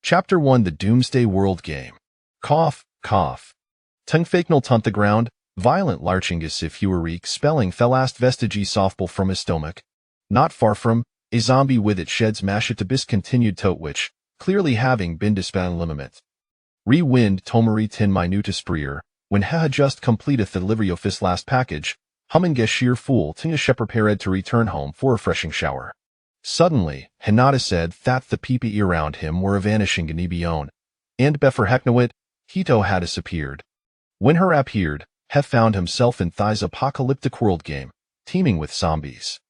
Chapter 1 The Doomsday World Game. Cough, cough. Tungfaknal tunt the ground, violent larching as if reek spelling felast vestigi softball from his stomach. Not far from, a zombie with it sheds mashet to discontinued totwich, clearly having been dispan limit. Re-wind tomari tin minuta spreer, when ha just completeth the delivery of his last package, humming sheer fool tinga prepared to return home for a refreshing shower. Suddenly, Hinata said that the people around him were vanishing in Ebion, and befor Heknawit, Hito had disappeared. When her appeared, Hef found himself in Thai's apocalyptic world game, teeming with zombies.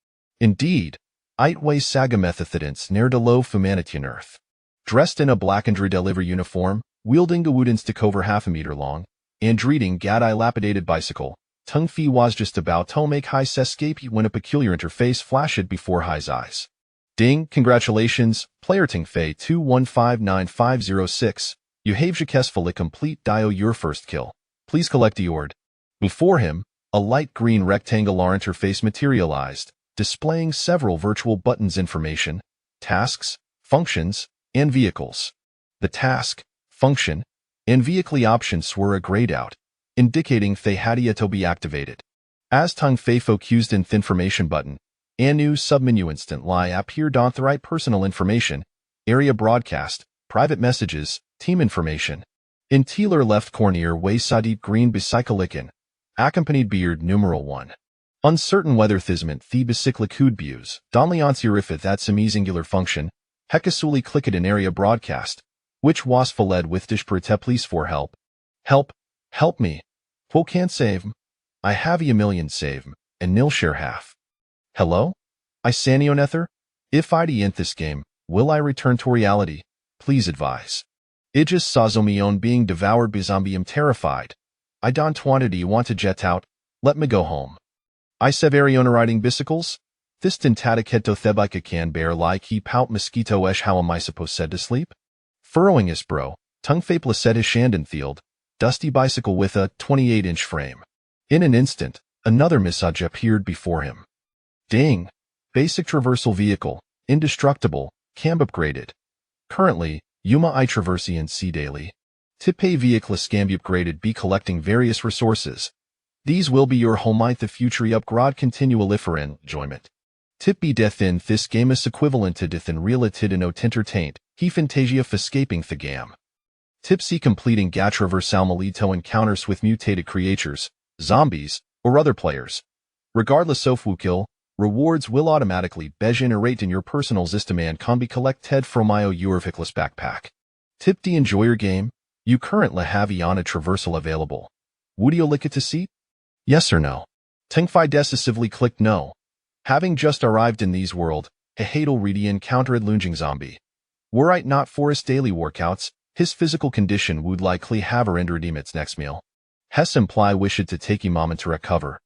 Indeed, Itway Sagamethethidence near de low humanity on earth. Dressed in a black and delivery uniform, wielding a wooden stick over half a meter long, and reading Gadai lapidated bicycle, Tung Fi was just about to make Hai's escape when a peculiar interface flashed before Hai's eyes. Ding, congratulations, player Ting Fei 2159506. You have successfully complete dio your first kill. Please collect the ord. Before him, a light green rectangular interface materialized, displaying several virtual buttons information, tasks, functions, and vehicles. The task, function, and vehicle options were grayed out, indicating they had yet to be activated. As Tung Fei focused in the information button, a new submenu instantly appeared on the right personal information, area broadcast, private messages, team information. In Teeler left corner way Sadip green bicyclican, accompanied beard numeral 1. Uncertain whether thisment the bicyclic views, donleonsi rifith that some singular function, hekasuli clicked in area broadcast, which was followed with dishprite please for help. Help me. Who can't save? I have a million save, and nil share half. Hello? I Sanionether? If I in this game, will I return to reality? Please advise. I just saw Zomion being devoured by zombie. I'm terrified. I don't want to jet out. Let me go home. I Severiona riding bicycles? This tintataketo thebika can bear like he pout mosquito how am I supposed said to sleep? Furrowing his bro, tongue fapless said his Shandenfield, dusty bicycle with a 28-inch frame. In an instant, another message appeared before him. Ding! Basic traversal vehicle, indestructible, cam upgraded. Currently, Yuma I Traversian C daily. Tipe vehicle scam upgraded be collecting various resources. These will be your home the future upgrade continualiferin enjoyment. Tip be death in this game is equivalent to death in related and entertained, he fantasia of escaping the game. Tip C completing Gatraversal Malito encounters with mutated creatures, zombies, or other players. Regardless of who kill, rewards will automatically be generated in your personal Zistaman can be collected from your Vickless backpack. Tip D enjoy your game. You currently have Iana Traversal available. Would you like it to see? Yes or no? Tengfi decisively clicked no. Having just arrived in these world, Hehadal Reedy encountered lunging zombie. Were it not for his daily workouts, his physical condition would likely have rendered him its next meal. Hess imply wished to take a moment to recover.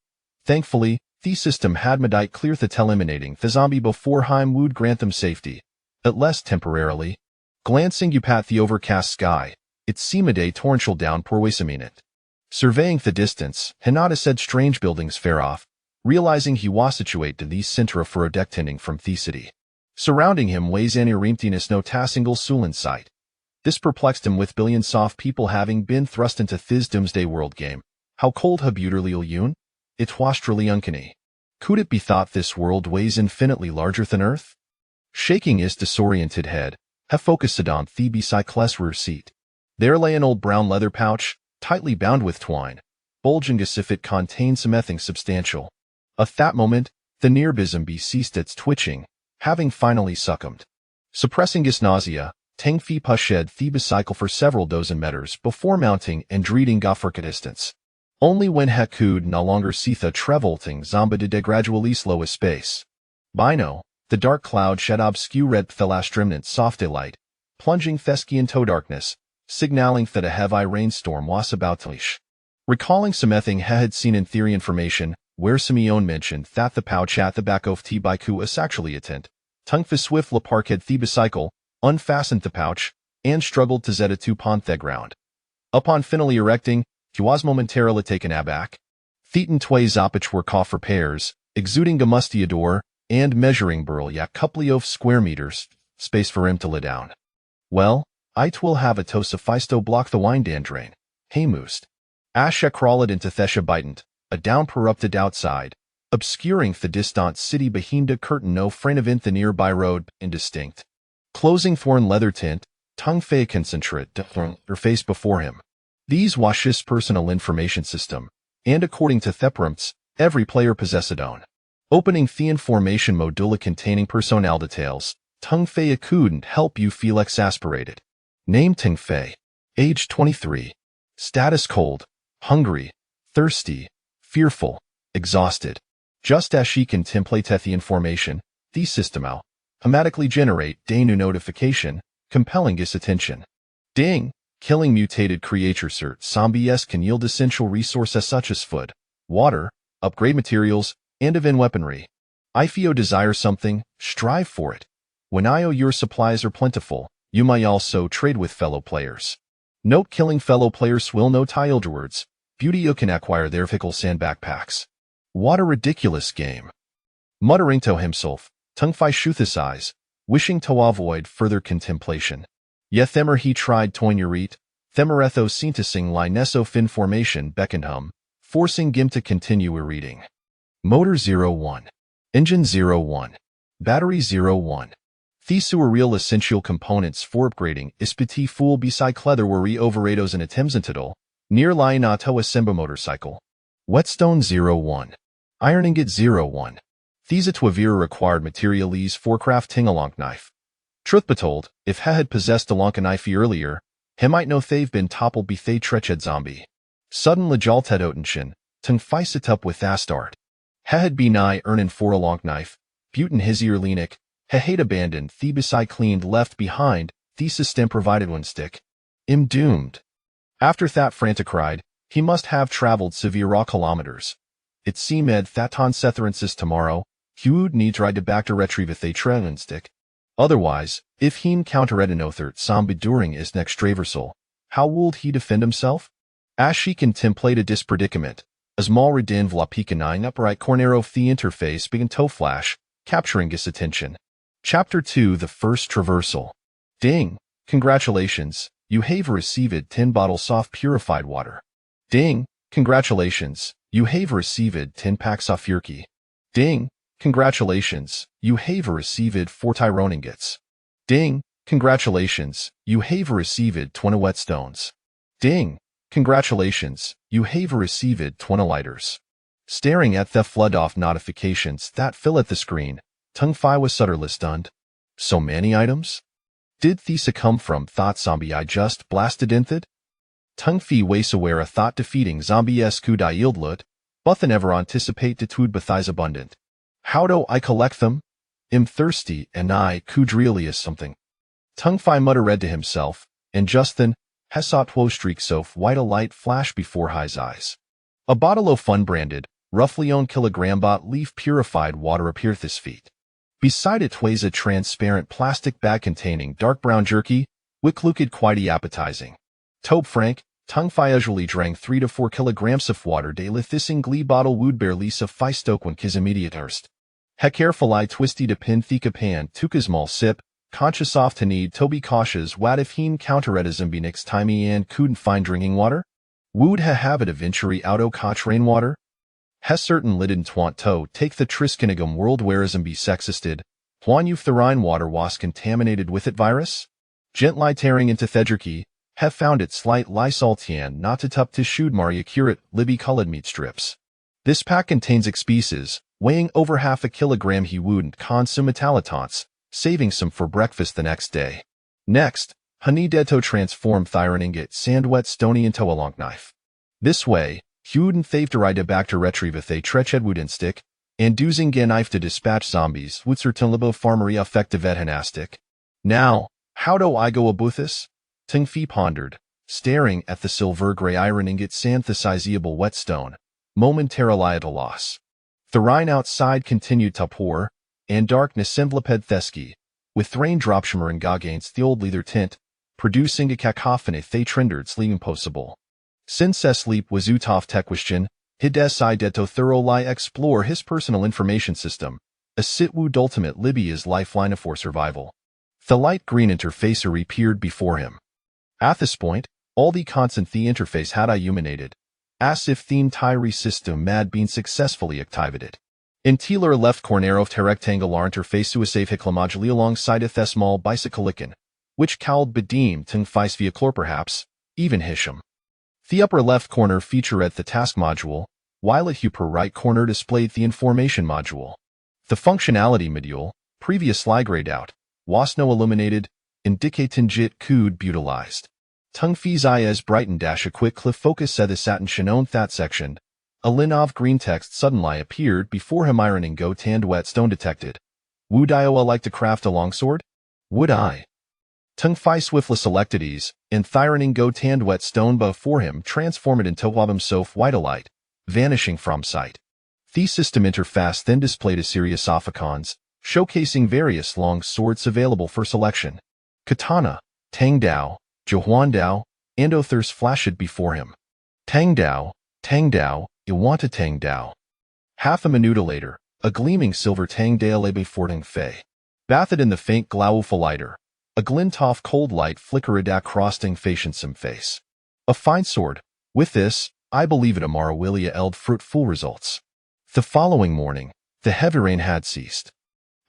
Thankfully, the system had medite clear the eliminating the zombie before Heim would grant them safety, at least temporarily. Glancing up at the overcast sky, it seemed a torrential downpour was imminent. Surveying the distance, Hinata said strange buildings fare off, realizing he was situated in the center for a deck tending from the city. Surrounding him ways any emptiness no ta single soul in sight. This perplexed him with billions of people having been thrust into this Doomsday world game. How cold habutterly yun? It was truly uncanny. Could it be thought this world weighs infinitely larger than Earth? Shaking his disoriented head, Hef focused on the bicycle's rear seat. There lay an old brown leather pouch, tightly bound with twine, bulging as if it contained something substantial. At that moment, the near zombie ceased its twitching, having finally succumbed. Suppressing his nausea, Tang Fi pushed the bicycle for several dozen meters before mounting and dreading for a distance. Only when he could no longer see the travelling zombie did gradually slow his pace. Bino, the dark cloud shed obscure red thelastrimnant soft daylight, plunging Thesky into darkness, signaling that a heavy rainstorm was about to leash. Recalling something he had seen in theory information, where Simeon mentioned that the pouch at the back of the bike was actually a tent, Tung Fi swift la parked the bicycle, unfastened the pouch, and struggled to zeta to pont the ground. Upon finally erecting, he was momentarily taken aback. Thetan tway zoppich were caught for pairs, exuding a musty odor, and measuring burl yak couple of square meters, space for him to lay down. Well, It will have a to suffice to block the wine dan drain. Hey moost. Asha crawled into thesha bitant, a down corrupted outside, obscuring the distant city behind a curtain no frame of in the nearby road, indistinct. Closing thorn leather tint, tongue fey concentrate, her face before him. These wash his personal information system, and according to Thepramps, every player possessed own. Opening the information modula containing personnel details, Tung Fei couldn't help you feel exasperated. Name Tung Fei. Age 23. Status cold, hungry, thirsty, fearful, exhausted. Just as she contemplated the information, the system will automatically generate a new notification, compelling his attention. Ding! Killing mutated creature cert zombies can yield essential resources such as food, water, upgrade materials, and even weaponry. If you desire something, strive for it. When your supplies are plentiful, you may also trade with fellow players. Note killing fellow players will no tildewards. Beauty you can acquire their fickle sand backpacks. What a ridiculous game. Muttering to himself, Tung Fei shut his eyes, wishing to avoid further contemplation. Yet themer he tried toinerit, themeretho scentising linesso fin formation beckoned him, forcing him to continue reading. Motor 01. Engine 01. Battery 01. These were real essential components for upgrading is petit fool beside cleather were re-overados and attempts near line auto assemble motorcycle. Whetstone 01. Iron ingot 01. These atwavira required materials for crafting a long knife. Truth be told, if he had possessed a long knife earlier, he might know they've been toppled be they treched zombie. Sudden lejalted otenshin, tung feiset up with astard. He had been earnin for a long knife, butin his ear leanic, he had abandoned the beside cleaned left behind, the system provided one stick. Doomed. After that frantic cried, he must have traveled severe kilometers. It seemed that on Setherensis tomorrow, he would need try to back to retrieve a traveling stick. Otherwise, if he encountered an other zombie during his next traversal, how would he defend himself? As she contemplated this predicament, a small redin vlapicanine upright corner of the interface began to flash, capturing his attention. Chapter 2 The First Traversal. Ding! Congratulations, you have received 10 bottles soft purified water. Ding! Congratulations, you have received 10 packs of Furky. Ding! Congratulations, you have received 4 Tyrone ingots. Ding! Congratulations, you have received 20 whetstones. Ding! Congratulations, you have received 20 lighters. Staring at the flood of notifications that fill at the screen, Tung Fei was utterly stunned. So many items? Did these come from thought zombie I just blasted inthid? Tung Fei was aware a thought defeating zombie s could I yield lut, but the never anticipate detude bethies abundant. How do I collect them? Thirsty and I could really is something. Tung Fei muttered to himself, and just then, he saw two streaks of white a light flash before his eyes. A bottle of fun-branded, roughly on kilogram bot leaf purified water appeared at his feet. Beside it was a transparent plastic bag containing dark brown jerky, which looked quite appetizing. Tobe Frank, Tung Fei usually drank 3 to 4 kilograms of water daily. This glee bottle would barely suffice stoke when his immediate thirst. He carefully twisty to pin thika pan took a small sip, conscious of to need to be cautious what if he encountered a zombie next time he and couldn't find drinking water? Would he have it eventually auto catch rainwater? He certain lidden twant to take the triskinigum world where a zombie sexisted, when you the rainwater was contaminated with it virus? Gently tearing into thedjerky, he found it slight lysoltian not to tup to shoot Maria curate libby colored meat strips. This pack contains species, weighing over half a kilogram. He wouldn't consume metallatons, saving some for breakfast the next day. Next, honey deto transform thyron ingot sand wet stony into a long knife. This way, he wouldn't thave to ride back to retrieve a treched wooden stick, and using a knife to dispatch zombies would certainly farmery effective ethanastic. Now, how do I go about this? Tung Fei pondered, staring at the silver gray iron ingot synthesizable whetstone, momentarily at a loss. The rain outside continued to pour, and darkness enveloped Thesky, with raindrops shimmering against the old leather tint, producing a cacophony that rendered sleep impossible. Since sleep was utaf tequistion, he decided to thoroughly explore his personal information system, a sit would ultimate Libya's lifeline for survival. The light green interfacer appeared before him. At this point, all the constant the interface had illuminated, as if the entire system had been successfully activated. In Taylor left corner of the rectangular interface to a save hiklamoduli alongside a small bicycle icon, which called bedeem tung feis via chlor perhaps, even hisham. The upper left corner featured the task module, while at upper right corner displayed the information module. The functionality module, previously grayed out, was no illuminated, indicating jit could utilized. Tung fees is brighten dash a quick cliff focus at the satin shown that section. A line of green text suddenly appeared before him ironing go tanned wet stone detected. Would Iowa like to craft a longsword? Would I? Tung fi swiftly selected ease, and thyroning go tanned wet stone before him transformed into wabum sof white vanishing from sight. The system interface then displayed a series of icons, showcasing various long swords available for selection. Katana, Tang Dao, Johuan Dao, and others flashed before him. Tang Dao, Iwanta Tang Dao. Half a minute later, a gleaming silver Tang Dao lay before Tang Fei. Bathed in the faint glow of a lighter, a glint of cold light flickered across Tang Fei's handsome face. A fine sword. With this, I believe it Amara Willia eld fruitful results. The following morning, the heavy rain had ceased.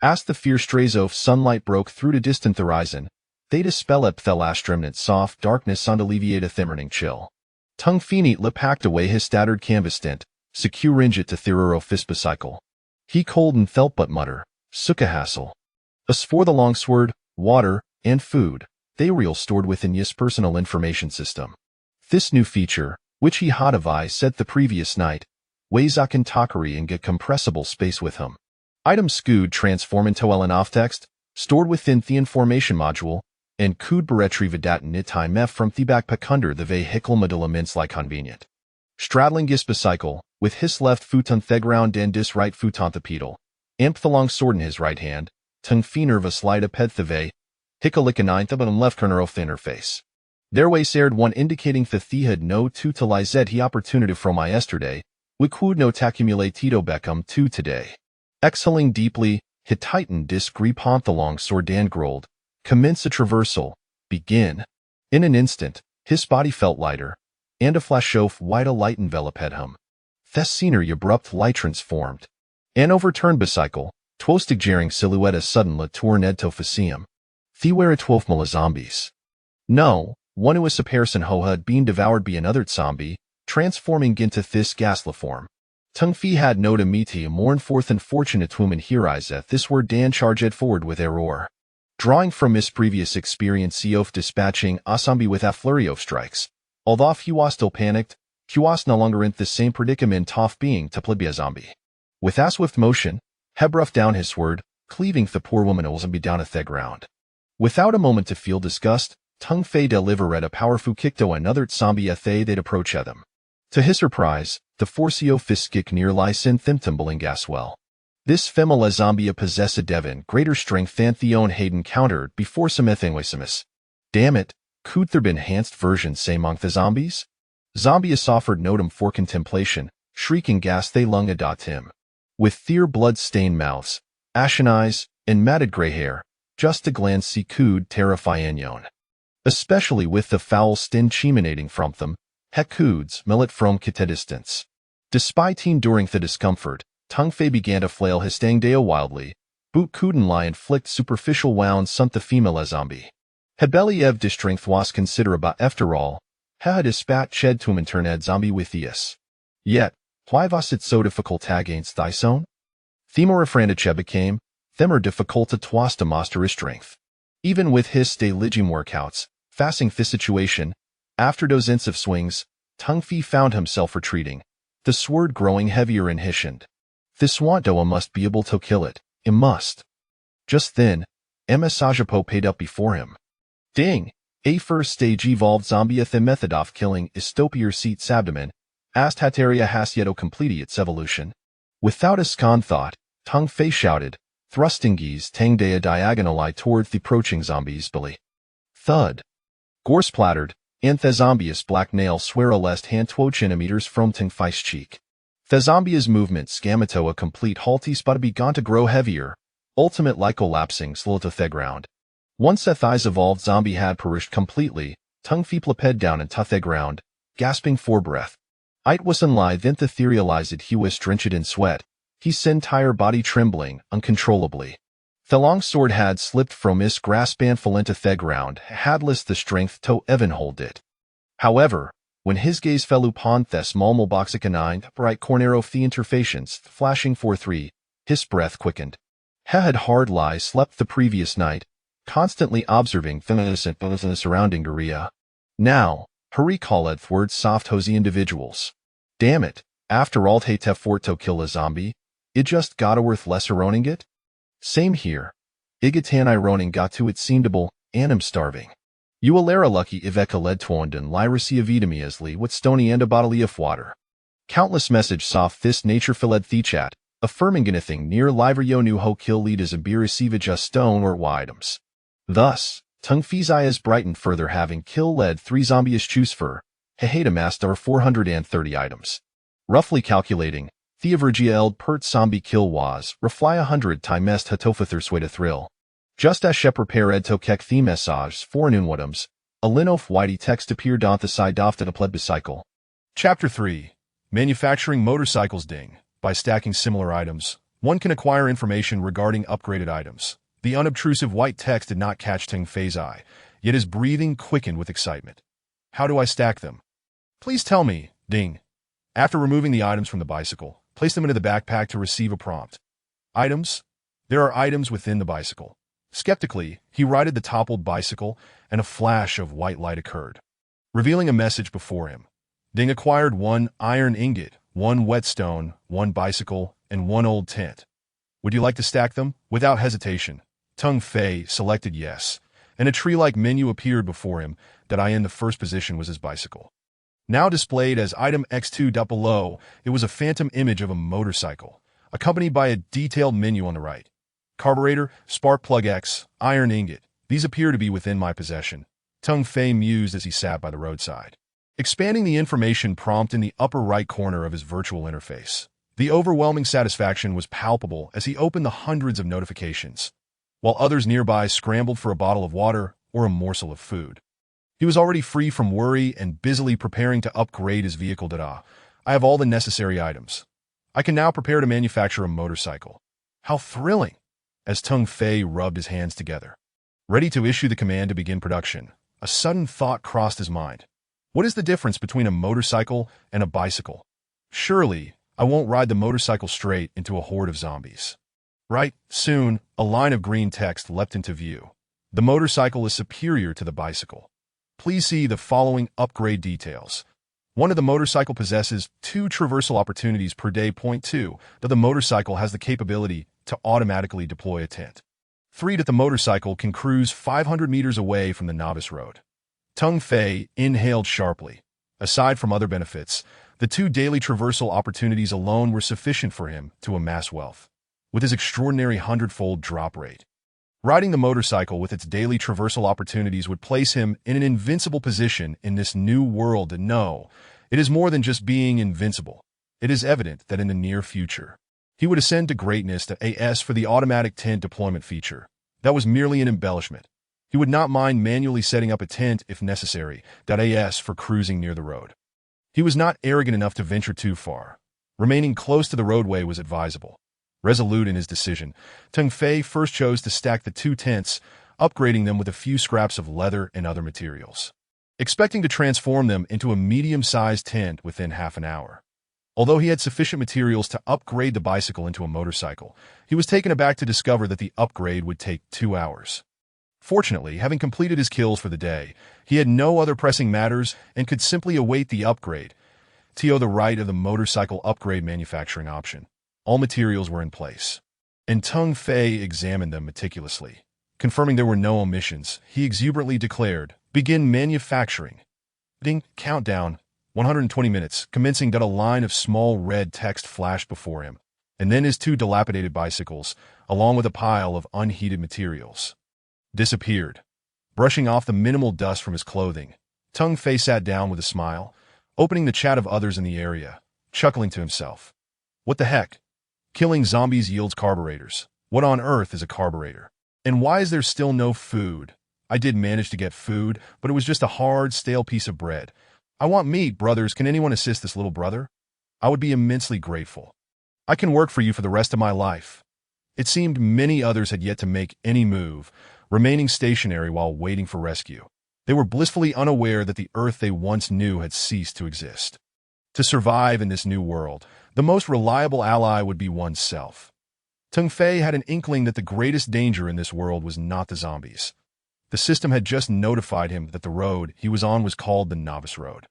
As the fierce rays of sunlight broke through the distant horizon, they dispelled the last remnant soft darkness and alleviated the morning chill. Tung Fi neatly packed away his tattered canvas tent, securing it to Thiruro Fisbicycle. He cold and felt but mutter, suka hassle. As for the longsword, water, and food, they were all stored within his personal information system. This new feature, which he had devised set the previous night, weighs Akin Takari and get compressible space with him. Items could transform into Elenoff text, stored within the information module, and could be retrieved at any time from the backpack under the vehicle module immensely convenient. Straddling his bicycle, with his left foot on the ground and his right foot on the pedal, amp the long sword in his right hand, Tung Fi nervous light aped the ve, hickalick ninth up on left corner of the interface. There way aired one indicating that the had no to utilize he opportunity from my yesterday, we could no accumulate Tito Beckham to today. Exhaling deeply, he tightened disc grip on the long sword and growled, commence a traversal, begin. In an instant, his body felt lighter, and a flash of white light enveloped him. The scenery abrupt light transformed. An overturned bicycle, twostig jarring silhouette suddenly torn ed to facium. The were 12 mila zombies. No, one who was a person who had been devoured by another zombie, transforming into this ghastly form. Tung Fi had no to meet a more forth and fortunate woman here that this were Dan charged forward with error. Drawing from his previous experience of dispatching a zombie with a flurry of strikes, although he was still panicked, he was no longer in the same predicament of being to play a zombie. With a swift motion, he roughed down his sword, cleaving the poor woman zombie down at the ground. Without a moment to feel disgust, Tung Fei delivered a powerful kick to another zombie as they'd approach them. To his surprise, the forcio fist kick nearly sent them tumbling as well. This female zombie possessed Devon greater strength than Theon had encountered before Samethingwasimus. Damn it, could there be enhanced versions say among the zombies? Zombies offered notum for contemplation, shrieking gas they lung adot him. With their blood-stained mouths, ashen eyes, and matted gray hair, just a glance he could terrify Anyon. Especially with the foul stench emanating from them, Hekuds millet from kite distance. Despite enduring the discomfort, Tung Fei began to flail his Tang Dao wildly, boot Kuden lie inflict superficial wounds on the female zombie. Hebeliev de strength was considerable after all, had dispat ched to internet zombie with eus. Yet, why was it so difficult against thy son? Themor refrandiche became, themer difficult to twas to master his strength. Even with his stay ligim workouts, facing this situation, after those of swings, Tung Fi found himself retreating, the sword growing heavier and hishened. This Wandoa must be able to kill it, it must. Just then, Emma Sajapo paid up before him. Ding! A first stage evolved zombie the method of killing Istopier seat's abdomen, ast hateria has yet completed its evolution. Without a scant thought, Tung Fei shouted, thrusting Gi's Tang Dea diagonally toward the approaching zombie's belly. Thud. Gore splattered, and the zombie's black nail sware lest hand 12 centimeters from Tung Fei's cheek. The zombie's movement scamato a complete halty spot began to grow heavier, ultimate like collapsing slow to the ground. Once the thigh's evolved zombie had perished completely, Tung Fi plaped down and tuthe ground, gasping for breath. It was unlie then etherealized he was drenched in sweat, his entire body trembling uncontrollably. The long sword had slipped from his grasp and fell into the ground, hadless the strength to even hold it. However, when his gaze fell upon the small moboxicanine bright corner of the interfacients flashing for 3, his breath quickened. He had hard lie slept the previous night, constantly observing the innocent surrounding area. Now, he recalled words soft-hosy individuals. Damn it, after all they fort to kill a zombie, it just gotta worth less owning it? Same here. Igatan ironing got to it seemedable, and I'm starving. You alera lucky Iveka led Twonden lyracy of Edamiasly with stony and a bottle of water. Countless message soft this nature filled the chat, affirming anything near liver yo nu ho kill lead as a beer receive just stone or items. Thus, Tung Fi's eyes brightened further having kill led 3 zombies choose for, hehata master 430 items. Roughly calculating, Theavergia eld pert zombie kill was, refly 100 timest hatofather sway to thrill. Just as she prepared to kek the message for noonwhatums, a linof whitey text appeared on the side off a plebiscycle. Chapter 3. Manufacturing motorcycles. Ding. By stacking similar items, one can acquire information regarding upgraded items. The unobtrusive white text did not catch Tung Fei's eye, yet his breathing quickened with excitement. How do I stack them? Please tell me. Ding. After removing the items from the bicycle, place them into the backpack to receive a prompt. Items? There are items within the bicycle. Skeptically, he righted the toppled bicycle, and a flash of white light occurred, revealing a message before him. Ding acquired 1 iron ingot, 1 whetstone, 1 bicycle, and 1 old tent. Would you like to stack them? Without hesitation, Tung Fei selected yes, and a tree-like menu appeared before him that in the first position was his bicycle. Now displayed as item X2 below, it was a phantom image of a motorcycle, accompanied by a detailed menu on the right. Carburetor, spark plug X, iron ingot. These appear to be within my possession, Tung Fei mused as he sat by the roadside. Expanding the information prompt in the upper right corner of his virtual interface, the overwhelming satisfaction was palpable as he opened the hundreds of notifications, while others nearby scrambled for a bottle of water or a morsel of food. He was already free from worry and busily preparing to upgrade his vehicle. I have all the necessary items. I can now prepare to manufacture a motorcycle. How thrilling! As Tung Fei rubbed his hands together, ready to issue the command to begin production, a sudden thought crossed his mind. What is the difference between a motorcycle and a bicycle? Surely, I won't ride the motorcycle straight into a horde of zombies. Right, soon, a line of green text leapt into view. The motorcycle is superior to the bicycle. Please see the following upgrade details. 1. The motorcycle possesses 2 traversal opportunities per day. Point 2. That the motorcycle has the capability to automatically deploy a tent. 3. That the motorcycle can cruise 500 meters away from the novice road. Tung Fei inhaled sharply. Aside from other benefits, the 2 daily traversal opportunities alone were sufficient for him to amass wealth. With his extraordinary 100-fold drop rate, riding the motorcycle with its daily traversal opportunities would place him in an invincible position in this new world. No, it is more than just being invincible. It is evident that in the near future, he would ascend to greatness to AS for the automatic tent deployment feature. That was merely an embellishment. He would not mind manually setting up a tent if necessary. AS for cruising near the road. He was not arrogant enough to venture too far. Remaining close to the roadway was advisable. Resolute in his decision, Tung Fei first chose to stack the 2 tents, upgrading them with a few scraps of leather and other materials, expecting to transform them into a medium-sized tent within half an hour. Although he had sufficient materials to upgrade the bicycle into a motorcycle, he was taken aback to discover that the upgrade would take 2 hours. Fortunately, having completed his kills for the day, he had no other pressing matters and could simply await the upgrade. The right of the motorcycle upgrade manufacturing option. All materials were in place, and Tung Fei examined them meticulously. Confirming there were no omissions, he exuberantly declared, "Begin manufacturing." Ding, countdown, 120 minutes, commencing. A line of small red text flashed before him, and then his 2 dilapidated bicycles, along with a pile of unheated materials, disappeared. Brushing off the minimal dust from his clothing, Tung Fei sat down with a smile, opening the chat of others in the area, chuckling to himself. What the heck? Killing zombies yields carburetors. What on earth is a carburetor? And why is there still no food? I did manage to get food, but it was just a hard, stale piece of bread. I want meat, brothers. Can anyone assist this little brother? I would be immensely grateful. I can work for you for the rest of my life. It seemed many others had yet to make any move, remaining stationary while waiting for rescue. They were blissfully unaware that the Earth they once knew had ceased to exist. To survive in this new world, the most reliable ally would be oneself. Tung Fei had an inkling that the greatest danger in this world was not the zombies. The system had just notified him that the road he was on was called the Novice Road.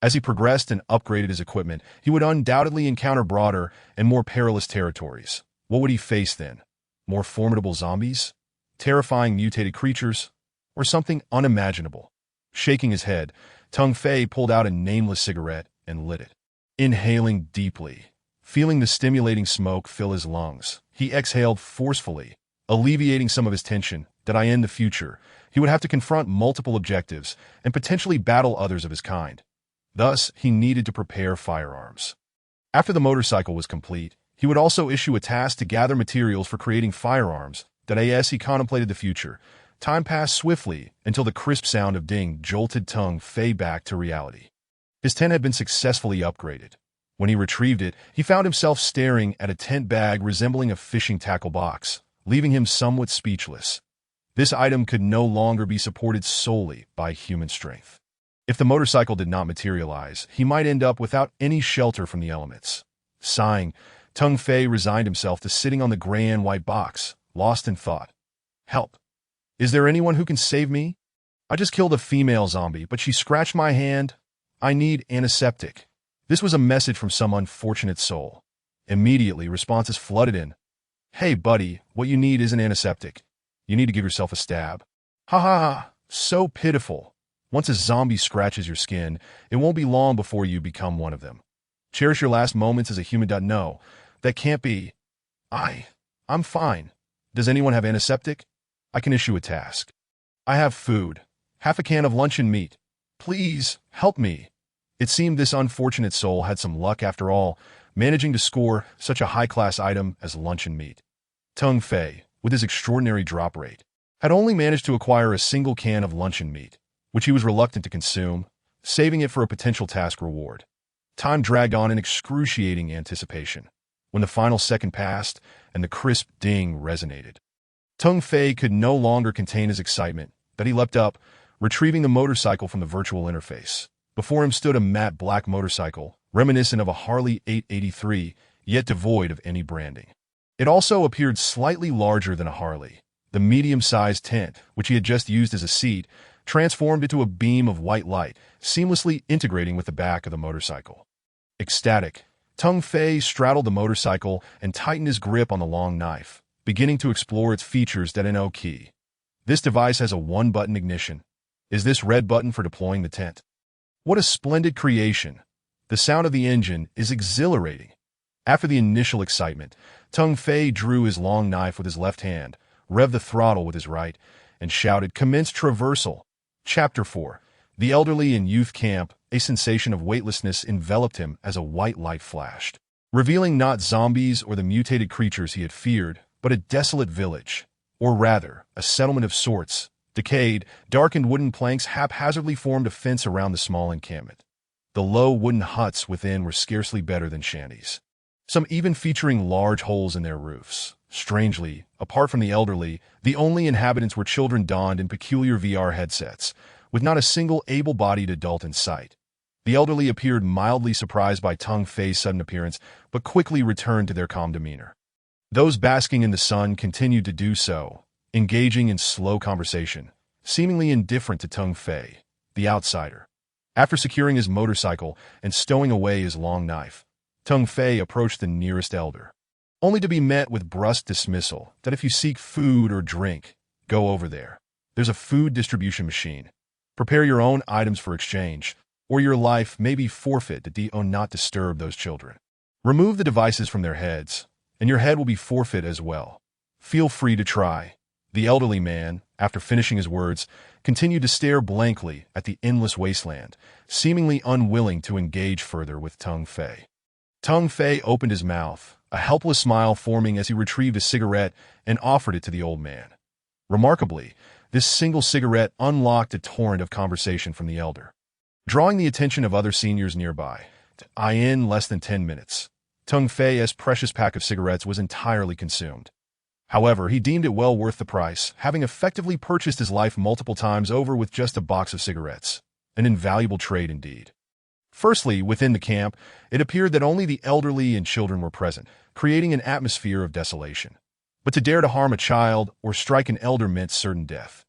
As he progressed and upgraded his equipment, he would undoubtedly encounter broader and more perilous territories. What would he face then? More formidable zombies? Terrifying mutated creatures? Or something unimaginable? Shaking his head, Tung Fei pulled out a nameless cigarette and lit it. Inhaling deeply, feeling the stimulating smoke fill his lungs, he exhaled forcefully, alleviating some of his tension that in the future he would have to confront multiple objectives and potentially battle others of his kind. Thus, he needed to prepare firearms. After the motorcycle was complete, he would also issue a task to gather materials for creating firearms that as he contemplated the future. Time passed swiftly until the crisp sound of ding jolted Tung Fei back to reality. His tent had been successfully upgraded. When he retrieved it, he found himself staring at a tent bag resembling a fishing tackle box, leaving him somewhat speechless. This item could no longer be supported solely by human strength. If the motorcycle did not materialize, he might end up without any shelter from the elements. Sighing, Tung Fei resigned himself to sitting on the gray and white box, lost in thought. Help. Is there anyone who can save me? I just killed a female zombie, but she scratched my hand. I need antiseptic. This was a message from some unfortunate soul. Immediately, responses flooded in. Hey, buddy, what you need is an antiseptic. You need to give yourself a stab. Ha ha ha, so pitiful. Once a zombie scratches your skin, it won't be long before you become one of them. Cherish your last moments as a human. No, that can't be. I'm fine. Does anyone have antiseptic? I can issue a task. I have food. Half a can of luncheon meat. Please, help me. It seemed this unfortunate soul had some luck after all, managing to score such a high-class item as luncheon meat. Tung Fei, with his extraordinary drop rate, had only managed to acquire a single can of luncheon meat, which he was reluctant to consume, saving it for a potential task reward. Time dragged on in excruciating anticipation. When the final second passed and the crisp ding resonated, Tung Fei could no longer contain his excitement, that he leapt up, retrieving the motorcycle from the virtual interface. Before him stood a matte black motorcycle, reminiscent of a Harley 883, yet devoid of any branding. It also appeared slightly larger than a Harley. The medium-sized tent, which he had just used as a seat, transformed into a beam of white light, seamlessly integrating with the back of the motorcycle. Ecstatic, Tung Fei straddled the motorcycle and tightened his grip on the long knife, beginning to explore its features. Key. This device has a one-button ignition. Is this red button for deploying the tent? What a splendid creation. The sound of the engine is exhilarating. After the initial excitement, Tung Fei drew his long knife with his left hand, revved the throttle with his right, and shouted, "Commence traversal." Chapter 4. The elderly in youth camp, a sensation of weightlessness enveloped him as a white light flashed, revealing not zombies or the mutated creatures he had feared, but a desolate village, or rather, a settlement of sorts. Decayed, darkened wooden planks haphazardly formed a fence around the small encampment. The low wooden huts within were scarcely better than shanties, some even featuring large holes in their roofs. Strangely, apart from the elderly, the only inhabitants were children donned in peculiar VR headsets, with not a single able-bodied adult in sight. The elderly appeared mildly surprised by Tung Fei's sudden appearance, but quickly returned to their calm demeanor. Those basking in the sun continued to do so, engaging in slow conversation, seemingly indifferent to Tung Fei, the outsider. After securing his motorcycle and stowing away his long knife, Tung Fei approached the nearest elder, only to be met with brusque dismissal that if you seek food or drink, go over there. There's a food distribution machine. Prepare your own items for exchange, or your life may be forfeit. Do not disturb those children. Remove the devices from their heads, and your head will be forfeit as well. Feel free to try. The elderly man, after finishing his words, continued to stare blankly at the endless wasteland, seemingly unwilling to engage further with Tung Fei. Tung Fei opened his mouth, a helpless smile forming as he retrieved a cigarette and offered it to the old man. Remarkably, This single cigarette unlocked a torrent of conversation from the elder, drawing the attention of other seniors nearby. In less than 10 minutes, Tung Fei's precious pack of cigarettes was entirely consumed. However, he deemed it well worth the price, having effectively purchased his life multiple times over with just a box of cigarettes. An invaluable trade indeed. Firstly, within the camp, it appeared that only the elderly and children were present, creating an atmosphere of desolation. But to dare to harm a child or strike an elder meant certain death.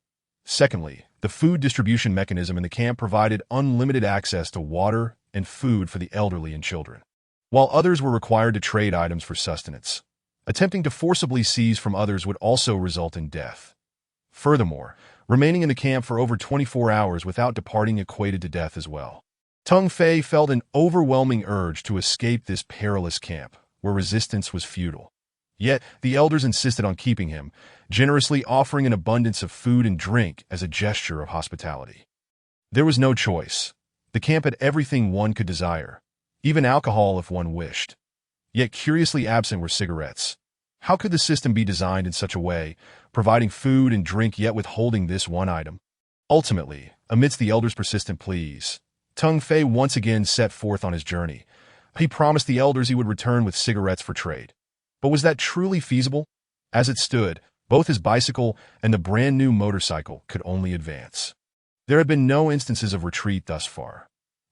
Secondly, the food distribution mechanism in the camp provided unlimited access to water and food for the elderly and children, while others were required to trade items for sustenance. Attempting to forcibly seize from others would also result in death. Furthermore, remaining in the camp for over 24 hours without departing equated to death as well. Tung Fei felt an overwhelming urge to escape this perilous camp, where resistance was futile. Yet, the elders insisted on keeping him, generously offering an abundance of food and drink as a gesture of hospitality. There was no choice. The camp had everything one could desire, even alcohol if one wished. Yet curiously absent were cigarettes. How could the system be designed in such a way, providing food and drink yet withholding this one item? Ultimately, amidst the elders' persistent pleas, Tung Fei once again set forth on his journey. He promised the elders he would return with cigarettes for trade. But was that truly feasible? As it stood, both his bicycle and the brand-new motorcycle could only advance. There had been no instances of retreat thus far.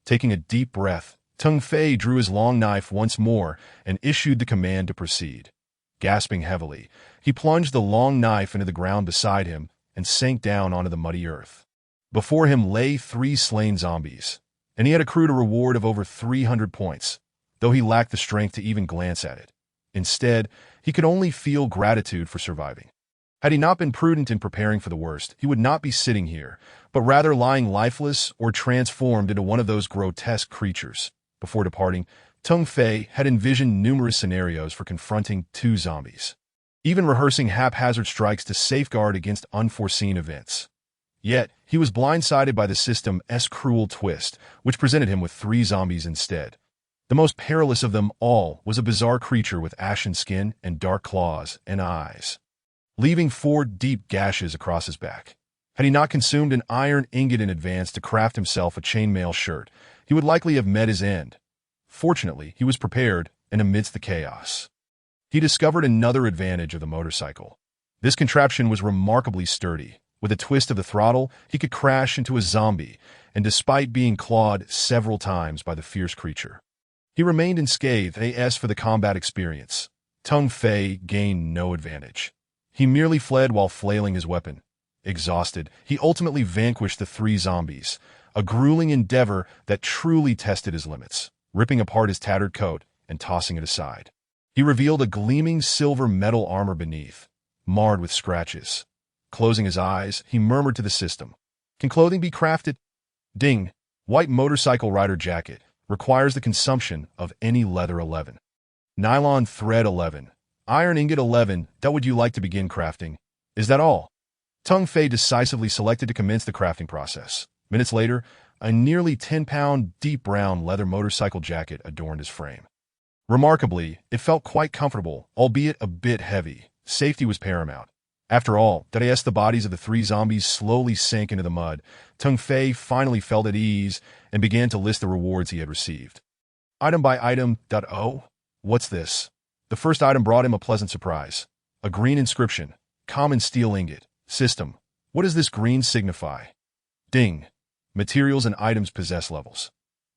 Taking a deep breath, Tung Fei drew his long knife once more and issued the command to proceed. Gasping heavily, he plunged the long knife into the ground beside him and sank down onto the muddy earth. Before him lay 3 slain zombies, and he had accrued a reward of over 300 points, though he lacked the strength to even glance at it. Instead, he could only feel gratitude for surviving. Had he not been prudent in preparing for the worst, he would not be sitting here, but rather lying lifeless or transformed into one of those grotesque creatures. Before departing, Tung Fei had envisioned numerous scenarios for confronting 2 zombies, even rehearsing haphazard strikes to safeguard against unforeseen events. Yet, he was blindsided by the system's cruel twist, which presented him with 3 zombies instead. The most perilous of them all was a bizarre creature with ashen skin and dark claws and eyes, leaving 4 deep gashes across his back. Had he not consumed an iron ingot in advance to craft himself a chainmail shirt, he would likely have met his end. Fortunately, he was prepared, and amidst the chaos, he discovered another advantage of the motorcycle. This contraption was remarkably sturdy. With a twist of the throttle, he could crash into a zombie, and despite being clawed several times by the fierce creature, he remained unscathed. As for the combat experience, Tung Fei gained no advantage. He merely fled while flailing his weapon. Exhausted, he ultimately vanquished the 3 zombies, a grueling endeavor that truly tested his limits. Ripping apart his tattered coat and tossing it aside, he revealed a gleaming silver metal armor beneath, marred with scratches. Closing his eyes, he murmured to the system, "Can clothing be crafted?" Ding! White motorcycle rider jacket. Requires the consumption of any leather 11. Nylon thread 11. Iron ingot 11. That would you like to begin crafting? Is that all? Tung Fei decisively selected to commence the crafting process. Minutes later, a nearly 10-pound deep brown leather motorcycle jacket adorned his frame. Remarkably, it felt quite comfortable, albeit a bit heavy. Safety was paramount. After all, as the bodies of the 3 zombies slowly sank into the mud, Tung Fei finally felt at ease and began to list the rewards he had received. Item by item. Oh, what's this? The first item brought him a pleasant surprise. A green inscription. Common steel ingot. System. What does this green signify? Ding. Materials and items possess levels.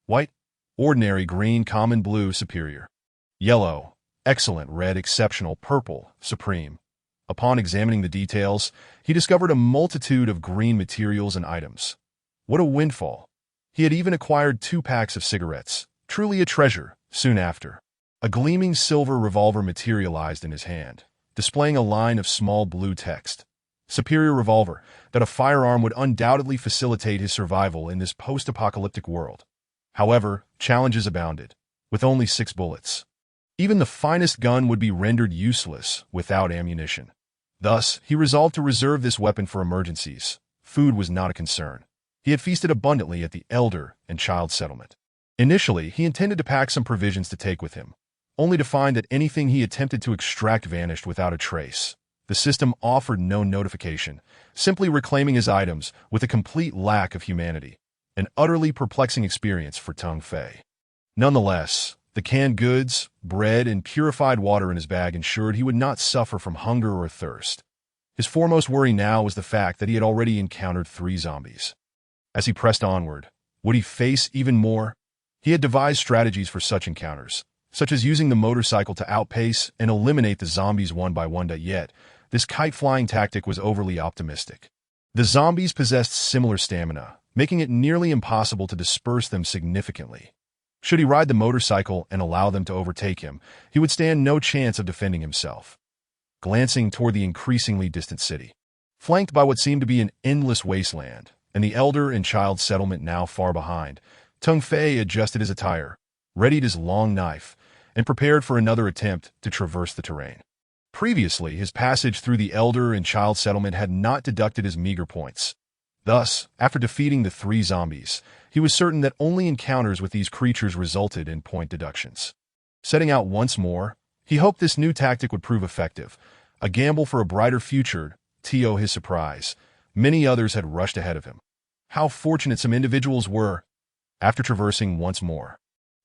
White. Ordinary. Green. Common. Blue. Superior. Yellow. Excellent. Red. Exceptional. Purple. Supreme. Upon examining the details, he discovered a multitude of green materials and items. What a windfall! He had even acquired 2 packs of cigarettes, truly a treasure. Soon after, a gleaming silver revolver materialized in his hand, displaying a line of small blue text. Superior revolver, that a firearm would undoubtedly facilitate his survival in this post-apocalyptic world. However, challenges abounded, with only 6 bullets. Even the finest gun would be rendered useless without ammunition. Thus, he resolved to reserve this weapon for emergencies. Food was not a concern. He had feasted abundantly at the elder and child settlement. Initially, he intended to pack some provisions to take with him, only to find that anything he attempted to extract vanished without a trace. The system offered no notification, simply reclaiming his items with a complete lack of humanity. An utterly perplexing experience for Tung Fei. Nonetheless, the canned goods, bread, and purified water in his bag ensured he would not suffer from hunger or thirst. His foremost worry now was the fact that he had already encountered 3 zombies. As he pressed onward, would he face even more? He had devised strategies for such encounters, such as using the motorcycle to outpace and eliminate the zombies one by one, yet this kite-flying tactic was overly optimistic. The zombies possessed similar stamina, making it nearly impossible to disperse them significantly. Should he ride the motorcycle and allow them to overtake him, he would stand no chance of defending himself. Glancing toward the increasingly distant city, flanked by what seemed to be an endless wasteland, and the elder and child settlement now far behind, Tung Fei adjusted his attire, readied his long knife, and prepared for another attempt to traverse the terrain. Previously, his passage through the elder and child settlement had not deducted his meager points. Thus, after defeating the 3 zombies, he was certain that only encounters with these creatures resulted in point deductions. Setting out once more, he hoped this new tactic would prove effective. A gamble for a brighter future, to his surprise. Many others had rushed ahead of him. How fortunate some individuals were! After traversing once more,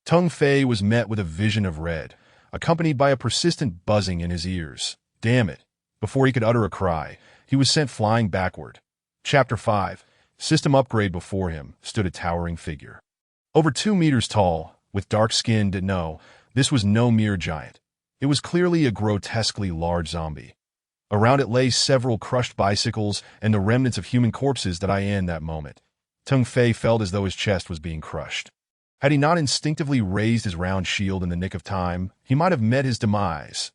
Tung Fei was met with a vision of red, accompanied by a persistent buzzing in his ears. Damn it! Before he could utter a cry, he was sent flying backward. Chapter 5. System upgrade. Before him stood a towering figure. Over 2 meters tall, with dark skin. No, this was no mere giant. It was clearly a grotesquely large zombie. Around it lay several crushed bicycles and the remnants of human corpses. In that moment, Tung Fei felt as though his chest was being crushed. Had he not instinctively raised his round shield in the nick of time, he might have met his demise.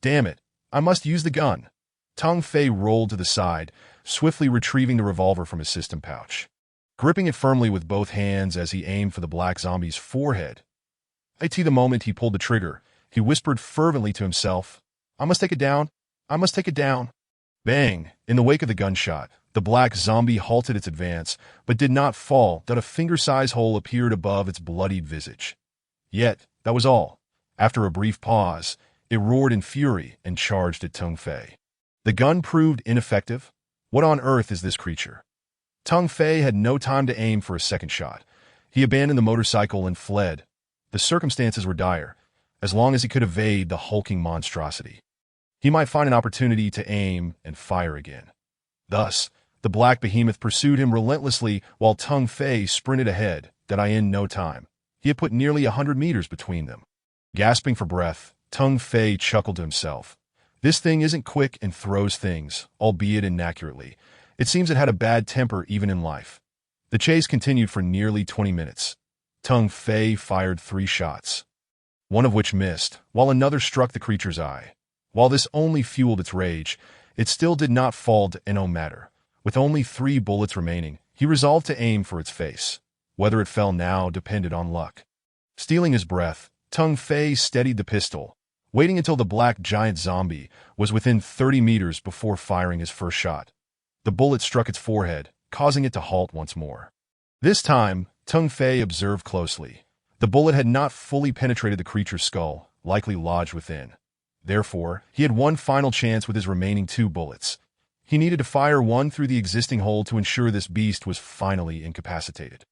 Damn it, I must use the gun. Tung Fei rolled to the side, swiftly retrieving the revolver from his system pouch. Gripping it firmly with both hands as he aimed for the black zombie's forehead. The moment he pulled the trigger, he whispered fervently to himself, I must take it down. I must take it down. Bang! In the wake of the gunshot, the black zombie halted its advance, but did not fall. A finger-size hole appeared above its bloodied visage. Yet, that was all. After a brief pause, it roared in fury and charged at Tung Fei. The gun proved ineffective. What on earth is this creature? Tung Fei had no time to aim for a second shot. He abandoned the motorcycle and fled. The circumstances were dire. As long as he could evade the hulking monstrosity, he might find an opportunity to aim and fire again. Thus, the black behemoth pursued him relentlessly while Tung Fei sprinted ahead. In no time, he had put nearly 100 meters between them. Gasping for breath, Tung Fei chuckled to himself. This thing isn't quick and throws things, albeit inaccurately. It seems it had a bad temper even in life. The chase continued for nearly 20 minutes. Tung Fei fired 3 shots, one of which missed, while another struck the creature's eye. While this only fueled its rage, it still did not fall to no matter. With only 3 bullets remaining, he resolved to aim for its face. Whether it fell now depended on luck. Stealing his breath, Tung Fei steadied the pistol, waiting until the black giant zombie was within 30 meters before firing his first shot. The bullet struck its forehead, causing it to halt once more. This time, Tung Fei observed closely. The bullet had not fully penetrated the creature's skull, likely lodged within. Therefore, he had one final chance with his remaining 2 bullets. He needed to fire one through the existing hole to ensure this beast was finally incapacitated.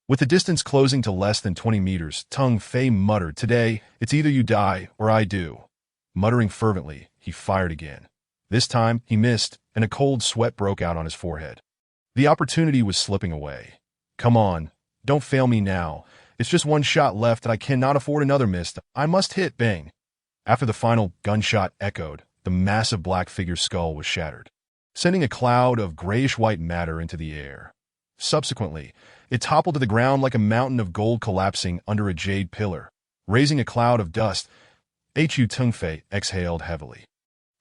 With the distance closing to less than 20 meters, Tung Fei muttered, "Today, it's either you die or I do." Muttering fervently, he fired again. This time, he missed, and a cold sweat broke out on his forehead. The opportunity was slipping away. Come on, don't fail me now. It's just 1 shot left and I cannot afford another miss. I must hit. Bang! After the final gunshot echoed, the massive black figure's skull was shattered, sending a cloud of grayish-white matter into the air. Subsequently, it toppled to the ground like a mountain of gold collapsing under a jade pillar, raising a cloud of dust. Tung Fei exhaled heavily.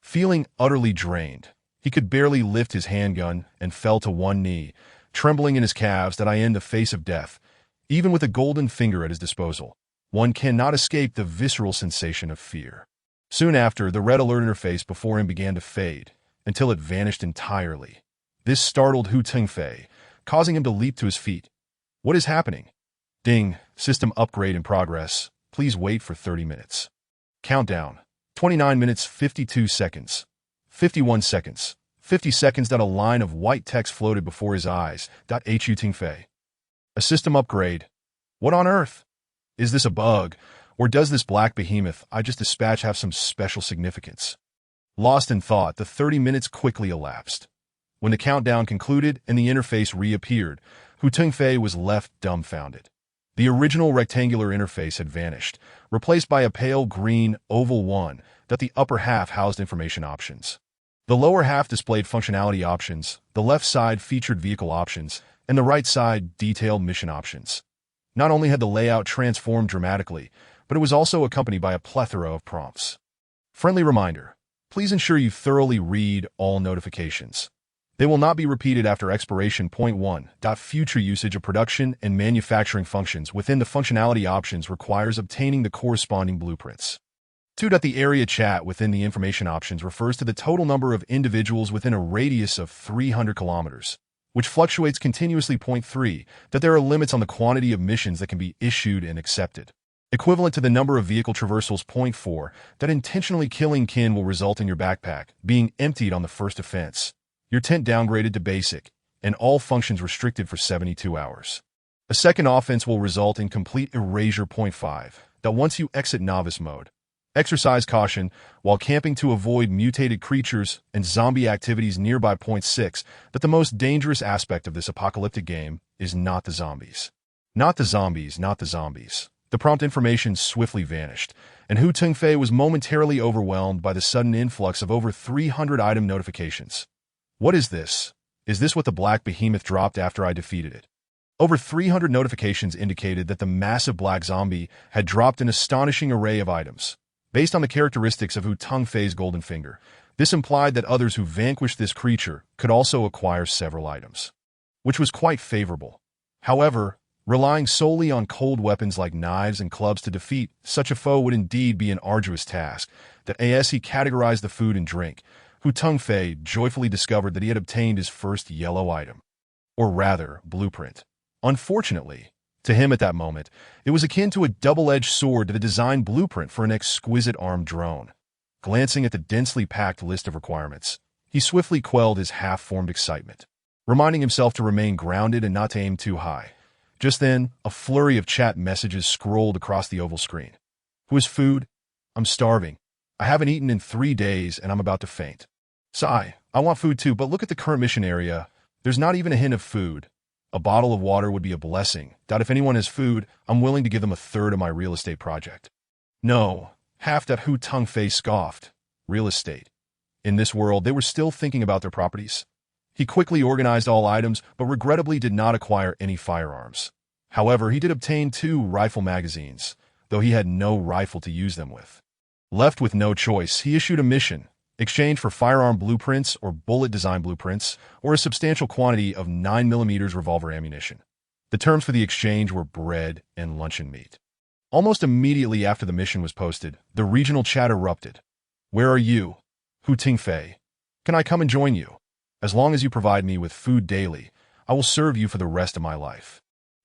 Feeling utterly drained, he could barely lift his handgun and fell to one knee, trembling in his calves. In the face of death, even with a golden finger at his disposal, one cannot escape the visceral sensation of fear. Soon after, the red alert interface before him began to fade, until it vanished entirely. This startled Tung Fei, causing him to leap to his feet. What is happening? Ding, system upgrade in progress. Please wait for 30 minutes. Countdown. 29 minutes 52 seconds. 51 seconds. 50 seconds. A line of white text floated before his eyes. Hu Tingfei. A system upgrade. What on earth? Is this a bug? Or does this black behemoth I just dispatched have some special significance? Lost in thought, the 30 minutes quickly elapsed. When the countdown concluded and the interface reappeared, Hu Tingfei was left dumbfounded. The original rectangular interface had vanished, replaced by a pale green oval one that the upper half housed information options. The lower half displayed functionality options, the left side featured vehicle options, and the right side detailed mission options. Not only had the layout transformed dramatically, but it was also accompanied by a plethora of prompts. Friendly reminder, please ensure you thoroughly read all notifications. They will not be repeated after expiration. Point 1. Future usage of production and manufacturing functions within the functionality options requires obtaining the corresponding blueprints. 2. The area chat within the information options refers to the total number of individuals within a radius of 300 kilometers, which fluctuates continuously. Point 3. There are limits on the quantity of missions that can be issued and accepted, equivalent to the number of vehicle traversals. Point 4. Intentionally killing kin will result in your backpack being emptied on the first offense, your tent downgraded to basic, and all functions restricted for 72 hours. A second offense will result in complete erasure. Point 5. Once you exit novice mode, exercise caution while camping to avoid mutated creatures and zombie activities nearby. Point 6. The most dangerous aspect of this apocalyptic game is not the zombies. Not the zombies, not the zombies. The prompt information swiftly vanished, and Hu Tingfei was momentarily overwhelmed by the sudden influx of over 300 item notifications. What is this? Is this what the black behemoth dropped after I defeated it? Over 300 notifications indicated that the massive black zombie had dropped an astonishing array of items. Based on the characteristics of Hu Tingfei's golden finger, this implied that others who vanquished this creature could also acquire several items, which was quite favorable. However, relying solely on cold weapons like knives and clubs to defeat such a foe would indeed be an arduous task. As he categorized the food and drink, Hu Tingfei joyfully discovered that he had obtained his first yellow item, or rather, blueprint. Unfortunately, to him at that moment, it was akin to a double-edged sword to the design blueprint for an exquisite armed drone. Glancing at the densely packed list of requirements, he swiftly quelled his half-formed excitement, reminding himself to remain grounded and not to aim too high. Just then, a flurry of chat messages scrolled across the oval screen. Who is food? I'm starving. I haven't eaten in 3 days and I'm about to faint. Sigh, I want food too, but look at the current mission area. There's not even a hint of food. A bottle of water would be a blessing. If anyone has food, I'm willing to give them a third of my real estate project. No, half. Hu Tingfei scoffed. Real estate. In this world, they were still thinking about their properties. He quickly organized all items, but regrettably did not acquire any firearms. However, he did obtain 2 rifle magazines, though he had no rifle to use them with. Left with no choice, he issued a mission, exchange for firearm blueprints or bullet design blueprints, or a substantial quantity of 9mm revolver ammunition. The terms for the exchange were bread and luncheon meat. Almost immediately after the mission was posted, the regional chat erupted. Where are you? Hu Tingfei. Can I come and join you? As long as you provide me with food daily, I will serve you for the rest of my life.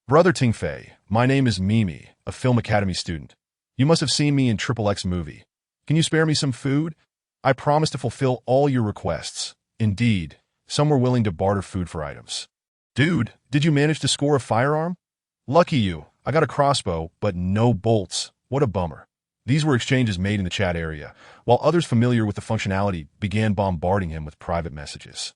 Brother Tingfei, my name is Mimi, a Film Academy student. You must have seen me in XXX movie. Can you spare me some food? I promise to fulfill all your requests. Indeed, some were willing to barter food for items. Dude, did you manage to score a firearm? Lucky you, I got a crossbow, but no bolts. What a bummer. These were exchanges made in the chat area, while others familiar with the functionality began bombarding him with private messages.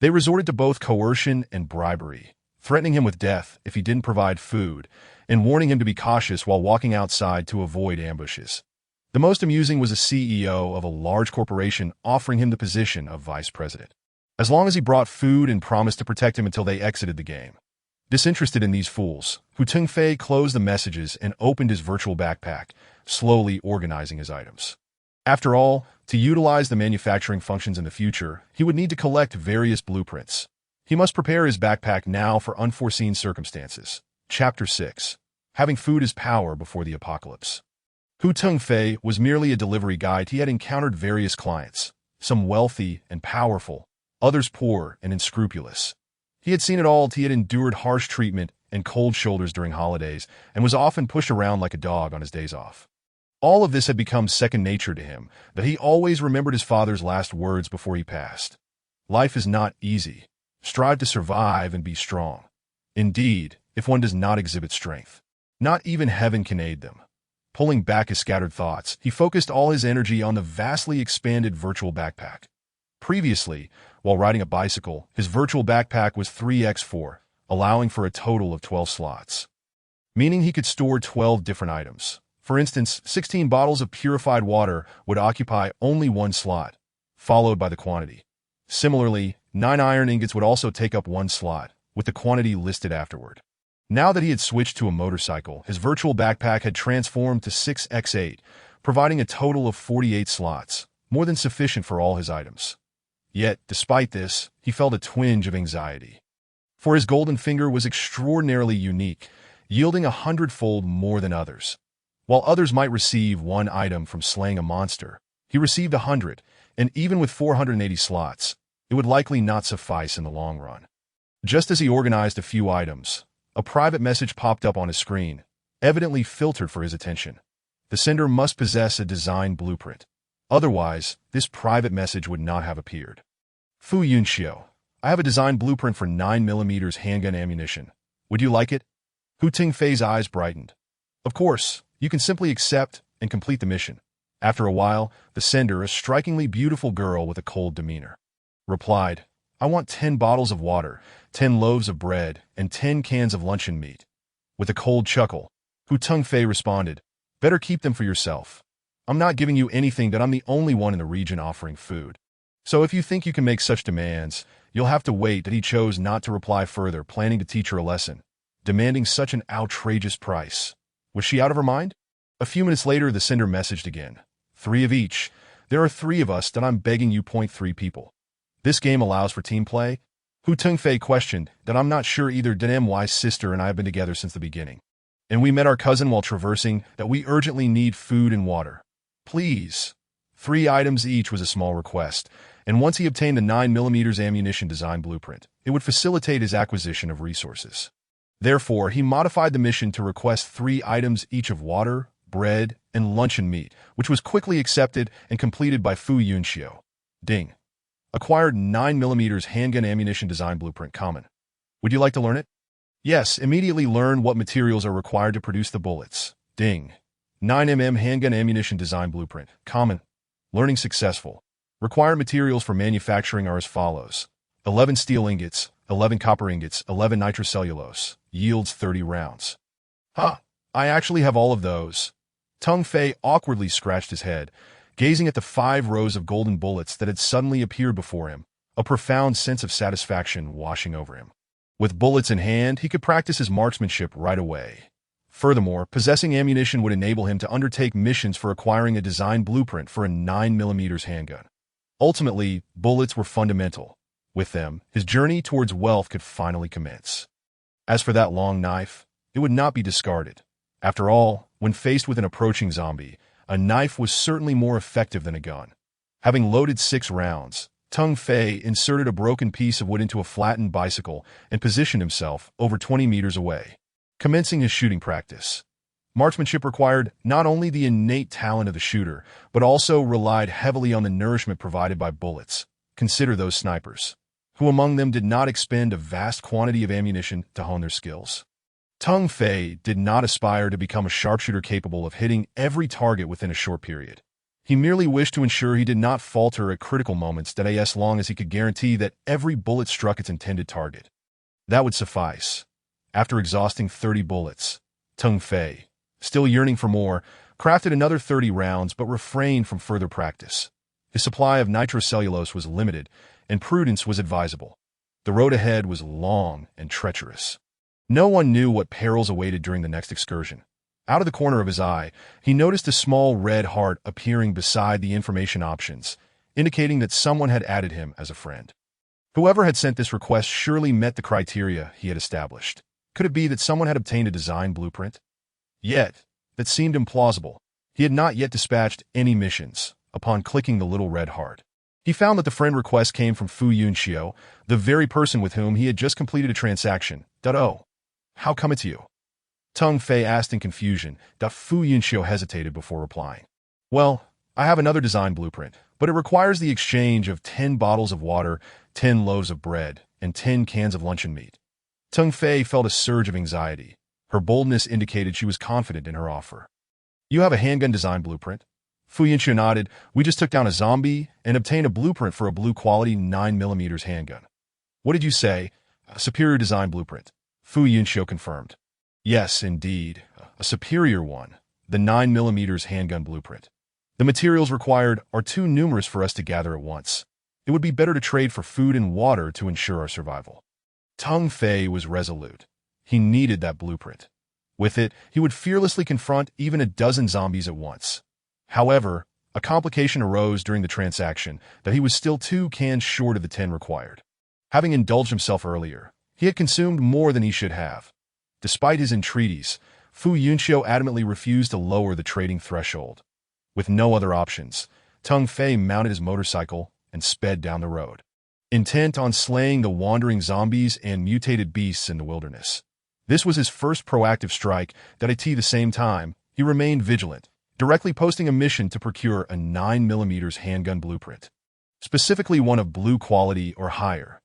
They resorted to both coercion and bribery, threatening him with death if he didn't provide food, and warning him to be cautious while walking outside to avoid ambushes. The most amusing was a CEO of a large corporation offering him the position of vice president, as long as he brought food and promised to protect him until they exited the game. Disinterested in these fools, Hu Tingfei closed the messages and opened his virtual backpack, slowly organizing his items. After all, to utilize the manufacturing functions in the future, he would need to collect various blueprints. He must prepare his backpack now for unforeseen circumstances. Chapter 6. Having food is power before the apocalypse. Hu Tingfei was merely a delivery guide. He had encountered various clients, some wealthy and powerful, others poor and unscrupulous. He had seen it all. He had endured harsh treatment and cold shoulders during holidays and was often pushed around like a dog on his days off. All of this had become second nature to him, that he always remembered his father's last words before he passed. Life is not easy. Strive to survive and be strong. Indeed, if one does not exhibit strength, not even heaven can aid them. Pulling back his scattered thoughts, he focused all his energy on the vastly expanded virtual backpack. Previously, while riding a bicycle, his virtual backpack was 3x4, allowing for a total of 12 slots, meaning he could store 12 different items. For instance, 16 bottles of purified water would occupy only one slot, followed by the quantity. Similarly, 9 iron ingots would also take up one slot, with the quantity listed afterward. Now that he had switched to a motorcycle, his virtual backpack had transformed to 6x8, providing a total of 48 slots, more than sufficient for all his items. Yet, despite this, he felt a twinge of anxiety. For his golden finger was extraordinarily unique, yielding 100-fold more than others. While others might receive 1 item from slaying a monster, he received 100, and even with 480 slots, it would likely not suffice in the long run. Just as he organized a few items, a private message popped up on his screen, evidently filtered for his attention. The sender must possess a design blueprint. Otherwise, this private message would not have appeared. Fu Yunxiu, I have a design blueprint for 9mm handgun ammunition. Would you like it? Hu Tingfei's eyes brightened. Of course, you can simply accept and complete the mission. After a while, the sender, a strikingly beautiful girl with a cold demeanor, replied, I want 10 bottles of water, 10 loaves of bread, and 10 cans of luncheon meat. With a cold chuckle, Hu Tengfei responded, better keep them for yourself. I'm not giving you anything that I'm the only one in the region offering food. So if you think you can make such demands, you'll have to wait. That he chose not to reply further, planning to teach her a lesson, demanding such an outrageous price. Was she out of her mind? A few minutes later, the sender messaged again. 3 of each. There are 3 of us that I'm begging you. 3 people. This game allows for team play? Hu Tengfei questioned that I'm not sure either. MY's sister and I have been together since the beginning. And we met our cousin while traversing that we urgently need food and water. Please. 3 items each was a small request, and once he obtained the 9mm ammunition design blueprint, it would facilitate his acquisition of resources. Therefore, he modified the mission to request 3 items each of water, bread, and luncheon meat, which was quickly accepted and completed by Fu Yunxiu. Ding. Acquired 9mm handgun ammunition design blueprint common. Would you like to learn it? Yes, immediately learn what materials are required to produce the bullets. Ding. 9mm handgun ammunition design blueprint common. Learning successful. Required materials for manufacturing are as follows. 11 steel ingots, 11 copper ingots, 11 nitrocellulose. Yields 30 rounds. Huh, I actually have all of those. Teng Fei awkwardly scratched his head, gazing at the 5 rows of golden bullets that had suddenly appeared before him, a profound sense of satisfaction washing over him. With bullets in hand, he could practice his marksmanship right away. Furthermore, possessing ammunition would enable him to undertake missions for acquiring a design blueprint for a 9mm handgun. Ultimately, bullets were fundamental. With them, his journey towards wealth could finally commence. As for that long knife, it would not be discarded. After all, when faced with an approaching zombie, a knife was certainly more effective than a gun. Having loaded 6 rounds, Teng Fei inserted a broken piece of wood into a flattened bicycle and positioned himself over 20 meters away, commencing his shooting practice. Marksmanship required not only the innate talent of the shooter, but also relied heavily on the nourishment provided by bullets. Consider those snipers, who among them did not expend a vast quantity of ammunition to hone their skills. Teng Fei did not aspire to become a sharpshooter capable of hitting every target within a short period. He merely wished to ensure he did not falter at critical moments as long as he could guarantee that every bullet struck its intended target. That would suffice. After exhausting 30 bullets, Teng Fei, still yearning for more, crafted another 30 rounds but refrained from further practice. His supply of nitrocellulose was limited, and prudence was advisable. The road ahead was long and treacherous. No one knew what perils awaited during the next excursion. Out of the corner of his eye, he noticed a small red heart appearing beside the information options, indicating that someone had added him as a friend. Whoever had sent this request surely met the criteria he had established. Could it be that someone had obtained a design blueprint? Yet, that seemed implausible. He had not yet dispatched any missions. Upon clicking the little red heart, he found that the friend request came from Fu Yunxiu, the very person with whom he had just completed a transaction. Oh, how come it's you? Teng Fei asked in confusion. Fu Yunxiu hesitated before replying. Well, I have another design blueprint, but it requires the exchange of 10 bottles of water, 10 loaves of bread, and 10 cans of luncheon meat. Teng Fei felt a surge of anxiety. Her boldness indicated she was confident in her offer. You have a handgun design blueprint? Fu Yunxiu nodded. We just took down a zombie and obtained a blueprint for a blue-quality 9mm handgun. What did you say? A superior design blueprint. Fu Yunxiu confirmed. Yes, indeed. A superior one. The 9mm handgun blueprint. The materials required are too numerous for us to gather at once. It would be better to trade for food and water to ensure our survival. Teng Fei was resolute. He needed that blueprint. With it, he would fearlessly confront even a dozen zombies at once. However, a complication arose during the transaction that he was still 2 cans short of the 10 required. Having indulged himself earlier, he had consumed more than he should have. Despite his entreaties, Fu Yunxiu adamantly refused to lower the trading threshold. With no other options, Teng Fei mounted his motorcycle and sped down the road, intent on slaying the wandering zombies and mutated beasts in the wilderness. This was his first proactive strike. At the same time, he remained vigilant, directly posting a mission to procure a 9mm handgun blueprint, specifically one of blue quality or higher.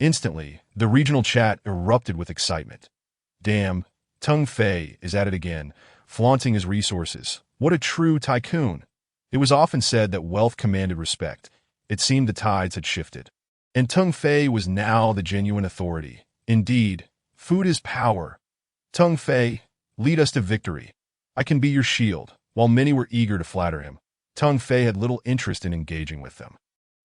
Instantly, the regional chat erupted with excitement. Damn, Teng Fei is at it again, flaunting his resources. What a true tycoon. It was often said that wealth commanded respect. It seemed the tides had shifted. And Teng Fei was now the genuine authority. Indeed, food is power. Teng Fei, lead us to victory. I can be your shield. While many were eager to flatter him, Teng Fei had little interest in engaging with them.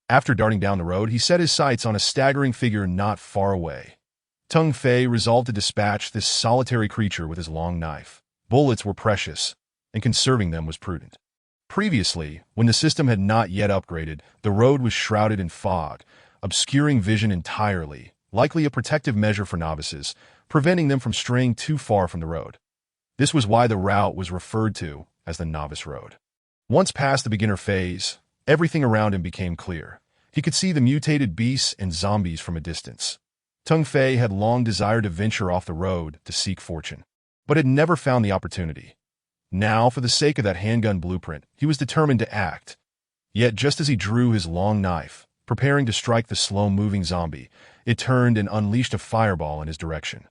After darting down the road, he set his sights on a staggering figure not far away. Teng Fei resolved to dispatch this solitary creature with his long knife. Bullets were precious, and conserving them was prudent. Previously, when the system had not yet upgraded, the road was shrouded in fog, obscuring vision entirely, likely a protective measure for novices, preventing them from straying too far from the road. This was why the route was referred to as the novice road. Once past the beginner phase, everything around him became clear. He could see the mutated beasts and zombies from a distance. Teng Fei had long desired to venture off the road to seek fortune, but had never found the opportunity. Now, for the sake of that handgun blueprint, he was determined to act. Yet just as he drew his long knife, preparing to strike the slow-moving zombie, it turned and unleashed a fireball in his direction.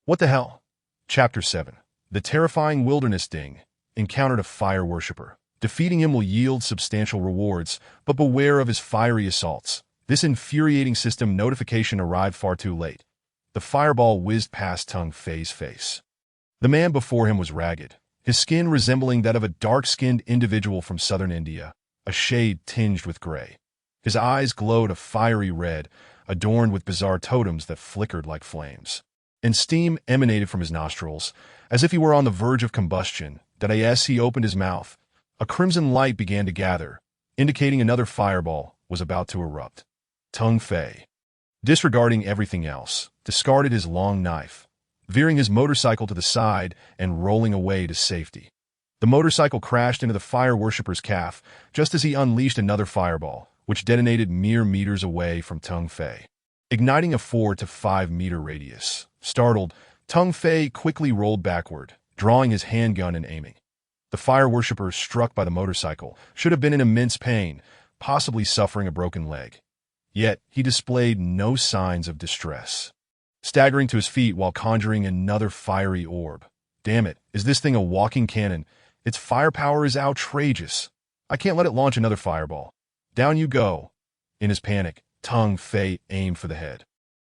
What the hell? Chapter 7. The terrifying wilderness ding encountered a fire worshipper. Defeating him will yield substantial rewards, but beware of his fiery assaults. This infuriating system notification arrived far too late. The fireball whizzed past Teng Fei's face. The man before him was ragged, his skin resembling that of a dark-skinned individual from southern India, a shade tinged with gray. His eyes glowed a fiery red, adorned with bizarre totems that flickered like flames. And steam emanated from his nostrils, as if he were on the verge of combustion. As he opened his mouth, a crimson light began to gather, indicating another fireball was about to erupt. Teng Fei, disregarding everything else, discarded his long knife, veering his motorcycle to the side and rolling away to safety. The motorcycle crashed into the fire worshipper's calf just as he unleashed another fireball, which detonated mere meters away from Teng Fei, igniting a 4 to 5 meter radius. Startled, Teng Fei quickly rolled backward, drawing his handgun and aiming. The fire worshipper, struck by the motorcycle, should have been in immense pain, possibly suffering a broken leg. Yet, he displayed no signs of distress, staggering to his feet while conjuring another fiery orb. Damn it, is this thing a walking cannon? Its firepower is outrageous. I can't let it launch another fireball. Down you go. In his panic, Teng Fei aimed for the head.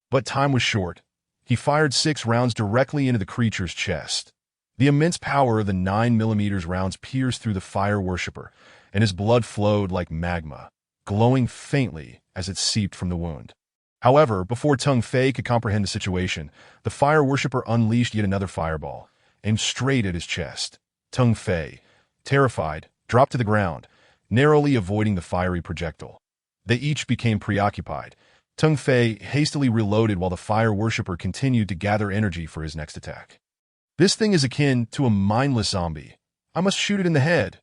But time was short. He fired 6 rounds directly into the creature's chest. The immense power of the 9mm rounds pierced through the fire worshipper, and his blood flowed like magma, glowing faintly as it seeped from the wound. However, before Teng Fei could comprehend the situation, the fire worshipper unleashed yet another fireball, aimed straight at his chest. Teng Fei, terrified, dropped to the ground, narrowly avoiding the fiery projectile. They each became preoccupied. Teng Fei hastily reloaded while the fire worshipper continued to gather energy for his next attack. This thing is akin to a mindless zombie. I must shoot it in the head.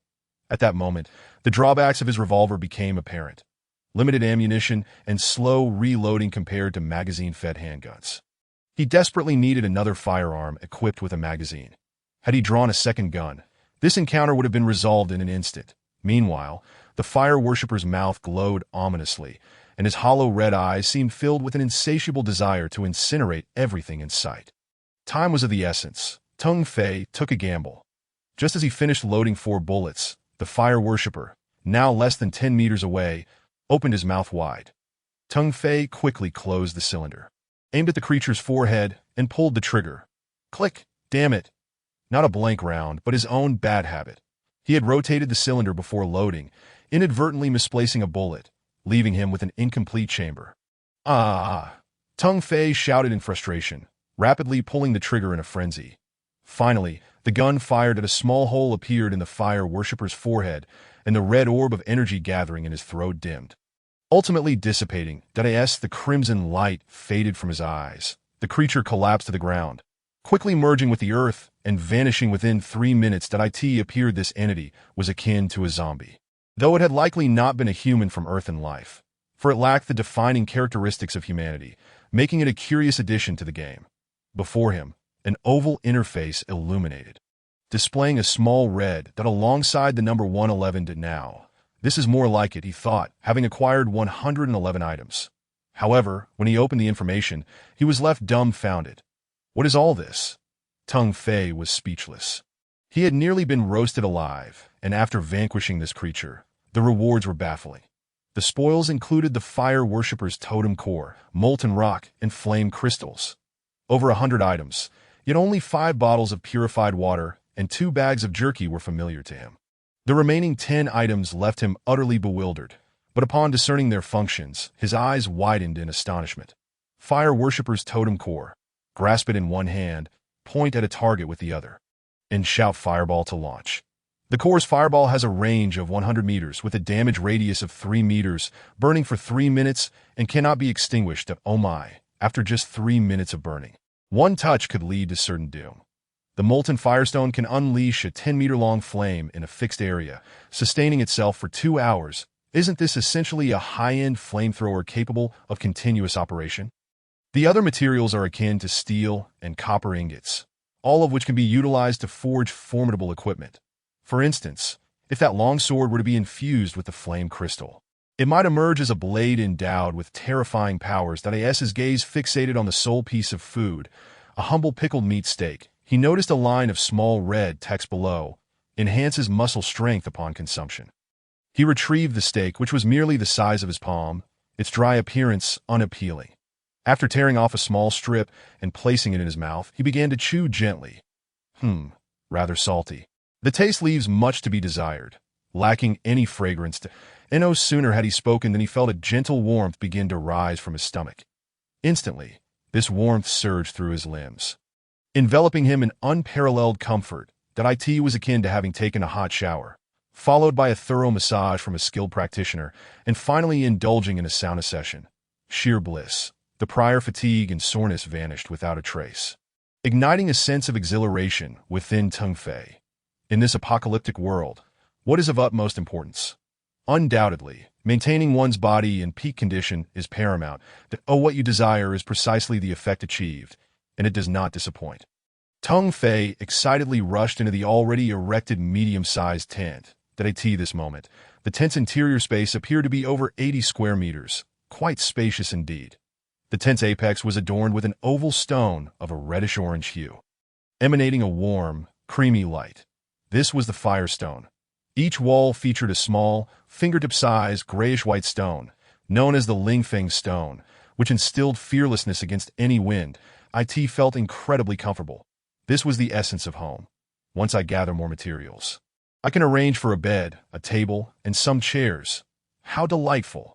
At that moment, the drawbacks of his revolver became apparent. Limited ammunition and slow reloading compared to magazine-fed handguns. He desperately needed another firearm equipped with a magazine. Had he drawn a second gun, this encounter would have been resolved in an instant. Meanwhile, the fire worshipper's mouth glowed ominously, and his hollow red eyes seemed filled with an insatiable desire to incinerate everything in sight. Time was of the essence. Tung Fei took a gamble. Just as he finished loading 4 bullets, the fire worshipper, now less than 10 meters away, opened his mouth wide. Tung Fei quickly closed the cylinder, aimed at the creature's forehead, and pulled the trigger. Click! Damn it! Not a blank round, but his own bad habit. He had rotated the cylinder before loading, inadvertently misplacing a bullet, leaving him with an incomplete chamber. Ah! Tung Fei shouted in frustration, rapidly pulling the trigger in a frenzy. Finally, the gun fired at a small hole appeared in the fire worshipper's forehead, and the red orb of energy gathering in his throat dimmed. Ultimately dissipating, the crimson light faded from his eyes. The creature collapsed to the ground, quickly merging with the earth and vanishing within 3 minutes. It appeared this entity was akin to a zombie, though it had likely not been a human from Earth in life, for it lacked the defining characteristics of humanity, making it a curious addition to the game. Before him, an oval interface illuminated, displaying a small red dot alongside the number 111 to now. This is more like it, he thought, having acquired 111 items. However, when he opened the information, he was left dumbfounded. What is all this? Tung Fei was speechless. He had nearly been roasted alive, and after vanquishing this creature, the rewards were baffling. The spoils included the fire worshipper's totem core, molten rock, and flame crystals. Over 100 items, yet only 5 bottles of purified water and 2 bags of jerky were familiar to him. The remaining 10 items left him utterly bewildered, but upon discerning their functions, his eyes widened in astonishment. Fire worshipper's totem core. Grasp it in one hand, point at a target with the other, and shout fireball to launch. The core's fireball has a range of 100 meters with a damage radius of 3 meters, burning for 3 minutes, and cannot be extinguished, after just 3 minutes of burning. One touch could lead to certain doom. The molten firestone can unleash a 10-meter-long flame in a fixed area, sustaining itself for 2 hours. Isn't this essentially a high-end flamethrower capable of continuous operation? The other materials are akin to steel and copper ingots, all of which can be utilized to forge formidable equipment. For instance, if that long sword were to be infused with the flame crystal, it might emerge as a blade endowed with terrifying powers. His gaze fixated on the sole piece of food, a humble pickled meat steak. He noticed a line of small red text below, enhances muscle strength upon consumption. He retrieved the steak, which was merely the size of his palm, its dry appearance unappealing. After tearing off a small strip and placing it in his mouth, he began to chew gently. Rather salty. The taste leaves much to be desired, lacking any fragrance. No sooner had he spoken than he felt a gentle warmth begin to rise from his stomach. Instantly, this warmth surged through his limbs, enveloping him in unparalleled comfort. It was akin to having taken a hot shower, followed by a thorough massage from a skilled practitioner, and finally indulging in a sauna session. Sheer bliss. The prior fatigue and soreness vanished without a trace, igniting a sense of exhilaration within Tung Fei. In this apocalyptic world, what is of utmost importance? Undoubtedly, maintaining one's body in peak condition is paramount. What you desire is precisely the effect achieved, and it does not disappoint. Tung Fei excitedly rushed into the already erected medium-sized tent. This moment, the tent's interior space appeared to be over 80 square meters, quite spacious indeed. The tent's apex was adorned with an oval stone of a reddish-orange hue, emanating a warm, creamy light. This was the firestone. Each wall featured a small, fingertip-sized grayish-white stone, known as the Lingfeng stone, which instilled fearlessness against any wind. It felt incredibly comfortable. This was the essence of home. Once I gather more materials, I can arrange for a bed, a table, and some chairs. How delightful!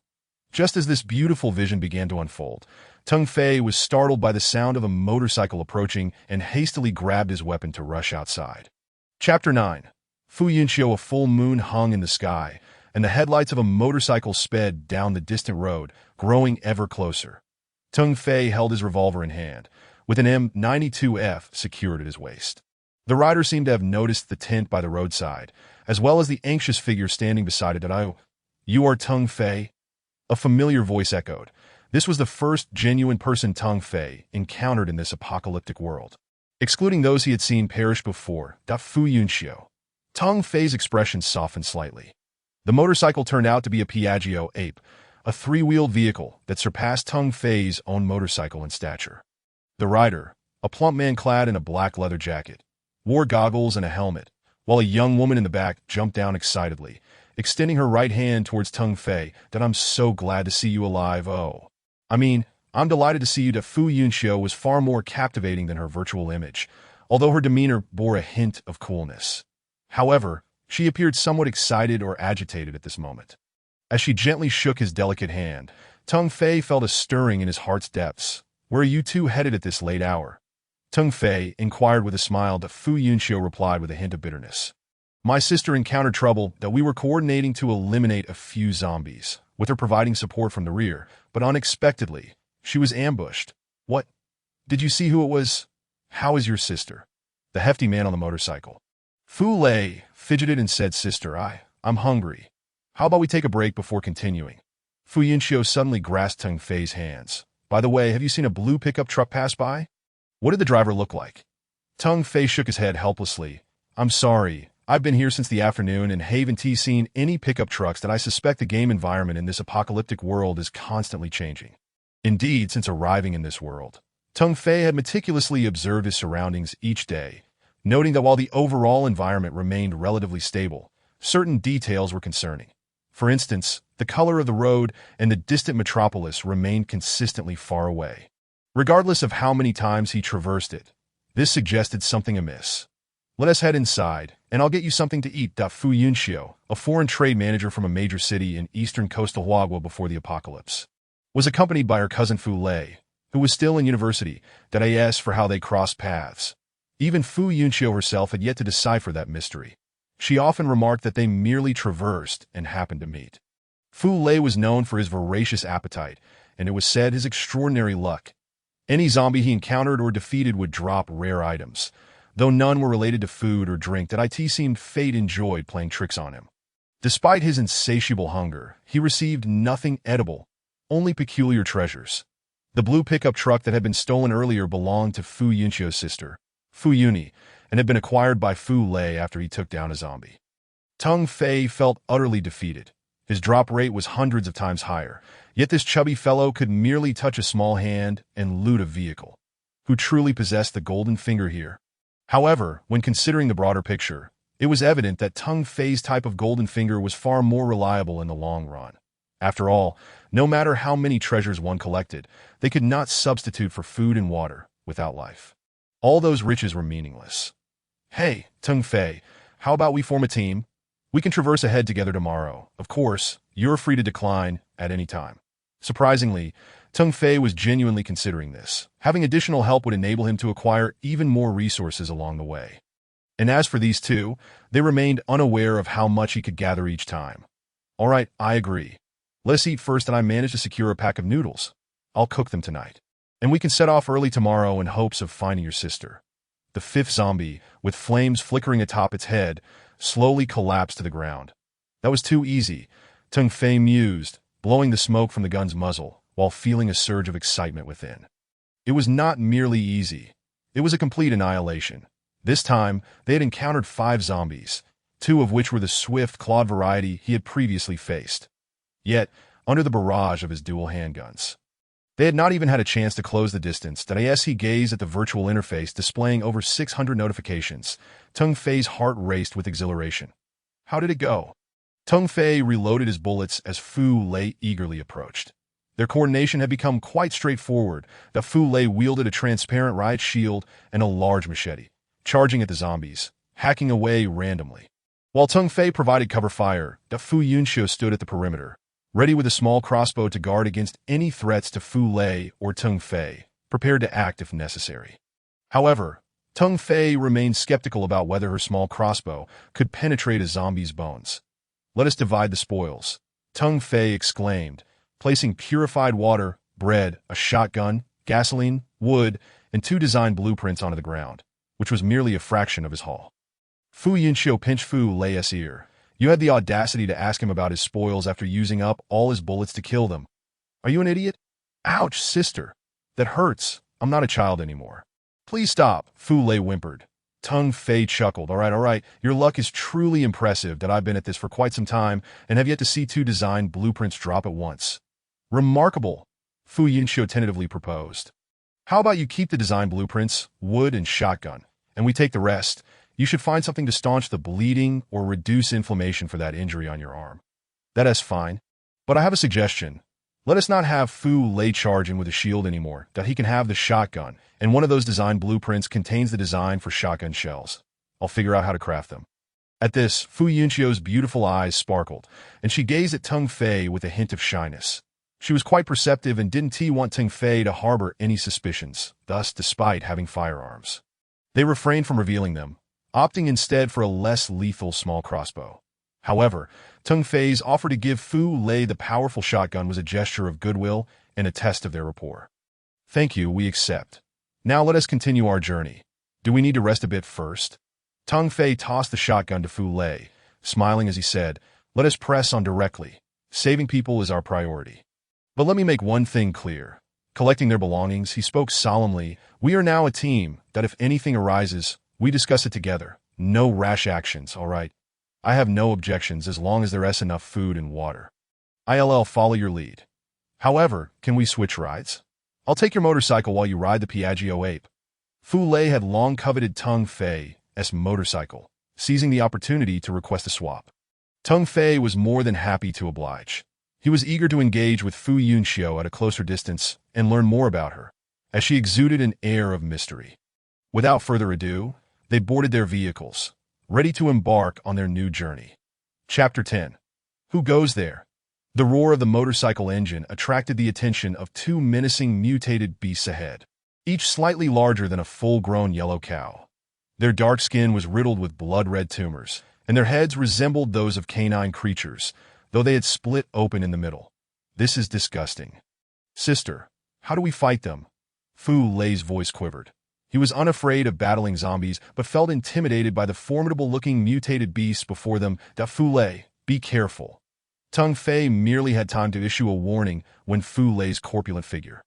Just as this beautiful vision began to unfold, Tung Fei was startled by the sound of a motorcycle approaching and hastily grabbed his weapon to rush outside. Chapter 9. Fuyunqiu. A full moon hung in the sky, and the headlights of a motorcycle sped down the distant road, growing ever closer. Tung Fei held his revolver in hand, with an M92F secured at his waist. The rider seemed to have noticed the tent by the roadside, as well as the anxious figure standing beside it. You are Tung Fei? A familiar voice echoed. This was the first genuine person Tung Fei encountered in this apocalyptic world. excluding those he had seen perish before. Fu Yunxiu. Teng Fei's expression softened slightly. The motorcycle turned out to be a Piaggio ape, a three-wheeled vehicle that surpassed Teng Fei's own motorcycle in stature. The rider, a plump man clad in a black leather jacket, wore goggles and a helmet, while a young woman in the back jumped down excitedly, extending her right hand towards Teng Fei. I'm so glad to see you alive. Oh. I'm delighted to see you. Fu Yunxiu was far more captivating than her virtual image, although her demeanor bore a hint of coolness. However, she appeared somewhat excited or agitated at this moment. As she gently shook his delicate hand, Teng Fei felt a stirring in his heart's depths. Where are you two headed at this late hour? Teng Fei inquired with a smile. Fu Yunxiu replied with a hint of bitterness. My sister encountered trouble that we were coordinating to eliminate a few zombies, with her providing support from the rear, but unexpectedly, she was ambushed. What? Did you see who it was? How is your sister? The hefty man on the motorcycle. Fu Lei fidgeted and said, Sister, I'm hungry. How about we take a break before continuing? Fu Yunxiu suddenly grasped Teng Fei's hands. By the way, have you seen a blue pickup truck pass by? What did the driver look like? Teng Fei shook his head helplessly. I'm sorry. I've been here since the afternoon and haven't seen any pickup trucks that I suspect the game environment in this apocalyptic world is constantly changing. Indeed, since arriving in this world, Teng Fei had meticulously observed his surroundings each day, noting that while the overall environment remained relatively stable, certain details were concerning. For instance, the color of the road and the distant metropolis remained consistently far away. Regardless of how many times he traversed it, this suggested something amiss. Let us head inside, and I'll get you something to eat. Fu Yunxiu, a foreign trade manager from a major city in eastern coastal Huagua before the apocalypse, was accompanied by her cousin Fu Lei, who was still in university. I asked for how they crossed paths. Even Fu Yunxiu herself had yet to decipher that mystery. She often remarked that they merely traversed and happened to meet. Fu Lei was known for his voracious appetite, and it was said his extraordinary luck. Any zombie he encountered or defeated would drop rare items, though none were related to food or drink. Seemed fate enjoyed playing tricks on him. Despite his insatiable hunger, he received nothing edible, only peculiar treasures. The blue pickup truck that had been stolen earlier belonged to Fu Yunxiu's sister, Fu Yuni, and had been acquired by Fu Lei after he took down a zombie. Teng Fei felt utterly defeated. His drop rate was hundreds of times higher, yet this chubby fellow could merely touch a small hand and loot a vehicle. Who truly possessed the golden finger here? However, when considering the broader picture, it was evident that Teng Fei's type of golden finger was far more reliable in the long run. After all, no matter how many treasures one collected, they could not substitute for food and water without life. All those riches were meaningless. Hey, Teng Fei, how about we form a team? We can traverse ahead together tomorrow. Of course, you're free to decline at any time. Surprisingly, Teng Fei was genuinely considering this. Having additional help would enable him to acquire even more resources along the way. And as for these two, they remained unaware of how much he could gather each time. All right, I agree. Let's eat first, and I managed to secure a pack of noodles. I'll cook them tonight. And we can set off early tomorrow in hopes of finding your sister. The fifth zombie, with flames flickering atop its head, slowly collapsed to the ground. That was too easy, Teng Fei mused, blowing the smoke from the gun's muzzle, while feeling a surge of excitement within. It was not merely easy. It was a complete annihilation. This time, they had encountered 5 zombies, 2 of which were the swift, clawed variety he had previously faced. Yet, under the barrage of his dual handguns, they had not even had a chance to close the distance. As he gazed at the virtual interface displaying over 600 notifications, Teng Fei's heart raced with exhilaration. How did it go? Teng Fei reloaded his bullets as Fu Lei eagerly approached. Their coordination had become quite straightforward. Fu Lei wielded a transparent riot shield and a large machete, charging at the zombies, hacking away randomly. While Teng Fei provided cover fire, Fu Yunxiu stood at the perimeter, ready with a small crossbow to guard against any threats to Fu Lei or Teng Fei, prepared to act if necessary. However, Teng Fei remained skeptical about whether her small crossbow could penetrate a zombie's bones. Let us divide the spoils, Teng Fei exclaimed, placing purified water, bread, a shotgun, gasoline, wood, and 2 design blueprints onto the ground, which was merely a fraction of his haul. Fu Yunxiu pinched Fu Lei's ear. You had the audacity to ask him about his spoils after using up all his bullets to kill them. Are you an idiot? Ouch, sister. That hurts. I'm not a child anymore. Please stop, Fu Lei whimpered. Tung Fei chuckled. All right. Your luck is truly impressive that I've been at this for quite some time and have yet to see two design blueprints drop at once. Remarkable, Fu Yunxiu tentatively proposed. How about you keep the design blueprints, wood and shotgun, and we take the rest? You should find something to staunch the bleeding or reduce inflammation for that injury on your arm. That is fine, but I have a suggestion. Let us not have Fu Lei charging with a shield anymore, that he can have the shotgun, and one of those design blueprints contains the design for shotgun shells. I'll figure out how to craft them. At this, Fu Yunxiu's beautiful eyes sparkled, and she gazed at Tung Fei with a hint of shyness. She was quite perceptive and didn't want Tung Fei to harbor any suspicions, thus despite having firearms. They refrained from revealing them, opting instead for a less lethal small crossbow. However, Tung Fei's offer to give Fu Lei the powerful shotgun was a gesture of goodwill and a test of their rapport. Thank you, we accept. Now let us continue our journey. Do we need to rest a bit first? Tung Fei tossed the shotgun to Fu Lei, smiling as he said, let us press on directly. Saving people is our priority. But let me make one thing clear. Collecting their belongings, he spoke solemnly, we are now a team, that if anything arises, we discuss it together. No rash actions, all right? I have no objections as long as there is enough food and water. I'll follow your lead. However, can we switch rides? I'll take your motorcycle while you ride the Piaggio ape. Fu Lei had long coveted Tung Fei's motorcycle, seizing the opportunity to request a swap. Tung Fei was more than happy to oblige. He was eager to engage with Fu Yunxiu at a closer distance and learn more about her, as she exuded an air of mystery. Without further ado, they boarded their vehicles, ready to embark on their new journey. Chapter 10. Who goes there? The roar of the motorcycle engine attracted the attention of two menacing mutated beasts ahead, each slightly larger than a full-grown yellow cow. Their dark skin was riddled with blood-red tumors, and their heads resembled those of canine creatures, though they had split open in the middle. This is disgusting. Sister, how do we fight them? Fu Lei's voice quivered. He was unafraid of battling zombies, but felt intimidated by the formidable-looking mutated beasts before them. Fu Lei, be careful. Tung Fei merely had time to issue a warning when Fu Lei's corpulent figure,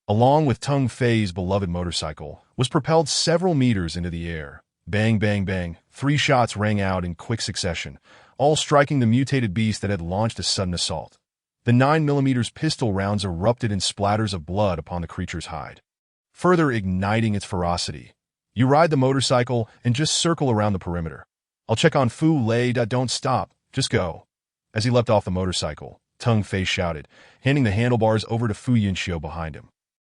along with Tung Fei's beloved motorcycle, was propelled several meters into the air. Bang, bang, bang, 3 shots rang out in quick succession, all striking the mutated beast that had launched a sudden assault. The 9mm pistol rounds erupted in splatters of blood upon the creature's hide, further igniting its ferocity. You ride the motorcycle and just circle around the perimeter. I'll check on Fu Lei. Don't stop, just go. As he leapt off the motorcycle, Tung Fei shouted, handing the handlebars over to Fu Yunxiu behind him.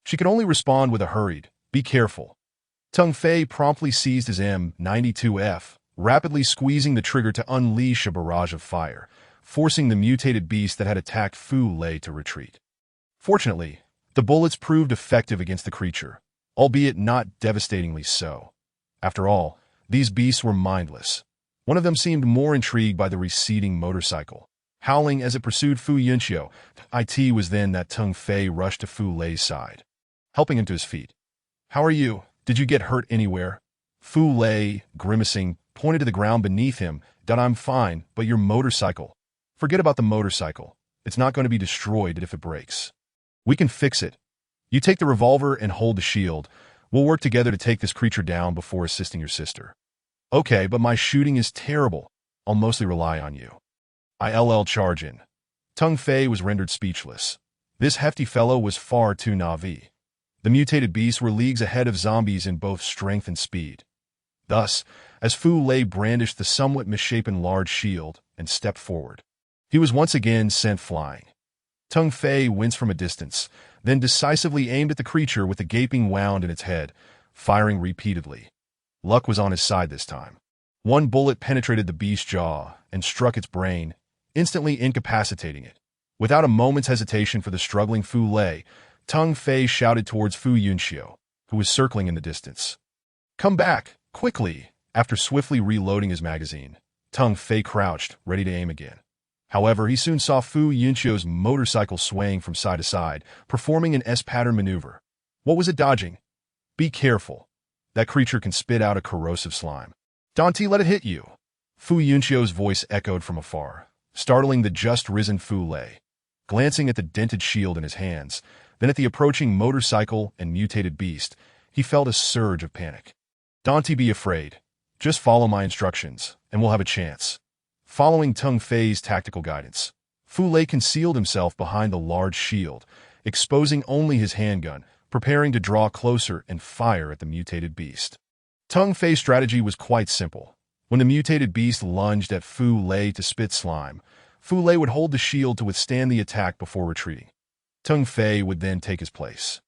She could only respond with a hurried, be careful. Tung Fei promptly seized his M92F, rapidly squeezing the trigger to unleash a barrage of fire, forcing the mutated beast that had attacked Fu Lei to retreat. Fortunately, the bullets proved effective against the creature, albeit not devastatingly so. After all, these beasts were mindless. One of them seemed more intrigued by the receding motorcycle, howling as it pursued Fu Yunxiu. It was then that Tung Fei rushed to Fu Lei's side, helping him to his feet. How are you? Did you get hurt anywhere? Fu Lei, grimacing, pointed to the ground beneath him. I'm fine, but your motorcycle. Forget about the motorcycle. It's not going to be destroyed if it breaks. We can fix it. You take the revolver and hold the shield. We'll work together to take this creature down before assisting your sister. Okay, but my shooting is terrible. I'll mostly rely on you. I'll charge in. Tung Fei was rendered speechless. This hefty fellow was far too naive. The mutated beasts were leagues ahead of zombies in both strength and speed. Thus, as Fu Lei brandished the somewhat misshapen large shield and stepped forward, he was once again sent flying. Tung Fei winced from a distance, then decisively aimed at the creature with a gaping wound in its head, firing repeatedly. Luck was on his side this time. One bullet penetrated the beast's jaw and struck its brain, instantly incapacitating it. Without a moment's hesitation for the struggling Fu Lei, Tung Fei shouted towards Fu Yunxiu, who was circling in the distance. Come back, quickly! After swiftly reloading his magazine, Tung Fei crouched, ready to aim again. However, he soon saw Fu Yunxiu's motorcycle swaying from side to side, performing an S-pattern maneuver. What was it dodging? Be careful. That creature can spit out a corrosive slime. Don't let it hit you. Fu Yunxiu's voice echoed from afar, startling the just-risen Fu Lei. Glancing at the dented shield in his hands, then at the approaching motorcycle and mutated beast, he felt a surge of panic. Don't be afraid. Just follow my instructions, and we'll have a chance. Following Teng Fei's tactical guidance, Fu Lei concealed himself behind the large shield, exposing only his handgun, preparing to draw closer and fire at the mutated beast. Teng Fei's strategy was quite simple. When the mutated beast lunged at Fu Lei to spit slime, Fu Lei would hold the shield to withstand the attack before retreating. Teng Fei would then take his place.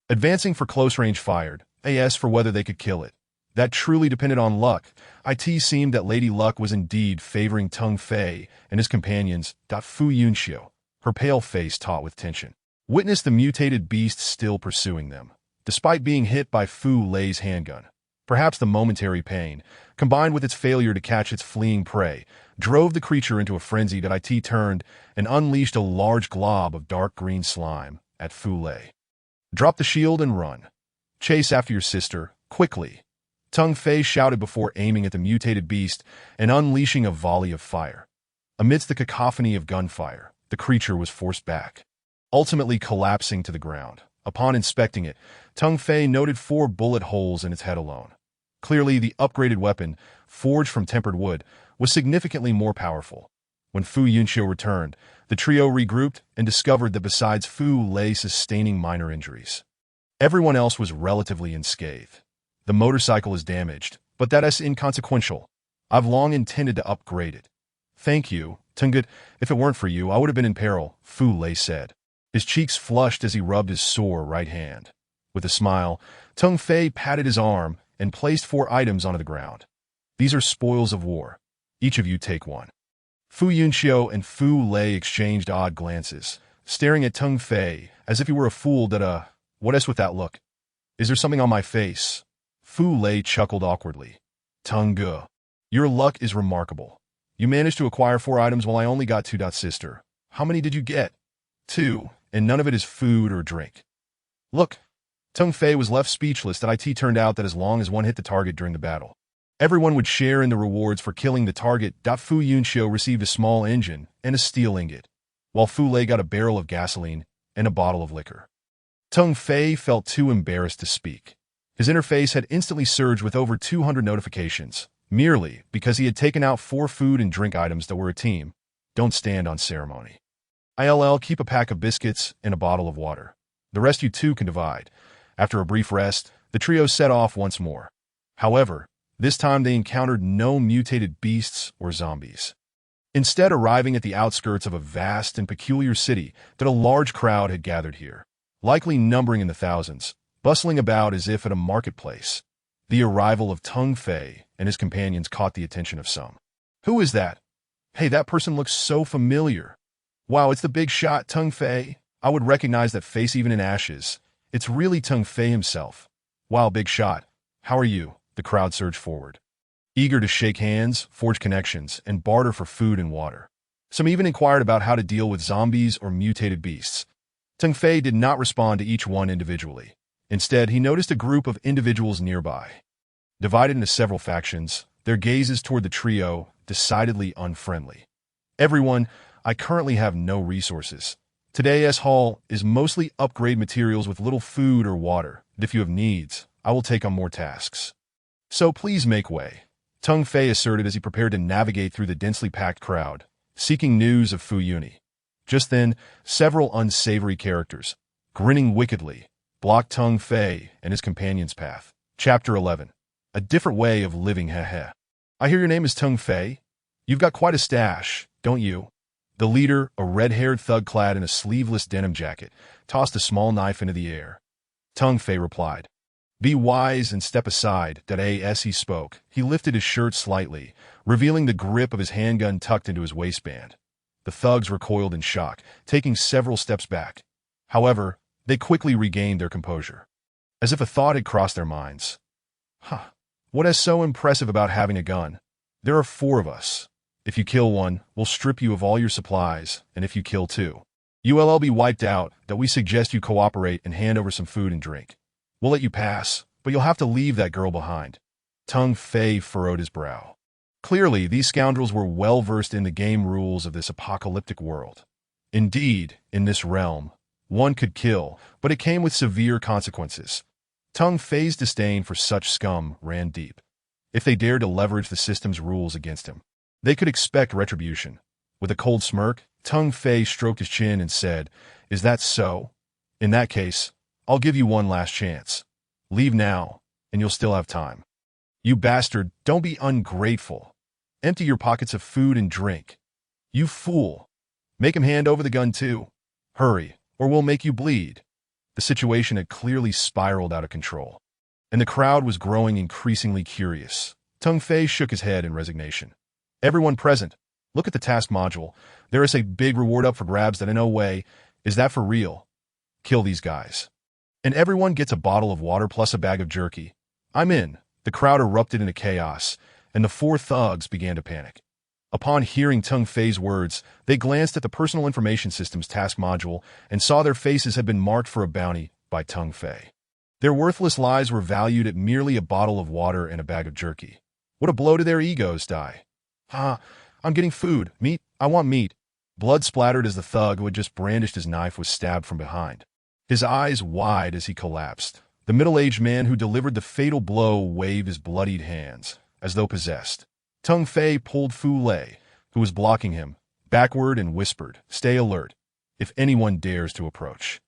Advancing for close-range fired, as for whether they could kill it. That truly depended on luck. It seemed that Lady Luck was indeed favoring Teng Fei and his companions. Fu Yunxiu, her pale face taut with tension, witnessed the mutated beast still pursuing them, despite being hit by Fu Lei's handgun. Perhaps the momentary pain, combined with its failure to catch its fleeing prey, drove the creature into a frenzy that turned and unleashed a large glob of dark green slime at Fu Lei. Drop the shield and run. Chase after your sister, quickly. Teng Fei shouted before aiming at the mutated beast and unleashing a volley of fire. Amidst the cacophony of gunfire, the creature was forced back, ultimately collapsing to the ground. Upon inspecting it, Teng Fei noted 4 bullet holes in its head alone. Clearly, the upgraded weapon, forged from tempered wood, was significantly more powerful. When Fu Yunxiu returned, the trio regrouped and discovered that besides Fu Lei sustaining minor injuries, everyone else was relatively unscathed. The motorcycle is damaged, but that is inconsequential. I've long intended to upgrade it. Thank you, Tungut. If it weren't for you, I would have been in peril, Fu Lei said. His cheeks flushed as he rubbed his sore right hand. With a smile, Teng Fei patted his arm and placed 4 items onto the ground. These are spoils of war. Each of you take one. Fu Yunxiu and Fu Lei exchanged odd glances, staring at Teng Fei as if he were a fool that, what is with that look? Is there something on my face? Fu Lei chuckled awkwardly. Tungu, your luck is remarkable. You managed to acquire 4 items while I only got 2. Sister, how many did you get? 2, and none of it is food or drink. Look, Teng Fei was left speechless. That turned out that as long as one hit the target during the battle, everyone would share in the rewards for killing the target. Fu Yunxiu received a small engine and a steel ingot, while Fu Lei got a barrel of gasoline and a bottle of liquor. Teng Fei felt too embarrassed to speak. His interface had instantly surged with over 200 notifications, merely because he had taken out 4 food and drink items that were a team. Don't stand on ceremony. Keep a pack of biscuits and a bottle of water. The rest you 2 can divide. After a brief rest, the trio set off once more. However, this time they encountered no mutated beasts or zombies. Instead, arriving at the outskirts of a vast and peculiar city that a large crowd had gathered here, likely numbering in the thousands, bustling about as if at a marketplace. The arrival of Teng Fei and his companions caught the attention of some. Who is that? Hey, that person looks so familiar. Wow, it's the big shot, Teng Fei. I would recognize that face even in ashes. It's really Teng Fei himself. Wow, big shot. How are you? The crowd surged forward, eager to shake hands, forge connections, and barter for food and water. Some even inquired about how to deal with zombies or mutated beasts. Teng Fei did not respond to each one individually. Instead, he noticed a group of individuals nearby. Divided into several factions, their gazes toward the trio decidedly unfriendly. Everyone, I currently have no resources. Today's haul is mostly upgrade materials with little food or water. If you have needs, I will take on more tasks. So please make way, Teng Fei asserted as he prepared to navigate through the densely packed crowd, seeking news of Fu Yuni. Just then, several unsavory characters, grinning wickedly, blocked Teng Fei and his companion's path. Chapter 11. A different way of living, heh. I hear your name is Teng Fei. You've got quite a stash, don't you? The leader, a red-haired thug clad in a sleeveless denim jacket, tossed a small knife into the air. Teng Fei replied, Be wise and step aside. As he spoke, he lifted his shirt slightly, revealing the grip of his handgun tucked into his waistband. The thugs recoiled in shock, taking several steps back. However, they quickly regained their composure, as if a thought had crossed their minds. What is so impressive about having a gun? There are 4 of us. If you kill one, we'll strip you of all your supplies, and if you kill 2, you'll be wiped out. We suggest you cooperate and hand over some food and drink. We'll let you pass, but you'll have to leave that girl behind. Teng Fei furrowed his brow. Clearly, these scoundrels were well versed in the game rules of this apocalyptic world. Indeed, in this realm, one could kill, but it came with severe consequences. Tung Fei's disdain for such scum ran deep. If they dared to leverage the system's rules against him, they could expect retribution. With a cold smirk, Tung Fei stroked his chin and said, "Is that so? In that case, I'll give you one last chance. Leave now, and you'll still have time. You bastard, don't be ungrateful. Empty your pockets of food and drink. You fool. Make him hand over the gun too. Hurry, or we'll make you bleed." The situation had clearly spiraled out of control, and the crowd was growing increasingly curious. Tung Fei shook his head in resignation. "Everyone present, look at the task module. There is a big reward up for grabs that in no way. Is that for real? Kill these guys. And everyone gets a bottle of water plus a bag of jerky. I'm in." The crowd erupted into chaos, and the four thugs began to panic. Upon hearing Tung Fei's words, they glanced at the personal information system's task module and saw their faces had been marked for a bounty by Tung Fei. Their worthless lives were valued at merely a bottle of water and a bag of jerky. What a blow to their egos, die. I'm getting food. Meat. I want meat." Blood splattered as the thug who had just brandished his knife was stabbed from behind. His eyes wide as he collapsed. The middle-aged man who delivered the fatal blow waved his bloodied hands, as though possessed. Tung Fei pulled Fu Lei, who was blocking him, backward and whispered, "Stay alert. If anyone dares to approach,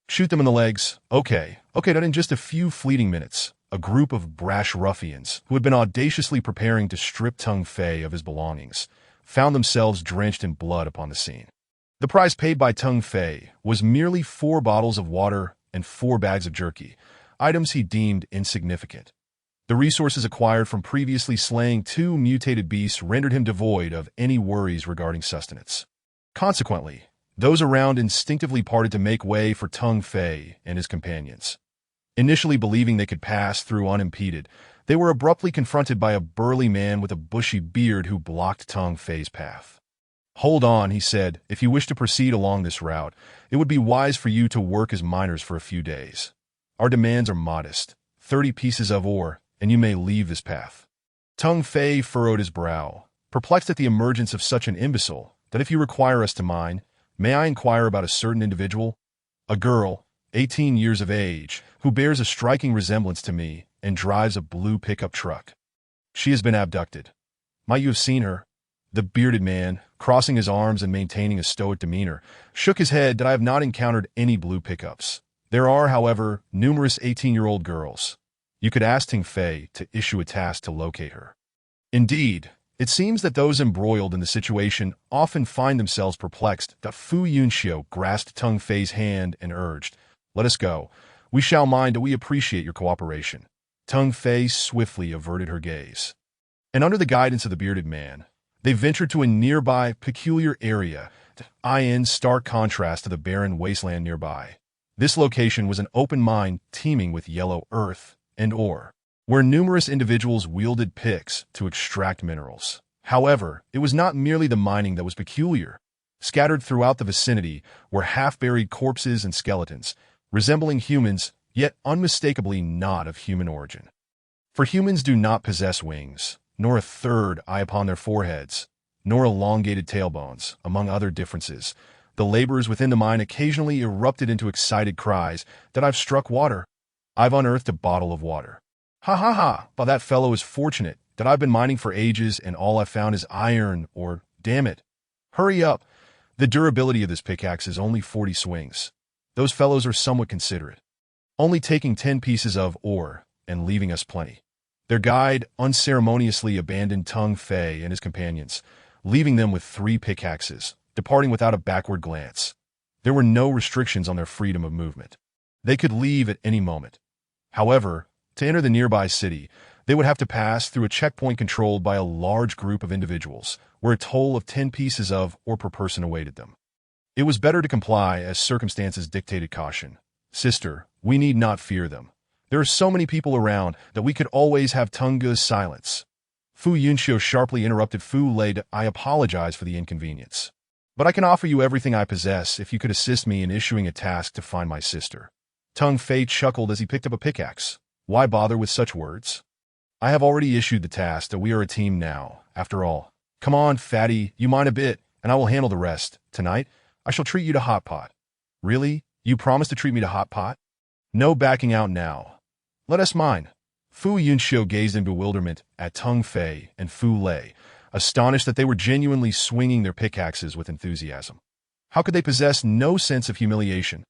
shoot them in the legs." Okay, that in just a few fleeting minutes, a group of brash ruffians, who had been audaciously preparing to strip Tung Fei of his belongings, found themselves drenched in blood upon the scene. The price paid by Tung Fei was merely 4 bottles of water and 4 bags of jerky, items he deemed insignificant. The resources acquired from previously slaying 2 mutated beasts rendered him devoid of any worries regarding sustenance. Consequently, those around instinctively parted to make way for Tung Fei and his companions. Initially believing they could pass through unimpeded, they were abruptly confronted by a burly man with a bushy beard who blocked Tung Fei's path. "Hold on," he said. "If you wish to proceed along this route, it would be wise for you to work as miners for a few days. Our demands are modest, 30 pieces of ore, and you may leave this path." Tung Fei furrowed his brow, perplexed at the emergence of such an imbecile. "That if you require us to mine, may I inquire about a certain individual? A girl, 18 years of age, who bears a striking resemblance to me and drives a blue pickup truck. She has been abducted. Might you have seen her?" The bearded man, crossing his arms and maintaining a stoic demeanor, shook his head. "That I have not encountered any blue pickups. There are, however, numerous 18-year-old girls. You could ask Tung Fei to issue a task to locate her." Indeed, it seems that those embroiled in the situation often find themselves perplexed. Fu Yunxiu grasped Tung Fei's hand and urged, "Let us go. We shall mind that we appreciate your cooperation." Tung Fei swiftly averted her gaze, and under the guidance of the bearded man, they ventured to a nearby peculiar area, in stark contrast to the barren wasteland nearby. This location was an open mine teeming with yellow earth and ore, where numerous individuals wielded picks to extract minerals. However, it was not merely the mining that was peculiar. Scattered throughout the vicinity were half-buried corpses and skeletons, resembling humans, yet unmistakably not of human origin. For humans do not possess wings, nor a third eye upon their foreheads, nor elongated tailbones, among other differences. The laborers within the mine occasionally erupted into excited cries that "I've struck water. I've unearthed a bottle of water. Ha ha ha, but that fellow is fortunate that I've been mining for ages and all I've found is iron," or "Damn it. Hurry up. The durability of this pickaxe is only 40 swings. Those fellows are somewhat considerate, only taking 10 pieces of ore and leaving us plenty." Their guide unceremoniously abandoned Tung Fei and his companions, leaving them with 3 pickaxes, departing without a backward glance. There were no restrictions on their freedom of movement. They could leave at any moment. However, to enter the nearby city, they would have to pass through a checkpoint controlled by a large group of individuals, where a toll of 10 pieces of ore per person awaited them. It was better to comply as circumstances dictated caution. "Sister, we need not fear them. There are so many people around that we could always have Tunga's silence." Fu Yunxiu sharply interrupted Fu Lei. "I apologize for the inconvenience, but I can offer you everything I possess if you could assist me in issuing a task to find my sister." Tung Fei chuckled as he picked up a pickaxe. "Why bother with such words? I have already issued the task that we are a team now, after all. Come on, fatty, you mind a bit, and I will handle the rest. Tonight, I shall treat you to hot pot." "Really? You promise to treat me to hot pot?" "No backing out now. Let us mine. Fu Yunxiu gazed in bewilderment at Teng Fei and Fu Lei, astonished that they were genuinely swinging their pickaxes with enthusiasm. How could they possess no sense of humiliation?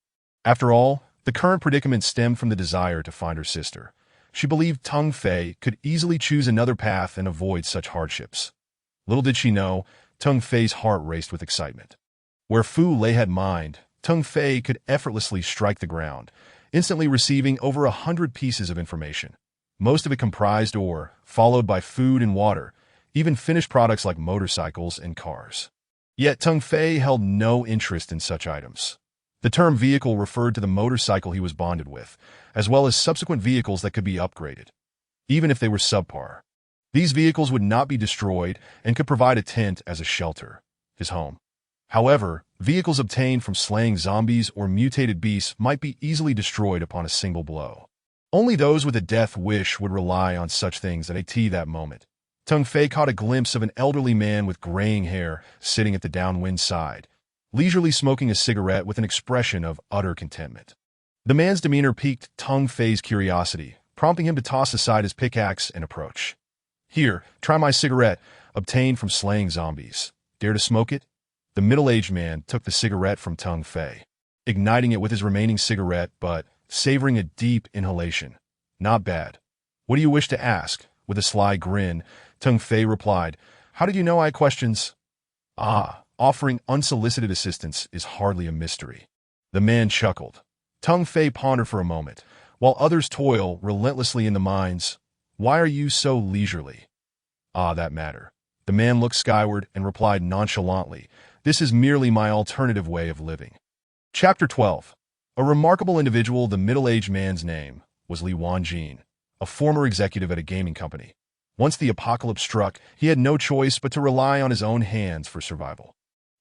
After all, the current predicament stemmed from the desire to find her sister. She believed Teng Fei could easily choose another path and avoid such hardships. Little did she know, Teng Fei's heart raced with excitement. Where Fu Lei had mined, Teng Fei could effortlessly strike the ground, instantly receiving over 100 pieces of information. Most of it comprised ore, followed by food and water, even finished products like motorcycles and cars. Yet Teng Fei held no interest in such items. The term vehicle referred to the motorcycle he was bonded with, as well as subsequent vehicles that could be upgraded, even if they were subpar. These vehicles would not be destroyed and could provide a tent as a shelter, his home. However, vehicles obtained from slaying zombies or mutated beasts might be easily destroyed upon a single blow. Only those with a death wish would rely on such things at that moment. Teng Fei caught a glimpse of an elderly man with graying hair sitting at the downwind side, leisurely smoking a cigarette with an expression of utter contentment. The man's demeanor piqued Teng Fei's curiosity, prompting him to toss aside his pickaxe and approach. Here, try my cigarette, obtained from slaying zombies. Dare to smoke it? The middle-aged man took the cigarette from Teng Fei, igniting it with his remaining cigarette but savoring a deep inhalation. Not bad. What do you wish to ask? With a sly grin, Teng Fei replied, How did you know I had questions? Offering unsolicited assistance is hardly a mystery. The man chuckled. Teng Fei pondered for a moment. While others toil relentlessly in the mines, why are you so leisurely? That matter. The man looked skyward and replied nonchalantly, This is merely my alternative way of living. Chapter 12. A remarkable individual. The middle-aged man's name was Li Wanjin, a former executive at a gaming company. Once the apocalypse struck, he had no choice but to rely on his own hands for survival.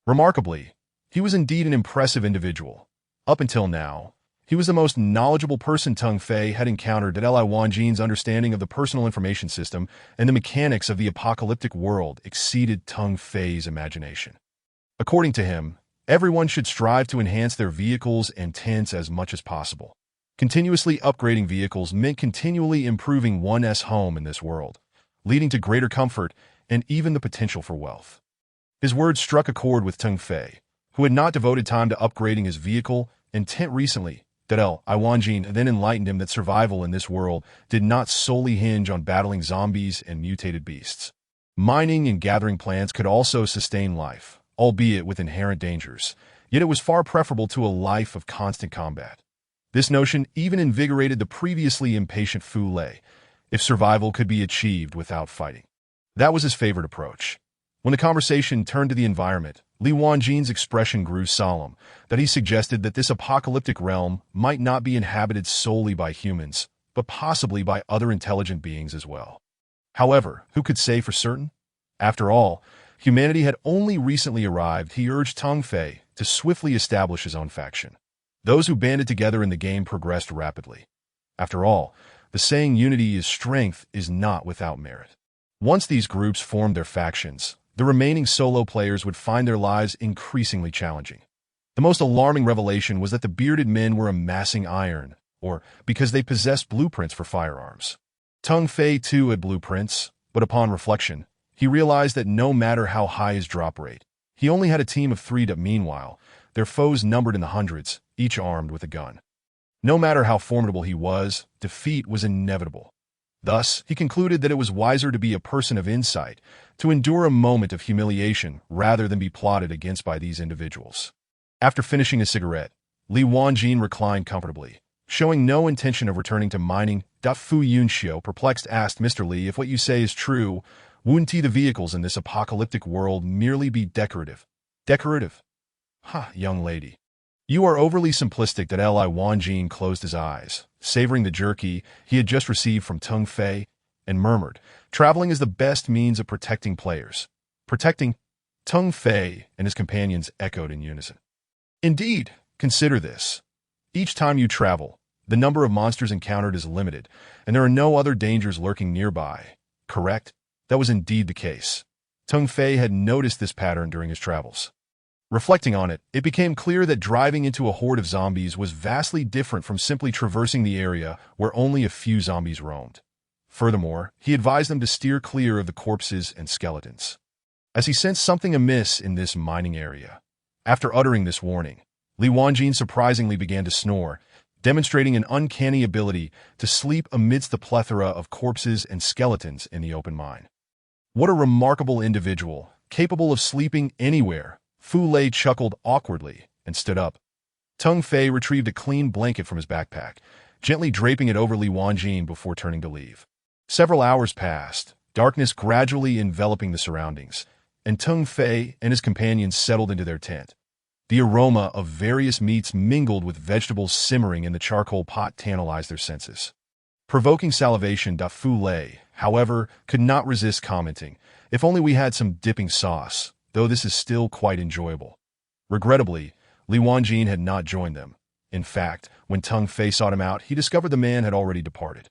Remarkably, he was indeed an impressive individual. Up until now, he was the most knowledgeable person Teng Fei had encountered. Li Wanjin's understanding of the personal information system and the mechanics of the apocalyptic world exceeded Teng Fei's imagination. According to him, everyone should strive to enhance their vehicles and tents as much as possible. Continuously upgrading vehicles meant continually improving one's home in this world, leading to greater comfort and even the potential for wealth. His words struck a chord with Teng Fei, who had not devoted time to upgrading his vehicle and tent recently. Li Wanjin then enlightened him that survival in this world did not solely hinge on battling zombies and mutated beasts. Mining and gathering plants could also sustain life, albeit with inherent dangers, yet it was far preferable to a life of constant combat. This notion even invigorated the previously impatient Fu Lei, if survival could be achieved without fighting. That was his favorite approach. When the conversation turned to the environment, Li Wanjin's expression grew solemn, that he suggested that this apocalyptic realm might not be inhabited solely by humans, but possibly by other intelligent beings as well. However, who could say for certain? After all, humanity had only recently arrived. He urged Teng Fei to swiftly establish his own faction. Those who banded together in the game progressed rapidly. After all, the saying unity is strength is not without merit. Once these groups formed their factions, the remaining solo players would find their lives increasingly challenging. The most alarming revelation was that the bearded men were amassing iron, or because they possessed blueprints for firearms. Teng Fei too had blueprints, but upon reflection, he realized that no matter how high his drop rate, he only had a team of 3. Meanwhile, their foes numbered in the hundreds, each armed with a gun. No matter how formidable he was, defeat was inevitable. Thus, he concluded that it was wiser to be a person of insight, to endure a moment of humiliation rather than be plotted against by these individuals. After finishing a cigarette, Li Wanjin reclined comfortably, showing no intention of returning to mining. Fu Yunxiu, perplexed, asked, Mr. Li, if what you say is true, wouldn't the vehicles in this apocalyptic world merely be decorative? Decorative? Young lady. You are overly simplistic. Li Wanjin closed his eyes, savoring the jerky he had just received from Teng Fei, and murmured, Traveling is the best means of protecting players. Protecting? Teng Fei and his companions echoed in unison. Indeed, consider this. Each time you travel, the number of monsters encountered is limited, and there are no other dangers lurking nearby. Correct? That was indeed the case. Teng Fei had noticed this pattern during his travels. Reflecting on it, it became clear that driving into a horde of zombies was vastly different from simply traversing the area where only a few zombies roamed. Furthermore, he advised them to steer clear of the corpses and skeletons, as he sensed something amiss in this mining area. After uttering this warning, Li Wanjin surprisingly began to snore, demonstrating an uncanny ability to sleep amidst the plethora of corpses and skeletons in the open mine. What a remarkable individual, capable of sleeping anywhere. Fu Lei chuckled awkwardly and stood up. Tung Fei retrieved a clean blanket from his backpack, gently draping it over Li Wanjin before turning to leave. Several hours passed, darkness gradually enveloping the surroundings, and Tung Fei and his companions settled into their tent. The aroma of various meats mingled with vegetables simmering in the charcoal pot tantalized their senses. Provoking salivation, Fu Lei, however, could not resist commenting, "If only we had some dipping sauce, though this is still quite enjoyable." Regrettably, Li Wanjin had not joined them. In fact, when Tung Fei sought him out, he discovered the man had already departed.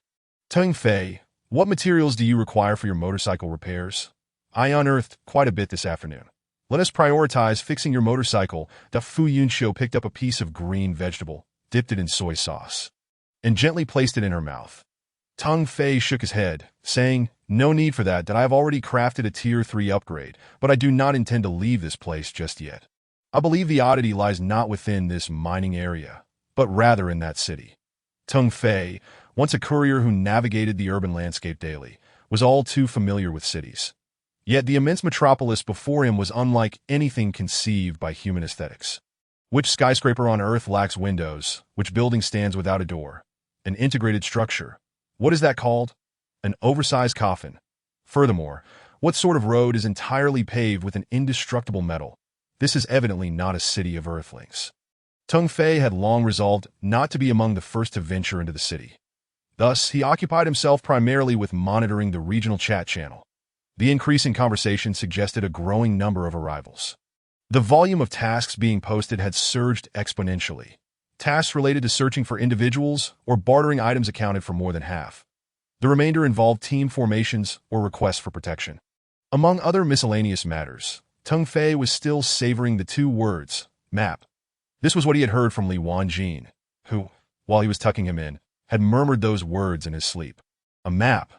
"Tung Fei, what materials do you require for your motorcycle repairs? I unearthed quite a bit this afternoon. Let us prioritize fixing your motorcycle." Fu Yunxiu picked up a piece of green vegetable, dipped it in soy sauce, and gently placed it in her mouth. Tung Fei shook his head, saying, "No need for that I have already crafted a Tier 3 upgrade, but I do not intend to leave this place just yet. I believe the oddity lies not within this mining area, but rather in that city." Tung Fei, once a courier who navigated the urban landscape daily, was all too familiar with cities. Yet the immense metropolis before him was unlike anything conceived by human aesthetics. Which skyscraper on Earth lacks windows? Which building stands without a door? An integrated structure. What is that called? An oversized coffin. Furthermore, what sort of road is entirely paved with an indestructible metal? This is evidently not a city of Earthlings. Tung Fei had long resolved not to be among the first to venture into the city. Thus, he occupied himself primarily with monitoring the regional chat channel. The increase in conversation suggested a growing number of arrivals. The volume of tasks being posted had surged exponentially. Tasks related to searching for individuals or bartering items accounted for more than half. The remainder involved team formations or requests for protection. Among other miscellaneous matters, Tung Fei was still savoring the two words, map. This was what he had heard from Li Wanjin, who, while he was tucking him in, had murmured those words in his sleep. A map.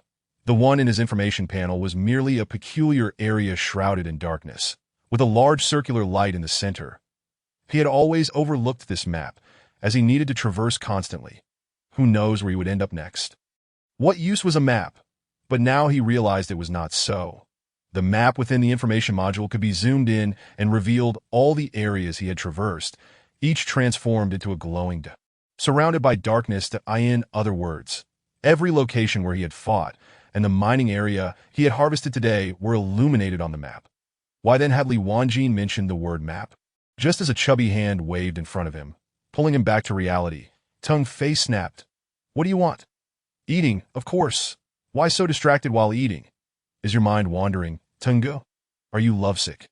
The one in his information panel was merely a peculiar area shrouded in darkness, with a large circular light in the center. He had always overlooked this map, as he needed to traverse constantly. Who knows where he would end up next? What use was a map? But now he realized it was not so. The map within the information module could be zoomed in and revealed all the areas he had traversed, each transformed into a glowing dot. Surrounded by darkness, in other words, every location where he had fought and the mining area he had harvested today were illuminated on the map. Why then had Li Wanjin mentioned the word map? Just as a chubby hand waved in front of him, pulling him back to reality, Tung Fei snapped. "What do you want?" "Eating, of course. Why so distracted while eating? Is your mind wandering, Tungu? Are you lovesick?"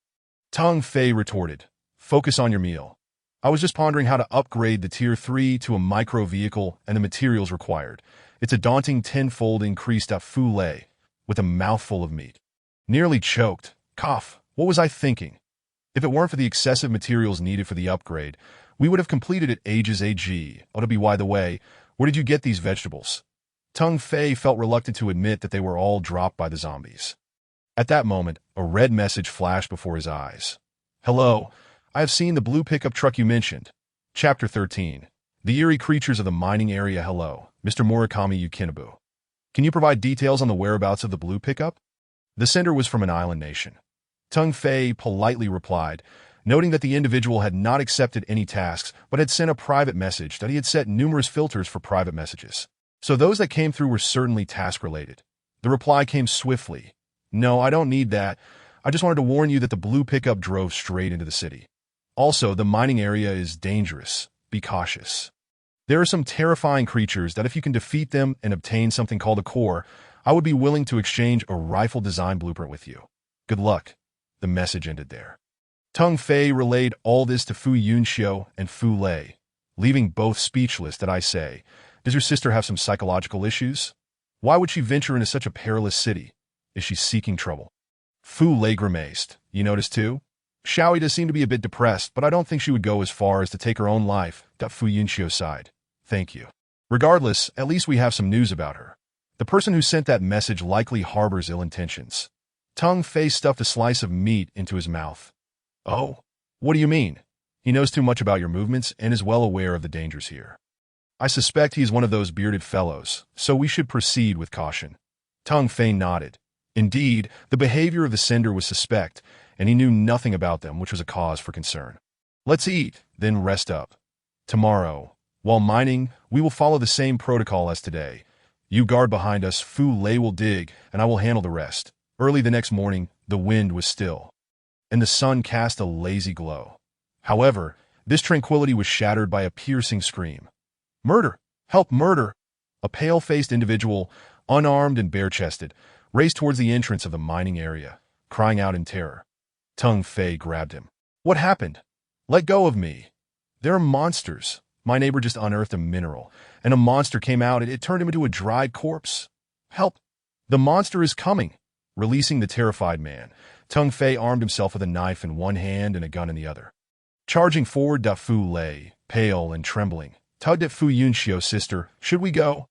Tung Fei retorted, "Focus on your meal. I was just pondering how to upgrade the Tier 3 to a micro-vehicle and the materials required. It's a daunting tenfold increase. Fu Lei, with a mouthful of meat, nearly choked. Cough. What was I thinking? If it weren't for the excessive materials needed for the upgrade, we would have completed it ages ago. By the way, where did you get these vegetables?" Tung Fei felt reluctant to admit that they were all dropped by the zombies. At that moment, a red message flashed before his eyes. "Hello, I have seen the blue pickup truck you mentioned." Chapter 13. The eerie creatures of the mining area. "Hello, Mr. Murakami Yukinabu. Can you provide details on the whereabouts of the blue pickup?" The sender was from an island nation. Tung Fei politely replied, noting that the individual had not accepted any tasks but had sent a private message. That he had set numerous filters for private messages, so those that came through were certainly task-related. The reply came swiftly. "No, I don't need that. I just wanted to warn you that the blue pickup drove straight into the city. Also, the mining area is dangerous. Be cautious. There are some terrifying creatures that if you can defeat them and obtain something called a core, I would be willing to exchange a rifle design blueprint with you. Good luck." The message ended there. Tung Fei relayed all this to Fu Yunxiu and Fu Lei, leaving both speechless. "Did I say, does your sister have some psychological issues? Why would she venture into such a perilous city? Is she seeking trouble?" Fu Lei grimaced. "You noticed too? Xiaoyi does seem to be a bit depressed, but I don't think she would go as far as to take her own life. Fu Yunxiu sighed. Thank you. Regardless, at least we have some news about her. The person who sent that message likely harbors ill intentions. Teng Fei stuffed a slice of meat into his mouth. Oh? What do you mean? He knows too much about your movements and is well aware of the dangers here. I suspect he is one of those bearded fellows, so we should proceed with caution. Teng Fei nodded. Indeed, the behavior of the sender was suspect, and he knew nothing about them, which was a cause for concern. Let's eat, then rest up. Tomorrow, while mining, we will follow the same protocol as today. You guard behind us, Fu Lei will dig, and I will handle the rest. Early the next morning, the wind was still, and the sun cast a lazy glow. However, this tranquility was shattered by a piercing scream. Murder! Help, murder! A pale-faced individual, unarmed and bare-chested, raced towards the entrance of the mining area, crying out in terror. Teng Fei grabbed him. What happened? Let go of me. There are monsters. My neighbor just unearthed a mineral, and a monster came out and it turned him into a dried corpse. Help! The monster is coming! Releasing the terrified man, Teng Fei armed himself with a knife in one hand and a gun in the other. Charging forward, Fu Lei, pale and trembling, tugged at Fu Yunxiu's sister. Should we go?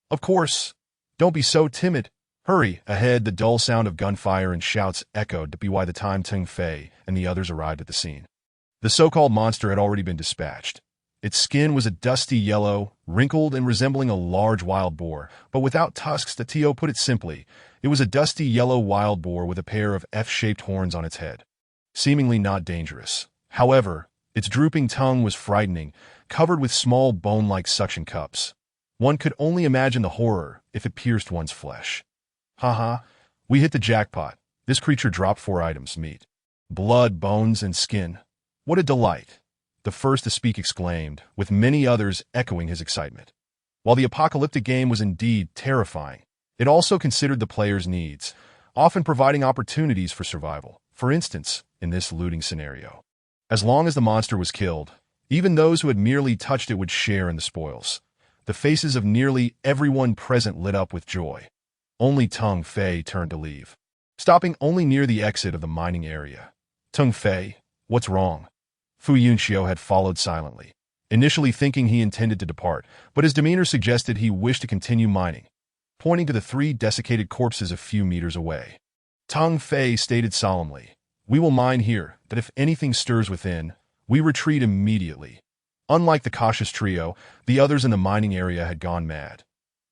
Of course. Don't be so timid. Hurry! Ahead, the dull sound of gunfire and shouts echoed by the time Teng Fei and the others arrived at the scene. The so-called monster had already been dispatched. Its skin was a dusty yellow, wrinkled and resembling a large wild boar, but without tusks. Tio put it simply, it was a dusty yellow wild boar with a pair of F-shaped horns on its head. Seemingly not dangerous. However, its drooping tongue was frightening, covered with small bone-like suction cups. One could only imagine the horror if it pierced one's flesh. Haha, we hit the jackpot. This creature dropped 4 items: meat, blood, bones, and skin. What a delight! The first to speak exclaimed, with many others echoing his excitement. While the apocalyptic game was indeed terrifying, it also considered the player's needs, often providing opportunities for survival. For instance, in this looting scenario, as long as the monster was killed, even those who had merely touched it would share in the spoils. The faces of nearly everyone present lit up with joy. Only Teng Fei turned to leave, stopping only near the exit of the mining area. Teng Fei, what's wrong? Fu Yunxiu had followed silently, initially thinking he intended to depart, but his demeanor suggested he wished to continue mining, pointing to the 3 desiccated corpses a few meters away. Teng Fei stated solemnly, "We will mine here, but if anything stirs within, we retreat immediately." Unlike the cautious trio, the others in the mining area had gone mad.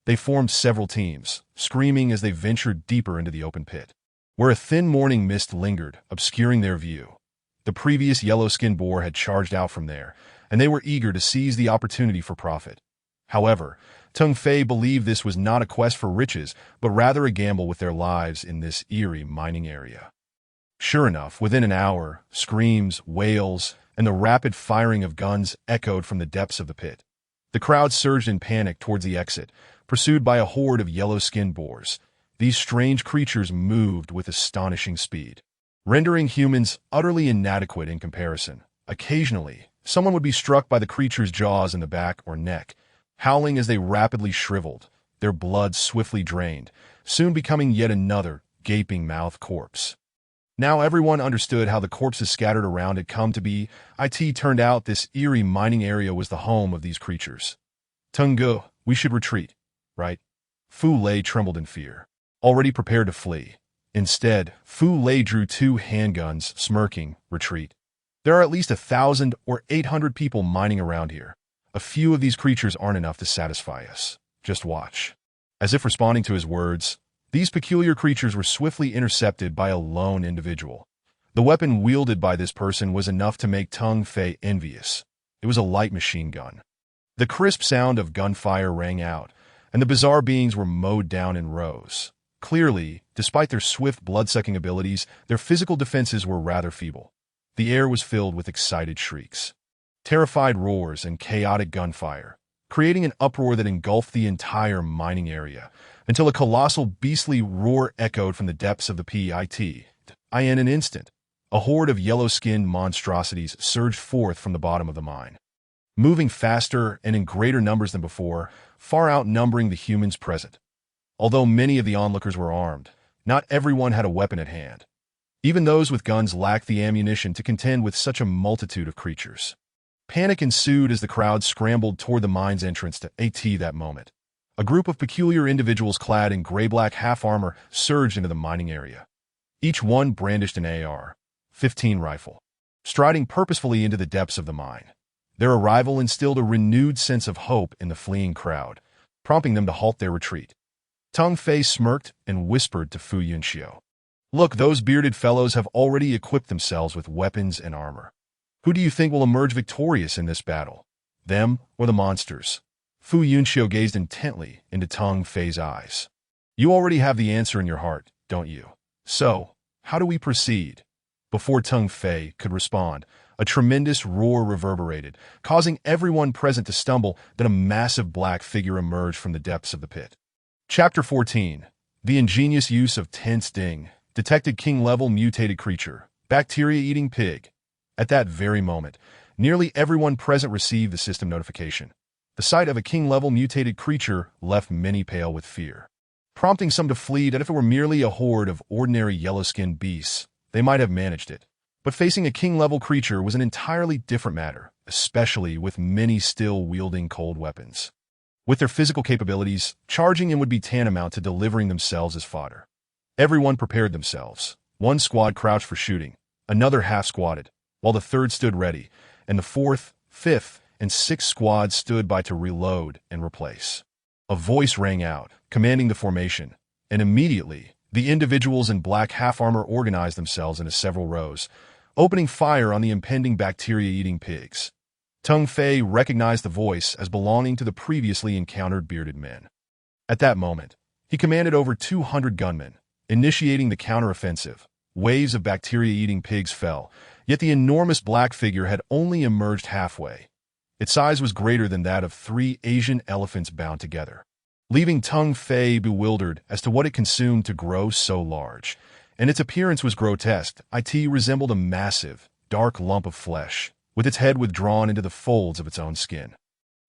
They formed several teams, screaming as they ventured deeper into the open pit, where a thin morning mist lingered, obscuring their view. The previous yellow-skinned boar had charged out from there, and they were eager to seize the opportunity for profit. However, Teng Fei believed this was not a quest for riches, but rather a gamble with their lives in this eerie mining area. Sure enough, within an hour, screams, wails, and the rapid firing of guns echoed from the depths of the pit. The crowd surged in panic towards the exit, pursued by a horde of yellow-skinned boars. These strange creatures moved with astonishing speed, rendering humans utterly inadequate in comparison. Occasionally, someone would be struck by the creature's jaws in the back or neck, howling as they rapidly shriveled, their blood swiftly drained, soon becoming yet another gaping mouth corpse. Now everyone understood how the corpses scattered around had come to be. It turned out this eerie mining area was the home of these creatures. Tenggu, we should retreat, right? Fu Lei trembled in fear, already prepared to flee. Instead, Fu Lei drew 2 handguns, smirking, retreat. There are at least 1,000 or 800 people mining around here. A few of these creatures aren't enough to satisfy us. Just watch. As if responding to his words, these peculiar creatures were swiftly intercepted by a lone individual. The weapon wielded by this person was enough to make Teng Fei envious. It was a light machine gun. The crisp sound of gunfire rang out, and the bizarre beings were mowed down in rows. Clearly, despite their swift blood-sucking abilities, their physical defenses were rather feeble. The air was filled with excited shrieks, terrified roars, and chaotic gunfire, creating an uproar that engulfed the entire mining area, until a colossal beastly roar echoed from the depths of the pit. In an instant, a horde of yellow-skinned monstrosities surged forth from the bottom of the mine, moving faster and in greater numbers than before, far outnumbering the humans present. Although many of the onlookers were armed, not everyone had a weapon at hand. Even those with guns lacked the ammunition to contend with such a multitude of creatures. Panic ensued as the crowd scrambled toward the mine's entrance to AT that moment. A group of peculiar individuals clad in gray-black half-armor surged into the mining area. Each one brandished an AR-15 rifle, striding purposefully into the depths of the mine. Their arrival instilled a renewed sense of hope in the fleeing crowd, prompting them to halt their retreat. Teng Fei smirked and whispered to Fu Yunxiu, "Look, those bearded fellows have already equipped themselves with weapons and armor. Who do you think will emerge victorious in this battle? Them or the monsters?" Fu Yunxiu gazed intently into Teng Fei's eyes. "You already have the answer in your heart, don't you? So, how do we proceed?" Before Teng Fei could respond, a tremendous roar reverberated, causing everyone present to stumble. Then a massive black figure emerged from the depths of the pit. Chapter 14. The ingenious use of tense ding. Detected king-level mutated creature, bacteria-eating pig. At that very moment, nearly everyone present received the system notification. The sight of a king-level mutated creature left many pale with fear, prompting some to flee. That if it were merely a horde of ordinary yellow-skinned beasts, they might have managed it. But facing a king-level creature was an entirely different matter, especially with many still wielding cold weapons. With their physical capabilities, charging in would be tantamount to delivering themselves as fodder. Everyone prepared themselves. One squad crouched for shooting, another half-squatted, while the third stood ready, and the fourth, fifth, and sixth squads stood by to reload and replace. A voice rang out, commanding the formation, and immediately, the individuals in black half-armor organized themselves into several rows, opening fire on the impending bacteria-eating pigs. Teng Fei recognized the voice as belonging to the previously encountered bearded men. At that moment, he commanded over 200 gunmen, initiating the counteroffensive. Waves of bacteria-eating pigs fell, yet the enormous black figure had only emerged halfway. Its size was greater than that of 3 Asian elephants bound together, leaving Teng Fei bewildered as to what it consumed to grow so large. And its appearance was grotesque. It resembled a massive, dark lump of flesh, with its head withdrawn into the folds of its own skin.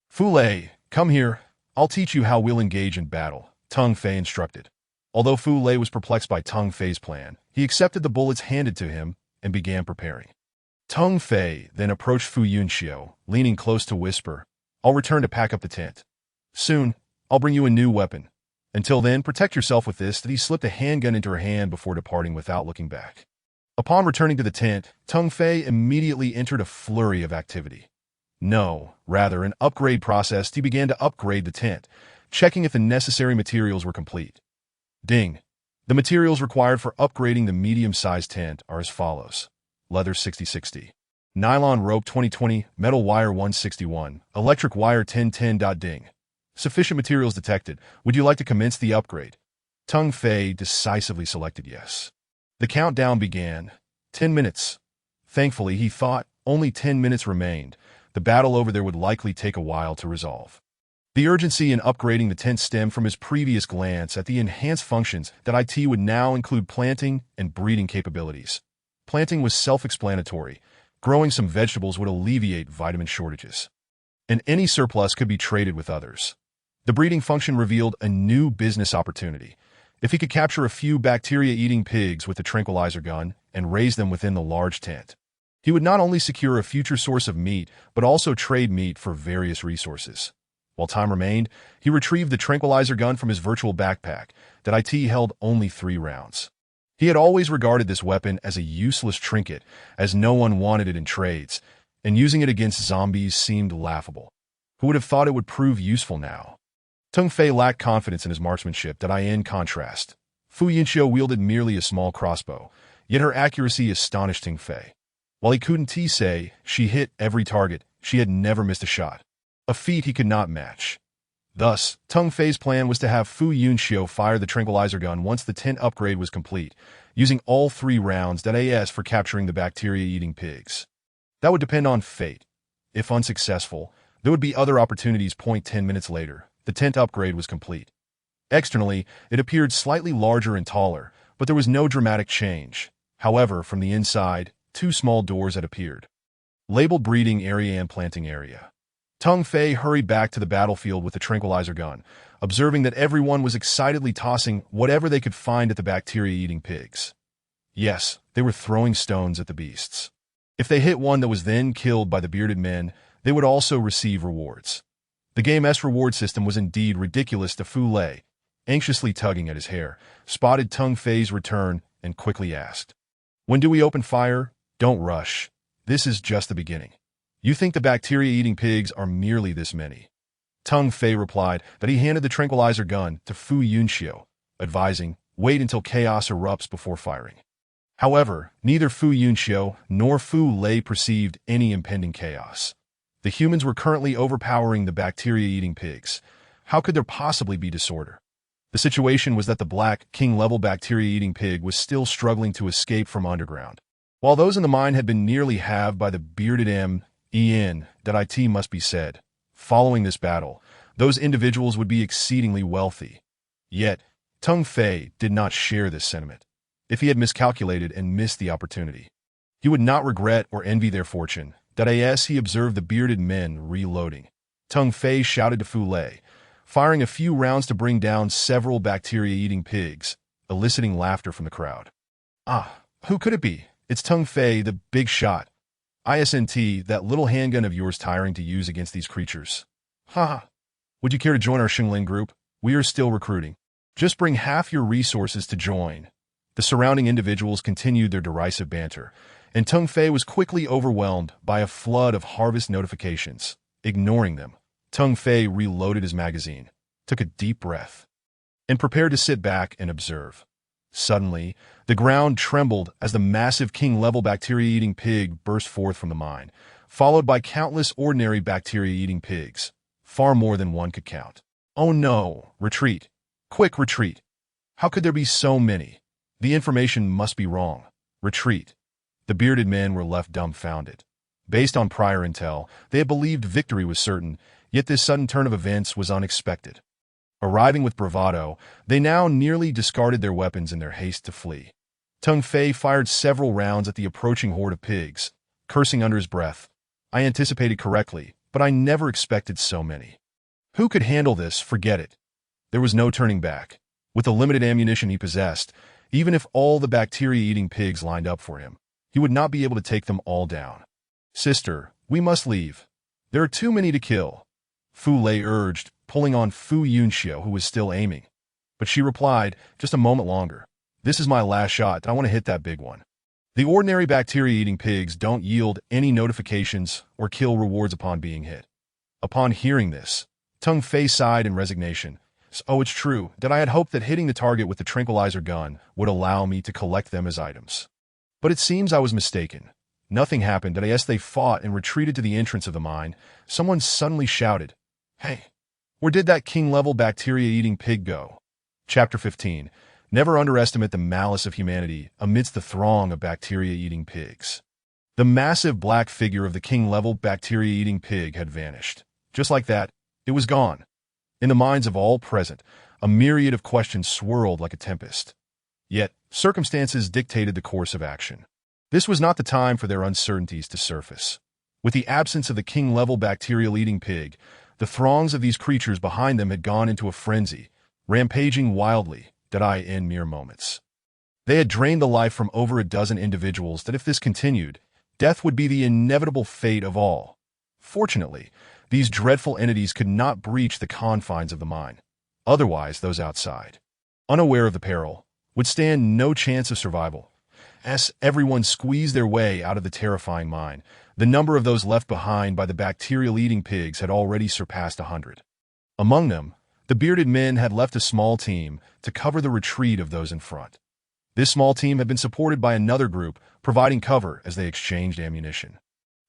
"Fu Lei, come here. I'll teach you how we'll engage in battle," Teng Fei instructed. Although Fu Lei was perplexed by Teng Fei's plan, he accepted the bullets handed to him and began preparing. Teng Fei then approached Fu Yunxiu, leaning close to whisper, "I'll return to pack up the tent. Soon, I'll bring you a new weapon. Until then, protect yourself with this." That he slipped a handgun into her hand before departing without looking back. Upon returning to the tent, Teng Fei immediately entered a flurry of activity. No, rather an upgrade process. He began to upgrade the tent, checking if the necessary materials were complete. Ding. The materials required for upgrading the medium-sized tent are as follows: leather 60/60, nylon rope 20/20, metal wire 161, electric wire 10/10. Ding. Sufficient materials detected. Would you like to commence the upgrade? Teng Fei decisively selected yes. The countdown began. 10 minutes. Thankfully, he thought, only 10 minutes remained. The battle over there would likely take a while to resolve. The urgency in upgrading the tent stemmed from his previous glance at the enhanced functions that IT would now include planting and breeding capabilities. Planting was self-explanatory. Growing some vegetables would alleviate vitamin shortages, and any surplus could be traded with others. The breeding function revealed a new business opportunity. If he could capture a few bacteria-eating pigs with the tranquilizer gun and raise them within the large tent, he would not only secure a future source of meat, but also trade meat for various resources. While time remained, he retrieved the tranquilizer gun from his virtual backpack that IT held only 3 rounds. He had always regarded this weapon as a useless trinket, as no one wanted it in trades, and using it against zombies seemed laughable. Who would have thought it would prove useful now? Teng Fei lacked confidence in his marksmanship. In contrast, Fu Yunxiu wielded merely a small crossbow, yet her accuracy astonished Teng Fei. While he couldn't say she hit every target, she had never missed a shot, a feat he could not match. Thus, Teng Fei's plan was to have Fu Yunxiu fire the tranquilizer gun once the tent upgrade was complete, using all 3 rounds as for capturing the bacteria-eating pigs. That would depend on fate. If unsuccessful, there would be other opportunities. 10 minutes later, the tent upgrade was complete. Externally, it appeared slightly larger and taller, but there was no dramatic change. However, from the inside, 2 small doors had appeared, labeled breeding area and planting area. Teng Fei hurried back to the battlefield with the tranquilizer gun, observing that everyone was excitedly tossing whatever they could find at the bacteria-eating pigs. Yes, They were throwing stones at the beasts. If they hit one that was then killed by the bearded men, they would also receive rewards. The game's reward system was indeed ridiculous to Fu Lei, anxiously tugging at his hair, spotted Teng Fei's return and quickly asked, "When do we open fire? Don't rush. This is just the beginning. You think the bacteria-eating pigs are merely this many?" Teng Fei replied that he handed the tranquilizer gun to Fu Yunxiu, advising, "Wait until chaos erupts before firing." However, neither Fu Yunxiu nor Fu Lei perceived any impending chaos. The humans were currently overpowering the bacteria-eating pigs. How could there possibly be disorder? The situation was that the black, king-level bacteria-eating pig was still struggling to escape from underground. While those in the mine had been nearly halved by the bearded it must be said. Following this battle, those individuals would be exceedingly wealthy. Yet, Teng Fei did not share this sentiment. If he had miscalculated and missed the opportunity, he would not regret or envy their fortune. As he observed the bearded men reloading, Teng Fei shouted to Fu Lei, firing a few rounds to bring down several bacteria-eating pigs, eliciting laughter from the crowd. "Ah, who could it be? It's Teng Fei, the big shot. Isn't that little handgun of yours tiring to use against these creatures? Ha! Would you care to join our Xingling group? We are still recruiting. Just bring half your resources to join." The surrounding individuals continued their derisive banter, and Teng Fei was quickly overwhelmed by a flood of harvest notifications. Ignoring them, Teng Fei reloaded his magazine, took a deep breath, and prepared to sit back and observe. Suddenly, the ground trembled as the massive king-level bacteria-eating pig burst forth from the mine, followed by countless ordinary bacteria-eating pigs, far more than one could count. "Oh no! Retreat! Quick retreat! How could there be so many? The information must be wrong. Retreat!" The bearded men were left dumbfounded. Based on prior intel, they had believed victory was certain, yet this sudden turn of events was unexpected. Arriving with bravado, they now nearly discarded their weapons in their haste to flee. Teng Fei fired several rounds at the approaching horde of pigs, cursing under his breath. "I anticipated correctly, but I never expected so many. Who could handle this? Forget it." There was no turning back. With the limited ammunition he possessed, even if all the bacteria-eating pigs lined up for him, he would not be able to take them all down. "Sister, we must leave. There are too many to kill," Fu Lei urged, pulling on Fu Yunxiu, who was still aiming. But she replied, "Just a moment longer. This is my last shot, and I want to hit that big one." The ordinary bacteria-eating pigs don't yield any notifications or kill rewards upon being hit. Upon hearing this, Teng Fei sighed in resignation. "Oh, it's true that I had hoped that hitting the target with the tranquilizer gun would allow me to collect them as items. But it seems I was mistaken. Nothing happened, and as they fought and retreated to the entrance of the mine, someone suddenly shouted, "Hey, where did that king-level bacteria-eating pig go?" Chapter 15. Never underestimate the malice of humanity amidst the throng of bacteria-eating pigs. The massive black figure of the king-level bacteria-eating pig had vanished. Just like that, it was gone. In the minds of all present, a myriad of questions swirled like a tempest. Yet, circumstances dictated the course of action. This was not the time for their uncertainties to surface. With the absence of the king-level bacterial-eating pig, the throngs of these creatures behind them had gone into a frenzy, rampaging wildly, in mere moments. They had drained the life from over a dozen individuals that if this continued, death would be the inevitable fate of all. Fortunately, these dreadful entities could not breach the confines of the mine. Otherwise, those outside, unaware of the peril, would stand no chance of survival. As everyone squeezed their way out of the terrifying mine, the number of those left behind by the bacterial-eating pigs had already surpassed 100. Among them, the bearded men had left a small team to cover the retreat of those in front. This small team had been supported by another group, providing cover as they exchanged ammunition.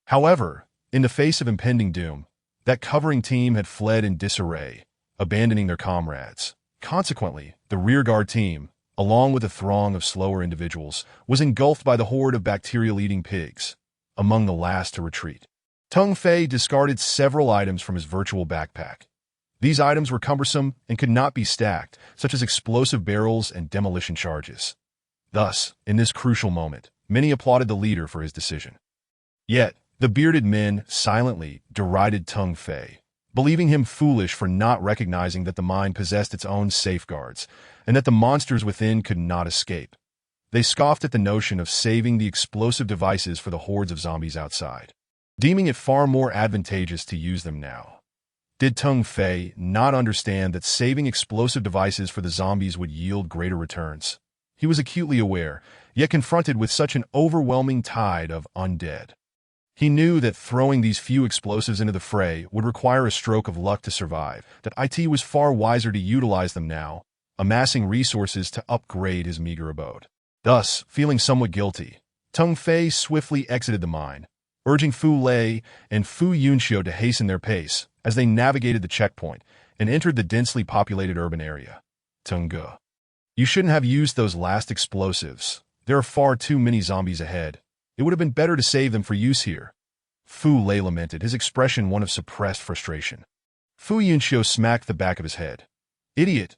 However, in the face of impending doom, that covering team had fled in disarray, abandoning their comrades. Consequently, the rearguard team, along with a throng of slower individuals, was engulfed by the horde of bacterial-eating pigs, among the last to retreat. Teng Fei discarded several items from his virtual backpack. These items were cumbersome and could not be stacked, such as explosive barrels and demolition charges. Thus, in this crucial moment, many applauded the leader for his decision. Yet, the bearded men silently derided Teng Fei, believing him foolish for not recognizing that the mine possessed its own safeguards, and that the monsters within could not escape. They scoffed at the notion of saving the explosive devices for the hordes of zombies outside, deeming it far more advantageous to use them now. Did Tung Fei not understand that saving explosive devices for the zombies would yield greater returns? He was acutely aware, yet confronted with such an overwhelming tide of undead. He knew that throwing these few explosives into the fray would require a stroke of luck to survive, that IT was far wiser to utilize them now, amassing resources to upgrade his meager abode. Thus, feeling somewhat guilty, Tung Fei swiftly exited the mine, urging Fu Lei and Fu Yunxiu to hasten their pace as they navigated the checkpoint and entered the densely populated urban area. Tunga. You shouldn't have used those last explosives. There are far too many zombies ahead. It would have been better to save them for use here. Fu Lei lamented, his expression one of suppressed frustration. Fu Yunxiu smacked the back of his head. Idiot!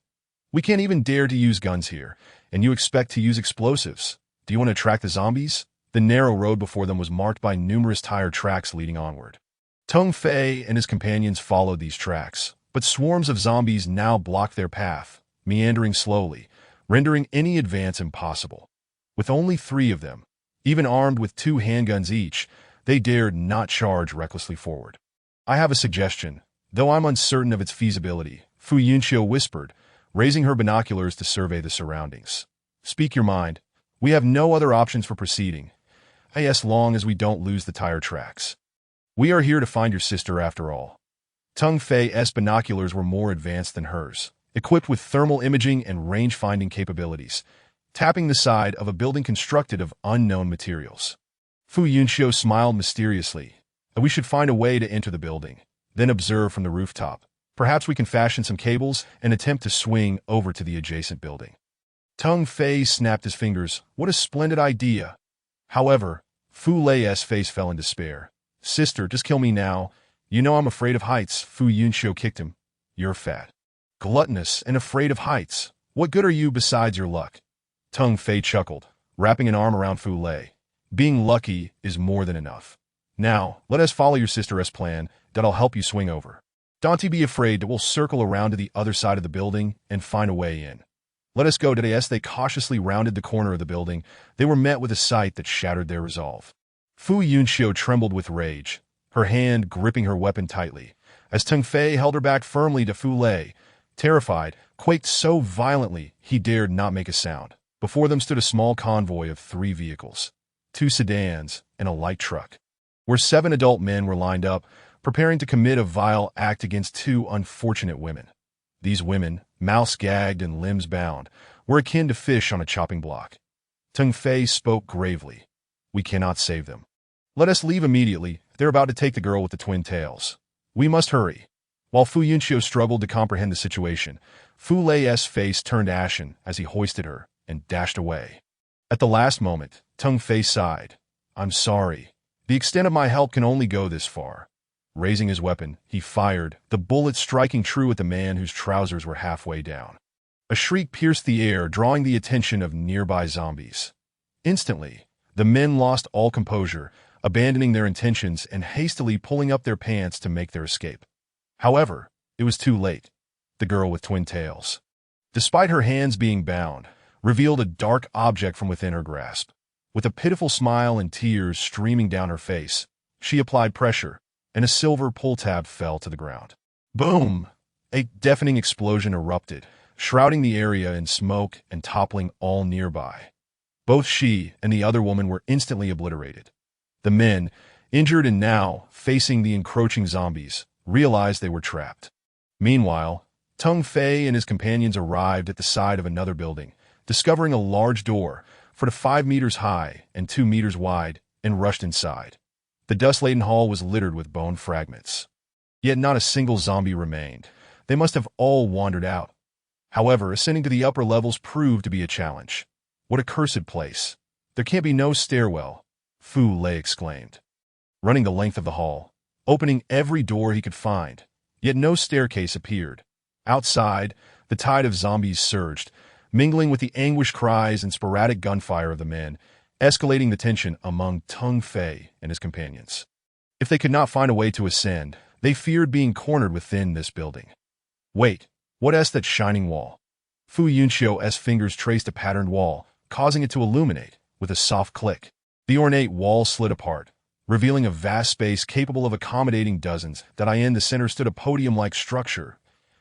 We can't even dare to use guns here, and you expect to use explosives. Do you want to attract the zombies? The narrow road before them was marked by numerous tire tracks leading onward. Tung Fei and his companions followed these tracks, but swarms of zombies now blocked their path, meandering slowly, rendering any advance impossible. With only 3 of them, even armed with 2 handguns each, they dared not charge recklessly forward. I have a suggestion, though I'm uncertain of its feasibility, Fu Yunxiu whispered, raising her binoculars to survey the surroundings. Speak your mind. We have no other options for proceeding, as long as we don't lose the tire tracks. We are here to find your sister after all. Tung Fei's binoculars were more advanced than hers, equipped with thermal imaging and range-finding capabilities, tapping the side of a building constructed of unknown materials. Fu Yunxiu smiled mysteriously. We should find a way to enter the building, then observe from the rooftop. Perhaps we can fashion some cables and attempt to swing over to the adjacent building. Tung Fei snapped his fingers. What a splendid idea! However, Fu Lei's face fell in despair. Sister, just kill me now. You know I'm afraid of heights. Fu Yunxiu kicked him. You're fat, gluttonous, and afraid of heights. What good are you besides your luck? Tung Fei chuckled, wrapping an arm around Fu Lei. Being lucky is more than enough. Now, let us follow your sister's plan. That'll help you swing over. Don't be afraid that we'll circle around to the other side of the building and find a way in. Let us go today. As they cautiously rounded the corner of the building, they were met with a sight that shattered their resolve. Fu Yunxiu trembled with rage, her hand gripping her weapon tightly, as Tung Fei held her back firmly to Fu Lei. Terrified, quaked so violently he dared not make a sound. Before them stood a small convoy of 3 vehicles, 2 sedans, and a light truck, where 7 adult men were lined up, preparing to commit a vile act against 2 unfortunate women. These women, mouths gagged and limbs bound, were akin to fish on a chopping block. Tung Fei spoke gravely. We cannot save them. Let us leave immediately. They're about to take the girl with the twin tails. We must hurry. While Fu Yunxiu struggled to comprehend the situation, Fu Lei's face turned ashen as he hoisted her and dashed away. At the last moment, Tung Fei sighed. I'm sorry. The extent of my help can only go this far. Raising his weapon, he fired, the bullet striking true at the man whose trousers were halfway down. A shriek pierced the air, drawing the attention of nearby zombies. Instantly, the men lost all composure, abandoning their intentions and hastily pulling up their pants to make their escape. However, it was too late. The girl with twin tails, despite her hands being bound, revealed a dark object from within her grasp. With a pitiful smile and tears streaming down her face, she applied pressure, and a silver pull tab fell to the ground. Boom! A deafening explosion erupted, shrouding the area in smoke and toppling all nearby. Both she and the other woman were instantly obliterated. The men, injured and now facing the encroaching zombies, realized they were trapped. Meanwhile, Tung Fei and his companions arrived at the side of another building, discovering a large door, 5 meters high and 2 meters wide, and rushed inside. The dust-laden hall was littered with bone fragments. Yet not a single zombie remained. They must have all wandered out. However, ascending to the upper levels proved to be a challenge. What a cursed place. There can't be no stairwell, Fu Lei exclaimed, running the length of the hall, opening every door he could find, yet no staircase appeared. Outside, the tide of zombies surged, mingling with the anguished cries and sporadic gunfire of the men, escalating the tension among Tung Fei and his companions. If they could not find a way to ascend, they feared being cornered within this building. Wait, what is that shining wall? Fu Yunxiu's fingers traced a patterned wall, causing it to illuminate with a soft click. The ornate wall slid apart, revealing a vast space capable of accommodating dozens. In the center stood a podium-like structure.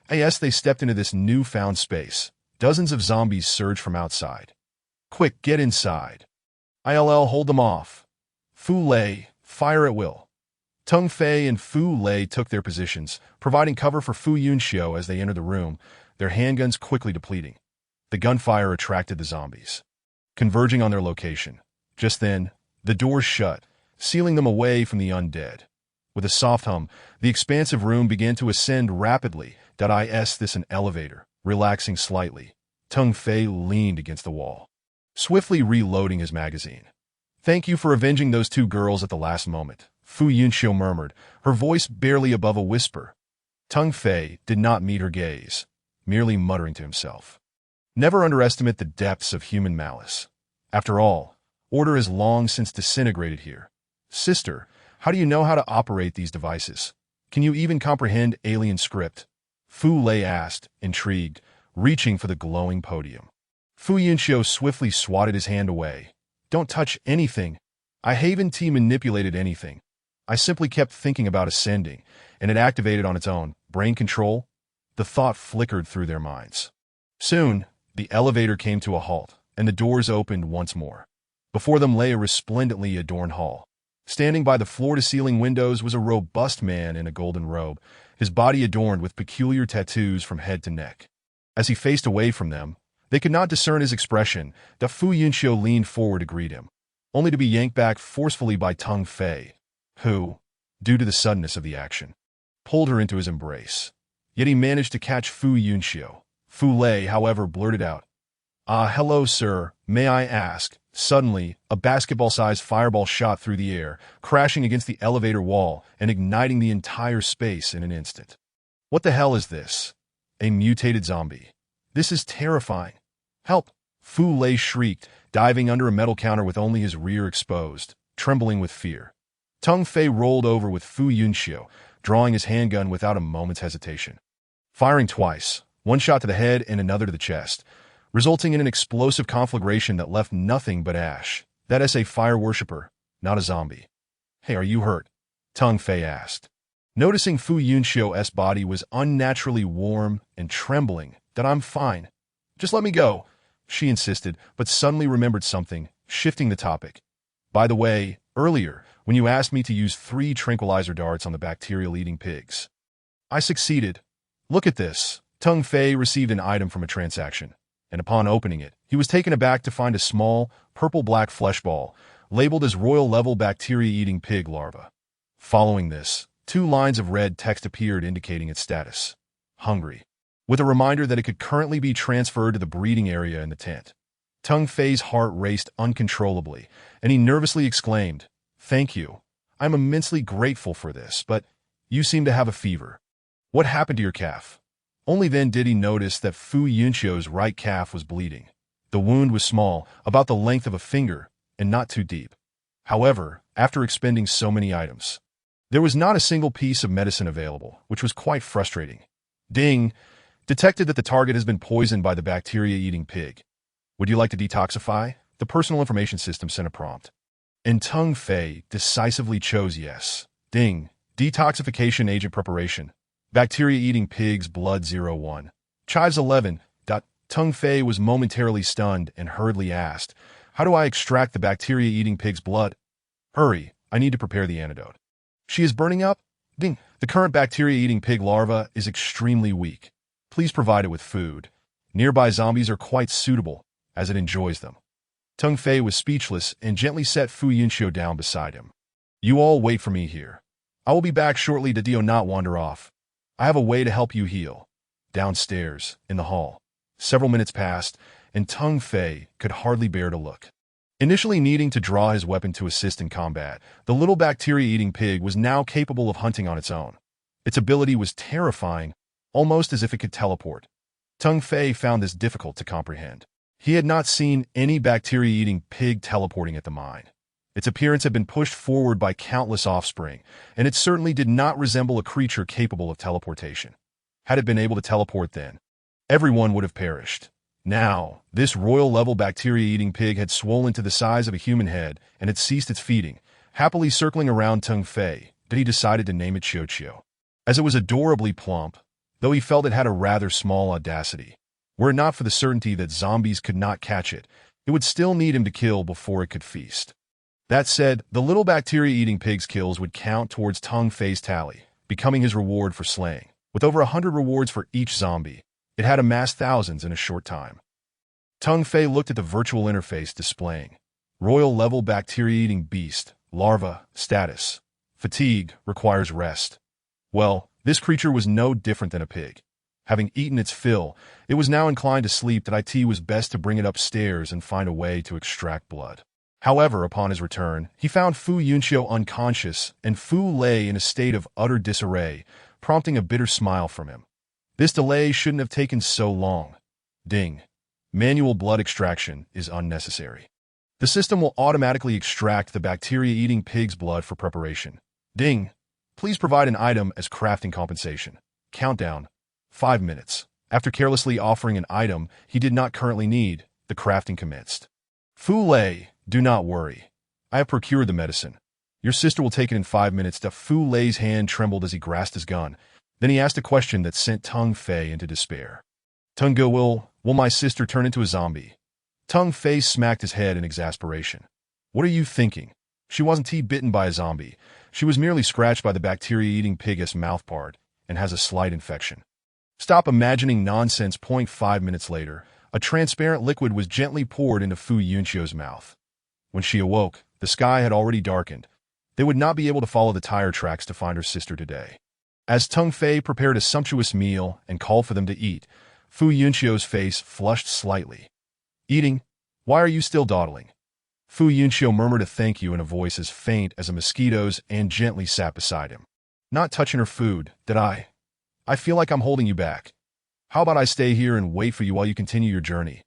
As they stepped into this newfound space, dozens of zombies surged from outside. Quick, get inside. Hold them off. Fu Lei, fire at will. Tung Fei and Fu Lei took their positions, providing cover for Fu Yunxiu as they entered the room, their handguns quickly depleting. The gunfire attracted the zombies, converging on their location. Just then, the doors shut, sealing them away from the undead. With a soft hum, the expansive room began to ascend rapidly. This an elevator, relaxing slightly. Tung Fei leaned against the wall, swiftly reloading his magazine. Thank you for avenging those two girls at the last moment, Fu Yunxiu murmured, her voice barely above a whisper. Tung Fei did not meet her gaze, merely muttering to himself. Never underestimate the depths of human malice. After all, order has long since disintegrated here. Sister, how do you know how to operate these devices? Can you even comprehend alien script? Fu Lei asked, intrigued, reaching for the glowing podium. Fu Yunxiu swiftly swatted his hand away. Don't touch anything. I haven't manipulated anything. I simply kept thinking about ascending, and it activated on its own. Brain control? The thought flickered through their minds. Soon, the elevator came to a halt, and the doors opened once more. Before them lay a resplendently adorned hall. Standing by the floor-to-ceiling windows was a robust man in a golden robe, his body adorned with peculiar tattoos from head to neck. As he faced away from them, they could not discern his expression. Fu Yunxiu leaned forward to greet him, only to be yanked back forcefully by Tung Fei, who, due to the suddenness of the action, pulled her into his embrace. Yet he managed to catch Fu Yunxiu. Fu Lei, however, blurted out, hello, sir, may I ask? Suddenly, a basketball-sized fireball shot through the air, crashing against the elevator wall and igniting the entire space in an instant. What the hell is this? A mutated zombie. This is terrifying. Help! Fu Lei shrieked, diving under a metal counter with only his rear exposed, trembling with fear. Tung Fei rolled over with Fu Yunxiu, drawing his handgun without a moment's hesitation. Firing twice, one shot to the head and another to the chest, resulting in an explosive conflagration that left nothing but ash. That is a fire worshipper, not a zombie. Hey, are you hurt? Tung Fei asked. Noticing Fu Yunxiu's body was unnaturally warm and trembling, I'm fine. Just let me go, she insisted, but suddenly remembered something, shifting the topic. By the way, earlier, when you asked me to use 3 tranquilizer darts on the bacterial-eating pigs, I succeeded. Look at this. Tung Fei received an item from a transaction, and upon opening it, he was taken aback to find a small, purple-black flesh ball, labeled as royal-level bacteria-eating pig larva. Following this, 2 lines of red text appeared indicating its status. Hungry. With a reminder that it could currently be transferred to the breeding area in the tent. Tung Fei's heart raced uncontrollably, and he nervously exclaimed, Thank you. I'm immensely grateful for this, but you seem to have a fever. What happened to your calf? Only then did he notice that Fu Yunxiu's right calf was bleeding. The wound was small, about the length of a finger, and not too deep. However, after expending so many items, there was not a single piece of medicine available, which was quite frustrating. Ding! Detected that the target has been poisoned by the bacteria-eating pig. Would you like to detoxify? The personal information system sent a prompt. And Tung Fei decisively chose yes. Ding! Detoxification agent preparation. Bacteria-eating pigs blood 01. Chives 11. Tung Fei was momentarily stunned and hurriedly asked, How do I extract the bacteria-eating pig's blood? Hurry, I need to prepare the antidote. She is burning up? Ding! The current bacteria-eating pig larva is extremely weak. Please provide it with food. Nearby zombies are quite suitable, as it enjoys them. Tung Fei was speechless and gently set Fu Yunxiu down beside him. You all wait for me here. I will be back shortly to do not wander off. I have a way to help you heal. Downstairs, in the hall. Several minutes passed, and Tung Fei could hardly bear to look. Initially needing to draw his weapon to assist in combat, the little bacteria-eating pig was now capable of hunting on its own. Its ability was terrifying, almost as if it could teleport. Tung Fei found this difficult to comprehend. He had not seen any bacteria-eating pig teleporting at the mine. Its appearance had been pushed forward by countless offspring, and it certainly did not resemble a creature capable of teleportation. Had it been able to teleport then, everyone would have perished. Now, this royal-level bacteria-eating pig had swollen to the size of a human head and had ceased its feeding, happily circling around Tung Fei, that he decided to name it Xiao. As it was adorably plump, though he felt it had a rather small audacity. Were it not for the certainty that zombies could not catch it, it would still need him to kill before it could feast. That said, the little bacteria-eating pig's kills would count towards Tung Fei's tally, becoming his reward for slaying. With over 100 rewards for each zombie, it had amassed thousands in a short time. Tung Fei looked at the virtual interface displaying royal-level bacteria-eating beast, larva, status. Fatigue, requires rest. Well, this creature was no different than a pig. Having eaten its fill, it was now inclined to sleep that it was best to bring it upstairs and find a way to extract blood. However, upon his return, he found Fu Yunqiu unconscious and Fu Lei in a state of utter disarray, prompting a bitter smile from him. This delay shouldn't have taken so long. Ding. Manual blood extraction is unnecessary. The system will automatically extract the bacteria-eating pig's blood for preparation. Ding. Please provide an item as crafting compensation. Countdown. 5 minutes. After carelessly offering an item he did not currently need, the crafting commenced. Fu Lei, do not worry. I have procured the medicine. Your sister will take it in 5 minutes. Fu Lei's hand trembled as he grasped his gun. Then he asked a question that sent Tung Fei into despair. Tung Go, will my sister turn into a zombie? Tung Fei smacked his head in exasperation. What are you thinking? She wasn't bitten by a zombie. She was merely scratched by the bacteria-eating pig's mouthpart and has a slight infection. Stop imagining nonsense. 5 minutes later, a transparent liquid was gently poured into Fu Yunqiu's mouth. When she awoke, the sky had already darkened. They would not be able to follow the tire tracks to find her sister today. As Tung Fei prepared a sumptuous meal and called for them to eat, Fu Yunqiu's face flushed slightly. Eating? Why are you still dawdling? Fu Yunqiu murmured a thank you in a voice as faint as a mosquito's and gently sat beside him. Not touching her food, did I? I feel like I'm holding you back. How about I stay here and wait for you while you continue your journey?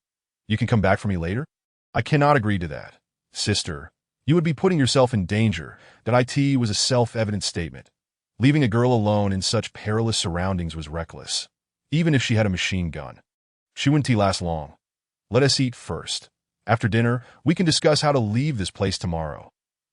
You can come back for me later? I cannot agree to that. Sister, you would be putting yourself in danger. That was a self-evident statement. Leaving a girl alone in such perilous surroundings was reckless, even if she had a machine gun. She wouldn't last long. Let us eat first. After dinner, we can discuss how to leave this place tomorrow.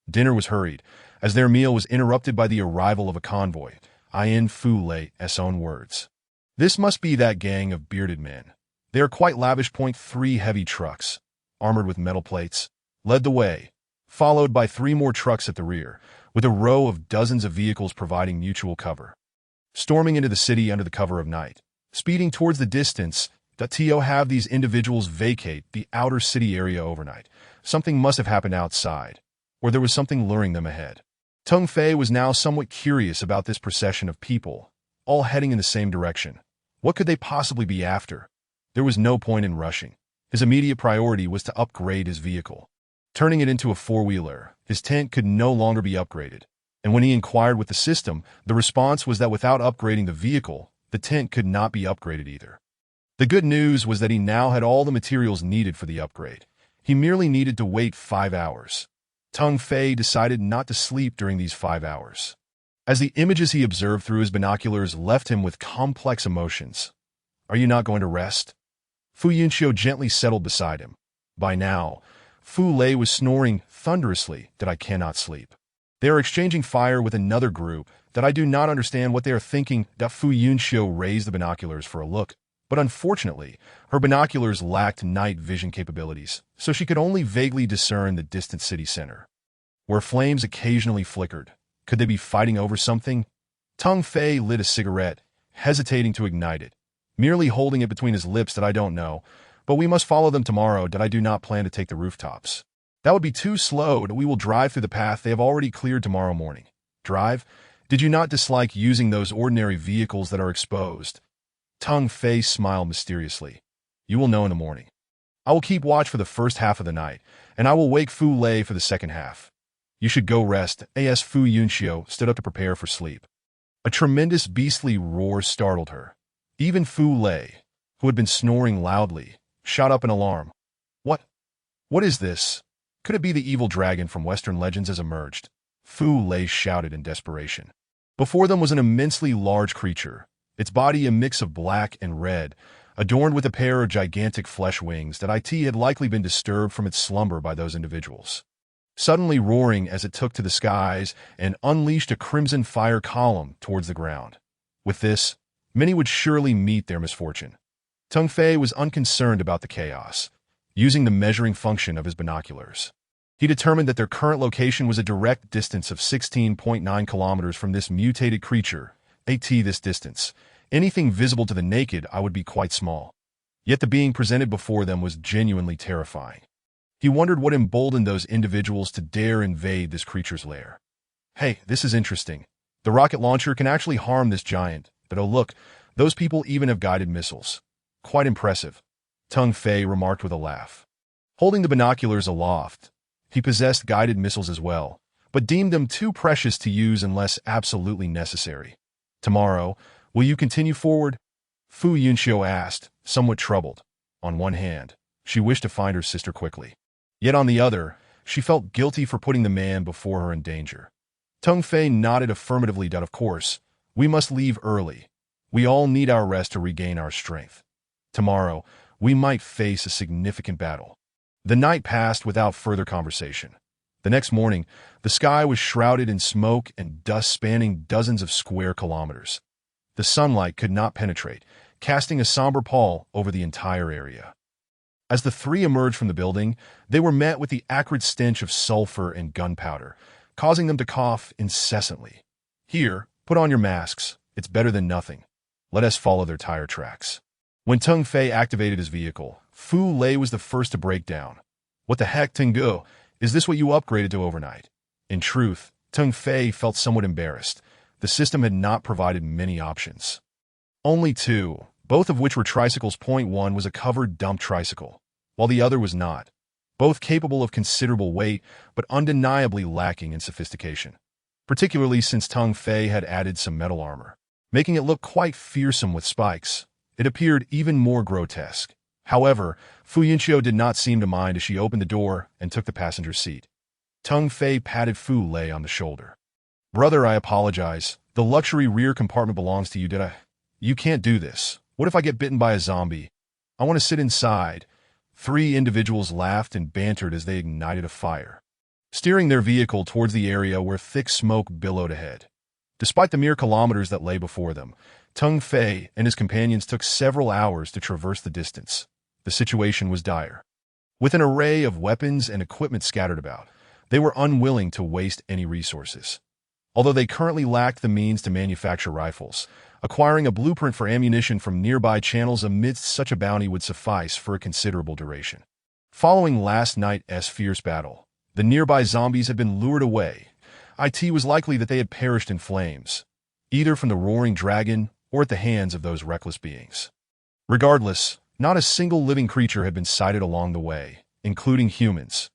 Dinner was hurried, as their meal was interrupted by the arrival of a convoy, in Fu Lei's own words. This must be that gang of bearded men. They are quite lavish. 3 heavy trucks, armored with metal plates, led the way, followed by 3 more trucks at the rear, with a row of dozens of vehicles providing mutual cover. Storming into the city under the cover of night, speeding towards the distance, have these individuals vacate the outer city area overnight. Something must have happened outside, or there was something luring them ahead. Tung Fei was now somewhat curious about this procession of people, all heading in the same direction. What could they possibly be after? There was no point in rushing. His immediate priority was to upgrade his vehicle. Turning it into a 4-wheeler, his tent could no longer be upgraded. And when he inquired with the system, the response was that without upgrading the vehicle, the tent could not be upgraded either. The good news was that he now had all the materials needed for the upgrade. He merely needed to wait 5 hours. Tung Fei decided not to sleep during these 5 hours. As the images he observed through his binoculars left him with complex emotions. Are you not going to rest? Fu Yunqiu gently settled beside him. By now, Fu Lei was snoring thunderously that I cannot sleep. They are exchanging fire with another group that I do not understand what they are thinking. Fu Yunqiu raised the binoculars for a look, but unfortunately, her binoculars lacked night vision capabilities, so she could only vaguely discern the distant city center. Where flames occasionally flickered, could they be fighting over something? Tung Fei lit a cigarette, hesitating to ignite it, merely holding it between his lips. That I don't know, but we must follow them tomorrow. That I do not plan to take the rooftops. That would be too slow. We will drive through the path they have already cleared tomorrow morning. Drive? Did you not dislike using those ordinary vehicles that are exposed? Tung Fei smiled mysteriously. You will know in the morning. I will keep watch for the first half of the night, and I will wake Fu Lei for the second half. You should go rest. As Fu Yunqiu stood up to prepare for sleep. A tremendous beastly roar startled her. Even Fu Lei, who had been snoring loudly, shot up in alarm. What is this? Could it be the evil dragon from Western legends has emerged? Fu Lei shouted in desperation. Before them was an immensely large creature, its body a mix of black and red, adorned with a pair of gigantic flesh wings that had likely been disturbed from its slumber by those individuals. Suddenly roaring as it took to the skies and unleashed a crimson fire column towards the ground. With this, many would surely meet their misfortune. Tung Fei was unconcerned about the chaos, using the measuring function of his binoculars. He determined that their current location was a direct distance of 16.9 kilometers from this mutated creature. This distance, anything visible to the naked eye would be quite small. Yet the being presented before them was genuinely terrifying. He wondered what emboldened those individuals to dare invade this creature's lair. Hey, this is interesting. The rocket launcher can actually harm this giant, but oh look, those people even have guided missiles. Quite impressive, Tung Fei remarked with a laugh. Holding the binoculars aloft, he possessed guided missiles as well, but deemed them too precious to use unless absolutely necessary. Tomorrow, will you continue forward? Fu Yunxiu asked, somewhat troubled. On one hand, she wished to find her sister quickly. Yet on the other, she felt guilty for putting the man before her in danger. Tung Fei nodded affirmatively that of course, we must leave early. We all need our rest to regain our strength. Tomorrow, we might face a significant battle. The night passed without further conversation. The next morning, the sky was shrouded in smoke and dust spanning dozens of square kilometers. The sunlight could not penetrate, casting a somber pall over the entire area. As the three emerged from the building, they were met with the acrid stench of sulfur and gunpowder, causing them to cough incessantly. Here, put on your masks. It's better than nothing. Let us follow their tire tracks. When Tung Fei activated his vehicle, Fu Lei was the first to break down. What the heck, Tengu? Is this what you upgraded to overnight? In truth, Tung Fei felt somewhat embarrassed. The system had not provided many options. Only two, both of which were tricycles. Point one was a covered dump tricycle, while the other was not. Both capable of considerable weight, but undeniably lacking in sophistication. Particularly since Tung Fei had added some metal armor, making it look quite fearsome with spikes. It appeared even more grotesque. However, Fu Yunxiu did not seem to mind as she opened the door and took the passenger's seat. Tung Fei patted Fu Lei on the shoulder. Brother, I apologize. The luxury rear compartment belongs to you, did I? You can't do this. What if I get bitten by a zombie? I want to sit inside. Three individuals laughed and bantered as they ignited a fire, steering their vehicle towards the area where thick smoke billowed ahead. Despite the mere kilometers that lay before them, Tung Fei and his companions took several hours to traverse the distance. The situation was dire. With an array of weapons and equipment scattered about, they were unwilling to waste any resources. Although they currently lacked the means to manufacture rifles, acquiring a blueprint for ammunition from nearby channels amidst such a bounty would suffice for a considerable duration. Following last night's fierce battle, the nearby zombies had been lured away. It was likely that they had perished in flames, either from the roaring dragon or at the hands of those reckless beings. Regardless, not a single living creature had been sighted along the way, including humans.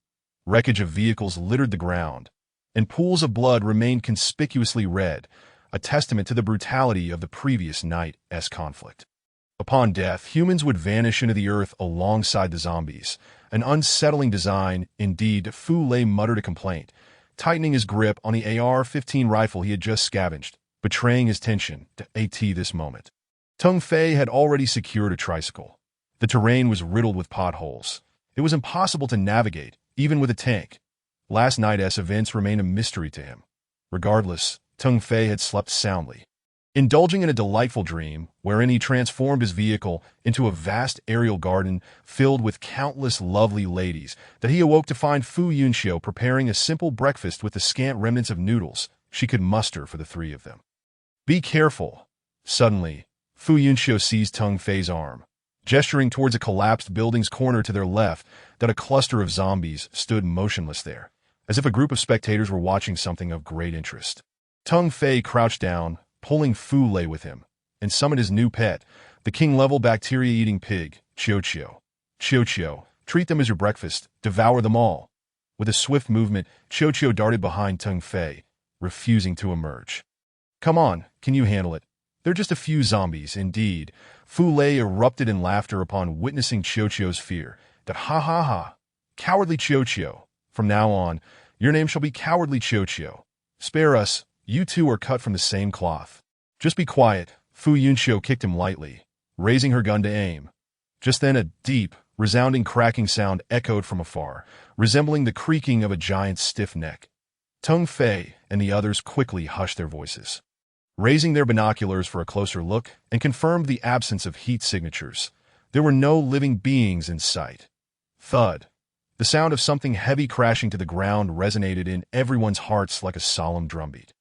Wreckage of vehicles littered the ground, and pools of blood remained conspicuously red, a testament to the brutality of the previous night's conflict. Upon death, humans would vanish into the earth alongside the zombies. An unsettling design, indeed. Fu Lei muttered a complaint, tightening his grip on the AR-15 rifle he had just scavenged, betraying his tension to this moment. Tung Fei had already secured a tricycle. The terrain was riddled with potholes. It was impossible to navigate, even with a tank. Last night's events remained a mystery to him. Regardless, Tung Fei had slept soundly, indulging in a delightful dream wherein he transformed his vehicle into a vast aerial garden filled with countless lovely ladies that he awoke to find Fu Yunxiu preparing a simple breakfast with the scant remnants of noodles she could muster for the three of them. Be careful. Suddenly, Fu Yunxiu seized Tung Fei's arm, gesturing towards a collapsed building's corner to their left that a cluster of zombies stood motionless there, as if a group of spectators were watching something of great interest. Tung Fei crouched down, pulling Fu Lei with him, and summoned his new pet, the king-level bacteria-eating pig, Qiu. Qiu, treat them as your breakfast, devour them all. With a swift movement, Qiu darted behind Tung Fei, refusing to emerge. Come on, can you handle it? They're just a few zombies, indeed. Fu Lei erupted in laughter upon witnessing Qiu's fear. That ha. Cowardly Qiu. From now on, your name shall be Cowardly Qiu. Spare us, you two are cut from the same cloth. Just be quiet. Fu Yunxiu kicked him lightly, raising her gun to aim. Just then a deep, resounding cracking sound echoed from afar, resembling the creaking of a giant's stiff neck. Tung Fei and the others quickly hushed their voices, raising their binoculars for a closer look and confirmed the absence of heat signatures. There were no living beings in sight. Thud. The sound of something heavy crashing to the ground resonated in everyone's hearts like a solemn drumbeat.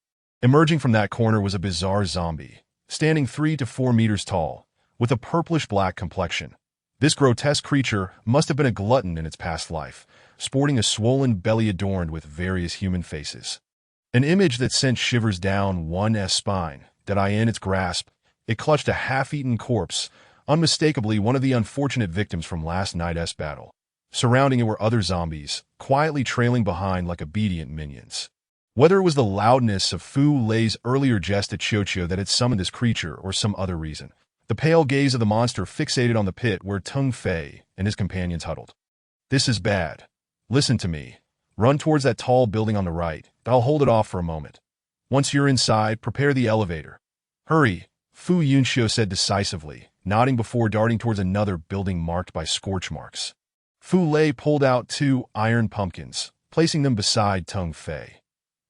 Emerging from that corner was a bizarre zombie, standing 3 to 4 meters tall, with a purplish-black complexion. This grotesque creature must have been a glutton in its past life, sporting a swollen belly adorned with various human faces. An image that sent shivers down one's spine. In its grasp, it clutched a half-eaten corpse, unmistakably one of the unfortunate victims from last night's battle. Surrounding it were other zombies, quietly trailing behind like obedient minions. Whether it was the loudness of Fu Lei's earlier jest at Qiuqiu that had summoned this creature or some other reason, the pale gaze of the monster fixated on the pit where Tung Fei and his companions huddled. "This is bad. Listen to me. Run towards that tall building on the right. I'll hold it off for a moment. Once you're inside, prepare the elevator. Hurry," Fu Yunxiu said decisively, nodding before darting towards another building marked by scorch marks. Fu Lei pulled out 2 iron pumpkins, placing them beside Tung Fei.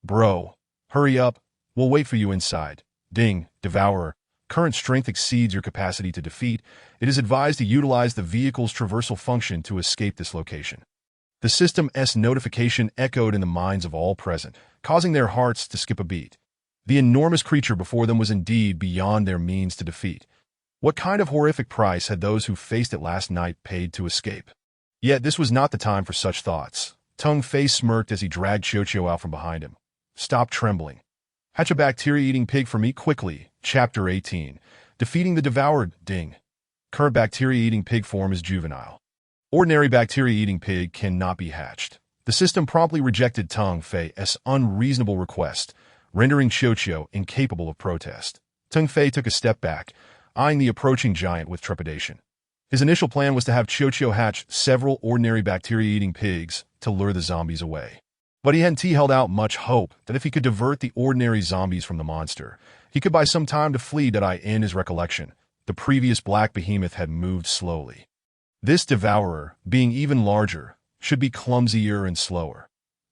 "Bro, hurry up. We'll wait for you inside. Ding, Devourer. Current strength exceeds your capacity to defeat. It is advised to utilize the vehicle's traversal function to escape this location." The system's notification echoed in the minds of all present, causing their hearts to skip a beat. The enormous creature before them was indeed beyond their means to defeat. What kind of horrific price had those who faced it last night paid to escape? Yet this was not the time for such thoughts. Tung Fei smirked as he dragged Qiuqiu out from behind him. "Stop trembling. Hatch a bacteria-eating pig for me quickly." Chapter 18. Defeating the Devoured. Ding. Current bacteria-eating pig form is juvenile. Ordinary bacteria-eating pig cannot be hatched. The system promptly rejected Tung Fei's unreasonable request, rendering Qiuqiu incapable of protest. Tung Fei took a step back, eyeing the approaching giant with trepidation. His initial plan was to have Qiuqiu hatch several ordinary bacteria-eating pigs to lure the zombies away. But he hadn't held out much hope that if he could divert the ordinary zombies from the monster, he could buy some time to flee. In his recollection, the previous black behemoth had moved slowly. This devourer, being even larger, should be clumsier and slower.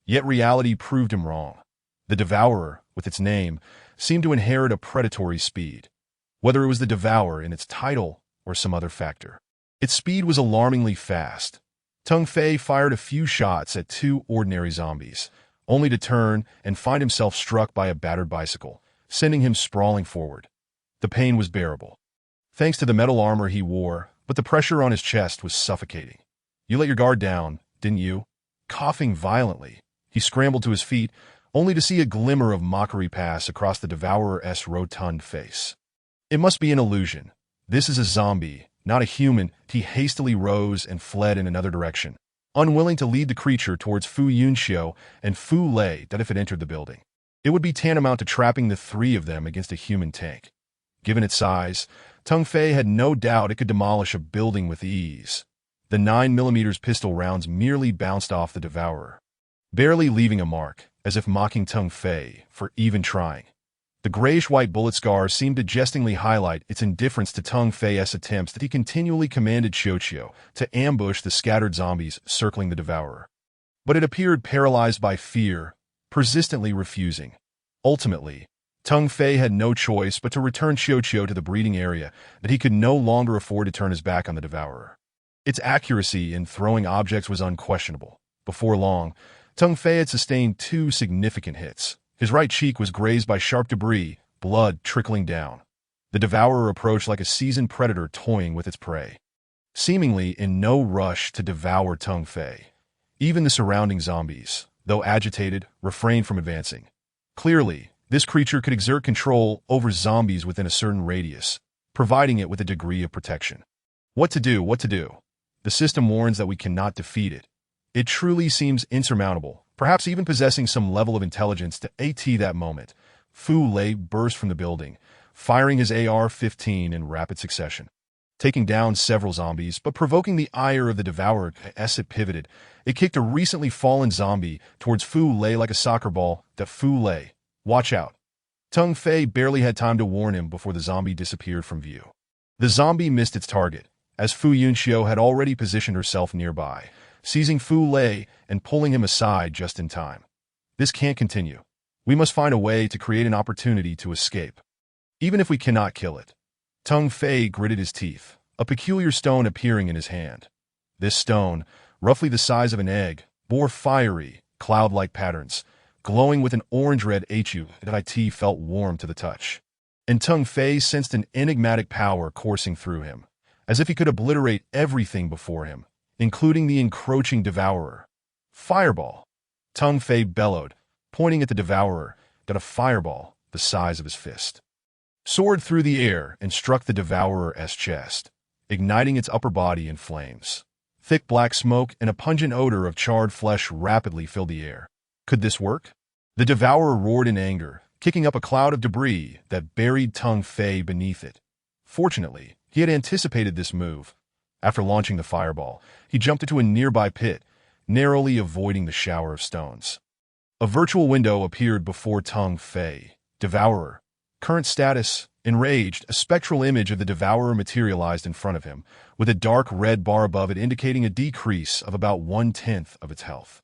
Yet reality proved him wrong. The devourer, with its name, seemed to inherit a predatory speed. Whether it was the devourer in its title or some other factor, its speed was alarmingly fast. Tung Fei fired a few shots at 2 ordinary zombies, only to turn and find himself struck by a battered bicycle, sending him sprawling forward. The pain was bearable, thanks to the metal armor he wore, but the pressure on his chest was suffocating. "You let your guard down, didn't you?" Coughing violently, he scrambled to his feet, only to see a glimmer of mockery pass across the devourer's rotund face. "It must be an illusion. This is a zombie, not a human." He hastily rose and fled in another direction, unwilling to lead the creature towards Fu Yunxiu and Fu Lei that if it entered the building, it would be tantamount to trapping the 3 of them against a human tank. Given its size, Tung Fei had no doubt it could demolish a building with ease. The 9mm pistol rounds merely bounced off the devourer, barely leaving a mark, as if mocking Tung Fei for even trying. The grayish-white bullet scars seemed to jestingly highlight its indifference to Tung Fei's attempts that he continually commanded Qiuqiu to ambush the scattered zombies circling the devourer. But it appeared paralyzed by fear, persistently refusing. Ultimately, Tung Fei had no choice but to return Qiuqiu to the breeding area that he could no longer afford to turn his back on the devourer. Its accuracy in throwing objects was unquestionable. Before long, Tung Fei had sustained 2 significant hits. His right cheek was grazed by sharp debris, blood trickling down. The devourer approached like a seasoned predator toying with its prey, seemingly in no rush to devour Tung Fei. Even the surrounding zombies, though agitated, refrained from advancing. Clearly, this creature could exert control over zombies within a certain radius, providing it with a degree of protection. What to do? The system warns that we cannot defeat it. It truly seems insurmountable, perhaps even possessing some level of intelligence to that moment. Fu Lei burst from the building, firing his AR-15 in rapid succession, taking down several zombies, but provoking the ire of the devourer. As it pivoted, it kicked a recently fallen zombie towards Fu Lei like a soccer ball. Fu Lei, watch out. Tung Fei barely had time to warn him before the zombie disappeared from view. The zombie missed its target, as Fu Yunxiu had already positioned herself nearby, seizing Fu Lei and pulling him aside just in time. This can't continue. We must find a way to create an opportunity to escape, even if we cannot kill it. Teng Fei gritted his teeth, a peculiar stone appearing in his hand. This stone, roughly the size of an egg, bore fiery, cloud-like patterns, glowing with an orange-red HU that it felt warm to the touch. And Teng Fei sensed an enigmatic power coursing through him, as if he could obliterate everything before him, including the encroaching devourer. Fireball! Teng Fei bellowed, pointing at the devourer, that a fireball, the size of his fist, soared through the air and struck the devourer's chest, igniting its upper body in flames. Thick black smoke and a pungent odor of charred flesh rapidly filled the air. Could this work? The devourer roared in anger, kicking up a cloud of debris that buried Teng Fei beneath it. Fortunately, he had anticipated this move. After launching the fireball, he jumped into a nearby pit, narrowly avoiding the shower of stones. A virtual window appeared before Teng Fei. Devourer. Current status, enraged, a spectral image of the devourer materialized in front of him, with a dark red bar above it indicating a decrease of about 1/10 of its health.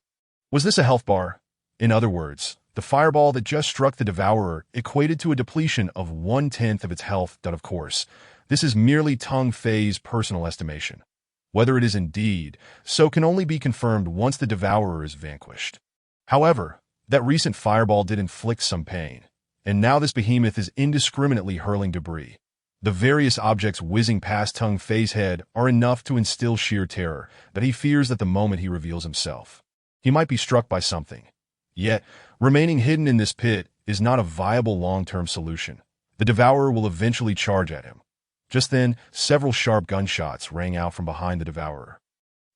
Was this a health bar? In other words, the fireball that just struck the devourer equated to a depletion of 1/10 of its health. Of course, this is merely Teng Fei's personal estimation. Whether it is indeed so can only be confirmed once the devourer is vanquished. However, that recent fireball did inflict some pain, and now this behemoth is indiscriminately hurling debris. The various objects whizzing past Teng Fei's head are enough to instill sheer terror that he fears that the moment he reveals himself, he might be struck by something. Yet, remaining hidden in this pit is not a viable long-term solution. The devourer will eventually charge at him. Just then, several sharp gunshots rang out from behind the devourer.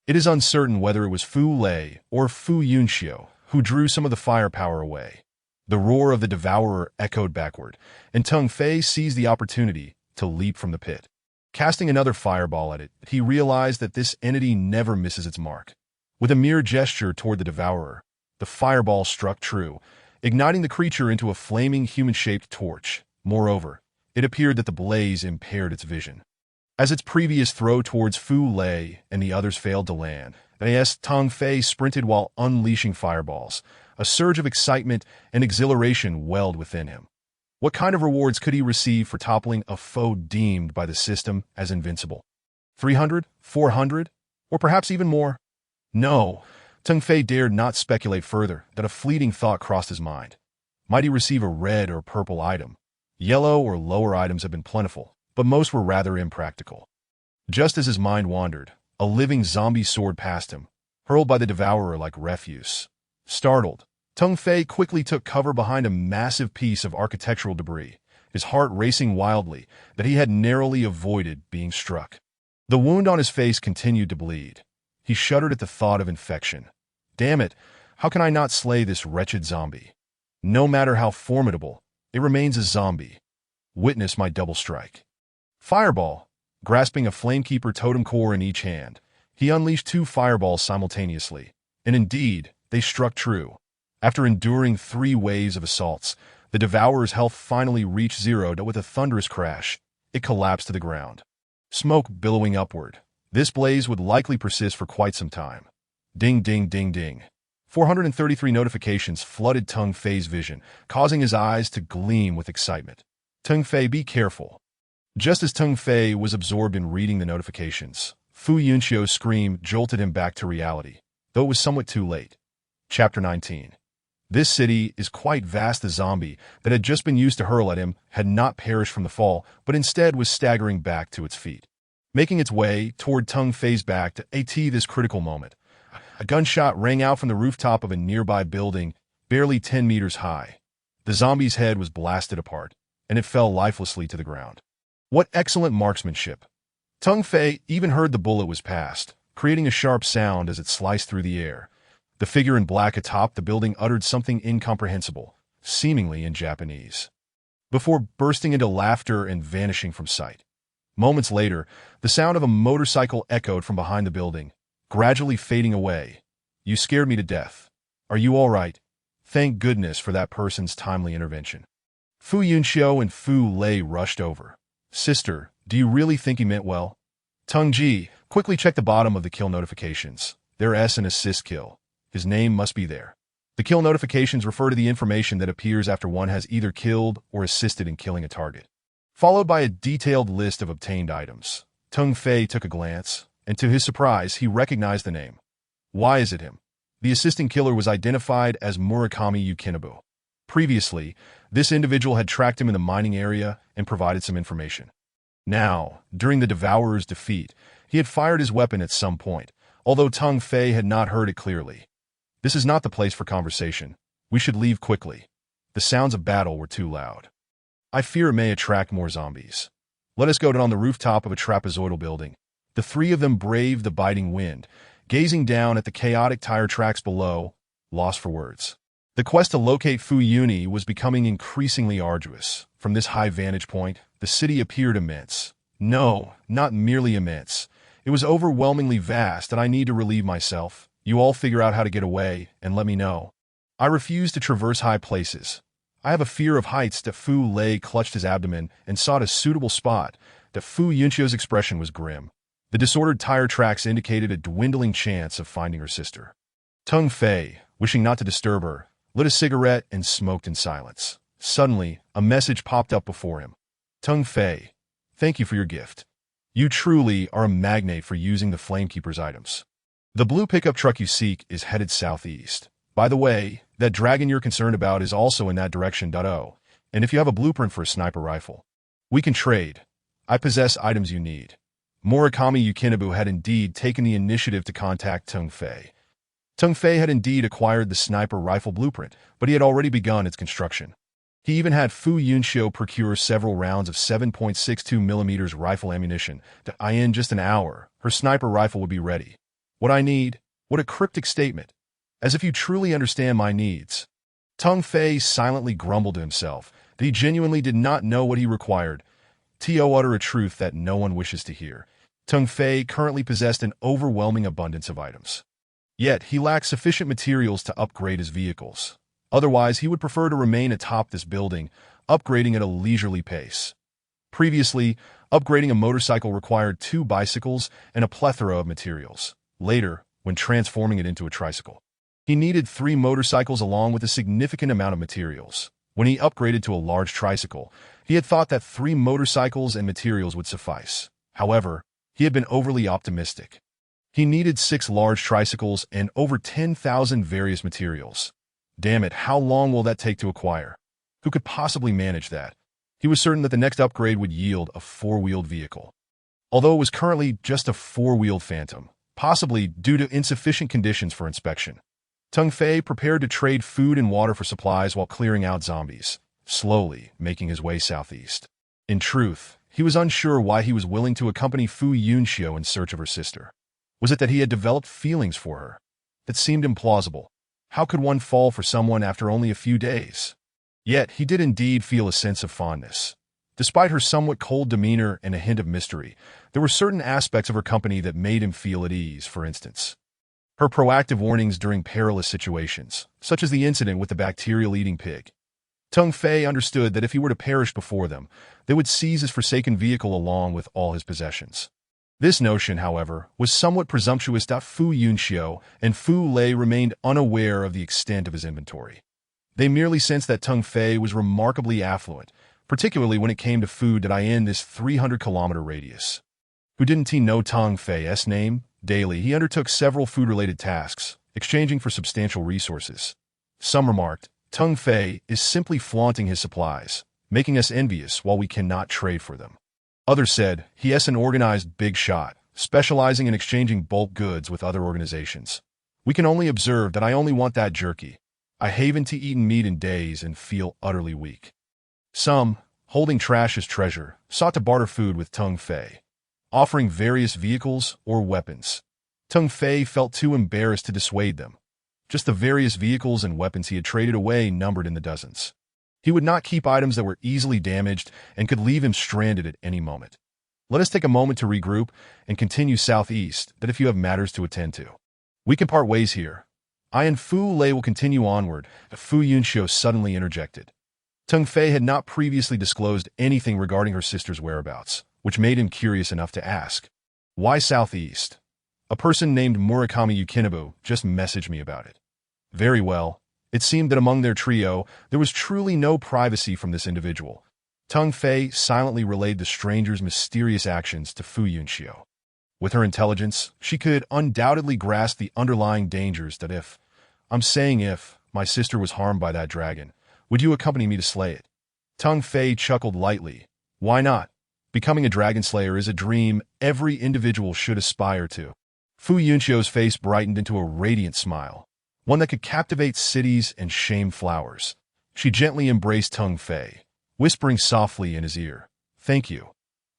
It is uncertain whether it was Fu Lei or Fu Yunxiu who drew some of the firepower away. The roar of the devourer echoed backward, and Teng Fei seized the opportunity to leap from the pit. Casting another fireball at it, he realized that this entity never misses its mark. With a mere gesture toward the devourer, the fireball struck true, igniting the creature into a flaming human-shaped torch. Moreover, it appeared that the blaze impaired its vision. As its previous throw towards Fu Lei and the others failed to land, Teng Fei sprinted while unleashing fireballs. A surge of excitement and exhilaration welled within him. What kind of rewards could he receive for toppling a foe deemed by the system as invincible? 300? 400? Or perhaps even more? No, Teng Fei dared not speculate further. That a fleeting thought crossed his mind. Might he receive a red or purple item? Yellow or lower items have been plentiful, but most were rather impractical. Just as his mind wandered, a living zombie soared past him, hurled by the devourer like refuse. Startled, Teng Fei quickly took cover behind a massive piece of architectural debris, his heart racing wildly that he had narrowly avoided being struck. The wound on his face continued to bleed. He shuddered at the thought of infection. Damn it, how can I not slay this wretched zombie? No matter how formidable, it remains a zombie. Witness my double strike. Fireball! Grasping a Flamekeeper totem core in each hand, he unleashed 2 fireballs simultaneously, and indeed, they struck true. After enduring 3 waves of assaults, the devourer's health finally reached 0. With a thunderous crash, it collapsed to the ground. Smoke billowing upward. This blaze would likely persist for quite some time. Ding ding ding ding. 433 notifications flooded Teng Fei's vision, causing his eyes to gleam with excitement. Teng Fei, be careful. Just as Teng Fei was absorbed in reading the notifications, Fu Yunxiu's scream jolted him back to reality, though it was somewhat too late. Chapter 19. This city is quite vast. The zombie that had just been used to hurl at him had not perished from the fall, but instead was staggering back to its feet. Making its way toward Teng Fei's back to this critical moment, a gunshot rang out from the rooftop of a nearby building, barely 10 meters high. The zombie's head was blasted apart, and it fell lifelessly to the ground. What excellent marksmanship! Teng Fei even heard the bullet was passed, creating a sharp sound as it sliced through the air. The figure in black atop the building uttered something incomprehensible, seemingly in Japanese, before bursting into laughter and vanishing from sight. Moments later, the sound of a motorcycle echoed from behind the building, gradually fading away. You scared me to death. Are you all right? Thank goodness for that person's timely intervention. Fu Yunxiu and Fu Lei rushed over. Sister, do you really think he meant well? Tung Ji, quickly check the bottom of the kill notifications. There S an assist kill. His name must be there. The kill notifications refer to the information that appears after one has either killed or assisted in killing a target, followed by a detailed list of obtained items. Tung Fei took a glance, and to his surprise, he recognized the name. Why is it him? The assisting killer was identified as Murakami Yukinabu. Previously, this individual had tracked him in the mining area and provided some information. Now, during the Devourer's defeat, he had fired his weapon at some point, although Tung Fei had not heard it clearly. This is not the place for conversation. We should leave quickly. The sounds of battle were too loud. I fear it may attract more zombies. Let us go down on the rooftop of a trapezoidal building. The three of them braved the biting wind, gazing down at the chaotic tire tracks below, lost for words. The quest to locate Fu Yuni was becoming increasingly arduous. From this high vantage point, the city appeared immense. No, not merely immense. It was overwhelmingly vast, and I need to relieve myself. You all figure out how to get away, and let me know. I refuse to traverse high places. I have a fear of heights. Da Fu Lei clutched his abdomen and sought a suitable spot. Da Fu Yunchio's expression was grim. The disordered tire tracks indicated a dwindling chance of finding her sister. Tung Fei, wishing not to disturb her, lit a cigarette and smoked in silence. Suddenly, a message popped up before him. Tung Fei, thank you for your gift. You truly are a magnate for using the Flamekeeper's items. The blue pickup truck you seek is headed southeast. By the way, that dragon you're concerned about is also in that direction. And if you have a blueprint for a sniper rifle, we can trade. I possess items you need. Murakami Yukinabu had indeed taken the initiative to contact Tung Fei. Tung Fei had indeed acquired the sniper rifle blueprint, but he had already begun its construction. He even had Fu Yunxiu procure several rounds of 7.62mm rifle ammunition. In just an hour, her sniper rifle would be ready. What I need? What a cryptic statement. As if you truly understand my needs. Tung Fei silently grumbled to himself that he genuinely did not know what he required. To utter a truth that no one wishes to hear. Tung Fei currently possessed an overwhelming abundance of items. Yet, he lacked sufficient materials to upgrade his vehicles. Otherwise, he would prefer to remain atop this building, upgrading at a leisurely pace. Previously, upgrading a motorcycle required 2 bicycles and a plethora of materials. Later, when transforming it into a tricycle, he needed 3 motorcycles along with a significant amount of materials. When he upgraded to a large tricycle, he had thought that 3 motorcycles and materials would suffice. However, he had been overly optimistic. He needed 6 large tricycles and over 10,000 various materials. Damn it, how long will that take to acquire? Who could possibly manage that? He was certain that the next upgrade would yield a 4-wheeled vehicle. Although it was currently just a 4-wheeled Phantom, possibly due to insufficient conditions for inspection. Tung Fei prepared to trade food and water for supplies while clearing out zombies, slowly making his way southeast. In truth, he was unsure why he was willing to accompany Fu Yunxiu in search of her sister. Was it that he had developed feelings for her? That seemed implausible. How could one fall for someone after only a few days? Yet he did indeed feel a sense of fondness. Despite her somewhat cold demeanor and a hint of mystery, there were certain aspects of her company that made him feel at ease. For instance, her proactive warnings during perilous situations, such as the incident with the bacterial-eating pig. Tung Fei understood that if he were to perish before them, they would seize his forsaken vehicle along with all his possessions. This notion, however, was somewhat presumptuous. Fu Yunxiu and Fu Lei remained unaware of the extent of his inventory. They merely sensed that Tung Fei was remarkably affluent, particularly when it came to food in this 300-kilometer radius. Who didn't he know Tung Fei's name? Daily, he undertook several food-related tasks, exchanging for substantial resources. Some remarked, Tung Fei is simply flaunting his supplies, making us envious while we cannot trade for them. Others said, he is an organized big shot, specializing in exchanging bulk goods with other organizations. We can only observe that I only want that jerky. I haven't eaten meat in days and feel utterly weak. Some, holding trash as treasure, sought to barter food with Tung Fei, offering various vehicles or weapons. Tung Fei felt too embarrassed to dissuade them. Just the various vehicles and weapons he had traded away numbered in the dozens. He would not keep items that were easily damaged and could leave him stranded at any moment. Let us take a moment to regroup and continue southeast, that if you have matters to attend to, we can part ways here. I and Fu Lei will continue onward. Fu Yunxiu suddenly interjected. Tung Fei had not previously disclosed anything regarding her sister's whereabouts, which made him curious enough to ask. Why southeast? A person named Murakami Yukinobu just messaged me about it. Very well. It seemed that among their trio, there was truly no privacy from this individual. Tung Fei silently relayed the stranger's mysterious actions to Fu Yunxiu. With her intelligence, she could undoubtedly grasp the underlying dangers that if my sister was harmed by that dragon, would you accompany me to slay it? Tung Fei chuckled lightly. Why not? Becoming a dragon slayer is a dream every individual should aspire to. Fu Yunxiu's face brightened into a radiant smile, one that could captivate cities and shame flowers. She gently embraced Tung Fei, whispering softly in his ear, Thank you.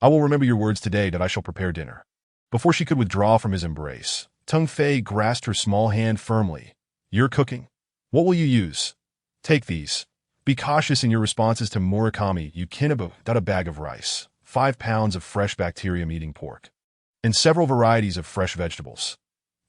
I will remember your words today that I shall prepare dinner. Before she could withdraw from his embrace, Tung Fei grasped her small hand firmly. You're cooking? What will you use? Take these. Be cautious in your responses to Murakami Yukinobu. A bag of rice, 5 pounds of fresh bacterium-eating pork, and several varieties of fresh vegetables.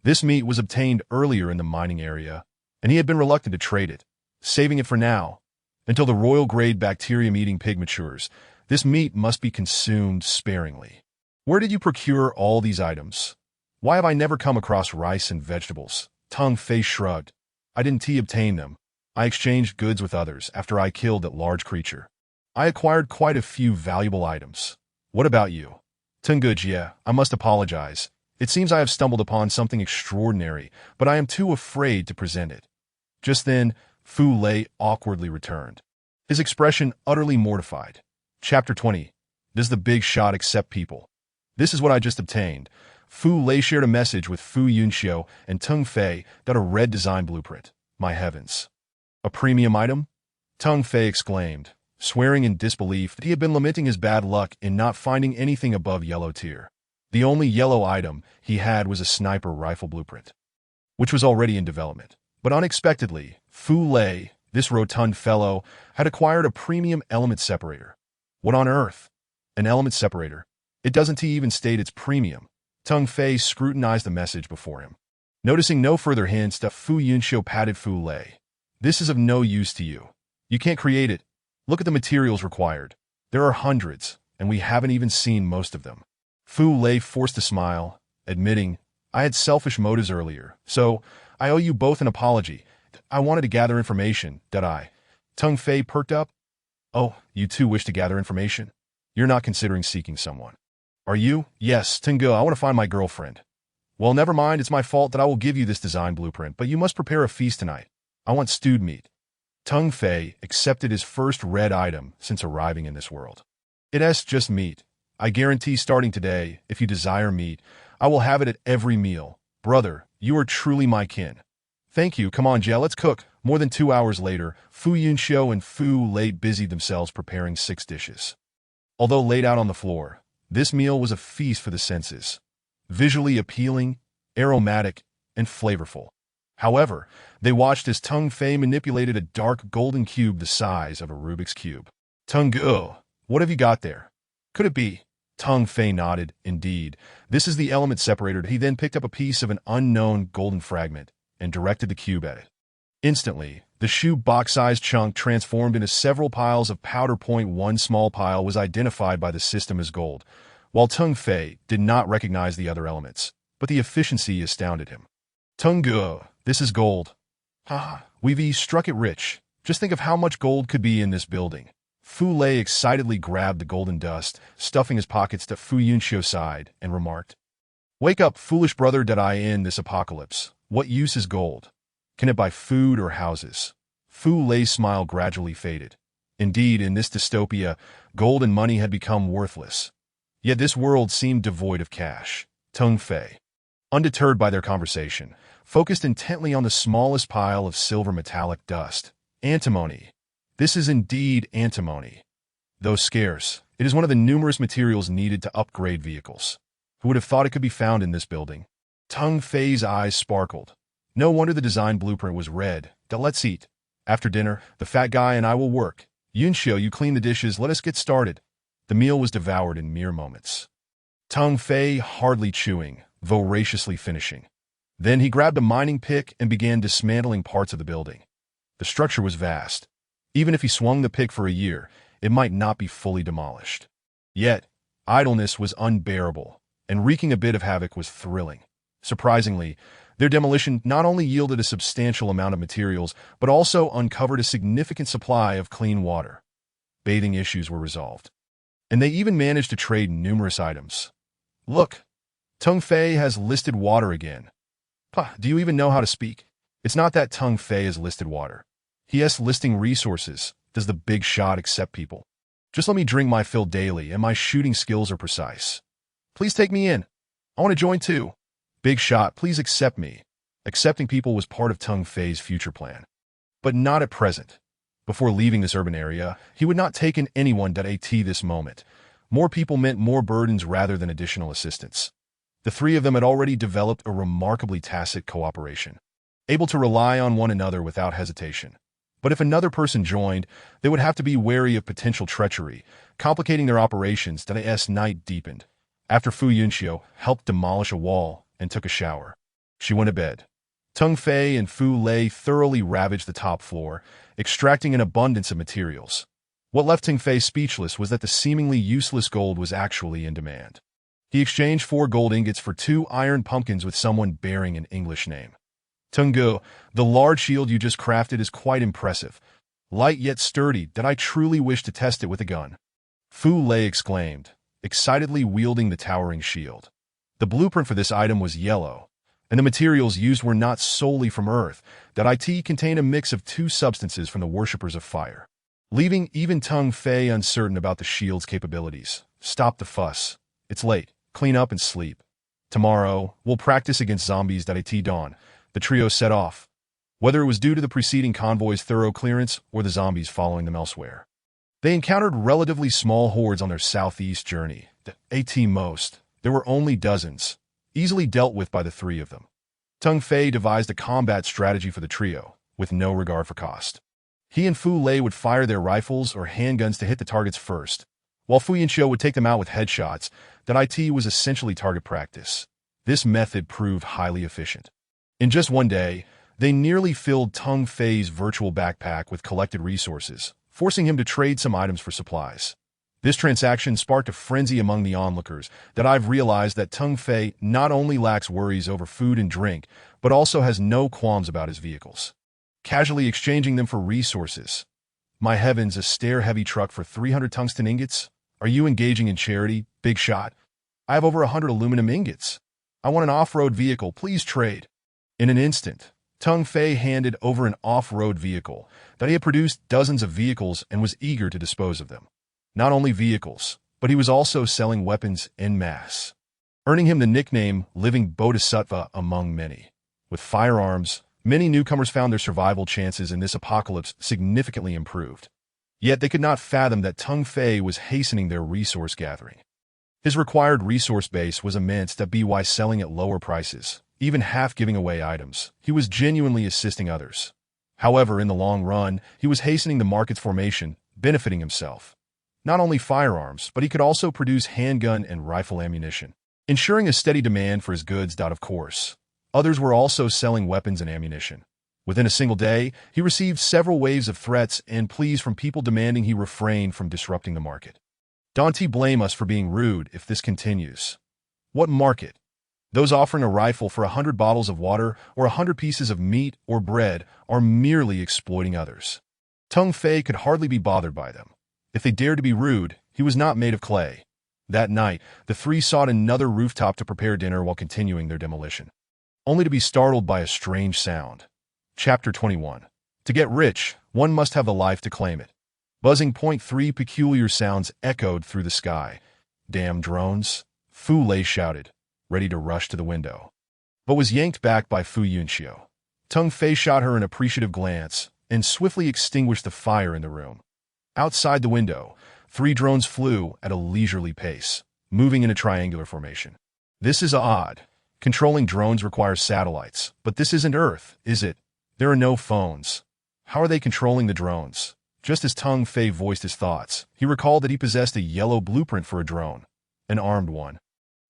This meat was obtained earlier in the mining area, and he had been reluctant to trade it, saving it for now. Until the royal-grade bacterium-eating pig matures, this meat must be consumed sparingly. Where did you procure all these items? Why have I never come across rice and vegetables? Tung Fei shrugged. I didn't obtain them. I exchanged goods with others after I killed that large creature. I acquired quite a few valuable items. What about you? Tunguji, I must apologize. It seems I have stumbled upon something extraordinary, but I am too afraid to present it. Just then, Fu Lei awkwardly returned, his expression utterly mortified. Chapter 20. Does the big shot accept people? This is what I just obtained. Fu Lei shared a message with Fu Yunxiu and Tung Fei that a red design blueprint. My heavens. A premium item? Tung Fei exclaimed, swearing in disbelief that he had been lamenting his bad luck in not finding anything above yellow tier. The only yellow item he had was a sniper rifle blueprint, which was already in development. But unexpectedly, Fu Lei, this rotund fellow, had acquired a premium element separator. What on earth? An element separator? It doesn't even state its premium. Tung Fei scrutinized the message before him. Noticing no further hints, Fu Yunxiu patted Fu Lei. This is of no use to you. You can't create it. Look at the materials required. There are hundreds, and we haven't even seen most of them. Fu Lei forced a smile, admitting, I had selfish motives earlier, so I owe you both an apology. I wanted to gather information, did I? Tung Fei perked up. Oh, you two wish to gather information? You're not considering seeking someone. Are you? Yes, Tengu, I want to find my girlfriend. Well, never mind, it's my fault that I will give you this design blueprint, but you must prepare a feast tonight. I want stewed meat. Tung Fei accepted his first red item since arriving in this world. It's just meat. I guarantee starting today, if you desire meat, I will have it at every meal. Brother, you are truly my kin. Thank you, come on, Jia, let's cook. More than 2 hours later, Fu Yunxiu and Fu Lei busied themselves preparing 6 dishes. Although laid out on the floor, this meal was a feast for the senses. Visually appealing, aromatic, and flavorful. However, they watched as Tung Fei manipulated a dark golden cube the size of a Rubik's Cube. Tungu, what have you got there? Could it be? Tung Fei nodded. Indeed, this is the element separator. He then picked up a piece of an unknown golden fragment and directed the cube at it. Instantly, the shoe box-sized chunk transformed into several piles of powder. One small pile was identified by the system as gold, while Tung Fei did not recognize the other elements, but the efficiency astounded him. Tungu, this is gold. We've struck it rich. Just think of how much gold could be in this building. Fu Lei excitedly grabbed the golden dust, stuffing his pockets to Fu Yunxiu's side, and remarked, Wake up, foolish brother, that I in this apocalypse. What use is gold? Can it buy food or houses? Fu Lei's smile gradually faded. Indeed, in this dystopia, gold and money had become worthless. Yet this world seemed devoid of cash. Tung Fei, undeterred by their conversation, focused intently on the smallest pile of silver metallic dust. Antimony. This is indeed antimony. Though scarce, it is one of the numerous materials needed to upgrade vehicles. Who would have thought it could be found in this building? Tung Fei's eyes sparkled. No wonder the design blueprint was red. Let's eat. After dinner, the fat guy and I will work. Yunxiu, you clean the dishes, let us get started. The meal was devoured in mere moments. Tung Fei hardly chewing, voraciously finishing. Then he grabbed a mining pick and began dismantling parts of the building. The structure was vast. Even if he swung the pick for a year, it might not be fully demolished. Yet, idleness was unbearable, and wreaking a bit of havoc was thrilling. Surprisingly, their demolition not only yielded a substantial amount of materials, but also uncovered a significant supply of clean water. Bathing issues were resolved, and they even managed to trade numerous items. Look, Tung Fei has listed water again. Do you even know how to speak? It's not that Tung Fei has listed water. He has listing resources. Does the big shot accept people? Just let me drink my fill daily, and my shooting skills are precise. Please take me in. I want to join too. Big shot, please accept me. Accepting people was part of Tung Fei's future plan. But not at present. Before leaving this urban area, he would not take in anyone at this moment. More people meant more burdens rather than additional assistance. The three of them had already developed a remarkably tacit cooperation, able to rely on one another without hesitation. But if another person joined, they would have to be wary of potential treachery, complicating their operations. As night deepened, after Fu Yunxiu helped demolish a wall and took a shower, she went to bed. Tung Fei and Fu Lei thoroughly ravaged the top floor, extracting an abundance of materials. What left Tung Fei speechless was that the seemingly useless gold was actually in demand. He exchanged 4 gold ingots for 2 iron pumpkins with someone bearing an English name. Tungu, the large shield you just crafted is quite impressive. Light yet sturdy, that I truly wish to test it with a gun. Fu Lei exclaimed, excitedly wielding the towering shield. The blueprint for this item was yellow, and the materials used were not solely from earth. It contained a mix of 2 substances from the worshippers of fire, leaving even Tung Fei uncertain about the shield's capabilities. Stop the fuss. It's late. Clean up and sleep. Tomorrow, we'll practice against zombies. At dawn, the trio set off, whether it was due to the preceding convoy's thorough clearance or the zombies following them elsewhere. They encountered relatively small hordes on their southeast journey. At most, there were only dozens, easily dealt with by the 3 of them. Tung Fei devised a combat strategy for the trio, with no regard for cost. He and Fu Lei would fire their rifles or handguns to hit the targets first, while Fu Yunxiu would take them out with headshots. It was essentially target practice. This method proved highly efficient. In just one day, they nearly filled Tung Fei's virtual backpack with collected resources, forcing him to trade some items for supplies. This transaction sparked a frenzy among the onlookers. I've realized that Tung Fei not only lacks worries over food and drink, but also has no qualms about his vehicles, casually exchanging them for resources. My heavens, a stair-heavy truck for 300 tungsten ingots? Are you engaging in charity, big shot? I have over 100 aluminum ingots. I want an off-road vehicle, please trade. In an instant, Tung Fei handed over an off-road vehicle. He had produced dozens of vehicles and was eager to dispose of them. Not only vehicles, but he was also selling weapons en masse, earning him the nickname Living Bodhisattva among many. With firearms, many newcomers found their survival chances in this apocalypse significantly improved. Yet they could not fathom that Tung Fei was hastening their resource gathering. His required resource base was immense. By selling at lower prices, even half giving away items, he was genuinely assisting others. However, in the long run, he was hastening the market's formation, benefiting himself. Not only firearms, but he could also produce handgun and rifle ammunition, ensuring a steady demand for his goods. Of course, others were also selling weapons and ammunition. Within a single day, he received several waves of threats and pleas from people demanding he refrain from disrupting the market. Don't blame us for being rude if this continues. What market? Those offering a rifle for 100 bottles of water or 100 pieces of meat or bread are merely exploiting others. Tung Fei could hardly be bothered by them. If they dared to be rude, he was not made of clay. That night, the 3 sought another rooftop to prepare dinner while continuing their demolition, only to be startled by a strange sound. Chapter 21. To get rich, one must have the life to claim it. Buzzing. 3 peculiar sounds echoed through the sky. Damn drones, Fu Lei shouted, ready to rush to the window, but was yanked back by Fu Yunxiu. Tung Fei shot her an appreciative glance and swiftly extinguished the fire in the room. Outside the window, 3 drones flew at a leisurely pace, moving in a triangular formation. This is odd. Controlling drones requires satellites, but this isn't Earth, is it? There are no phones. How are they controlling the drones? Just as Tung Fei voiced his thoughts, he recalled that he possessed a yellow blueprint for a drone, an armed one.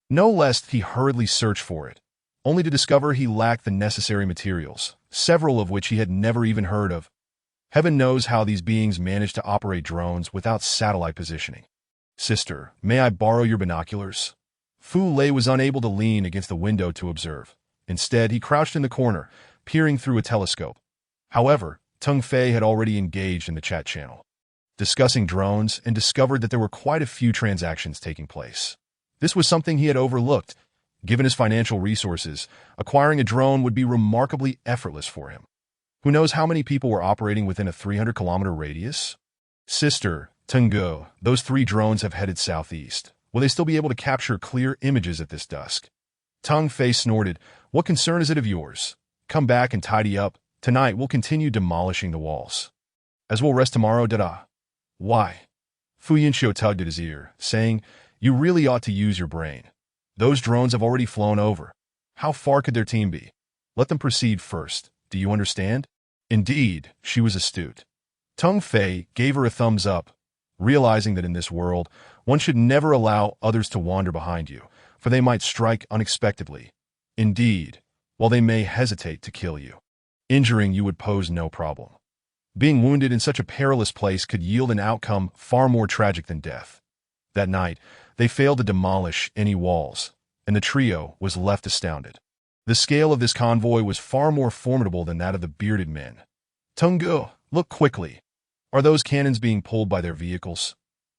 No less, he hurriedly searched for it, only to discover he lacked the necessary materials, several of which he had never even heard of. Heaven knows how these beings manage to operate drones without satellite positioning. Sister, may I borrow your binoculars? Fu Lei was unable to lean against the window to observe. Instead, he crouched in the corner, peering through a telescope. However, Teng Fei had already engaged in the chat channel, discussing drones, and discovered that there were quite a few transactions taking place. This was something he had overlooked. Given his financial resources, acquiring a drone would be remarkably effortless for him. Who knows how many people were operating within a 300-kilometer radius? Sister, Tengu, those 3 drones have headed southeast. Will they still be able to capture clear images at this dusk? Teng Fei snorted. What concern is it of yours? Come back and tidy up. Tonight we'll continue demolishing the walls. As we'll rest tomorrow, da-da. Why? Fu Yunxiu tugged at his ear, saying, You really ought to use your brain. Those drones have already flown over. How far could their team be? Let them proceed first. Do you understand? Indeed, she was astute. Teng Fei gave her a thumbs up, realizing that in this world, one should never allow others to wander behind you, for they might strike unexpectedly. Indeed, while they may hesitate to kill you, injuring you would pose no problem. Being wounded in such a perilous place could yield an outcome far more tragic than death. That night, they failed to demolish any walls, and the trio was left astounded. The scale of this convoy was far more formidable than that of the bearded men. Tengu, look quickly. Are those cannons being pulled by their vehicles?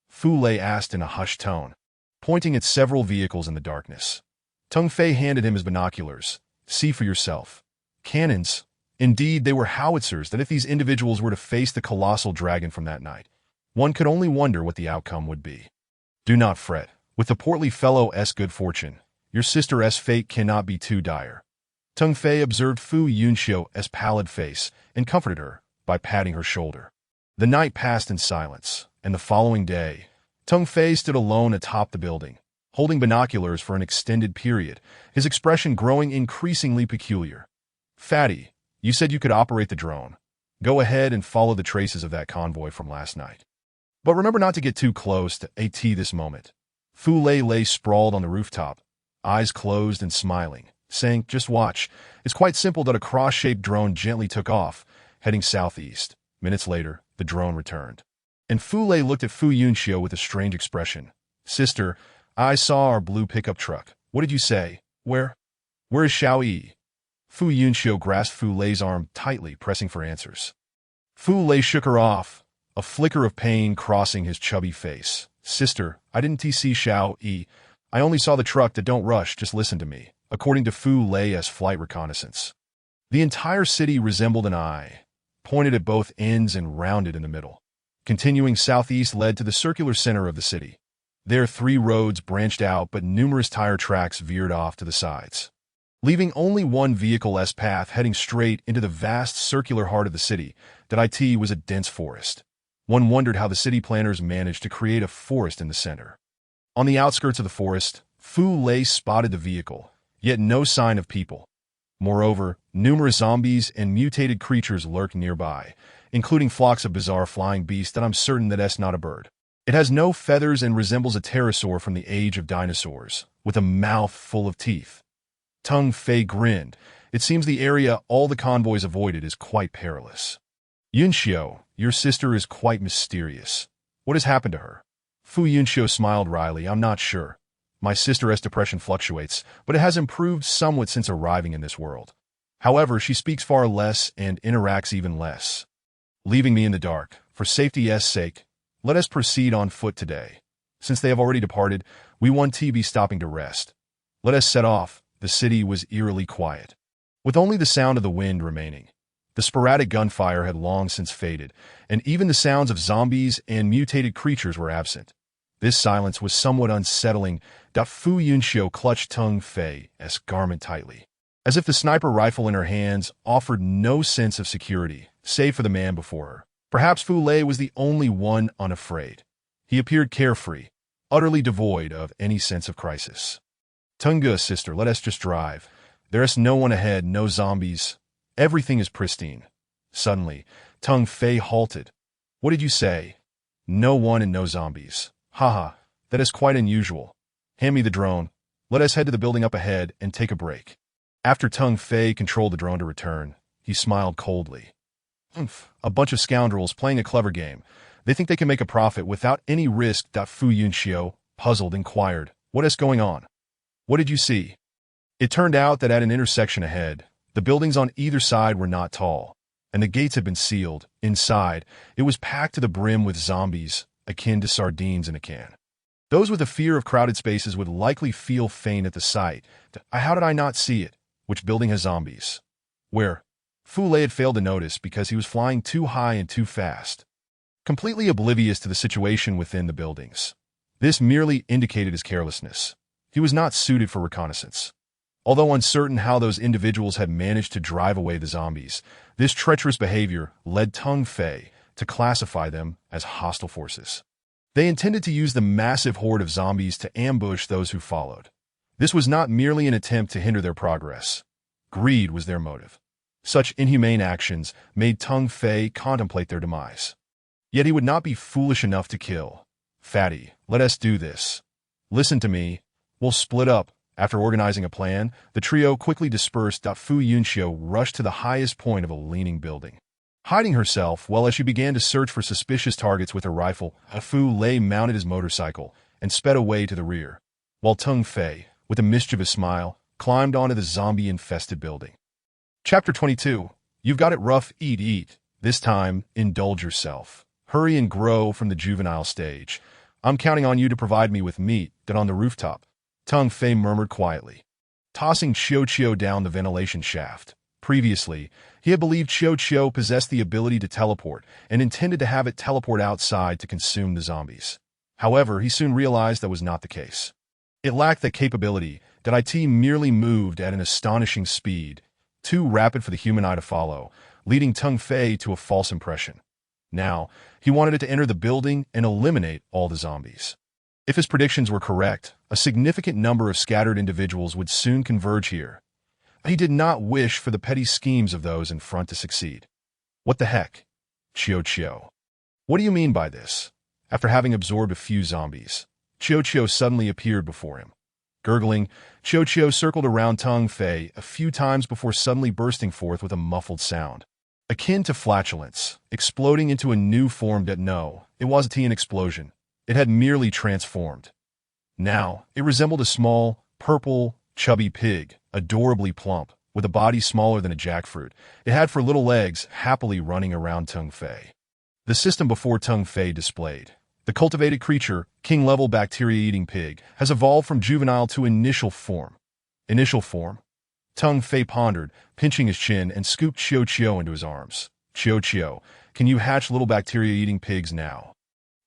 Fu Lei asked in a hushed tone, pointing at several vehicles in the darkness. Teng Fei handed him his binoculars. See for yourself. Cannons. Indeed, they were howitzers that if these individuals were to face the colossal dragon from that night, one could only wonder what the outcome would be. Do not fret. With the portly fellow's good fortune, your sister's fate cannot be too dire. Teng Fei observed Fu Yunxiu's pallid face and comforted her by patting her shoulder. The night passed in silence, and the following day, Teng Fei stood alone atop the building, holding binoculars for an extended period, his expression growing increasingly peculiar. Fatty, you said you could operate the drone. Go ahead and follow the traces of that convoy from last night. But remember not to get too close to AT this moment. Fu Lei lay sprawled on the rooftop, eyes closed and smiling, saying, Just watch. It's quite simple that a cross-shaped drone gently took off, heading southeast. Minutes later, the drone returned. And Fu Lei looked at Fu Yunxiu with a strange expression. Sister, I saw our blue pickup truck. What did you say? Where is Xiao Yi? Fu Yunxiu grasped Fu Lei's arm tightly, pressing for answers. Fu Lei shook her off, a flicker of pain crossing his chubby face. Sister, I didn't see Xiao Yi. I only saw the truck. That don't rush, just listen to me. According to Fu Lei's flight reconnaissance, the entire city resembled an eye, pointed at both ends and rounded in the middle. Continuing southeast led to the circular center of the city. There 3 roads branched out, but numerous tire tracks veered off to the sides, leaving only one vehicle's path heading straight into the vast circular heart of the city. That it was a dense forest. One wondered how the city planners managed to create a forest in the center. On the outskirts of the forest, Fu Lei spotted the vehicle, yet no sign of people. Moreover, numerous zombies and mutated creatures lurk nearby, including flocks of bizarre flying beasts that I'm certain that's not a bird. It has no feathers and resembles a pterosaur from the age of dinosaurs, with a mouth full of teeth. Teng Fei grinned. It seems the area all the convoys avoided is quite perilous. Yunxiu, your sister is quite mysterious. What has happened to her? Fu Yunxiu smiled wryly. I'm not sure. My sister's depression fluctuates, but it has improved somewhat since arriving in this world. However, she speaks far less and interacts even less. Leaving me in the dark, for safety's sake, let us proceed on foot today. Since they have already departed, we won't be stopping to rest. Let us set off. The city was eerily quiet, with only the sound of the wind remaining. The sporadic gunfire had long since faded, and even the sounds of zombies and mutated creatures were absent. This silence was somewhat unsettling. Fu Yunxiu clutched Teng Fei's garment tightly, as if the sniper rifle in her hands offered no sense of security, save for the man before her. Perhaps Fu Lei was the only one unafraid. He appeared carefree, utterly devoid of any sense of crisis. Tengu, sister, let us just drive. There is no one ahead, no zombies. Everything is pristine. Suddenly, Teng Fei halted. What did you say? No one and no zombies. Haha, that is quite unusual. Hand me the drone. Let us head to the building up ahead and take a break. After Teng Fei controlled the drone to return, he smiled coldly. A bunch of scoundrels playing a clever game. They think they can make a profit without any risk. Fu Yunxiu, puzzled, inquired, "What is going on? What did you see?" It turned out that at an intersection ahead, the buildings on either side were not tall, and the gates had been sealed. Inside, it was packed to the brim with zombies, akin to sardines in a can. Those with a fear of crowded spaces would likely feel faint at the sight. How did I not see it? Which building has zombies? Where? Fu Lei had failed to notice because he was flying too high and too fast, completely oblivious to the situation within the buildings. This merely indicated his carelessness. He was not suited for reconnaissance. Although uncertain how those individuals had managed to drive away the zombies, this treacherous behavior led Teng Fei to classify them as hostile forces. They intended to use the massive horde of zombies to ambush those who followed. This was not merely an attempt to hinder their progress. Greed was their motive. Such inhumane actions made Teng Fei contemplate their demise. Yet he would not be foolish enough to kill. "Fatty, let us do this. Listen to me. We'll split up." After organizing a plan, the trio quickly dispersed. Fu Yunxiu rushed to the highest point of a leaning building, hiding herself well as she began to search for suspicious targets with her rifle. Fu Lei mounted his motorcycle and sped away to the rear, while Teng Fei, with a mischievous smile, climbed onto the zombie-infested building. Chapter 22. You've got it rough. Eat. This time, indulge yourself. Hurry and grow from the juvenile stage. I'm counting on you to provide me with meat. On the rooftop, Teng Fei murmured quietly, tossing Qiu down the ventilation shaft. Previously, he had believed Qiu possessed the ability to teleport and intended to have it teleport outside to consume the zombies. However, he soon realized that was not the case. It lacked that capability. It merely moved at an astonishing speed, too rapid for the human eye to follow, leading Teng Fei to a false impression. Now, he wanted it to enter the building and eliminate all the zombies. If his predictions were correct, a significant number of scattered individuals would soon converge here. He did not wish for the petty schemes of those in front to succeed. What the heck? Qiu. What do you mean by this? After having absorbed a few zombies, Qiu suddenly appeared before him. Gurgling, Qiu circled around Teng Fei a few times before suddenly bursting forth with a muffled sound, akin to flatulence, exploding into a new form. No, it wasn't an explosion. It had merely transformed. Now, it resembled a small, purple, chubby pig, adorably plump, with a body smaller than a jackfruit. It had 4 little legs, happily running around Teng Fei. The system before Teng Fei displayed. The cultivated creature, king-level bacteria-eating pig, has evolved from juvenile to initial form. Initial form? Teng Fei pondered, pinching his chin, and scooped Qiu into his arms. Qiu, can you hatch little bacteria-eating pigs now?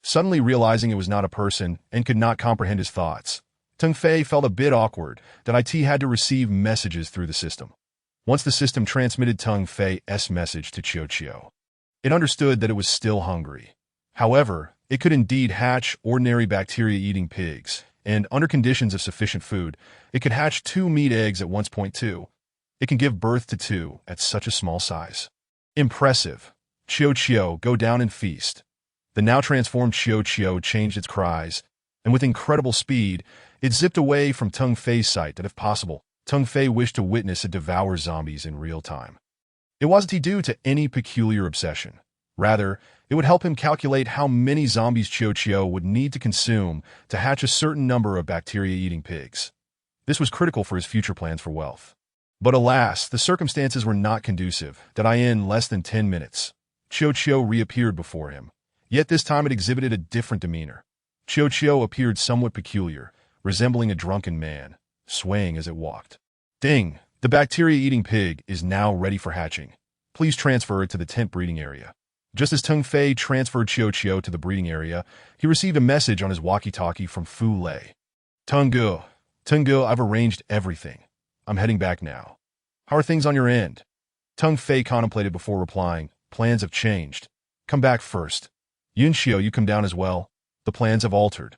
Suddenly realizing it was not a person and could not comprehend his thoughts, Teng Fei felt a bit awkward that IT had to receive messages through the system. Once the system transmitted Teng Fei's message to Qiu, it understood that it was still hungry. However, it could indeed hatch ordinary bacteria-eating pigs, and under conditions of sufficient food, it could hatch 2 meat eggs at once. 2. It can give birth to 2 at such a small size. Impressive. Qiu, go down and feast. The now transformed Qiu changed its cries, and with incredible speed, it zipped away from Teng Fei's sight. That if possible, Teng Fei wished to witness it devour zombies in real time. It wasn't due to any peculiar obsession. Rather, it would help him calculate how many zombies Qiu would need to consume to hatch a certain number of bacteria-eating pigs. This was critical for his future plans for wealth. But alas, the circumstances were not conducive. In less than 10 minutes, Qiu reappeared before him. Yet this time it exhibited a different demeanor. Qiu appeared somewhat peculiar, resembling a drunken man, swaying as it walked. Ding! The bacteria-eating pig is now ready for hatching. Please transfer it to the tent breeding area. Just as Teng Fei transferred Qiu to the breeding area, he received a message on his walkie-talkie from Fu Lei. Tenggu, I've arranged everything. I'm heading back now. How are things on your end? Teng Fei contemplated before replying. Plans have changed. Come back first. Yunxiu, you come down as well. The plans have altered.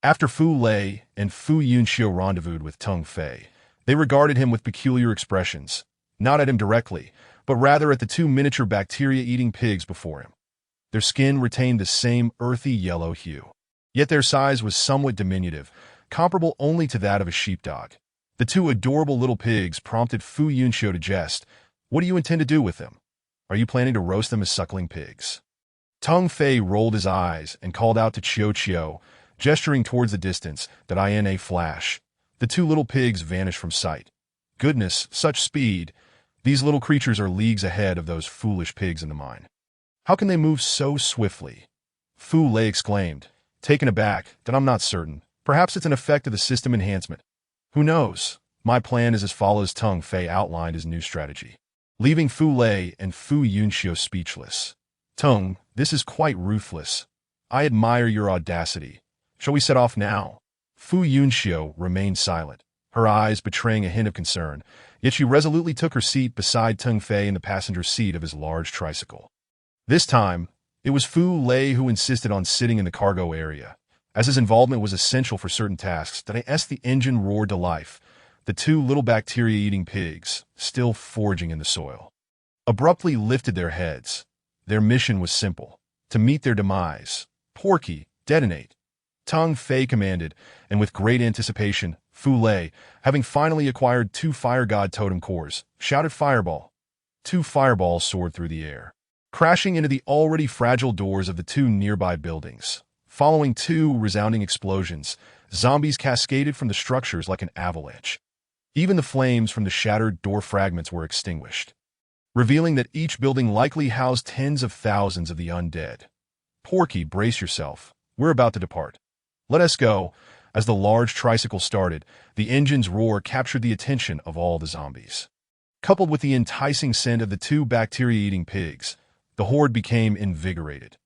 After Fu Lei and Fu Yunxiu rendezvoused with Teng Fei, they regarded him with peculiar expressions, not at him directly, but rather at the 2 miniature bacteria-eating pigs before him. Their skin retained the same earthy yellow hue, yet their size was somewhat diminutive, comparable only to that of a sheepdog. The 2 adorable little pigs prompted Fu Yunxiu to jest. What do you intend to do with them? Are you planning to roast them as suckling pigs? Tong Fei rolled his eyes and called out to Chiu Chiu, gesturing towards the distance, that in a flash. The two little pigs vanished from sight. Goodness, such speed! These little creatures are leagues ahead of those foolish pigs in the mine. How can they move so swiftly? Fu Lei exclaimed, taken aback, that I'm not certain. Perhaps it's an effect of the system enhancement. Who knows? My plan is as follows. Tong Fei outlined his new strategy, leaving Fu Lei and Fu Yunxiu speechless. Tong, this is quite ruthless. I admire your audacity. Shall we set off now? Fu Yunxiu remained silent, her eyes betraying a hint of concern, yet she resolutely took her seat beside Tong Fei in the passenger seat of his large tricycle. This time, it was Fu Lei who insisted on sitting in the cargo area, as his involvement was essential for certain tasks. That as the engine roared to life, the two little bacteria-eating pigs, still foraging in the soil, abruptly lifted their heads. Their mission was simple: to meet their demise. Porky, detonate! Tong Fei commanded, and with great anticipation, Fu Lei, having finally acquired 2 fire god totem cores, shouted fireball. 2 fireballs soared through the air, crashing into the already fragile doors of the 2 nearby buildings. Following 2 resounding explosions, zombies cascaded from the structures like an avalanche. Even the flames from the shattered door fragments were extinguished, revealing that each building likely housed tens of thousands of the undead. Porky, brace yourself. We're about to depart. Let us go. As the large tricycle started, the engine's roar captured the attention of all the zombies. Coupled with the enticing scent of the 2 bacteria-eating pigs, the horde became invigorated.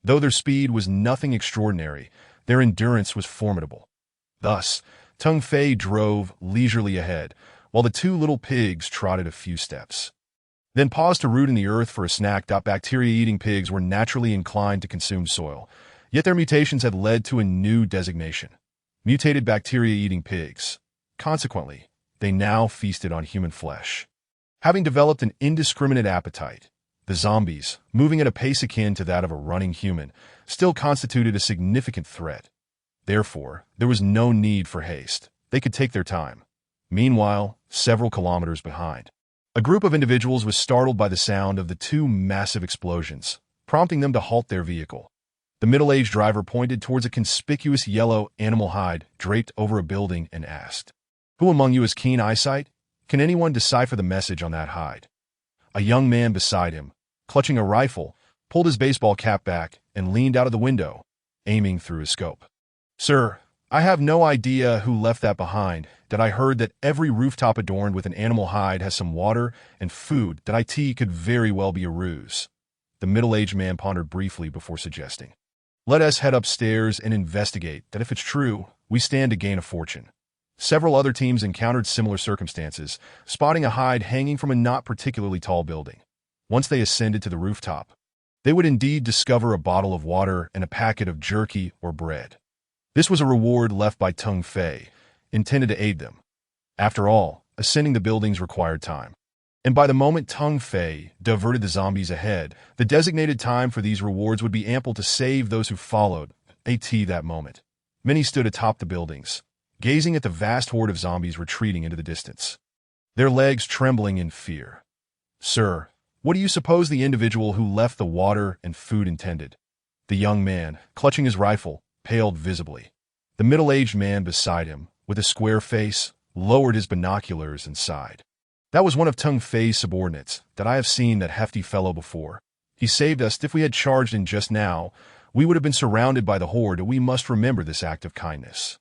Though their speed was nothing extraordinary, their endurance was formidable. Thus, Tong Fei drove leisurely ahead, while the 2 little pigs trotted a few steps, then paused to root in the earth for a snack. Bacteria-eating pigs were naturally inclined to consume soil, yet their mutations had led to a new designation: mutated bacteria-eating pigs. Consequently, they now feasted on human flesh. Having developed an indiscriminate appetite, the zombies, moving at a pace akin to that of a running human, still constituted a significant threat. Therefore, there was no need for haste. They could take their time. Meanwhile, several kilometers behind, a group of individuals was startled by the sound of the 2 massive explosions, prompting them to halt their vehicle. The middle-aged driver pointed towards a conspicuous yellow animal hide draped over a building and asked, "Who among you has keen eyesight? Can anyone decipher the message on that hide?" A young man beside him, clutching a rifle, pulled his baseball cap back and leaned out of the window, aiming through his scope. "Sir, I have no idea who left that behind. That I heard that every rooftop adorned with an animal hide has some water and food. That IT could very well be a ruse." The middle-aged man pondered briefly before suggesting, "Let us head upstairs and investigate. That if it's true, we stand to gain a fortune." Several other teams encountered similar circumstances, spotting a hide hanging from a not particularly tall building. Once they ascended to the rooftop, they would indeed discover a bottle of water and a packet of jerky or bread. This was a reward left by Tong Fei, intended to aid them. After all, ascending the buildings required time, and by the moment Tong Fei diverted the zombies ahead, the designated time for these rewards would be ample to save those who followed. That moment, many stood atop the buildings, gazing at the vast horde of zombies retreating into the distance, their legs trembling in fear. "Sir, what do you suppose the individual who left the water and food intended?" The young man, clutching his rifle, paled visibly. The middle-aged man beside him, with a square face, lowered his binoculars and sighed. "That was one of Tong Fei's subordinates. That I have seen that hefty fellow before. He saved us. If we had charged in just now, we would have been surrounded by the horde. We must remember this act of kindness."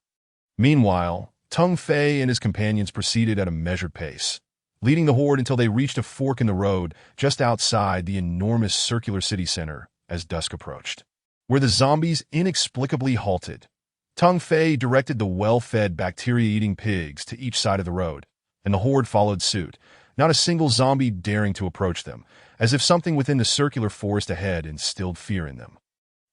Meanwhile, Tong Fei and his companions proceeded at a measured pace, leading the horde until they reached a fork in the road just outside the enormous circular city center as dusk approached, where the zombies inexplicably halted. Tong Fei directed the well-fed bacteria-eating pigs to each side of the road, and the horde followed suit, not a single zombie daring to approach them, as if something within the circular forest ahead instilled fear in them.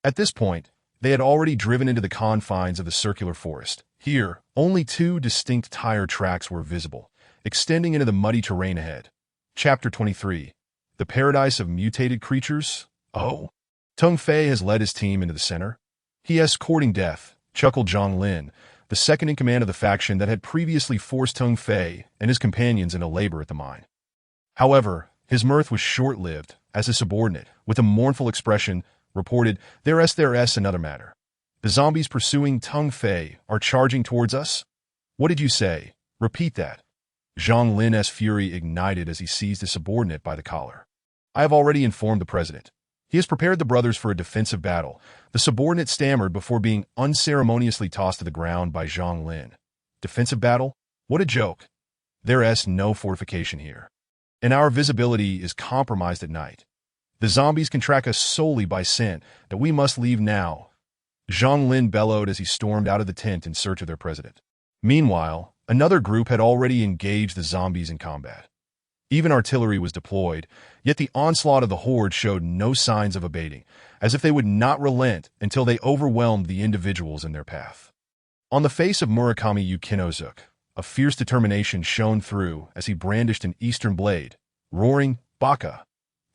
At this point, they had already driven into the confines of the circular forest. Here, only 2 distinct tire tracks were visible, extending into the muddy terrain ahead. Chapter 23. The Paradise of Mutated Creatures? Oh. Tong Fei has led his team into the center. He is courting death, chuckled Zhang Lin, the second in command of the faction that had previously forced Tong Fei and his companions into labor at the mine. However, his mirth was short-lived, as his subordinate, with a mournful expression, reported, There's another matter. The zombies pursuing Tung Fei are charging towards us? What did you say? Repeat that. Zhang Lin's fury ignited as he seized his subordinate by the collar. I have already informed the president. He has prepared the brothers for a defensive battle. The subordinate stammered before being unceremoniously tossed to the ground by Zhang Lin. Defensive battle? What a joke. There's no fortification here. And our visibility is compromised at night. The zombies can track us solely by scent, that we must leave now. Zhang Lin bellowed as he stormed out of the tent in search of their president. Meanwhile, another group had already engaged the zombies in combat. Even artillery was deployed, yet the onslaught of the horde showed no signs of abating, as if they would not relent until they overwhelmed the individuals in their path. On the face of Murakami Yukinozuka, a fierce determination shone through as he brandished an eastern blade, roaring, Baka!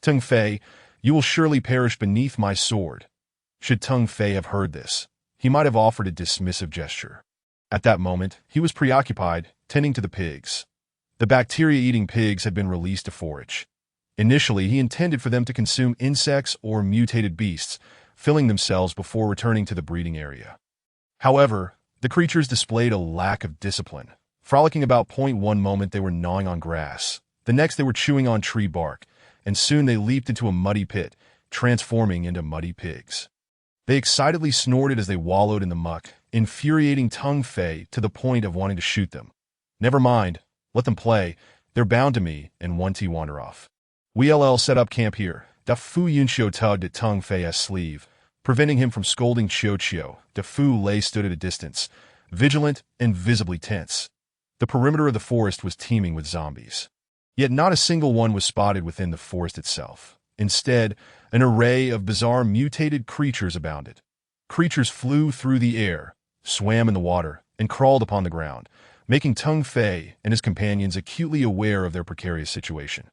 Tung Fei, you will surely perish beneath my sword. Should Tung Fei have heard this, he might have offered a dismissive gesture. At that moment, he was preoccupied, tending to the pigs. The bacteria-eating pigs had been released to forage. Initially, he intended for them to consume insects or mutated beasts, filling themselves before returning to the breeding area. However, the creatures displayed a lack of discipline. Frolicking about one moment they were gnawing on grass, the next they were chewing on tree bark, and soon they leaped into a muddy pit, transforming into muddy pigs. They excitedly snorted as they wallowed in the muck, infuriating Tung Fei to the point of wanting to shoot them. Never mind, let them play, they're bound to me, and 1T wander off. We'll set up camp here. Da Fu Yunxiu tugged at Tung Fei's sleeve, preventing him from scolding Chiu. Da Fu lay stood at a distance, vigilant and visibly tense. The perimeter of the forest was teeming with zombies. Yet not a single one was spotted within the forest itself. Instead, an array of bizarre mutated creatures abounded. Creatures flew through the air, swam in the water, and crawled upon the ground, making Tung Fei and his companions acutely aware of their precarious situation.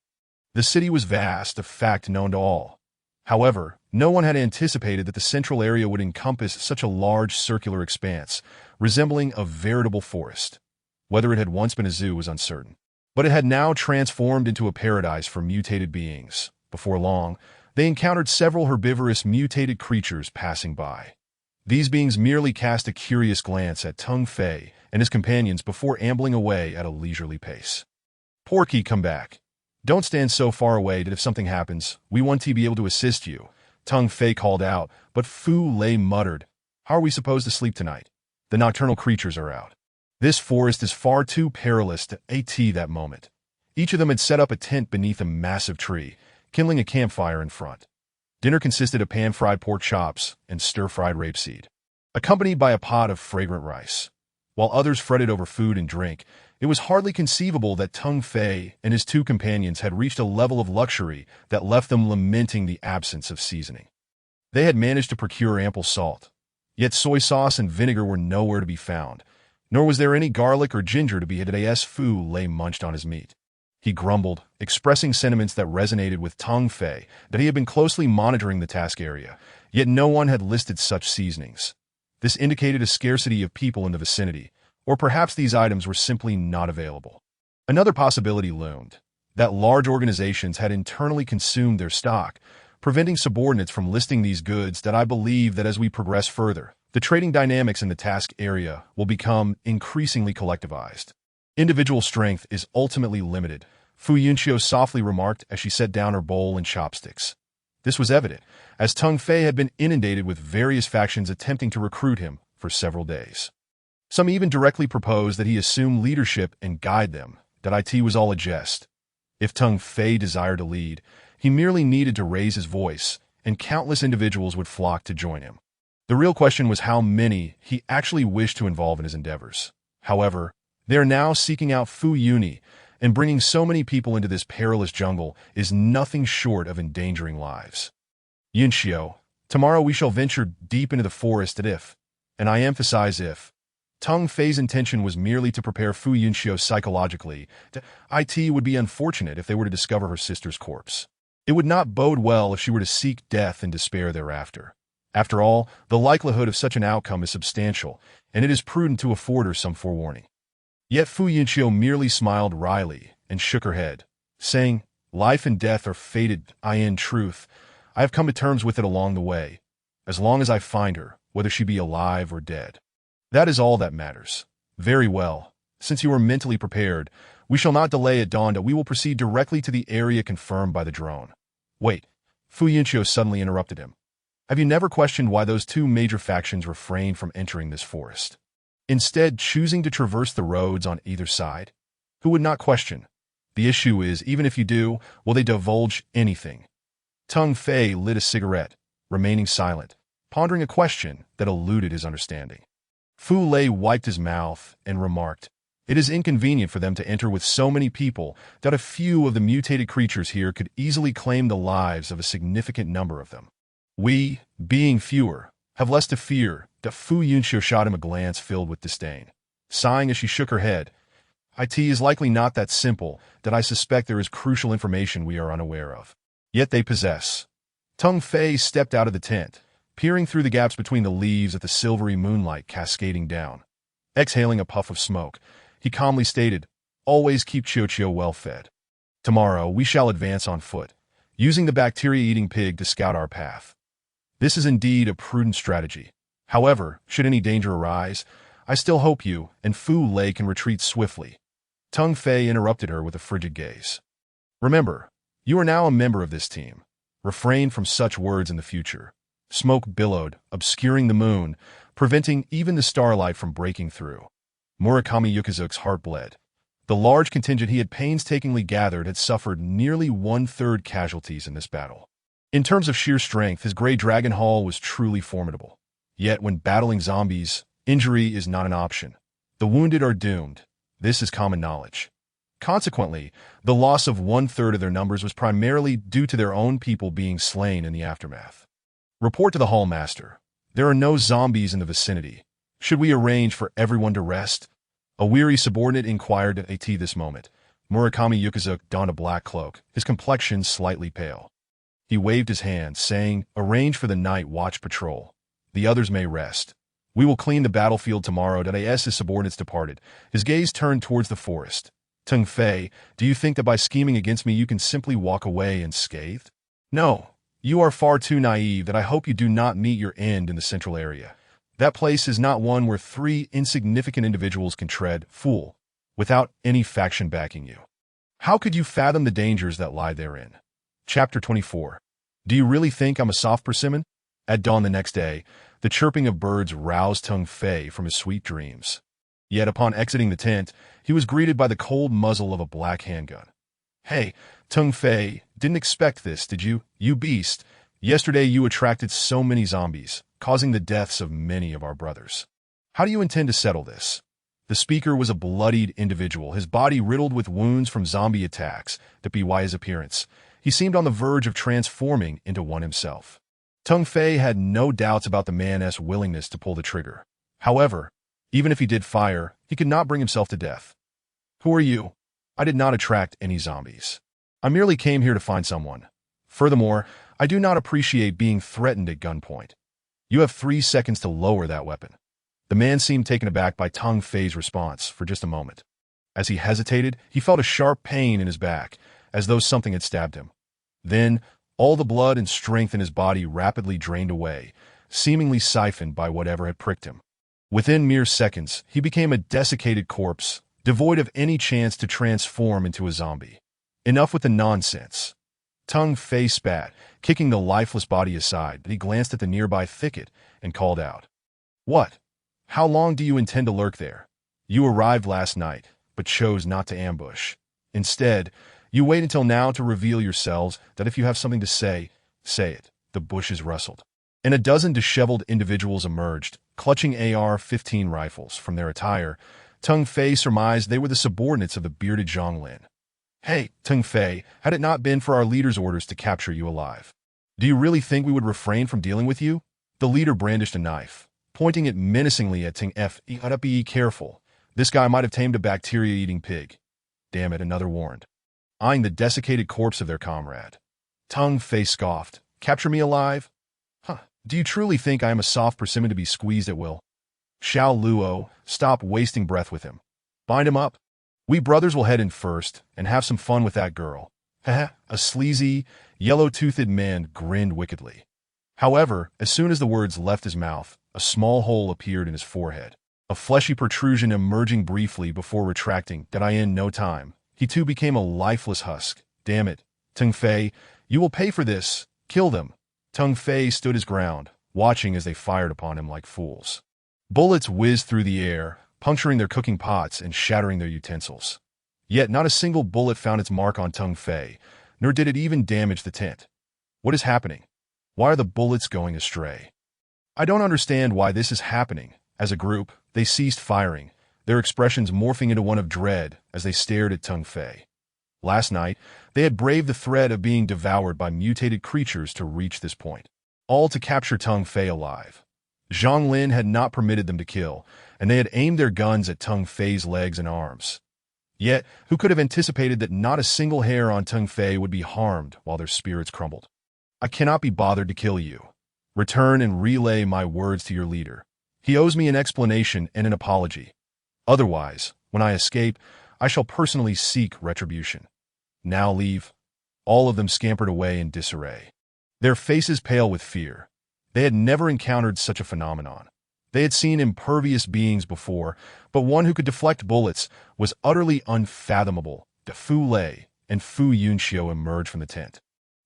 The city was vast, a fact known to all. However, no one had anticipated that the central area would encompass such a large circular expanse, resembling a veritable forest. Whether it had once been a zoo was uncertain, but it had now transformed into a paradise for mutated beings. Before long, they encountered several herbivorous mutated creatures passing by. These beings merely cast a curious glance at Tung Fei and his companions before ambling away at a leisurely pace. Porky, come back. Don't stand so far away that if something happens, we want to be able to assist you, Tung Fei called out, but Fu Lei muttered, How are we supposed to sleep tonight? The nocturnal creatures are out. This forest is far too perilous to AT that moment. Each of them had set up a tent beneath a massive tree, kindling a campfire in front. Dinner consisted of pan-fried pork chops and stir-fried rapeseed, accompanied by a pot of fragrant rice. While others fretted over food and drink, it was hardly conceivable that Tung Fei and his two companions had reached a level of luxury that left them lamenting the absence of seasoning. They had managed to procure ample salt, yet soy sauce and vinegar were nowhere to be found, nor was there any garlic or ginger to be had as Fu Lei munched on his meat. He grumbled, expressing sentiments that resonated with Tung Fei, that he had been closely monitoring the task area, yet no one had listed such seasonings. This indicated a scarcity of people in the vicinity, or perhaps these items were simply not available. Another possibility loomed, that large organizations had internally consumed their stock, preventing subordinates from listing these goods. That I believe that as we progress further, the trading dynamics in the task area will become increasingly collectivized. Individual strength is ultimately limited, Fu Yunxiu softly remarked as she set down her bowl and chopsticks. This was evident, as Tung Fei had been inundated with various factions attempting to recruit him for several days. Some even directly proposed that he assume leadership and guide them, that it was all a jest. If Tung Fei desired to lead, he merely needed to raise his voice, and countless individuals would flock to join him. The real question was how many he actually wished to involve in his endeavors. However, they are now seeking out Fu Yuni, and bringing so many people into this perilous jungle is nothing short of endangering lives. Yunxiu, tomorrow we shall venture deep into the forest and I emphasize if, Tung Fei's intention was merely to prepare Fu Yunxiu psychologically. It would be unfortunate if they were to discover her sister's corpse. It would not bode well if she were to seek death and despair thereafter. After all, the likelihood of such an outcome is substantial, and it is prudent to afford her some forewarning. Yet Fu Yunxiu merely smiled wryly and shook her head, saying, Life and death are fated. In truth, I have come to terms with it along the way. As long as I find her, whether she be alive or dead. That is all that matters. Very well. Since you are mentally prepared, we shall not delay at dawn. We will proceed directly to the area confirmed by the drone. Wait, Fu Yunqiu suddenly interrupted him. Have you never questioned why those two major factions refrained from entering this forest, instead choosing to traverse the roads on either side? Who would not question? The issue is, even if you do, will they divulge anything? Teng Fei lit a cigarette, remaining silent, pondering a question that eluded his understanding. Fu Lei wiped his mouth and remarked, "It is inconvenient for them to enter with so many people that a few of the mutated creatures here could easily claim the lives of a significant number of them. We, being fewer, have less to fear." That Fu Yunqiu shot him a glance filled with disdain, sighing as she shook her head. "It is likely not that simple, that I suspect there is crucial information we are unaware of. Yet they possess." Teng Fei stepped out of the tent, peering through the gaps between the leaves at the silvery moonlight cascading down. Exhaling a puff of smoke, he calmly stated, "Always keep Qiuqiu well fed. Tomorrow we shall advance on foot, using the bacteria-eating pig to scout our path. This is indeed a prudent strategy. However, should any danger arise, I still hope you and Fu Lei can retreat swiftly." Teng Fei interrupted her with a frigid gaze. "Remember, you are now a member of this team. Refrain from such words in the future." Smoke billowed, obscuring the moon, preventing even the starlight from breaking through. Murakami Yukazuki's heart bled. The large contingent he had painstakingly gathered had suffered nearly one-third casualties in this battle. In terms of sheer strength, his Grey Dragon Hall was truly formidable. Yet when battling zombies, injury is not an option. The wounded are doomed. This is common knowledge. Consequently, the loss of one-third of their numbers was primarily due to their own people being slain in the aftermath. "Report to the Hallmaster. There are no zombies in the vicinity. Should we arrange for everyone to rest?" A weary subordinate inquired at this moment. Murakami Yukazuki donned a black cloak, his complexion slightly pale. He waved his hand, saying, "Arrange for the night watch patrol. The others may rest. We will clean the battlefield tomorrow." As his subordinates departed, his gaze turned towards the forest. "Teng Fei, do you think that by scheming against me you can simply walk away unscathed? No, you are far too naive. That I hope you do not meet your end in the central area. That place is not one where three insignificant individuals can tread, fool, without any faction backing you. How could you fathom the dangers that lie therein?" Chapter 24. Do you really think I'm a soft persimmon? At dawn the next day, the chirping of birds roused Teng Fei from his sweet dreams. Yet upon exiting the tent, he was greeted by the cold muzzle of a black handgun. "Hey, Teng Fei, didn't expect this, did you, you beast? Yesterday you attracted so many zombies, causing the deaths of many of our brothers. How do you intend to settle this?" The speaker was a bloodied individual, his body riddled with wounds from zombie attacks. By his appearance, he seemed on the verge of transforming into one himself. Teng Fei had no doubts about the man's willingness to pull the trigger. However, even if he did fire, he could not bring himself to death. "Who are you?" "I did not attract any zombies. I merely came here to find someone. Furthermore, I do not appreciate being threatened at gunpoint. You have 3 seconds to lower that weapon." The man seemed taken aback by Teng Fei's response for just a moment. As he hesitated, he felt a sharp pain in his back, as though something had stabbed him. Then, all the blood and strength in his body rapidly drained away, seemingly siphoned by whatever had pricked him. Within mere seconds, he became a desiccated corpse, devoid of any chance to transform into a zombie. Enough with the nonsense. Teng Fei spat, kicking the lifeless body aside. He glanced at the nearby thicket and called out, "What? How long do you intend to lurk there? You arrived last night, but chose not to ambush. Instead, you wait until now to reveal yourselves. That if you have something to say, say it." The bushes rustled, and a dozen disheveled individuals emerged, clutching AR-15 rifles. From their attire, Teng Fei surmised they were the subordinates of the bearded Zhonglin. "Hey, Teng Fei, had it not been for our leader's orders to capture you alive, do you really think we would refrain from dealing with you?" The leader brandished a knife, pointing it menacingly at Teng Fei. "Be careful. This guy might have tamed a bacteria-eating pig." "Damn it," another warned, eyeing the desiccated corpse of their comrade. Teng Fei scoffed. "Capture me alive? Huh, do you truly think I am a soft persimmon to be squeezed at will? Xiao Luo, stop wasting breath with him. Bind him up. We brothers will head in first and have some fun with that girl. Heh, a sleazy, yellow-toothed man grinned wickedly. However, as soon as the words left his mouth, a small hole appeared in his forehead, a fleshy protrusion emerging briefly before retracting that in no time. He too became a lifeless husk. Damn it, Tung Fei, you will pay for this. Kill them. Tung Fei stood his ground, watching as they fired upon him like fools. Bullets whizzed through the air, puncturing their cooking pots and shattering their utensils. Yet not a single bullet found its mark on Tung Fei, nor did it even damage the tent. What is happening? Why are the bullets going astray? I don't understand why this is happening. As a group, they ceased firing, their expressions morphing into one of dread as they stared at Tung Fei. Last night, they had braved the threat of being devoured by mutated creatures to reach this point, all to capture Tung Fei alive. Zhang Lin had not permitted them to kill, and they had aimed their guns at Tung Fei's legs and arms. Yet, who could have anticipated that not a single hair on Tung Fei would be harmed while their spirits crumbled? I cannot be bothered to kill you. Return and relay my words to your leader. He owes me an explanation and an apology. Otherwise, when I escape, I shall personally seek retribution. Now leave. All of them scampered away in disarray, their faces pale with fear. They had never encountered such a phenomenon. They had seen impervious beings before, but one who could deflect bullets was utterly unfathomable. Fu Lei and Fu Yunxiu emerged from the tent,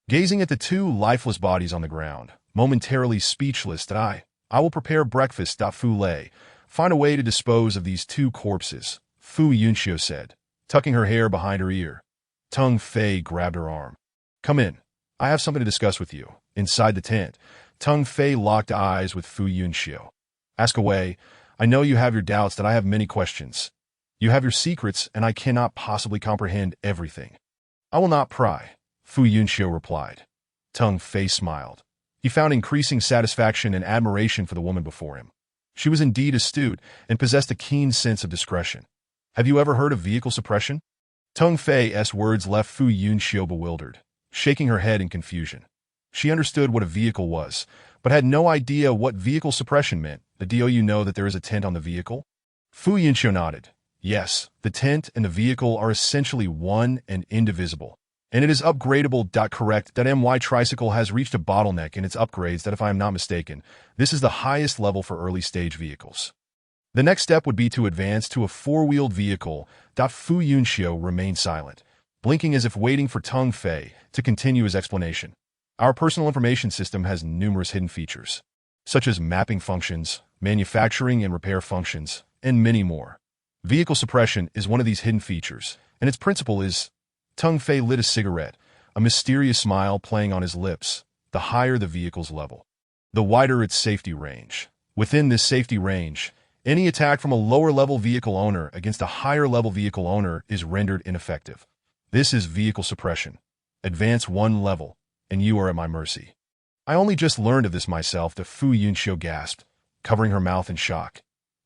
gazing at the two lifeless bodies on the ground, momentarily speechless. I will prepare breakfast. Fu Lei, find a way to dispose of these two corpses, Fu Yunxiu said, tucking her hair behind her ear. Tung Fei grabbed her arm. Come in. I have something to discuss with you. Inside the tent, Tung Fei locked eyes with Fu Yunxiu. Ask away. I know you have your doubts that I have many questions. You have your secrets, and I cannot possibly comprehend everything. I will not pry, Fu Yunxiu replied. Tung Fei smiled. He found increasing satisfaction and admiration for the woman before him. She was indeed astute and possessed a keen sense of discretion. Have you ever heard of vehicle suppression? Tung Fei's words left Fu Yunxiu bewildered, shaking her head in confusion. She understood what a vehicle was, but had no idea what vehicle suppression meant. Do you know that there is a tent on the vehicle? Fu Yunxiu nodded. Yes, the tent and the vehicle are essentially one and indivisible, and it is upgradable. Correct. My tricycle has reached a bottleneck in its upgrades that, if I am not mistaken, this is the highest level for early-stage vehicles. The next step would be to advance to a four-wheeled vehicle. Fu Yunxiu remained silent, blinking as if waiting for Tung Fei to continue his explanation. Our personal information system has numerous hidden features, such as mapping functions, manufacturing and repair functions, and many more. Vehicle suppression is one of these hidden features, and its principle is... Tung Fei lit a cigarette, a mysterious smile playing on his lips. The higher the vehicle's level, the wider its safety range. Within this safety range, any attack from a lower-level vehicle owner against a higher-level vehicle owner is rendered ineffective. This is vehicle suppression. Advance one level, and you are at my mercy. I only just learned of this myself. Fu Yunxiu gasped, covering her mouth in shock.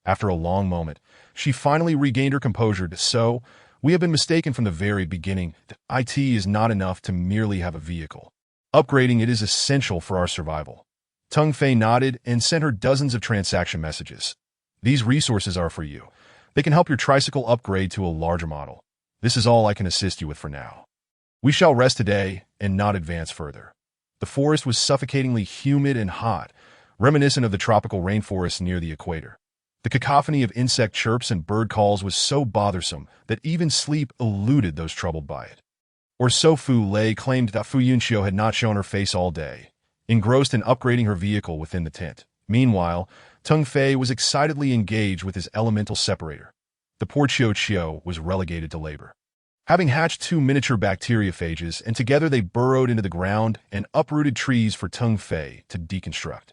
After a long moment, she finally regained her composure. So, we have been mistaken from the very beginning. IT is not enough to merely have a vehicle. Upgrading it is essential for our survival. Tung Fei nodded and sent her dozens of transaction messages. These resources are for you. They can help your tricycle upgrade to a larger model. This is all I can assist you with for now. We shall rest today and not advance further. The forest was suffocatingly humid and hot, reminiscent of the tropical rainforests near the equator. The cacophony of insect chirps and bird calls was so bothersome that even sleep eluded those troubled by it. Or so Fu Lei claimed. Fu Yunxiu had not shown her face all day, engrossed in upgrading her vehicle within the tent. Meanwhile, Tung Fei was excitedly engaged with his elemental separator. The poor Chiu was relegated to labor, having hatched two miniature bacteriophages, and together they burrowed into the ground and uprooted trees for Tung Fei to deconstruct.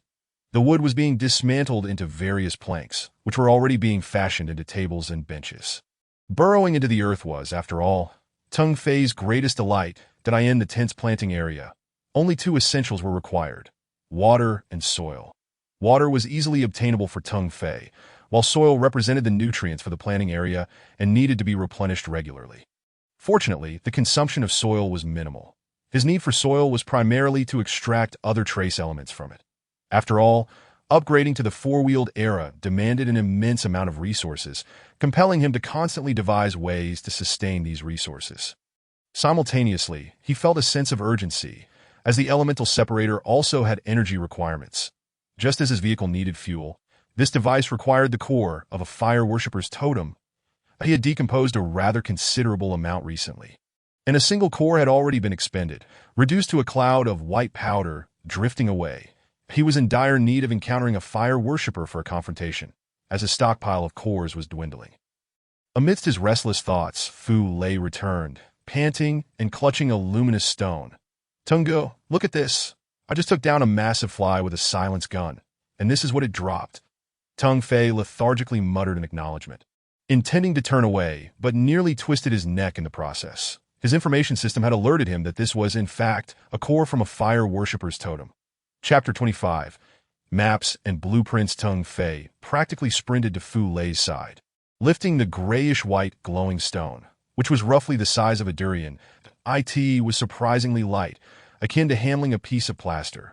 The wood was being dismantled into various planks, which were already being fashioned into tables and benches. Burrowing into the earth was, after all, Tung Fei's greatest delight. In the tent's planting area, only two essentials were required: water and soil. Water was easily obtainable for Tung Fei, while soil represented the nutrients for the planting area and needed to be replenished regularly. Fortunately, the consumption of soil was minimal. His need for soil was primarily to extract other trace elements from it. After all, upgrading to the four-wheeled era demanded an immense amount of resources, compelling him to constantly devise ways to sustain these resources. Simultaneously, he felt a sense of urgency, as the elemental separator also had energy requirements. Just as his vehicle needed fuel, this device required the core of a fire worshipper's totem. He had decomposed a rather considerable amount recently, and a single core had already been expended, reduced to a cloud of white powder drifting away. He was in dire need of encountering a fire worshipper for a confrontation, as his stockpile of cores was dwindling. Amidst his restless thoughts, Fu Lei returned, panting and clutching a luminous stone. Tungo, look at this. I just took down a massive fly with a silence gun, and this is what it dropped. Tung Fei lethargically muttered in acknowledgement, intending to turn away, but nearly twisted his neck in the process. His information system had alerted him that this was, in fact, a core from a fire worshipper's totem. Chapter 25. Maps and blueprints. Tung Fei practically sprinted to Fu Lei's side, lifting the grayish-white glowing stone, which was roughly the size of a durian. It was surprisingly light, akin to handling a piece of plaster.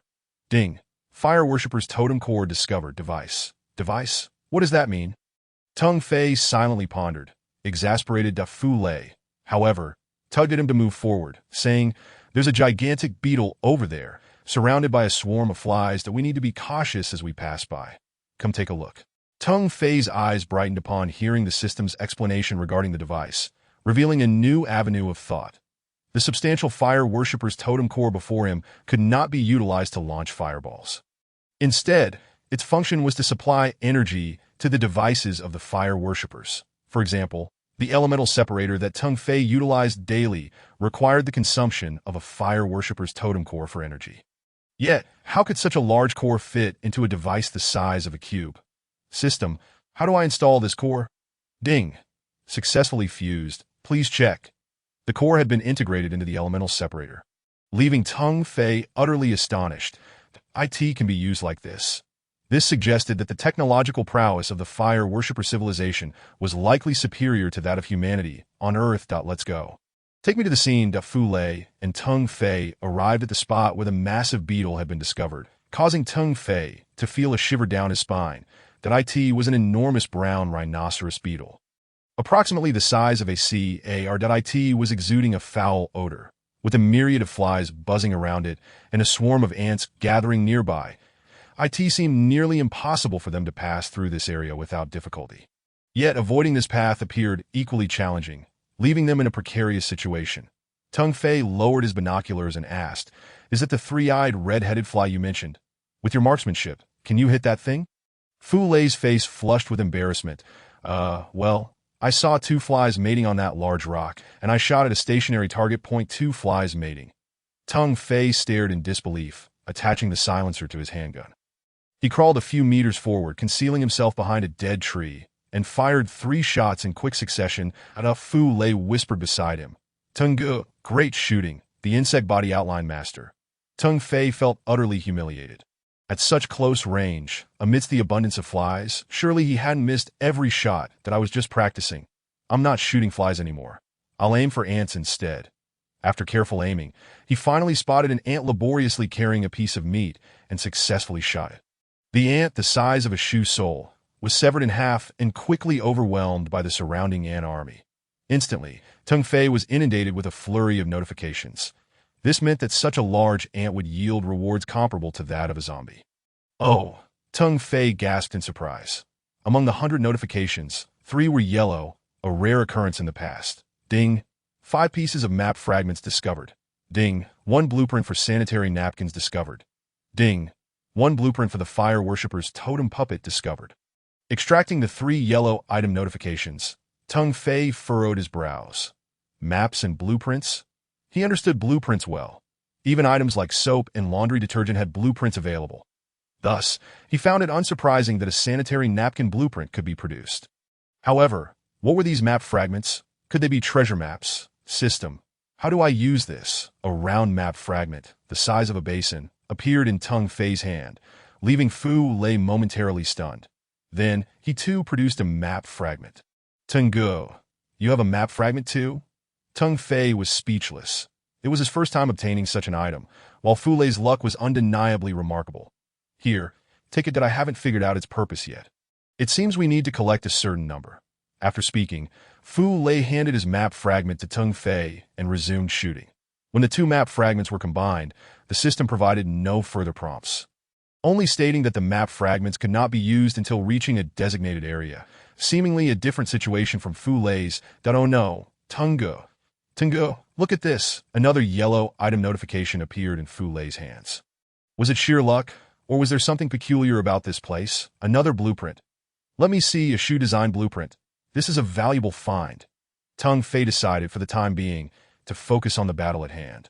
Ding. Fire worshipper's totem core discovered. Device. Device? What does that mean? Tung Fei silently pondered, exasperated. Fu Lei, however, tugged at him to move forward, saying, "There's a gigantic beetle over there, surrounded by a swarm of flies that we need to be cautious as we pass by. Come take a look." Tung Fei's eyes brightened upon hearing the system's explanation regarding the device, revealing a new avenue of thought. The substantial fire worshipper's totem core before him could not be utilized to launch fireballs. Instead, its function was to supply energy to the devices of the fire worshippers. For example, the elemental separator that Tung Fei utilized daily required the consumption of a fire worshipper's totem core for energy. Yet, how could such a large core fit into a device the size of a cube? System, how do I install this core? Ding. Successfully fused. Please check. The core had been integrated into the elemental separator, leaving Tung Fei utterly astonished. IT can be used like this. This suggested that the technological prowess of the fire worshipper civilization was likely superior to that of humanity on Earth. Let's go. Take me to the scene. Fu Lei and Tung Fei arrived at the spot where the massive beetle had been discovered, causing Tung Fei to feel a shiver down his spine. That it was an enormous brown rhinoceros beetle, approximately the size of a car. It was exuding a foul odor, with a myriad of flies buzzing around it and a swarm of ants gathering nearby. It seemed nearly impossible for them to pass through this area without difficulty. Yet avoiding this path appeared equally challenging, leaving them in a precarious situation. Tung Fei lowered his binoculars and asked, "Is it the three-eyed, red-headed fly you mentioned? With your marksmanship, can you hit that thing?" Fu Lei's face flushed with embarrassment. Well, I saw 2 flies mating on that large rock, and I shot at a stationary target. 2 flies mating. Tung Fei stared in disbelief, attaching the silencer to his handgun. He crawled a few meters forward, concealing himself behind a dead tree, and fired 3 shots in quick succession at Fu Lei whispered beside him. "Tungu, great shooting, the insect body outline master." Tung Fei felt utterly humiliated. At such close range, amidst the abundance of flies, surely he hadn't missed every shot. "That I was just practicing. I'm not shooting flies anymore. I'll aim for ants instead." After careful aiming, he finally spotted an ant laboriously carrying a piece of meat and successfully shot it. The ant, the size of a shoe sole, was severed in half and quickly overwhelmed by the surrounding ant army. Instantly, Tung Fei was inundated with a flurry of notifications. This meant that such a large ant would yield rewards comparable to that of a zombie. "Oh!" Tung Fei gasped in surprise. Among the 100 notifications, 3 were yellow, a rare occurrence in the past. Ding. 5 pieces of map fragments discovered. Ding. 1 blueprint for sanitary napkins discovered. Ding. 1 blueprint for the fire worshipper's totem puppet discovered. Extracting the 3 yellow item notifications, Tung Fei furrowed his brows. Maps and blueprints? He understood blueprints well. Even items like soap and laundry detergent had blueprints available. Thus, he found it unsurprising that a sanitary napkin blueprint could be produced. However, what were these map fragments? Could they be treasure maps? System. How do I use this? A round map fragment, the size of a basin, appeared in Tung Fei's hand, leaving Fu Lei momentarily stunned. Then, he too produced a map fragment. "Tungu, you have a map fragment too?" Tung Fei was speechless. It was his first time obtaining such an item, while Fu Lei's luck was undeniably remarkable. "Here, take it that I haven't figured out its purpose yet. It seems we need to collect a certain number. After speaking, Fu Lei handed his map fragment to Tung Fei and resumed shooting. When the two map fragments were combined, the system provided no further prompts, only stating that the map fragments could not be used until reaching a designated area, seemingly a different situation from Fu Lei's that "Oh no, Tungo. Tungo, look at this." Another yellow item notification appeared in Fu Lei's hands. Was it sheer luck, or was there something peculiar about this place? Another blueprint. Let me see a shoe design blueprint. This is a valuable find. Tung Fei decided, for the time being, to focus on the battle at hand.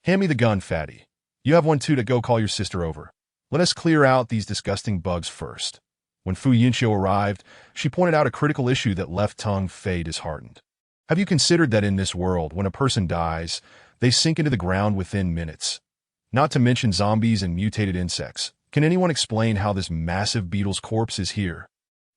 Hand me the gun, fatty. You have one too. To go call your sister over. Let us clear out these disgusting bugs first. When Fu Yunqiu arrived, she pointed out a critical issue that left Tung Fei disheartened. Have you considered that in this world, when a person dies, they sink into the ground within minutes? Not to mention zombies and mutated insects. Can anyone explain how this massive beetle's corpse is here?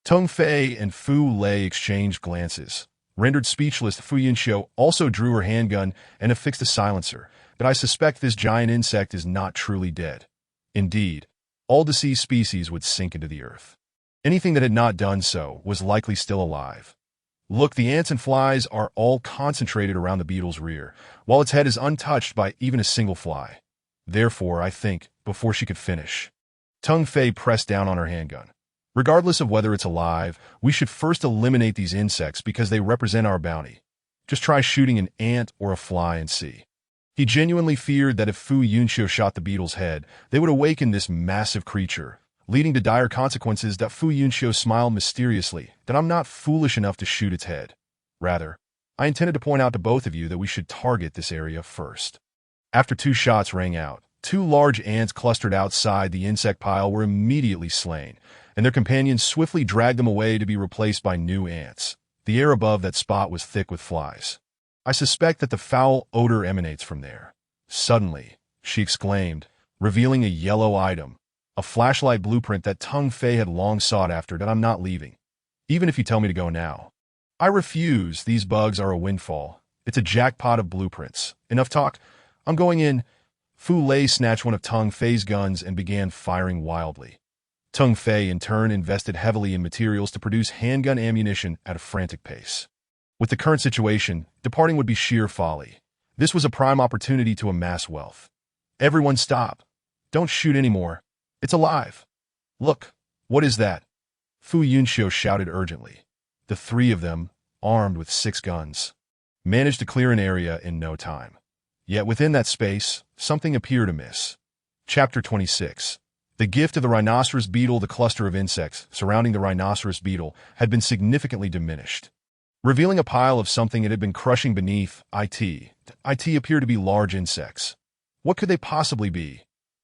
Tung Fei and Fu Lei exchanged glances. Rendered speechless, Fu Yunqiu also drew her handgun and affixed a silencer, but I suspect this giant insect is not truly dead. Indeed, all deceased species would sink into the earth. Anything that had not done so was likely still alive. Look, the ants and flies are all concentrated around the beetle's rear, while its head is untouched by even a single fly. Therefore, I think, before she could finish, Tung Fei pressed down on her handgun. Regardless of whether it's alive, we should first eliminate these insects because they represent our bounty. Just try shooting an ant or a fly and see. He genuinely feared that if Fu Yunqiu shot the beetle's head, they would awaken this massive creature, leading to dire consequences. That Fu Yunqiu smiled mysteriously, that I'm not foolish enough to shoot its head. Rather, I intended to point out to both of you that we should target this area first. After 2 shots rang out, 2 large ants clustered outside the insect pile were immediately slain, and their companions swiftly dragged them away to be replaced by new ants. The air above that spot was thick with flies. I suspect that the foul odor emanates from there. Suddenly, she exclaimed, revealing a yellow item, a flashlight blueprint that Tung Fei had long sought after. That I'm not leaving, even if you tell me to go now. I refuse. These bugs are a windfall. It's a jackpot of blueprints. Enough talk. I'm going in. Fu Lei snatched one of Tung Fei's guns and began firing wildly. Tung Fei, in turn, invested heavily in materials to produce handgun ammunition at a frantic pace. With the current situation, departing would be sheer folly. This was a prime opportunity to amass wealth. Everyone stop. Don't shoot anymore. It's alive. Look, what is that? Fu Yunqiu shouted urgently. The 3 of them, armed with 6 guns, managed to clear an area in no time. Yet within that space, something appeared amiss. Chapter 26. The gift of the rhinoceros beetle. The cluster of insects surrounding the rhinoceros beetle had been significantly diminished, revealing a pile of something it had been crushing beneath. It appeared to be large insects. What could they possibly be?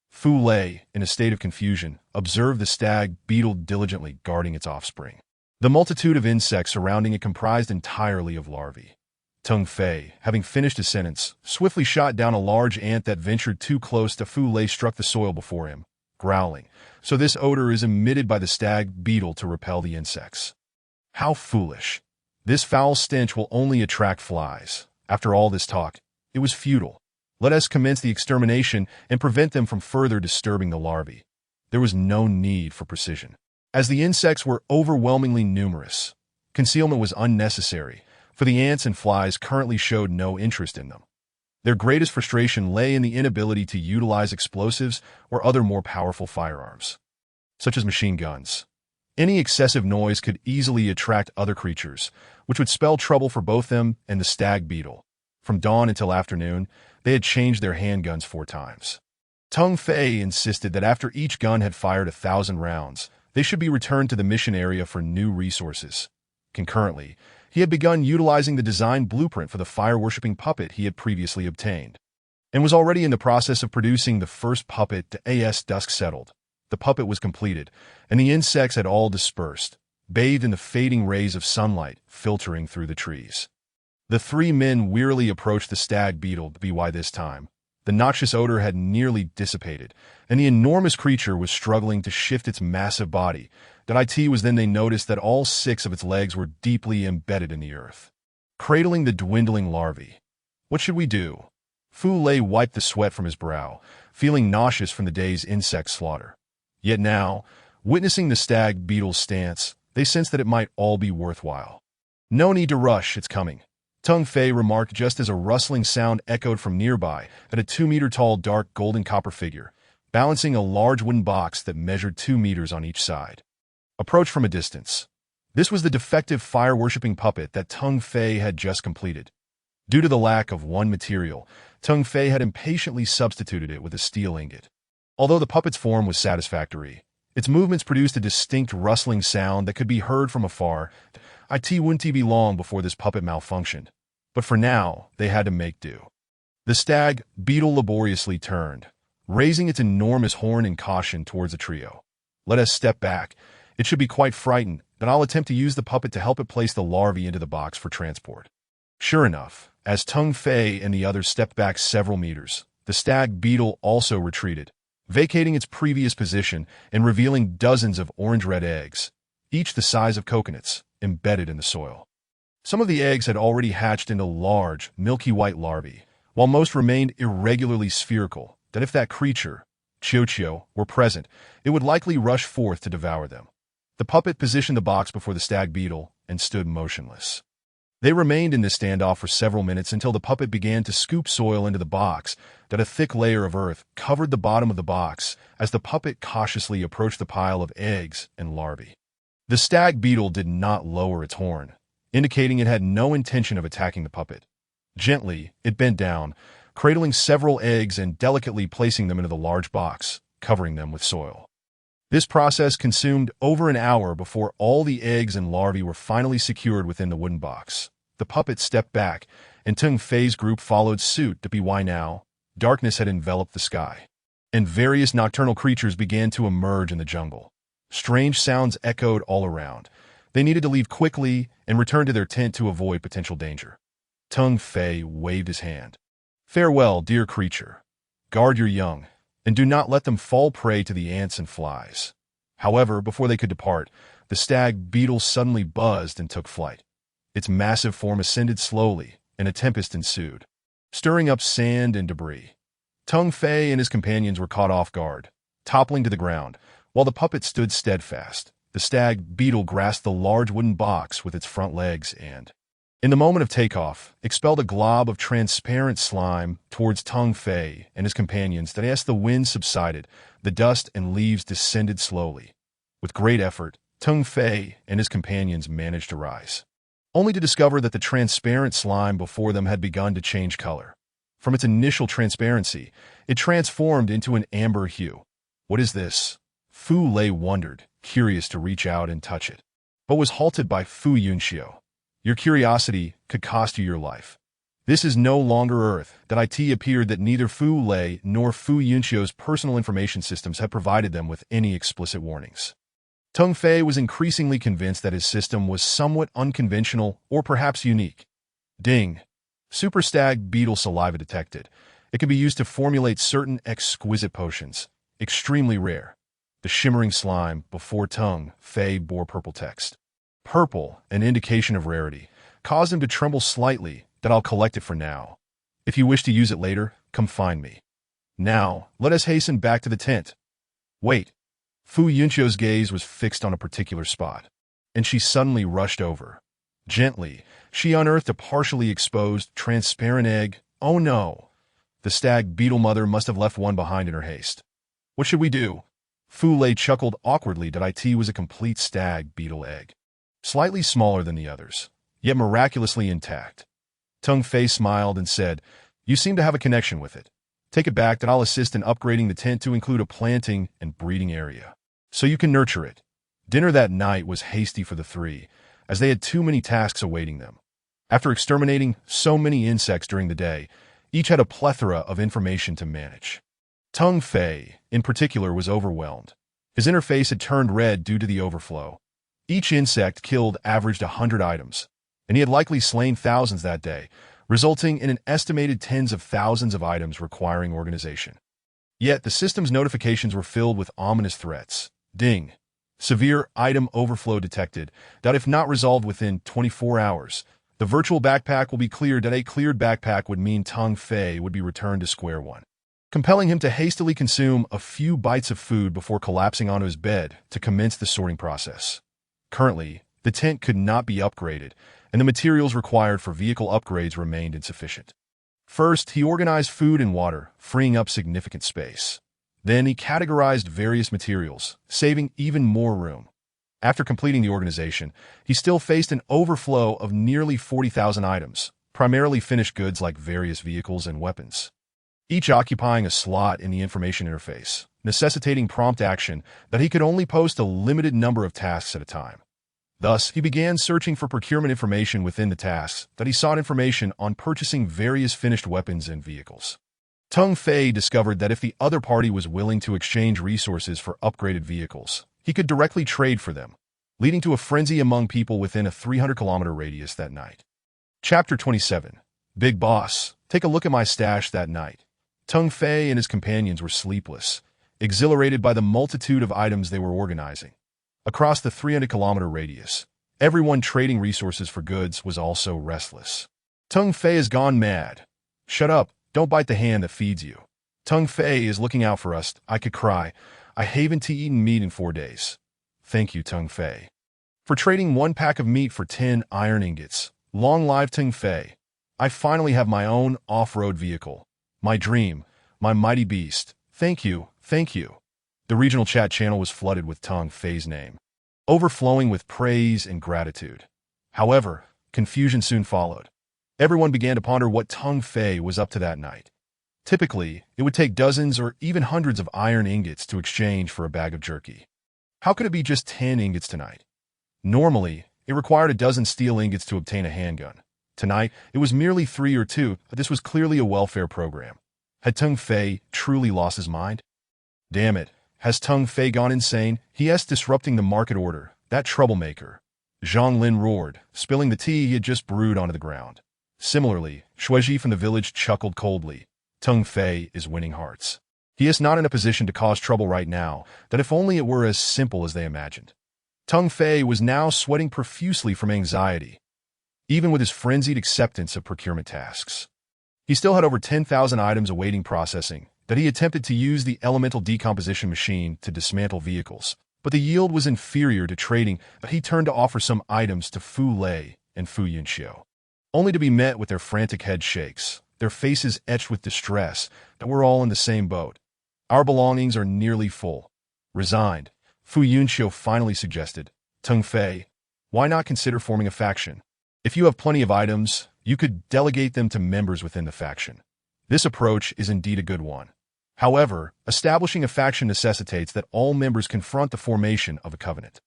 Fu Lei, in a state of confusion, observed the stag beetle diligently guarding its offspring. The multitude of insects surrounding it comprised entirely of larvae. Tung Fei, having finished his sentence, swiftly shot down a large ant that ventured too close to Fu Lei. Struck the soil before him, growling. So this odor is emitted by the stag beetle to repel the insects. How foolish. This foul stench will only attract flies. After all this talk, it was futile. Let us commence the extermination and prevent them from further disturbing the larvae. There was no need for precision, as the insects were overwhelmingly numerous. Concealment was unnecessary, for the ants and flies currently showed no interest in them. Their greatest frustration lay in the inability to utilize explosives or other more powerful firearms, such as machine guns. Any excessive noise could easily attract other creatures, which would spell trouble for both them and the stag beetle. From dawn until afternoon, they had changed their handguns 4 times. Tung Fei insisted that after each gun had fired 1,000 rounds, they should be returned to the mission area for new resources. Concurrently, he had begun utilizing the design blueprint for the fire-worshipping puppet he had previously obtained, and was already in the process of producing the first puppet to as dusk settled. The puppet was completed, and the insects had all dispersed, bathed in the fading rays of sunlight filtering through the trees. The 3 men wearily approached the stag beetle. By this time, the noxious odor had nearly dissipated, and the enormous creature was struggling to shift its massive body. It was then they noticed that all 6 of its legs were deeply embedded in the earth, cradling the dwindling larvae. What should we do? Fu Lei wiped the sweat from his brow, feeling nauseous from the day's insect slaughter. Yet now, witnessing the stag beetle's stance, they sensed that it might all be worthwhile. No need to rush, it's coming. Tung Fei remarked just as a rustling sound echoed from nearby at a 2-meter-tall dark golden copper figure, balancing a large wooden box that measured 2 meters on each side. Approach from a distance. This was the defective fire-worshipping puppet that Tung Fei had just completed. Due to the lack of one material, Tung Fei had impatiently substituted it with a steel ingot. Although the puppet's form was satisfactory, its movements produced a distinct rustling sound that could be heard from afar. It wouldn't be long before this puppet malfunctioned, but for now, they had to make do. The stag beetle laboriously turned, raising its enormous horn in caution towards the trio. Let us step back. It should be quite frightened, then I'll attempt to use the puppet to help it place the larvae into the box for transport. Sure enough, as Tung Fei and the others stepped back several meters, the stag beetle also retreated, vacating its previous position and revealing dozens of orange-red eggs, each the size of coconuts, embedded in the soil. Some of the eggs had already hatched into large, milky white larvae, while most remained irregularly spherical, that if that creature, Chio, were present, it would likely rush forth to devour them. The puppet positioned the box before the stag beetle and stood motionless. They remained in this standoff for several minutes until the puppet began to scoop soil into the box, that a thick layer of earth covered the bottom of the box as the puppet cautiously approached the pile of eggs and larvae. The stag beetle did not lower its horn, indicating it had no intention of attacking the puppet. Gently, it bent down, cradling several eggs and delicately placing them into the large box, covering them with soil. This process consumed over an hour before all the eggs and larvae were finally secured within the wooden box. The puppet stepped back, and Tung Fei's group followed suit. Why now? Darkness had enveloped the sky, and various nocturnal creatures began to emerge in the jungle. Strange sounds echoed all around. They needed to leave quickly and return to their tent to avoid potential danger. Tung Fei waved his hand. Farewell, dear creature. Guard your young, and do not let them fall prey to the ants and flies. However, before they could depart, the stag beetle suddenly buzzed and took flight. Its massive form ascended slowly, and a tempest ensued, stirring up sand and debris. Tung Fei and his companions were caught off guard, toppling to the ground, while the puppet stood steadfast. The stag beetle grasped the large wooden box with its front legs and, in the moment of takeoff, expelled a glob of transparent slime towards Tung Fei and his companions that as the wind subsided, the dust and leaves descended slowly. With great effort, Tung Fei and his companions managed to rise, only to discover that the transparent slime before them had begun to change color. From its initial transparency, it transformed into an amber hue. What is this? Fu Lei wondered, curious to reach out and touch it, but was halted by Fu Yunxiu. Your curiosity could cost you your life. This is no longer Earth. That it appeared that neither Fu Lei nor Fu Yunxiu's personal information systems had provided them with any explicit warnings. Tung Fei was increasingly convinced that his system was somewhat unconventional or perhaps unique. Ding. Super stag beetle saliva detected. It can be used to formulate certain exquisite potions, extremely rare. The shimmering slime before Tung Fei bore purple text. Purple, an indication of rarity, caused him to tremble slightly. That I'll collect it for now. If you wish to use it later, come find me. Now, let us hasten back to the tent. Wait. Fu Yunxiu's gaze was fixed on a particular spot, and she suddenly rushed over. Gently, she unearthed a partially exposed, transparent egg. Oh no! The stag beetle mother must have left one behind in her haste. What should we do? Fu Lei chuckled awkwardly that it was a complete stag beetle egg, slightly smaller than the others, yet miraculously intact. Tung Fei smiled and said, You seem to have a connection with it. Take it back that I'll assist in upgrading the tent to include a planting and breeding area, so you can nurture it. Dinner that night was hasty for the three, as they had too many tasks awaiting them. After exterminating so many insects during the day, each had a plethora of information to manage. Tung Fei, in particular, was overwhelmed. His inner face had turned red due to the overflow. Each insect killed averaged 100 items, and he had likely slain thousands that day, resulting in an estimated tens of thousands of items requiring organization. Yet the system's notifications were filled with ominous threats. Ding. Severe item overflow detected. That if not resolved within 24 hours, the virtual backpack will be cleared. That a cleared backpack would mean Tung Fei would be returned to square one, compelling him to hastily consume a few bites of food before collapsing onto his bed to commence the sorting process. Currently, the tent could not be upgraded, and the materials required for vehicle upgrades remained insufficient. First, he organized food and water, freeing up significant space. Then he categorized various materials, saving even more room. After completing the organization, he still faced an overflow of nearly 40,000 items, primarily finished goods like various vehicles and weapons, each occupying a slot in the information interface, necessitating prompt action that he could only post a limited number of tasks at a time. Thus, he began searching for procurement information within the tasks that he sought information on purchasing various finished weapons and vehicles. Tung Fei discovered that if the other party was willing to exchange resources for upgraded vehicles, he could directly trade for them, leading to a frenzy among people within a 300-kilometer radius that night. Chapter 27. Big Boss, take a look at my stash that night. Tung Fei and his companions were sleepless, exhilarated by the multitude of items they were organizing. Across the 300-kilometer radius, everyone trading resources for goods was also restless. Tung Fei has gone mad. Shut up, don't bite the hand that feeds you. Tung Fei is looking out for us, I could cry. I haven't eaten meat in 4 days. Thank you, Tung Fei, for trading 1 pack of meat for 10 iron ingots. Long live Tung Fei. I finally have my own off-road vehicle. My dream, my mighty beast. Thank you, thank you. The regional chat channel was flooded with Tung Fei's name, overflowing with praise and gratitude. However, confusion soon followed. Everyone began to ponder what Tung Fei was up to that night. Typically, it would take dozens or even hundreds of iron ingots to exchange for a bag of jerky. How could it be just 10 ingots tonight? Normally, it required a dozen steel ingots to obtain a handgun. Tonight, it was merely 3 or 2, but this was clearly a welfare program. Had Tung Fei truly lost his mind? Damn it, has Tung Fei gone insane? He is disrupting the market order, that troublemaker. Zhang Lin roared, spilling the tea he had just brewed onto the ground. Similarly, Shuiji from the village chuckled coldly. Tung Fei is winning hearts. He is not in a position to cause trouble right now, that if only it were as simple as they imagined. Tung Fei was now sweating profusely from anxiety, even with his frenzied acceptance of procurement tasks. He still had over 10,000 items awaiting processing that he attempted to use the elemental decomposition machine to dismantle vehicles, but the yield was inferior to trading. But he turned to offer some items to Fu Lei and Fu Yunxiu, only to be met with their frantic head shakes, their faces etched with distress that we're all in the same boat. Our belongings are nearly full. Resigned, Fu Yunxiu finally suggested, Tung Fei, why not consider forming a faction? If you have plenty of items, you could delegate them to members within the faction. This approach is indeed a good one. However, establishing a faction necessitates that all members confront the formation of a covenant.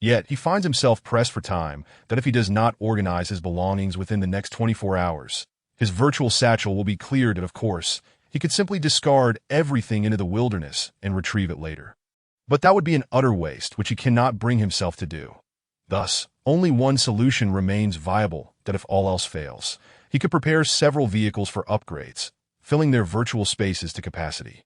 Yet, he finds himself pressed for time that if he does not organize his belongings within the next 24 hours, his virtual satchel will be cleared and, of course, he could simply discard everything into the wilderness and retrieve it later. But that would be an utter waste, which he cannot bring himself to do. Thus, only one solution remains viable, that if all else fails, he could prepare several vehicles for upgrades, filling their virtual spaces to capacity.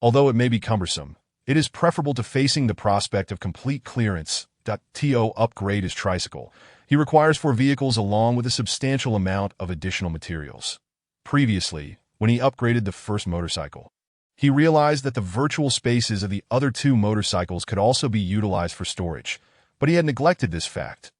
Although it may be cumbersome, it is preferable to facing the prospect of complete clearance. To upgrade his tricycle, he requires 4 vehicles along with a substantial amount of additional materials. Previously, when he upgraded the first motorcycle, he realized that the virtual spaces of the other 2 motorcycles could also be utilized for storage, but he had neglected this fact.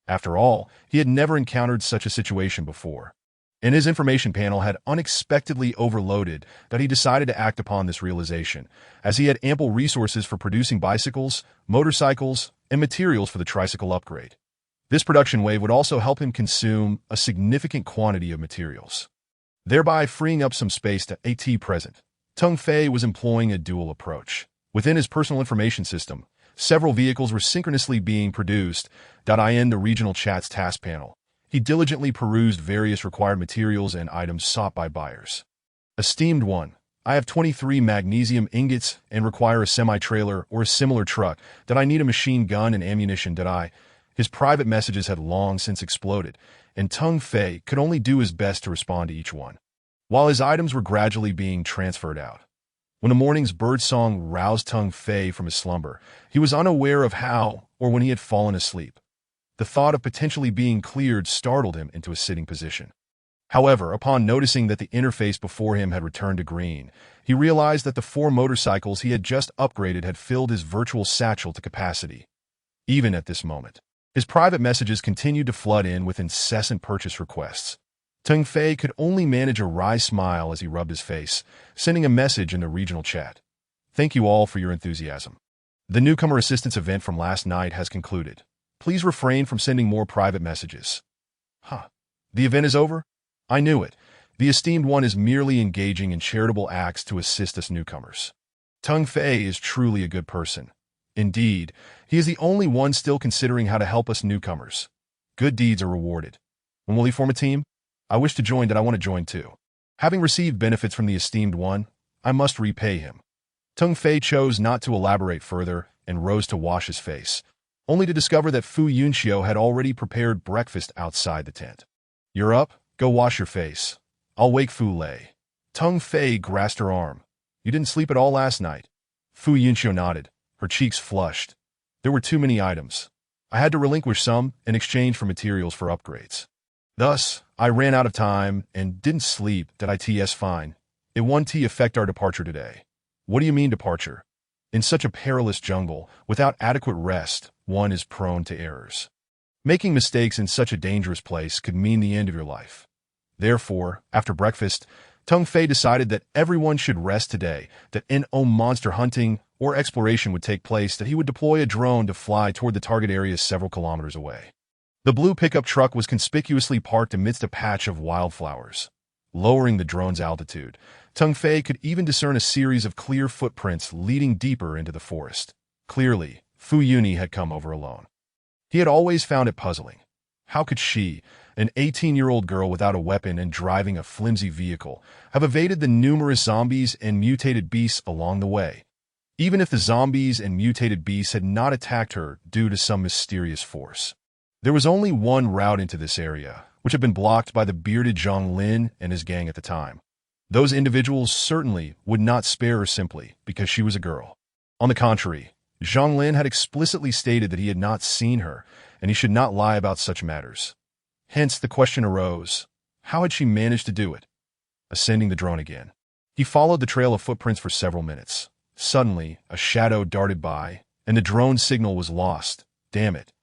After all, he had never encountered such a situation before, and his information panel had unexpectedly overloaded that he decided to act upon this realization, as he had ample resources for producing bicycles, motorcycles, and materials for the tricycle upgrade. This production wave would also help him consume a significant quantity of materials, thereby freeing up some space to at present. Tung Fei was employing a dual approach. Within his personal information system, several vehicles were synchronously being produced. In the regional chat's task panel, he diligently perused various required materials and items sought by buyers. Esteemed one, I have 23 magnesium ingots and require a semi-trailer or a similar truck. I need a machine gun and ammunition. His private messages had long since exploded, and Tung Fei could only do his best to respond to each one, while his items were gradually being transferred out. When the morning's birdsong roused Tung Fei from his slumber, he was unaware of how or when he had fallen asleep. The thought of potentially being cleared startled him into a sitting position. However, upon noticing that the interface before him had returned to green, he realized that the 4 motorcycles he had just upgraded had filled his virtual satchel to capacity. Even at this moment, His private messages continued to flood in with incessant purchase requests. Tung Fei could only manage a wry smile as he rubbed his face, sending a message in the regional chat. Thank you all for your enthusiasm. The newcomer assistance event from last night has concluded. Please refrain from sending more private messages. Huh. The event is over? I knew it. The esteemed one is merely engaging in charitable acts to assist us newcomers. Tung Fei is truly a good person. Indeed, he is the only one still considering how to help us newcomers. Good deeds are rewarded. When will he form a team? I wish to join that I want to join too. Having received benefits from the esteemed one, I must repay him. Tung Fei chose not to elaborate further and rose to wash his face, only to discover that Fu Yunxiu had already prepared breakfast outside the tent. You're up? Go wash your face. I'll wake Fu Lei. Tung Fei grasped her arm. You didn't sleep at all last night. Fu Yunxiu nodded, her cheeks flushed. There were too many items. I had to relinquish some in exchange for materials for upgrades. Thus, I ran out of time and didn't sleep. Did ITS fine? It won't affect our departure today. What do you mean departure? In such a perilous jungle, without adequate rest, one is prone to errors. Making mistakes in such a dangerous place could mean the end of your life. Therefore, after breakfast, Tung Fei decided that everyone should rest today, that no monster hunting or exploration would take place, that he would deploy a drone to fly toward the target area several kilometers away. The blue pickup truck was conspicuously parked amidst a patch of wildflowers. Lowering the drone's altitude, Tung Fei could even discern a series of clear footprints leading deeper into the forest. Clearly, Fu Yuni had come over alone. He had always found it puzzling. How could she, an 18-year-old girl without a weapon and driving a flimsy vehicle, have evaded the numerous zombies and mutated beasts along the way? Even if the zombies and mutated beasts had not attacked her due to some mysterious force. There was only one route into this area, which had been blocked by the bearded Zhang Lin and his gang at the time. Those individuals certainly would not spare her simply because she was a girl. On the contrary, Zhang Lin had explicitly stated that he had not seen her, and he should not lie about such matters. Hence, the question arose, how had she managed to do it? Ascending the drone again. He followed the trail of footprints for several minutes. Suddenly, a shadow darted by, and the drone signal was lost. Damn it.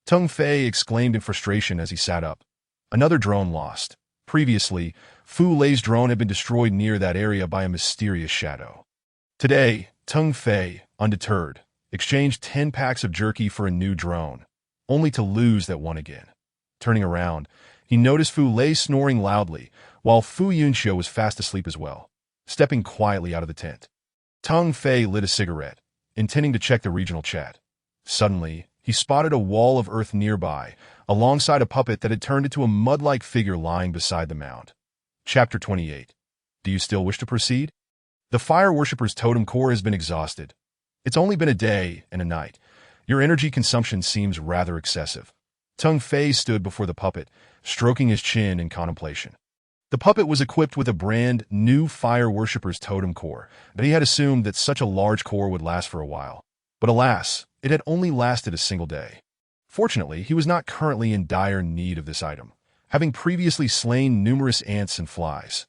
Tung Fei exclaimed in frustration as he sat up. Another drone lost. Previously, Fu Lei's drone had been destroyed near that area by a mysterious shadow. Today, Tung Fei, undeterred, exchanged 10 packs of jerky for a new drone, only to lose that one again. Turning around, he noticed Fu Lei snoring loudly, while Fu Yunxiu was fast asleep as well, stepping quietly out of the tent. Tung Fei lit a cigarette, intending to check the regional chat. Suddenly, he spotted a wall of earth nearby, alongside a puppet that had turned into a mud-like figure lying beside the mound. Chapter 28. Do you still wish to proceed? The fire worshipper's totem core has been exhausted. It's only been a day and a night. Your energy consumption seems rather excessive. Tung Fei stood before the puppet, stroking his chin in contemplation. The puppet was equipped with a brand new fire worshipper's totem core, but he had assumed that such a large core would last for a while. But alas, it had only lasted a single day. Fortunately, he was not currently in dire need of this item, having previously slain numerous ants and flies.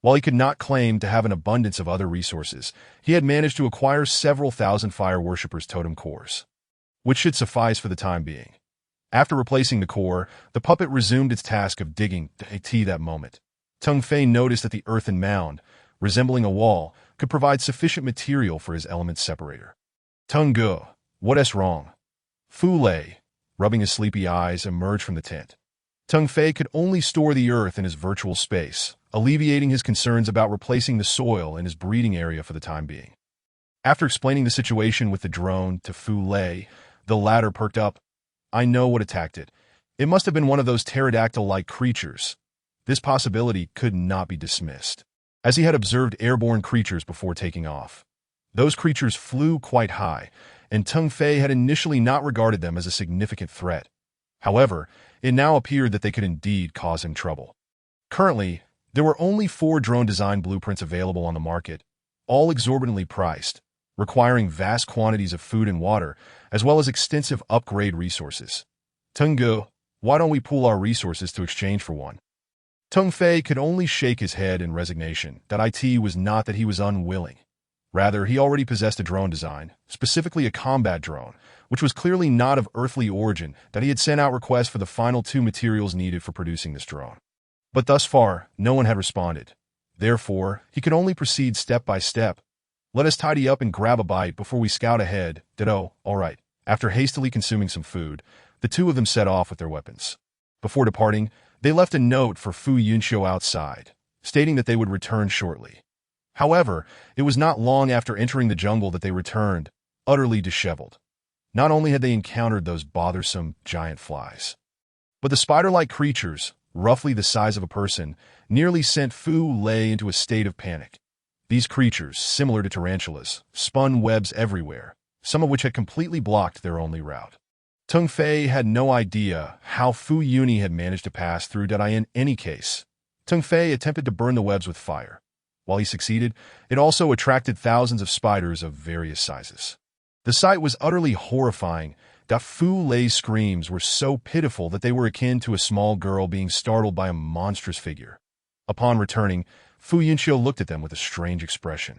While he could not claim to have an abundance of other resources, he had managed to acquire several thousand fire worshippers' totem cores, which should suffice for the time being. After replacing the core, the puppet resumed its task of digging that moment. Tung Fei noticed that the earthen mound, resembling a wall, could provide sufficient material for his element separator. Tung Ge, what's wrong? Fu Lei, rubbing his sleepy eyes, emerged from the tent. Tung Fei could only store the earth in his virtual space, alleviating his concerns about replacing the soil in his breeding area for the time being. After explaining the situation with the drone to Fu Lei, the latter perked up. I know what attacked it. It must have been one of those pterodactyl-like creatures. This possibility could not be dismissed, as he had observed airborne creatures before taking off. Those creatures flew quite high, and Tung Fei had initially not regarded them as a significant threat. However, it now appeared that they could indeed cause him trouble. Currently, there were only 4 drone design blueprints available on the market, all exorbitantly priced, requiring vast quantities of food and water, as well as extensive upgrade resources. Tung Ge, why don't we pool our resources to exchange for one? Tung Fei could only shake his head in resignation. That it was not that he was unwilling. Rather, he already possessed a drone design, specifically a combat drone, which was clearly not of earthly origin, that he had sent out requests for the final 2 materials needed for producing this drone. But thus far, no one had responded. Therefore, he could only proceed step by step. Let us tidy up and grab a bite before we scout ahead. Ditto, all right. After hastily consuming some food, the 2 of them set off with their weapons. Before departing, they left a note for Fu Yunxiu outside, stating that they would return shortly. However, it was not long after entering the jungle that they returned, utterly disheveled. Not only had they encountered those bothersome giant flies, but the spider-like creatures, roughly the size of a person, nearly sent Fu Lei into a state of panic. These creatures, similar to tarantulas, spun webs everywhere, some of which had completely blocked their only route. Tung Fei had no idea how Fu Yuni had managed to pass through Deadeye in any case. Tung Fei attempted to burn the webs with fire. While he succeeded, it also attracted thousands of spiders of various sizes. The sight was utterly horrifying. Fu Lei's screams were so pitiful that they were akin to a small girl being startled by a monstrous figure. Upon returning, Fu Yunxiu looked at them with a strange expression,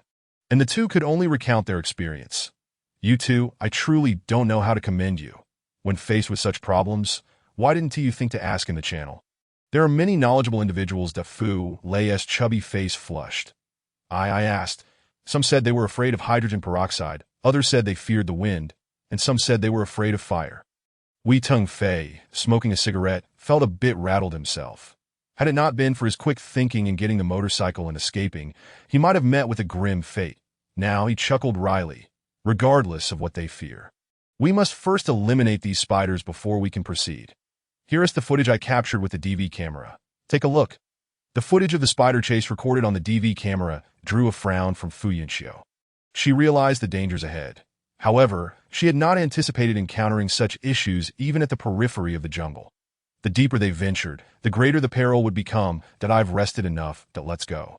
and the 2 could only recount their experience. You 2, I truly don't know how to commend you. When faced with such problems, why didn't you think to ask in the channel? There are many knowledgeable individuals. Fu Lei's chubby face flushed. I asked. Some said they were afraid of hydrogen peroxide, others said they feared the wind, and some said they were afraid of fire. Tung Fei, smoking a cigarette, felt a bit rattled himself. Had it not been for his quick thinking and getting the motorcycle and escaping, he might have met with a grim fate. Now he chuckled wryly, regardless of what they fear. We must first eliminate these spiders before we can proceed. Here is the footage I captured with the DV camera. Take a look. The footage of the spider chase recorded on the DV camera drew a frown from Fu Yunxiu. She realized the dangers ahead. However, she had not anticipated encountering such issues even at the periphery of the jungle. The deeper they ventured, the greater the peril would become. That I've rested enough, that let's go.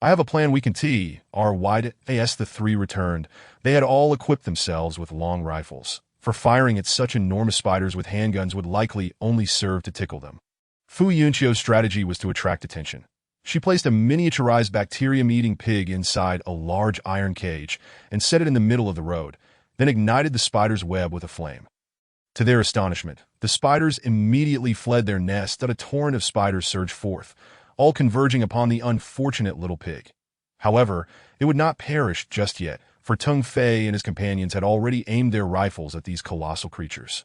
I have a plan we can tee. Our wide as the 3 returned, they had all equipped themselves with long rifles. For firing at such enormous spiders with handguns would likely only serve to tickle them. Fu Yunxiu's strategy was to attract attention. She placed a miniaturized bacterium-eating pig inside a large iron cage and set it in the middle of the road, then ignited the spider's web with a flame. To their astonishment, the spiders immediately fled their nest. A torrent of spiders surged forth, all converging upon the unfortunate little pig. However, it would not perish just yet, for Tung Fei and his companions had already aimed their rifles at these colossal creatures.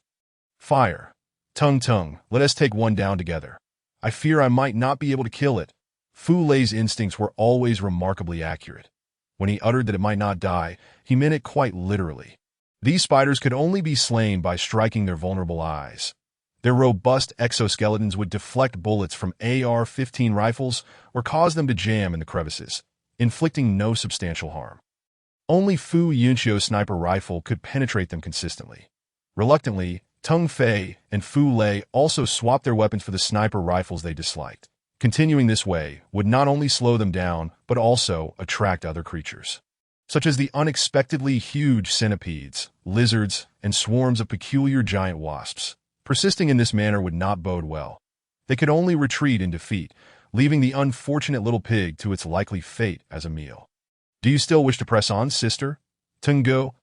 Fire. Tung, let us take one down together. I fear I might not be able to kill it. Fu Lei's instincts were always remarkably accurate. When he uttered that it might not die, he meant it quite literally. These spiders could only be slain by striking their vulnerable eyes. Their robust exoskeletons would deflect bullets from AR-15 rifles or cause them to jam in the crevices, inflicting no substantial harm. Only Fu Yunxiu's sniper rifle could penetrate them consistently. Reluctantly, Tung Fei and Fu Lei also swapped their weapons for the sniper rifles they disliked. Continuing this way would not only slow them down, but also attract other creatures, such as the unexpectedly huge centipedes, lizards, and swarms of peculiar giant wasps. Persisting in this manner would not bode well. They could only retreat in defeat, leaving the unfortunate little pig to its likely fate as a meal. Do you still wish to press on, sister? Tungo?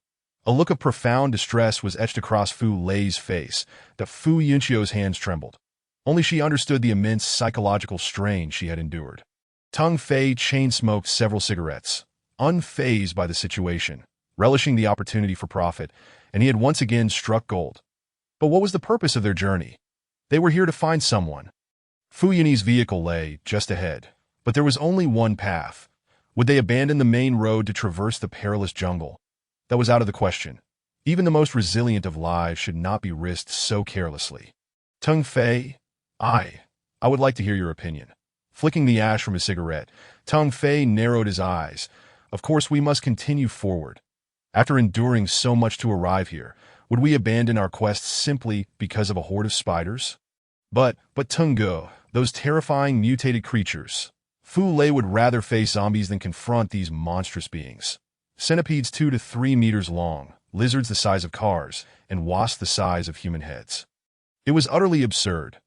A look of profound distress was etched across Fu Lei's face. Fu Yunxiu's hands trembled. Only she understood the immense psychological strain she had endured. Tung Fei chain-smoked several cigarettes, unfazed by the situation, relishing the opportunity for profit, and he had once again struck gold. But what was the purpose of their journey? They were here to find someone. Fu Yunxi's vehicle lay just ahead, but there was only one path. Would they abandon the main road to traverse the perilous jungle? That was out of the question. Even the most resilient of lives should not be risked so carelessly. Tung Fei, I would like to hear your opinion. Flicking the ash from his cigarette, Tung Fei narrowed his eyes. Of course, we must continue forward. After enduring so much to arrive here, would we abandon our quest simply because of a horde of spiders? But Tungo, those terrifying mutated creatures. Fu Lei would rather face zombies than confront these monstrous beings. Centipedes 2 to 3 meters long, lizards the size of cars, and wasps the size of human heads. It was utterly absurd.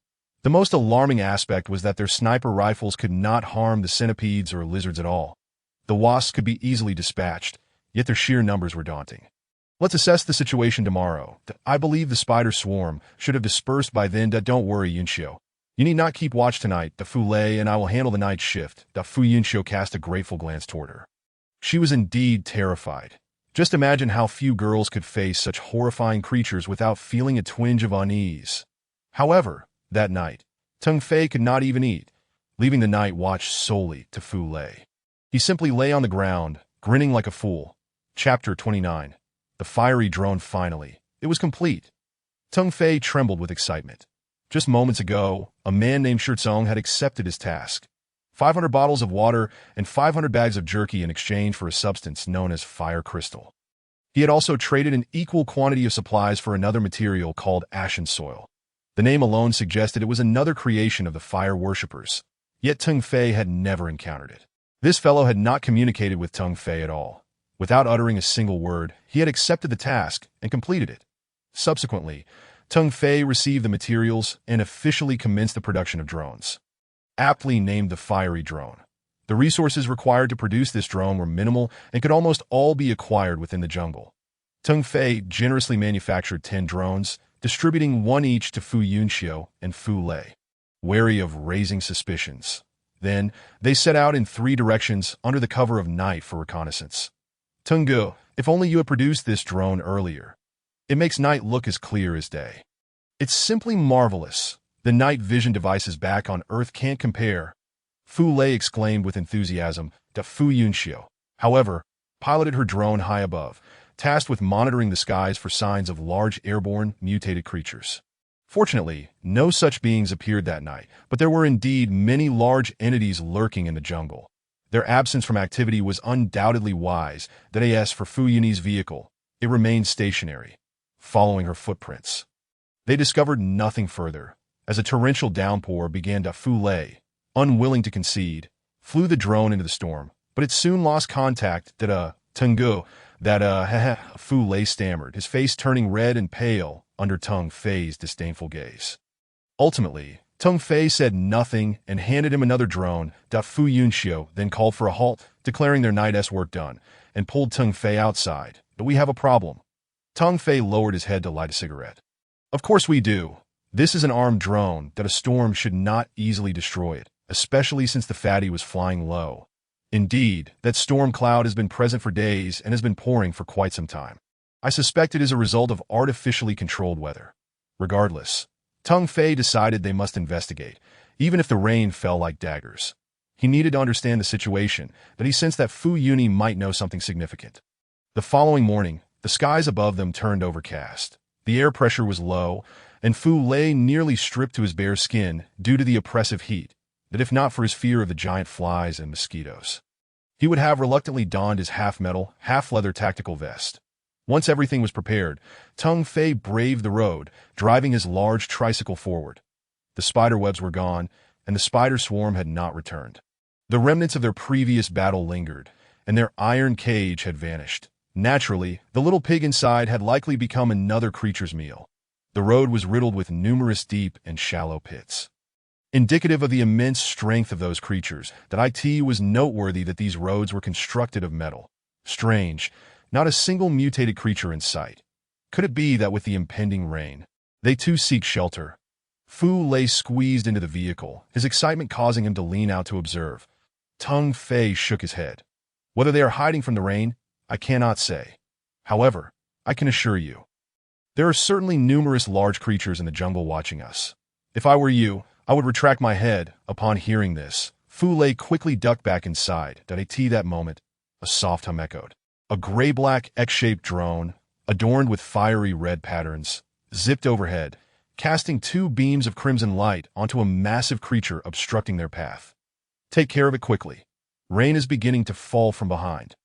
The most alarming aspect was that their sniper rifles could not harm the centipedes or lizards at all. The wasps could be easily dispatched, yet their sheer numbers were daunting. Let's assess the situation tomorrow. I believe the spider swarm should have dispersed by then. Don't worry, Yunxiu. You need not keep watch tonight. Fu Lei and I will handle the night shift. Fu Yunxiu cast a grateful glance toward her. She was indeed terrified. Just imagine how few girls could face such horrifying creatures without feeling a twinge of unease. However, that night, Teng Fei could not even eat, leaving the night watch solely to Fu Lei. He simply lay on the ground, grinning like a fool. Chapter 29. The fiery drone finally. It was complete. Teng Fei trembled with excitement. Just moments ago, a man named Shizong had accepted his task. 500 bottles of water and 500 bags of jerky in exchange for a substance known as fire crystal. He had also traded an equal quantity of supplies for another material called ashen soil. The name alone suggested it was another creation of the fire worshippers, yet Teng Fei had never encountered it. This fellow had not communicated with Teng Fei at all. Without uttering a single word, he had accepted the task and completed it. Subsequently, Teng Fei received the materials and officially commenced the production of drones. Aptly named the fiery drone. The resources required to produce this drone were minimal and could almost all be acquired within the jungle. Teng Fei generously manufactured 10 drones, distributing 1 each to Fu Yunxiu and Fu Lei. Wary of raising suspicions. Then, they set out in 3 directions under the cover of night for reconnaissance. Tenggu, if only you had produced this drone earlier. It makes night look as clear as day. It's simply marvelous. The night vision devices back on Earth can't compare. Fu Lei exclaimed with enthusiasm to Fu Yunxiu. However, piloted her drone high above, tasked with monitoring the skies for signs of large airborne, mutated creatures. Fortunately, no such beings appeared that night, but there were indeed many large entities lurking in the jungle. Their absence from activity was undoubtedly wise. That as for Fu Yunxi's vehicle, it remained stationary, following her footprints. They discovered nothing further. As a torrential downpour began to Fu Lei, unwilling to concede, flew the drone into the storm, but it soon lost contact. Tenggu, Fu Lei stammered, his face turning red and pale under Teng Fei's disdainful gaze. Ultimately, Teng Fei said nothing and handed him another drone. Fu Yunxiu then called for a halt, declaring their night's work done, and pulled Teng Fei outside. But we have a problem. Teng Fei lowered his head to light a cigarette. Of course we do. This is an armed drone that a storm should not easily destroy it, especially since the fatty was flying low. Indeed, that storm cloud has been present for days and has been pouring for quite some time. I suspect it is a result of artificially controlled weather. Regardless, Teng Fei decided they must investigate, even if the rain fell like daggers. He needed to understand the situation, but he sensed that Fu Yunixi might know something significant. The following morning, the skies above them turned overcast. The air pressure was low, and Fu Lei nearly stripped to his bare skin due to the oppressive heat, that if not for his fear of the giant flies and mosquitoes, he would have reluctantly donned his half-metal, half-leather tactical vest. Once everything was prepared, Teng Fei braved the road, driving his large tricycle forward. The spider webs were gone, and the spider swarm had not returned. The remnants of their previous battle lingered, and their iron cage had vanished. Naturally, the little pig inside had likely become another creature's meal. The road was riddled with numerous deep and shallow pits, indicative of the immense strength of those creatures. That it was noteworthy that these roads were constructed of metal. Strange, not a single mutated creature in sight. Could it be that with the impending rain, they too seek shelter? Fu Lei squeezed into the vehicle, his excitement causing him to lean out to observe. Teng Fei shook his head. Whether they are hiding from the rain, I cannot say. However, I can assure you, there are certainly numerous large creatures in the jungle watching us. If I were you, I would retract my head. Upon hearing this, Fu Lei quickly ducked back inside. That moment, a soft hum echoed. A gray-black X-shaped drone, adorned with fiery red patterns, zipped overhead, casting 2 beams of crimson light onto a massive creature obstructing their path. Take care of it quickly. Rain is beginning to fall from behind.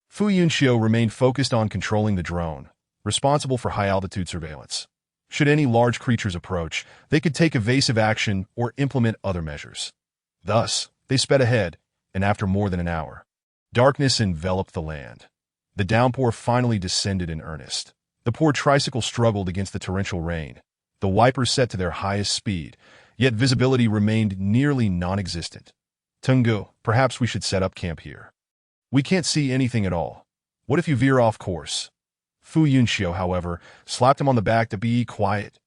Fu Yunxiu remained focused on controlling the drone, responsible for high-altitude surveillance. Should any large creatures approach, they could take evasive action or implement other measures. Thus, they sped ahead, and after more than an hour, darkness enveloped the land. The downpour finally descended in earnest. The poor tricycle struggled against the torrential rain, the wipers set to their highest speed, yet visibility remained nearly non-existent. Tenggu, perhaps we should set up camp here. We can't see anything at all. What if you veer off course? Fu Yunxiu, however, slapped him on the back to be quiet.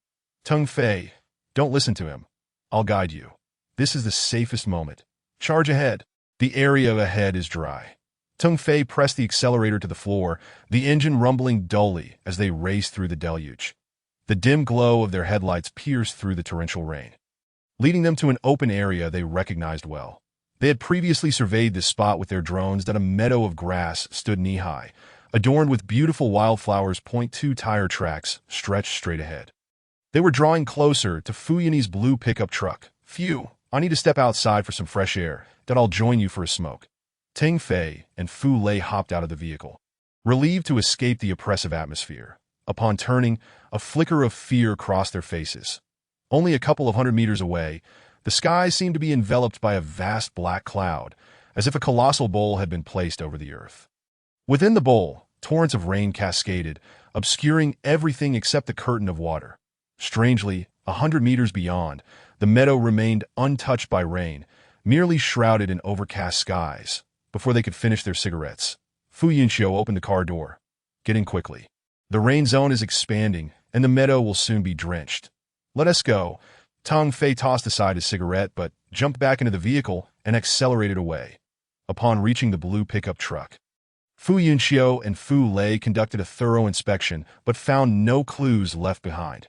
Teng Fei, don't listen to him. I'll guide you. This is the safest moment. Charge ahead. The area ahead is dry. Teng Fei pressed the accelerator to the floor, the engine rumbling dully as they raced through the deluge. The dim glow of their headlights pierced through the torrential rain, leading them to an open area they recognized well. They had previously surveyed this spot with their drones that a meadow of grass stood knee-high, adorned with beautiful wildflowers. .2 tire tracks stretched straight ahead. They were drawing closer to Fu Yun's blue pickup truck. Phew, I need to step outside for some fresh air, then I'll join you for a smoke. Teng Fei and Fu Lei hopped out of the vehicle, relieved to escape the oppressive atmosphere. Upon turning, a flicker of fear crossed their faces. Only a couple of 100 meters away, the sky seemed to be enveloped by a vast black cloud, as if a colossal bowl had been placed over the earth. Within the bowl, torrents of rain cascaded, obscuring everything except the curtain of water. Strangely, 100 meters beyond, the meadow remained untouched by rain, merely shrouded in overcast skies. Before they could finish their cigarettes, Fu Yunxiu opened the car door. Get in quickly. The rain zone is expanding, and the meadow will soon be drenched. Let us go. Teng Fei tossed aside his cigarette, but jumped back into the vehicle and accelerated away. Upon reaching the blue pickup truck, Fu Yunxiu and Fu Lei conducted a thorough inspection, but found no clues left behind.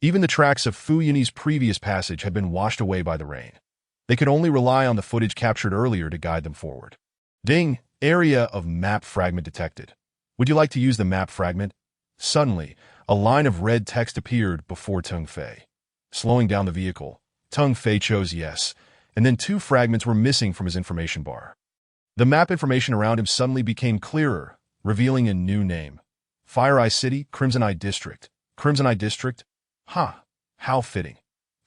Even the tracks of Fu Yun's previous passage had been washed away by the rain. They could only rely on the footage captured earlier to guide them forward. Ding! Area of map fragment detected. Would you like to use the map fragment? Suddenly, a line of red text appeared before Teng Fei. Slowing down the vehicle, Teng Fei chose yes, and then 2 fragments were missing from his information bar. The map information around him suddenly became clearer, revealing a new name. Fire Eye City, Crimson Eye District. Crimson Eye District? How fitting.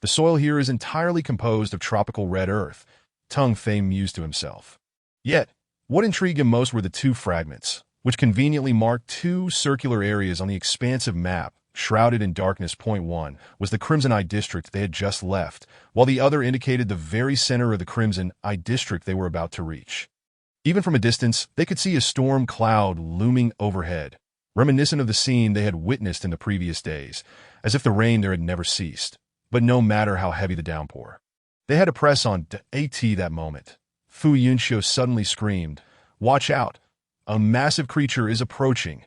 The soil here is entirely composed of tropical red earth, Teng Fei mused to himself. Yet, what intrigued him most were the 2 fragments, which conveniently marked 2 circular areas on the expansive map. Shrouded in darkness. 1 was the Crimson Eye District they had just left, while the other indicated the very center of the Crimson Eye District they were about to reach. Even from a distance, they could see a storm cloud looming overhead, reminiscent of the scene they had witnessed in the previous days, as if the rain there had never ceased. But no matter how heavy the downpour, they had to press on AT that moment. Fu Yunxiu suddenly screamed, "Watch out! A massive creature is approaching."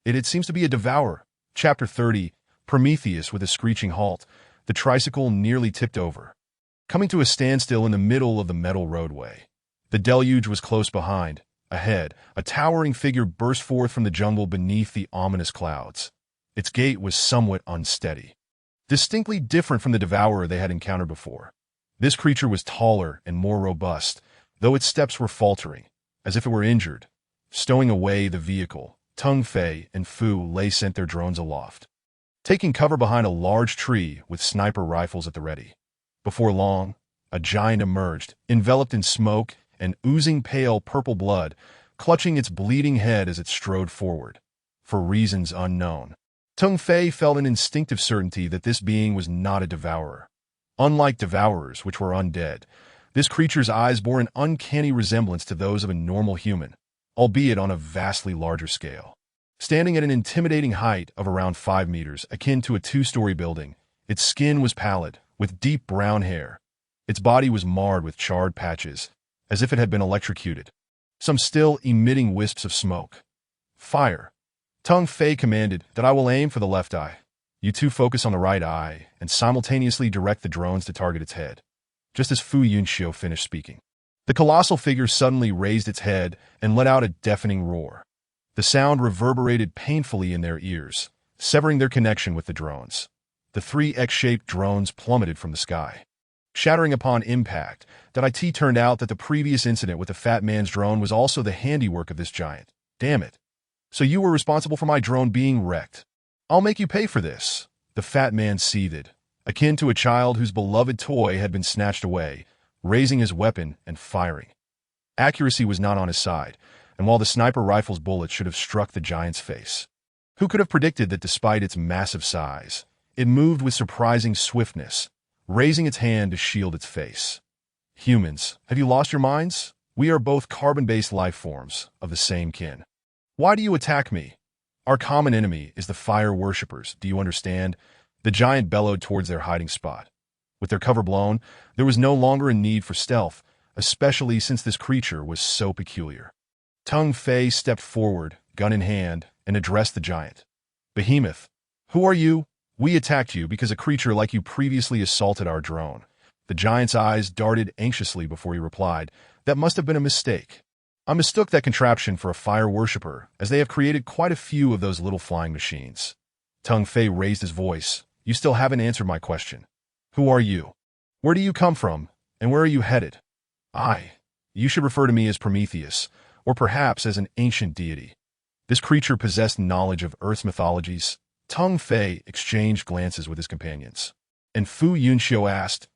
It seems to be a devourer. Chapter 30, Prometheus. With a screeching halt, the tricycle nearly tipped over, coming to a standstill in the middle of the metal roadway. The deluge was close behind. Ahead, a towering figure burst forth from the jungle beneath the ominous clouds. Its gait was somewhat unsteady, distinctly different from the devourer they had encountered before. This creature was taller and more robust, though its steps were faltering, as if it were injured. Stowing away the vehicle, Teng Fei and Fu Lei sent their drones aloft, taking cover behind a large tree with sniper rifles at the ready. Before long, a giant emerged, enveloped in smoke and oozing pale purple blood, clutching its bleeding head as it strode forward. For reasons unknown, Teng Fei felt an instinctive certainty that this being was not a devourer. Unlike devourers, which were undead, this creature's eyes bore an uncanny resemblance to those of a normal human, albeit on a vastly larger scale. Standing at an intimidating height of around 5 meters, akin to a 2-story building, its skin was pallid, with deep brown hair. Its body was marred with charred patches, as if it had been electrocuted, some still emitting wisps of smoke. "Fire!" Teng Fei commanded. "That I will aim for the left eye. You 2 focus on the right eye and simultaneously direct the drones to target its head." Just as Fu Yunxiu finished speaking, the colossal figure suddenly raised its head and let out a deafening roar. The sound reverberated painfully in their ears, severing their connection with the drones. The 3 X-shaped drones plummeted from the sky, shattering upon impact. It turned out that the previous incident with the fat man's drone was also the handiwork of this giant. Damn it. So you were responsible for my drone being wrecked. I'll make you pay for this. The fat man seethed, akin to a child whose beloved toy had been snatched away, raising his weapon and firing. Accuracy was not on his side, and while the sniper rifle's bullets should have struck the giant's face, who could have predicted that despite its massive size, it moved with surprising swiftness, raising its hand to shield its face. "Humans, have you lost your minds? We are both carbon-based life forms of the same kin. Why do you attack me? Our common enemy is the fire worshippers, do you understand? The giant bellowed towards their hiding spot. With their cover blown, there was no longer a need for stealth, especially since this creature was so peculiar. Tung Fei stepped forward, gun in hand, and addressed the giant. Behemoth, who are you? We attacked you because a creature like you previously assaulted our drone. The giant's eyes darted anxiously before he replied, that must have been a mistake. I mistook that contraption for a fire worshipper, as they have created quite a few of those little flying machines. Tung Fei raised his voice. You still haven't answered my question. Who are you? Where do you come from, and where are you headed? You should refer to me as Prometheus, or perhaps as an ancient deity. This creature possessed knowledge of Earth's mythologies. Tung Fei exchanged glances with his companions. And Fu Yunxiu asked,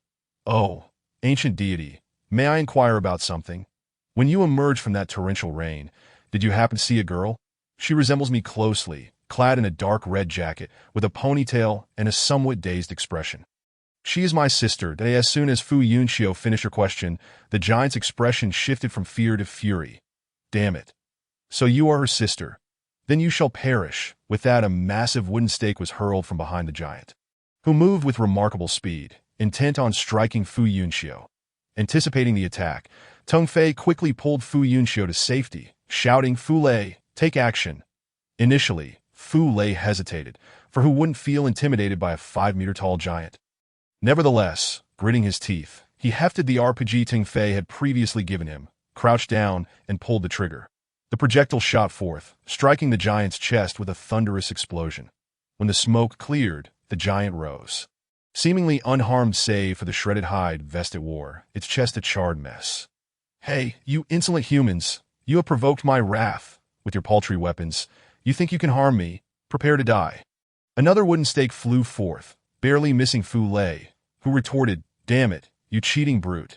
Oh, ancient deity, may I inquire about something? When you emerged from that torrential rain, did you happen to see a girl? She resembles me closely, clad in a dark red jacket, with a ponytail and a somewhat dazed expression. She is my sister. As soon as Fu Yunxiu finished her question, the giant's expression shifted from fear to fury. Damn it. So you are her sister. Then you shall perish. With that, a massive wooden stake was hurled from behind the giant, who moved with remarkable speed, intent on striking Fu Yunxiu. Anticipating the attack, Tung Fei quickly pulled Fu Yunxiu to safety, shouting, Fu Lei, take action. Initially, Fu Lei hesitated, for who wouldn't feel intimidated by a 5-meter-tall giant? Nevertheless, gritting his teeth, he hefted the RPG Tung Fei had previously given him, crouched down, and pulled the trigger. The projectile shot forth, striking the giant's chest with a thunderous explosion. When the smoke cleared, the giant rose, seemingly unharmed save for the shredded hide vest it wore, its chest a charred mess. Hey, you insolent humans, you have provoked my wrath. With your paltry weapons, you think you can harm me? Prepare to die. Another wooden stake flew forth, barely missing Fu Lei, who retorted, Damn it, you cheating brute.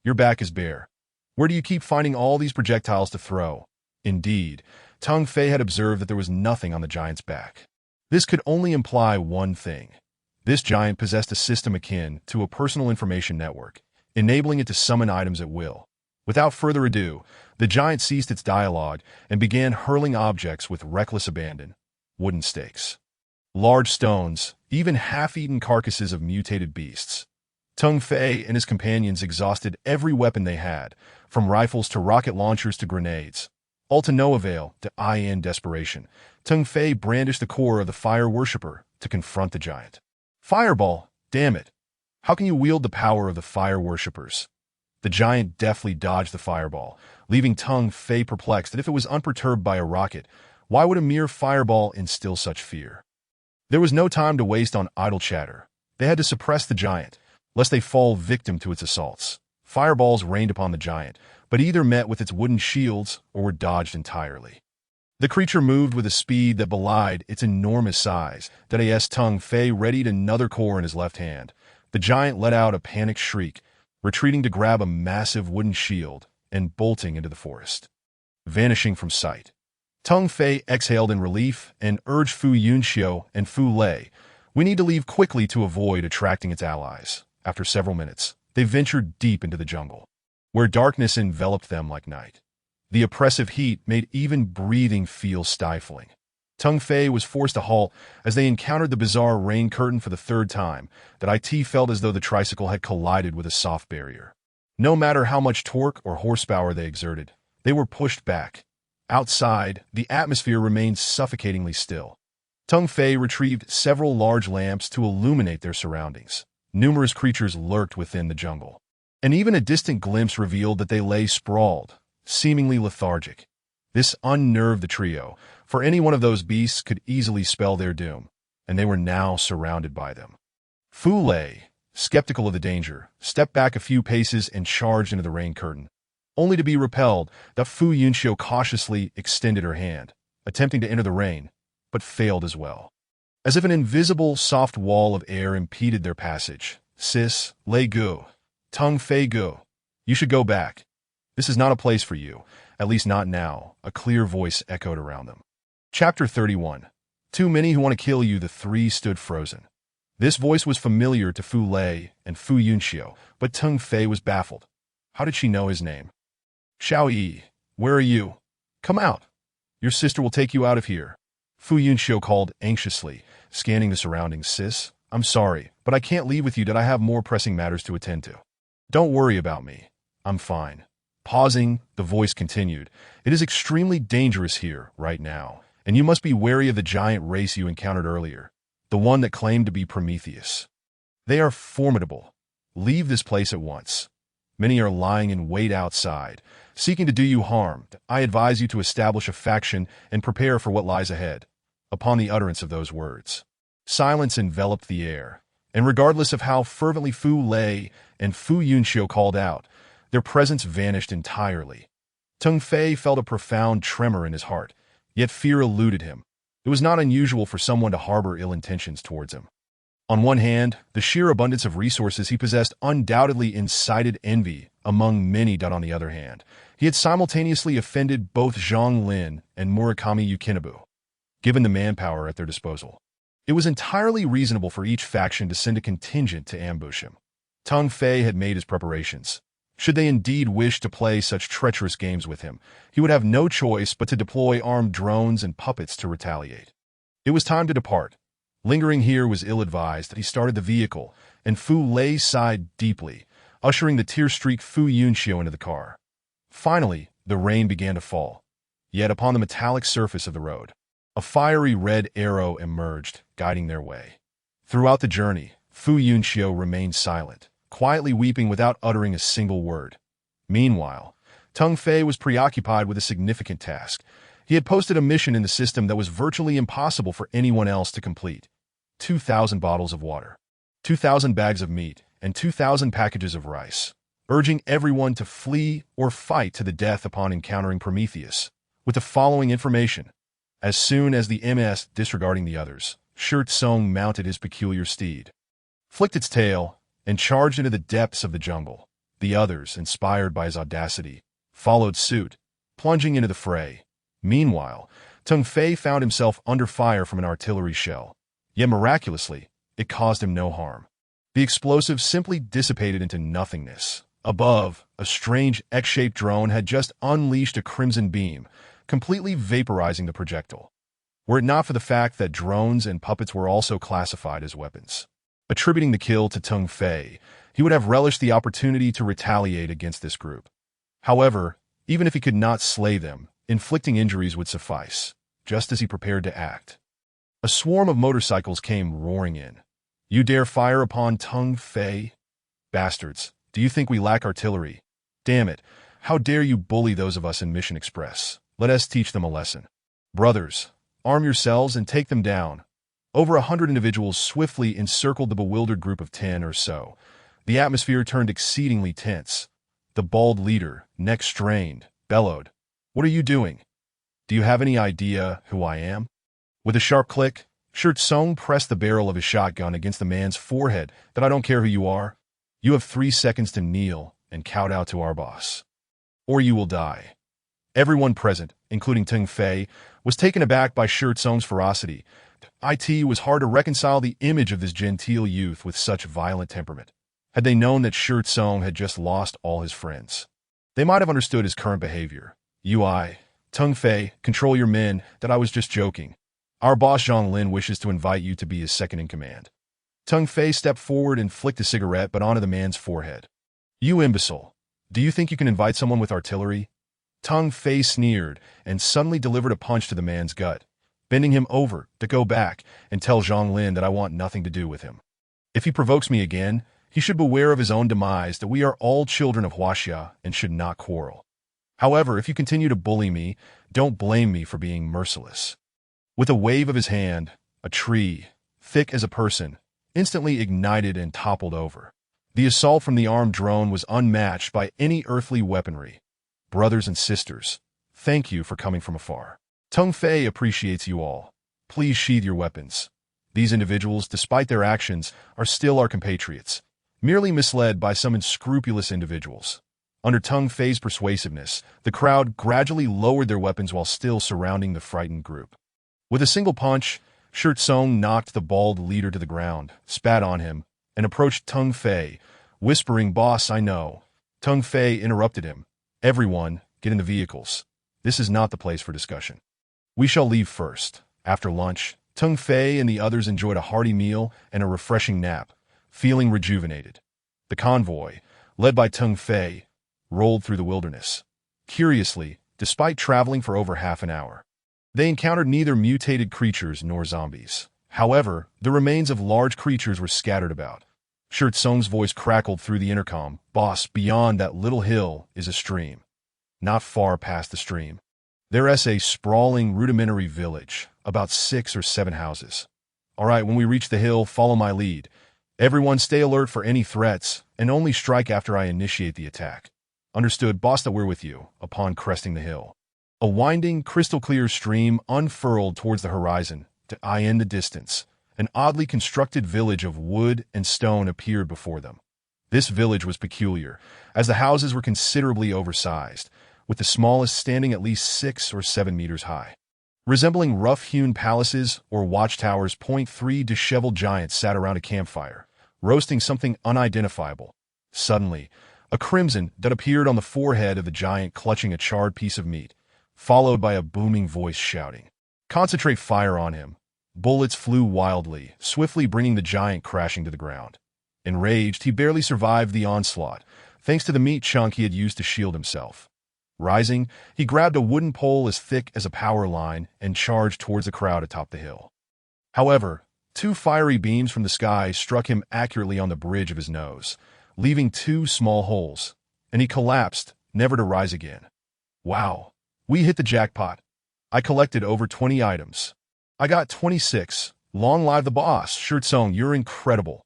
Your back is bare. Where do you keep finding all these projectiles to throw? Indeed, Tung Fei had observed that there was nothing on the giant's back. This could only imply one thing. This giant possessed a system akin to a personal information network, enabling it to summon items at will. Without further ado, the giant ceased its dialogue and began hurling objects with reckless abandon. Wooden stakes, large stones, even half-eaten carcasses of mutated beasts. Tung Fei and his companions exhausted every weapon they had, from rifles to rocket launchers to grenades. All to no avail, in desperation, Tung Fei brandished the core of the fire worshipper to confront the giant. Fireball, damn it! How can you wield the power of the fire worshippers? The giant deftly dodged the fireball, leaving Tung Fei perplexed that if it was unperturbed by a rocket, why would a mere fireball instill such fear? There was no time to waste on idle chatter. They had to suppress the giant, lest they fall victim to its assaults. Fireballs rained upon the giant, but either met with its wooden shields or were dodged entirely. The creature moved with a speed that belied its enormous size. Tung Fei readied another core in his left hand. The giant let out a panicked shriek, retreating to grab a massive wooden shield and bolting into the forest, vanishing from sight. Tung Fei exhaled in relief and urged Fu Yunxiu and Fu Lei, we need to leave quickly to avoid attracting its allies. After several minutes, they ventured deep into the jungle, where darkness enveloped them like night. The oppressive heat made even breathing feel stifling. Tung Fei was forced to halt as they encountered the bizarre rain curtain for the third time. It felt as though the tricycle had collided with a soft barrier. No matter how much torque or horsepower they exerted, they were pushed back. Outside, the atmosphere remained suffocatingly still. Tung Fei retrieved several large lamps to illuminate their surroundings. Numerous creatures lurked within the jungle, and even a distant glimpse revealed that they lay sprawled, seemingly lethargic. This unnerved the trio, for any one of those beasts could easily spell their doom, and they were now surrounded by them. Fu Lei, skeptical of the danger, stepped back a few paces and charged into the rain curtain, only to be repelled. Fu Yunxiu cautiously extended her hand, attempting to enter the rain, but failed as well. As if an invisible, soft wall of air impeded their passage. Sis, Lei Gu, Tung Fei Gu, you should go back. This is not a place for you, at least not now, a clear voice echoed around them. Chapter 31. Too many who want to kill you. The three stood frozen. This voice was familiar to Fu Lei and Fu Yunxiu, but Tung Fei was baffled. How did she know his name? Xiao Yi, where are you? Come out. Your sister will take you out of here. Fu Yunxiu called anxiously, scanning the surroundings. Sis, I'm sorry, but I can't leave with you. That I have more pressing matters to attend to. Don't worry about me. I'm fine. Pausing, the voice continued. It is extremely dangerous here, right now, and you must be wary of the giant race you encountered earlier, the one that claimed to be Prometheus. They are formidable. Leave this place at once. Many are lying in wait outside, seeking to do you harm. I advise you to establish a faction and prepare for what lies ahead. Upon the utterance of those words, silence enveloped the air, and regardless of how fervently Fu Lei and Fu Yunxiu called out, their presence vanished entirely. Tung Fei felt a profound tremor in his heart, yet fear eluded him. It was not unusual for someone to harbor ill intentions towards him. On one hand, the sheer abundance of resources he possessed undoubtedly incited envy among many. On the other hand, he had simultaneously offended both Zhang Lin and Murakami Yukinabu. Given the manpower at their disposal, it was entirely reasonable for each faction to send a contingent to ambush him. Tung Fei had made his preparations. Should they indeed wish to play such treacherous games with him, he would have no choice but to deploy armed drones and puppets to retaliate. It was time to depart. Lingering here was ill-advised. He started the vehicle, and Fu Lei sighed deeply, ushering the tear-streaked Fu Yunxiu into the car. Finally, the rain began to fall. Yet upon the metallic surface of the road, a fiery red arrow emerged, guiding their way. Throughout the journey, Fu Yunxiu remained silent, quietly weeping without uttering a single word. Meanwhile, Tung Fei was preoccupied with a significant task. He had posted a mission in the system that was virtually impossible for anyone else to complete. 2,000 bottles of water, 2,000 bags of meat, and 2,000 packages of rice, urging everyone to flee or fight to the death upon encountering Prometheus, with the following information. As soon as the MS, disregarding the others, Shi Tsung mounted his peculiar steed, flicked its tail, and charged into the depths of the jungle. The others, inspired by his audacity, followed suit, plunging into the fray. Meanwhile, Tung Fei found himself under fire from an artillery shell. Yet miraculously, it caused him no harm. The explosive simply dissipated into nothingness. Above, a strange X-shaped drone had just unleashed a crimson beam, completely vaporizing the projectile. Were it not for the fact that drones and puppets were also classified as weapons. Attributing the kill to Tung Fei, he would have relished the opportunity to retaliate against this group. However, even if he could not slay them, inflicting injuries would suffice, just as he prepared to act. A swarm of motorcycles came roaring in. You dare fire upon Tung Fei? Bastards, do you think we lack artillery? Damn it, how dare you bully those of us in Mission Express? Let us teach them a lesson. Brothers, arm yourselves and take them down. Over 100 individuals swiftly encircled the bewildered group of 10 or so. The atmosphere turned exceedingly tense. The bald leader, neck strained, bellowed, "What are you doing? Do you have any idea who I am?" With a sharp click, Shi Tsung pressed the barrel of his shotgun against the man's forehead. "That I don't care who you are. You have 3 seconds to kneel and kowtow to our boss, or you will die." Everyone present, including Tung Fei, was taken aback by Shi Tsung's ferocity. It was hard to reconcile the image of this genteel youth with such violent temperament. Had they known that Shi Tsung had just lost all his friends, they might have understood his current behavior. Tung Fei, control your men. That I was just joking. Our boss Zhang Lin wishes to invite you to be his second in command. Tung Fei stepped forward and flicked a cigarette but onto the man's forehead. You imbecile. Do you think you can invite someone with artillery? Tung Fei sneered and suddenly delivered a punch to the man's gut, bending him over to go back and tell Zhang Lin that I want nothing to do with him. If he provokes me again, he should beware of his own demise, that we are all children of Huaxia and should not quarrel. However, if you continue to bully me, don't blame me for being merciless. With a wave of his hand, a tree, thick as a person, instantly ignited and toppled over. The assault from the armed drone was unmatched by any earthly weaponry. Brothers and sisters, thank you for coming from afar. Tung Fei appreciates you all. Please sheathe your weapons. These individuals, despite their actions, are still our compatriots, merely misled by some unscrupulous individuals. Under Tung Fei's persuasiveness, the crowd gradually lowered their weapons while still surrounding the frightened group. With a single punch, Shi Tsung knocked the bald leader to the ground, spat on him, and approached Tung Fei, whispering, "Boss, I know." Tung Fei interrupted him. "Everyone, get in the vehicles. This is not the place for discussion. We shall leave first. After lunch, Tung Fei and the others enjoyed a hearty meal and a refreshing nap, feeling rejuvenated. The convoy, led by Tung Fei, rolled through the wilderness. Curiously, despite traveling for over half an hour, they encountered neither mutated creatures nor zombies. However, the remains of large creatures were scattered about. Shi Tsung's voice crackled through the intercom. "Boss, beyond that little hill is a stream. Not far past the stream, there is a sprawling, rudimentary village, about 6 or 7 houses. All right, when we reach the hill, follow my lead. Everyone stay alert for any threats, and only strike after I initiate the attack." "Understood, boss, that we're with you." Upon cresting the hill, a winding, crystal-clear stream unfurled towards the horizon. In the distance, an oddly constructed village of wood and stone appeared before them. This village was peculiar, as the houses were considerably oversized, with the smallest standing at least 6 or 7 meters high. Resembling rough-hewn palaces or watchtowers, 3 disheveled giants sat around a campfire, roasting something unidentifiable. Suddenly, a crimson that appeared on the forehead of the giant clutching a charred piece of meat, followed by a booming voice shouting, "Concentrate fire on him." Bullets flew wildly, swiftly bringing the giant crashing to the ground. Enraged, he barely survived the onslaught, thanks to the meat chunk he had used to shield himself. Rising, he grabbed a wooden pole as thick as a power line and charged towards the crowd atop the hill. However, 2 fiery beams from the sky struck him accurately on the bridge of his nose, leaving 2 small holes, and he collapsed, never to rise again. "Wow, we hit the jackpot. I collected over 20 items. I got 26. Long live the boss. Shi Tsung, you're incredible."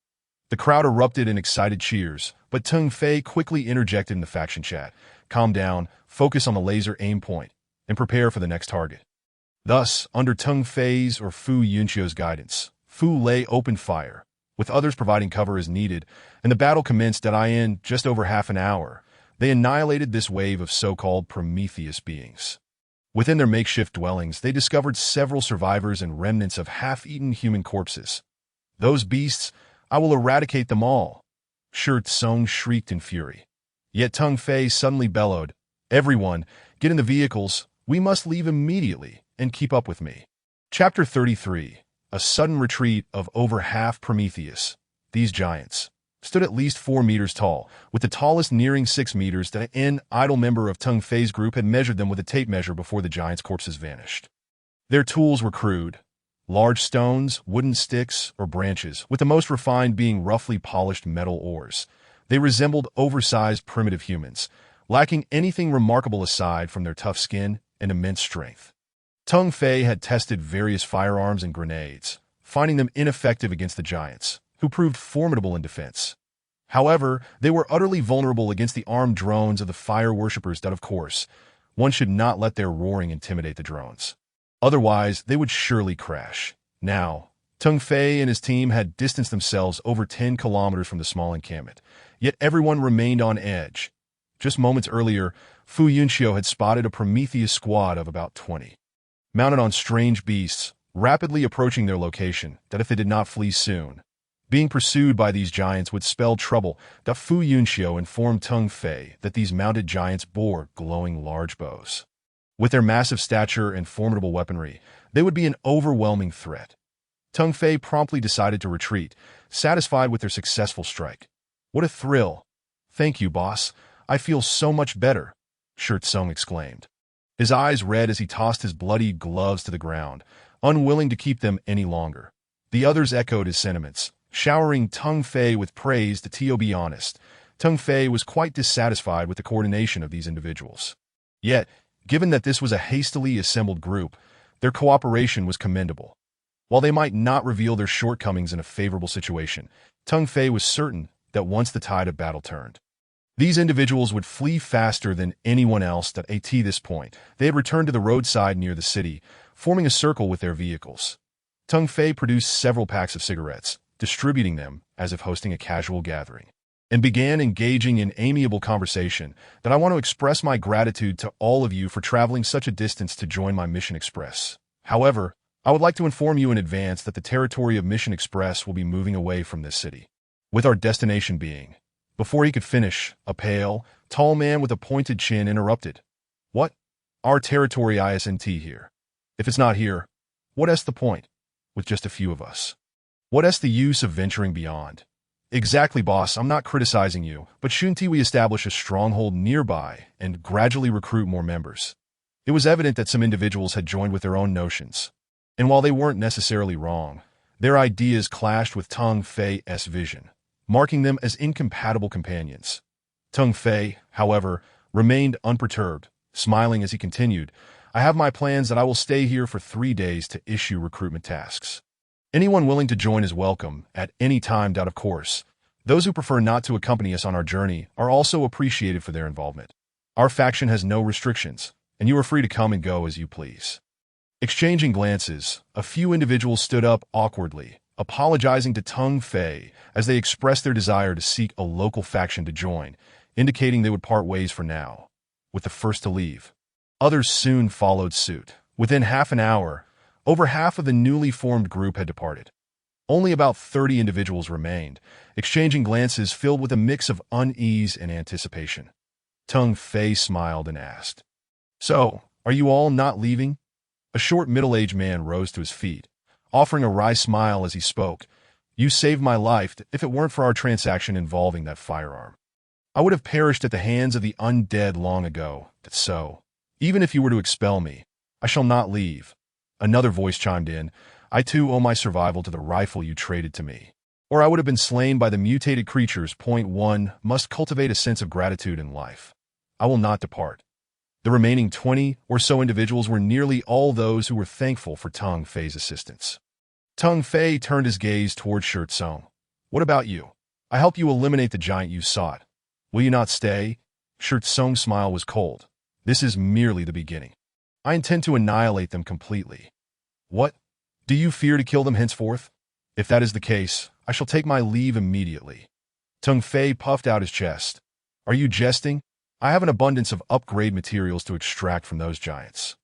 The crowd erupted in excited cheers, but Tung Fei quickly interjected in the faction chat. "Calm down, focus on the laser aim point, and prepare for the next target." Thus, under Tung Fei's or Fu Yunqiu's guidance, Fu Lei opened fire, with others providing cover as needed, and the battle commenced in just over half an hour. They annihilated this wave of so-called Prometheus beings. Within their makeshift dwellings, they discovered several survivors and remnants of half-eaten human corpses. "Those beasts, I will eradicate them all," Shi Tsung shrieked in fury. Yet Tung Fei suddenly bellowed, "Everyone, get in the vehicles. We must leave immediately and keep up with me." Chapter 33. A sudden retreat of over half Prometheus. These giants stood at least 4 meters tall, with the tallest nearing 6 meters. An idle member of Tung Fei's group had measured them with a tape measure before the giants' corpses vanished. Their tools were crude. Large stones, wooden sticks, or branches, with the most refined being roughly polished metal ores. They resembled oversized primitive humans, lacking anything remarkable aside from their tough skin and immense strength. Tung Fei had tested various firearms and grenades, finding them ineffective against the giants, who proved formidable in defense. However, they were utterly vulnerable against the armed drones of the fire worshippers. Of course, one should not let their roaring intimidate the drones. Otherwise, they would surely crash. Now, Tung Fei and his team had distanced themselves over 10 kilometers from the small encampment, yet everyone remained on edge. Just moments earlier, Fu Yunqiu had spotted a Prometheus squad of about 20, mounted on strange beasts, rapidly approaching their location, that if they did not flee soon, being pursued by these giants would spell trouble. Fu Yunqiu informed Tung Fei that these mounted giants bore glowing large bows. With their massive stature and formidable weaponry, they would be an overwhelming threat. Tung Fei promptly decided to retreat, satisfied with their successful strike. "What a thrill! Thank you, boss. I feel so much better," Shi Tsung exclaimed. His eyes red as he tossed his bloodied gloves to the ground, unwilling to keep them any longer. The others echoed his sentiments, showering Tung Fei with praise. To be honest, Tung Fei was quite dissatisfied with the coordination of these individuals. Yet, given that this was a hastily assembled group, their cooperation was commendable. While they might not reveal their shortcomings in a favorable situation, Tung Fei was certain that once the tide of battle turned, these individuals would flee faster than anyone else. At this point, they had returned to the roadside near the city, forming a circle with their vehicles. Tung Fei produced several packs of cigarettes, distributing them as if hosting a casual gathering, and began engaging in amiable conversation. "I want to express my gratitude to all of you for traveling such a distance to join my Mission Express. However, I would like to inform you in advance that the territory of Mission Express will be moving away from this city, with our destination being..." Before he could finish, a pale, tall man with a pointed chin interrupted. "What? Our territory isn't here. If it's not here, What's the point? With just a few of us. What's the use of venturing beyond? Exactly, boss. I'm not criticizing you, but shouldn't we establish a stronghold nearby and gradually recruit more members? It was evident that some individuals had joined with their own notions. And while they weren't necessarily wrong, their ideas clashed with Tong Fei's vision, marking them as incompatible companions. Tong Fei, however, remained unperturbed, smiling as he continued, I have my plans that I will stay here for 3 days to issue recruitment tasks. Anyone willing to join is welcome, at any time, of course. Those who prefer not to accompany us on our journey are also appreciated for their involvement. Our faction has no restrictions, and you are free to come and go as you please. Exchanging glances, a few individuals stood up awkwardly, apologizing to Tong Fei as they expressed their desire to seek a local faction to join, indicating they would part ways for now, with the first to leave. Others soon followed suit. Within half an hour, over half of the newly formed group had departed. Only about 30 individuals remained, exchanging glances filled with a mix of unease and anticipation. Tong Fei smiled and asked, So, are you all not leaving? A short middle-aged man rose to his feet, offering a wry smile as he spoke. You saved my life. If it weren't for our transaction involving that firearm, I would have perished at the hands of the undead long ago. So, even if you were to expel me, I shall not leave. Another voice chimed in, I too owe my survival to the rifle you traded to me. Or I would have been slain by the mutated creatures. One must cultivate a sense of gratitude in life. I will not depart. The remaining 20 or so individuals were nearly all those who were thankful for Tong Fei's assistance. Tong Fei turned his gaze toward Shirt Song. What about you? I help you eliminate the giant you sought. Will you not stay? Shirt Song's smile was cold. This is merely the beginning. I intend to annihilate them completely. What? Do you fear to kill them henceforth? If that is the case, I shall take my leave immediately. Tong Fei puffed out his chest. Are you jesting? I have an abundance of upgrade materials to extract from those giants.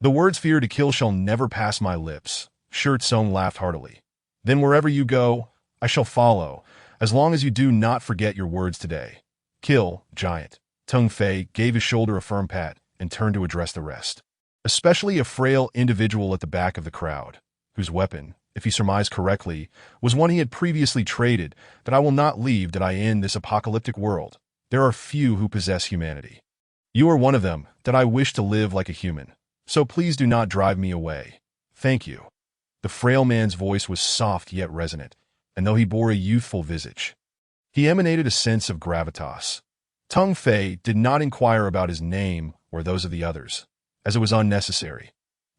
The words fear to kill shall never pass my lips. Shirt Song laughed heartily. Then wherever you go, I shall follow, as long as you do not forget your words today. Kill, giant. Tong Fei gave his shoulder a firm pat and turned to address the rest, especially a frail individual at the back of the crowd, whose weapon, if he surmised correctly, was one he had previously traded. That I will not leave did I end this apocalyptic world. There are few who possess humanity. You are one of them, that I wish to live like a human. So please do not drive me away. Thank you. The frail man's voice was soft yet resonant, and though he bore a youthful visage, he emanated a sense of gravitas. Tong Fei did not inquire about his name or those of the others, as it was unnecessary.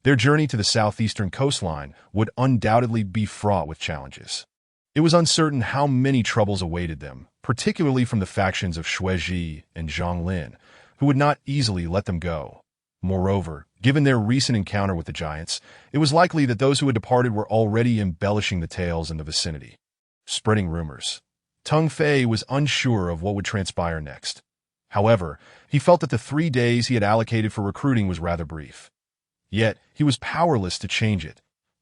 Their journey to the southeastern coastline would undoubtedly be fraught with challenges. It was uncertain how many troubles awaited them, particularly from the factions of Shuiji and Zhonglin, who would not easily let them go. Moreover, given their recent encounter with the giants, it was likely that those who had departed were already embellishing the tales in the vicinity, spreading rumors. Tong Fei was unsure of what would transpire next. However, he felt that the 3 days he had allocated for recruiting was rather brief. Yet, he was powerless to change it.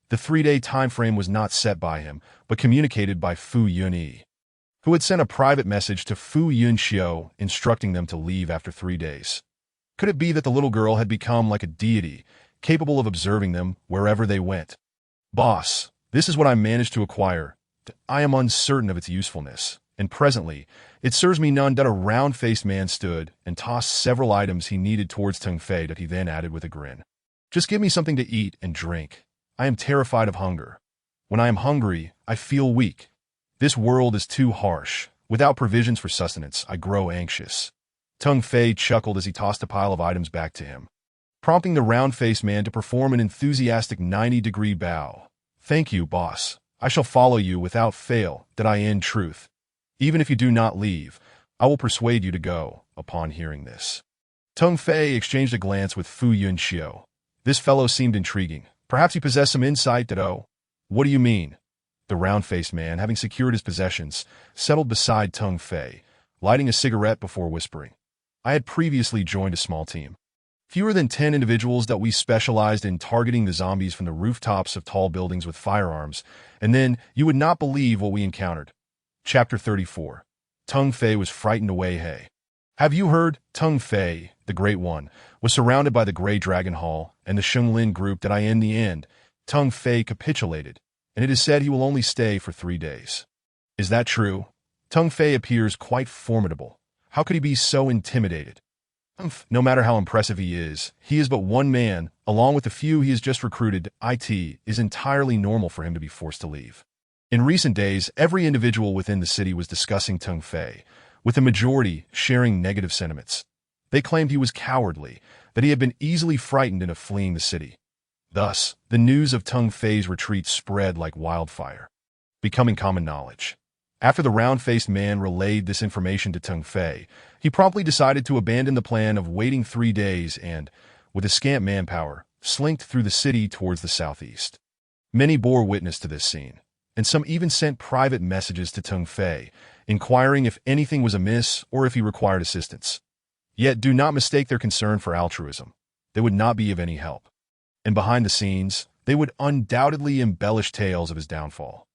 The 3-day time frame was not set by him, but communicated by Fu Yunyi, who had sent a private message to Fu Yunxiu instructing them to leave after 3 days. Could it be that the little girl had become like a deity, capable of observing them wherever they went? Boss, this is what I managed to acquire. I am uncertain of its usefulness, and presently, it serves me none. That a round-faced man stood and tossed several items he needed towards Tong Fei that he then added with a grin. Just give me something to eat and drink. I am terrified of hunger. When I am hungry, I feel weak. This world is too harsh. Without provisions for sustenance, I grow anxious. Tong Fei chuckled as he tossed a pile of items back to him, prompting the round-faced man to perform an enthusiastic 90-degree bow. Thank you, boss. I shall follow you without fail, that I in truth. Even if you do not leave, I will persuade you to go, upon hearing this. Tong Fei exchanged a glance with Fu Yunxiu. This fellow seemed intriguing. Perhaps he possessed some insight that, oh, what do you mean? The round-faced man, having secured his possessions, settled beside Tong Fei, lighting a cigarette before whispering. I had previously joined a small team. Fewer than 10 individuals that we specialized in targeting the zombies from the rooftops of tall buildings with firearms, and then you would not believe what we encountered. Chapter 34. Tong Fei was frightened away. Hey. Have you heard? Tong Fei, the Great One, was surrounded by the Grey Dragon Hall and the Shunlin group that in the end Tung Fei capitulated, and it is said he will only stay for 3 days. Is that true? Tung Fei appears quite formidable. How could he be so intimidated? No matter how impressive he is but one man, along with the few he has just recruited. It is entirely normal for him to be forced to leave. In recent days, every individual within the city was discussing Tung Fei, with the majority sharing negative sentiments. They claimed he was cowardly, that he had been easily frightened into fleeing the city. Thus, the news of Tung Fei's retreat spread like wildfire, becoming common knowledge. After the round-faced man relayed this information to Tung Fei, he promptly decided to abandon the plan of waiting 3 days and, with a scant manpower, slinked through the city towards the southeast. Many bore witness to this scene, and some even sent private messages to Tung Fei, inquiring if anything was amiss or if he required assistance. Yet do not mistake their concern for altruism. They would not be of any help. And behind the scenes, they would undoubtedly embellish tales of his downfall.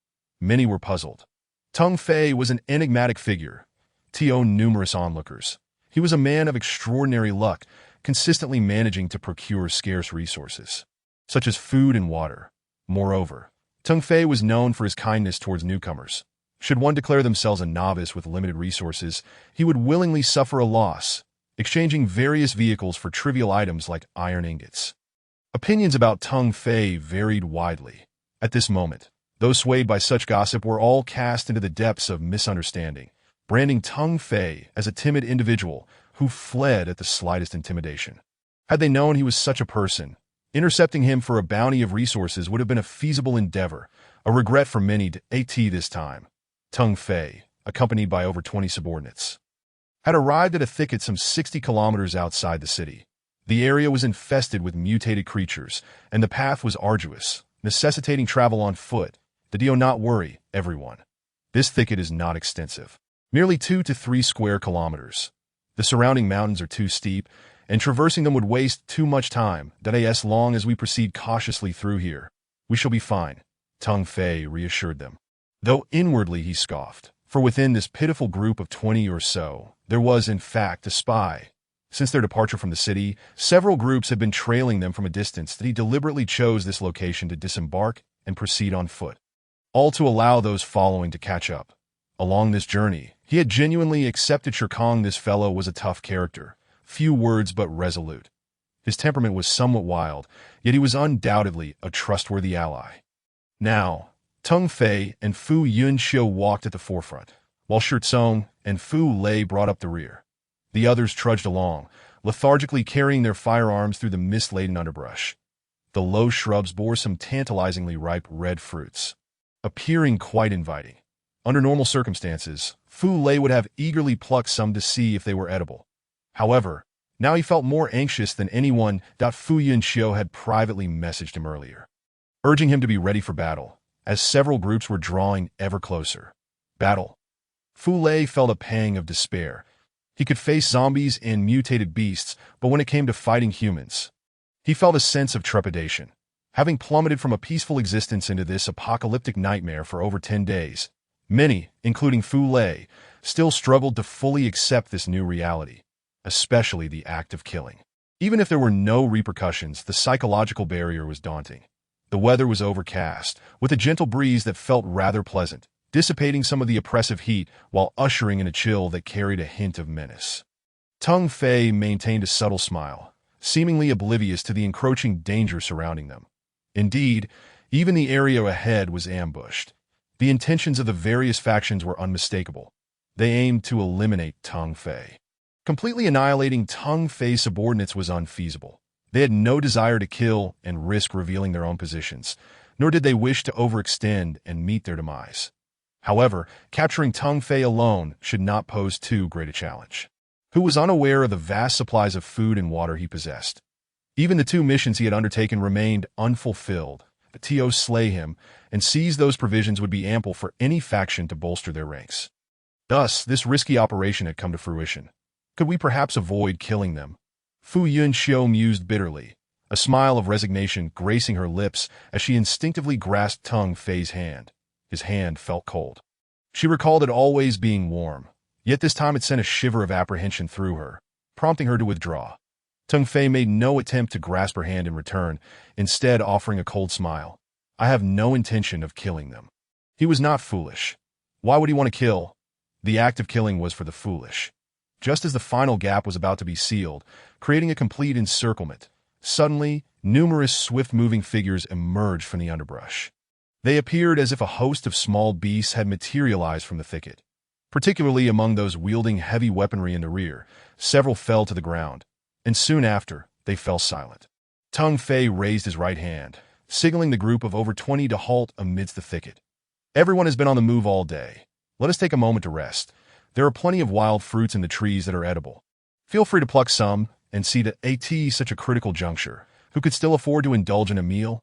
Many were puzzled. Tung Fei was an enigmatic figure, to numerous onlookers. He was a man of extraordinary luck, consistently managing to procure scarce resources, such as food and water. Moreover, Tung Fei was known for his kindness towards newcomers. Should one declare themselves a novice with limited resources, he would willingly suffer a loss, exchanging various vehicles for trivial items like iron ingots. Opinions about Tung Fei varied widely. At this moment, those swayed by such gossip were all cast into the depths of misunderstanding, branding Tung Fei as a timid individual who fled at the slightest intimidation. Had they known he was such a person, intercepting him for a bounty of resources would have been a feasible endeavor, a regret for many to this time. Tung Fei, accompanied by over 20 subordinates, had arrived at a thicket some 60 kilometers outside the city. The area was infested with mutated creatures, and the path was arduous, necessitating travel on foot. Do not worry, everyone. This thicket is not extensive, merely 2 to 3 square kilometers. The surrounding mountains are too steep, and traversing them would waste too much time. As long as we proceed cautiously through here, we shall be fine, Tung Fei reassured them. Though inwardly he scoffed, for within this pitiful group of 20 or so, there was in fact a spy. Since their departure from the city, several groups had been trailing them from a distance. That he deliberately chose this location to disembark and proceed on foot, all to allow those following to catch up. Along this journey, he had genuinely accepted Shirkong. This fellow was a tough character, few words but resolute. His temperament was somewhat wild, yet he was undoubtedly a trustworthy ally. Now, Tung Fei and Fu Yunxiu walked at the forefront, while Shirtsong and Fu Lei brought up the rear. The others trudged along, lethargically carrying their firearms through the mist-laden underbrush. The low shrubs bore some tantalizingly ripe red fruits, appearing quite inviting. Under normal circumstances, Fu Lei would have eagerly plucked some to see if they were edible. However, now he felt more anxious than anyone. Fu Yunxiu had privately messaged him earlier, urging him to be ready for battle, as several groups were drawing ever closer. Battle. Fu Lei felt a pang of despair. He could face zombies and mutated beasts, but when it came to fighting humans, he felt a sense of trepidation. Having plummeted from a peaceful existence into this apocalyptic nightmare for over 10 days, many, including Fu Lei, still struggled to fully accept this new reality, especially the act of killing. Even if there were no repercussions, the psychological barrier was daunting. The weather was overcast, with a gentle breeze that felt rather pleasant, dissipating some of the oppressive heat while ushering in a chill that carried a hint of menace. Tung Fei maintained a subtle smile, seemingly oblivious to the encroaching danger surrounding them. Indeed, even the area ahead was ambushed. The intentions of the various factions were unmistakable. They aimed to eliminate Tung Fei. Completely annihilating Tung Fei's subordinates was unfeasible. They had no desire to kill and risk revealing their own positions, nor did they wish to overextend and meet their demise. However, capturing Tung Fei alone should not pose too great a challenge. Who was unaware of the vast supplies of food and water he possessed? Even the 2 missions he had undertaken remained unfulfilled. To slay him and seize those provisions would be ample for any faction to bolster their ranks. Thus, this risky operation had come to fruition. Could we perhaps avoid killing them? Fu Yunxiu mused bitterly, a smile of resignation gracing her lips as she instinctively grasped Tung Fei's hand. His hand felt cold. She recalled it always being warm, yet this time it sent a shiver of apprehension through her, prompting her to withdraw. Tung Fei made no attempt to grasp her hand in return, instead offering a cold smile. I have no intention of killing them. He was not foolish. Why would he want to kill? The act of killing was for the foolish. Just as the final gap was about to be sealed, creating a complete encirclement, suddenly, numerous swift-moving figures emerged from the underbrush. They appeared as if a host of small beasts had materialized from the thicket. Particularly among those wielding heavy weaponry in the rear, several fell to the ground, and soon after, they fell silent. Tung Fei raised his right hand, signaling the group of over 20 to halt amidst the thicket. Everyone has been on the move all day. Let us take a moment to rest. There are plenty of wild fruits in the trees that are edible. Feel free to pluck some and see that at such a critical juncture, who could still afford to indulge in a meal?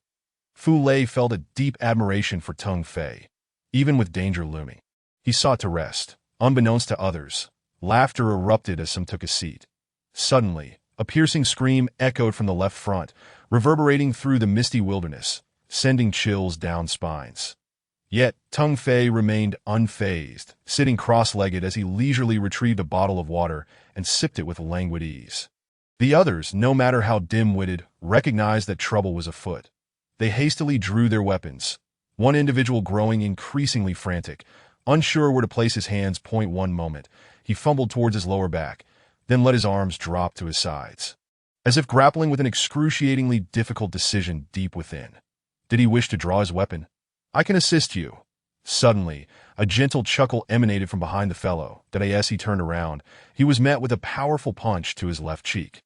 Fu Lei felt a deep admiration for Tung Fei, even with danger looming. He sought to rest. Unbeknownst to others, laughter erupted as some took a seat. Suddenly, a piercing scream echoed from the left front, reverberating through the misty wilderness, sending chills down spines. Yet, Tung Fei remained unfazed, sitting cross-legged as he leisurely retrieved a bottle of water and sipped it with languid ease. The others, no matter how dim-witted, recognized that trouble was afoot. They hastily drew their weapons, one individual growing increasingly frantic. Unsure where to place his hands. One moment, he fumbled towards his lower back, then let his arms drop to his sides, as if grappling with an excruciatingly difficult decision deep within. Did he wish to draw his weapon? I can assist you. Suddenly, a gentle chuckle emanated from behind the fellow. As he turned around, he was met with a powerful punch to his left cheek,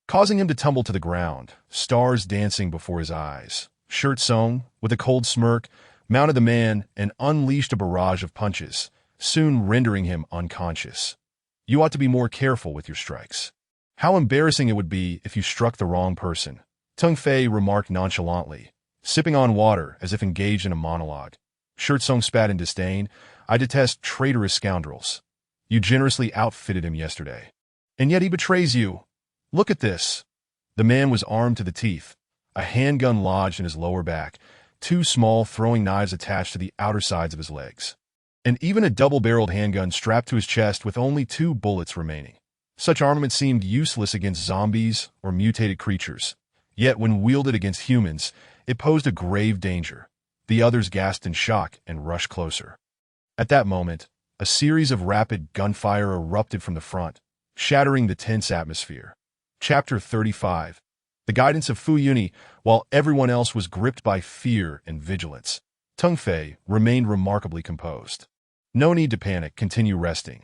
causing him to tumble to the ground, stars dancing before his eyes. Shirt sewn, with a cold smirk, mounted the man and unleashed a barrage of punches, soon rendering him unconscious. You ought to be more careful with your strikes. How embarrassing it would be if you struck the wrong person, Tung Fei remarked nonchalantly, sipping on water as if engaged in a monologue. Shirt sewn spat in disdain. I detest traitorous scoundrels. You generously outfitted him yesterday, and yet he betrays you. Look at this. The man was armed to the teeth, a handgun lodged in his lower back, two small throwing knives attached to the outer sides of his legs, and even a double-barreled handgun strapped to his chest with only 2 bullets remaining. Such armament seemed useless against zombies or mutated creatures, yet when wielded against humans, it posed a grave danger. The others gasped in shock and rushed closer. At that moment, a series of rapid gunfire erupted from the front, shattering the tense atmosphere. Chapter 35. The guidance of Fu Yuni. While everyone else was gripped by fear and vigilance, Tung Fei remained remarkably composed. No need to panic, continue resting.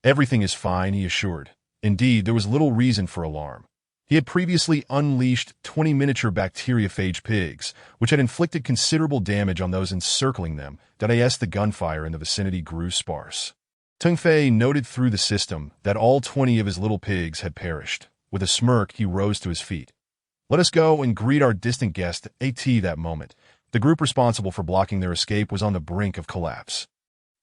Everything is fine, he assured. Indeed, there was little reason for alarm. He had previously unleashed 20 miniature bacteriophage pigs, which had inflicted considerable damage on those encircling them. As the gunfire in the vicinity grew sparse, Tung Fei noted through the system that all 20 of his little pigs had perished. With a smirk, he rose to his feet. Let us go and greet our distant guest. That moment, the group responsible for blocking their escape was on the brink of collapse.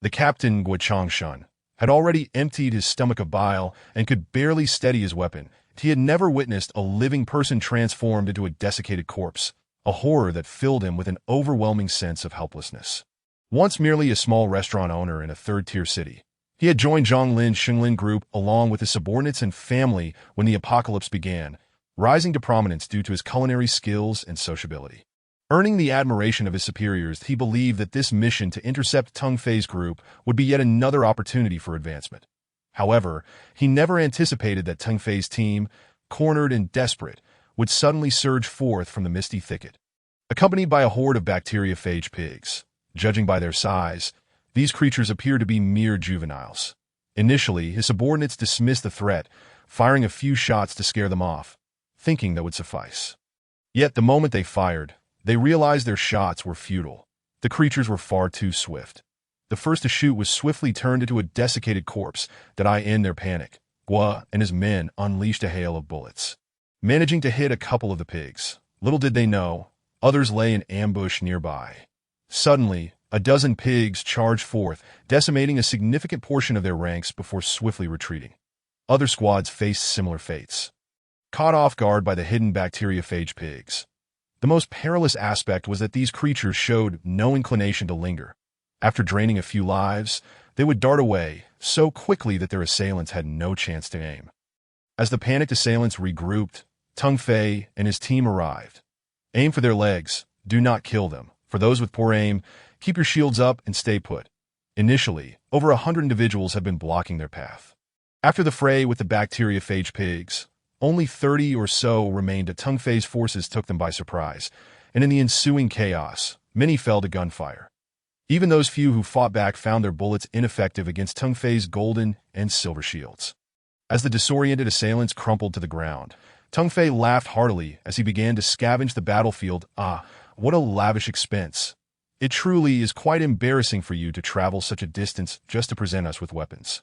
The captain, Guo Changshan, had already emptied his stomach of bile and could barely steady his weapon. He had never witnessed a living person transformed into a desiccated corpse, a horror that filled him with an overwhelming sense of helplessness. Once merely a small restaurant owner in a third-tier city, he had joined Zhonglin Xinglin Group along with his subordinates and family when the apocalypse began, rising to prominence due to his culinary skills and sociability. Earning the admiration of his superiors, he believed that this mission to intercept Tung Fei's group would be yet another opportunity for advancement. However, he never anticipated that Tung Fei's team, cornered and desperate, would suddenly surge forth from the misty thicket, accompanied by a horde of bacteriophage pigs. Judging by their size, these creatures appeared to be mere juveniles. Initially, his subordinates dismissed the threat, firing a few shots to scare them off, thinking that would suffice. Yet the moment they fired, they realized their shots were futile. The creatures were far too swift. The first to shoot was swiftly turned into a desiccated corpse. In their panic, Guo and his men unleashed a hail of bullets, managing to hit a couple of the pigs. Little did they know, others lay in ambush nearby. Suddenly, a dozen pigs charged forth, decimating a significant portion of their ranks before swiftly retreating. Other squads faced similar fates, caught off guard by the hidden bacteriophage pigs. The most perilous aspect was that these creatures showed no inclination to linger. After draining a few lives, they would dart away so quickly that their assailants had no chance to aim. As the panicked assailants regrouped, Tung Fei and his team arrived. Aim for their legs. Do not kill them. For those with poor aim, keep your shields up and stay put. Initially, over 100 individuals have been blocking their path. After the fray with the bacteriophage pigs, only 30 or so remained as Tung Fei's forces took them by surprise, and in the ensuing chaos, many fell to gunfire. Even those few who fought back found their bullets ineffective against Tung Fei's golden and silver shields. As the disoriented assailants crumpled to the ground, Tung Fei laughed heartily as he began to scavenge the battlefield. Ah, what a lavish expense. It truly is quite embarrassing for you to travel such a distance just to present us with weapons.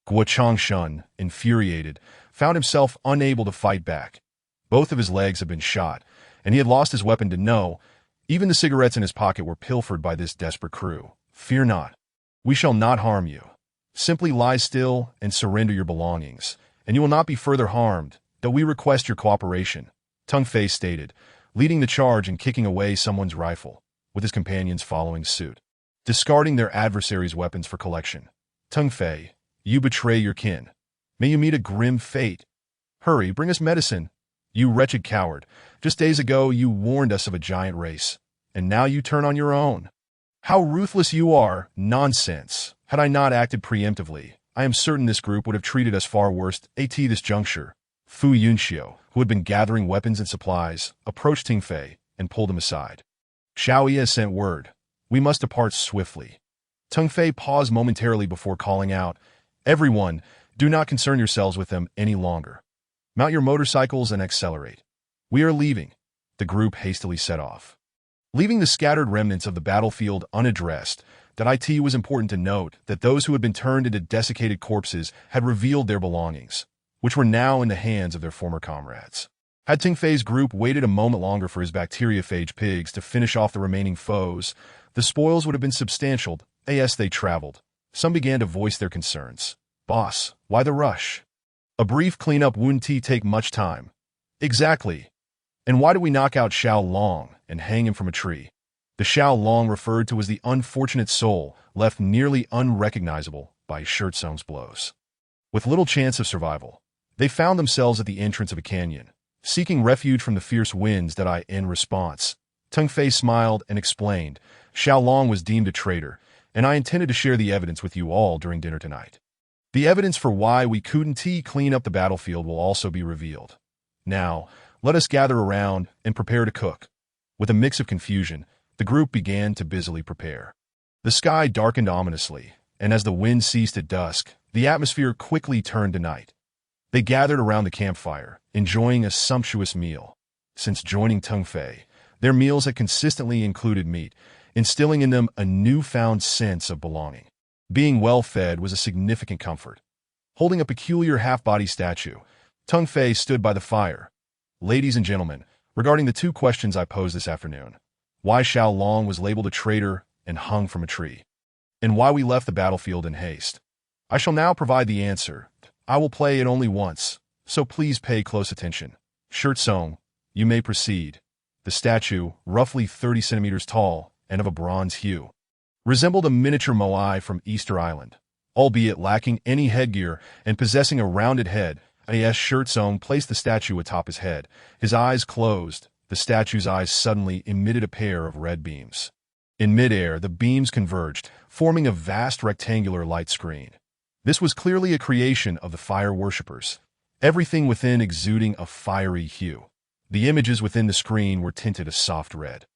Guo Changshun, infuriated, found himself unable to fight back. Both of his legs had been shot, and he had lost his weapon to no. Even the cigarettes in his pocket were pilfered by this desperate crew. Fear not. We shall not harm you. Simply lie still and surrender your belongings, and you will not be further harmed, though we request your cooperation, Tung Fei stated, leading the charge and kicking away someone's rifle, with his companions following suit. Discarding their adversaries' weapons for collection. Tung Fei, you betray your kin. May you meet a grim fate. Hurry, bring us medicine. You wretched coward. Just days ago you warned us of a giant race, and now you turn on your own. How ruthless you are. Nonsense. Had I not acted preemptively, I am certain this group would have treated us far worse. At this juncture, Fu Yunxiu, who had been gathering weapons and supplies, approached Tung Fei and pulled him aside. Xiao Yi has sent word. We must depart swiftly. Tung Fei paused momentarily before calling out, Everyone, do not concern yourselves with them any longer. Mount your motorcycles and accelerate. We are leaving. The group hastily set off. Leaving the scattered remnants of the battlefield unaddressed, it was important to note that those who had been turned into desiccated corpses had revealed their belongings, which were now in the hands of their former comrades. Had Tung Fei's group waited a moment longer for his bacteriophage pigs to finish off the remaining foes, the spoils would have been substantial. As they traveled, some began to voice their concerns. Boss, why the rush? A brief cleanup wouldn't take much time. Exactly. And why do we knock out Xiao Long and hang him from a tree? The Xiao Long referred to as the unfortunate soul left nearly unrecognizable by Shirtsong's blows. With little chance of survival, they found themselves at the entrance of a canyon, seeking refuge from the fierce winds in response. Tung Fei smiled and explained, Xiao Long was deemed a traitor, and I intended to share the evidence with you all during dinner tonight. The evidence for why we couldn't clean up the battlefield will also be revealed. Now, let us gather around and prepare to cook. With a mix of confusion, the group began to busily prepare. The sky darkened ominously, and as the wind ceased at dusk, the atmosphere quickly turned to night. They gathered around the campfire, enjoying a sumptuous meal. Since joining Tung Fei, their meals had consistently included meat, instilling in them a newfound sense of belonging. Being well-fed was a significant comfort. Holding a peculiar half-body statue, Tung Fei stood by the fire. Ladies and gentlemen, regarding the two questions I posed this afternoon, why Xiao Long was labeled a traitor and hung from a tree, and why we left the battlefield in haste, I shall now provide the answer. I will play it only once, so please pay close attention. Shirtsong, you may proceed. The statue, roughly 30 centimeters tall and of a bronze hue, resembled a miniature moai from Easter Island, albeit lacking any headgear and possessing a rounded head. As Shirtsong placed the statue atop his head, his eyes closed. The statue's eyes suddenly emitted a pair of red beams. In midair, the beams converged, forming a vast rectangular light screen. This was clearly a creation of the fire worshippers, everything within exuding a fiery hue. The images within the screen were tinted a soft red,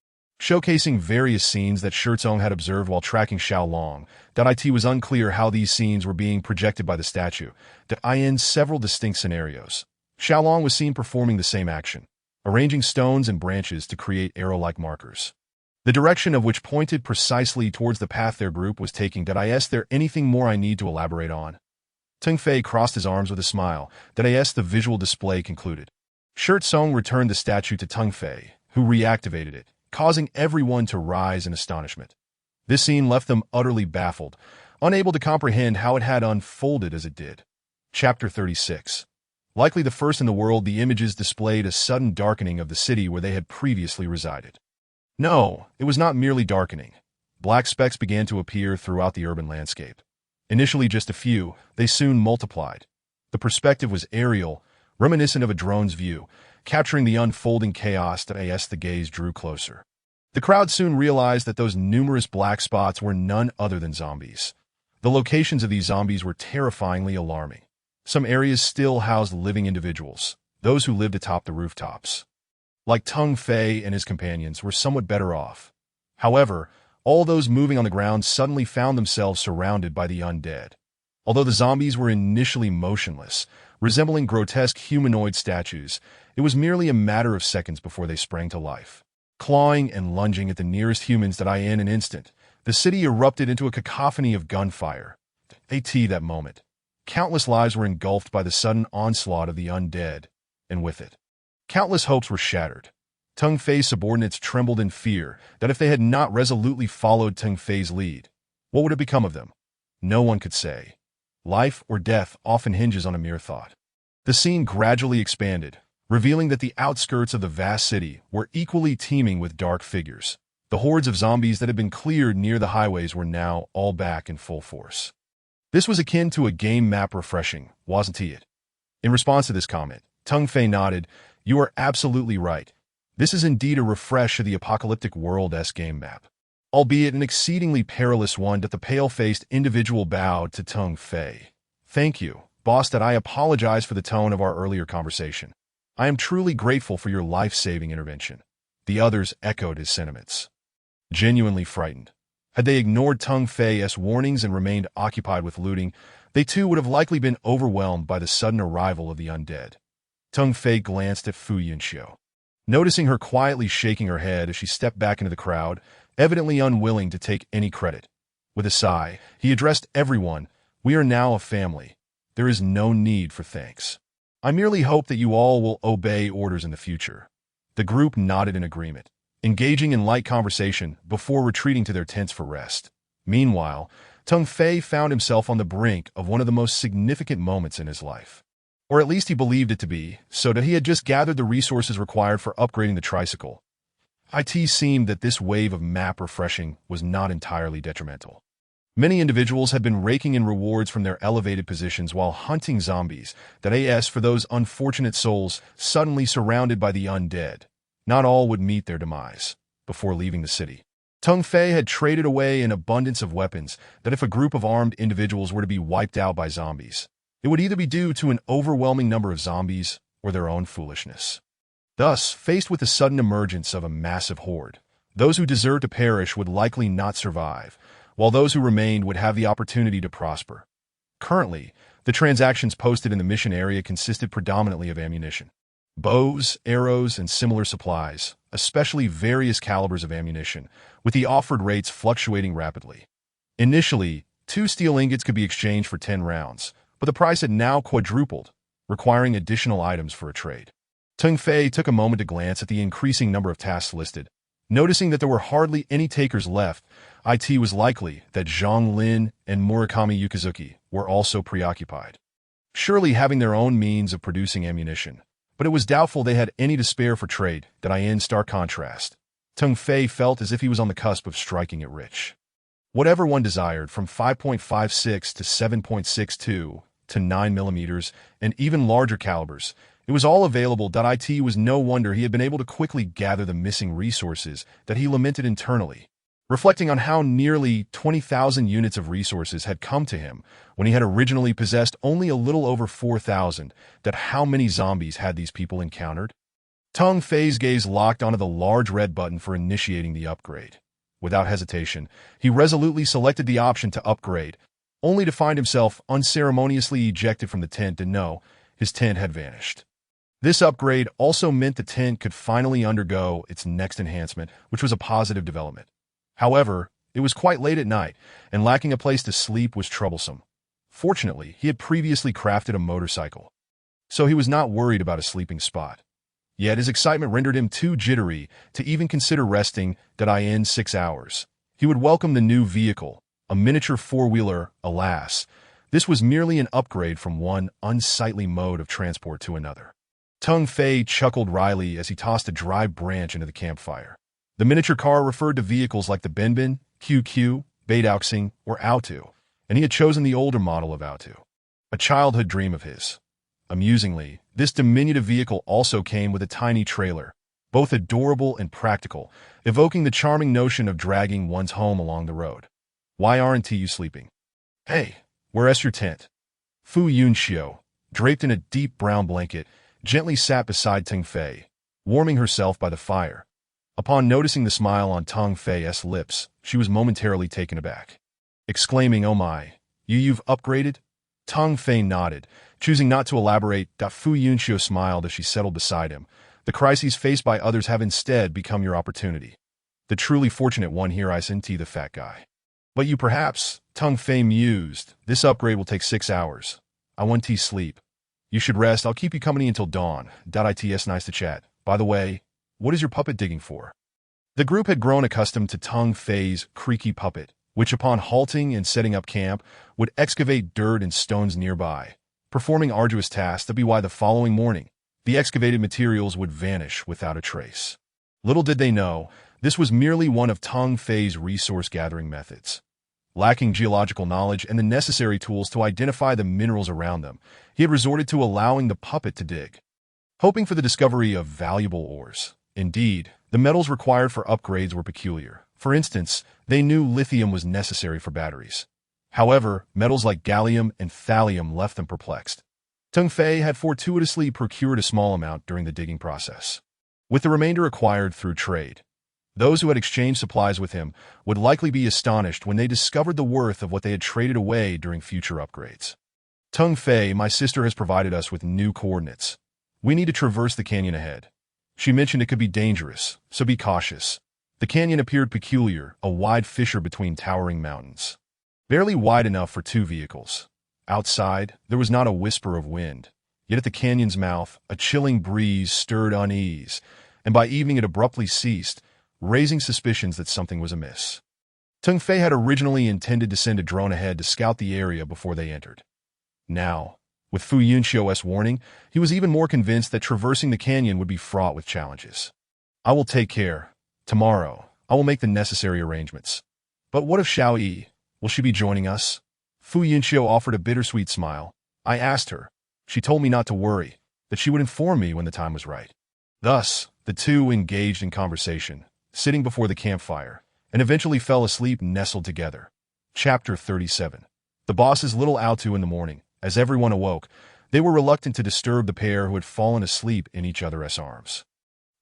showcasing various scenes that Shirtsong had observed while tracking Xiao Long. It was unclear how these scenes were being projected by the statue. In several distinct scenarios, Xiao Long was seen performing the same action, arranging stones and branches to create arrow-like markers, the direction of which pointed precisely towards the path their group was taking. Is there anything more I need to elaborate on? Tung Fei crossed his arms with a smile. The visual display concluded. Shirtsong returned the statue to Tung Fei, who reactivated it, causing everyone to rise in astonishment. This scene left them utterly baffled, unable to comprehend how it had unfolded as it did. Chapter 36. Likely the first in the world, the images displayed a sudden darkening of the city where they had previously resided. No, it was not merely darkening. Black specks began to appear throughout the urban landscape. Initially just a few, they soon multiplied. The perspective was aerial, reminiscent of a drone's view, capturing the unfolding chaos as the gaze drew closer. The crowd soon realized that those numerous black spots were none other than zombies. The locations of these zombies were terrifyingly alarming. Some areas still housed living individuals, those who lived atop the rooftops. Like Tung Fei and his companions were somewhat better off. However, all those moving on the ground suddenly found themselves surrounded by the undead. Although the zombies were initially motionless, resembling grotesque humanoid statues, it was merely a matter of seconds before they sprang to life. Clawing and lunging at the nearest humans in an instant, the city erupted into a cacophony of gunfire. That moment. Countless lives were engulfed by the sudden onslaught of the undead, and with it, countless hopes were shattered. Tung Fei's subordinates trembled in fear that if they had not resolutely followed Tung Fei's lead, what would have become of them? No one could say. Life or death often hinges on a mere thought. The scene gradually expanded, revealing that the outskirts of the vast city were equally teeming with dark figures. The hordes of zombies that had been cleared near the highways were now all back in full force. This was akin to a game map refreshing, wasn't it? In response to this comment, Tung Fei nodded, "You are absolutely right. This is indeed a refresh of the apocalyptic world-esque game map." Albeit an exceedingly perilous one, that the pale-faced individual bowed to Tung Fei. "Thank you, boss, that I apologize for the tone of our earlier conversation. I am truly grateful for your life-saving intervention." The others echoed his sentiments. Genuinely frightened. Had they ignored Tung Fei's warnings and remained occupied with looting, they too would have likely been overwhelmed by the sudden arrival of the undead. Tung Fei glanced at Fu Yunxiu. Noticing her quietly shaking her head as she stepped back into the crowd, evidently unwilling to take any credit. With a sigh, he addressed everyone, "We are now a family. There is no need for thanks. I merely hope that you all will obey orders in the future." The group nodded in agreement, engaging in light conversation before retreating to their tents for rest. Meanwhile, Tung Fei found himself on the brink of one of the most significant moments in his life. Or at least he believed it to be, so that he had just gathered the resources required for upgrading the tricycle. It seemed that this wave of map refreshing was not entirely detrimental. Many individuals had been raking in rewards from their elevated positions while hunting zombies, for those unfortunate souls suddenly surrounded by the undead. Not all would meet their demise before leaving the city. Tung Fei had traded away an abundance of weapons that if a group of armed individuals were to be wiped out by zombies, it would either be due to an overwhelming number of zombies or their own foolishness. Thus, faced with the sudden emergence of a massive horde, those who deserved to perish would likely not survive, while those who remained would have the opportunity to prosper. Currently, the transactions posted in the mission area consisted predominantly of ammunition. Bows, arrows, and similar supplies, especially various calibers of ammunition, with the offered rates fluctuating rapidly. Initially, 2 steel ingots could be exchanged for 10 rounds, but the price had now quadrupled, requiring additional items for a trade. Tung Fei took a moment to glance at the increasing number of tasks listed. Noticing that there were hardly any takers left, it was likely that Zhang Lin and Murakami Yukazuki were also preoccupied, surely having their own means of producing ammunition. But it was doubtful they had any to spare for trade, in stark contrast. Tung Fei felt as if he was on the cusp of striking it rich. Whatever one desired, from 5.56 to 7.62 to 9mm, and even larger calibers, it was all available. It was no wonder he had been able to quickly gather the missing resources that he lamented internally. Reflecting on how nearly 20,000 units of resources had come to him when he had originally possessed only a little over 4,000, how many zombies had these people encountered? Tung Fei's gaze locked onto the large red button for initiating the upgrade. Without hesitation, he resolutely selected the option to upgrade, only to find himself unceremoniously ejected from the tent and know his tent had vanished. This upgrade also meant the tent could finally undergo its next enhancement, which was a positive development. However, it was quite late at night, and lacking a place to sleep was troublesome. Fortunately, he had previously crafted a motorcycle, so he was not worried about a sleeping spot. Yet his excitement rendered him too jittery to even consider resting in 6 hours. He would welcome the new vehicle, a miniature four-wheeler. Alas, this was merely an upgrade from one unsightly mode of transport to another. Tung Fei chuckled wryly as he tossed a dry branch into the campfire. The miniature car referred to vehicles like the Benbin, QQ, Beidauxing, or Auto, and he had chosen the older model of Auto. A childhood dream of his. Amusingly, this diminutive vehicle also came with a tiny trailer, both adorable and practical, evoking the charming notion of dragging one's home along the road. Why aren't you sleeping? Hey, where's your tent? Fu Yunxiu, draped in a deep brown blanket, gently sat beside Teng Fei, warming herself by the fire. Upon noticing the smile on Teng Fei's lips, she was momentarily taken aback. Exclaiming, "Oh my, you've upgraded?" Teng Fei nodded, choosing not to elaborate. Fu Yunxiu smiled as she settled beside him. The crises faced by others have instead become your opportunity. The truly fortunate one here isn't the fat guy. But you perhaps, Teng Fei mused, this upgrade will take 6 hours. I want sleep. You should rest. I'll keep you company until dawn. It's nice to chat. By the way, what is your puppet digging for? The group had grown accustomed to Teng Fei's creaky puppet, which upon halting and setting up camp, would excavate dirt and stones nearby, performing arduous tasks. That'd be why the following morning, the excavated materials would vanish without a trace. Little did they know, this was merely one of Teng Fei's resource-gathering methods. Lacking geological knowledge and the necessary tools to identify the minerals around them, he had resorted to allowing the puppet to dig, hoping for the discovery of valuable ores. Indeed, the metals required for upgrades were peculiar. For instance, they knew lithium was necessary for batteries. However, metals like gallium and thallium left them perplexed. Teng Fei had fortuitously procured a small amount during the digging process, with the remainder acquired through trade. Those who had exchanged supplies with him would likely be astonished when they discovered the worth of what they had traded away during future upgrades. Teng Fei, my sister has provided us with new coordinates. We need to traverse the canyon ahead. She mentioned it could be dangerous, so be cautious. The canyon appeared peculiar, a wide fissure between towering mountains, barely wide enough for 2 vehicles. Outside, there was not a whisper of wind, yet at the canyon's mouth, a chilling breeze stirred unease, and by evening it abruptly ceased, raising suspicions that something was amiss. Teng Fei had originally intended to send a drone ahead to scout the area before they entered. Now, with Fu Yunxiu's warning, he was even more convinced that traversing the canyon would be fraught with challenges. I will take care. Tomorrow, I will make the necessary arrangements. But what of Xiao Yi? Will she be joining us? Fu Yunxiu offered a bittersweet smile. I asked her. She told me not to worry, that she would inform me when the time was right. Thus, the two engaged in conversation, sitting before the campfire, and eventually fell asleep nestled together. Chapter 37. The boss's little auto in the morning. As everyone awoke, they were reluctant to disturb the pair who had fallen asleep in each other's arms.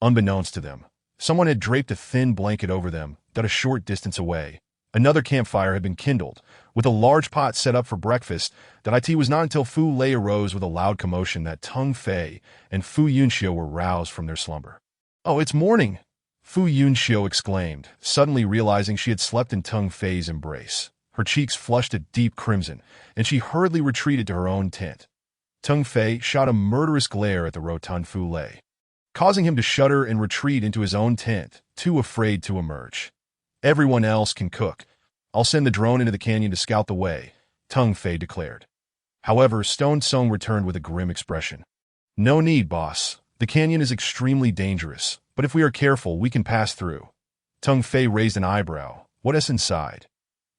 Unbeknownst to them, someone had draped a thin blanket over them that a short distance away. Another campfire had been kindled, with a large pot set up for breakfast. That it was not until Fu Lei arose with a loud commotion that Teng Fei and Fu Yunxiu were roused from their slumber. Oh, it's morning! Fu Yunxiu exclaimed, suddenly realizing she had slept in Teng Fei's embrace. Her cheeks flushed a deep crimson, and she hurriedly retreated to her own tent. Teng Fei shot a murderous glare at the rotund Fu Lei, causing him to shudder and retreat into his own tent, too afraid to emerge. Everyone else can cook. I'll send the drone into the canyon to scout the way, Teng Fei declared. However, Stone Song returned with a grim expression. No need, boss. The canyon is extremely dangerous, but if we are careful, we can pass through. Teng Fei raised an eyebrow. What is inside?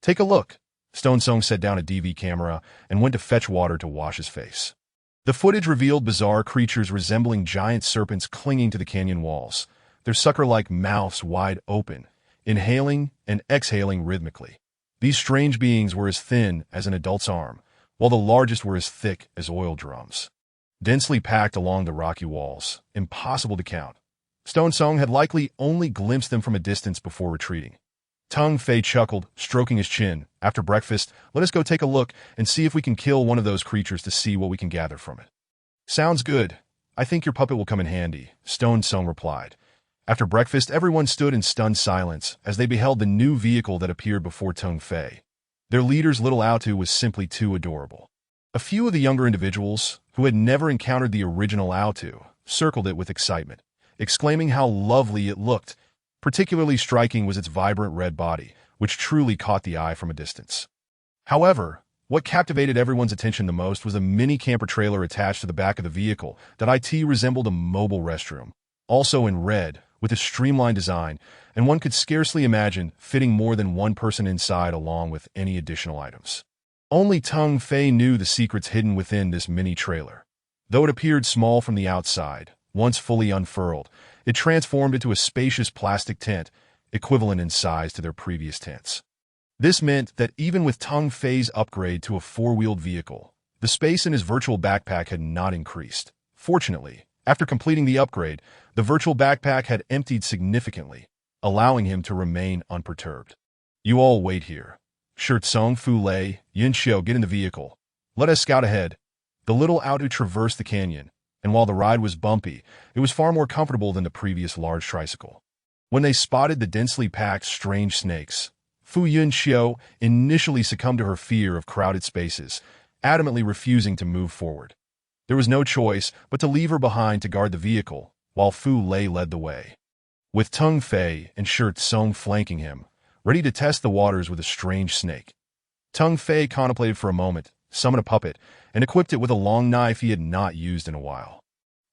Take a look. Stone Song set down a DV camera and went to fetch water to wash his face. The footage revealed bizarre creatures resembling giant serpents clinging to the canyon walls, their sucker-like mouths wide open, inhaling and exhaling rhythmically. These strange beings were as thin as an adult's arm, while the largest were as thick as oil drums. Densely packed along the rocky walls, impossible to count. Stone Song had likely only glimpsed them from a distance before retreating. Teng Fei chuckled, stroking his chin. After breakfast, let us go take a look and see if we can kill one of those creatures to see what we can gather from it. Sounds good. I think your puppet will come in handy, Stone Song replied. After breakfast, everyone stood in stunned silence as they beheld the new vehicle that appeared before Teng Fei. Their leader's little auto was simply too adorable. A few of the younger individuals, who had never encountered the original auto, circled it with excitement, exclaiming how lovely it looked. Particularly striking was its vibrant red body, which truly caught the eye from a distance. However, what captivated everyone's attention the most was a mini camper trailer attached to the back of the vehicle that resembled a mobile restroom, also in red, with a streamlined design, and one could scarcely imagine fitting more than one person inside along with any additional items. Only Teng Fei knew the secrets hidden within this mini trailer. Though it appeared small from the outside, once fully unfurled, it transformed into a spacious plastic tent, equivalent in size to their previous tents. This meant that even with Teng Fei's upgrade to a four-wheeled vehicle, the space in his virtual backpack had not increased. Fortunately, after completing the upgrade, the virtual backpack had emptied significantly, allowing him to remain unperturbed. You all wait here. Shirtsong, Fu Lei, Yin Xiu, get in the vehicle. Let us scout ahead. The little auto traversed the canyon, and while the ride was bumpy, it was far more comfortable than the previous large tricycle. When they spotted the densely packed strange snakes, Fu Yunxiu initially succumbed to her fear of crowded spaces, adamantly refusing to move forward. There was no choice but to leave her behind to guard the vehicle, while Fu Lei led the way. With Teng Fei and Shirtsong flanking him, ready to test the waters with a strange snake. Teng Fei contemplated for a moment, summoned a puppet, and equipped it with a long knife he had not used in a while.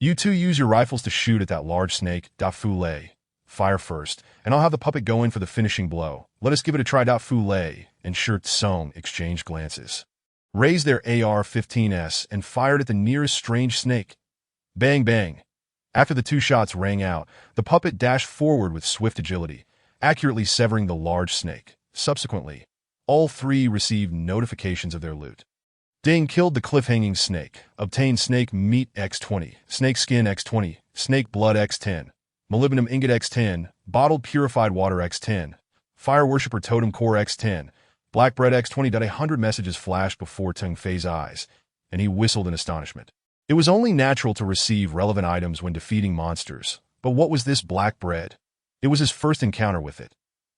You two use your rifles to shoot at that large snake, Fu Lei. Fire first, and I'll have the puppet go in for the finishing blow. Let us give it a try. Fu Lei and Shirtsong exchanged glances, raised their AR-15s, and fired at the nearest strange snake. Bang, bang. After the two shots rang out, the puppet dashed forward with swift agility, accurately severing the large snake. Subsequently, all three received notifications of their loot. Ding killed the cliff-hanging snake, obtained snake meat X20, snake skin X20, snake blood X10, molybdenum ingot X10, bottled purified water X10, fire worshipper totem core X10, black bread X20. 100 messages flashed before Teng Fei's eyes, and he whistled in astonishment. It was only natural to receive relevant items when defeating monsters, but what was this black bread? It was his first encounter with it.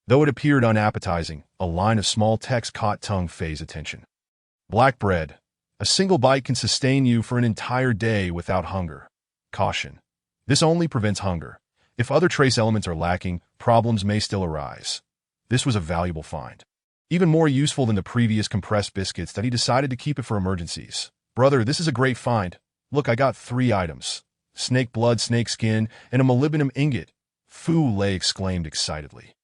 Though it appeared unappetizing, a line of small text caught Teng Fei's attention. Black bread. A single bite can sustain you for an entire day without hunger. Caution. This only prevents hunger. If other trace elements are lacking, problems may still arise. This was a valuable find. Even more useful than the previous compressed biscuits that he decided to keep it for emergencies. Brother, this is a great find. Look, I got 3 items. Snake blood, snake skin, and a molybdenum ingot. Fu Lei exclaimed excitedly.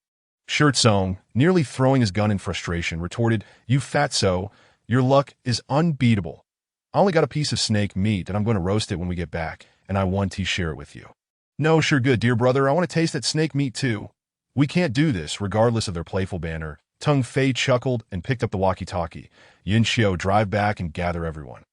Shirtsong, nearly throwing his gun in frustration, retorted, You fatso, your luck is unbeatable. I only got a piece of snake meat and I'm going to roast it when we get back, and I want to share it with you. No, sure good, dear brother, I want to taste that snake meat too. We can't do this, regardless of their playful banter. Teng Fei chuckled and picked up the walkie-talkie. Yin Xiu, drive back and gather everyone.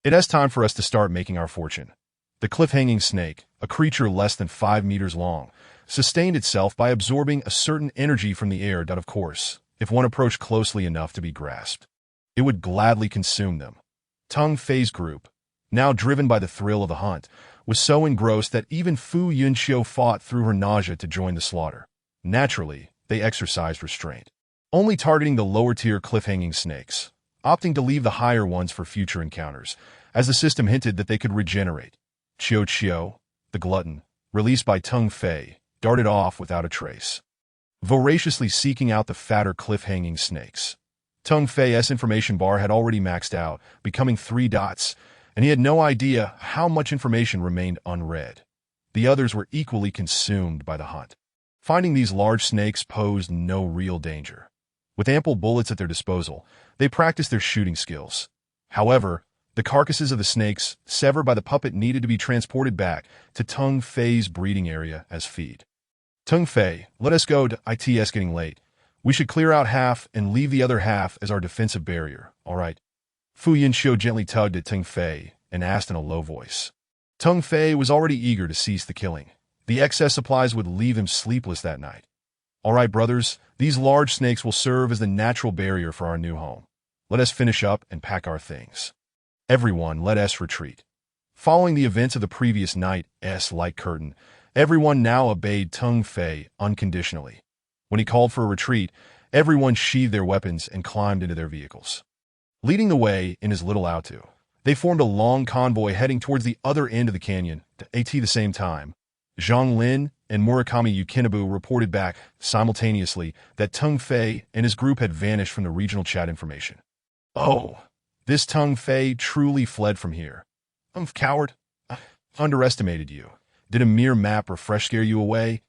It is time for us to start making our fortune. The cliff-hanging snake, a creature less than 5 meters long, sustained itself by absorbing a certain energy from the air that, of course, if one approached closely enough to be grasped, it would gladly consume them. Teng Fei's group, now driven by the thrill of the hunt, was so engrossed that even Fu Yunxiu fought through her nausea to join the slaughter. Naturally, they exercised restraint, only targeting the lower-tier cliff-hanging snakes, opting to leave the higher ones for future encounters, as the system hinted that they could regenerate. Chiu, the glutton, released by Teng Fei, darted off without a trace, voraciously seeking out the fatter cliff-hanging snakes. Teng Fei's information bar had already maxed out, becoming 3 dots, and he had no idea how much information remained unread. The others were equally consumed by the hunt. Finding these large snakes posed no real danger. With ample bullets at their disposal, they practiced their shooting skills. However, the carcasses of the snakes, severed by the puppet, needed to be transported back to Teng Fei's breeding area as feed. Teng Fei, let us go. It's getting late. We should clear out half and leave the other half as our defensive barrier, all right? Fu Yunxiu gently tugged at Teng Fei and asked in a low voice. Teng Fei was already eager to cease the killing. The excess supplies would leave him sleepless that night. All right, brothers, these large snakes will serve as the natural barrier for our new home. Let us finish up and pack our things. Everyone, let us retreat. Following the events of the previous night's light curtain, everyone now obeyed Teng Fei unconditionally. When he called for a retreat, everyone sheathed their weapons and climbed into their vehicles. Leading the way in his little auto, they formed a long convoy heading towards the other end of the canyon. At the same time, Zhang Lin and Murakami Yukinabu reported back simultaneously that Teng Fei and his group had vanished from the regional chat information. Oh, this Teng Fei truly fled from here. Coward. I underestimated you. Did a mere map refresh scare you away?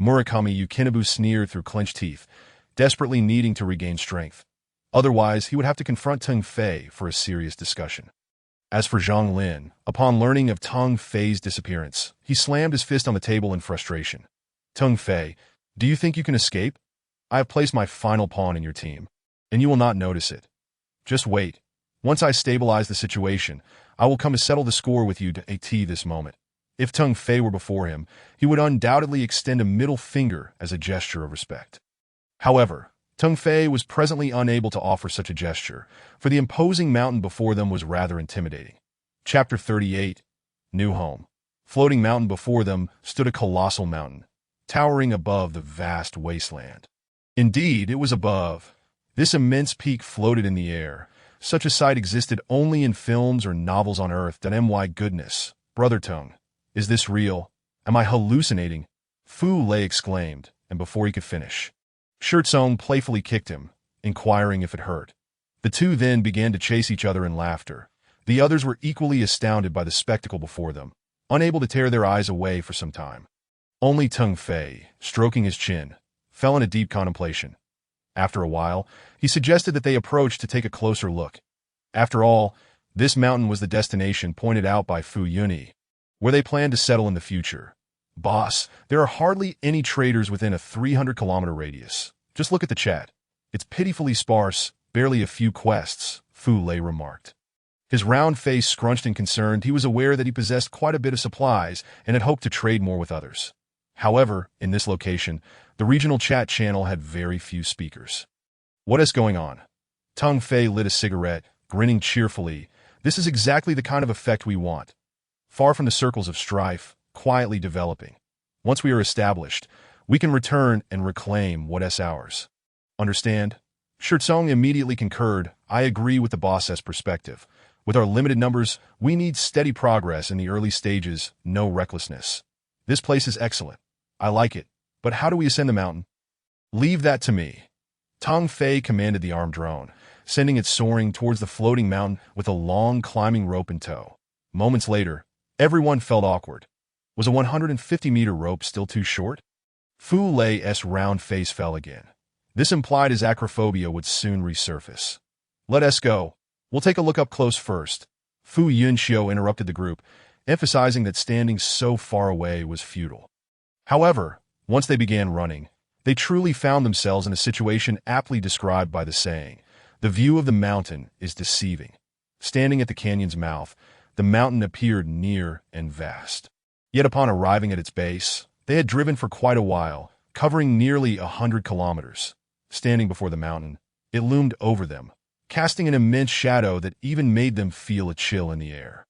Murakami Yukinabu sneered through clenched teeth, desperately needing to regain strength. Otherwise, he would have to confront Teng Fei for a serious discussion. As for Zhang Lin, upon learning of Teng Fei's disappearance, he slammed his fist on the table in frustration. Teng Fei, do you think you can escape? I have placed my final pawn in your team, and you will not notice it. Just wait. Once I stabilize the situation, I will come to settle the score with you to at this moment. If Teng Fei were before him, he would undoubtedly extend a middle finger as a gesture of respect. However, Teng Fei was presently unable to offer such a gesture, for the imposing mountain before them was rather intimidating. Chapter 38. New Home. Floating mountain before them stood a colossal mountain, towering above the vast wasteland. Indeed, it was above. This immense peak floated in the air. Such a sight existed only in films or novels on Earth. My goodness, Brother Teng, is this real? Am I hallucinating? Fu Lei exclaimed, and before he could finish, Shirtsong playfully kicked him, inquiring if it hurt. The two then began to chase each other in laughter. The others were equally astounded by the spectacle before them, unable to tear their eyes away for some time. Only Teng Fei, stroking his chin, fell in a deep contemplation. After a while, he suggested that they approach to take a closer look. After all, this mountain was the destination pointed out by Fu Yunyi, where they planned to settle in the future. Boss, there are hardly any traders within a 300-kilometer radius. Just look at the chat. It's pitifully sparse, barely a few quests, Fu Lei remarked. His round face scrunched and concerned. He was aware that he possessed quite a bit of supplies and had hoped to trade more with others. However, in this location, the regional chat channel had very few speakers. What is going on? Teng Fei lit a cigarette, grinning cheerfully. This is exactly the kind of effect we want. Far from the circles of strife, quietly developing. Once we are established, we can return and reclaim what is ours. Understand? Shirtsong immediately concurred. I agree with the boss's perspective. With our limited numbers, we need steady progress in the early stages, no recklessness. This place is excellent. I like it. But how do we ascend the mountain? Leave that to me. Teng Fei commanded the armed drone, sending it soaring towards the floating mountain with a long climbing rope in tow. Moments later, everyone felt awkward. Was a 150-meter rope still too short? Fu Lei's round face fell again. This implied his acrophobia would soon resurface. Let us go. We'll take a look up close first. Fu Yunxiu interrupted the group, emphasizing that standing so far away was futile. However, once they began running, they truly found themselves in a situation aptly described by the saying, the view of the mountain is deceiving. Standing at the canyon's mouth, the mountain appeared near and vast. Yet upon arriving at its base, they had driven for quite a while, covering nearly 100 kilometers. Standing before the mountain, it loomed over them, casting an immense shadow that even made them feel a chill in the air.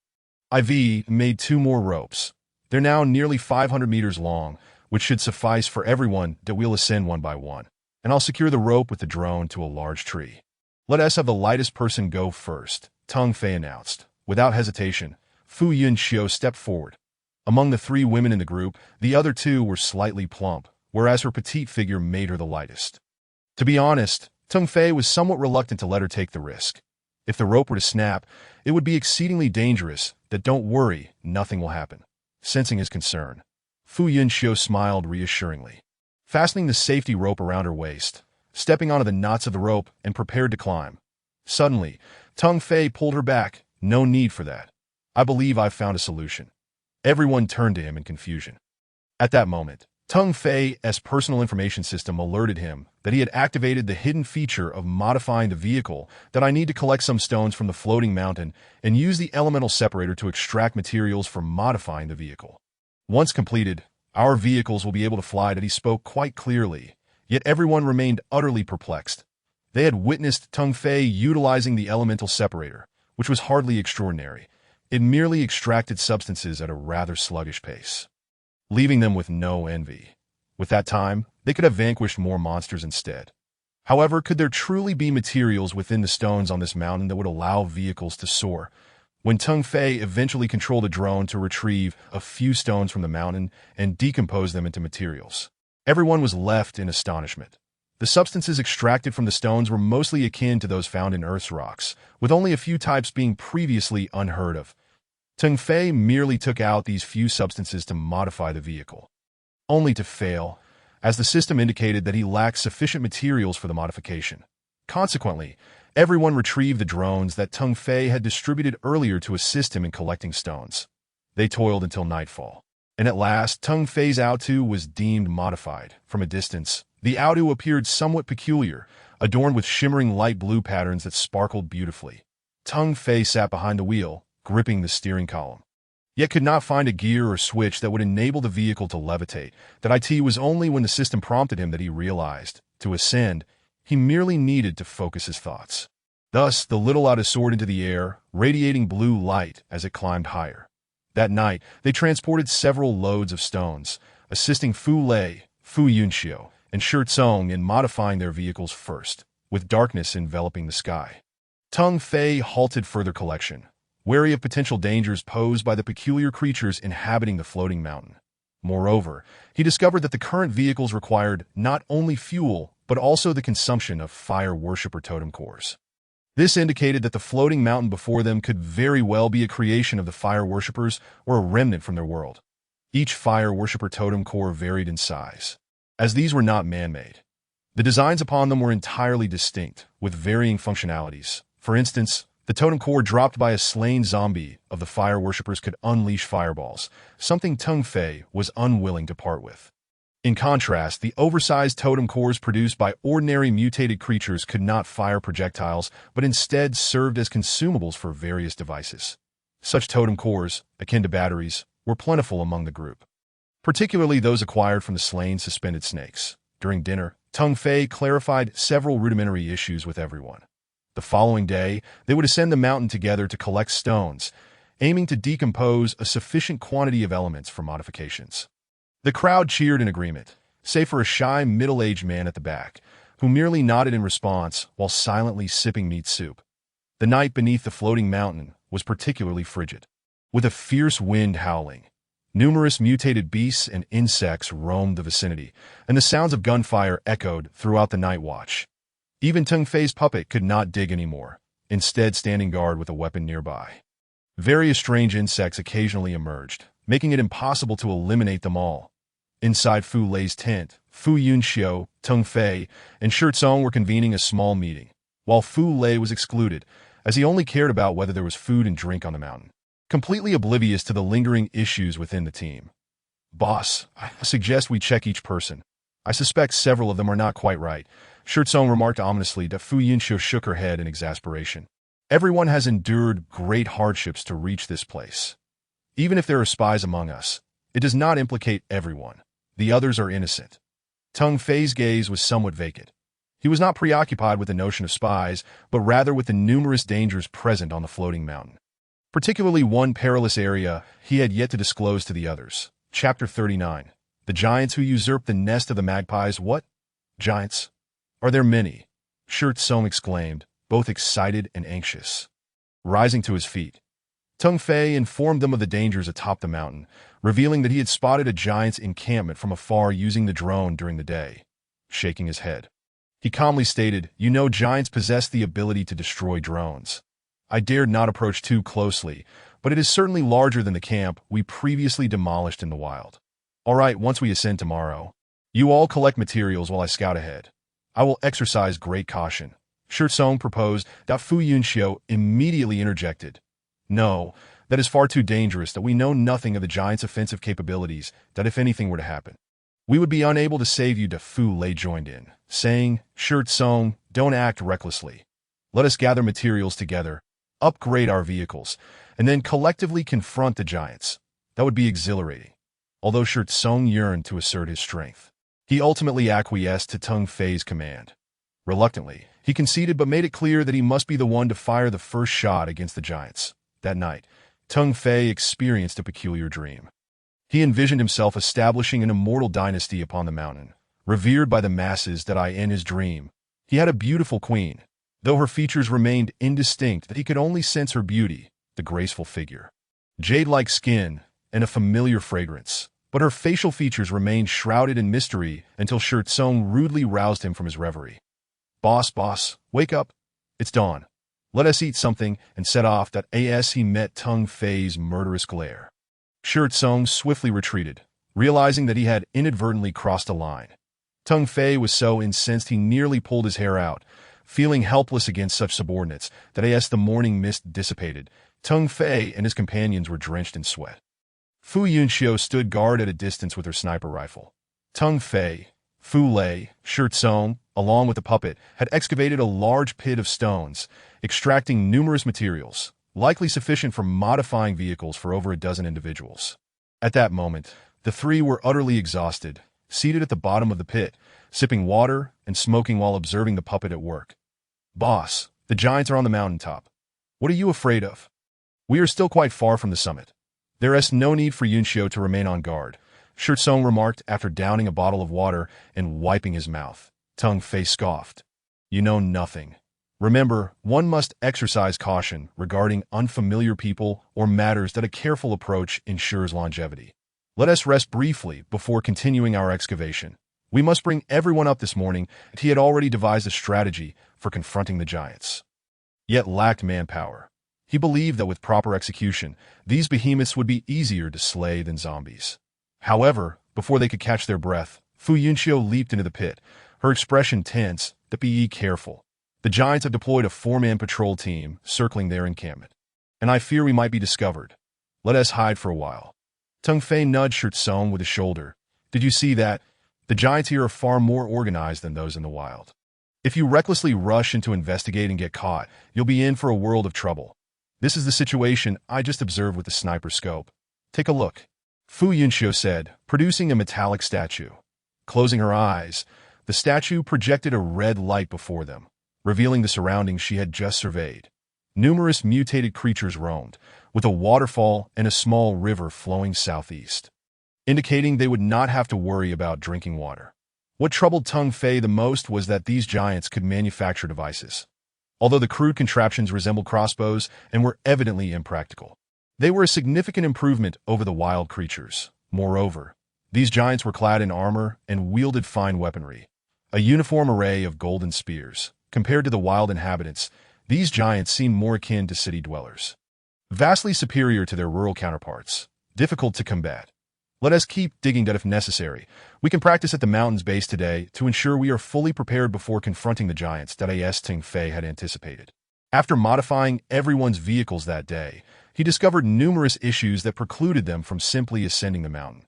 IV made 2 more ropes. They're now nearly 500 meters long, which should suffice for everyone that we'll ascend one by one, and I'll secure the rope with the drone to a large tree. Let us have the lightest person go first, Teng Fei announced. Without hesitation, Fu Yunxiu stepped forward. Among the 3 women in the group, the other 2 were slightly plump, whereas her petite figure made her the lightest. To be honest, Teng Fei was somewhat reluctant to let her take the risk. If the rope were to snap, it would be exceedingly dangerous. That don't worry, nothing will happen. Sensing his concern, Fu Yunxiu smiled reassuringly. Fastening the safety rope around her waist, stepping onto the knots of the rope and prepared to climb. Suddenly, Teng Fei pulled her back. No need for that. I believe I've found a solution. Everyone turned to him in confusion. At that moment, Teng Fei's personal information system alerted him that he had activated the hidden feature of modifying the vehicle. That I need to collect some stones from the floating mountain and use the elemental separator to extract materials for modifying the vehicle. Once completed, our vehicles will be able to fly. That he spoke quite clearly, yet everyone remained utterly perplexed. They had witnessed Teng Fei utilizing the elemental separator, which was hardly extraordinary. It merely extracted substances at a rather sluggish pace, leaving them with no envy. With that time, they could have vanquished more monsters instead. However, could there truly be materials within the stones on this mountain that would allow vehicles to soar? When Teng Fei eventually controlled a drone to retrieve a few stones from the mountain and decompose them into materials, everyone was left in astonishment. The substances extracted from the stones were mostly akin to those found in Earth's rocks, with only a few types being previously unheard of. Teng Fei merely took out these few substances to modify the vehicle, only to fail, as the system indicated that he lacked sufficient materials for the modification. Consequently, Everyone retrieved the drones that Tung Fei had distributed earlier to assist him in collecting stones. They toiled until nightfall. And at last, Tung Fei's Auto was deemed modified. From a distance, the Auto appeared somewhat peculiar, adorned with shimmering light blue patterns that sparkled beautifully. Tung Fei sat behind the wheel, gripping the steering column, yet could not find a gear or switch that would enable the vehicle to levitate. That it was only when the system prompted him that he realized, to ascend, he merely needed to focus his thoughts. Thus, the little Auto soared into the air, radiating blue light as it climbed higher. That night, they transported several loads of stones, assisting Fu Lei, Fu Yunxiu, and Shi Tsong in modifying their vehicles first, with darkness enveloping the sky. Tung Fei halted further collection, wary of potential dangers posed by the peculiar creatures inhabiting the floating mountain. Moreover, he discovered that the current vehicles required not only fuel, but also the consumption of fire worshipper totem cores. This indicated that the floating mountain before them could very well be a creation of the fire worshippers or a remnant from their world. Each fire worshipper totem core varied in size, as these were not man-made. The designs upon them were entirely distinct, with varying functionalities. For instance, the totem core dropped by a slain zombie of the fire worshippers could unleash fireballs, something Tung Fei was unwilling to part with. In contrast, the oversized totem cores produced by ordinary mutated creatures could not fire projectiles, but instead served as consumables for various devices. Such totem cores, akin to batteries, were plentiful among the group, particularly those acquired from the slain suspended snakes. During dinner, Tung Fei clarified several rudimentary issues with everyone. The following day, they would ascend the mountain together to collect stones, aiming to decompose a sufficient quantity of elements for modifications. The crowd cheered in agreement, save for a shy middle-aged man at the back, who merely nodded in response while silently sipping meat soup. The night beneath the floating mountain was particularly frigid, with a fierce wind howling. Numerous mutated beasts and insects roamed the vicinity, and the sounds of gunfire echoed throughout the night watch. Even Tung Fei's puppet could not dig anymore, instead standing guard with a weapon nearby. Various strange insects occasionally emerged, making it impossible to eliminate them all. Inside Fu Lei's tent, Fu Yunxiu, Tung Fei, and Shi Tsong were convening a small meeting, while Fu Lei was excluded, as he only cared about whether there was food and drink on the mountain, completely oblivious to the lingering issues within the team. "Boss, I suggest we check each person. I suspect several of them are not quite right," Shi Tsong remarked ominously. Fu Yunxiu shook her head in exasperation. "Everyone has endured great hardships to reach this place. Even if there are spies among us, it does not implicate everyone. The others are innocent." Tung Fei's gaze was somewhat vacant. He was not preoccupied with the notion of spies, but rather with the numerous dangers present on the floating mountain. Particularly one perilous area he had yet to disclose to the others. Chapter 39. The Giants Who Usurped the Nest of the Magpies. "What? Giants? Are there many?" Shi Tsong exclaimed, both excited and anxious. Rising to his feet, Tung Fei informed them of the dangers atop the mountain, revealing that he had spotted a giant's encampment from afar using the drone during the day. Shaking his head, he calmly stated, "You know, giants possess the ability to destroy drones. I dared not approach too closely, but it is certainly larger than the camp we previously demolished in the wild. All right, once we ascend tomorrow, you all collect materials while I scout ahead. I will exercise great caution." Shi Tsong proposed. Fu Yunxiu immediately interjected, "No, that is far too dangerous. That we know nothing of the giant's offensive capabilities. That if anything were to happen, we would be unable to save you." Fu Lei joined in, saying, "Shi Tsong, don't act recklessly. Let us gather materials together, upgrade our vehicles, and then collectively confront the giants. That would be exhilarating." Although Shi Tsong yearned to assert his strength, he ultimately acquiesced to Tung Fei's command. Reluctantly, he conceded but made it clear that he must be the one to fire the first shot against the giants. That night, Tung Fei experienced a peculiar dream. He envisioned himself establishing an immortal dynasty upon the mountain, revered by the masses. In his dream, he had a beautiful queen, though her features remained indistinct. That he could only sense her beauty, the graceful figure, jade-like skin, and a familiar fragrance. But her facial features remained shrouded in mystery until Shi Tsong rudely roused him from his reverie. Boss, wake up. It's dawn. Let us eat something," and set off. As he met Tung Fei's murderous glare, Shi Tsong swiftly retreated, realizing that he had inadvertently crossed a line. Tung Fei was so incensed he nearly pulled his hair out. Feeling helpless against such subordinates, that as the morning mist dissipated, Tung Fei and his companions were drenched in sweat. Fu Yunxiu stood guard at a distance with her sniper rifle. Tung Fei, Fu Lei, Shi Tsong, along with the puppet, had excavated a large pit of stones, extracting numerous materials, likely sufficient for modifying vehicles for over a dozen individuals. At that moment, the three were utterly exhausted, seated at the bottom of the pit, sipping water and smoking while observing the puppet at work. "Boss, the giants are on the mountaintop. What are you afraid of? We are still quite far from the summit. There is no need for Yunxiu to remain on guard," Shi Tsong remarked after downing a bottle of water and wiping his mouth. Tung Fei scoffed. "You know nothing. Remember, one must exercise caution regarding unfamiliar people or matters that a careful approach ensures longevity. Let us rest briefly before continuing our excavation. We must bring everyone up this morning." He had already devised a strategy for confronting the giants, yet lacked manpower. He believed that with proper execution, these behemoths would be easier to slay than zombies. However, before they could catch their breath, Fu Yunxiu leaped into the pit, her expression tense. "Be careful. The giants have deployed a 4-man patrol team circling their encampment, and I fear we might be discovered. Let us hide for a while." Tung Fei nudged Shi Tsong with his shoulder. "Did you see that? The giants here are far more organized than those in the wild. If you recklessly rush in to investigate and get caught, you'll be in for a world of trouble. This is the situation I just observed with the sniper scope. Take a look," Fu Yunxiu said, producing a metallic statue. Closing her eyes, the statue projected a red light before them, revealing the surroundings she had just surveyed. Numerous mutated creatures roamed, with a waterfall and a small river flowing southeast, indicating they would not have to worry about drinking water. What troubled Tung Fei the most was that these giants could manufacture devices. Although the crude contraptions resembled crossbows and were evidently impractical, they were a significant improvement over the wild creatures. Moreover, these giants were clad in armor and wielded fine weaponry, a uniform array of golden spears. Compared to the wild inhabitants, these giants seemed more akin to city dwellers, vastly superior to their rural counterparts, difficult to combat. Let us keep digging that if necessary. We can practice at the mountain's base today to ensure we are fully prepared before confronting the giants that Tung Fei had anticipated. After modifying everyone's vehicles that day, he discovered numerous issues that precluded them from simply ascending the mountain.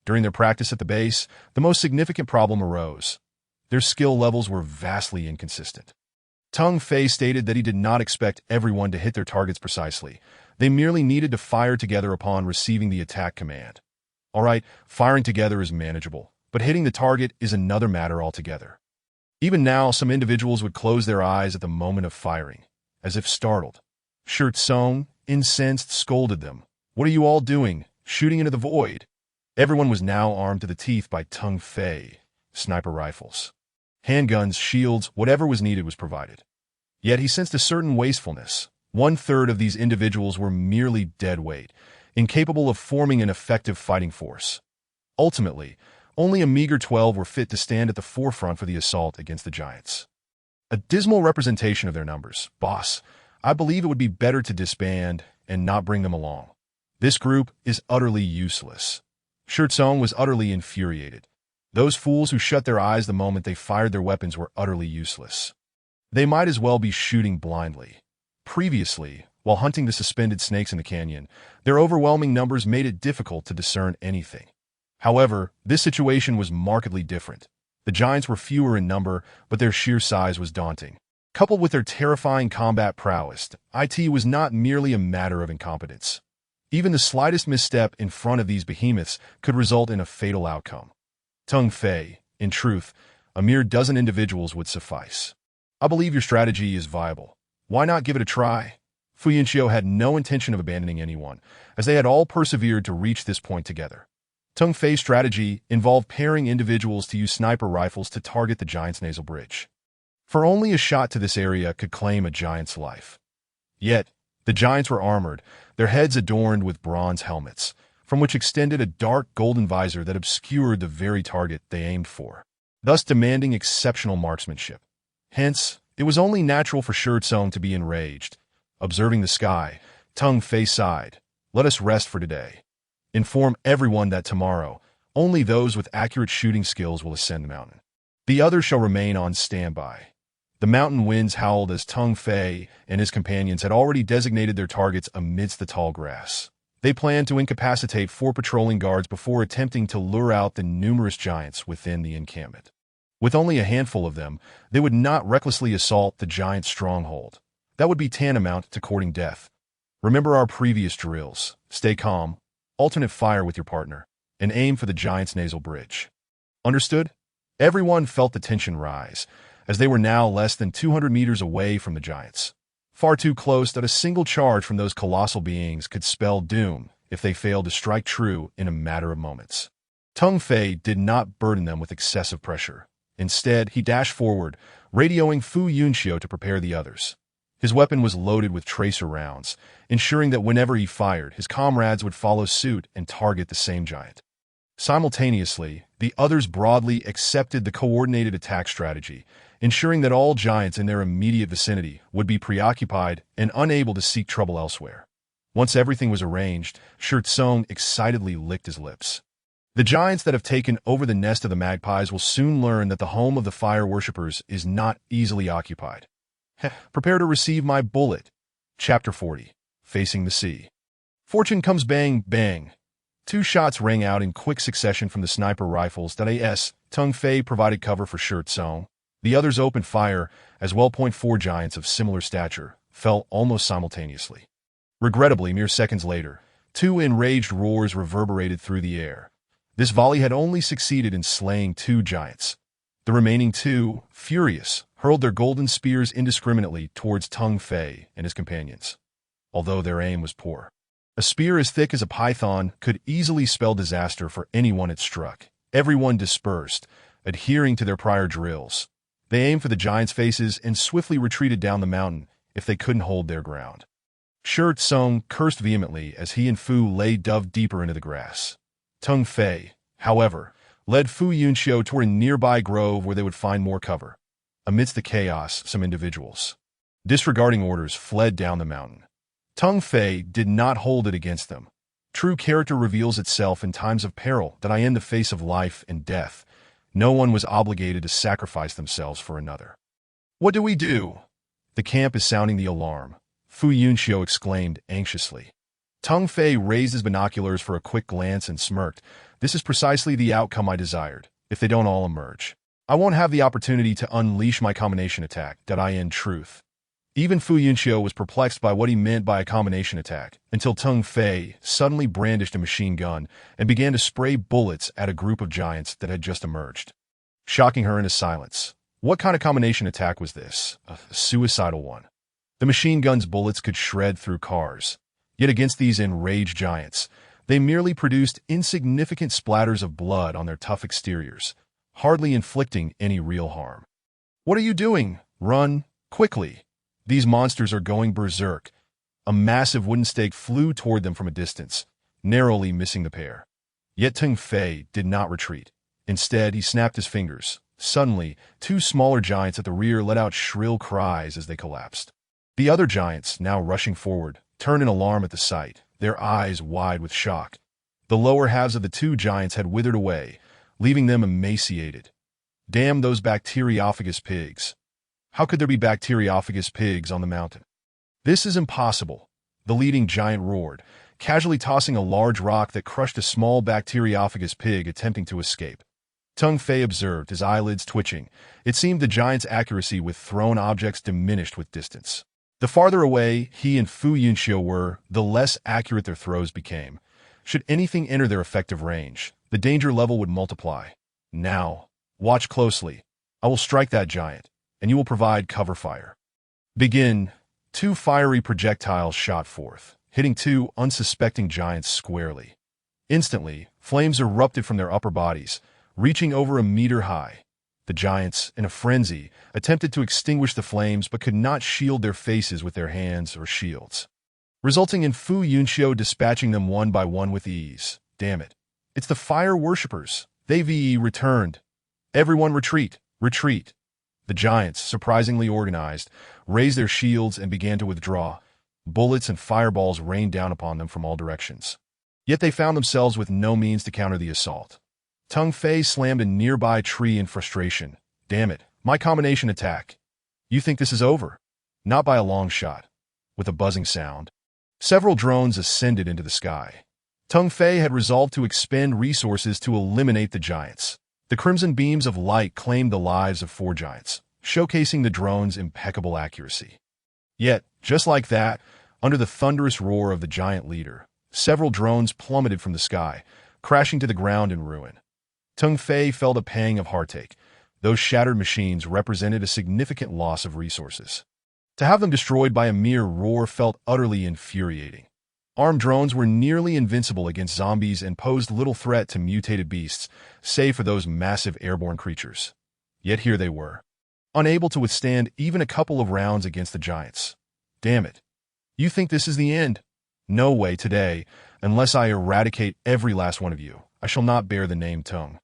During their practice at the base, the most significant problem arose. Their skill levels were vastly inconsistent. Tung Fei stated that he did not expect everyone to hit their targets precisely. They merely needed to fire together upon receiving the attack command. All right, firing together is manageable, but hitting the target is another matter altogether. Even now, some individuals would close their eyes at the moment of firing, as if startled. Shi Tsong, incensed, scolded them. "What are you all doing? Shooting into the void?" Everyone was now armed to the teeth by Tung Fei. Sniper rifles, handguns, shields, whatever was needed was provided. Yet he sensed a certain wastefulness. 1/3 of these individuals were merely dead weight, incapable of forming an effective fighting force. Ultimately, only a meager 12 were fit to stand at the forefront for the assault against the giants. A dismal representation of their numbers. "Boss, I believe it would be better to disband and not bring them along. This group is utterly useless." Shi Tsong was utterly infuriated. Those fools who shut their eyes the moment they fired their weapons were utterly useless. They might as well be shooting blindly. Previously, while hunting the suspended snakes in the canyon, their overwhelming numbers made it difficult to discern anything. However, this situation was markedly different. The giants were fewer in number, but their sheer size was daunting. Coupled with their terrifying combat prowess, it was not merely a matter of incompetence. Even the slightest misstep in front of these behemoths could result in a fatal outcome. Tung Fei, in truth, a mere dozen individuals would suffice. "I believe your strategy is viable. Why not give it a try?" Fu Yunxiu had no intention of abandoning anyone, as they had all persevered to reach this point together. Tung Fei's strategy involved pairing individuals to use sniper rifles to target the giant's nasal bridge. For only a shot to this area could claim a giant's life. Yet, the giants were armored, their heads adorned with bronze helmets, from which extended a dark golden visor that obscured the very target they aimed for, thus demanding exceptional marksmanship. Hence, it was only natural for Shi Tsong to be enraged. Observing the sky, Tung Fei sighed. "Let us rest for today. Inform everyone that tomorrow, only those with accurate shooting skills will ascend the mountain. The others shall remain on standby." The mountain winds howled as Tung Fei and his companions had already designated their targets amidst the tall grass. They planned to incapacitate 4 patrolling guards before attempting to lure out the numerous giants within the encampment. With only a handful of them, they would not recklessly assault the giant stronghold. That would be tantamount to courting death. Remember our previous drills. Stay calm, alternate fire with your partner, and aim for the giant's nasal bridge. Understood? Everyone felt the tension rise, as they were now less than 200 meters away from the giants. Far too close that a single charge from those colossal beings could spell doom if they failed to strike true in a matter of moments. Tung Fei did not burden them with excessive pressure. Instead, he dashed forward, radioing Fu Yunxiu to prepare the others. His weapon was loaded with tracer rounds, ensuring that whenever he fired, his comrades would follow suit and target the same giant. Simultaneously, the others broadly accepted the coordinated attack strategy, ensuring that all giants in their immediate vicinity would be preoccupied and unable to seek trouble elsewhere. Once everything was arranged, Shirtsong excitedly licked his lips. The giants that have taken over the nest of the magpies will soon learn that the home of the fire worshippers is not easily occupied. Prepare to receive my bullet. Chapter 40. Facing the Sea. Fortune comes bang, bang. 2 shots rang out in quick succession from the sniper rifles that A.S. Tung Fei provided cover for Shirtsong. The others opened fire as well. 4 giants of similar stature fell almost simultaneously. Regrettably, mere seconds later, 2 enraged roars reverberated through the air. This volley had only succeeded in slaying 2 giants. The remaining 2, furious, hurled their golden spears indiscriminately towards Tung Fei and his companions, although their aim was poor. A spear as thick as a python could easily spell disaster for anyone it struck. Everyone dispersed, adhering to their prior drills. They aimed for the giants' faces and swiftly retreated down the mountain if they couldn't hold their ground. Shirtsong cursed vehemently as he and Fu lay dove deeper into the grass. Tung Fei, however, led Fu Yunxiu toward a nearby grove where they would find more cover. Amidst the chaos, some individuals, disregarding orders, fled down the mountain. Tung Fei did not hold it against them. True character reveals itself in times of peril that in the face of life and death. No one was obligated to sacrifice themselves for another. What do we do? The camp is sounding the alarm, Fu Yunxiu exclaimed anxiously. Tung Fei raised his binoculars for a quick glance and smirked. This is precisely the outcome I desired, if they don't all emerge. I won't have the opportunity to unleash my combination attack, in truth. Even Fu Yunxiu was perplexed by what he meant by a combination attack, until Tung Fei suddenly brandished a machine gun and began to spray bullets at a group of giants that had just emerged, shocking her into silence. What kind of combination attack was this? A suicidal one. The machine gun's bullets could shred through cars. Yet against these enraged giants, they merely produced insignificant splatters of blood on their tough exteriors, hardly inflicting any real harm. What are you doing? Run, quickly. These monsters are going berserk. A massive wooden stake flew toward them from a distance, narrowly missing the pair. Yet Tung Fei did not retreat. Instead, he snapped his fingers. Suddenly, 2 smaller giants at the rear let out shrill cries as they collapsed. The other giants, now rushing forward, turned in alarm at the sight, their eyes wide with shock. The lower halves of the 2 giants had withered away, leaving them emaciated. Damn those bacteriophagous pigs. How could there be bacteriophagous pigs on the mountain? This is impossible, the leading giant roared, casually tossing a large rock that crushed a small bacteriophagous pig attempting to escape. Tung Fei observed, his eyelids twitching. It seemed the giant's accuracy with thrown objects diminished with distance. The farther away he and Fu Yunxiu were, the less accurate their throws became. Should anything enter their effective range, the danger level would multiply. Now, watch closely. I will strike that giant, and you will provide cover fire. Begin. 2 fiery projectiles shot forth, hitting 2 unsuspecting giants squarely. Instantly, flames erupted from their upper bodies, reaching over a meter high. The giants, in a frenzy, attempted to extinguish the flames but could not shield their faces with their hands or shields, resulting in Fu Yunxiu dispatching them one by one with ease. Damn it. It's the fire worshippers. They returned. Everyone retreat, retreat. The giants, surprisingly organized, raised their shields and began to withdraw. Bullets and fireballs rained down upon them from all directions. Yet they found themselves with no means to counter the assault. Tung Fei slammed a nearby tree in frustration. Damn it, my combination attack. You think this is over? Not by a long shot. With a buzzing sound, several drones ascended into the sky. Tung Fei had resolved to expend resources to eliminate the giants. The crimson beams of light claimed the lives of 4 giants, showcasing the drone's impeccable accuracy. Yet, just like that, under the thunderous roar of the giant leader, several drones plummeted from the sky, crashing to the ground in ruin. Tung Fei felt a pang of heartache. Those shattered machines represented a significant loss of resources. To have them destroyed by a mere roar felt utterly infuriating. Armed drones were nearly invincible against zombies and posed little threat to mutated beasts, save for those massive airborne creatures. Yet here they were, unable to withstand even a couple of rounds against the giants. Damn it. You think this is the end? No way today. Unless I eradicate every last one of you, I shall not bear the name Tung.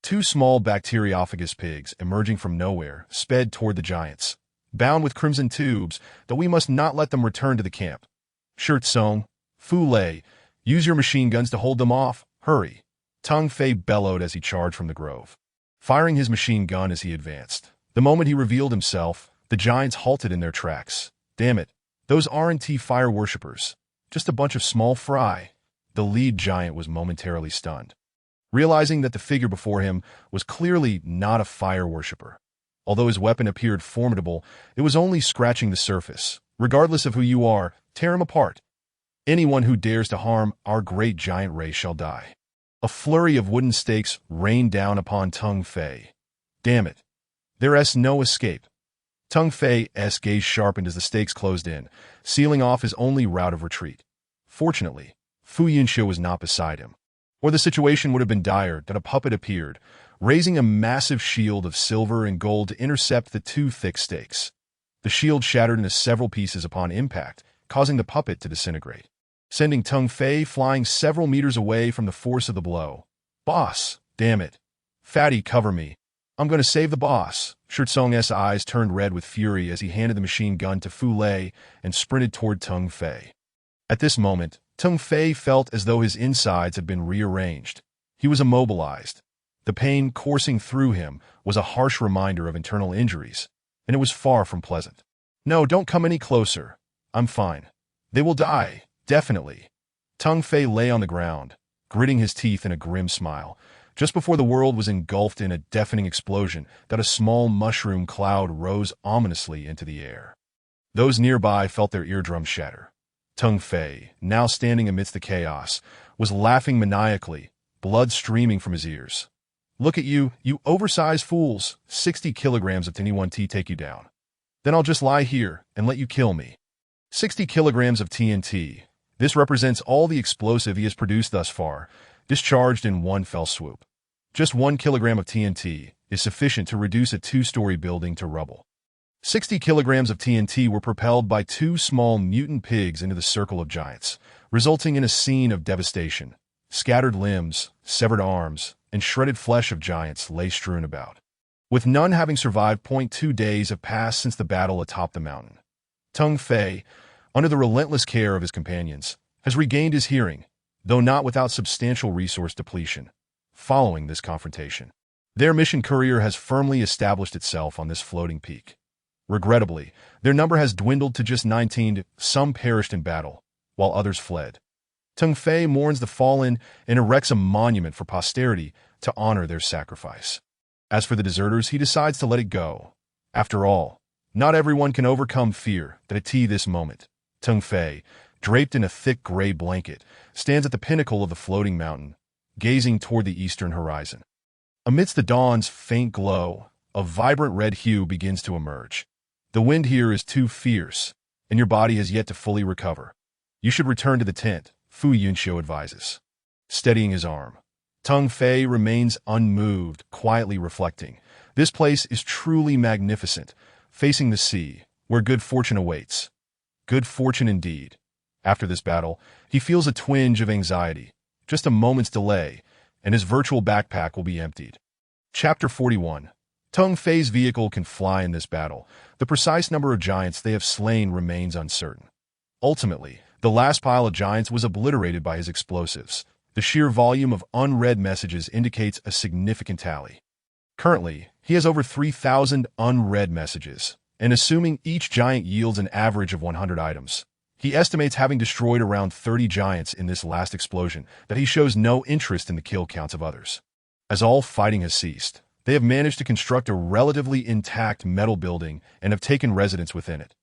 2 small bacteriophagous pigs, emerging from nowhere, sped toward the giants, bound with crimson tubes, though we must not let them return to the camp. Shirt Song, Fu Lei, use your machine guns to hold them off. Hurry. Tung Fei bellowed as he charged from the grove, firing his machine gun as he advanced. The moment he revealed himself, the giants halted in their tracks. Damn it. Those aren't fire worshippers. Just a bunch of small fry. The lead giant was momentarily stunned, realizing that the figure before him was clearly not a fire worshipper. Although his weapon appeared formidable, it was only scratching the surface. Regardless of who you are, tear him apart. Anyone who dares to harm our great giant race shall die. A flurry of wooden stakes rained down upon Tung Fei. Damn it. There's no escape. Tung Fei's gaze sharpened as the stakes closed in, sealing off his only route of retreat. Fortunately, Fu Yunxiu was not beside him, or the situation would have been dire. That a puppet appeared, raising a massive shield of silver and gold to intercept the 2 thick stakes. The shield shattered into several pieces upon impact, causing the puppet to disintegrate, sending Tung Fei flying several meters away from the force of the blow. Boss, damn it. Fatty, cover me. I'm going to save the boss. Shirtsong's eyes turned red with fury as he handed the machine gun to Fu Lei and sprinted toward Tung Fei. At this moment, Tung Fei felt as though his insides had been rearranged. He was immobilized. The pain coursing through him was a harsh reminder of internal injuries, and it was far from pleasant. No, don't come any closer. I'm fine. They will die, definitely. Tung Fei lay on the ground, gritting his teeth in a grim smile. Just before the world was engulfed in a deafening explosion, that a small mushroom cloud rose ominously into the air. Those nearby felt their eardrums shatter. Tung Fei, now standing amidst the chaos, was laughing maniacally, blood streaming from his ears. Look at you, you oversized fools. 60 kilograms of TNT take you down. Then I'll just lie here and let you kill me. 60 kilograms of TNT. This represents all the explosive he has produced thus far, discharged in one fell swoop. Just 1 kilogram of TNT is sufficient to reduce a 2-story building to rubble. 60 kilograms of TNT were propelled by 2 small mutant pigs into the circle of giants, resulting in a scene of devastation. Scattered limbs, severed arms, and shredded flesh of giants lay strewn about, with none having survived. 2 days have passed since the battle atop the mountain. Tung Fei, under the relentless care of his companions, has regained his hearing, though not without substantial resource depletion. Following this confrontation, their mission courier has firmly established itself on this floating peak. Regrettably, their number has dwindled to just 19. Some perished in battle, while others fled. Tung Fei mourns the fallen and erects a monument for posterity to honor their sacrifice. As for the deserters, he decides to let it go. After all, not everyone can overcome fear. That at this moment, Tung Fei, draped in a thick gray blanket, stands at the pinnacle of the floating mountain, gazing toward the eastern horizon. Amidst the dawn's faint glow, a vibrant red hue begins to emerge. The wind here is too fierce, and your body has yet to fully recover. You should return to the tent, Fu Yunxiu advises. Steadying his arm, Tung Fei remains unmoved, quietly reflecting. This place is truly magnificent, facing the sea, where good fortune awaits. Good fortune indeed. After this battle, he feels a twinge of anxiety. Just a moment's delay, and his virtual backpack will be emptied. Chapter 41. Tung Fei's vehicle can fly in this battle. The precise number of giants they have slain remains uncertain. Ultimately, the last pile of giants was obliterated by his explosives. The sheer volume of unread messages indicates a significant tally. Currently, he has over 3,000 unread messages. and assuming each giant yields an average of 100 items. He estimates having destroyed around 30 giants in this last explosion, that he shows no interest in the kill counts of others. As all fighting has ceased, they have managed to construct a relatively intact metal building and have taken residence within it.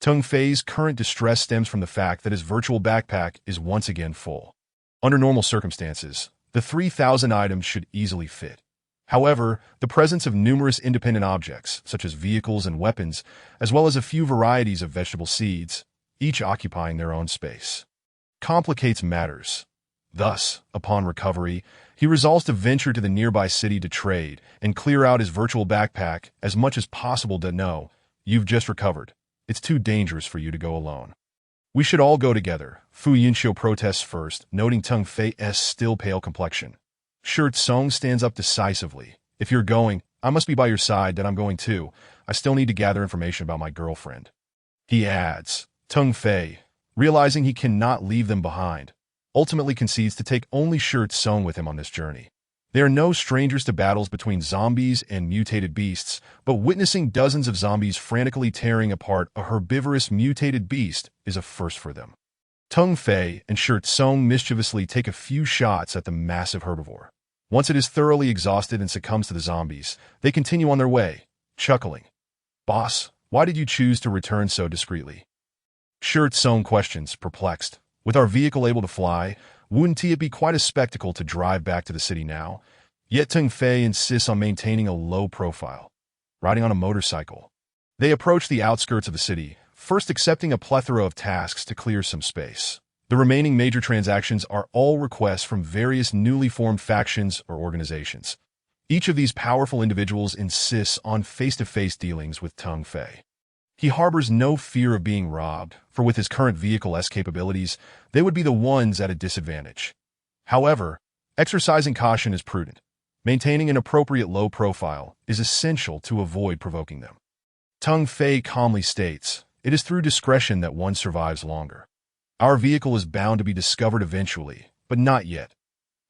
Tung Fei's current distress stems from the fact that his virtual backpack is once again full. Under normal circumstances, the 3,000 items should easily fit. However, the presence of numerous independent objects, such as vehicles and weapons, as well as a few varieties of vegetable seeds, each occupying their own space, complicates matters. Thus, upon recovery, he resolves to venture to the nearby city to trade and clear out his virtual backpack as much as possible to know, you've just recovered. It's too dangerous for you to go alone. We should all go together, Fu Yinxiu protests first, noting Tung Fei's still pale complexion. Shi Tsong stands up decisively. If you're going, I must be by your side, then I'm going too. I still need to gather information about my girlfriend. He adds. Tung Fei, realizing he cannot leave them behind, ultimately concedes to take only Shi Tsong with him on this journey. They are no strangers to battles between zombies and mutated beasts, but witnessing dozens of zombies frantically tearing apart a herbivorous mutated beast is a first for them. Tung Fei and Shi Tsong mischievously take a few shots at the massive herbivore. Once it is thoroughly exhausted and succumbs to the zombies, they continue on their way, chuckling. Boss, why did you choose to return so discreetly? Shi Tsong questions, perplexed. With our vehicle able to fly, wouldn't it be quite a spectacle to drive back to the city now? Yet Tung Fei insists on maintaining a low profile, riding on a motorcycle. They approach the outskirts of the city, first accepting a plethora of tasks to clear some space. The remaining major transactions are all requests from various newly formed factions or organizations. Each of these powerful individuals insists on face-to-face dealings with Tung Fei. He harbors no fear of being robbed, for with his current vehicle-esque capabilities, they would be the ones at a disadvantage. However, exercising caution is prudent. Maintaining an appropriate low profile is essential to avoid provoking them. Tung Fei calmly states, it is through discretion that one survives longer. Our vehicle is bound to be discovered eventually, but not yet.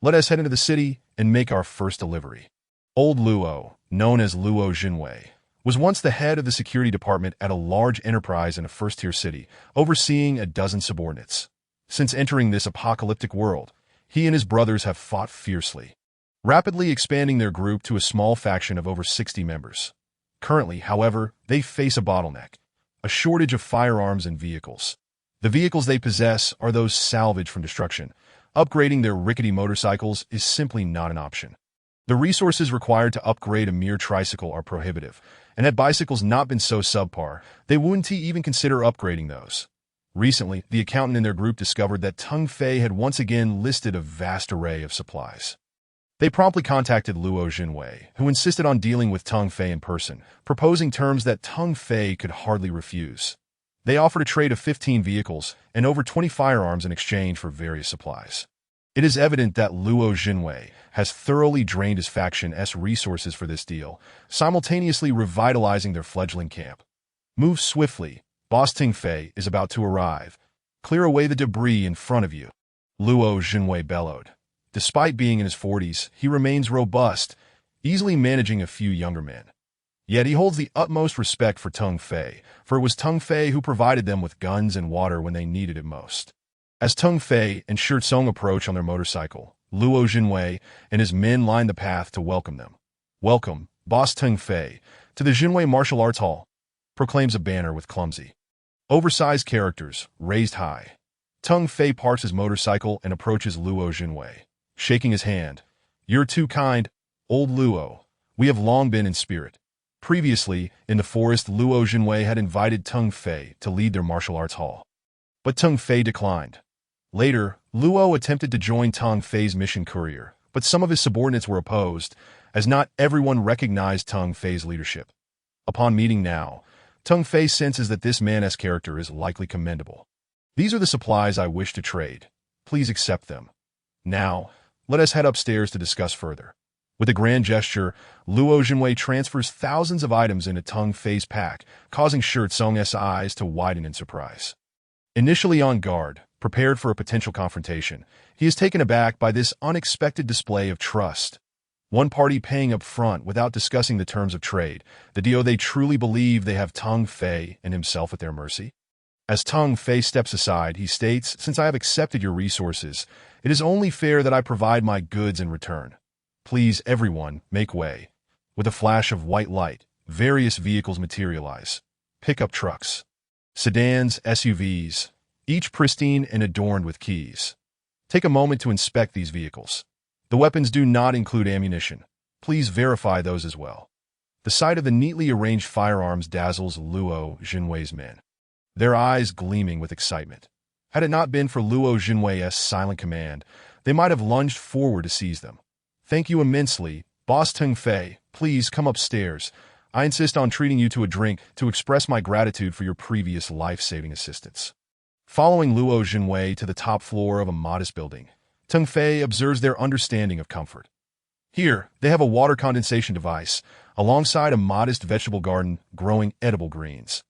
Let us head into the city and make our first delivery. Old Luo, known as Luo Jinwei, was once the head of the security department at a large enterprise in a first-tier city, overseeing a dozen subordinates. Since entering this apocalyptic world, he and his brothers have fought fiercely, rapidly expanding their group to a small faction of over 60 members. Currently, however, they face a bottleneck, a shortage of firearms and vehicles. The vehicles they possess are those salvaged from destruction. Upgrading their rickety motorcycles is simply not an option. The resources required to upgrade a mere tricycle are prohibitive, and had bicycles not been so subpar, they wouldn't even consider upgrading those. Recently, the accountant in their group discovered that Tung Fei had once again listed a vast array of supplies. They promptly contacted Luo Jinwei, who insisted on dealing with Tung Fei in person, proposing terms that Tung Fei could hardly refuse. They offered a trade of 15 vehicles and over 20 firearms in exchange for various supplies. It is evident that Luo Jinwei has thoroughly drained his faction's resources for this deal, simultaneously revitalizing their fledgling camp. Move swiftly. Boss Tung Fei is about to arrive. Clear away the debris in front of you. Luo Jinwei bellowed. Despite being in his 40s, he remains robust, easily managing a few younger men. Yet he holds the utmost respect for Tung Fei, for it was Tung Fei who provided them with guns and water when they needed it most. As Tung Fei and Shi Tsong approach on their motorcycle, Luo Jinwei and his men line the path to welcome them. Welcome, Boss Tung Fei, to the Jinwei Martial Arts Hall, proclaims a banner with clumsy, oversized characters, raised high. Tung Fei parks his motorcycle and approaches Luo Jinwei, shaking his hand. You're too kind, old Luo. We have long been in spirit. Previously, in the forest, Luo Jinwei had invited Tung Fei to lead their martial arts hall. But Tung Fei declined. Later, Luo attempted to join Tung Fei's mission courier, but some of his subordinates were opposed, as not everyone recognized Tung Fei's leadership. Upon meeting now, Tung Fei senses that this man's character is likely commendable. These are the supplies I wish to trade. Please accept them. Now, let us head upstairs to discuss further. With a grand gesture, Luo Jinwei transfers thousands of items into Tung Fei's pack, causing Shi Tsong's eyes to widen in surprise. Initially on guard, prepared for a potential confrontation, he is taken aback by this unexpected display of trust. One party paying up front without discussing the terms of trade. Do they truly believe they have Teng Fei and himself at their mercy? As Teng Fei steps aside, he states, "Since I have accepted your resources, it is only fair that I provide my goods in return. Please, everyone, make way." With a flash of white light, various vehicles materialize. Pickup trucks, sedans, SUVs, each pristine and adorned with keys. Take a moment to inspect these vehicles. The weapons do not include ammunition. Please verify those as well. The sight of the neatly arranged firearms dazzles Luo Jinwei's men, their eyes gleaming with excitement. Had it not been for Luo Jinwei's silent command, they might have lunged forward to seize them. "Thank you immensely, Boss Teng Fei. Please come upstairs. I insist on treating you to a drink to express my gratitude for your previous life-saving assistance." Following Luo Jinwei to the top floor of a modest building, Teng Fei observes their understanding of comfort. Here, they have a water condensation device, alongside a modest vegetable garden growing edible greens.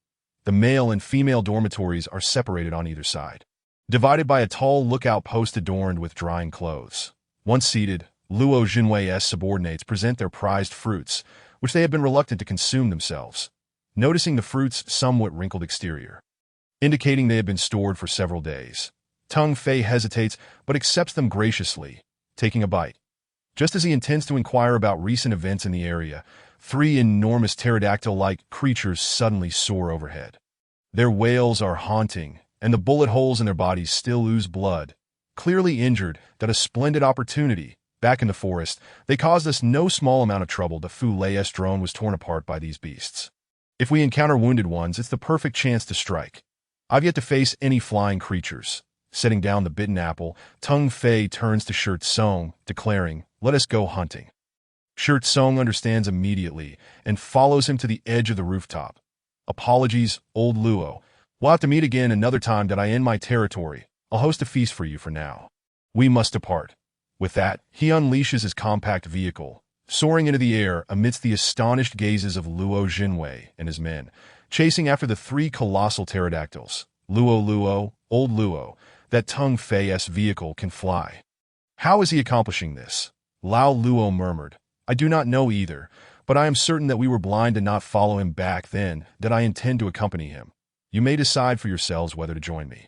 The male and female dormitories are separated on either side, divided by a tall lookout post adorned with drying clothes. Once seated, Luo Jinwei's subordinates present their prized fruits, which they have been reluctant to consume themselves, noticing the fruit's somewhat wrinkled exterior, indicating they have been stored for several days. Teng Fei hesitates but accepts them graciously, taking a bite. Just as he intends to inquire about recent events in the area, three enormous pterodactyl-like creatures suddenly soar overhead. Their wails are haunting, and the bullet holes in their bodies still ooze blood. Clearly injured, that a splendid opportunity. Back in the forest, they caused us no small amount of trouble. The Fu Lei's drone was torn apart by these beasts. If we encounter wounded ones, it's the perfect chance to strike. I've yet to face any flying creatures. Setting down the bitten apple, Teng Fei turns to Shirt Song, declaring, "Let us go hunting." Shirt Song understands immediately and follows him to the edge of the rooftop. "Apologies, old Luo. We'll have to meet again another time that I end my territory. I'll host a feast for you for now. We must depart." With that, he unleashes his compact vehicle, soaring into the air amidst the astonished gazes of Luo Jinwei and his men, chasing after the three colossal pterodactyls. Luo, old Luo, that Teng Fei's vehicle can fly. How is he accomplishing this? Lao Luo murmured, "I do not know either, but I am certain that we were blind to not follow him back then, that I intend to accompany him. You may decide for yourselves whether to join me."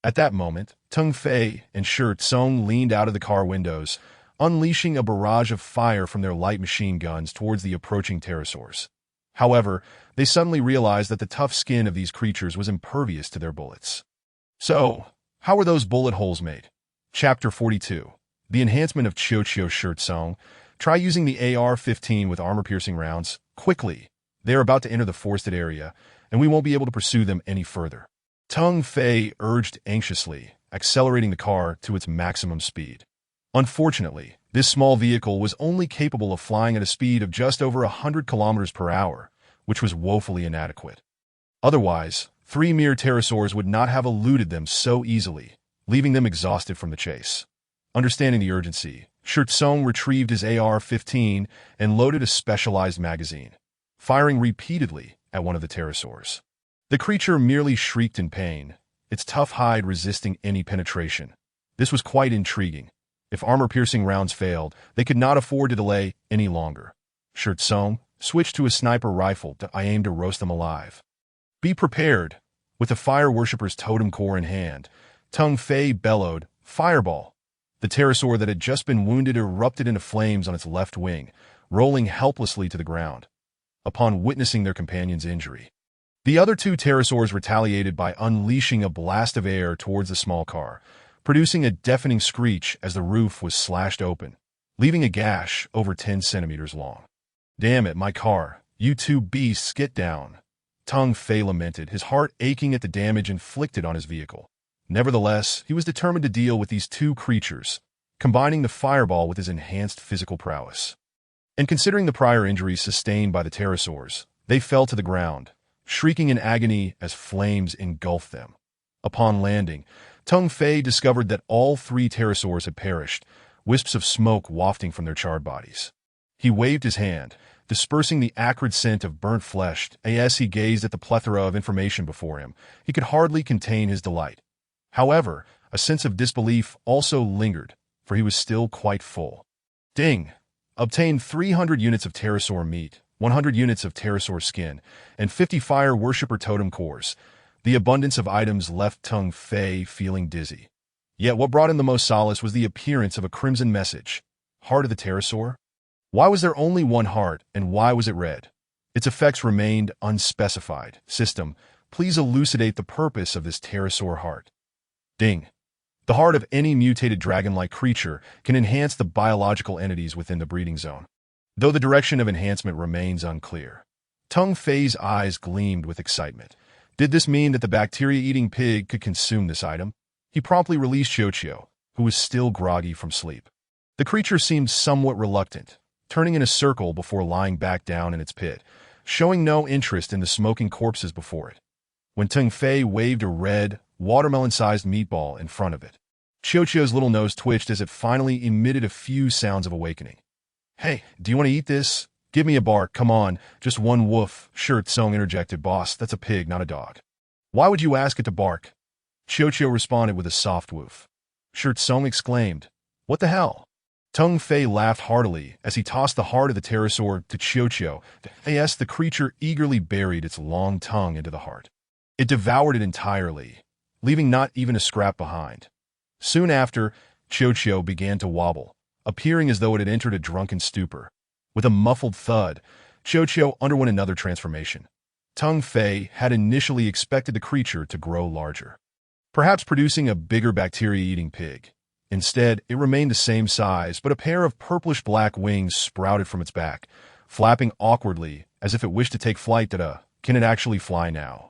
At that moment, Teng Fei and Shirt Song leaned out of the car windows, unleashing a barrage of fire from their light machine guns towards the approaching pterosaurs. However, they suddenly realized that the tough skin of these creatures was impervious to their bullets. So, how were those bullet holes made? Chapter 42. The enhancement of Qiu Shirt Song. Try using the AR-15 with armor-piercing rounds. Quickly. They are about to enter the forested area, and we won't be able to pursue them any further. Teng Fei urged anxiously, accelerating the car to its maximum speed. Unfortunately, this small vehicle was only capable of flying at a speed of just over 100 kilometers per hour, which was woefully inadequate. Otherwise, three mere pterosaurs would not have eluded them so easily, leaving them exhausted from the chase. Understanding the urgency, Shirt Song retrieved his AR-15 and loaded a specialized magazine, firing repeatedly at one of the pterosaurs. The creature merely shrieked in pain, its tough hide resisting any penetration. This was quite intriguing. If armor-piercing rounds failed, they could not afford to delay any longer. Shirt Song switched to a sniper rifle to aim to roast them alive. "Be prepared." With the fire worshipper's totem core in hand, Teng Fei bellowed, "Fireball!" The pterosaur that had just been wounded erupted into flames on its left wing, rolling helplessly to the ground. Upon witnessing their companion's injury, the other two pterosaurs retaliated by unleashing a blast of air towards the small car, producing a deafening screech as the roof was slashed open, leaving a gash over 10 centimeters long. "Damn it, my car. You two beasts, get down." Teng Fei lamented, his heart aching at the damage inflicted on his vehicle. Nevertheless, he was determined to deal with these two creatures, combining the fireball with his enhanced physical prowess. And considering the prior injuries sustained by the pterosaurs, they fell to the ground, shrieking in agony as flames engulfed them. Upon landing, Teng Fei discovered that all three pterosaurs had perished, wisps of smoke wafting from their charred bodies. He waved his hand, dispersing the acrid scent of burnt flesh. As he gazed at the plethora of information before him, he could hardly contain his delight. However, a sense of disbelief also lingered, for he was still quite full. Ding! Obtain 300 units of pterosaur meat, 100 units of pterosaur skin, and 50 fire worshipper totem cores. The abundance of items left Tung Fei feeling dizzy. Yet what brought him the most solace was the appearance of a crimson message. Heart of the pterosaur? Why was there only one heart, and why was it red? Its effects remained unspecified. System, please elucidate the purpose of this pterosaur heart. Ding. The heart of any mutated dragon-like creature can enhance the biological entities within the breeding zone, though the direction of enhancement remains unclear. Tung Fei's eyes gleamed with excitement. Did this mean that the bacteria-eating pig could consume this item? He promptly released Xiao, who was still groggy from sleep. The creature seemed somewhat reluctant, turning in a circle before lying back down in its pit, showing no interest in the smoking corpses before it. When Tung Fei waved a red, watermelon-sized meatball in front of it, Xiao's little nose twitched as it finally emitted a few sounds of awakening. Hey, do you want to eat this? Give me a bark, come on, just one woof, Shi Tsung interjected. Boss, that's a pig, not a dog. Why would you ask it to bark? Xiao responded with a soft woof. Shi Tsung exclaimed, what the hell? Tung Fei laughed heartily as he tossed the heart of the pterosaur to Xiao. As the creature eagerly buried its long tongue into the heart. It devoured it entirely, leaving not even a scrap behind. Soon after, Xiao began to wobble, appearing as though it had entered a drunken stupor. With a muffled thud, Xiao underwent another transformation. Tung Fei had initially expected the creature to grow larger, perhaps producing a bigger bacteria-eating pig. Instead, it remained the same size, but a pair of purplish-black wings sprouted from its back, flapping awkwardly as if it wished to take flight. Can it actually fly now?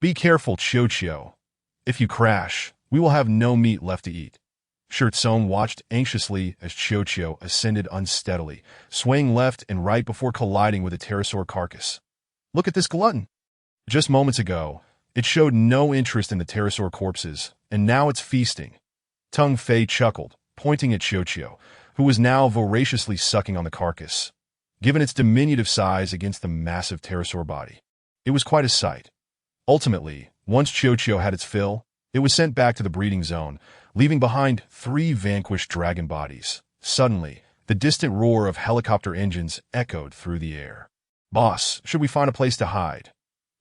Be careful, Xiao. If you crash, we will have no meat left to eat. Shi Tsung watched anxiously as Xiao ascended unsteadily, swaying left and right before colliding with a pterosaur carcass. Look at this glutton. Just moments ago, it showed no interest in the pterosaur corpses, and now it's feasting. Tung Fei chuckled, pointing at Xiao, who was now voraciously sucking on the carcass. Given its diminutive size against the massive pterosaur body, it was quite a sight. Ultimately, once Xiao had its fill, it was sent back to the breeding zone, leaving behind 3 vanquished dragon bodies. Suddenly, the distant roar of helicopter engines echoed through the air. Boss, should we find a place to hide?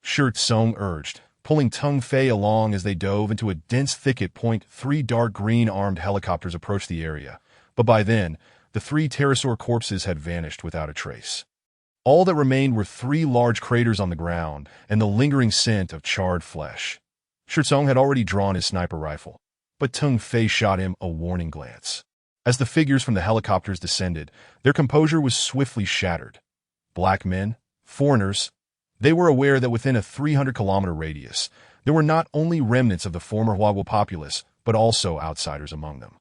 Shi Tsung urged, pulling Tung Fei along as they dove into a dense thicket. 3 dark green armed helicopters approached the area, but by then, the 3 pterosaur corpses had vanished without a trace. All that remained were 3 large craters on the ground and the lingering scent of charred flesh. Shi Tsung had already drawn his sniper rifle, but Tung Fei shot him a warning glance. As the figures from the helicopters descended, their composure was swiftly shattered. Black men, foreigners, they were aware that within a 300-kilometer radius, there were not only remnants of the former Huagua populace, but also outsiders among them.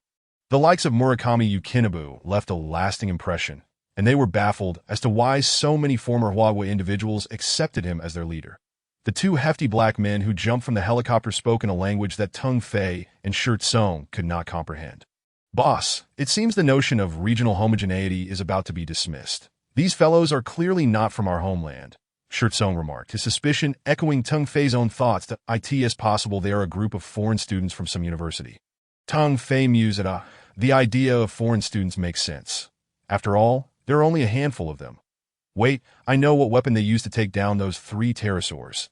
The likes of Murakami Yukinabu left a lasting impression, and they were baffled as to why so many former Huagua individuals accepted him as their leader. The 2 hefty black men who jumped from the helicopter spoke in a language that Tung Fei and Shi Tsung could not comprehend. Boss, it seems the notion of regional homogeneity is about to be dismissed. These fellows are clearly not from our homeland, Shi Tsung remarked, his suspicion echoing Tung Fei's own thoughts that it is possible they are a group of foreign students from some university. Tung Fei mused at the idea of foreign students makes sense. After all, there are only a handful of them. Wait, I know what weapon they used to take down those 3 pterosaurs.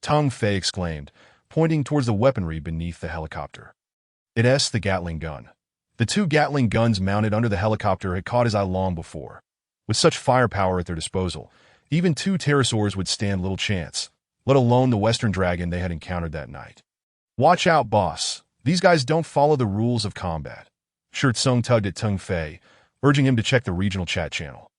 Tung Fei exclaimed, pointing towards the weaponry beneath the helicopter. It's the Gatling gun. The 2 Gatling guns mounted under the helicopter had caught his eye long before. With such firepower at their disposal, even 2 pterosaurs would stand little chance, let alone the western dragon they had encountered that night. Watch out, boss. These guys don't follow the rules of combat. Shi Tsung tugged at Tung Fei, urging him to check the regional chat channel.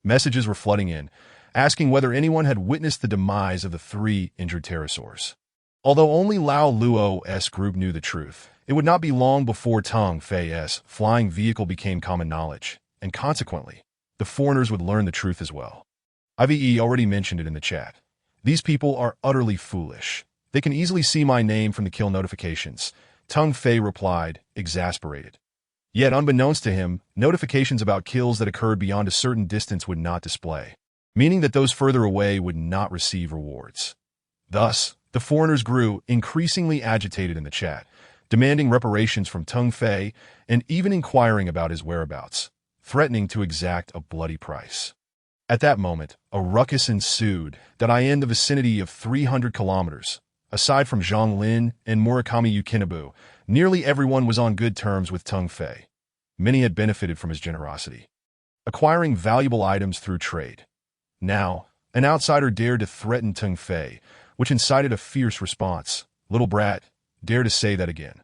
Messages were flooding in, asking whether anyone had witnessed the demise of the 3 injured pterosaurs. Although only Lao Luo's group knew the truth, it would not be long before Tung Fei's flying vehicle became common knowledge, and consequently, the foreigners would learn the truth as well. IVE already mentioned it in the chat. These people are utterly foolish. They can easily see my name from the kill notifications, Tung Fei replied, exasperated. Yet unbeknownst to him, notifications about kills that occurred beyond a certain distance would not display, meaning that those further away would not receive rewards. Thus, the foreigners grew increasingly agitated in the chat, demanding reparations from Tung Fei and even inquiring about his whereabouts. threatening to exact a bloody price. At that moment, a ruckus ensued that in the vicinity of 300 kilometers. Aside from Zhang Lin and Murakami Yukinobu, nearly everyone was on good terms with Teng Fei. Many had benefited from his generosity, acquiring valuable items through trade. Now, an outsider dared to threaten Teng Fei, which incited a fierce response. Little brat, dare to say that again.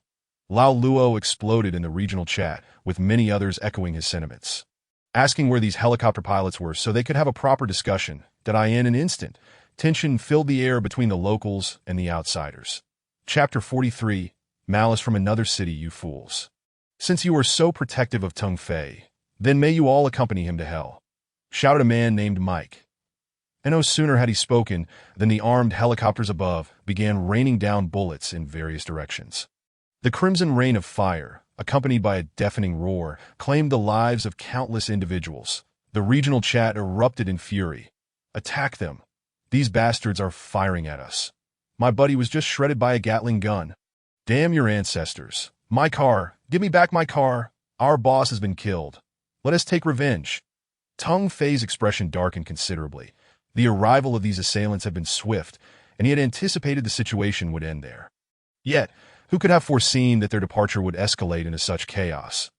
Lao Luo exploded in the regional chat, with many others echoing his sentiments, asking where these helicopter pilots were so they could have a proper discussion. In an instant, tension filled the air between the locals and the outsiders. Chapter 43, Malice from Another City, You Fools. Since you are so protective of Teng Fei, then may you all accompany him to hell, shouted a man named Mike. And no sooner had he spoken than the armed helicopters above began raining down bullets in various directions. The crimson rain of fire, accompanied by a deafening roar, claimed the lives of countless individuals. The regional chat erupted in fury. Attack them. These bastards are firing at us. My buddy was just shredded by a Gatling gun. Damn your ancestors. My car. Give me back my car. Our boss has been killed. Let us take revenge. Teng Fei's expression darkened considerably. The arrival of these assailants had been swift, and he had anticipated the situation would end there. Yet, who could have foreseen that their departure would escalate into such chaos?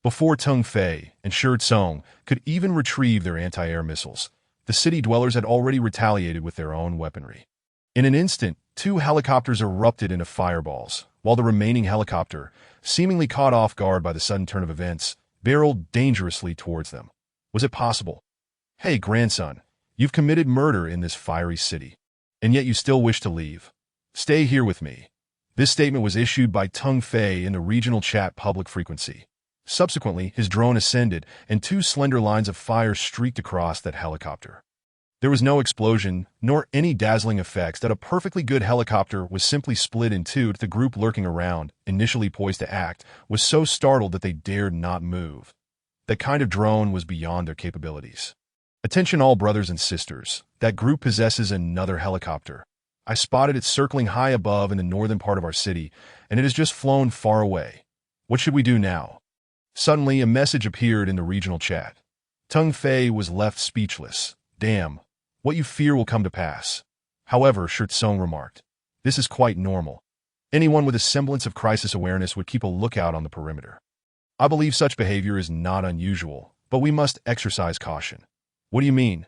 Before Teng Fei and Shi Tsong could even retrieve their anti-air missiles, the city dwellers had already retaliated with their own weaponry. In an instant, 2 helicopters erupted into fireballs, while the remaining helicopter, seemingly caught off guard by the sudden turn of events, barreled dangerously towards them. Was it possible? Hey, grandson, you've committed murder in this fiery city, and yet you still wish to leave. Stay here with me. This statement was issued by Teng Fei in the regional chat public frequency. Subsequently, his drone ascended, and 2 slender lines of fire streaked across that helicopter. There was no explosion, nor any dazzling effects. That a perfectly good helicopter was simply split in 2. The group lurking around, initially poised to act, was so startled that they dared not move. That kind of drone was beyond their capabilities. Attention all brothers and sisters, that group possesses another helicopter. I spotted it circling high above in the northern part of our city, and it has just flown far away. What should we do now? Suddenly, a message appeared in the regional chat. Teng Fei was left speechless. Damn, what you fear will come to pass. However, Shi Tsong remarked, this is quite normal. Anyone with a semblance of crisis awareness would keep a lookout on the perimeter. I believe such behavior is not unusual, but we must exercise caution. What do you mean?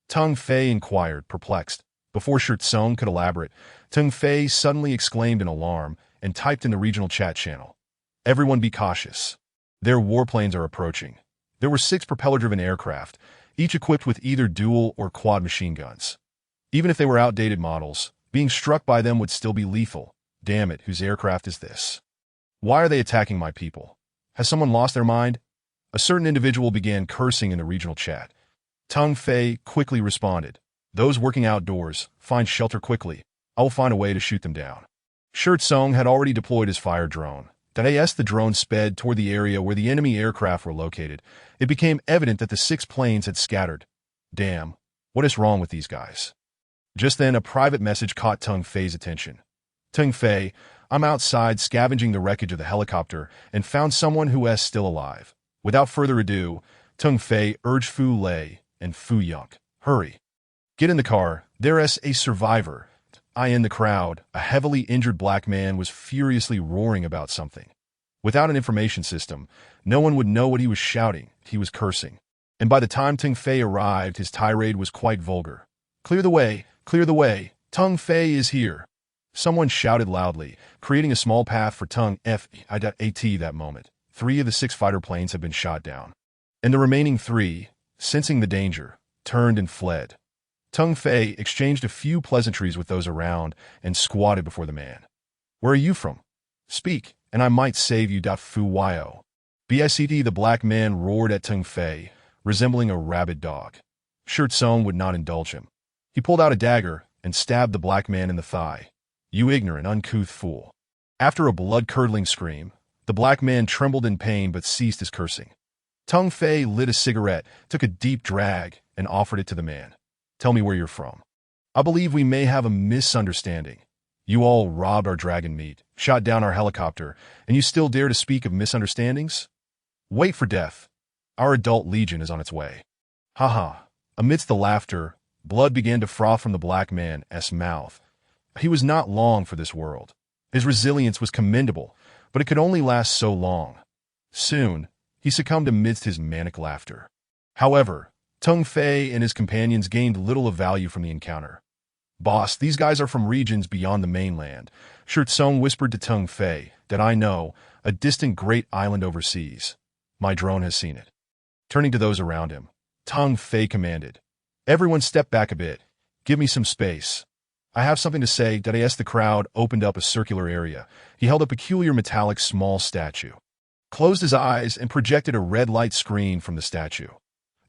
Teng Fei inquired, perplexed. Before Shi Tsong could elaborate, Teng Fei suddenly exclaimed in alarm and typed in the regional chat channel. Everyone be cautious. Their warplanes are approaching. There were 6 propeller-driven aircraft, each equipped with either dual or quad machine guns. Even if they were outdated models, being struck by them would still be lethal. Damn it, whose aircraft is this? Why are they attacking my people? Has someone lost their mind? A certain individual began cursing in the regional chat. Teng Fei quickly responded. Those working outdoors, find shelter quickly. I will find a way to shoot them down. Shi Tsong had already deployed his fire drone. As the drone sped toward the area where the enemy aircraft were located, it became evident that the 6 planes had scattered. Damn, what is wrong with these guys? Just then, a private message caught Teng Fei's attention. Teng Fei, I'm outside scavenging the wreckage of the helicopter and found someone who is still alive. Without further ado, Teng Fei urged Fu Lei and Fu Yonk. Hurry. Get in the car. There is a survivor. In the crowd, a heavily injured black man was furiously roaring about something. Without an information system, no one would know what he was shouting. He was cursing. And by the time Teng Fei arrived, his tirade was quite vulgar. Clear the way, clear the way. Teng Fei is here. Someone shouted loudly, creating a small path for Teng Fei. That moment, 3 of the 6 fighter planes had been shot down. And the remaining 3, sensing the danger, turned and fled. Teng Fei exchanged a few pleasantries with those around and squatted before the man. Where are you from? Speak, and I might save you. Fu Yo. Bct, the black man roared at Teng Fei, resembling a rabid dog. Shi Tsong would not indulge him. He pulled out a dagger and stabbed the black man in the thigh. You ignorant, uncouth fool. After a blood-curdling scream, the black man trembled in pain but ceased his cursing. Teng Fei lit a cigarette, took a deep drag, and offered it to the man. Tell me where you're from. I believe we may have a misunderstanding. You all robbed our dragon meat, shot down our helicopter, and you still dare to speak of misunderstandings? Wait for death. Our adult legion is on its way. Haha. Amidst the laughter, blood began to froth from the black man's mouth. He was not long for this world. His resilience was commendable, but it could only last so long. Soon, he succumbed amidst his manic laughter. However, Tung Fei and his companions gained little of value from the encounter. Boss, these guys are from regions beyond the mainland. Shi Tsung whispered to Tung Fei that I know, a distant great island overseas. My drone has seen it. Turning to those around him, Tung Fei commanded, everyone step back a bit. Give me some space. I have something to say. As the crowd opened up a circular area, he held a peculiar metallic small statue, closed his eyes, and projected a red light screen from the statue.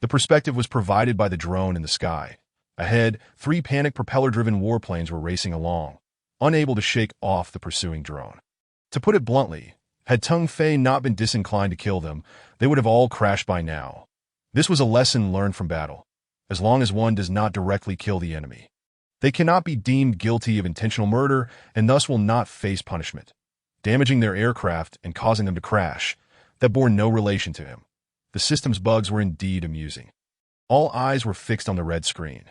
The perspective was provided by the drone in the sky. Ahead, 3 panic propeller-driven warplanes were racing along, unable to shake off the pursuing drone. To put it bluntly, had Tung Fei not been disinclined to kill them, they would have all crashed by now. This was a lesson learned from battle. As long as one does not directly kill the enemy, they cannot be deemed guilty of intentional murder and thus will not face punishment. Damaging their aircraft and causing them to crash, that bore no relation to him. The system's bugs were indeed amusing. All eyes were fixed on the red screen.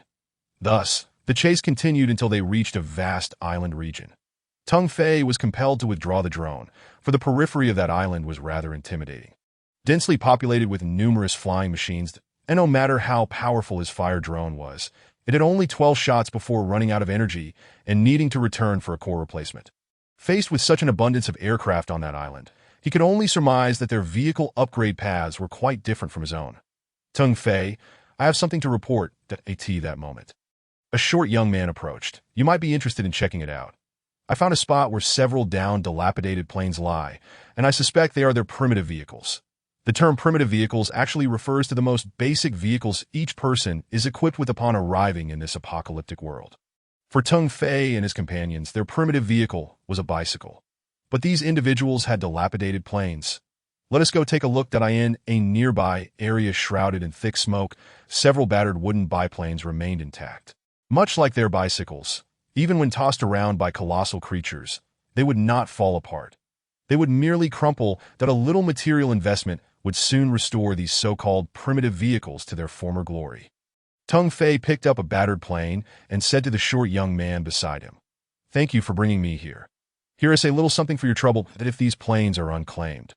Thus, the chase continued until they reached a vast island region. Tung Fei was compelled to withdraw the drone, for the periphery of that island was rather intimidating. Densely populated with numerous flying machines, and no matter how powerful his fire drone was, it had only 12 shots before running out of energy and needing to return for a core replacement. Faced with such an abundance of aircraft on that island, he could only surmise that their vehicle upgrade paths were quite different from his own. Tung Fei, I have something to report. That moment, a short young man approached. You might be interested in checking it out. I found a spot where several downed, dilapidated planes lie, and I suspect they are their primitive vehicles. The term primitive vehicles actually refers to the most basic vehicles each person is equipped with upon arriving in this apocalyptic world. For Tung Fei and his companions, their primitive vehicle was a bicycle. But these individuals had dilapidated planes. Let us go take a look. In a nearby area shrouded in thick smoke, several battered wooden biplanes remained intact. Much like their bicycles, even when tossed around by colossal creatures, they would not fall apart. They would merely crumple. A little material investment would soon restore these so-called primitive vehicles to their former glory. Tung Fei picked up a battered plane and said to the short young man beside him, Thank you for bringing me here. Here is a little something for your trouble. If these planes are unclaimed,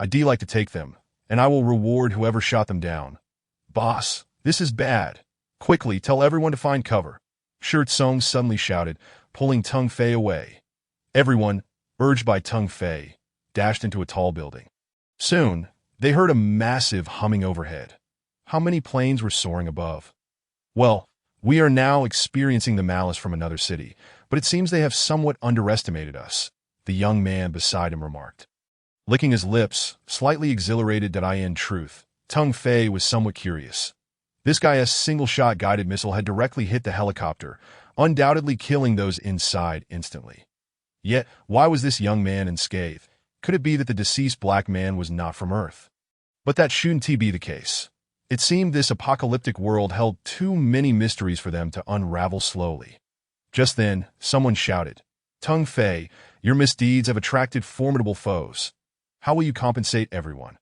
I'd like to take them, and I will reward whoever shot them down. Boss, this is bad. Quickly, tell everyone to find cover. Shi Tsung suddenly shouted, pulling Tung Fei away. Everyone, urged by Tung Fei, dashed into a tall building. Soon, they heard a massive humming overhead. How many planes were soaring above? Well, we are now experiencing the malice from another city, but it seems they have somewhat underestimated us, the young man beside him remarked. Licking his lips, slightly exhilarated. In truth, Tung Fei was somewhat curious. This guy's single-shot guided missile had directly hit the helicopter, undoubtedly killing those inside instantly. Yet, why was this young man unscathed? Could it be that the deceased black man was not from Earth? But that shouldn't be the case. It seemed this apocalyptic world held too many mysteries for them to unravel slowly. Just then, someone shouted, Tung Fei, your misdeeds have attracted formidable foes. How will you compensate everyone?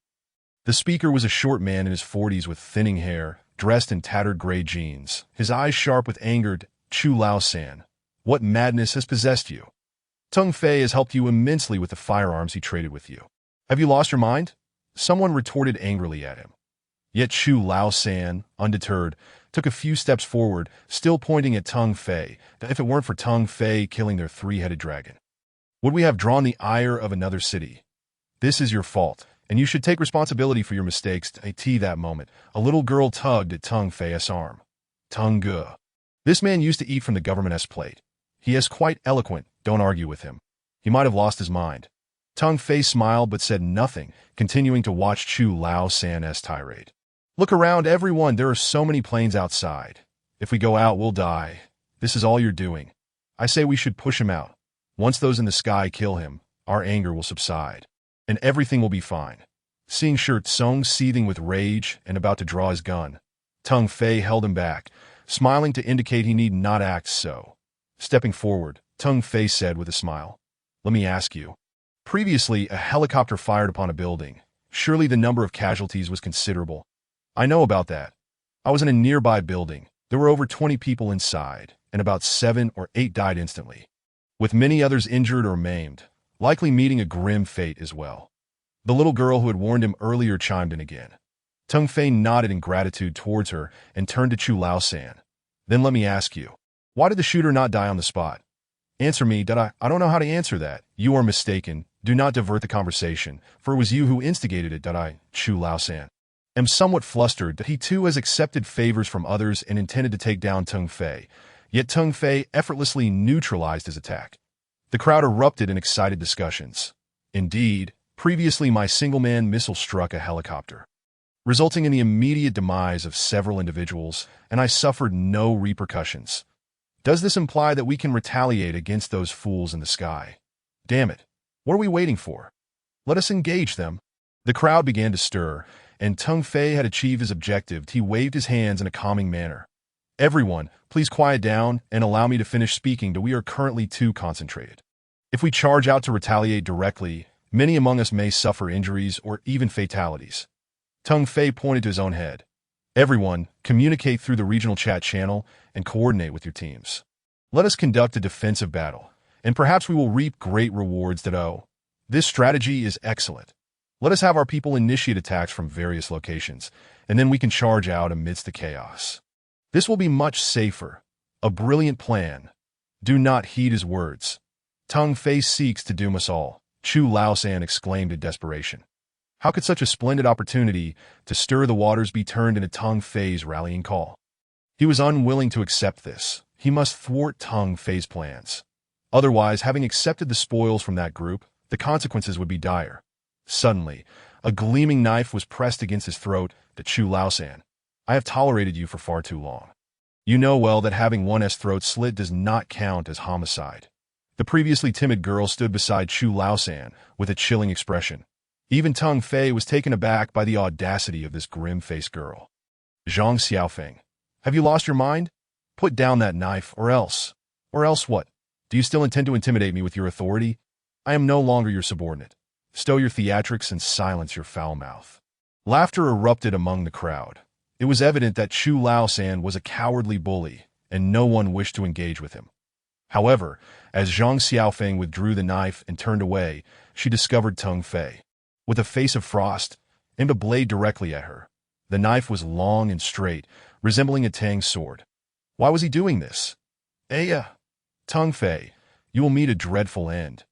The speaker was a short man in his 40s with thinning hair, dressed in tattered gray jeans, his eyes sharp with anger. Chu Lao-san, what madness has possessed you? Tung Fei has helped you immensely with the firearms he traded with you. Have you lost your mind? Someone retorted angrily at him. Yet Chu Lao-san, undeterred, took a few steps forward, still pointing at Tung Fei, that if it weren't for Tung Fei killing their 3-headed dragon, would we have drawn the ire of another city? This is your fault, and you should take responsibility for your mistakes. At that moment, a little girl tugged at Tung Fei's arm. Tung Ge. This man used to eat from the government's plate. He is quite eloquent, don't argue with him. He might have lost his mind. Tung Fei smiled but said nothing, continuing to watch Chu Lao-san's tirade. Look around, everyone, there are so many planes outside. If we go out, we'll die. This is all you're doing. I say we should push him out. Once those in the sky kill him, our anger will subside, and everything will be fine. Seeing Shi Tsung seething with rage and about to draw his gun, Tung Fei held him back, smiling to indicate he need not act so. Stepping forward, Tung Fei said with a smile, Let me ask you. Previously, a helicopter fired upon a building, Surely the number of casualties was considerable. I know about that. I was in a nearby building. There were over 20 people inside, and about 7 or 8 died instantly, with many others injured or maimed, likely meeting a grim fate as well. The little girl who had warned him earlier chimed in again. Tung Fei nodded in gratitude towards her and turned to Chu Laosan. Then let me ask you, why did the shooter not die on the spot? Answer me, did I don't know how to answer that. You are mistaken. Do not divert the conversation, for it was you who instigated it, Chu Laosan. Am somewhat flustered that he too has accepted favors from others and intended to take down Tung Fei, yet Tung Fei effortlessly neutralized his attack. The crowd erupted in excited discussions. Indeed, previously my single-man missile struck a helicopter, resulting in the immediate demise of several individuals, and I suffered no repercussions. Does this imply that we can retaliate against those fools in the sky? Damn it. What are we waiting for? Let us engage them. The crowd began to stir, and Tung Fei had achieved his objective. He waved his hands in a calming manner. Everyone, please quiet down and allow me to finish speaking. We are currently too concentrated. If we charge out to retaliate directly, many among us may suffer injuries or even fatalities. Tung Fei pointed to his own head. Everyone, communicate through the regional chat channel and coordinate with your teams. Let us conduct a defensive battle, and perhaps we will reap great rewards. This strategy is excellent. Let us have our people initiate attacks from various locations, and then we can charge out amidst the chaos. This will be much safer. A brilliant plan. Do not heed his words. Tung Fei seeks to doom us all, Chu Laosan exclaimed in desperation. How could such a splendid opportunity to stir the waters be turned into Tung Fei's rallying call? He was unwilling to accept this. He must thwart Tung Fei's plans. Otherwise, having accepted the spoils from that group, the consequences would be dire. Suddenly, a gleaming knife was pressed against his throat. To Chu Laosan, I have tolerated you for far too long. You know well that having one's throat slit does not count as homicide. The previously timid girl stood beside Chu Laosan with a chilling expression. Even Tung Fei was taken aback by the audacity of this grim-faced girl. Zhang Xiaofeng, have you lost your mind? Put down that knife, or else. Or else what? Do you still intend to intimidate me with your authority? I am no longer your subordinate. Stow your theatrics and silence your foul mouth. Laughter erupted among the crowd. It was evident that Chu Laosan was a cowardly bully, and no one wished to engage with him. However, as Zhang Xiaofeng withdrew the knife and turned away, she discovered Tung Fei. With a face of frost, aimed a blade directly at her. The knife was long and straight, resembling a Tang sword. Why was he doing this? Tung Fei, you will meet a dreadful end,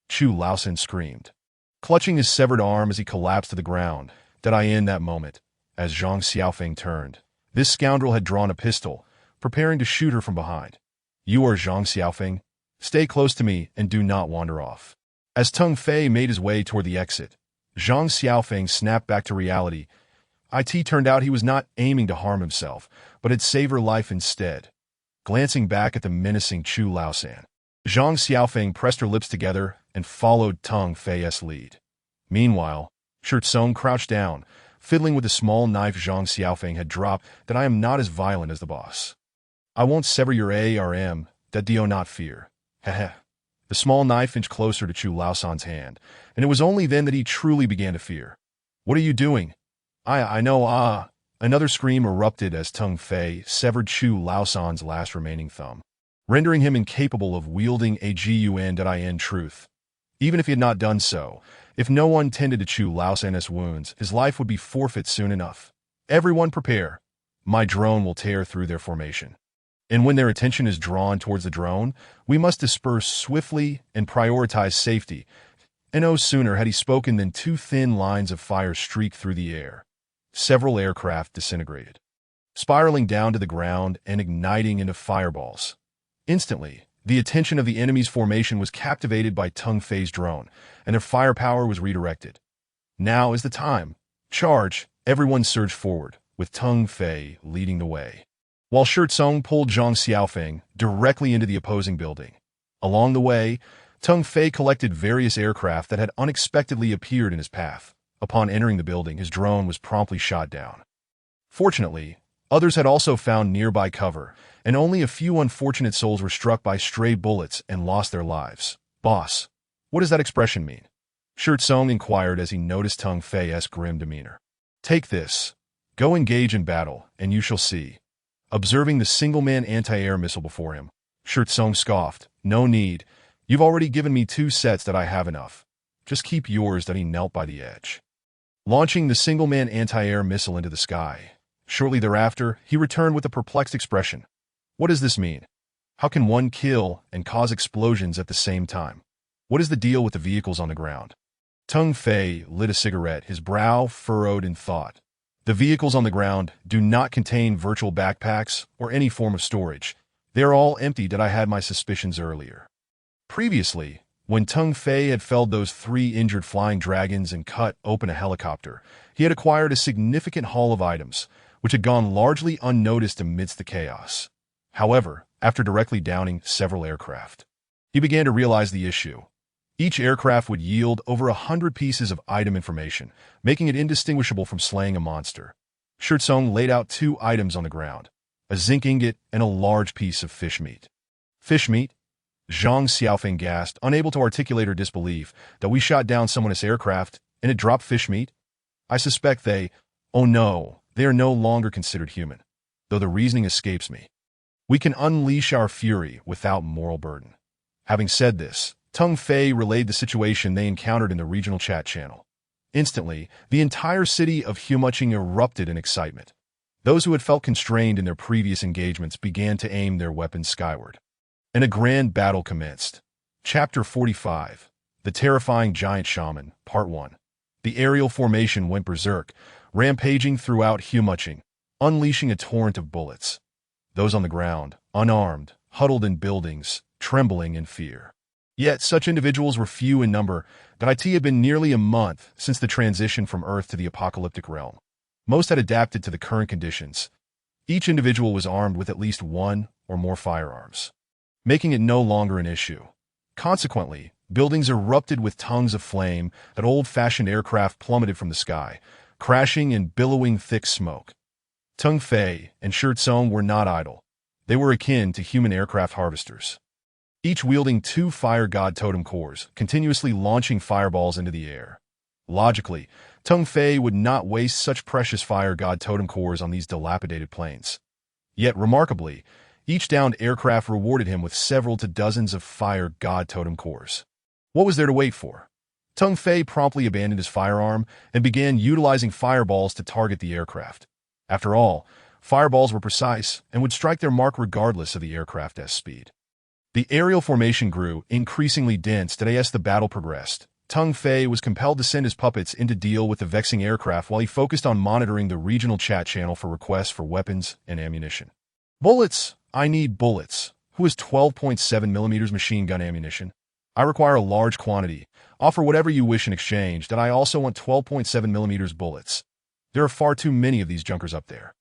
Chu Laosan screamed, clutching his severed arm as he collapsed to the ground. Did I end that moment? As Zhang Xiaofeng turned, this scoundrel had drawn a pistol, preparing to shoot her from behind. You are Zhang Xiaofeng. Stay close to me and do not wander off. As Tung Fei made his way toward the exit, Zhang Xiaofeng snapped back to reality. It turned out he was not aiming to harm himself, but had saved her life instead. Glancing back at the menacing Chu Laosan, Zhang Xiaofeng pressed her lips together and followed Tung Fei's lead. Meanwhile, Shirtsong crouched down, fiddling with the small knife Zhang Xiaofeng had dropped. That I am not as violent as the boss. I won't sever your arm, that do not fear. Heh. The small knife inched closer to Chu Laosan's hand, and it was only then that he truly began to fear. What are you doing? I know, Another scream erupted as Tung Fei severed Chu Laosan's last remaining thumb, rendering him incapable of wielding a gun. Truth. Even if he had not done so, if no one tended to Chu Laosan's wounds, his life would be forfeit soon enough. Everyone prepare. My drone will tear through their formation. And when their attention is drawn towards the drone, we must disperse swiftly and prioritize safety. And no sooner had he spoken than 2 thin lines of fire streaked through the air. Several aircraft disintegrated, spiraling down to the ground and igniting into fireballs. Instantly, the attention of the enemy's formation was captivated by Tung Fei's drone, and their firepower was redirected. Now is the time. Charge! Everyone surged forward, with Tung Fei leading the way, while Shirtsong pulled Zhang Xiaofeng directly into the opposing building. Along the way, Tung Fei collected various aircraft that had unexpectedly appeared in his path. Upon entering the building, his drone was promptly shot down. Fortunately, others had also found nearby cover, and only a few unfortunate souls were struck by stray bullets and lost their lives. Boss, what does that expression mean? Song inquired as he noticed Teng Fei's grim demeanor. Take this. Go engage in battle, and you shall see. Observing the single-man anti-air missile before him, Song scoffed. No need. You've already given me 2 sets that I have enough. Just keep yours. That he knelt by the edge, launching the single-man anti-air missile into the sky. Shortly thereafter, he returned with a perplexed expression. What does this mean? How can one kill and cause explosions at the same time? What is the deal with the vehicles on the ground? Teng Fei lit a cigarette, his brow furrowed in thought. The vehicles on the ground do not contain virtual backpacks or any form of storage. They are all empty. That I had my suspicions earlier. Previously, when Teng Fei had felled those 3 injured flying dragons and cut open a helicopter, he had acquired a significant haul of items, which had gone largely unnoticed amidst the chaos. However, after directly downing several aircraft, he began to realize the issue. Each aircraft would yield over 100 pieces of item information, making it indistinguishable from slaying a monster. Song laid out 2 items on the ground, a zinc ingot and a large piece of fish meat. Fish meat? Zhang Xiaofeng gasped, unable to articulate her disbelief that we shot down someone's aircraft and it dropped fish meat. I suspect they... Oh no, they are no longer considered human, though the reasoning escapes me. We can unleash our fury without moral burden. Having said this, Teng Fei relayed the situation they encountered in the regional chat channel. Instantly, the entire city of Humachuing erupted in excitement. Those who had felt constrained in their previous engagements began to aim their weapons skyward. And a grand battle commenced. Chapter 45. The Terrifying Giant Shaman, Part 1. The aerial formation went berserk, rampaging throughout Humachuing, unleashing a torrent of bullets. Those on the ground, unarmed, huddled in buildings, trembling in fear. Yet such individuals were few in number. That it had been nearly a month since the transition from Earth to the apocalyptic realm. Most had adapted to the current conditions. Each individual was armed with at least 1 or more firearms, making it no longer an issue. Consequently, buildings erupted with tongues of flame. That old-fashioned aircraft plummeted from the sky, crashing and billowing thick smoke. Teng Fei and Song were not idle. They were akin to human aircraft harvesters, each wielding 2 fire god totem cores, continuously launching fireballs into the air. Logically, Teng Fei would not waste such precious fire god totem cores on these dilapidated planes. Yet, remarkably, each downed aircraft rewarded him with several to dozens of fire god totem cores. What was there to wait for? Teng Fei promptly abandoned his firearm and began utilizing fireballs to target the aircraft. After all, fireballs were precise and would strike their mark regardless of the aircraft's speed. The aerial formation grew increasingly dense as the battle progressed. Teng Fei was compelled to send his puppets in to deal with the vexing aircraft while he focused on monitoring the regional chat channel for requests for weapons and ammunition. Bullets! I need bullets. Who has 12.7mm machine gun ammunition? I require a large quantity. Offer whatever you wish in exchange. That I also want 12.7mm bullets. There are far too many of these junkers up there.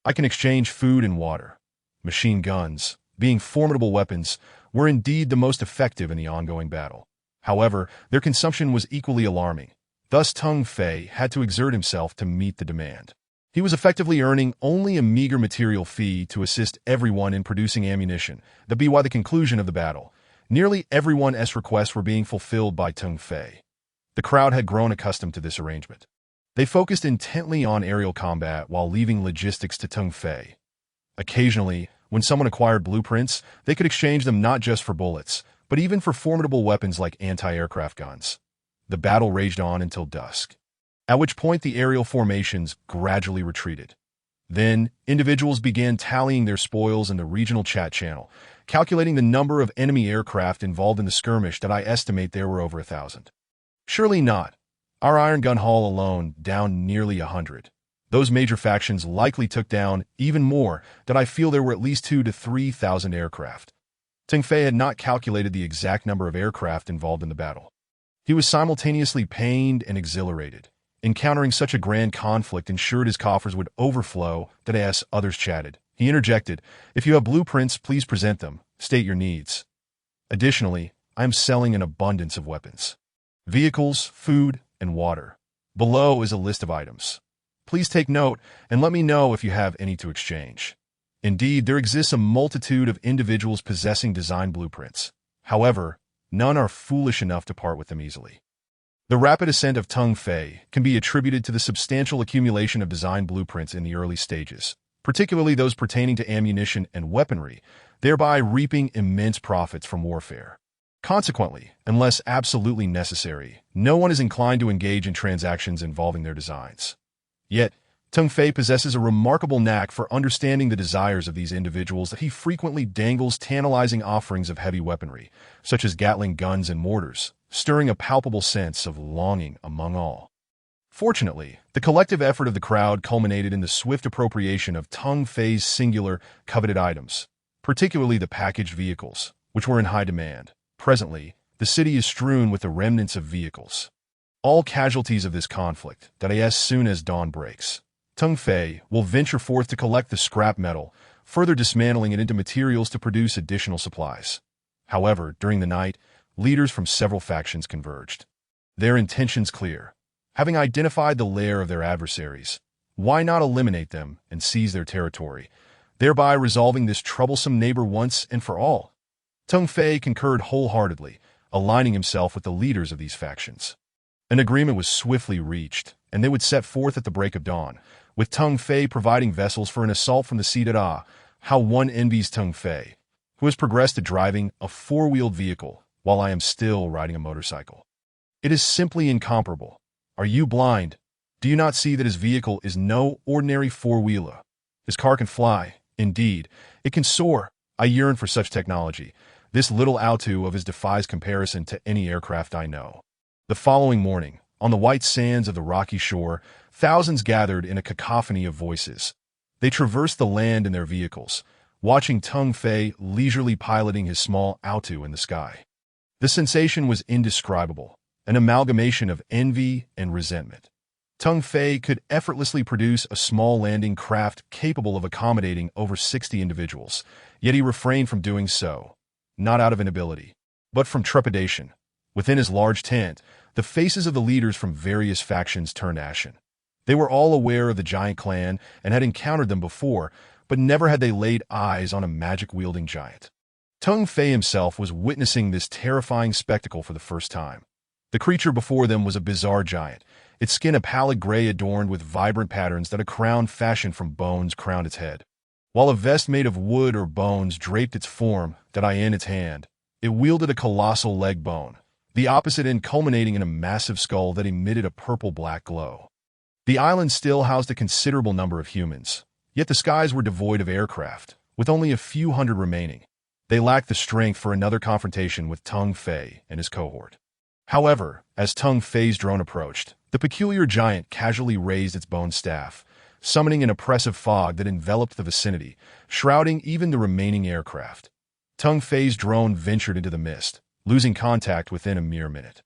I can exchange food and water. Machine guns, being formidable weapons, were indeed the most effective in the ongoing battle. However, their consumption was equally alarming. Thus Teng Fei had to exert himself to meet the demand. He was effectively earning only a meager material fee to assist everyone in producing ammunition. That be why the conclusion of the battle, nearly everyone's requests were being fulfilled by Teng Fei. The crowd had grown accustomed to this arrangement. They focused intently on aerial combat while leaving logistics to Teng Fei. Occasionally, when someone acquired blueprints, they could exchange them not just for bullets, but even for formidable weapons like anti-aircraft guns. The battle raged on until dusk, at which point the aerial formations gradually retreated. Then, individuals began tallying their spoils in the regional chat channel, calculating the number of enemy aircraft involved in the skirmish. That I estimate there were over 1,000. Surely not. Our iron gun haul alone downed nearly 100. Those major factions likely took down even more. That I feel there were at least 2,000 to 3,000 aircraft. Teng Fei had not calculated the exact number of aircraft involved in the battle. He was simultaneously pained and exhilarated. Encountering such a grand conflict ensured his coffers would overflow. That as others chatted, he interjected, "If you have blueprints, please present them. State your needs. Additionally, I am selling an abundance of weapons, vehicles, food, and water. Below is a list of items. Please take note and let me know if you have any to exchange." Indeed, there exists a multitude of individuals possessing design blueprints. However, none are foolish enough to part with them easily. The rapid ascent of Tung Fei can be attributed to the substantial accumulation of design blueprints in the early stages, particularly those pertaining to ammunition and weaponry, thereby reaping immense profits from warfare. Consequently, unless absolutely necessary, no one is inclined to engage in transactions involving their designs. Yet, Tung Fei possesses a remarkable knack for understanding the desires of these individuals that he frequently dangles tantalizing offerings of heavy weaponry, such as Gatling guns and mortars, stirring a palpable sense of longing among all. Fortunately, the collective effort of the crowd culminated in the swift appropriation of Tung Fei's singular, coveted items, particularly the packaged vehicles, which were in high demand. Presently, the city is strewn with the remnants of vehicles. All casualties of this conflict die as soon as dawn breaks. Tung Fei will venture forth to collect the scrap metal, further dismantling it into materials to produce additional supplies. However, during the night, leaders from several factions converged. Their intentions clear. Having identified the lair of their adversaries, why not eliminate them and seize their territory, thereby resolving this troublesome neighbor once and for all? Tung Fei concurred wholeheartedly, aligning himself with the leaders of these factions. An agreement was swiftly reached, and they would set forth at the break of dawn, with Tung Fei providing vessels for an assault from the sea to Da. How one envies Tung Fei, who has progressed to driving a four-wheeled vehicle, while I am still riding a motorcycle. It is simply incomparable. Are you blind? Do you not see that his vehicle is no ordinary four-wheeler? His car can fly. Indeed, it can soar. I yearn for such technology. This little auto of his defies comparison to any aircraft I know. The following morning, on the white sands of the rocky shore, thousands gathered in a cacophony of voices. They traversed the land in their vehicles, watching Tung Fei leisurely piloting his small auto in the sky. The sensation was indescribable, an amalgamation of envy and resentment. Tung Fei could effortlessly produce a small landing craft capable of accommodating over 60 individuals, yet he refrained from doing so, not out of inability, but from trepidation. Within his large tent, the faces of the leaders from various factions turned ashen. They were all aware of the giant clan and had encountered them before, but never had they laid eyes on a magic-wielding giant. Tung Fei himself was witnessing this terrifying spectacle for the first time. The creature before them was a bizarre giant, its skin a pallid gray adorned with vibrant patterns that a crown fashioned from bones crowned its head. While a vest made of wood or bones draped its form, in its hand, it wielded a colossal leg bone, the opposite end culminating in a massive skull that emitted a purple-black glow. The island still housed a considerable number of humans, yet the skies were devoid of aircraft, with only a few hundred remaining. They lacked the strength for another confrontation with Tung Fei and his cohort. However, as Tung Fei's drone approached, the peculiar giant casually raised its bone staff, summoning an oppressive fog that enveloped the vicinity, shrouding even the remaining aircraft. Tung Fei's drone ventured into the mist, losing contact within a mere minute.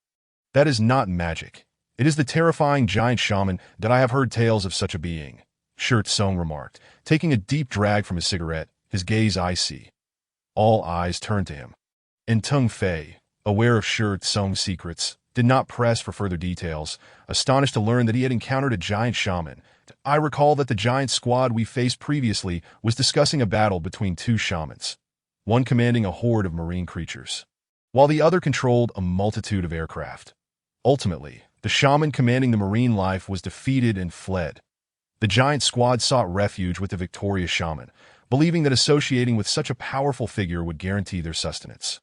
That is not magic. It is the terrifying giant shaman that I have heard tales of such a being, Shi Tsung remarked, taking a deep drag from his cigarette, his gaze icy. All eyes turned to him. And Tung Fei, aware of Shi Tsung's secrets, did not press for further details, astonished to learn that he had encountered a giant shaman. I recall that the giant squad we faced previously was discussing a battle between two shamans, one commanding a horde of marine creatures, while the other controlled a multitude of aircraft. Ultimately, the shaman commanding the marine life was defeated and fled. The giant squad sought refuge with the victorious shaman, believing that associating with such a powerful figure would guarantee their sustenance.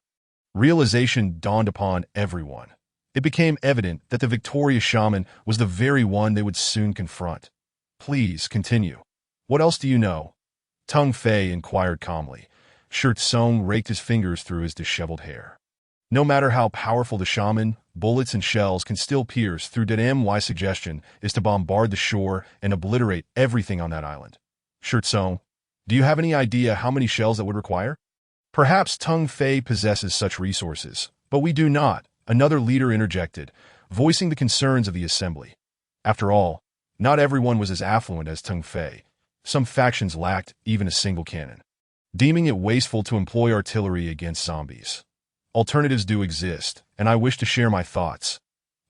Realization dawned upon everyone. It became evident that the victorious shaman was the very one they would soon confront. Please, continue. What else do you know? Tung Fei inquired calmly. Shi Tsung raked his fingers through his disheveled hair. No matter how powerful the shaman, bullets and shells can still pierce through dead. My suggestion is to bombard the shore and obliterate everything on that island. Shi Tsung, do you have any idea how many shells that would require? Perhaps Tung Fei possesses such resources, but we do not, another leader interjected, voicing the concerns of the assembly. After all, not everyone was as affluent as Tung Fei. Some factions lacked even a single cannon, deeming it wasteful to employ artillery against zombies. Alternatives do exist, and I wish to share my thoughts.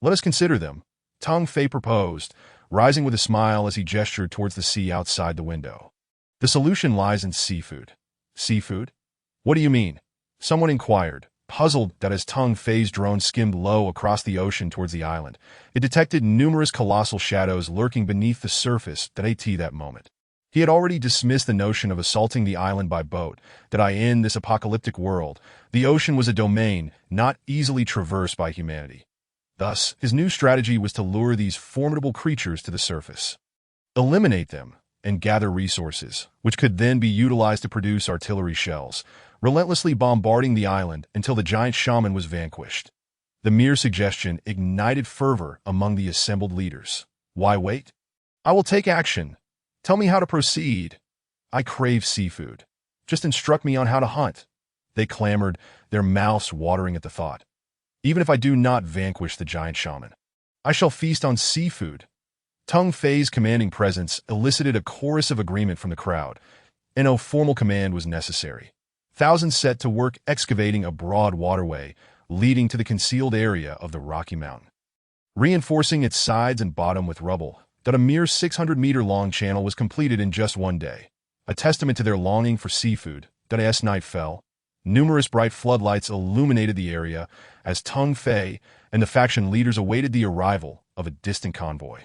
Let us consider them, Tung Fei proposed, rising with a smile as he gestured towards the sea outside the window. The solution lies in seafood. Seafood? What do you mean? Someone inquired, puzzled that as Tung Fei's drone skimmed low across the ocean towards the island, it detected numerous colossal shadows lurking beneath the surface that moment. He had already dismissed the notion of assaulting the island by boat, that in this apocalyptic world, the ocean was a domain not easily traversed by humanity. Thus, his new strategy was to lure these formidable creatures to the surface, eliminate them, and gather resources, which could then be utilized to produce artillery shells, relentlessly bombarding the island until the giant shaman was vanquished. The mere suggestion ignited fervor among the assembled leaders. Why wait? I will take action. Tell me how to proceed. I crave seafood. Just instruct me on how to hunt. They clamored, their mouths watering at the thought. Even if I do not vanquish the giant shaman, I shall feast on seafood. Tung Fei's commanding presence elicited a chorus of agreement from the crowd, and no formal command was necessary. Thousands set to work excavating a broad waterway leading to the concealed area of the Rocky Mountain, reinforcing its sides and bottom with rubble. That a mere 600-meter-long channel was completed in just one day, a testament to their longing for seafood. As night fell, numerous bright floodlights illuminated the area as Tung Fei and the faction leaders awaited the arrival of a distant convoy.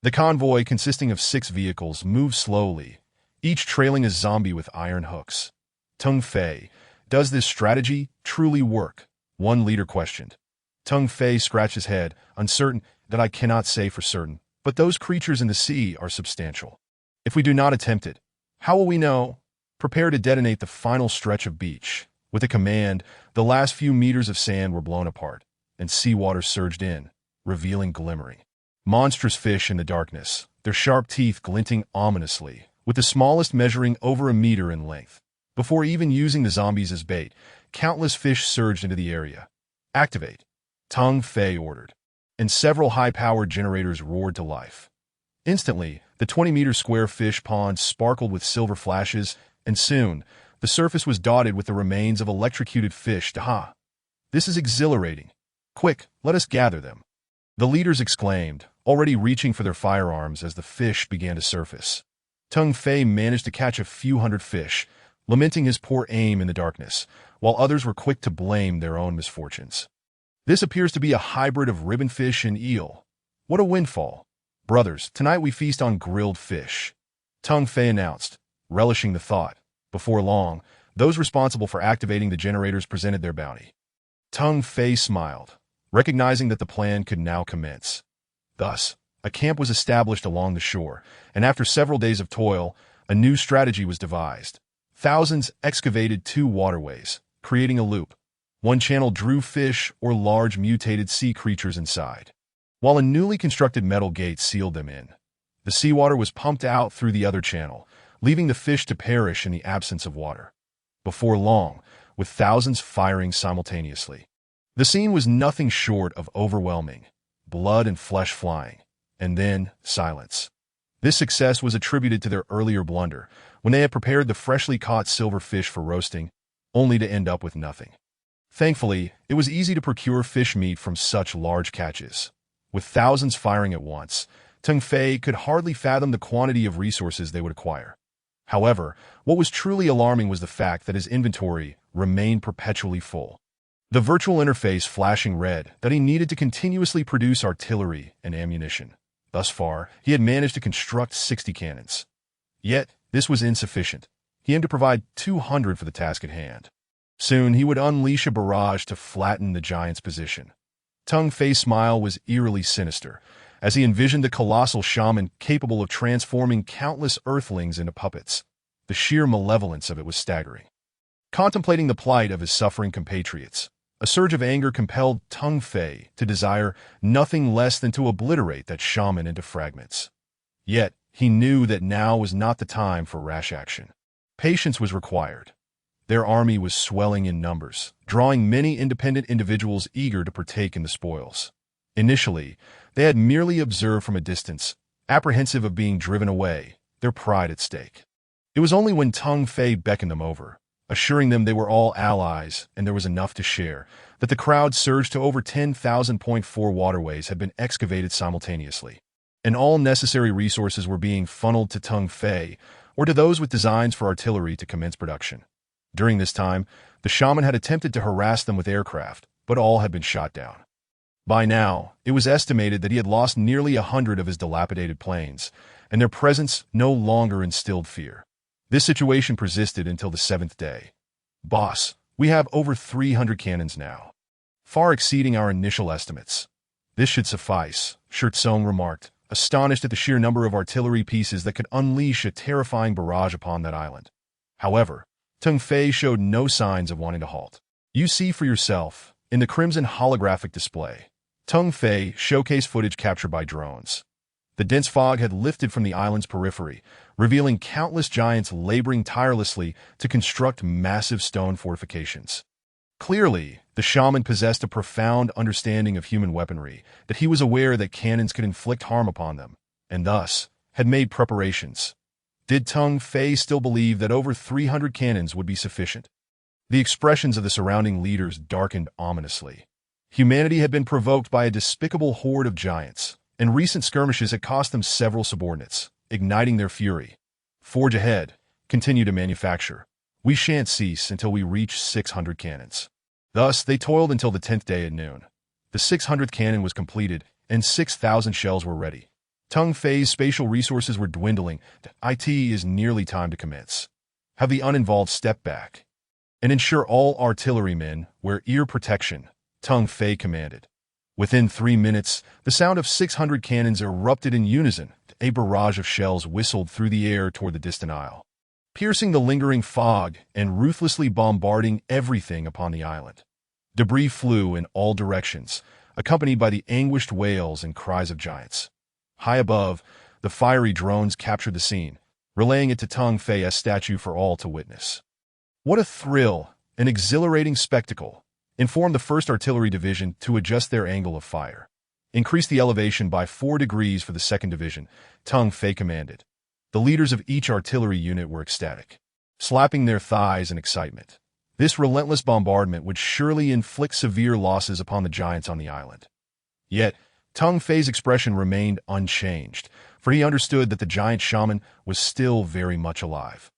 The convoy, consisting of 6 vehicles, moved slowly, each trailing a zombie with iron hooks. Tung Fei, does this strategy truly work? One leader questioned. Tung Fei scratched his head, uncertain. That I cannot say for certain. But those creatures in the sea are substantial. If we do not attempt it, how will we know? Prepare to detonate the final stretch of beach. With a command, the last few meters of sand were blown apart, and seawater surged in, revealing glimmering, monstrous fish in the darkness, their sharp teeth glinting ominously, with the smallest measuring over a meter in length. Before even using the zombies as bait, countless fish surged into the area. Activate, Tung Fei ordered, and several high-powered generators roared to life. Instantly, the 20-meter square fish pond sparkled with silver flashes, and soon, the surface was dotted with the remains of electrocuted fish. This is exhilarating. Quick, let us gather them. The leaders exclaimed, already reaching for their firearms as the fish began to surface. Tung Fei managed to catch a few hundred fish, lamenting his poor aim in the darkness, while others were quick to blame their own misfortunes. This appears to be a hybrid of ribbonfish and eel. What a windfall. Brothers, tonight we feast on grilled fish, Tung Fei announced, relishing the thought. Before long, those responsible for activating the generators presented their bounty. Tung Fei smiled, recognizing that the plan could now commence. Thus, a camp was established along the shore, and after several days of toil, a new strategy was devised. Thousands excavated 2 waterways, creating a loop. One channel drew fish or large mutated sea creatures inside, while a newly constructed metal gate sealed them in. The seawater was pumped out through the other channel, leaving the fish to perish in the absence of water. Before long, with thousands firing simultaneously, the scene was nothing short of overwhelming, blood and flesh flying, and then silence. This success was attributed to their earlier blunder, when they had prepared the freshly caught silver fish for roasting, only to end up with nothing. Thankfully, it was easy to procure fish meat from such large catches. With thousands firing at once, Tung Fei could hardly fathom the quantity of resources they would acquire. However, what was truly alarming was the fact that his inventory remained perpetually full. The virtual interface flashing red that he needed to continuously produce artillery and ammunition. Thus far, he had managed to construct 60 cannons. Yet, this was insufficient. He aimed to provide 200 for the task at hand. Soon, he would unleash a barrage to flatten the giant's position. Tung Fei's smile was eerily sinister, as he envisioned the colossal shaman capable of transforming countless earthlings into puppets. The sheer malevolence of it was staggering. Contemplating the plight of his suffering compatriots, a surge of anger compelled Tung Fei to desire nothing less than to obliterate that shaman into fragments. Yet, he knew that now was not the time for rash action. Patience was required. Their army was swelling in numbers, drawing many independent individuals eager to partake in the spoils. Initially, they had merely observed from a distance, apprehensive of being driven away, their pride at stake. It was only when Tung Fei beckoned them over, assuring them they were all allies and there was enough to share, that the crowd surged to over 10,000.4 waterways had been excavated simultaneously, and all necessary resources were being funneled to Tung Fei or to those with designs for artillery to commence production. During this time, the shaman had attempted to harass them with aircraft, but all had been shot down. By now, it was estimated that he had lost nearly 100 of his dilapidated planes, and their presence no longer instilled fear. This situation persisted until the 7th day. "Boss, we have over 300 cannons now, far exceeding our initial estimates. This should suffice," Shirtsong remarked, astonished at the sheer number of artillery pieces that could unleash a terrifying barrage upon that island. However, Teng Fei showed no signs of wanting to halt. "You see for yourself, in the crimson holographic display." Teng Fei showcased footage captured by drones. The dense fog had lifted from the island's periphery, revealing countless giants laboring tirelessly to construct massive stone fortifications. Clearly, the shaman possessed a profound understanding of human weaponry, that he was aware that cannons could inflict harm upon them, and thus had made preparations. Did Teng Fei still believe that over 300 cannons would be sufficient? The expressions of the surrounding leaders darkened ominously. Humanity had been provoked by a despicable horde of giants, and recent skirmishes had cost them several subordinates, igniting their fury. "Forge ahead, continue to manufacture. We shan't cease until we reach 600 cannons." Thus, they toiled until the 10th day at noon. The 600th cannon was completed, and 6,000 shells were ready. Teng Fei's spatial resources were dwindling. "It is nearly time to commence. Have the uninvolved step back, and ensure all artillerymen wear ear protection," Teng Fei commanded. Within 3 minutes, the sound of 600 cannons erupted in unison. A barrage of shells whistled through the air toward the distant isle, piercing the lingering fog and ruthlessly bombarding everything upon the island. Debris flew in all directions, accompanied by the anguished wails and cries of giants. High above, the fiery drones captured the scene, relaying it to Teng Fei's statue for all to witness. "What a thrill, an exhilarating spectacle," informed the 1st Artillery Division to adjust their angle of fire. "Increase the elevation by 4 degrees for the 2nd Division," Teng Fei commanded. The leaders of each artillery unit were ecstatic, slapping their thighs in excitement. This relentless bombardment would surely inflict severe losses upon the giants on the island. Yet, Teng Fei's expression remained unchanged, for he understood that the giant shaman was still very much alive.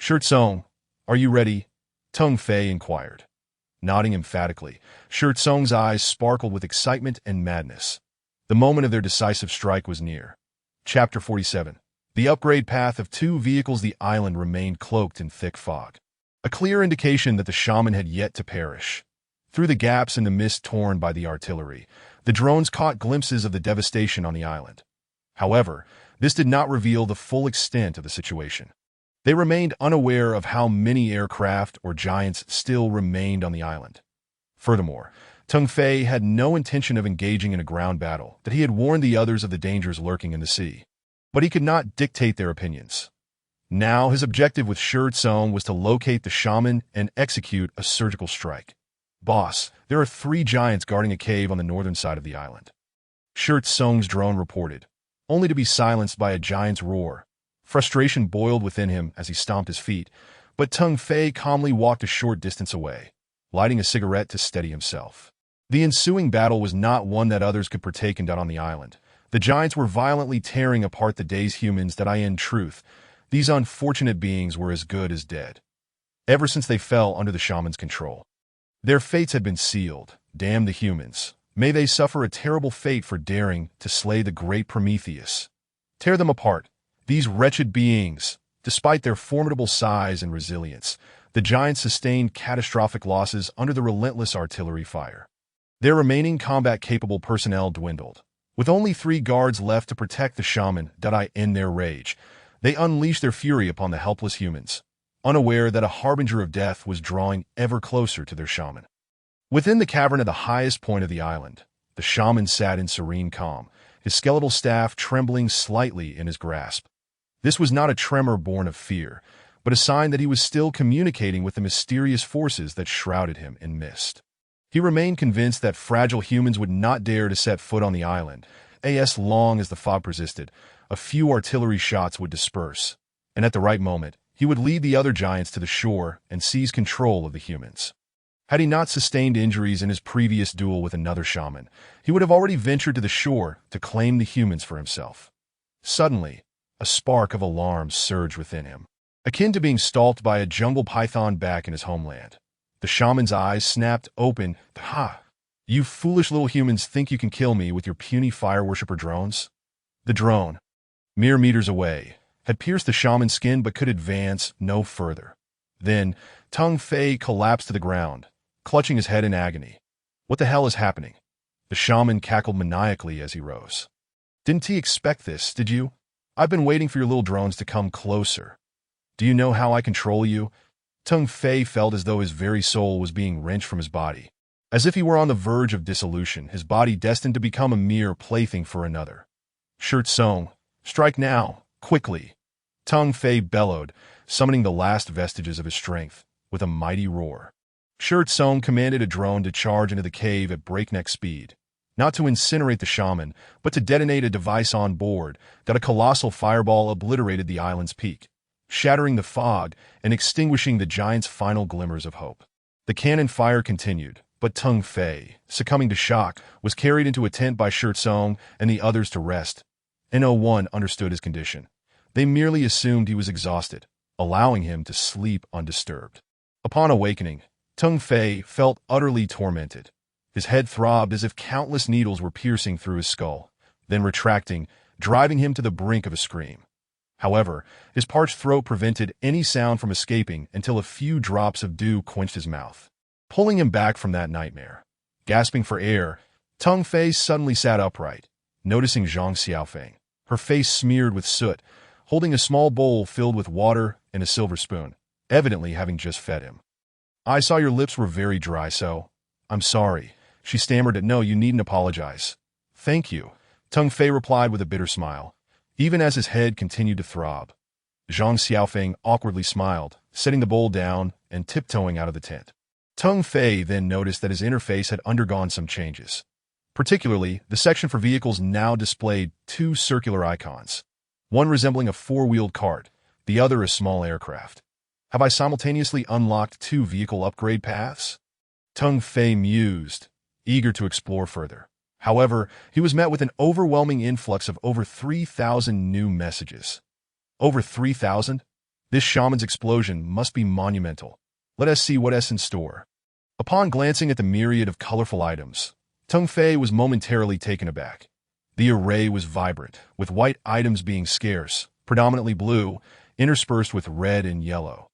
"Shirtsong, are you ready?" Teng Fei inquired. Nodding emphatically, Shirtsong's eyes sparkled with excitement and madness. The moment of their decisive strike was near. Chapter 47. The upgrade path of 2 vehicles. The island remained cloaked in thick fog, a clear indication that the shaman had yet to perish. Through the gaps in the mist torn by the artillery, the drones caught glimpses of the devastation on the island. However, this did not reveal the full extent of the situation. They remained unaware of how many aircraft or giants still remained on the island. Furthermore, Teng Fei had no intention of engaging in a ground battle, that he had warned the others of the dangers lurking in the sea. But he could not dictate their opinions. Now his objective with Shirtsong was to locate the shaman and execute a surgical strike. "Boss, there are 3 giants guarding a cave on the northern side of the island," Shirtsong's drone reported, only to be silenced by a giant's roar. Frustration boiled within him as he stomped his feet, but Teng Fei calmly walked a short distance away, lighting a cigarette to steady himself. The ensuing battle was not one that others could partake in on the island. The giants were violently tearing apart the day's humans. In truth, these unfortunate beings were as good as dead, ever since they fell under the shaman's control. Their fates had been sealed. Damn the humans. May they suffer a terrible fate for daring to slay the great Prometheus. Tear them apart. These wretched beings. Despite their formidable size and resilience, the giants sustained catastrophic losses under the relentless artillery fire. Their remaining combat-capable personnel dwindled. With only 3 guards left to protect the shaman, in their rage, they unleashed their fury upon the helpless humans, unaware that a harbinger of death was drawing ever closer to their shaman. Within the cavern at the highest point of the island, the shaman sat in serene calm, his skeletal staff trembling slightly in his grasp. This was not a tremor born of fear, but a sign that he was still communicating with the mysterious forces that shrouded him in mist. He remained convinced that fragile humans would not dare to set foot on the island. As long as the fog persisted, a few artillery shots would disperse, and at the right moment, he would lead the other giants to the shore and seize control of the humans. Had he not sustained injuries in his previous duel with another shaman, he would have already ventured to the shore to claim the humans for himself. Suddenly, a spark of alarm surged within him. akin to being stalked by a jungle python back in his homeland. The shaman's eyes snapped open. Ha! You foolish little humans think you can kill me with your puny fire worshipper drones? The drone, mere meters away, had pierced the shaman's skin but could advance no further. Then, Tung Fei collapsed to the ground, clutching his head in agony. What the hell is happening? The shaman cackled maniacally as he rose. Didn't he expect this, did you? I've been waiting for your little drones to come closer. Do you know how I control you? Tung Fei felt as though his very soul was being wrenched from his body, as if he were on the verge of dissolution, his body destined to become a mere plaything for another. Shirt Song, strike now, quickly. Tung Fei bellowed, summoning the last vestiges of his strength, with a mighty roar. Shirt Song commanded a drone to charge into the cave at breakneck speed, not to incinerate the shaman, but to detonate a device on board that a colossal fireball obliterated the island's peak, shattering the fog and extinguishing the giant's final glimmers of hope. The cannon fire continued, but Tung Fei, succumbing to shock, was carried into a tent by Shirt Song and the others to rest. No one understood his condition. They merely assumed he was exhausted, allowing him to sleep undisturbed. Upon awakening, Tung Fei felt utterly tormented. His head throbbed as if countless needles were piercing through his skull, then retracting, driving him to the brink of a scream. However, his parched throat prevented any sound from escaping until a few drops of dew quenched his mouth, pulling him back from that nightmare. Gasping for air, Tung Fei suddenly sat upright, noticing Zhang Xiaofeng, her face smeared with soot, holding a small bowl filled with water and a silver spoon, evidently having just fed him. I saw your lips were very dry, so I'm sorry. She stammered. No, you needn't apologize. Thank you, Tung Fei replied with a bitter smile, even as his head continued to throb. Zhang Xiaofeng awkwardly smiled, setting the bowl down and tiptoeing out of the tent. Tung Fei then noticed that his interface had undergone some changes. Particularly, the section for vehicles now displayed two circular icons, one resembling a four-wheeled cart, the other a small aircraft. Have I simultaneously unlocked two vehicle upgrade paths? Tung Fei mused, eager to explore further. However, he was met with an overwhelming influx of over 3,000 new messages. Over 3,000? This shaman's explosion must be monumental. Let us see what's in store. Upon glancing at the myriad of colorful items, Tung Fei was momentarily taken aback. The array was vibrant, with white items being scarce, predominantly blue, interspersed with red and yellow.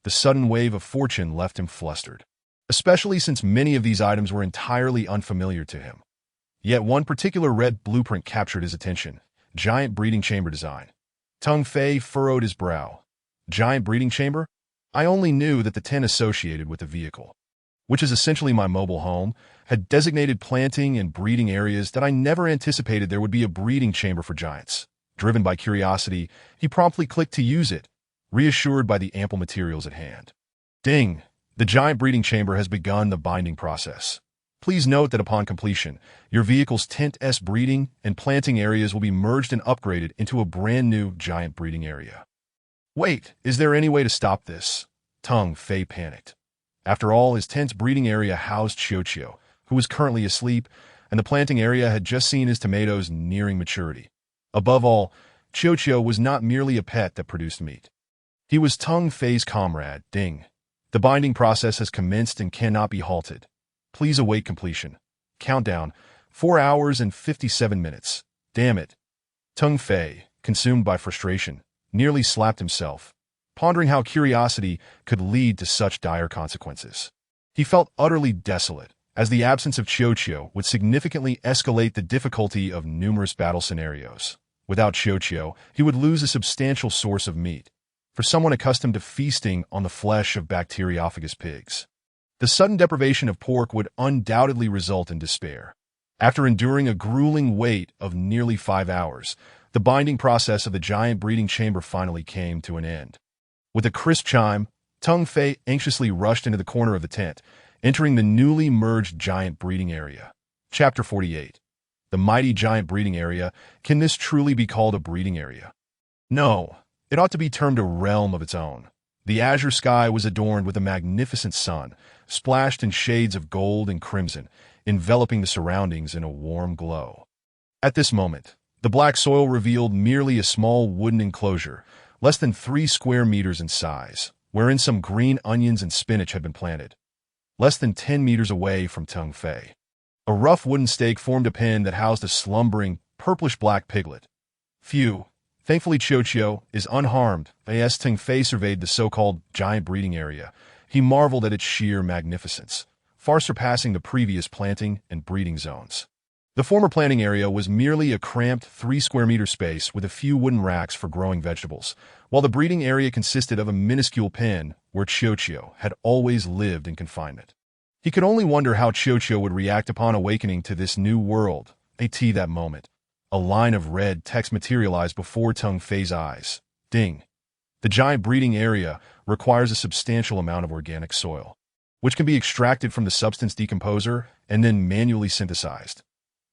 The sudden wave of fortune left him flustered, especially since many of these items were entirely unfamiliar to him. Yet one particular red blueprint captured his attention: giant breeding chamber design. Tung Fei furrowed his brow. Giant breeding chamber? I only knew that the tent associated with the vehicle, which is essentially my mobile home, had designated planting and breeding areas that I never anticipated there would be a breeding chamber for giants. Driven by curiosity, he promptly clicked to use it, reassured by the ample materials at hand. Ding! The giant breeding chamber has begun the binding process. Please note that upon completion, your vehicle's tent-s breeding and planting areas will be merged and upgraded into a brand new giant breeding area. Wait, is there any way to stop this? Tung Fei panicked. After all, his tent's breeding area housed Qiuqiu, who was currently asleep, and the planting area had just seen his tomatoes nearing maturity. Above all, Qiuqiu was not merely a pet that produced meat. He was Tung Fei's comrade. Ding. The binding process has commenced and cannot be halted. Please await completion. Countdown, 4 hours and 57 minutes. Damn it. Tung Fei, consumed by frustration, nearly slapped himself, pondering how curiosity could lead to such dire consequences. He felt utterly desolate, as the absence of Qiuqiu would significantly escalate the difficulty of numerous battle scenarios. Without Qiuqiu, he would lose a substantial source of meat, for someone accustomed to feasting on the flesh of bacteriophagous pigs. The sudden deprivation of pork would undoubtedly result in despair. After enduring a grueling wait of nearly 5 hours, the binding process of the giant breeding chamber finally came to an end. With a crisp chime, Tung Fei anxiously rushed into the corner of the tent, entering the newly merged giant breeding area. Chapter 48. The mighty giant breeding area. Can this truly be called a breeding area? No, it ought to be termed a realm of its own. The azure sky was adorned with a magnificent sun, splashed in shades of gold and crimson, enveloping the surroundings in a warm glow. At this moment, the black soil revealed merely a small wooden enclosure, less than 3 square meters in size, wherein some green onions and spinach had been planted. Less than 10 meters away from Tung Fei, a rough wooden stake formed a pen that housed a slumbering, purplish-black piglet. Phew. Thankfully, Qiuqiu is unharmed. As Tung Fei surveyed the so-called giant breeding area, he marveled at its sheer magnificence, far surpassing the previous planting and breeding zones. The former planting area was merely a cramped 3-square-meter space with a few wooden racks for growing vegetables, while the breeding area consisted of a minuscule pen where Qiuqiu had always lived in confinement. He could only wonder how Qiuqiu would react upon awakening to this new world. That moment, a line of red text materialized before Tung Fei's eyes. Ding. The giant breeding area requires a substantial amount of organic soil, which can be extracted from the substance decomposer and then manually synthesized.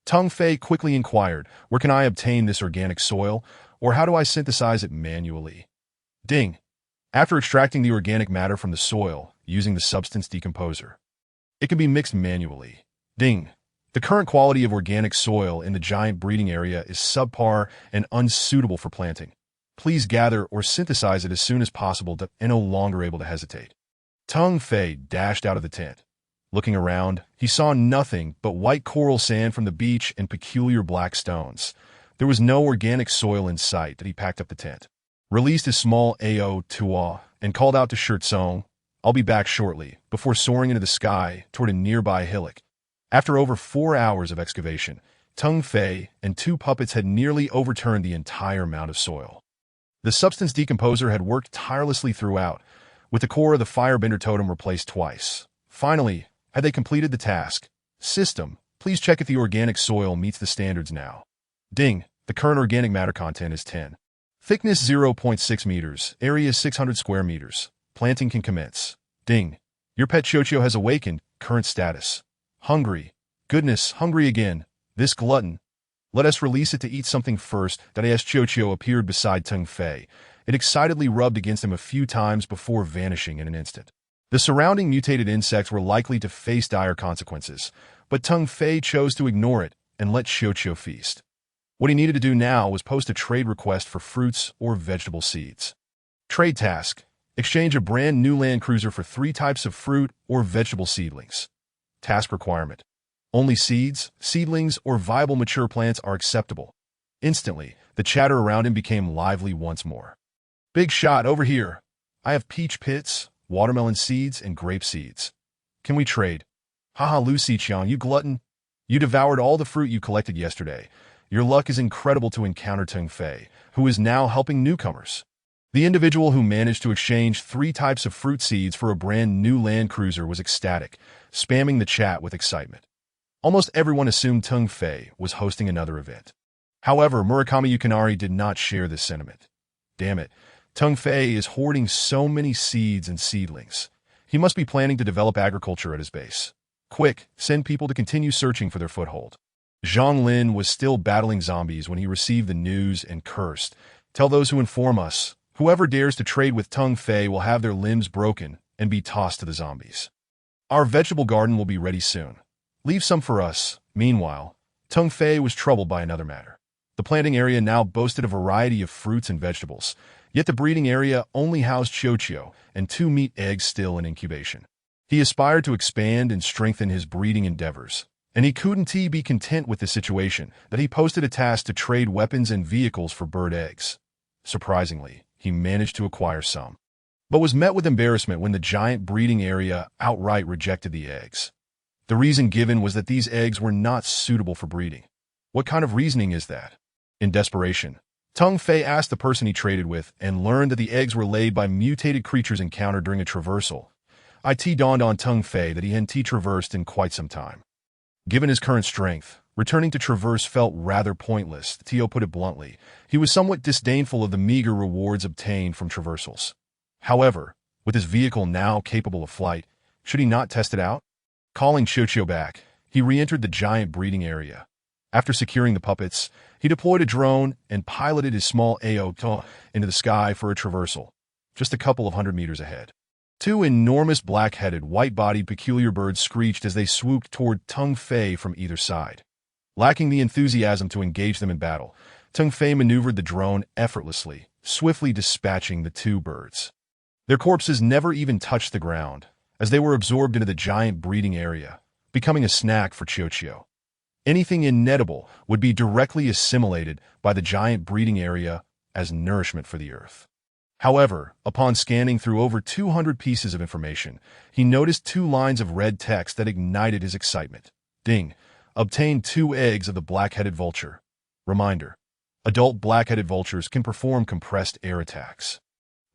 Tung Fei quickly inquired, where can I obtain this organic soil, or how do I synthesize it manually? Ding. After extracting the organic matter from the soil using the substance decomposer, it can be mixed manually. Ding. The current quality of organic soil in the giant breeding area is subpar and unsuitable for planting. Please gather or synthesize it as soon as possible and no longer able to hesitate. Tung Fei dashed out of the tent. Looking around, he saw nothing but white coral sand from the beach and peculiar black stones. There was no organic soil in sight that he packed up the tent, released his small AO Tua, and called out to Shirtsong, I'll be back shortly, before soaring into the sky toward a nearby hillock. After over 4 hours of excavation, Tung Fei and 2 puppets had nearly overturned the entire mound of soil. The substance decomposer had worked tirelessly throughout, with the core of the firebender totem replaced twice. Finally, had they completed the task? System, please check if the organic soil meets the standards now. Ding, the current organic matter content is 10. Thickness 0.6 meters, area 600 square meters. Planting can commence. Ding. Your pet Qiuqiu has awakened. Current status. Hungry. Goodness, hungry again. This glutton. Let us release it to eat something first. As Qiuqiu appeared beside Tung Fei, it excitedly rubbed against him a few times before vanishing in an instant. The surrounding mutated insects were likely to face dire consequences, but Tung Fei chose to ignore it and let Qiuqiu feast. What he needed to do now was post a trade request for fruits or vegetable seeds. Trade task. Exchange a brand new Land Cruiser for 3 types of fruit or vegetable seedlings. Task requirement. Only seeds, seedlings, or viable mature plants are acceptable. Instantly, the chatter around him became lively once more. Big shot over here. I have peach pits, watermelon seeds, and grape seeds. Can we trade? Haha, Lu Xiqiang, you glutton. You devoured all the fruit you collected yesterday. Your luck is incredible to encounter Tung Fei, who is now helping newcomers. The individual who managed to exchange 3 types of fruit seeds for a brand new Land Cruiser was ecstatic, spamming the chat with excitement. Almost everyone assumed Tung Fei was hosting another event. However, Murakami Yukinari did not share this sentiment. Damn it, Tung Fei is hoarding so many seeds and seedlings. He must be planning to develop agriculture at his base. Quick, send people to continue searching for their foothold. Zhang Lin was still battling zombies when he received the news and cursed. Tell those who inform us. Whoever dares to trade with Tung Fei will have their limbs broken and be tossed to the zombies. Our vegetable garden will be ready soon. Leave some for us. Meanwhile, Tung Fei was troubled by another matter. The planting area now boasted a variety of fruits and vegetables, yet the breeding area only housed Qiuqiu and 2 meat eggs still in incubation. He aspired to expand and strengthen his breeding endeavors, and he couldn't be content with the situation that he posted a task to trade weapons and vehicles for bird eggs. Surprisingly, he managed to acquire some, but was met with embarrassment when the giant breeding area outright rejected the eggs. The reason given was that these eggs were not suitable for breeding. What kind of reasoning is that? In desperation, Tung Fei asked the person he traded with and learned that the eggs were laid by mutated creatures encountered during a traversal. It dawned on Tung Fei that he hadn't traversed in quite some time. Given his current strength, returning to traverse felt rather pointless. Tio put it bluntly. He was somewhat disdainful of the meager rewards obtained from traversals. However, with his vehicle now capable of flight, should he not test it out? Calling Qiuqiu back, he re-entered the giant breeding area. After securing the puppets, he deployed a drone and piloted his small AO into the sky for a traversal, just a couple of 100 meters ahead. 2 enormous black-headed, white-bodied peculiar birds screeched as they swooped toward Tung Fei from either side. Lacking the enthusiasm to engage them in battle, Tung Fei maneuvered the drone effortlessly, swiftly dispatching the two birds. Their corpses never even touched the ground, as they were absorbed into the giant breeding area, becoming a snack for Chiochio. Anything inedible would be directly assimilated by the giant breeding area as nourishment for the earth. However, upon scanning through over 200 pieces of information, he noticed 2 lines of red text that ignited his excitement. Ding. Obtained 2 eggs of the black-headed vulture. Reminder. Adult black-headed vultures can perform compressed air attacks.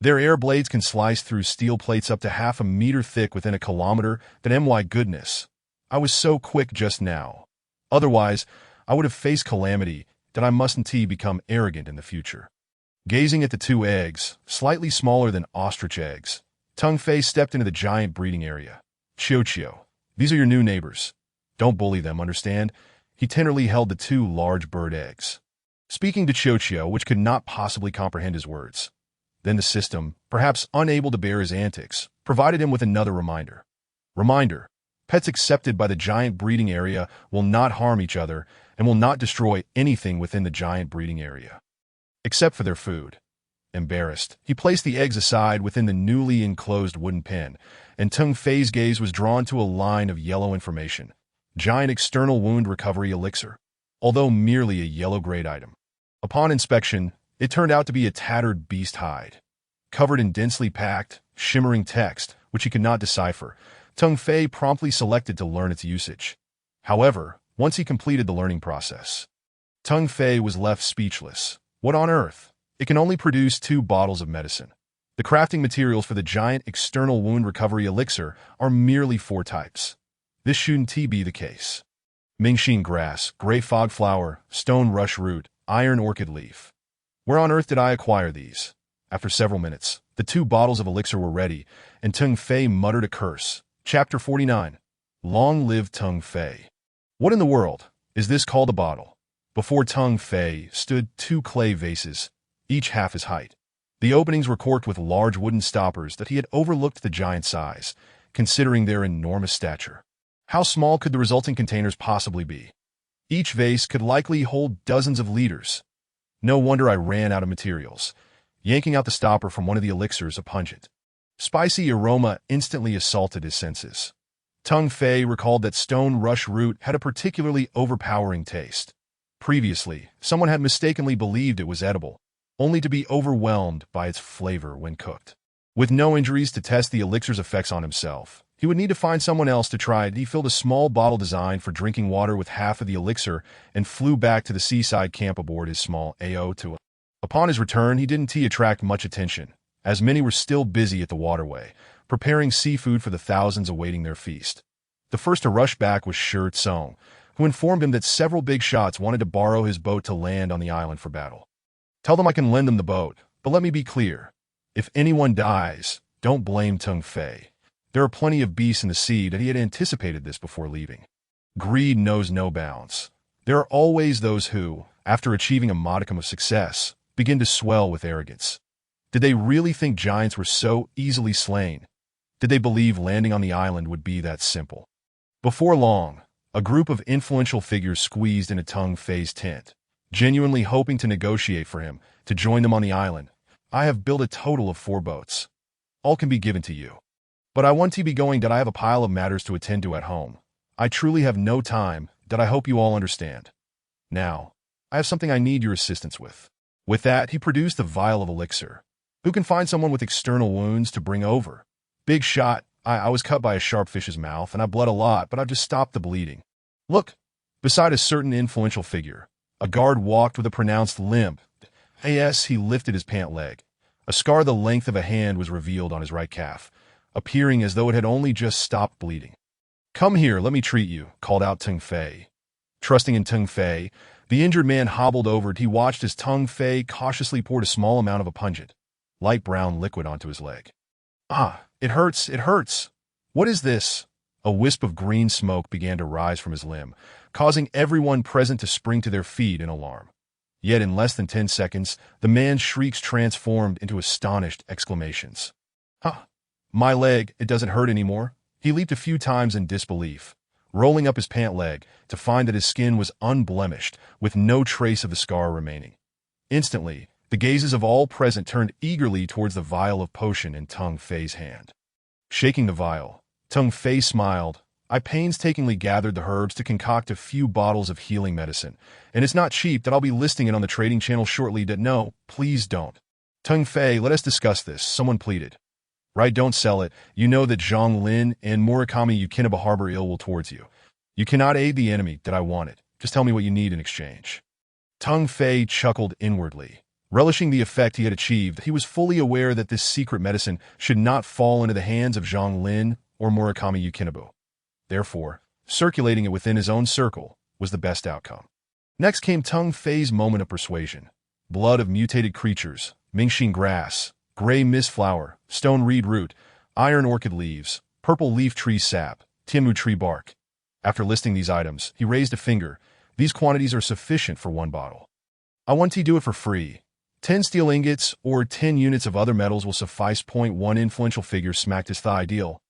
Their air blades can slice through steel plates up to half a meter thick within a kilometer. My goodness. I was so quick just now. Otherwise, I would have faced calamity that I mustn't become arrogant in the future. Gazing at the 2 eggs, slightly smaller than ostrich eggs, Tung Fei stepped into the giant breeding area. Chiochio, these are your new neighbors. Don't bully them, understand? He tenderly held the 2 large bird eggs, speaking to Chiochio, which could not possibly comprehend his words. Then the system, perhaps unable to bear his antics, provided him with another reminder. Reminder. Pets accepted by the giant breeding area will not harm each other and will not destroy anything within the giant breeding area, except for their food. Embarrassed, he placed the eggs aside within the newly enclosed wooden pen, and Tung Fei's gaze was drawn to a line of yellow information. Giant external wound recovery elixir, although merely a yellow-grade item. Upon inspection, it turned out to be a tattered beast hide, covered in densely packed, shimmering text, which he could not decipher. Tung Fei promptly selected to learn its usage. However, once he completed the learning process, Tung Fei was left speechless. What on earth? It can only produce 2 bottles of medicine. The crafting materials for the giant external wound recovery elixir are merely 4 types. This shouldn't be the case. Mingxin grass, gray fog flower, stone rush root, iron orchid leaf. Where on earth did I acquire these? After several minutes, the 2 bottles of elixir were ready, and Tung Fei muttered a curse. Chapter 49. Long live Tung Fei. What in the world is this called a bottle? Before Tung Fei stood 2 clay vases, each half his height. The openings were corked with large wooden stoppers that he had overlooked the giant size, considering their enormous stature. How small could the resulting containers possibly be? Each vase could likely hold dozens of liters. No wonder I ran out of materials. Yanking out the stopper from one of the elixirs, a pungent, spicy aroma instantly assaulted his senses. Tung Fei recalled that stone rush root had a particularly overpowering taste. Previously, someone had mistakenly believed it was edible, only to be overwhelmed by its flavor when cooked. With no injuries to test the elixir's effects on himself, he would need to find someone else to try it. He filled a small bottle designed for drinking water with half of the elixir and flew back to the seaside camp aboard his small AO-2. Upon his return, he didn't attract much attention, as many were still busy at the waterway, preparing seafood for the thousands awaiting their feast. The first to rush back was Shi Tsong, who informed him that several big shots wanted to borrow his boat to land on the island for battle. Tell them I can lend them the boat, but let me be clear. If anyone dies, don't blame Tung Fei. There are plenty of beasts in the sea that he had anticipated this before leaving. Greed knows no bounds. There are always those who, after achieving a modicum of success, begin to swell with arrogance. Did they really think giants were so easily slain? Did they believe landing on the island would be that simple? Before long, a group of influential figures squeezed into Tung Fei's tent, genuinely hoping to negotiate for him to join them on the island. I have built a total of 4 boats. All can be given to you. But I want to be going that I have a pile of matters to attend to at home. I truly have no time that I hope you all understand. Now, I have something I need your assistance with. With that, he produced a vial of elixir. Who can find someone with external wounds to bring over? Big shot. I was cut by a sharp fish's mouth, and I bled a lot, but I've just stopped the bleeding. Look, beside a certain influential figure, a guard walked with a pronounced limp. Yes, he lifted his pant leg. A scar the length of a hand was revealed on his right calf, appearing as though it had only just stopped bleeding. Come here, let me treat you, called out Tung Fei. Trusting in Tung Fei, the injured man hobbled over. He watched as Tung Fei cautiously poured a small amount of a pungent, light brown liquid onto his leg. Ah, it hurts, it hurts. What is this? A wisp of green smoke began to rise from his limb, causing everyone present to spring to their feet in alarm. Yet in less than 10 seconds, the man's shrieks transformed into astonished exclamations. Huh, my leg, it doesn't hurt anymore. He leaped a few times in disbelief, rolling up his pant leg to find that his skin was unblemished, with no trace of the scar remaining. Instantly, The gazes of all present turned eagerly towards the vial of potion in Teng Fei's hand. Shaking the vial, Teng Fei smiled. I painstakingly gathered the herbs to concoct a few bottles of healing medicine, and it's not cheap that I'll be listing it on the trading channel shortly. No, please don't. Teng Fei, let us discuss this, someone pleaded. Right, don't sell it. You know that Zhang Lin and Murakami Yukinobu harbor ill will towards you. You cannot aid the enemy that I want it. Just tell me what you need in exchange. Teng Fei chuckled inwardly. Relishing the effect he had achieved, he was fully aware that this secret medicine should not fall into the hands of Zhang Lin or Murakami Yukinobu. Therefore, circulating it within his own circle was the best outcome. Next came Teng Fei's moment of persuasion. Blood of mutated creatures, Mingxin grass, gray mist flower, stone reed root, iron orchid leaves, purple leaf tree sap, tianmu tree bark. After listing these items, he raised a finger. These quantities are sufficient for one bottle. I want to do it for free. 10 steel ingots or 10 units of other metals will suffice. One influential figure smacked his thigh. Deal.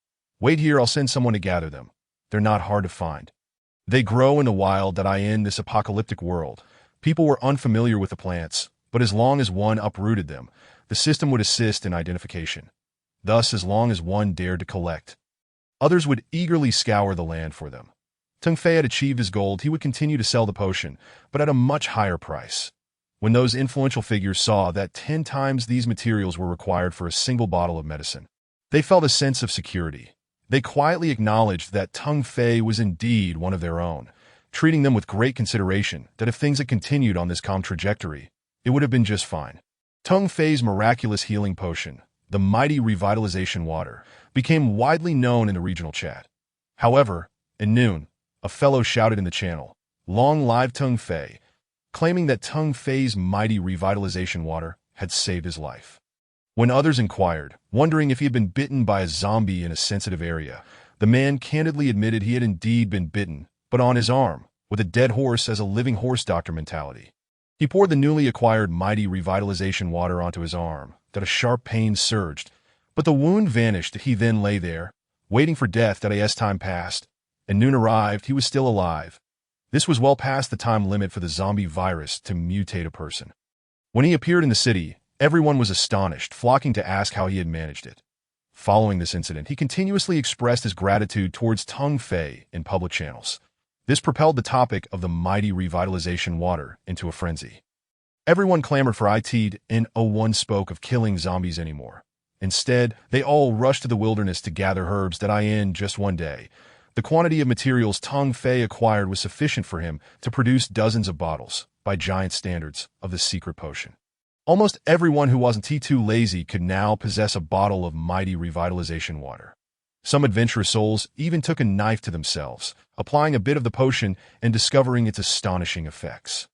Wait here, I'll send someone to gather them. They're not hard to find. They grow in the wild that I in this apocalyptic world. People were unfamiliar with the plants, but as long as one uprooted them, the system would assist in identification. Thus, as long as one dared to collect, others would eagerly scour the land for them. Teng Fei had achieved his goal. He would continue to sell the potion, but at a much higher price. When those influential figures saw that 10 times these materials were required for a single bottle of medicine, they felt a sense of security. They quietly acknowledged that Teng Fei was indeed one of their own, treating them with great consideration, that if things had continued on this calm trajectory, it would have been just fine. Teng Fei's miraculous healing potion, the mighty revitalization water, became widely known in the regional chat. However, at noon, a fellow shouted in the channel, "Long live Teng Fei," claiming that Teng Fei's mighty revitalization water had saved his life. When others inquired, wondering if he had been bitten by a zombie in a sensitive area, the man candidly admitted he had indeed been bitten, but on his arm, with a dead horse as a living horse doctor mentality. He poured the newly acquired mighty revitalization water onto his arm, that a sharp pain surged, but the wound vanished. He then lay there, waiting for death. As time passed, and noon arrived, he was still alive. This was well past the time limit for the zombie virus to mutate a person. When he appeared in the city, everyone was astonished, flocking to ask how he had managed it. Following this incident, he continuously expressed his gratitude towards Teng Fei in public channels. This propelled the topic of the mighty revitalization water into a frenzy. Everyone clamored for it, and no one spoke of killing zombies anymore. Instead, they all rushed to the wilderness to gather herbs that in just one day. The quantity of materials Teng Fei acquired was sufficient for him to produce dozens of bottles, by giant standards, of the secret potion. Almost everyone who wasn't too lazy could now possess a bottle of mighty revitalization water. Some adventurous souls even took a knife to themselves, applying a bit of the potion and discovering its astonishing effects.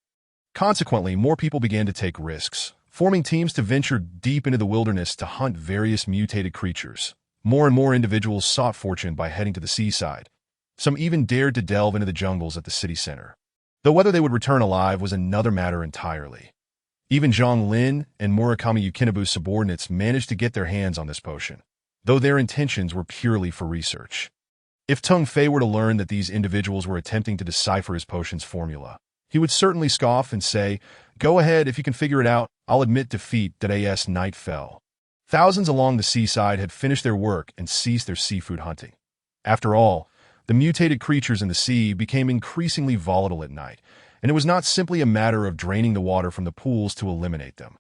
Consequently, more people began to take risks, forming teams to venture deep into the wilderness to hunt various mutated creatures. More and more individuals sought fortune by heading to the seaside. Some even dared to delve into the jungles at the city center. Though whether they would return alive was another matter entirely. Even Zhang Lin and Murakami Yukinobu's subordinates managed to get their hands on this potion, though their intentions were purely for research. If Teng Fei were to learn that these individuals were attempting to decipher his potion's formula, he would certainly scoff and say, "Go ahead, if you can figure it out, I'll admit defeat." As night fell, thousands along the seaside had finished their work and ceased their seafood hunting. After all, the mutated creatures in the sea became increasingly volatile at night, and it was not simply a matter of draining the water from the pools to eliminate them.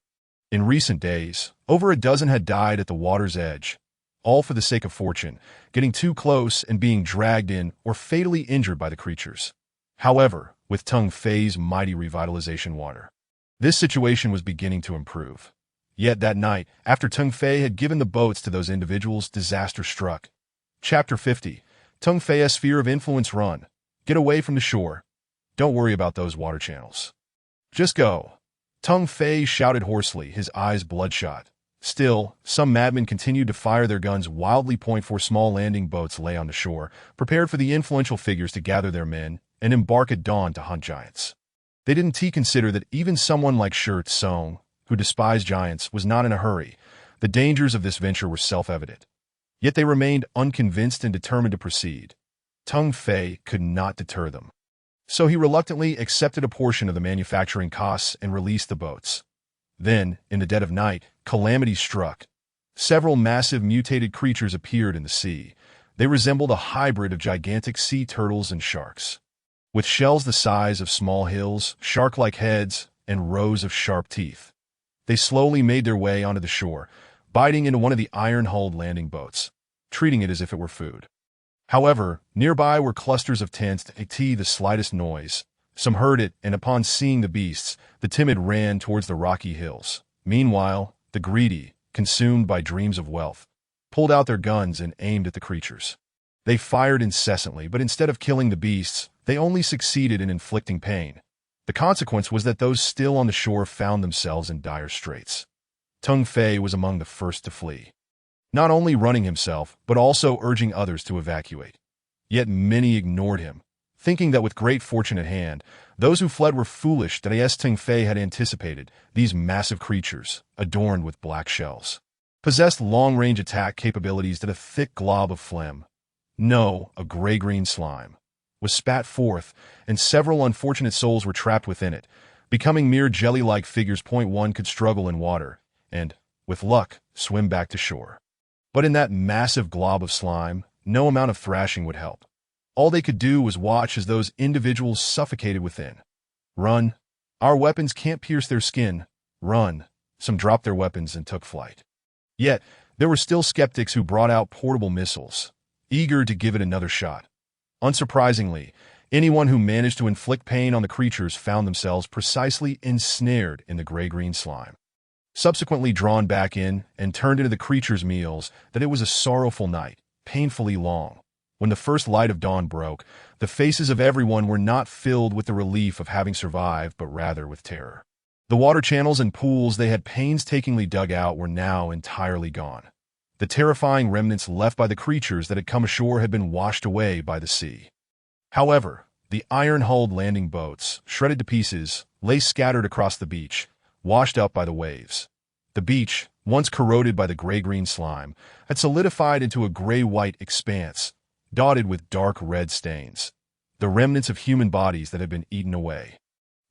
In recent days, over a dozen had died at the water's edge, all for the sake of fortune, getting too close and being dragged in or fatally injured by the creatures. However, with Teng Fei's mighty revitalization water, this situation was beginning to improve. Yet that night, after Teng Fei had given the boats to those individuals, disaster struck. Chapter 50. Teng Fei's sphere of influence run. Get away from the shore. Don't worry about those water channels. Just go. Teng Fei shouted hoarsely, his eyes bloodshot. Still, some madmen continued to fire their guns wildly. Four small landing boats lay on the shore, prepared for the influential figures to gather their men and embark at dawn to hunt giants. They didn't consider that even someone like Shi Tsong, who despised giants, was not in a hurry. The dangers of this venture were self-evident. Yet they remained unconvinced and determined to proceed. Teng Fei could not deter them. So he reluctantly accepted a portion of the manufacturing costs and released the boats. Then, in the dead of night, calamity struck. Several massive mutated creatures appeared in the sea. They resembled a hybrid of gigantic sea turtles and sharks. With shells the size of small hills, shark-like heads, and rows of sharp teeth. They slowly made their way onto the shore, biting into one of the iron-hulled landing boats, treating it as if it were food. However, nearby were clusters of tents that the slightest noise. Some heard it, and upon seeing the beasts, the timid ran towards the rocky hills. Meanwhile, the greedy, consumed by dreams of wealth, pulled out their guns and aimed at the creatures. They fired incessantly, but instead of killing the beasts, they only succeeded in inflicting pain. The consequence was that those still on the shore found themselves in dire straits. Tung Fei was among the first to flee, not only running himself, but also urging others to evacuate. Yet many ignored him, thinking that with great fortune at hand, those who fled were foolish that as Tung Fei had anticipated, these massive creatures, adorned with black shells, possessed long-range attack capabilities that a thick glob of phlegm, no, a gray-green slime, was spat forth, and several unfortunate souls were trapped within it, becoming mere jelly-like figures. One could struggle in water, and, with luck, swim back to shore. But in that massive glob of slime, no amount of thrashing would help. All they could do was watch as those individuals suffocated within. Run. Our weapons can't pierce their skin. Run. Some dropped their weapons and took flight. Yet, there were still skeptics who brought out portable missiles, eager to give it another shot. Unsurprisingly, anyone who managed to inflict pain on the creatures found themselves precisely ensnared in the gray-green slime, subsequently drawn back in and turned into the creatures' meals. That it was a sorrowful night, painfully long. When the first light of dawn broke, the faces of everyone were not filled with the relief of having survived, but rather with terror. The water channels and pools they had painstakingly dug out were now entirely gone. The terrifying remnants left by the creatures that had come ashore had been washed away by the sea. However, the iron-hulled landing boats, shredded to pieces, lay scattered across the beach, washed up by the waves. The beach, once corroded by the gray-green slime, had solidified into a gray-white expanse, dotted with dark red stains, the remnants of human bodies that had been eaten away.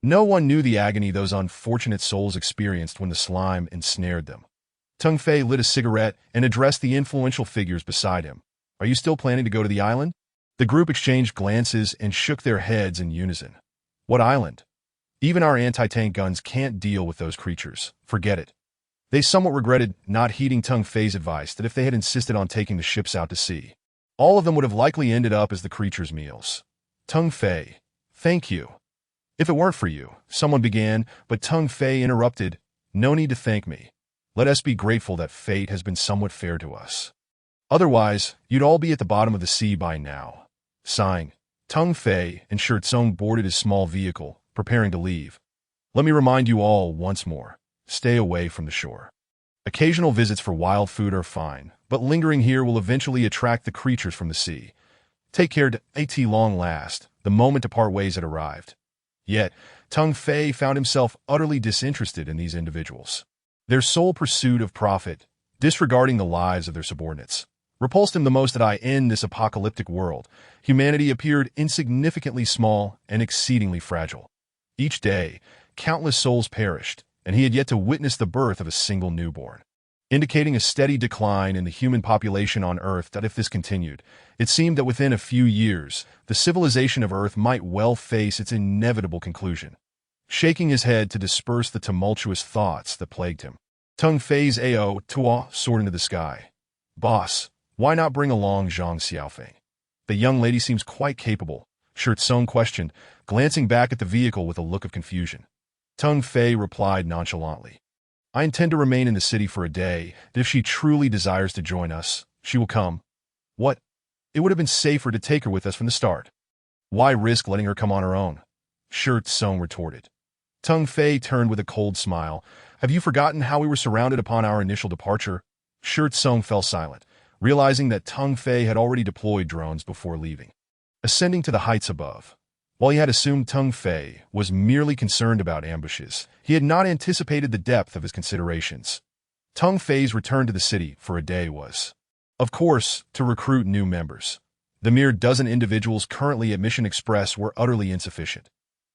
No one knew the agony those unfortunate souls experienced when the slime ensnared them. Tung Fei lit a cigarette and addressed the influential figures beside him. "Are you still planning to go to the island?" The group exchanged glances and shook their heads in unison. "What island? Even our anti-tank guns can't deal with those creatures. Forget it." They somewhat regretted not heeding Tung Fei's advice that if they had insisted on taking the ships out to sea, all of them would have likely ended up as the creatures' meals. "Tung Fei, thank you." "If it weren't for you," someone began, but Tung Fei interrupted. "No need to thank me. Let us be grateful that fate has been somewhat fair to us. Otherwise, you'd all be at the bottom of the sea by now." Sighing, Tung Fei and Shirtsong boarded his small vehicle, preparing to leave. "Let me remind you all once more, stay away from the shore. Occasional visits for wild food are fine, but lingering here will eventually attract the creatures from the sea. Take care to at long last, the moment to part ways had arrived." Yet, Tung Fei found himself utterly disinterested in these individuals. Their sole pursuit of profit, disregarding the lives of their subordinates, repulsed him the most. In this apocalyptic world, humanity appeared insignificantly small and exceedingly fragile. Each day, countless souls perished, and he had yet to witness the birth of a single newborn, indicating a steady decline in the human population on Earth. That if this continued, it seemed that within a few years, the civilization of Earth might well face its inevitable conclusion. Shaking his head to disperse the tumultuous thoughts that plagued him, Tung Fei's Ao Tua soared into the sky. "Boss, why not bring along Zhang Xiaofeng? The young lady seems quite capable," Shirtsong questioned, glancing back at the vehicle with a look of confusion. Tung Fei replied nonchalantly, "I intend to remain in the city for a day, and if she truly desires to join us, she will come." "What? It would have been safer to take her with us from the start. Why risk letting her come on her own?" Shirtsong retorted. Tung Fei turned with a cold smile. "Have you forgotten how we were surrounded upon our initial departure?" Shirtsong fell silent, realizing that Tung Fei had already deployed drones before leaving. Ascending to the heights above, while he had assumed Tung Fei was merely concerned about ambushes, he had not anticipated the depth of his considerations. Tung Fei's return to the city for a day was, of course, to recruit new members. The mere dozen individuals currently at Mission Express were utterly insufficient.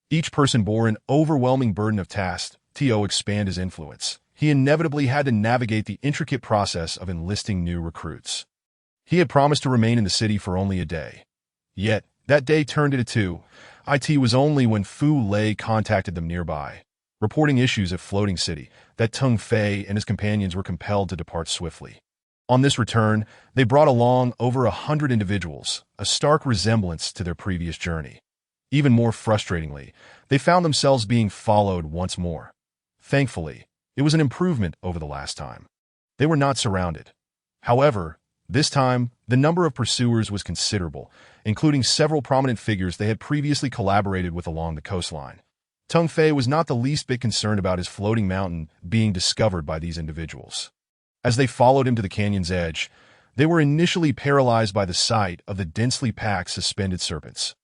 Each person bore an overwhelming burden of tasks To expand his influence, he inevitably had to navigate the intricate process of enlisting new recruits. He had promised to remain in the city for only a day. Yet, that day turned into two. It was only when Fu Lei contacted them nearby, reporting issues at Floating City, that Teng Fei and his companions were compelled to depart swiftly. On this return, they brought along over 100 individuals, a stark resemblance to their previous journey. Even more frustratingly, they found themselves being followed once more. Thankfully, it was an improvement over the last time. They were not surrounded. However, this time, the number of pursuers was considerable, including several prominent figures they had previously collaborated with along the coastline. Teng Fei was not the least bit concerned about his floating mountain being discovered by these individuals. As they followed him to the canyon's edge, they were initially paralyzed by the sight of the densely packed suspended serpents.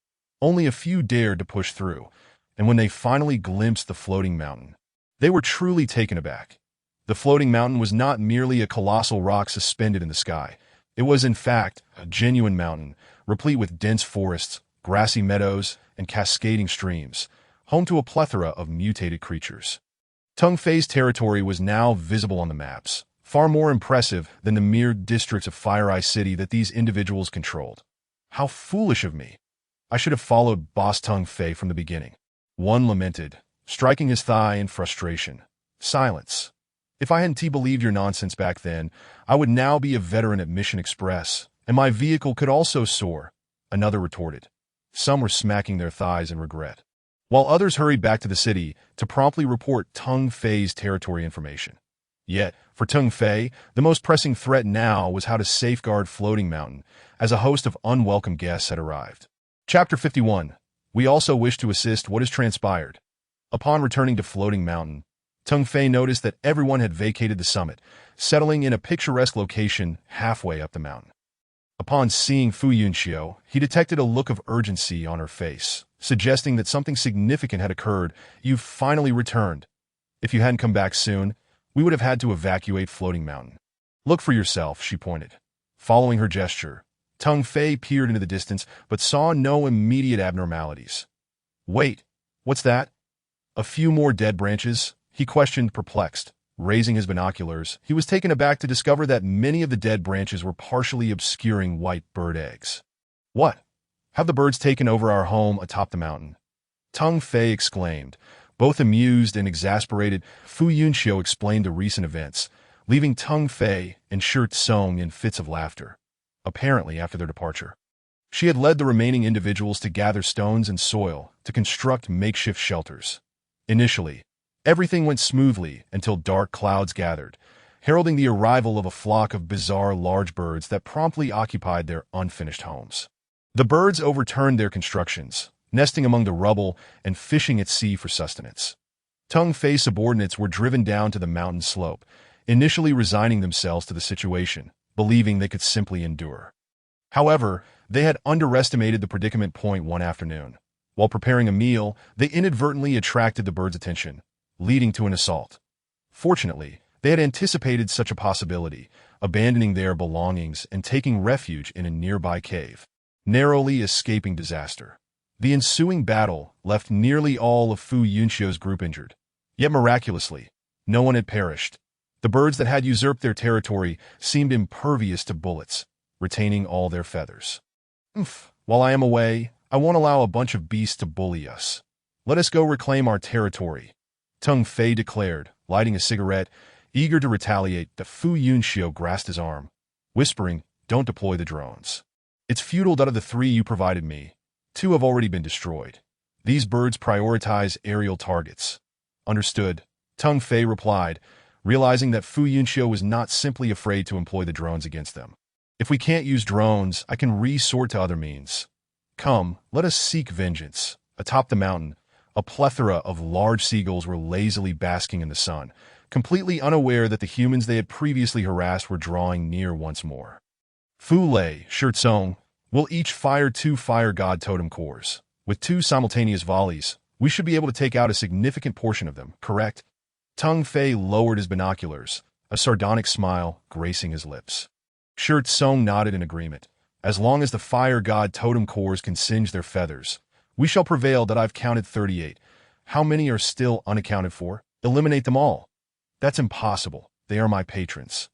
Only a few dared to push through, and when they finally glimpsed the floating mountain, they were truly taken aback. The floating mountain was not merely a colossal rock suspended in the sky. It was, in fact, a genuine mountain, replete with dense forests, grassy meadows, and cascading streams, home to a plethora of mutated creatures. Teng Fei's territory was now visible on the maps, far more impressive than the mere districts of Fire Eye City that these individuals controlled. How foolish of me! I should have followed Boss Teng Fei from the beginning. One lamented, striking his thigh in frustration. Silence. If I hadn't believed your nonsense back then, I would now be a veteran at Mission Express, and my vehicle could also soar, another retorted. Some were smacking their thighs in regret, while others hurried back to the city to promptly report Teng Fei's territory information. Yet, for Teng Fei, the most pressing threat now was how to safeguard Floating Mountain, as a host of unwelcome guests had arrived. Chapter 51. We also wish to assist what has transpired. Upon returning to Floating Mountain, Teng Fei noticed that everyone had vacated the summit, settling in a picturesque location halfway up the mountain. Upon seeing Fu Yunxiu, he detected a look of urgency on her face, suggesting that something significant had occurred. You've finally returned. If you hadn't come back soon, we would have had to evacuate Floating Mountain. Look for yourself, she pointed. Following her gesture, Teng Fei peered into the distance but saw no immediate abnormalities. Wait, what's that? A few more dead branches? He questioned, perplexed. Raising his binoculars, he was taken aback to discover that many of the dead branches were partially obscuring white bird eggs. What? Have the birds taken over our home atop the mountain? Teng Fei exclaimed. Both amused and exasperated, Fu Yunxiu explained the recent events, leaving Teng Fei and Shi Tsong in fits of laughter, apparently after their departure. She had led the remaining individuals to gather stones and soil to construct makeshift shelters. Initially, everything went smoothly until dark clouds gathered, heralding the arrival of a flock of bizarre large birds that promptly occupied their unfinished homes. The birds overturned their constructions, nesting among the rubble and fishing at sea for sustenance. Teng Fei's subordinates were driven down to the mountain slope, initially resigning themselves to the situation, believing they could simply endure. However, they had underestimated the predicament point one afternoon. While preparing a meal, they inadvertently attracted the birds' attention, leading to an assault. Fortunately, they had anticipated such a possibility, abandoning their belongings and taking refuge in a nearby cave, narrowly escaping disaster. The ensuing battle left nearly all of Fu Yunxiu's group injured. Yet miraculously, no one had perished. The birds that had usurped their territory seemed impervious to bullets, retaining all their feathers. While I am away, I won't allow a bunch of beasts to bully us. Let us go reclaim our territory, Teng Fei declared, lighting a cigarette, eager to retaliate. The Fu Yunxiu grasped his arm, whispering, "Don't deploy the drones. It's futile. Out of the 3 you provided me, 2 have already been destroyed. These birds prioritize aerial targets." Understood, Teng Fei replied, realizing that Fu Yunxiu was not simply afraid to employ the drones against them. If we can't use drones, I can resort to other means. Come, let us seek vengeance. Atop the mountain, a plethora of large seagulls were lazily basking in the sun, completely unaware that the humans they had previously harassed were drawing near once more. Fu Lei, Shi Tsong, will each fire 2 fire god totem cores. With 2 simultaneous volleys, we should be able to take out a significant portion of them, correct? Teng Fei lowered his binoculars, a sardonic smile gracing his lips. Shi Tsong nodded in agreement. As long as the fire god totem cores can singe their feathers, we shall prevail. That I've counted 38. How many are still unaccounted for? Eliminate them all. That's impossible. They are my patrons.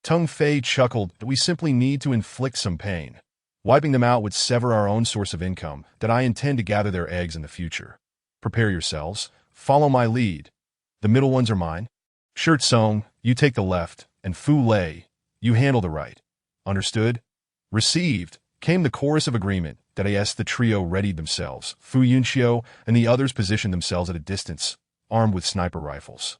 Tung Fei chuckled that we simply need to inflict some pain. Wiping them out would sever our own source of income that I intend to gather their eggs in the future. Prepare yourselves. Follow my lead. The middle ones are mine. Shirt Song, you take the left, and Fu Lei, you handle the right. Understood? Received, came the chorus of agreement that as the trio readied themselves. Fu Yunxiu and the others positioned themselves at a distance, armed with sniper rifles.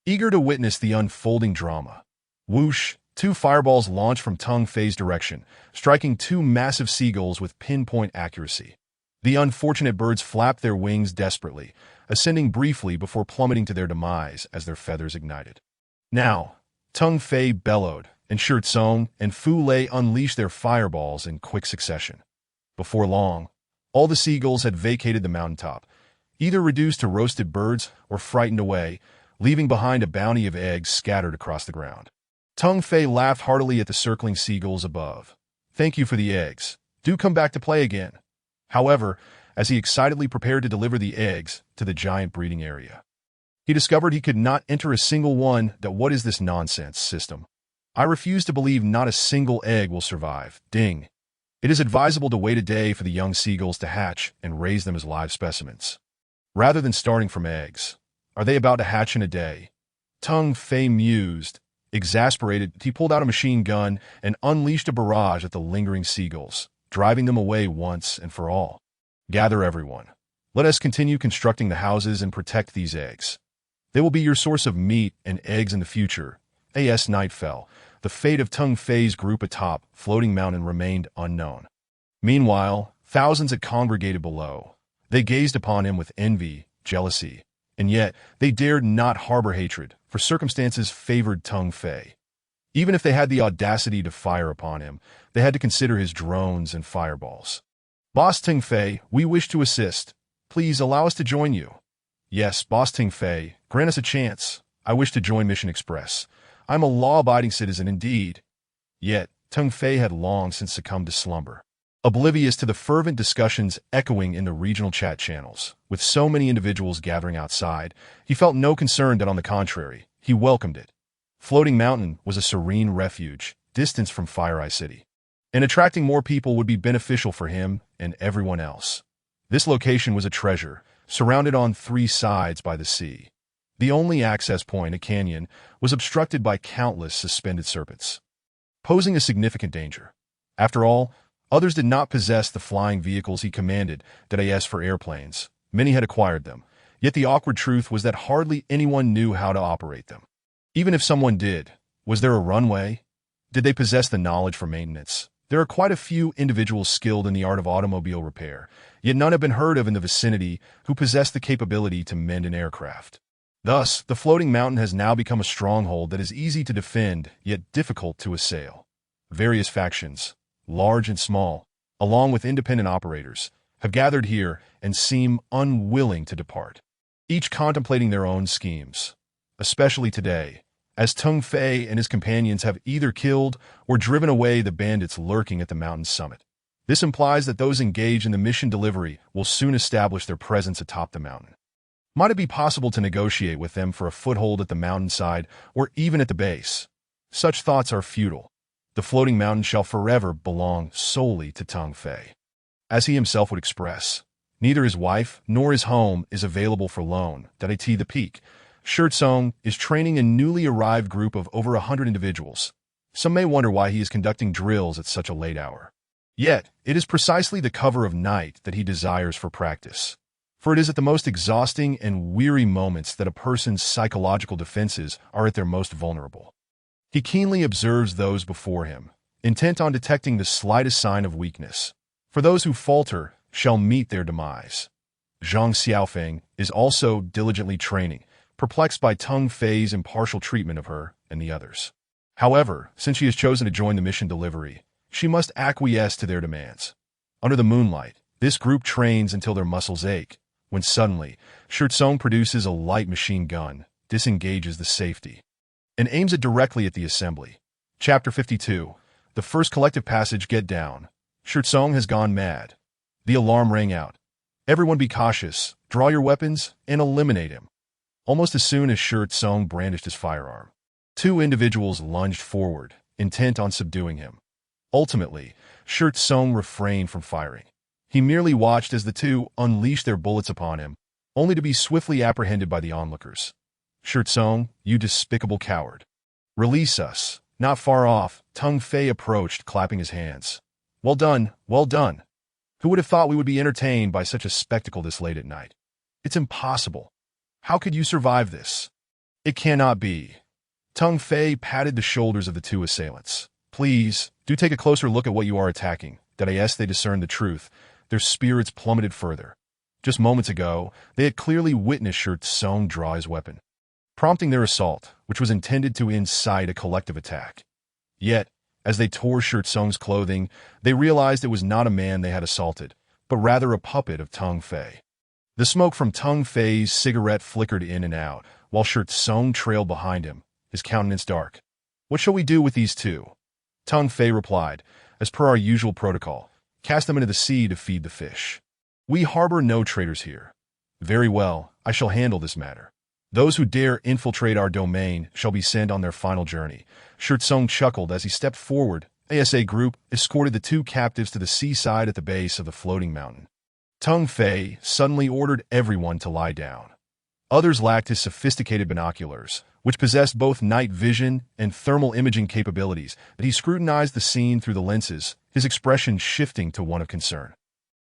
Eager to witness the unfolding drama. Whoosh, two fireballs launched from Tung Fei's direction, striking two massive seagulls with pinpoint accuracy. The unfortunate birds flapped their wings desperately, ascending briefly before plummeting to their demise as their feathers ignited. Now, Tung Fei bellowed, and Shirt Song and Fu Lei unleashed their fireballs in quick succession. Before long, all the seagulls had vacated the mountaintop, either reduced to roasted birds or frightened away, leaving behind a bounty of eggs scattered across the ground. Tung Fei laughed heartily at the circling seagulls above. Thank you for the eggs. Do come back to play again. However, as he excitedly prepared to deliver the eggs to the giant breeding area, he discovered he could not enter a single one. What is this nonsense system? I refuse to believe not a single egg will survive. Ding. It is advisable to wait a day for the young seagulls to hatch and raise them as live specimens, rather than starting from eggs. Are they about to hatch in a day? Tung Fei mused. Exasperated, he pulled out a machine gun and unleashed a barrage at the lingering seagulls, driving them away once and for all. Gather everyone. Let us continue constructing the houses and protect these eggs. They will be your source of meat and eggs in the future. As night fell, the fate of Tung Fei's group atop Floating Mountain remained unknown. Meanwhile, thousands had congregated below. They gazed upon him with envy, jealousy, and yet they dared not harbor hatred, for circumstances favored Tung Fei. Even if they had the audacity to fire upon him, they had to consider his drones and fireballs. Boss Tung Fei, we wish to assist. Please allow us to join you. Yes, Boss Tung Fei, grant us a chance. I wish to join Mission Express. I'm a law-abiding citizen indeed. Yet, Tung Fei had long since succumbed to slumber. Oblivious to the fervent discussions echoing in the regional chat channels, with so many individuals gathering outside, he felt no concern that on the contrary, he welcomed it. Floating Mountain was a serene refuge, distant from Fire Eye City, and attracting more people would be beneficial for him and everyone else. This location was a treasure, surrounded on three sides by the sea. The only access point, a canyon, was obstructed by countless suspended serpents, posing a significant danger. After all, others did not possess the flying vehicles he commanded as for airplanes. Many had acquired them, yet the awkward truth was that hardly anyone knew how to operate them. Even if someone did, was there a runway? Did they possess the knowledge for maintenance? There are quite a few individuals skilled in the art of automobile repair, yet none have been heard of in the vicinity who possess the capability to mend an aircraft. Thus, the Floating Mountain has now become a stronghold that is easy to defend, yet difficult to assail. Various factions, large and small, along with independent operators, have gathered here and seem unwilling to depart, each contemplating their own schemes. Especially today, as Tung Fei and his companions have either killed or driven away the bandits lurking at the mountain's summit. This implies that those engaged in the mission delivery will soon establish their presence atop the mountain. Might it be possible to negotiate with them for a foothold at the mountainside or even at the base? Such thoughts are futile. The Floating Mountain shall forever belong solely to Tung Fei. As he himself would express, neither his wife nor his home is available for loan. The peak. Shirt Song is training a newly arrived group of over 100 individuals. Some may wonder why he is conducting drills at such a late hour. Yet, it is precisely the cover of night that he desires for practice. For it is at the most exhausting and weary moments that a person's psychological defenses are at their most vulnerable. He keenly observes those before him, intent on detecting the slightest sign of weakness. For those who falter shall meet their demise. Zhang Xiaofeng is also diligently training, perplexed by Tung Fei's impartial treatment of her and the others. However, since she has chosen to join the mission delivery, she must acquiesce to their demands. Under the moonlight, this group trains until their muscles ache, when suddenly, Shirt Song produces a light machine gun, disengages the safety, and aims it directly at the assembly. Chapter 52. The first collective passage. Get down. Shirt Song has gone mad. The alarm rang out. Everyone be cautious, draw your weapons, and eliminate him. almost as soon as Shi Tsung brandished his firearm. Two individuals lunged forward, intent on subduing him. Ultimately, Shi Tsung refrained from firing. He merely watched as the two unleashed their bullets upon him, only to be swiftly apprehended by the onlookers. Shi Tsung, you despicable coward. Release us. Not far off, Tung Fei approached, clapping his hands. Well done, well done. Who would have thought we would be entertained by such a spectacle this late at night? It's impossible. How could you survive this? It cannot be. Tung Fei patted the shoulders of the two assailants. Please, do take a closer look at what you are attacking. As they discerned the truth, their spirits plummeted further. Just moments ago, they had clearly witnessed Shi Tsung draw his weapon, prompting their assault, which was intended to incite a collective attack. Yet, as they tore Shi Tsung's clothing, they realized it was not a man they had assaulted, but rather a puppet of Tung Fei. The smoke from Tung Fei's cigarette flickered in and out, while Shi Tsung trailed behind him, his countenance dark. What shall we do with these two? Tung Fei replied, as per our usual protocol, cast them into the sea to feed the fish. We harbor no traitors here. Very well, I shall handle this matter. Those who dare infiltrate our domain shall be sent on their final journey. Shi Tsung chuckled as he stepped forward. ASA group escorted the two captives to the seaside at the base of the floating mountain. Tung Fei suddenly ordered everyone to lie down. Others lacked his sophisticated binoculars, which possessed both night vision and thermal imaging capabilities, but he scrutinized the scene through the lenses, his expression shifting to one of concern.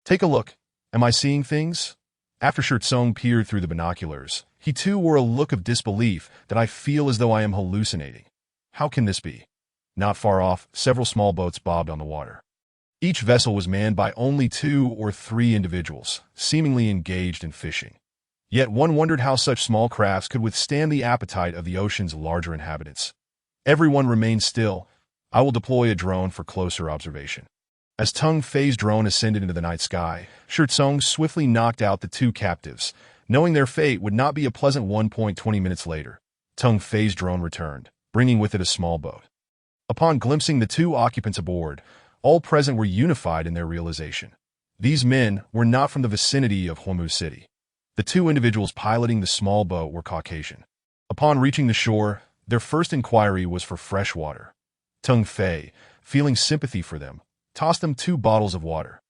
Take a look. Am I seeing things? After Shi Tsung peered through the binoculars, he too wore a look of disbelief that I feel as though I am hallucinating. How can this be? Not far off, several small boats bobbed on the water. Each vessel was manned by only 2 or 3 individuals, seemingly engaged in fishing. Yet one wondered how such small crafts could withstand the appetite of the ocean's larger inhabitants. Everyone remained still. I will deploy a drone for closer observation. As Tung Fei's drone ascended into the night sky, Shi Tsung swiftly knocked out the two captives, knowing their fate would not be a pleasant one. 20 minutes later, Tung Fei's drone returned, bringing with it a small boat. Upon glimpsing the two occupants aboard, all present were unified in their realization. These men were not from the vicinity of Huamu City. The two individuals piloting the small boat were Caucasian. Upon reaching the shore, their first inquiry was for fresh water. Tung Fei, feeling sympathy for them, tossed them 2 bottles of water.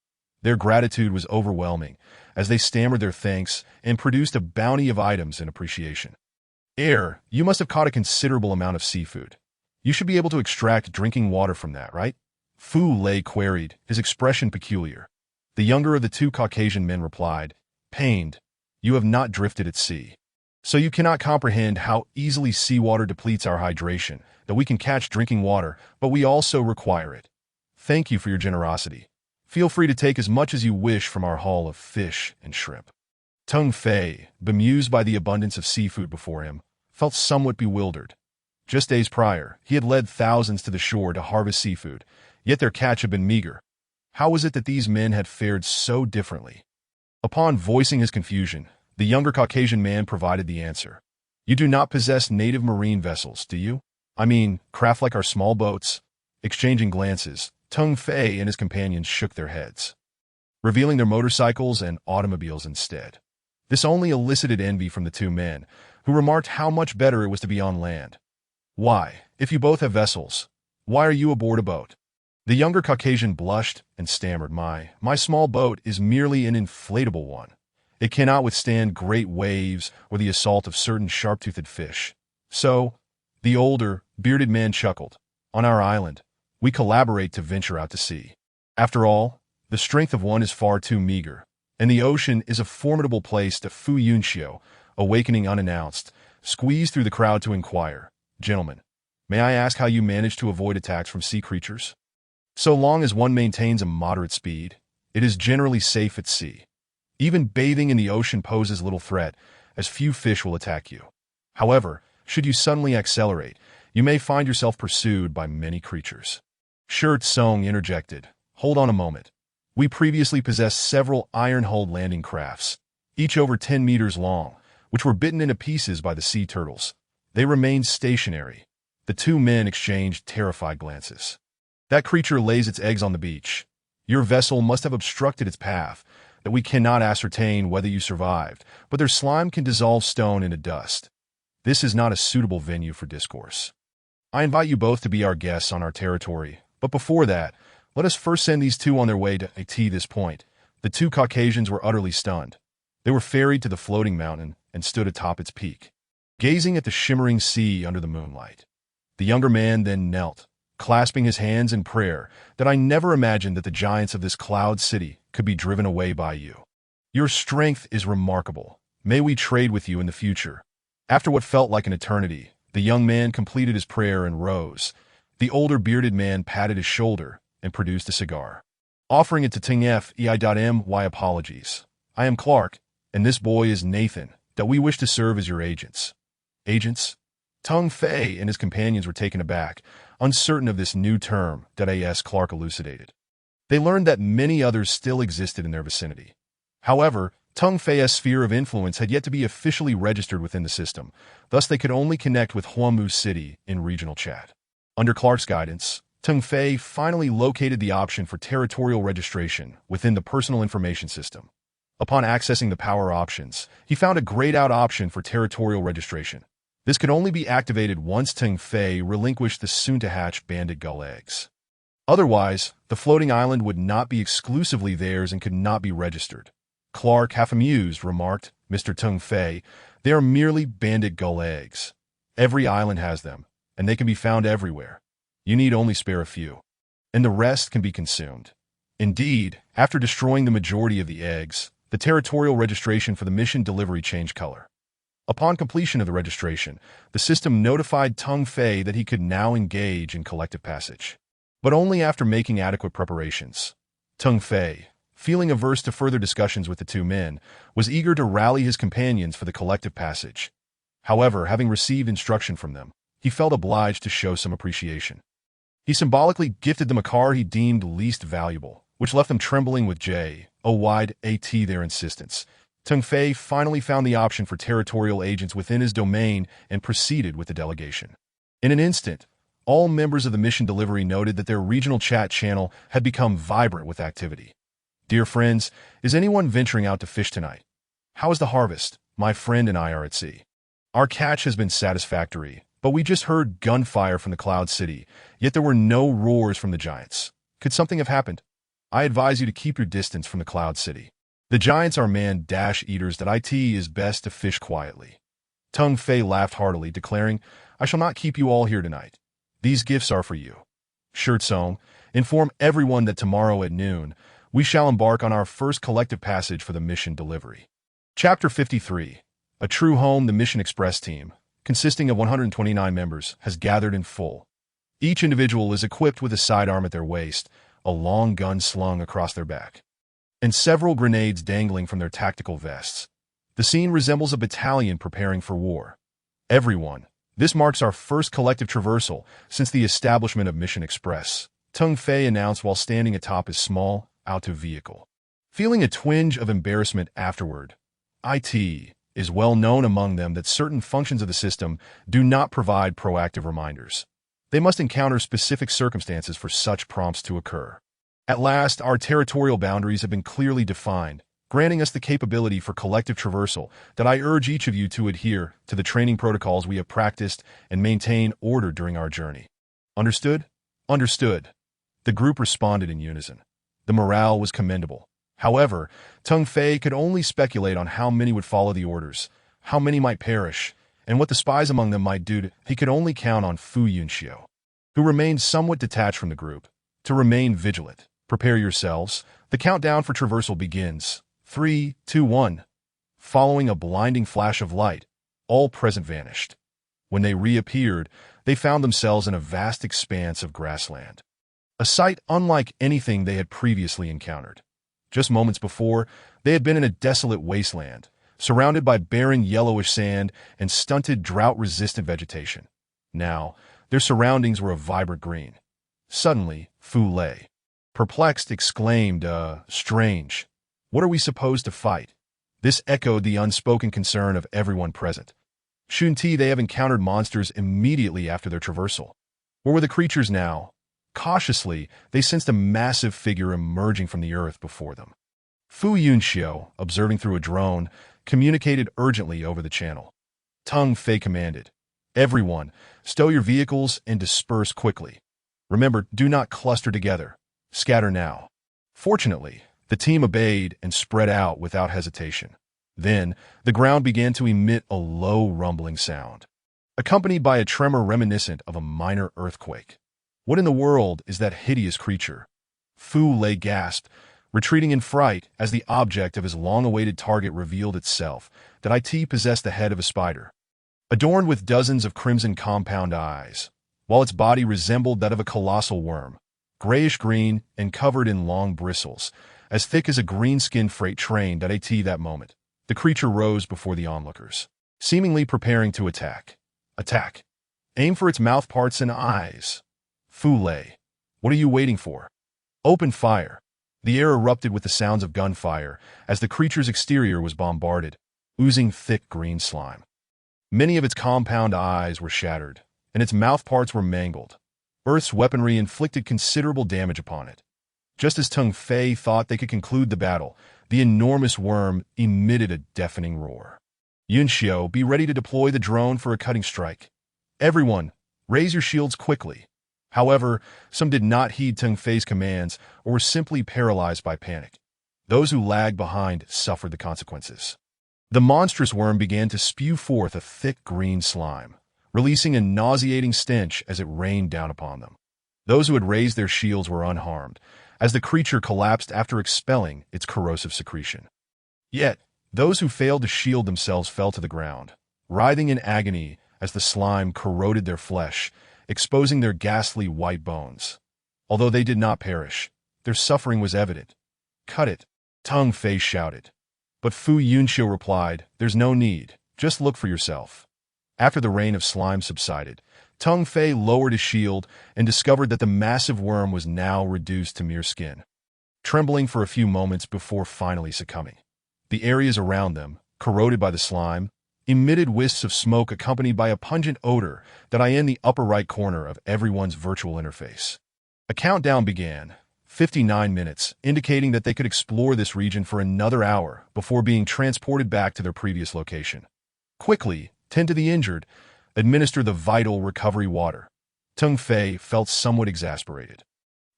Their gratitude was overwhelming, as they stammered their thanks and produced a bounty of items in appreciation. You must have caught a considerable amount of seafood. You should be able to extract drinking water from that, right? Fu Lei queried, his expression peculiar. The younger of the 2 Caucasian men replied, pained, you have not drifted at sea. So you cannot comprehend how easily seawater depletes our hydration, that we can catch drinking water, but we also require it. Thank you for your generosity. Feel free to take as much as you wish from our haul of fish and shrimp. Tung Fei, bemused by the abundance of seafood before him, felt somewhat bewildered. Just days prior, he had led thousands to the shore to harvest seafood, yet their catch had been meager. How was it that these men had fared so differently? Upon voicing his confusion, the younger Caucasian man provided the answer. You do not possess native marine vessels, do you? I mean, craft like our small boats? Exchanging glances, Tung Fei and his companions shook their heads, revealing their motorcycles and automobiles instead. This only elicited envy from the 2 men, who remarked how much better it was to be on land. Why, if you both have vessels, why are you aboard a boat? The younger Caucasian blushed and stammered, My small boat is merely an inflatable one. It cannot withstand great waves or the assault of certain sharp-toothed fish. So, the older, bearded man chuckled. On our island, we collaborate to venture out to sea. After all, the strength of one is far too meager, and the ocean is a formidable place to Fu Yunxiu, awakening unannounced, squeezed through the crowd to inquire, Gentlemen, may I ask how you manage to avoid attacks from sea creatures? So long as one maintains a moderate speed, it is generally safe at sea. Even bathing in the ocean poses little threat, as few fish will attack you. However, should you suddenly accelerate, you may find yourself pursued by many creatures. Shi Tsung interjected, Hold on a moment. We previously possessed several iron-hulled landing crafts, each over 10 meters long, which were bitten into pieces by the sea turtles. They remained stationary. The 2 men exchanged terrified glances. That creature lays its eggs on the beach. Your vessel must have obstructed its path. that we cannot ascertain whether you survived, but their slime can dissolve stone into dust. This is not a suitable venue for discourse. I invite you both to be our guests on our territory, but before that, let us first send these two on their way to this point. The two Caucasians were utterly stunned. They were ferried to the floating mountain and stood atop its peak, gazing at the shimmering sea under the moonlight. The younger man then knelt, clasping his hands in prayer that I never imagined that the giants of this cloud city could be driven away by you. Your strength is remarkable. May we trade with you in the future. After what felt like an eternity, the young man completed his prayer and rose. The older bearded man patted his shoulder and produced a cigar, offering it to Ting F.E.I.M.Y. Apologies. I am Clark, and this boy is Nathan, that we wish to serve as your agents. Agents? Tung Fei and his companions were taken aback, uncertain of this new term that A.S. Clark elucidated. They learned that many others still existed in their vicinity. However, Tung Fei's sphere of influence had yet to be officially registered within the system, thus they could only connect with Huamu City in regional chat. Under Clark's guidance, Tung Fei finally located the option for territorial registration within the personal information system. Upon accessing the power options, he found a grayed-out option for territorial registration. This could only be activated once Tung Fei relinquished the soon-to-hatch bandit gull eggs. Otherwise, the floating island would not be exclusively theirs and could not be registered. Clark, half amused, remarked, Mr. Tung Fei, they are merely bandit gull eggs. Every island has them, and they can be found everywhere. You need only spare a few, and the rest can be consumed. Indeed, after destroying the majority of the eggs, the territorial registration for the mission delivery changed color. Upon completion of the registration, the system notified Tung Fei that he could now engage in collective passage, but only after making adequate preparations. Tung Fei, feeling averse to further discussions with the two men, was eager to rally his companions for the collective passage. However, having received instruction from them, he felt obliged to show some appreciation. He symbolically gifted them a car he deemed least valuable, which left them trembling with their insistence. Tung Fei finally found the option for territorial agents within his domain and proceeded with the delegation. In an instant, all members of the mission delivery noted that their regional chat channel had become vibrant with activity. Dear friends, is anyone venturing out to fish tonight? How is the harvest? My friend and I are at sea. Our catch has been satisfactory, but we just heard gunfire from the Cloud City, yet there were no roars from the giants. Could something have happened? I advise you to keep your distance from the Cloud City. The giants are man-eaters that it is best to fish quietly. Tung Fei laughed heartily, declaring, I shall not keep you all here tonight. These gifts are for you. Shirtsong, inform everyone that tomorrow at noon, we shall embark on our first collective passage for the mission delivery. Chapter 53. A True Home. The Mission Express team, consisting of 129 members, has gathered in full. Each individual is equipped with a sidearm at their waist, a long gun slung across their back, and several grenades dangling from their tactical vests. The scene resembles a battalion preparing for war. Everyone, this marks our first collective traversal since the establishment of Mission Express, Tung Fei announced while standing atop his small, auto vehicle. Feeling a twinge of embarrassment afterward, it is well known among them that certain functions of the system do not provide proactive reminders. They must encounter specific circumstances for such prompts to occur. At last, our territorial boundaries have been clearly defined, granting us the capability for collective traversal that I urge each of you to adhere to the training protocols we have practiced and maintain order during our journey. Understood? Understood. The group responded in unison. The morale was commendable. However, Tung Fei could only speculate on how many would follow the orders, how many might perish, and what the spies among them might do. He could only count on Fu Yunxiu, who remained somewhat detached from the group, to remain vigilant. Prepare yourselves. The countdown for traversal begins. 3, 2, 1. Following a blinding flash of light, all present vanished. When they reappeared, they found themselves in a vast expanse of grassland, a sight unlike anything they had previously encountered. Just moments before, they had been in a desolate wasteland, surrounded by barren yellowish sand and stunted drought-resistant vegetation. Now, their surroundings were a vibrant green. Suddenly, Fu Lei, perplexed, exclaimed, strange. What are we supposed to fight? This echoed the unspoken concern of everyone present. Shunti, they have encountered monsters immediately after their traversal. Where were the creatures now? Cautiously, they sensed a massive figure emerging from the earth before them. Fu Yunxiu, observing through a drone, communicated urgently over the channel. Teng Fei commanded, "Everyone, stow your vehicles and disperse quickly. Remember, do not cluster together. Scatter now." Fortunately, the team obeyed and spread out without hesitation. Then, the ground began to emit a low rumbling sound, accompanied by a tremor reminiscent of a minor earthquake. "What in the world is that hideous creature?" Fu Lei gasped, retreating in fright as the object of his long-awaited target revealed itself, that it possessed the head of a spider, adorned with dozens of crimson compound eyes, while its body resembled that of a colossal worm, grayish-green and covered in long bristles, as thick as a green-skinned freight train. That moment, the creature rose before the onlookers, seemingly preparing to attack. Attack! Aim for its mouth parts and eyes. Fu Lei, what are you waiting for? Open fire! The air erupted with the sounds of gunfire as the creature's exterior was bombarded, oozing thick green slime. Many of its compound eyes were shattered, and its mouth parts were mangled. Earth's weaponry inflicted considerable damage upon it. Just as Teng Fei thought they could conclude the battle, the enormous worm emitted a deafening roar. "Yunxiu, be ready to deploy the drone for a cutting strike. Everyone, raise your shields quickly." However, some did not heed Teng Fei's commands or were simply paralyzed by panic. Those who lagged behind suffered the consequences. The monstrous worm began to spew forth a thick green slime, releasing a nauseating stench as it rained down upon them. Those who had raised their shields were unharmed, as the creature collapsed after expelling its corrosive secretion. Yet, those who failed to shield themselves fell to the ground, writhing in agony as the slime corroded their flesh, exposing their ghastly white bones. Although they did not perish, their suffering was evident. "Cut it," Teng Fei shouted. But Fu Yunxiu replied, "There's no need, just look for yourself." After the rain of slime subsided, Teng Fei lowered his shield and discovered that the massive worm was now reduced to mere skin, trembling for a few moments before finally succumbing. The areas around them, corroded by the slime, emitted wisps of smoke accompanied by a pungent odor that in the upper right corner of everyone's virtual interface. A countdown began, 59 minutes, indicating that they could explore this region for another hour before being transported back to their previous location. Quickly, tend to the injured, administer the vital recovery water. Teng Fei felt somewhat exasperated.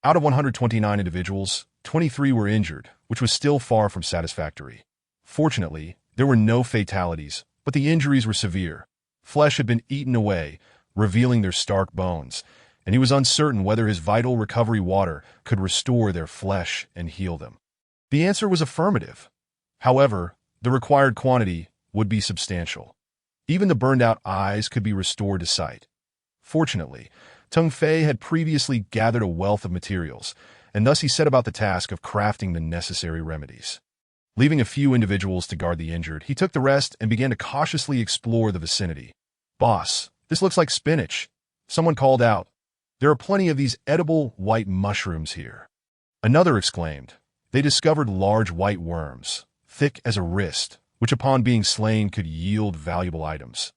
Out of 129 individuals, 23 were injured, which was still far from satisfactory. Fortunately, there were no fatalities, but the injuries were severe. Flesh had been eaten away, revealing their stark bones, and he was uncertain whether his vital recovery water could restore their flesh and heal them. The answer was affirmative. However, the required quantity would be substantial. Even the burned-out eyes could be restored to sight. Fortunately, Teng Fei had previously gathered a wealth of materials, and thus he set about the task of crafting the necessary remedies. Leaving a few individuals to guard the injured, he took the rest and began to cautiously explore the vicinity. "Boss, this looks like spinach," someone called out. "There are plenty of these edible white mushrooms here." Another exclaimed. They discovered large white worms, thick as a wrist, which upon being slain could yield valuable items.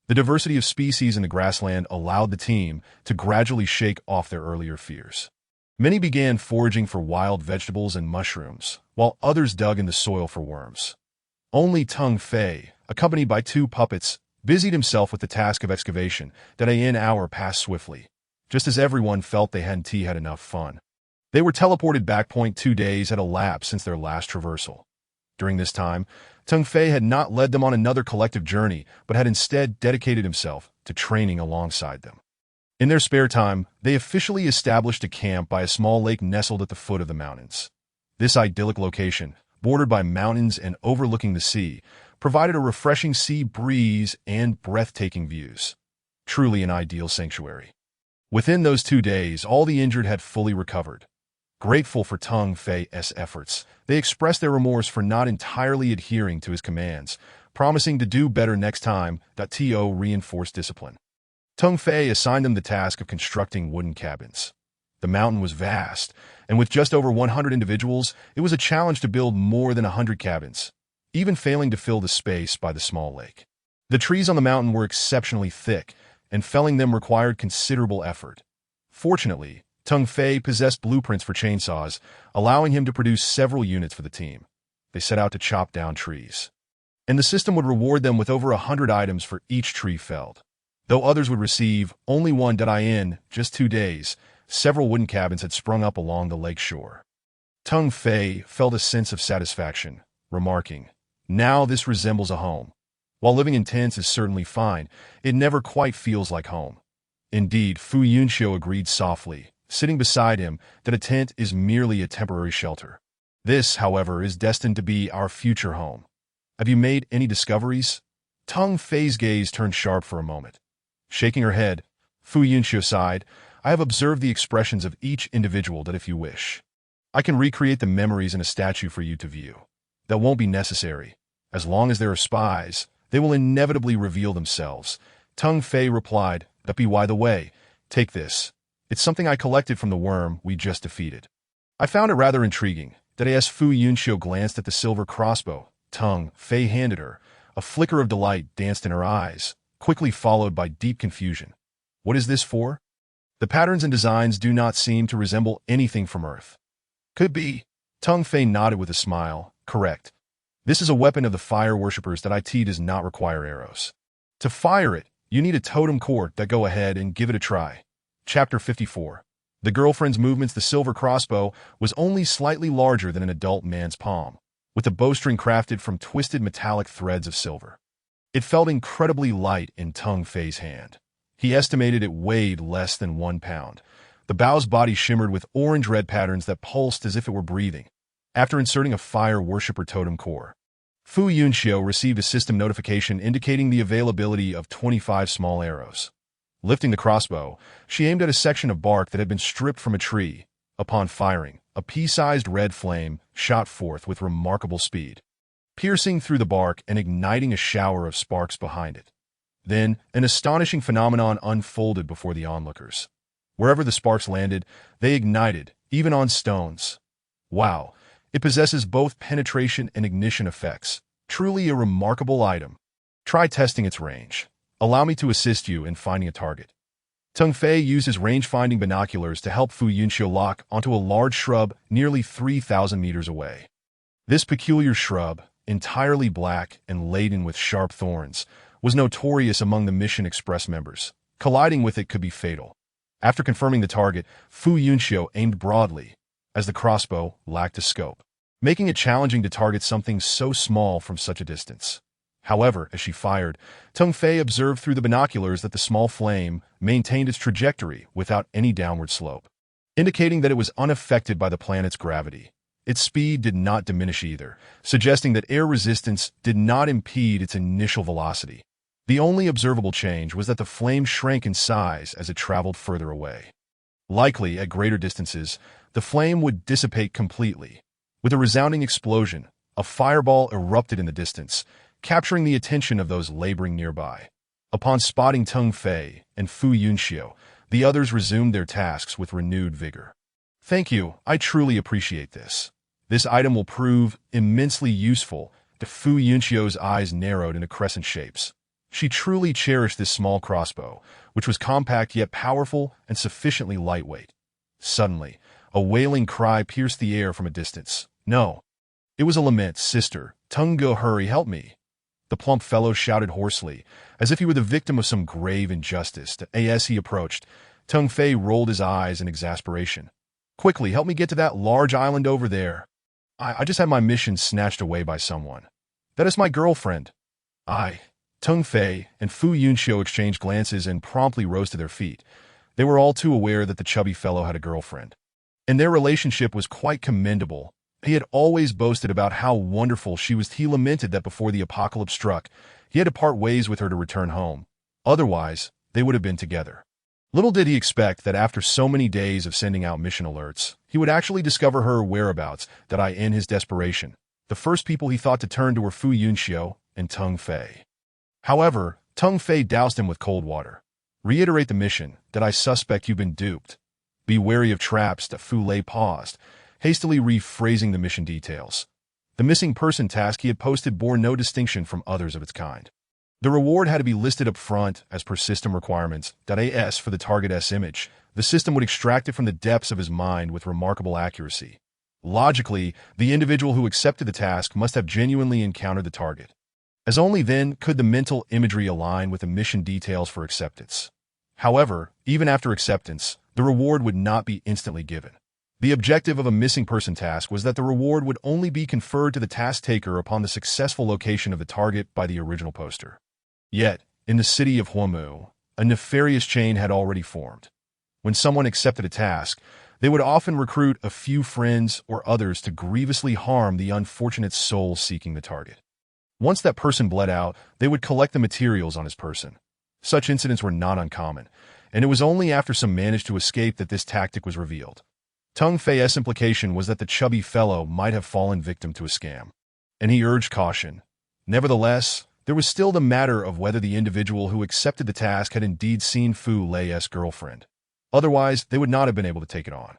The diversity of species in the grassland allowed the team to gradually shake off their earlier fears. Many began foraging for wild vegetables and mushrooms, while others dug in the soil for worms. Only Teng Fei, accompanied by 2 puppets, busied himself with the task of excavation. That an hour passed swiftly, just as everyone felt they hadn't had enough fun. They were teleported back. 2 days had elapsed since their last traversal. During this time, Teng Fei had not led them on another collective journey, but had instead dedicated himself to training alongside them. In their spare time, they officially established a camp by a small lake nestled at the foot of the mountains. This idyllic location, bordered by mountains and overlooking the sea, provided a refreshing sea breeze and breathtaking views. Truly an ideal sanctuary. Within those 2 days, all the injured had fully recovered. Grateful for Teng Fei's efforts, they expressed their remorse for not entirely adhering to his commands, promising to do better next time. To reinforce discipline. Teng Fei assigned them the task of constructing wooden cabins. The mountain was vast, and with just over 100 individuals, it was a challenge to build more than 100 cabins, even failing to fill the space by the small lake. The trees on the mountain were exceptionally thick, and felling them required considerable effort. Fortunately, Teng Fei possessed blueprints for chainsaws, allowing him to produce several units for the team. they set out to chop down trees. And the system would reward them with over 100 items for each tree felled. Though others would receive only one. In just 2 days, several wooden cabins had sprung up along the lake shore. Tung Fei felt a sense of satisfaction, remarking, "Now this resembles a home. While living in tents is certainly fine, it never quite feels like home." Indeed, Fu Yunxiu agreed softly, sitting beside him, that a tent is merely a temporary shelter. This, however, is destined to be our future home. Have you made any discoveries? Tung Fei's gaze turned sharp for a moment. Shaking her head, Fu Yunxiu sighed, "I have observed the expressions of each individual that if you wish, I can recreate the memories in a statue for you to view. That won't be necessary. As long as there are spies, they will inevitably reveal themselves." Tung Fei replied, "That be by the way, take this. It's something I collected from the worm we just defeated." I found it rather intriguing. As Fu Yunxiu glanced at the silver crossbow Tung Fei handed her, a flicker of delight danced in her eyes, quickly followed by deep confusion. "What is this for?" "The patterns and designs do not seem to resemble anything from Earth." "Could be." Tung Fei nodded with a smile. "Correct. This is a weapon of the fire worshippers that IT does not require arrows. To fire it, you need a totem cord. Go ahead and give it a try." Chapter 54. The girlfriend's movements. The silver crossbow was only slightly larger than an adult man's palm, with the bowstring crafted from twisted metallic threads of silver. It felt incredibly light in Tung Fei's hand. He estimated it weighed less than 1 pound. The bow's body shimmered with orange-red patterns that pulsed as if it were breathing. After inserting a fire worshipper totem core, Fu Yunxiu received a system notification indicating the availability of 25 small arrows. Lifting the crossbow, she aimed at a section of bark that had been stripped from a tree. Upon firing, a pea-sized red flame shot forth with remarkable speed, piercing through the bark and igniting a shower of sparks behind it. Then, an astonishing phenomenon unfolded before the onlookers. Wherever the sparks landed, they ignited, even on stones. Wow! It possesses both penetration and ignition effects. Truly a remarkable item. Try testing its range. Allow me to assist you in finding a target. Tung Fei used his range-finding binoculars to help Fu Yunxiu lock onto a large shrub nearly 3,000 meters away. This peculiar shrub, entirely black and laden with sharp thorns, was notorious among the Mission Express members. Colliding with it could be fatal. After confirming the target, Fu Yunxiu aimed broadly, as the crossbow lacked a scope, making it challenging to target something so small from such a distance. However, as she fired, Tung Fei observed through the binoculars that the small flame maintained its trajectory without any downward slope, indicating that it was unaffected by the planet's gravity. Its speed did not diminish either, suggesting that air resistance did not impede its initial velocity. The only observable change was that the flame shrank in size as it traveled further away. Likely, at greater distances, the flame would dissipate completely. With a resounding explosion, a fireball erupted in the distance, capturing the attention of those laboring nearby. Upon spotting Tung Fei and Fu Yunxiu, the others resumed their tasks with renewed vigor. "Thank you, I truly appreciate this. This item will prove immensely useful." Fu Yunxiu's eyes narrowed into crescent shapes. She truly cherished this small crossbow, which was compact yet powerful and sufficiently lightweight. Suddenly, a wailing cry pierced the air from a distance. No. It was a lament. "Sister, Tung Go, hurry, help me." The plump fellow shouted hoarsely, as if he were the victim of some grave injustice. As he approached, Tung Fei rolled his eyes in exasperation. "Quickly, help me get to that large island over there. I just had my mission snatched away by someone. That is my girlfriend." Tung Fei and Fu Yunxiu exchanged glances and promptly rose to their feet. They were all too aware that the chubby fellow had a girlfriend, and their relationship was quite commendable. He had always boasted about how wonderful she was. He lamented that before the apocalypse struck, he had to part ways with her to return home. Otherwise, they would have been together. Little did he expect that after so many days of sending out mission alerts, he would actually discover her whereabouts. In his desperation, the first people he thought to turn to were Fu Yunxiu and Tung Fei. However, Tung Fei doused him with cold water. "Reiterate the mission. I suspect you've been duped. Be wary of traps." Fu Lei paused, hastily rephrasing the mission details. The missing person task he had posted bore no distinction from others of its kind. The reward had to be listed up front as per system requirements. As for the target's image, the system would extract it from the depths of his mind with remarkable accuracy. Logically, the individual who accepted the task must have genuinely encountered the target, as only then could the mental imagery align with the mission details for acceptance. However, even after acceptance, the reward would not be instantly given. The objective of a missing person task was that the reward would only be conferred to the task taker upon the successful location of the target by the original poster. Yet, in the city of Huamu, a nefarious chain had already formed. When someone accepted a task, they would often recruit a few friends or others to grievously harm the unfortunate soul seeking the target. Once that person bled out, they would collect the materials on his person. Such incidents were not uncommon, and it was only after some managed to escape that this tactic was revealed. Tung Fei's implication was that the chubby fellow might have fallen victim to a scam, and he urged caution. Nevertheless, there was still the matter of whether the individual who accepted the task had indeed seen Fu Lei's girlfriend. Otherwise, they would not have been able to take it on.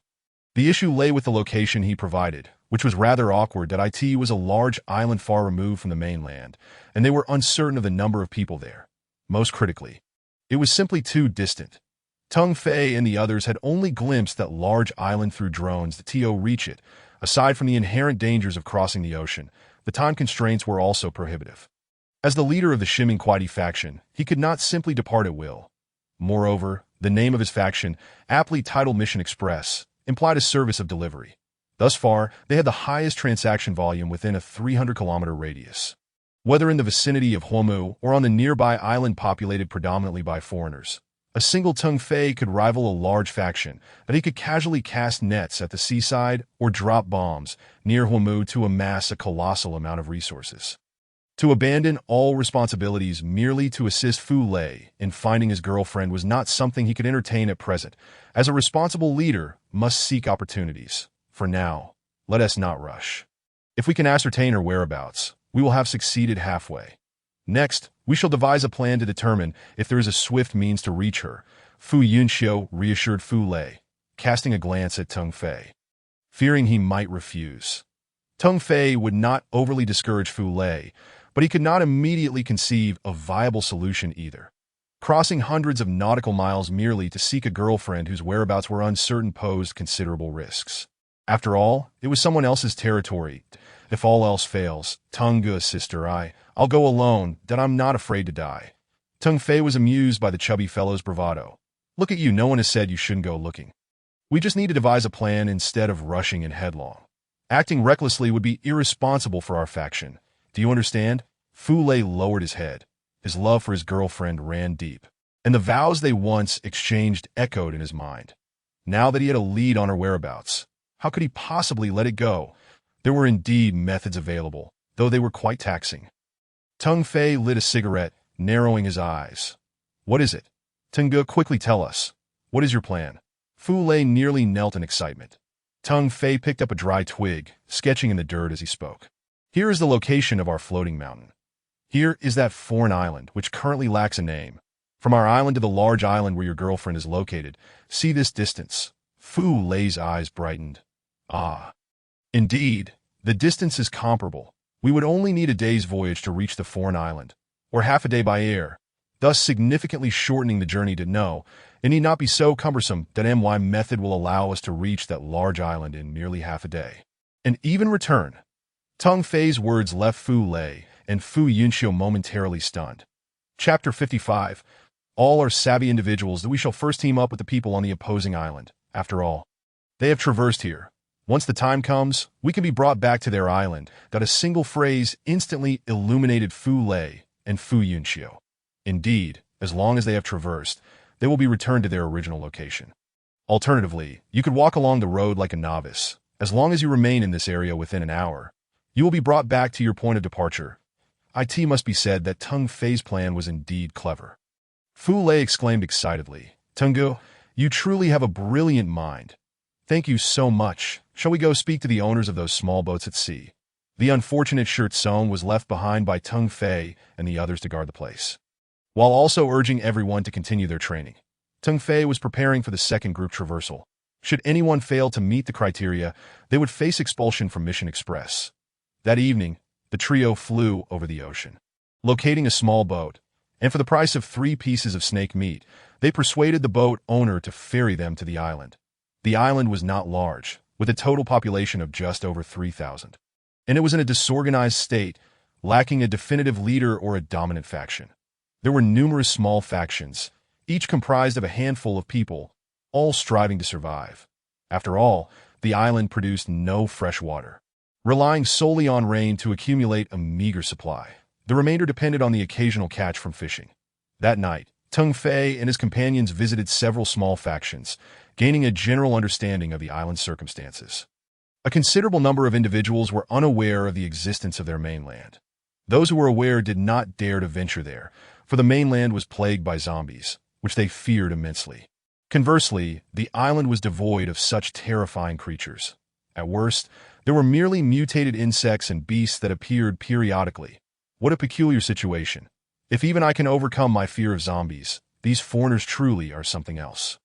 The issue lay with the location he provided, which was rather awkward that it was a large island far removed from the mainland, and they were uncertain of the number of people there. Most critically, it was simply too distant. Tung Fei and the others had only glimpsed that large island through drones to reach it. Aside from the inherent dangers of crossing the ocean, the time constraints were also prohibitive. As the leader of the Shimming Kuaiti faction, he could not simply depart at will. Moreover, the name of his faction, aptly titled Mission Express, implied a service of delivery. Thus far, they had the highest transaction volume within a 300-kilometer radius. Whether in the vicinity of Huamu or on the nearby island populated predominantly by foreigners, a single Tung Fei could rival a large faction that he could casually cast nets at the seaside or drop bombs near Huamu to amass a colossal amount of resources. To abandon all responsibilities merely to assist Fu Lei in finding his girlfriend was not something he could entertain at present, as a responsible leader must seek opportunities. For now, let us not rush. If we can ascertain her whereabouts, we will have succeeded halfway. Next, we shall devise a plan to determine if there is a swift means to reach her. Fu Yunxiu reassured Fu Lei, casting a glance at Tung Fei, fearing he might refuse. Tung Fei would not overly discourage Fu Lei, but he could not immediately conceive a viable solution either. Crossing hundreds of nautical miles merely to seek a girlfriend whose whereabouts were uncertain posed considerable risks. After all, it was someone else's territory. If all else fails, Tung sister, I'll go alone, that I'm not afraid to die. Tung Fei was amused by the chubby fellow's bravado. Look at you, no one has said you shouldn't go looking. We just need to devise a plan instead of rushing in headlong. Acting recklessly would be irresponsible for our faction. Do you understand? Fu Lei lowered his head. His love for his girlfriend ran deep, and the vows they once exchanged echoed in his mind. Now that he had a lead on her whereabouts, how could he possibly let it go? There were indeed methods available, though they were quite taxing. Tung Fei lit a cigarette, narrowing his eyes. What is it? Tunga, quickly tell us. What is your plan? Fu Lei nearly knelt in excitement. Tung Fei picked up a dry twig, sketching in the dirt as he spoke. Here is the location of our floating mountain. Here is that foreign island, which currently lacks a name. From our island to the large island where your girlfriend is located, see this distance. Fu Lei's eyes brightened. Ah. Indeed, the distance is comparable. We would only need a day's voyage to reach the foreign island, or half a day by air, thus significantly shortening the journey to No. It need not be so cumbersome that my method will allow us to reach that large island in merely half a day. And even return. Tung Fei's words left Fu Lei and Fu Yunxiu momentarily stunned. Chapter 55. All are savvy individuals that we shall first team up with the people on the opposing island. After all, they have traversed here. Once the time comes, we can be brought back to their island. That a single phrase instantly illuminated Fu Lei and Fu Yunxiu. Indeed, as long as they have traversed, they will be returned to their original location. Alternatively, you could walk along the road like a novice. As long as you remain in this area within an hour, you will be brought back to your point of departure. It must be said that Tung Fei's plan was indeed clever. Fu Lei exclaimed excitedly, Tungu, you truly have a brilliant mind. Thank you so much. Shall we go speak to the owners of those small boats at sea? The unfortunate Shirt Song was left behind by Tung Fei and the others to guard the place, while also urging everyone to continue their training. Tung Fei was preparing for the second group traversal. Should anyone fail to meet the criteria, they would face expulsion from Mission Express. That evening, the trio flew over the ocean, locating a small boat, and for the price of 3 pieces of snake meat, they persuaded the boat owner to ferry them to the island. The island was not large, with a total population of just over 3,000. And it was in a disorganized state, lacking a definitive leader or a dominant faction. There were numerous small factions, each comprised of a handful of people, all striving to survive. After all, the island produced no fresh water, relying solely on rain to accumulate a meager supply. The remainder depended on the occasional catch from fishing. That night, Tung Fei and his companions visited several small factions, gaining a general understanding of the island's circumstances. A considerable number of individuals were unaware of the existence of their mainland. Those who were aware did not dare to venture there, for the mainland was plagued by zombies, which they feared immensely. Conversely, the island was devoid of such terrifying creatures. At worst, there were merely mutated insects and beasts that appeared periodically. What a peculiar situation. If even I can overcome my fear of zombies, these foreigners truly are something else.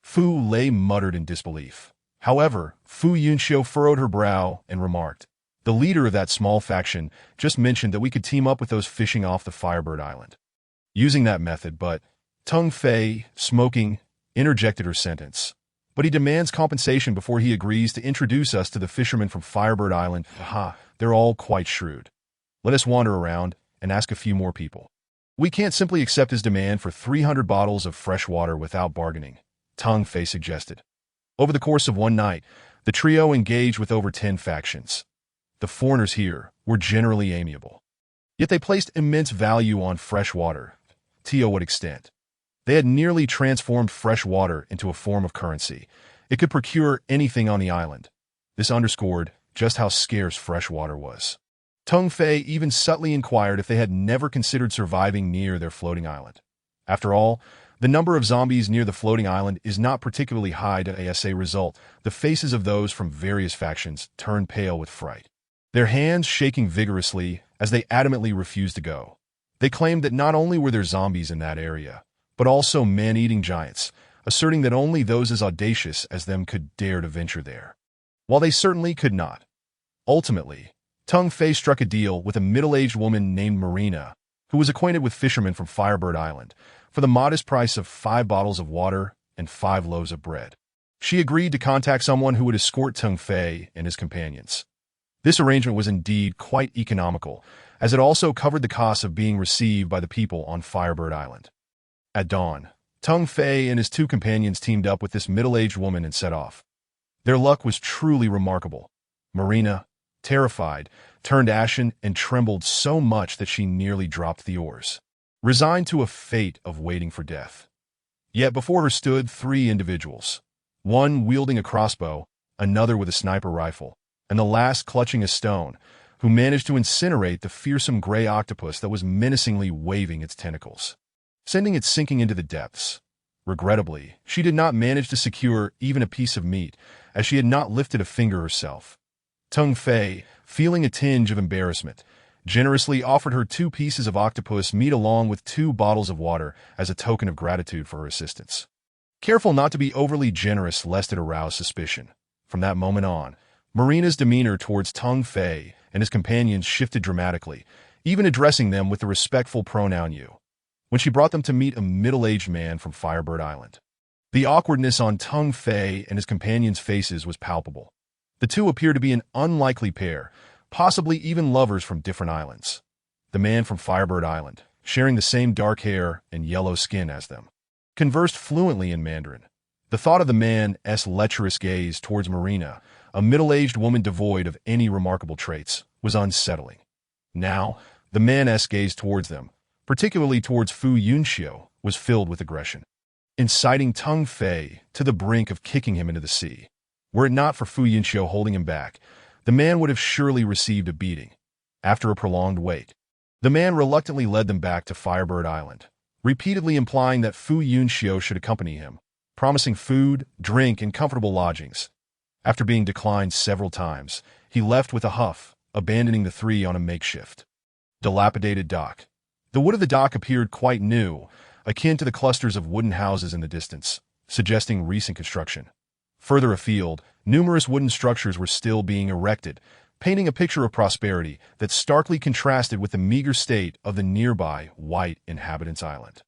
Fu Lei muttered in disbelief. However, Fu Yunxiu furrowed her brow and remarked, "The leader of that small faction just mentioned that we could team up with those fishing off the Firebird Island." Using that method, but Tung Fei, smoking, interjected her sentence. "But he demands compensation before he agrees to introduce us to the fishermen from Firebird Island. Aha, they're all quite shrewd. Let us wander around and ask a few more people. We can't simply accept his demand for 300 bottles of fresh water without bargaining," Tung Fei suggested. Over the course of one night, the trio engaged with over 10 factions. The foreigners here were generally amiable. Yet they placed immense value on fresh water. To what extent? They had nearly transformed fresh water into a form of currency. It could procure anything on the island. This underscored just how scarce fresh water was. Tung Fei even subtly inquired if they had never considered surviving near their floating island. After all, the number of zombies near the floating island is not particularly high. As a result, the faces of those from various factions turned pale with fright, their hands shaking vigorously as they adamantly refused to go. They claimed that not only were there zombies in that area, but also man-eating giants, asserting that only those as audacious as them could dare to venture there, while they certainly could not. Ultimately, Tung Fei struck a deal with a middle-aged woman named Marina, who was acquainted with fishermen from Firebird Island, for the modest price of 5 bottles of water and 5 loaves of bread. She agreed to contact someone who would escort Tung Fei and his companions. This arrangement was indeed quite economical, as it also covered the costs of being received by the people on Firebird Island. At dawn, Tung Fei and his 2 companions teamed up with this middle-aged woman and set off. Their luck was truly remarkable. Marina, terrified, turned ashen and trembled so much that she nearly dropped the oars, resigned to a fate of waiting for death. Yet before her stood 3 individuals, one wielding a crossbow, another with a sniper rifle, and the last clutching a stone, who managed to incinerate the fearsome gray octopus that was menacingly waving its tentacles, sending it sinking into the depths. Regrettably, she did not manage to secure even a piece of meat, as she had not lifted a finger herself. Tung Fei, feeling a tinge of embarrassment, generously offered her 2 pieces of octopus meat along with 2 bottles of water as a token of gratitude for her assistance. Careful not to be overly generous lest it arouse suspicion. From that moment on, Marina's demeanor towards Tung Fei and his companions shifted dramatically, even addressing them with the respectful pronoun you, when she brought them to meet a middle-aged man from Firebird Island. The awkwardness on Tung Fei and his companions' faces was palpable. The 2 appeared to be an unlikely pair, possibly even lovers from different islands. The man from Firebird Island, sharing the same dark hair and yellow skin as them, conversed fluently in Mandarin. The thought of the man's lecherous gaze towards Marina, a middle-aged woman devoid of any remarkable traits, was unsettling. Now, the man's gaze towards them, particularly towards Fu Yunxiu, was filled with aggression, inciting Tung Fei to the brink of kicking him into the sea. Were it not for Fu Yunxiu holding him back, the man would have surely received a beating. After a prolonged wait, the man reluctantly led them back to Firebird Island, repeatedly implying that Fu Yunxiu should accompany him, promising food, drink, and comfortable lodgings. After being declined several times, he left with a huff, abandoning the 3 on a makeshift, dilapidated dock. The wood of the dock appeared quite new, akin to the clusters of wooden houses in the distance, suggesting recent construction. Further afield, numerous wooden structures were still being erected, painting a picture of prosperity that starkly contrasted with the meager state of the nearby white inhabitants' island.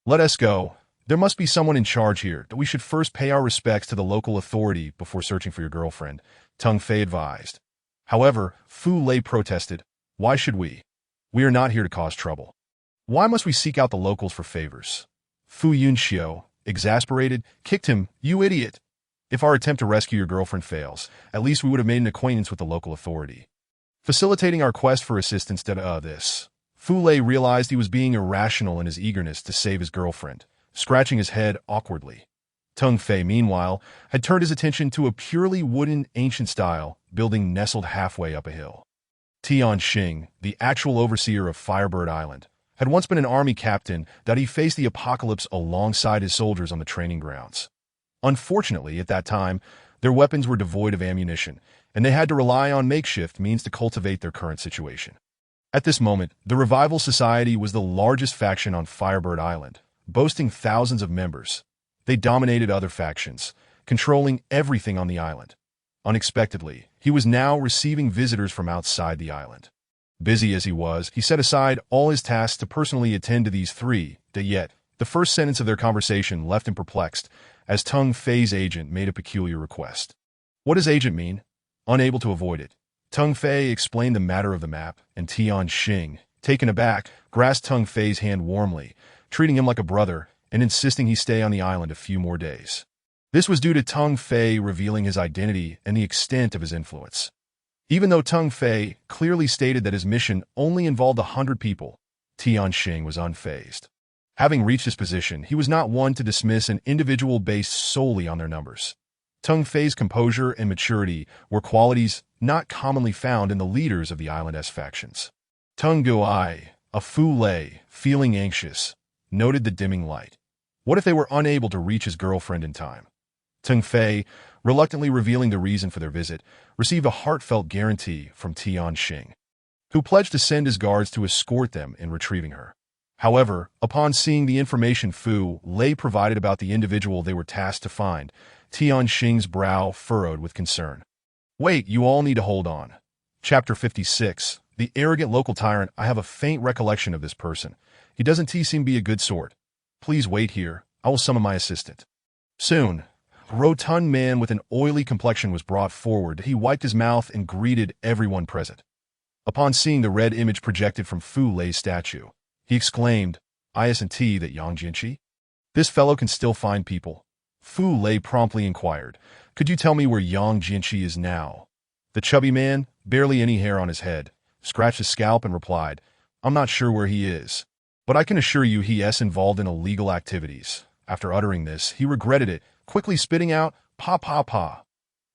"Let us go," There must be someone in charge here, that we should first pay our respects to the local authority before searching for your girlfriend, Teng Fei advised. However, Fu Lei protested, "Why should we? We are not here to cause trouble. Why must we seek out the locals for favors?" Fu Yunxiu, exasperated, kicked him, "You idiot! If our attempt to rescue your girlfriend fails, at least we would have made an acquaintance with the local authority. Facilitating our quest for assistance did this." Fu Lei realized he was being irrational in his eagerness to save his girlfriend, scratching his head awkwardly. Teng Fei, meanwhile, had turned his attention to a purely wooden, ancient-style building nestled halfway up a hill. Tian Xing, the actual overseer of Firebird Island, had once been an army captain that he faced the apocalypse alongside his soldiers on the training grounds. Unfortunately, at that time, their weapons were devoid of ammunition, and they had to rely on makeshift means to cultivate their current situation. At this moment, the Revival Society was the largest faction on Firebird Island, boasting thousands of members. They dominated other factions, controlling everything on the island. Unexpectedly, he was now receiving visitors from outside the island. Busy as he was, he set aside all his tasks to personally attend to these three, yet the first sentence of their conversation left him perplexed, as Teng Fei's agent made a peculiar request. What does agent mean? Unable to avoid it, Teng Fei explained the matter of the map, and Tian Xing, taken aback, grasped Teng Fei's hand warmly, treating him like a brother and insisting he stay on the island a few more days. This was due to Teng Fei revealing his identity and the extent of his influence. Even though Teng Fei clearly stated that his mission only involved 100 people, Tian Xing was unfazed. Having reached his position, he was not one to dismiss an individual based solely on their numbers. Teng Fei's composure and maturity were qualities not commonly found in the leaders of the island's factions. Teng Guai, a Fu Lei, feeling anxious, noted the dimming light. What if they were unable to reach his girlfriend in time? Teng Fei, reluctantly revealing the reason for their visit, received a heartfelt guarantee from Tian Xing, who pledged to send his guards to escort them in retrieving her. However, upon seeing the information Fu Lei provided about the individual they were tasked to find, Tian Xing's brow furrowed with concern. Wait, you all need to hold on. Chapter 56. The arrogant local tyrant. I have a faint recollection of this person. He doesn't seem to be a good sort. Please wait here. I will summon my assistant. Soon, a rotund man with an oily complexion was brought forward. He wiped his mouth and greeted everyone present. Upon seeing the red image projected from Fu Lei's statue, he exclaimed, "Isn't that Yang Jinchi? This fellow can still find people." Fu Lei promptly inquired, "Could you tell me where Yang Jinchi is now?" The chubby man, barely any hair on his head, scratched his scalp and replied, "I'm not sure where he is, but I can assure you he is involved in illegal activities." After uttering this, he regretted it, quickly spitting out, "Pa.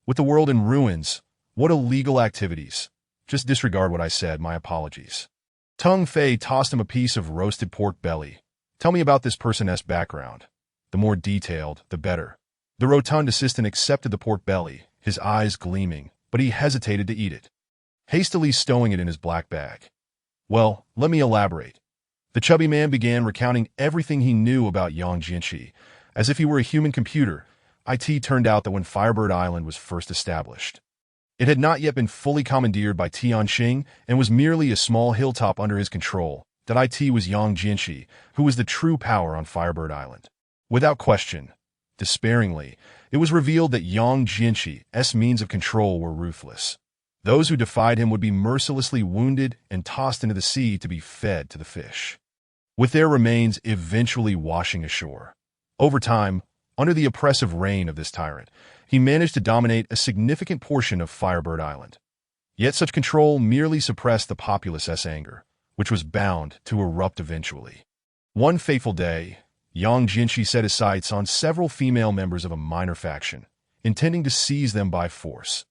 With the world in ruins, what illegal activities? Just disregard what I said, my apologies." Teng Fei tossed him a piece of roasted pork belly. "Tell me about this person's background. The more detailed, the better." The rotund assistant accepted the pork belly, his eyes gleaming, but he hesitated to eat it, hastily stowing it in his black bag. "Well, let me elaborate." The chubby man began recounting everything he knew about Yang Jinchi, as if he were a human computer. It turned out that when Firebird Island was first established, it had not yet been fully commandeered by Tian Xing and was merely a small hilltop under his control. That it was Yang Jinchi, who was the true power on Firebird Island. Without question, despairingly, it was revealed that Yang Jinchi's means of control were ruthless. Those who defied him would be mercilessly wounded and tossed into the sea to be fed to the fish, with their remains eventually washing ashore. Over time, under the oppressive reign of this tyrant, he managed to dominate a significant portion of Firebird Island. Yet such control merely suppressed the populace's anger, which was bound to erupt eventually. One fateful day, Yang Jinchi set his sights on several female members of a minor faction, intending to seize them by force.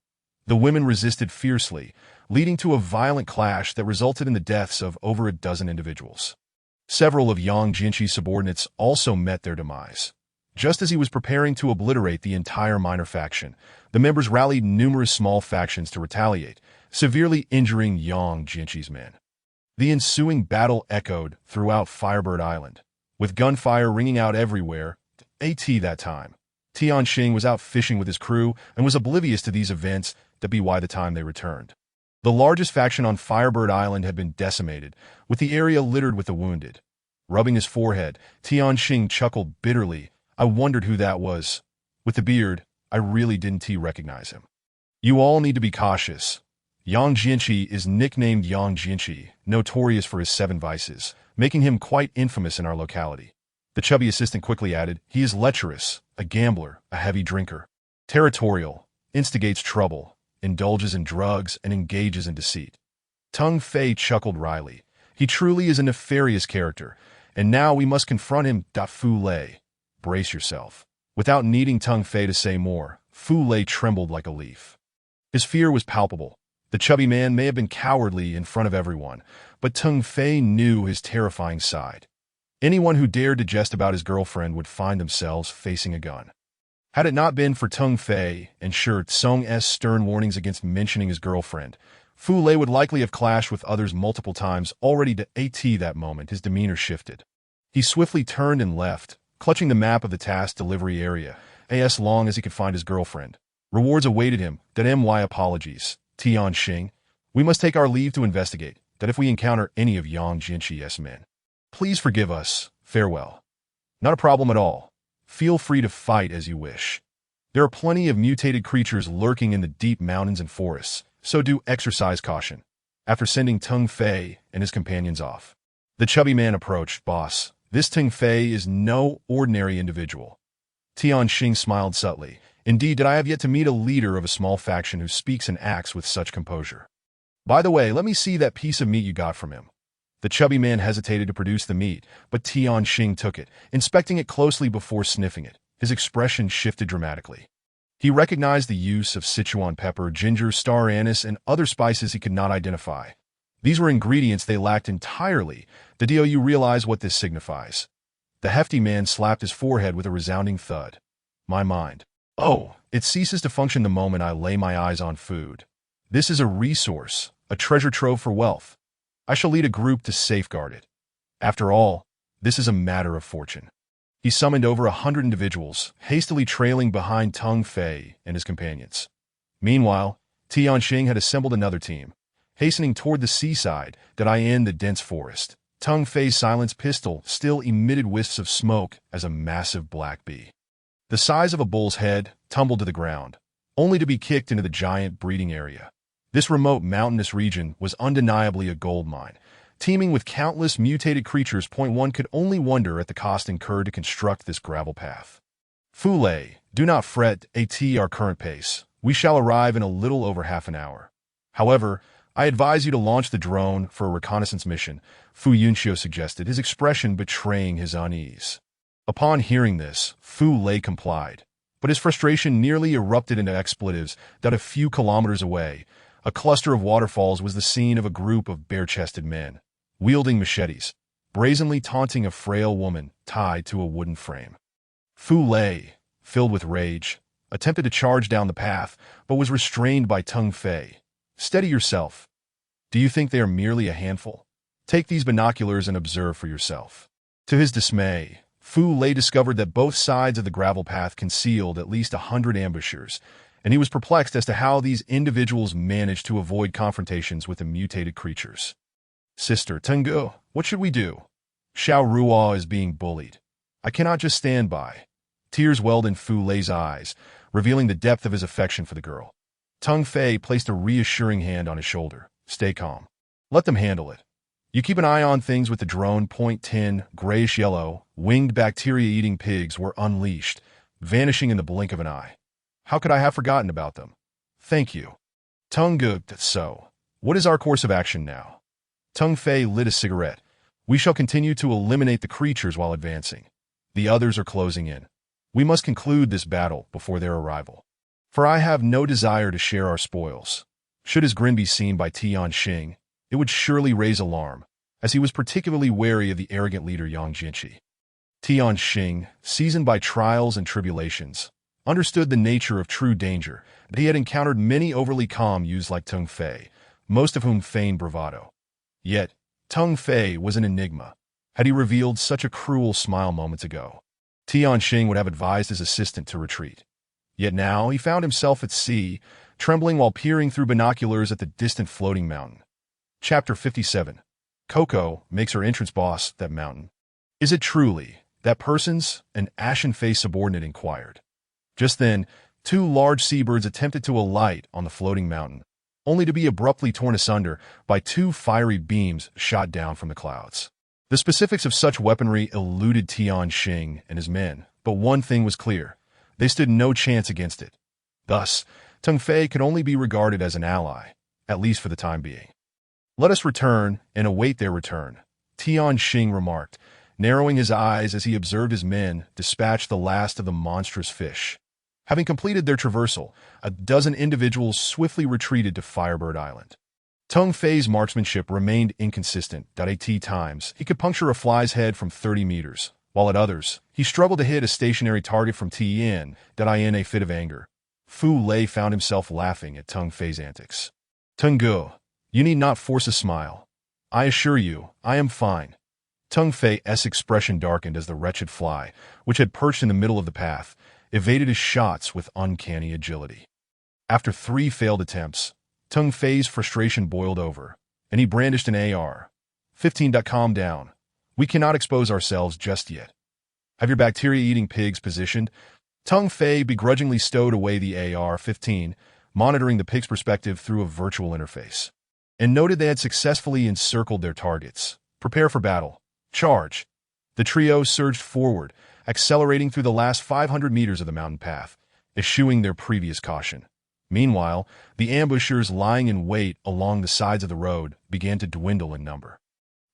The women resisted fiercely, leading to a violent clash that resulted in the deaths of over a dozen individuals. Several of Yang Jinchi's subordinates also met their demise. Just as he was preparing to obliterate the entire minor faction, the members rallied numerous small factions to retaliate, severely injuring Yang Jinchi's men. The ensuing battle echoed throughout Firebird Island, with gunfire ringing out everywhere. That time, Tian Xing was out fishing with his crew and was oblivious to these events by the time they returned. The largest faction on Firebird Island had been decimated, with the area littered with the wounded. Rubbing his forehead, Tianxing chuckled bitterly. I wondered who that was. With the beard, I really didn't recognize him. You all need to be cautious. Yang Jianqi is nicknamed Yang Jianqi, notorious for his 7 vices, making him quite infamous in our locality. The chubby assistant quickly added, he is lecherous, a gambler, a heavy drinker, territorial, instigates trouble, indulges in drugs, and engages in deceit. Tung Fei chuckled wryly. He truly is a nefarious character, and now we must confront him. Fu Lei, brace yourself. Without needing Tung Fei to say more, Fu Lei trembled like a leaf. His fear was palpable. The chubby man may have been cowardly in front of everyone, but Tung Fei knew his terrifying side. Anyone who dared to jest about his girlfriend would find themselves facing a gun. Had it not been for Tung Fei and Shi Tsung's stern warnings against mentioning his girlfriend, Fu Lei would likely have clashed with others multiple times. Already to that moment, his demeanor shifted. He swiftly turned and left, clutching the map of the task delivery area, as long as he could find his girlfriend. Rewards awaited him. My apologies, Tianxing. We must take our leave to investigate, that if we encounter any of Yang Jianqi's men. Please forgive us. Farewell. Not a problem at all. Feel free to fight as you wish. There are plenty of mutated creatures lurking in the deep mountains and forests, so do exercise caution. After sending Tung Fei and his companions off, the chubby man approached. Boss, this Tung Fei is no ordinary individual. Tianxing smiled subtly. Indeed, did I have yet to meet a leader of a small faction who speaks and acts with such composure. By the way, let me see that piece of meat you got from him. The chubby man hesitated to produce the meat, but Tianxing took it, inspecting it closely before sniffing it. His expression shifted dramatically. He recognized the use of Sichuan pepper, ginger, star anise, and other spices he could not identify. These were ingredients they lacked entirely. Do you realize what this signifies? The hefty man slapped his forehead with a resounding thud. My mind. Oh, it ceases to function the moment I lay my eyes on food. This is a resource, a treasure trove for wealth. I shall lead a group to safeguard it. After all, this is a matter of fortune. He summoned over 100 individuals, hastily trailing behind Tung Fei and his companions. Meanwhile, Tianxing had assembled another team, hastening toward the seaside in the dense forest. Tung Fei's silenced pistol still emitted wisps of smoke as a massive black bee, the size of a bull's head, tumbled to the ground, only to be kicked into the giant breeding area. This remote mountainous region was undeniably a gold mine, teeming with countless mutated creatures. One could only wonder at the cost incurred to construct this gravel path. Fu Lei, do not fret at our current pace. We shall arrive in a little over half an hour. However, I advise you to launch the drone for a reconnaissance mission, Fu Yunxiu suggested, his expression betraying his unease. Upon hearing this, Fu Lei complied, but his frustration nearly erupted into expletives. A few kilometers away, a cluster of waterfalls was the scene of a group of bare-chested men, wielding machetes, brazenly taunting a frail woman tied to a wooden frame. Fu Lei, filled with rage, attempted to charge down the path, but was restrained by Tung Fei. Steady yourself. Do you think they are merely a handful? Take these binoculars and observe for yourself. To his dismay, Fu Lei discovered that both sides of the gravel path concealed at least 100 ambushers, and he was perplexed as to how these individuals managed to avoid confrontations with the mutated creatures. Sister Tengu, what should we do? Xiao Ruo is being bullied. I cannot just stand by. Tears welled in Fu Lei's eyes, revealing the depth of his affection for the girl. Tung Fei placed a reassuring hand on his shoulder. Stay calm. Let them handle it. You keep an eye on things with the drone. 10, grayish-yellow, winged bacteria-eating pigs were unleashed, vanishing in the blink of an eye. How could I have forgotten about them? Thank you. Tengu, so, what is our course of action now? Tung Fei lit a cigarette. We shall continue to eliminate the creatures while advancing. The others are closing in. We must conclude this battle before their arrival. For I have no desire to share our spoils. Should his grin be seen by Tianxing, it would surely raise alarm, as he was particularly wary of the arrogant leader Yang Jianqi. Tianxing, seasoned by trials and tribulations, understood the nature of true danger, but he had encountered many overly calm youths like Tung Fei, most of whom feigned bravado. Yet, Tung Fei was an enigma. Had he revealed such a cruel smile moments ago, Tianxing would have advised his assistant to retreat. Yet now he found himself at sea, trembling while peering through binoculars at the distant floating mountain. Chapter 57. Coco makes her entrance. Boss, that mountain. Is it truly that person's? An ashen-faced subordinate inquired. Just then, two large seabirds attempted to alight on the floating mountain, only to be abruptly torn asunder by two fiery beams shot down from the clouds. The specifics of such weaponry eluded Tian Xing and his men, but one thing was clear. They stood no chance against it. Thus, Teng Fei could only be regarded as an ally, at least for the time being. "Let us return and await their return," Tian Xing remarked, narrowing his eyes as he observed his men dispatch the last of the monstrous fish. Having completed their traversal, a dozen individuals swiftly retreated to Firebird Island. Teng Fei's marksmanship remained inconsistent. At times, he could puncture a fly's head from 30 meters, while at others, he struggled to hit a stationary target from in a fit of anger. Fu Lei found himself laughing at Teng Fei's antics. "Teng Ge, you need not force a smile. I assure you, I am fine." Teng Fei's expression darkened as the wretched fly, which had perched in the middle of the path, evaded his shots with uncanny agility. After 3 failed attempts, Teng Fei's frustration boiled over, and he brandished an AR-15. "Calm down. We cannot expose ourselves just yet. Have your bacteria-eating pigs positioned?" Teng Fei begrudgingly stowed away the AR-15, monitoring the pig's perspective through a virtual interface, and noted they had successfully encircled their targets. "Prepare for battle. Charge!" The trio surged forward, accelerating through the last 500 meters of the mountain path, eschewing their previous caution. Meanwhile, the ambushers lying in wait along the sides of the road began to dwindle in number.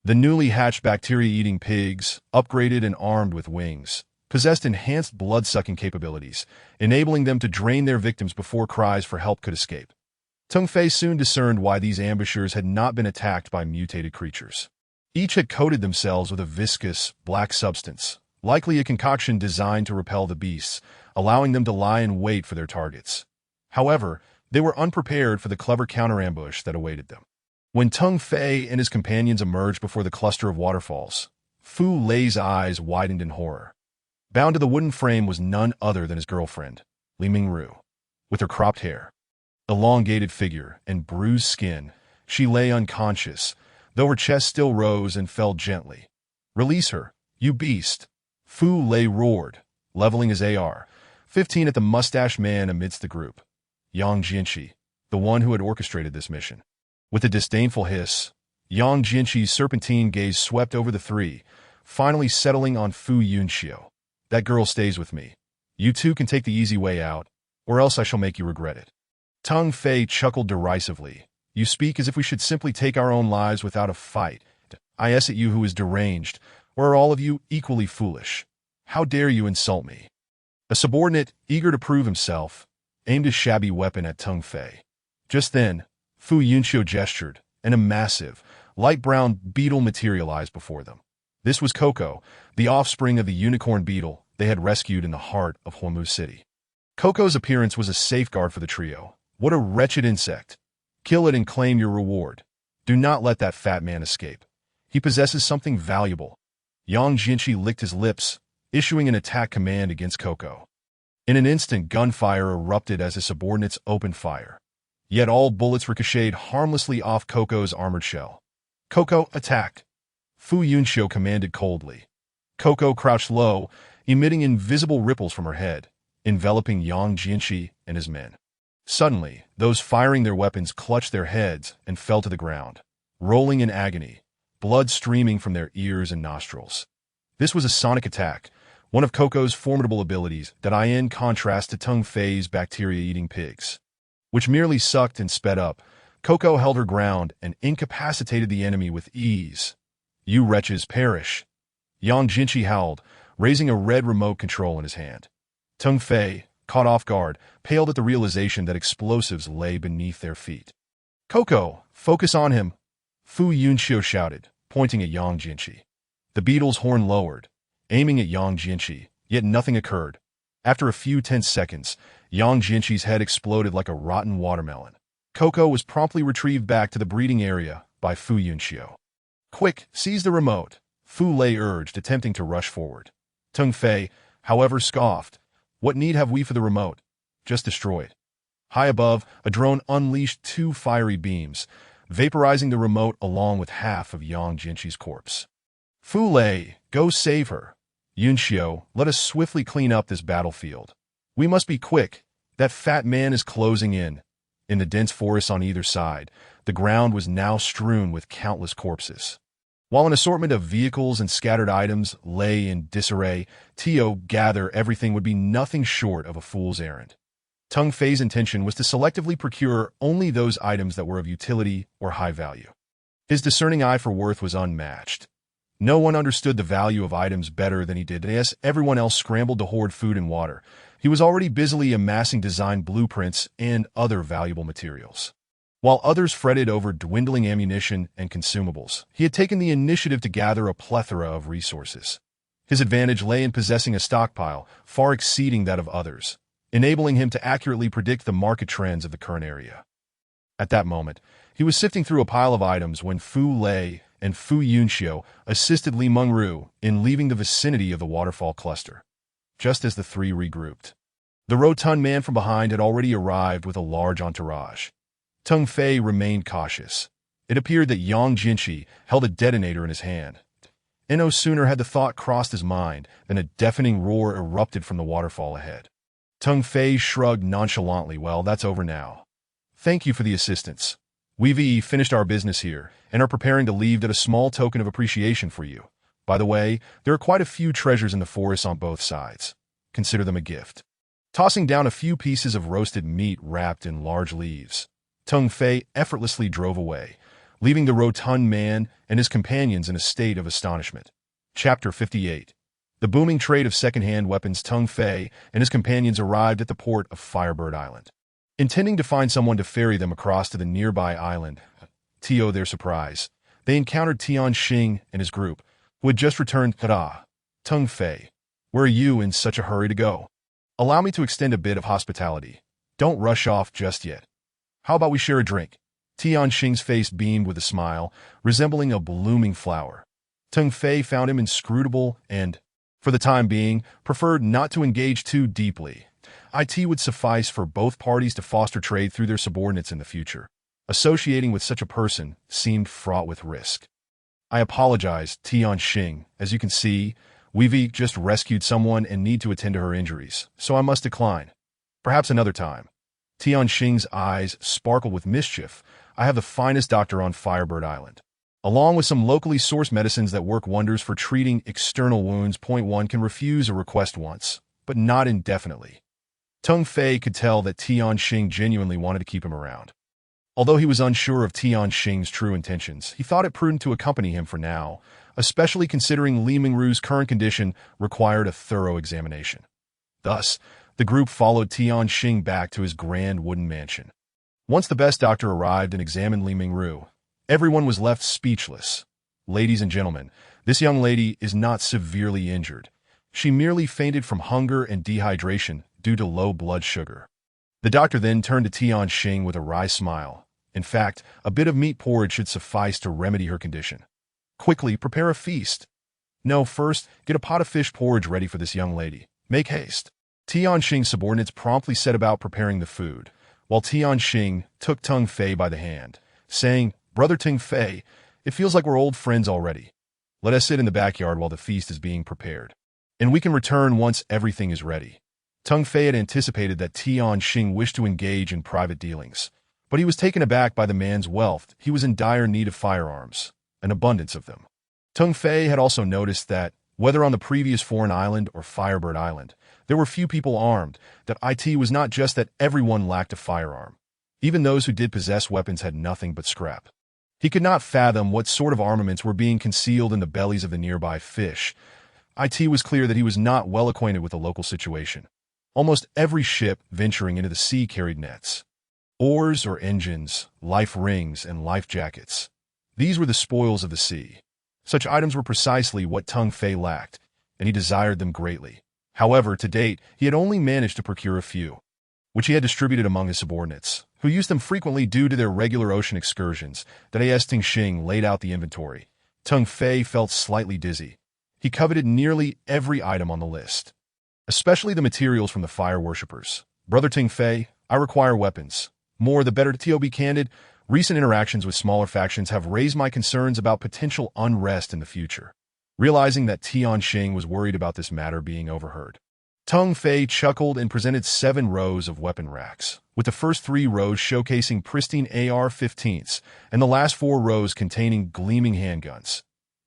The newly hatched bacteria-eating pigs, upgraded and armed with wings, possessed enhanced blood-sucking capabilities, enabling them to drain their victims before cries for help could escape. Teng Fei soon discerned why these ambushers had not been attacked by mutated creatures. Each had coated themselves with a viscous, black substance, likely a concoction designed to repel the beasts, allowing them to lie in wait for their targets. However, they were unprepared for the clever counter-ambush that awaited them. When Teng Fei and his companions emerged before the cluster of waterfalls, Fu Lei's eyes widened in horror. Bound to the wooden frame was none other than his girlfriend, Li Mingru. With her cropped hair, elongated figure, and bruised skin, she lay unconscious, though her chest still rose and fell gently. "Release her, you beast!" Fu Lei roared, leveling his AR-15 at the mustached man amidst the group. Yang Jianqi, the one who had orchestrated this mission. With a disdainful hiss, Yang Jianqi's serpentine gaze swept over the three, finally settling on Fu Yunxiu. "That girl stays with me. You two can take the easy way out, or else I shall make you regret it." Teng Fei chuckled derisively. "You speak as if we should simply take our own lives without a fight. I ask at you who is deranged, or are all of you equally foolish? How dare you insult me?" A subordinate, eager to prove himself, aimed his shabby weapon at Teng Fei. Just then, Fu Yunxiu gestured, and a massive, light brown beetle materialized before them. This was Coco, the offspring of the unicorn beetle they had rescued in the heart of Huamu City. Coco's appearance was a safeguard for the trio. "What a wretched insect! Kill it and claim your reward. Do not let that fat man escape. He possesses something valuable." Yang Jianqi licked his lips, issuing an attack command against Coco. In an instant, gunfire erupted as his subordinates opened fire. Yet all bullets ricocheted harmlessly off Coco's armored shell. "Coco, attack!" Fu Yunxiu commanded coldly. Coco crouched low, emitting invisible ripples from her head, enveloping Yang Jianqi and his men. Suddenly, those firing their weapons clutched their heads and fell to the ground, rolling in agony, blood streaming from their ears and nostrils. This was a sonic attack, one of Coco's formidable abilities that in contrast to Teng Fei's bacteria-eating pigs, which merely sucked and sped up. Coco held her ground and incapacitated the enemy with ease. "You wretches perish!" Yang Jianqi howled, raising a red remote control in his hand. Teng Fei, caught off guard, paled at the realization that explosives lay beneath their feet. "Coco, focus on him!" Fu Yunxiu shouted, pointing at Yang Jianqi. The beetle's horn lowered, aiming at Yang Jianqi, yet nothing occurred. After a few tense seconds, Yang Jianqi's head exploded like a rotten watermelon. Coco was promptly retrieved back to the breeding area by Fu Yunxiu. "Quick, seize the remote," Fu Lei urged, attempting to rush forward. Teng Fei, however, scoffed. "What need have we for the remote? Just destroy it." High above, a drone unleashed 2 fiery beams, vaporizing the remote along with half of Yang Jianqi's corpse. Fu Lei, go save her. Yunxiu, let us swiftly clean up this battlefield. We must be quick. That fat man is closing in. In the dense forest on either side, the ground was now strewn with countless corpses. While an assortment of vehicles and scattered items lay in disarray, Tio gathered everything would be nothing short of a fool's errand. Teng Fei's intention was to selectively procure only those items that were of utility or high value. His discerning eye for worth was unmatched. No one understood the value of items better than he did, and as everyone else scrambled to hoard food and water, he was already busily amassing design blueprints and other valuable materials. While others fretted over dwindling ammunition and consumables, he had taken the initiative to gather a plethora of resources. His advantage lay in possessing a stockpile far exceeding that of others, enabling him to accurately predict the market trends of the current area. At that moment, he was sifting through a pile of items when Fu Lei and Fu Yunxiu assisted Li Mengru in leaving the vicinity of the waterfall cluster. Just as the three regrouped, the rotund man from behind had already arrived with a large entourage. Teng Fei remained cautious. It appeared that Yang Jinshi held a detonator in his hand. And no sooner had the thought crossed his mind than a deafening roar erupted from the waterfall ahead. Teng Fei shrugged nonchalantly. Well, that's over now. Thank you for the assistance. We've finished our business here and are preparing to leave as a small token of appreciation for you. By the way, there are quite a few treasures in the forest on both sides. Consider them a gift. Tossing down a few pieces of roasted meat wrapped in large leaves, Teng Fei effortlessly drove away, leaving the rotund man and his companions in a state of astonishment. Chapter 58. The booming trade of second-hand weapons. Teng Fei and his companions arrived at the port of Firebird Island. Intending to find someone to ferry them across to the nearby island, to their surprise, they encountered Tian Xing and his group, who had just returned. Teng Fei, where are you in such a hurry to go? Allow me to extend a bit of hospitality. Don't rush off just yet. How about we share a drink? Tian Xing's face beamed with a smile, resembling a blooming flower. Teng Fei found him inscrutable and, for the time being, preferred not to engage too deeply. It would suffice for both parties to foster trade through their subordinates in the future. Associating with such a person seemed fraught with risk. I apologize, Tian Xing. As you can see, we've just rescued someone and need to attend to her injuries, so I must decline. Perhaps another time. Tian Xing's eyes sparkled with mischief. I have the finest doctor on Firebird Island, along with some locally sourced medicines that work wonders for treating external wounds. One can refuse a request once, but not indefinitely. Teng Fei could tell that Tian Xing genuinely wanted to keep him around. Although he was unsure of Tian Xing's true intentions, he thought it prudent to accompany him for now, especially considering Li Mengru's current condition required a thorough examination. Thus, the group followed Tian Xing back to his grand wooden mansion. Once the best doctor arrived and examined Li Mengru, everyone was left speechless. Ladies and gentlemen, this young lady is not severely injured. She merely fainted from hunger and dehydration due to low blood sugar. The doctor then turned to Tian Xing with a wry smile. In fact, a bit of meat porridge should suffice to remedy her condition. Quickly, prepare a feast. No, first, get a pot of fish porridge ready for this young lady. Make haste. Tian Xing's subordinates promptly set about preparing the food, while Tian Xing took Teng Fei by the hand, saying, Brother Teng Fei, it feels like we're old friends already. Let us sit in the backyard while the feast is being prepared, and we can return once everything is ready. Teng Fei had anticipated that Tian Xing wished to engage in private dealings, but he was taken aback by the man's wealth. He was in dire need of firearms, an abundance of them. Teng Fei had also noticed that, whether on the previous foreign island or Firebird Island, there were few people armed, that it was not just that everyone lacked a firearm. Even those who did possess weapons had nothing but scrap. He could not fathom what sort of armaments were being concealed in the bellies of the nearby fish. It was clear that he was not well acquainted with the local situation. Almost every ship venturing into the sea carried nets, oars or engines, life rings, and life jackets. These were the spoils of the sea. Such items were precisely what Teng Fei lacked, and he desired them greatly. However, to date, he had only managed to procure a few, which he had distributed among his subordinates, who used them frequently due to their regular ocean excursions. As Teng Xing laid out the inventory, Teng Fei felt slightly dizzy. He coveted nearly every item on the list, especially the materials from the fire worshippers. Brother Teng Fei, I require weapons. More the better. To be candid, recent interactions with smaller factions have raised my concerns about potential unrest in the future. realizing that Tianxing was worried about this matter being overheard. Teng Fei chuckled and presented 7 rows of weapon racks, with the first 3 rows showcasing pristine AR-15s and the last 4 rows containing gleaming handguns.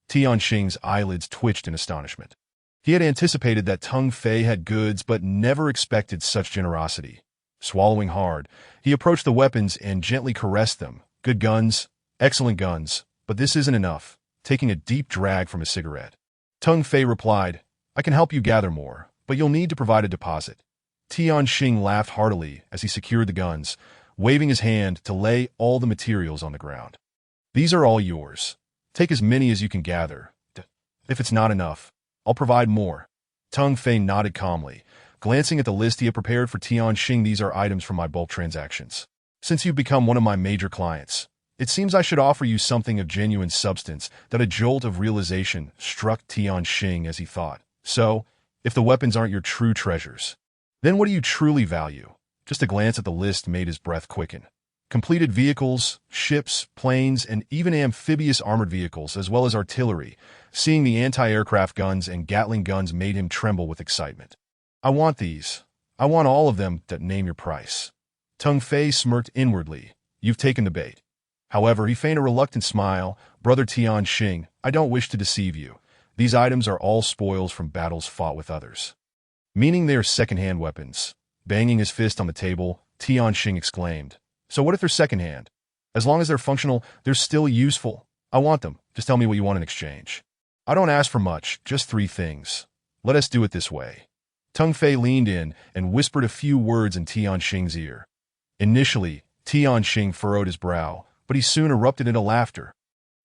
Tianxing's eyelids twitched in astonishment. He had anticipated that Teng Fei had goods but never expected such generosity. Swallowing hard, he approached the weapons and gently caressed them. Good guns, excellent guns, but this isn't enough. Taking a deep drag from his cigarette, Teng Fei replied, I can help you gather more, but you'll need to provide a deposit. Tianxing laughed heartily as he secured the guns, waving his hand to lay all the materials on the ground. These are all yours. Take as many as you can gather. If it's not enough, I'll provide more. Teng Fei nodded calmly, glancing at the list he had prepared for Tianxing. These are items from my bulk transactions. Since you've become one of my major clients, it seems I should offer you something of genuine substance. That a jolt of realization struck Tianxing as he thought. So, if the weapons aren't your true treasures, then what do you truly value? Just a glance at the list made his breath quicken. Completed vehicles, ships, planes, and even amphibious armored vehicles, as well as artillery. Seeing the anti-aircraft guns and Gatling guns made him tremble with excitement. I want these. I want all of them. That name your price. Teng Fei smirked inwardly. You've taken the bait. However, he feigned a reluctant smile. Brother Tianxing, I don't wish to deceive you. These items are all spoils from battles fought with others. Meaning they are second-hand weapons. Banging his fist on the table, Tianxing exclaimed. So what if they're second-hand? As long as they're functional, they're still useful. I want them. Just tell me what you want in exchange. I don't ask for much, just 3 things. Let us do it this way. Teng Fei leaned in and whispered a few words in Tianxing's ear. Initially, Tianxing furrowed his brow, but he soon erupted into laughter,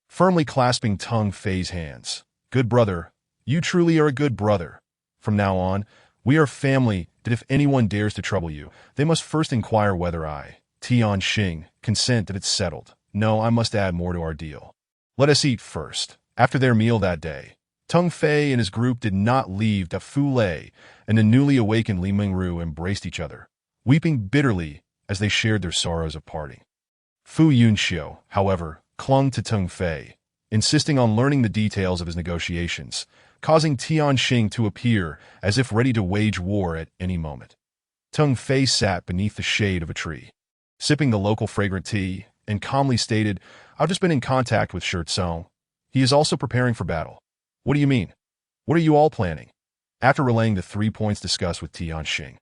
firmly clasping Teng Fei's hands. Good brother, you truly are a good brother. From now on, we are family. That if anyone dares to trouble you, they must first inquire whether I, Tianxing, consent. That it's settled. No, I must add more to our deal. Let us eat first. After their meal that day, Teng Fei and his group did not leave. Da Fu Lei and the newly awakened Li Mingru embraced each other, weeping bitterly as they shared their sorrows of parting. Fu Yunxiu, however, clung to Teng Fei, insisting on learning the details of his negotiations, causing Tianxing to appear as if ready to wage war at any moment. Teng Fei sat beneath the shade of a tree, sipping the local fragrant tea, and calmly stated, I've just been in contact with Shi Tsong. He is also preparing for battle. What do you mean? What are you all planning? After relaying the 3 points discussed with Tianxing,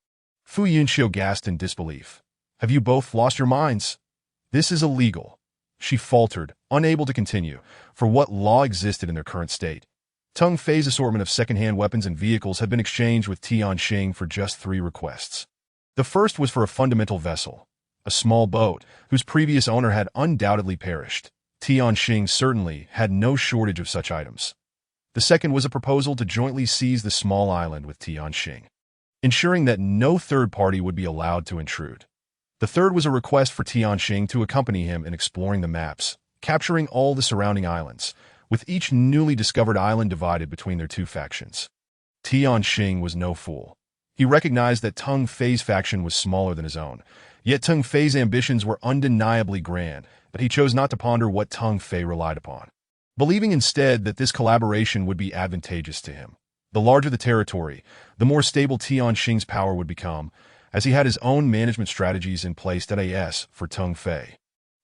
Fu Yunxiu gasped in disbelief. Have you both lost your minds? This is illegal. She faltered, unable to continue, for what law existed in their current state. Teng Fei's assortment of second-hand weapons and vehicles had been exchanged with Tianxing for just 3 requests. The first was for a fundamental vessel, a small boat whose previous owner had undoubtedly perished. Tianxing certainly had no shortage of such items. The second was a proposal to jointly seize the small island with Tianxing, ensuring that no third party would be allowed to intrude. The third was a request for Tianxing to accompany him in exploring the maps, capturing all the surrounding islands, with each newly discovered island divided between their 2 factions. Tianxing was no fool. He recognized that Teng Fei's faction was smaller than his own, yet Teng Fei's ambitions were undeniably grand, but he chose not to ponder what Teng Fei relied upon, believing instead that this collaboration would be advantageous to him. The larger the territory, the more stable Tianxing's power would become, as he had his own management strategies in place. As for Teng Fei,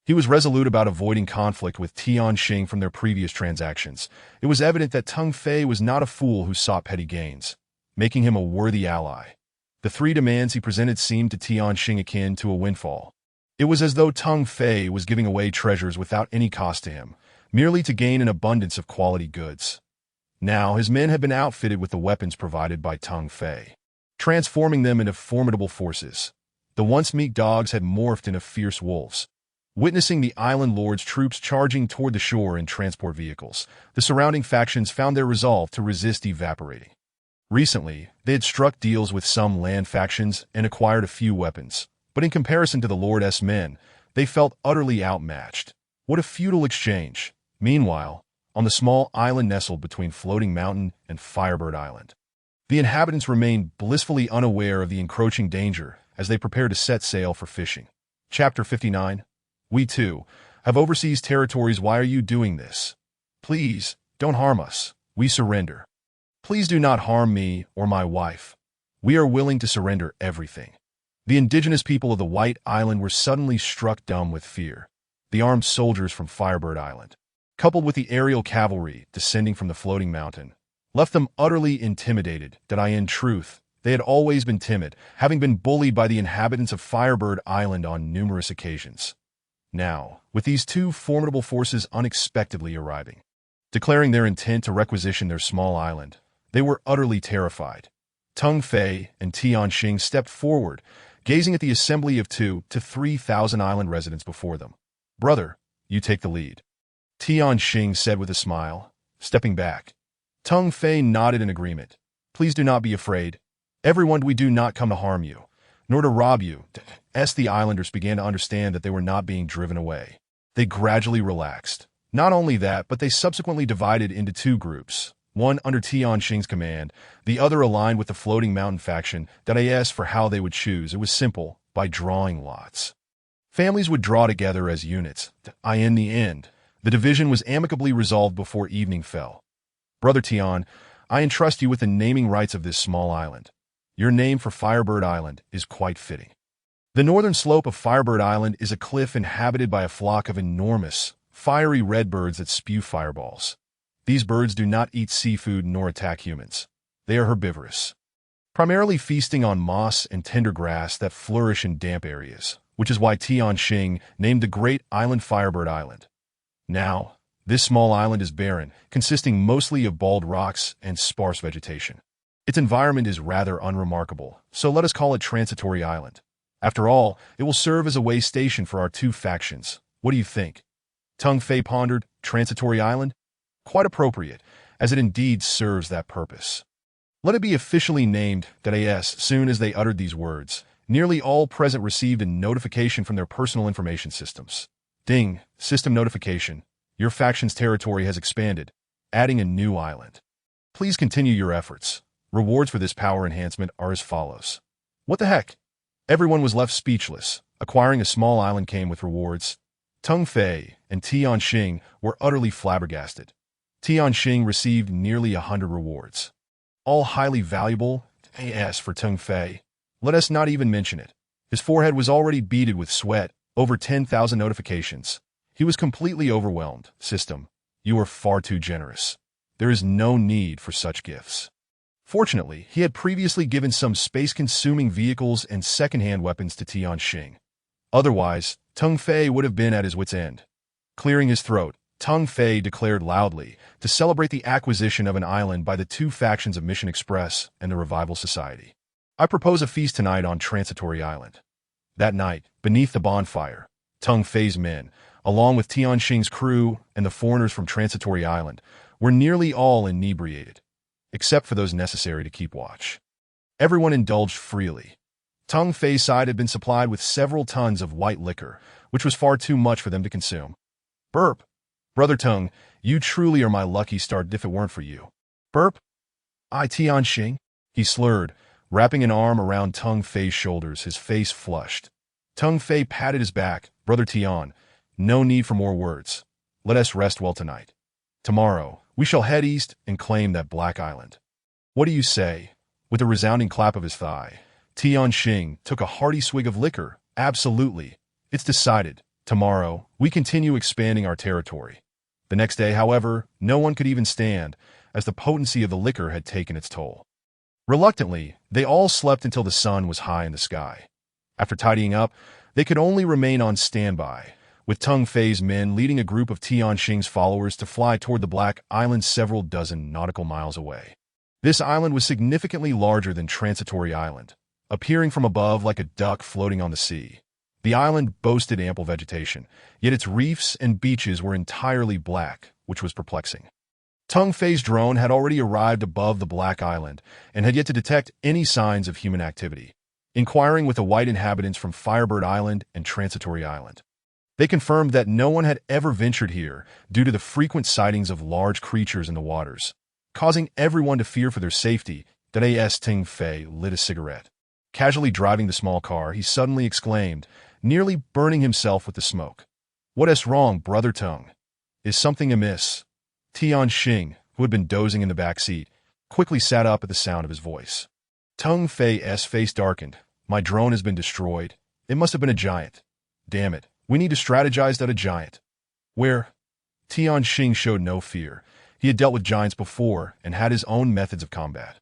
he was resolute about avoiding conflict with Tianxing from their previous transactions. It was evident that Teng Fei was not a fool who sought petty gains, making him a worthy ally. The 3 demands he presented seemed to Tianxing akin to a windfall. It was as though Teng Fei was giving away treasures without any cost to him, merely to gain an abundance of quality goods. Now his men had been outfitted with the weapons provided by Teng Fei, transforming them into formidable forces. The once meek dogs had morphed into fierce wolves. Witnessing the island lord's troops charging toward the shore in transport vehicles, the surrounding factions found their resolve to resist evaporating. Recently, they had struck deals with some land factions and acquired a few weapons, but in comparison to the Lord's men, they felt utterly outmatched. What a futile exchange! Meanwhile, on the small island nestled between Floating Mountain and Firebird Island, the inhabitants remained blissfully unaware of the encroaching danger as they prepared to set sail for fishing. Chapter 59. We too have overseas territories. Why are you doing this? Please, don't harm us. We surrender. Please do not harm me or my wife. We are willing to surrender everything. The indigenous people of the White Island were suddenly struck dumb with fear. The armed soldiers from Firebird Island, coupled with the aerial cavalry descending from the floating mountain, left them utterly intimidated that in truth, they had always been timid, having been bullied by the inhabitants of Firebird Island on numerous occasions. Now, with these two formidable forces unexpectedly arriving, declaring their intent to requisition their small island, they were utterly terrified. Tung Fei and Tian Xing stepped forward, gazing at the assembly of 2,000 to 3,000 island residents before them. "Brother, you take the lead," Tian Xing said with a smile, stepping back. Tung Fei nodded in agreement. "Please do not be afraid. Everyone, we do not come to harm you, nor to rob you." As the islanders began to understand that they were not being driven away, they gradually relaxed. Not only that, but they subsequently divided into two groups, one under Tian Xing's command, the other aligned with the Floating Mountain faction. That I asked for how they would choose. It was simple, by drawing lots. Families would draw together as units. In the end, the division was amicably resolved before evening fell. "Brother Tian, I entrust you with the naming rights of this small island. Your name for Firebird Island is quite fitting." The northern slope of Firebird Island is a cliff inhabited by a flock of enormous, fiery red birds that spew fireballs. These birds do not eat seafood nor attack humans. They are herbivorous, primarily feasting on moss and tender grass that flourish in damp areas, which is why Tian Xing named the great island Firebird Island. Now, this small island is barren, consisting mostly of bald rocks and sparse vegetation. Its environment is rather unremarkable, so let us call it Transitory Island. After all, it will serve as a way station for our two factions. What do you think? Tung Fei pondered. Transitory Island? Quite appropriate, as it indeed serves that purpose. Let it be officially named. As soon as they uttered these words, nearly all present received a notification from their personal information systems. Ding, system notification. Your faction's territory has expanded, adding a new island. Please continue your efforts. Rewards for this power enhancement are as follows. What the heck? Everyone was left speechless. Acquiring a small island came with rewards. Tung Fei and Tian Xing were utterly flabbergasted. Tian Xing received nearly 100 rewards, all highly valuable. As for Tung Fei, let us not even mention it. His forehead was already beaded with sweat, over 10,000 notifications. He was completely overwhelmed. System, you are far too generous. There is no need for such gifts. Fortunately, he had previously given some space-consuming vehicles and second-hand weapons to Tian Xing. Otherwise, Tung Fei would have been at his wit's end. Clearing his throat, Tung Fei declared loudly to celebrate the acquisition of an island by the two factions of Mission Express and the Revival Society. "I propose a feast tonight on Transitory Island." That night, beneath the bonfire, Tung Fei's men, along with Tian Xing's crew and the foreigners from Transitory Island, were nearly all inebriated, except for those necessary to keep watch. Everyone indulged freely. Tung Fei's side had been supplied with several tons of white liquor, which was far too much for them to consume. Burp. Brother Tung, you truly are my lucky star if it weren't for you. Burp. Tian Xing, he slurred, wrapping an arm around Tung Fei's shoulders, his face flushed. Tung Fei patted his back. Brother Tian, no need for more words. Let us rest well tonight. Tomorrow, we shall head east and claim that Black Island. What do you say? With a resounding clap of his thigh, Tian Xing took a hearty swig of liquor. Absolutely. It's decided. Tomorrow, we continue expanding our territory. The next day, however, no one could even stand, as the potency of the liquor had taken its toll. Reluctantly, they all slept until the sun was high in the sky. After tidying up, they could only remain on standby, with Tung Fei's men leading a group of Tian Xing's followers to fly toward the Black Island several dozen nautical miles away. This island was significantly larger than Transitory Island, appearing from above like a duck floating on the sea. The island boasted ample vegetation, yet its reefs and beaches were entirely black, which was perplexing. Tung Fei's drone had already arrived above the Black Island and had yet to detect any signs of human activity, inquiring with the white inhabitants from Firebird Island and Transitory Island. They confirmed that no one had ever ventured here due to the frequent sightings of large creatures in the waters, causing everyone to fear for their safety. As Tung Fei lit a cigarette. Casually driving the small car, he suddenly exclaimed, nearly burning himself with the smoke. "What is wrong, Brother Tung? Is something amiss?" Tian Xing, who who had been dozing in the back seat, quickly sat up at the sound of his voice. Tung Fei's face darkened. My drone has been destroyed. It must have been a giant. Damn it. We need to strategize at a giant. Where? Tianxing showed no fear. He had dealt with giants before and had his own methods of combat.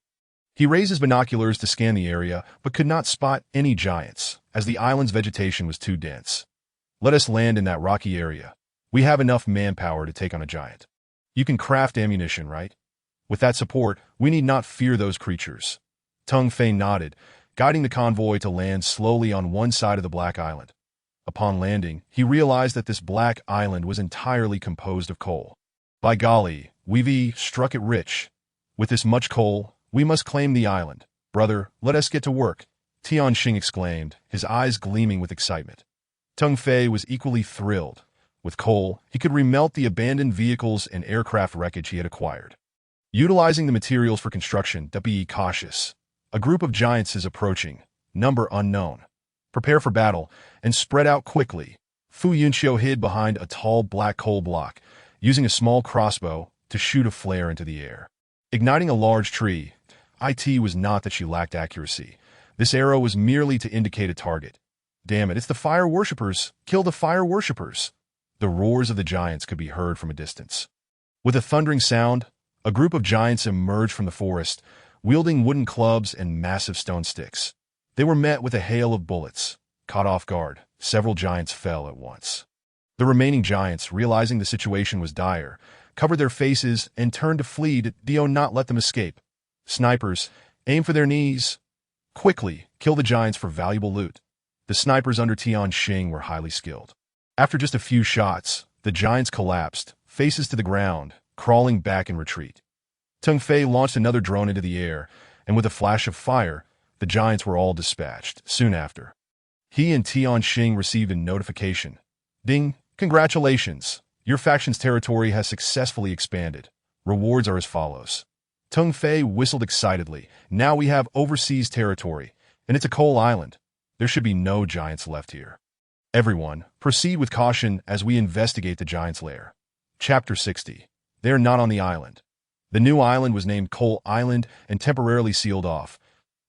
He raised his binoculars to scan the area, but could not spot any giants, as the island's vegetation was too dense. Let us land in that rocky area. We have enough manpower to take on a giant. You can craft ammunition, right? With that support, we need not fear those creatures. Tung Fei nodded, guiding the convoy to land slowly on one side of the Black Island. Upon landing, he realized that this Black Island was entirely composed of coal. By golly, we've struck it rich. With this much coal, we must claim the island. Brother, let us get to work, Tianxing exclaimed, his eyes gleaming with excitement. Tung Fei was equally thrilled. With coal, he could remelt the abandoned vehicles and aircraft wreckage he had acquired. Utilizing the materials for construction, be cautious. A group of giants is approaching, number unknown. Prepare for battle, and spread out quickly. Fu Yunxiu hid behind a tall black coal block, using a small crossbow to shoot a flare into the air. Igniting a large tree, it was not that she lacked accuracy. This arrow was merely to indicate a target. Damn it, it's the fire worshippers! Kill the fire worshippers! The roars of the giants could be heard from a distance. With a thundering sound, a group of giants emerged from the forest, wielding wooden clubs and massive stone sticks. They were met with a hail of bullets. Caught off guard, several giants fell at once. The remaining giants, realizing the situation was dire, covered their faces and turned to flee to not let them escape. Snipers, aim for their knees. Quickly, kill the giants for valuable loot. The snipers under Tianxing were highly skilled. After just a few shots, the giants collapsed, faces to the ground, crawling back in retreat. Tung Fei launched another drone into the air, and with a flash of fire, the giants were all dispatched. Soon after, he and Tianxing received a notification. Ding! Congratulations! Your faction's territory has successfully expanded. Rewards are as follows. Tung Fei whistled excitedly. Now we have overseas territory, and it's a coal island. There should be no giants left here. Everyone, proceed with caution as we investigate the giant's lair. Chapter 60. They are not on the island. The new island was named Coal Island and temporarily sealed off.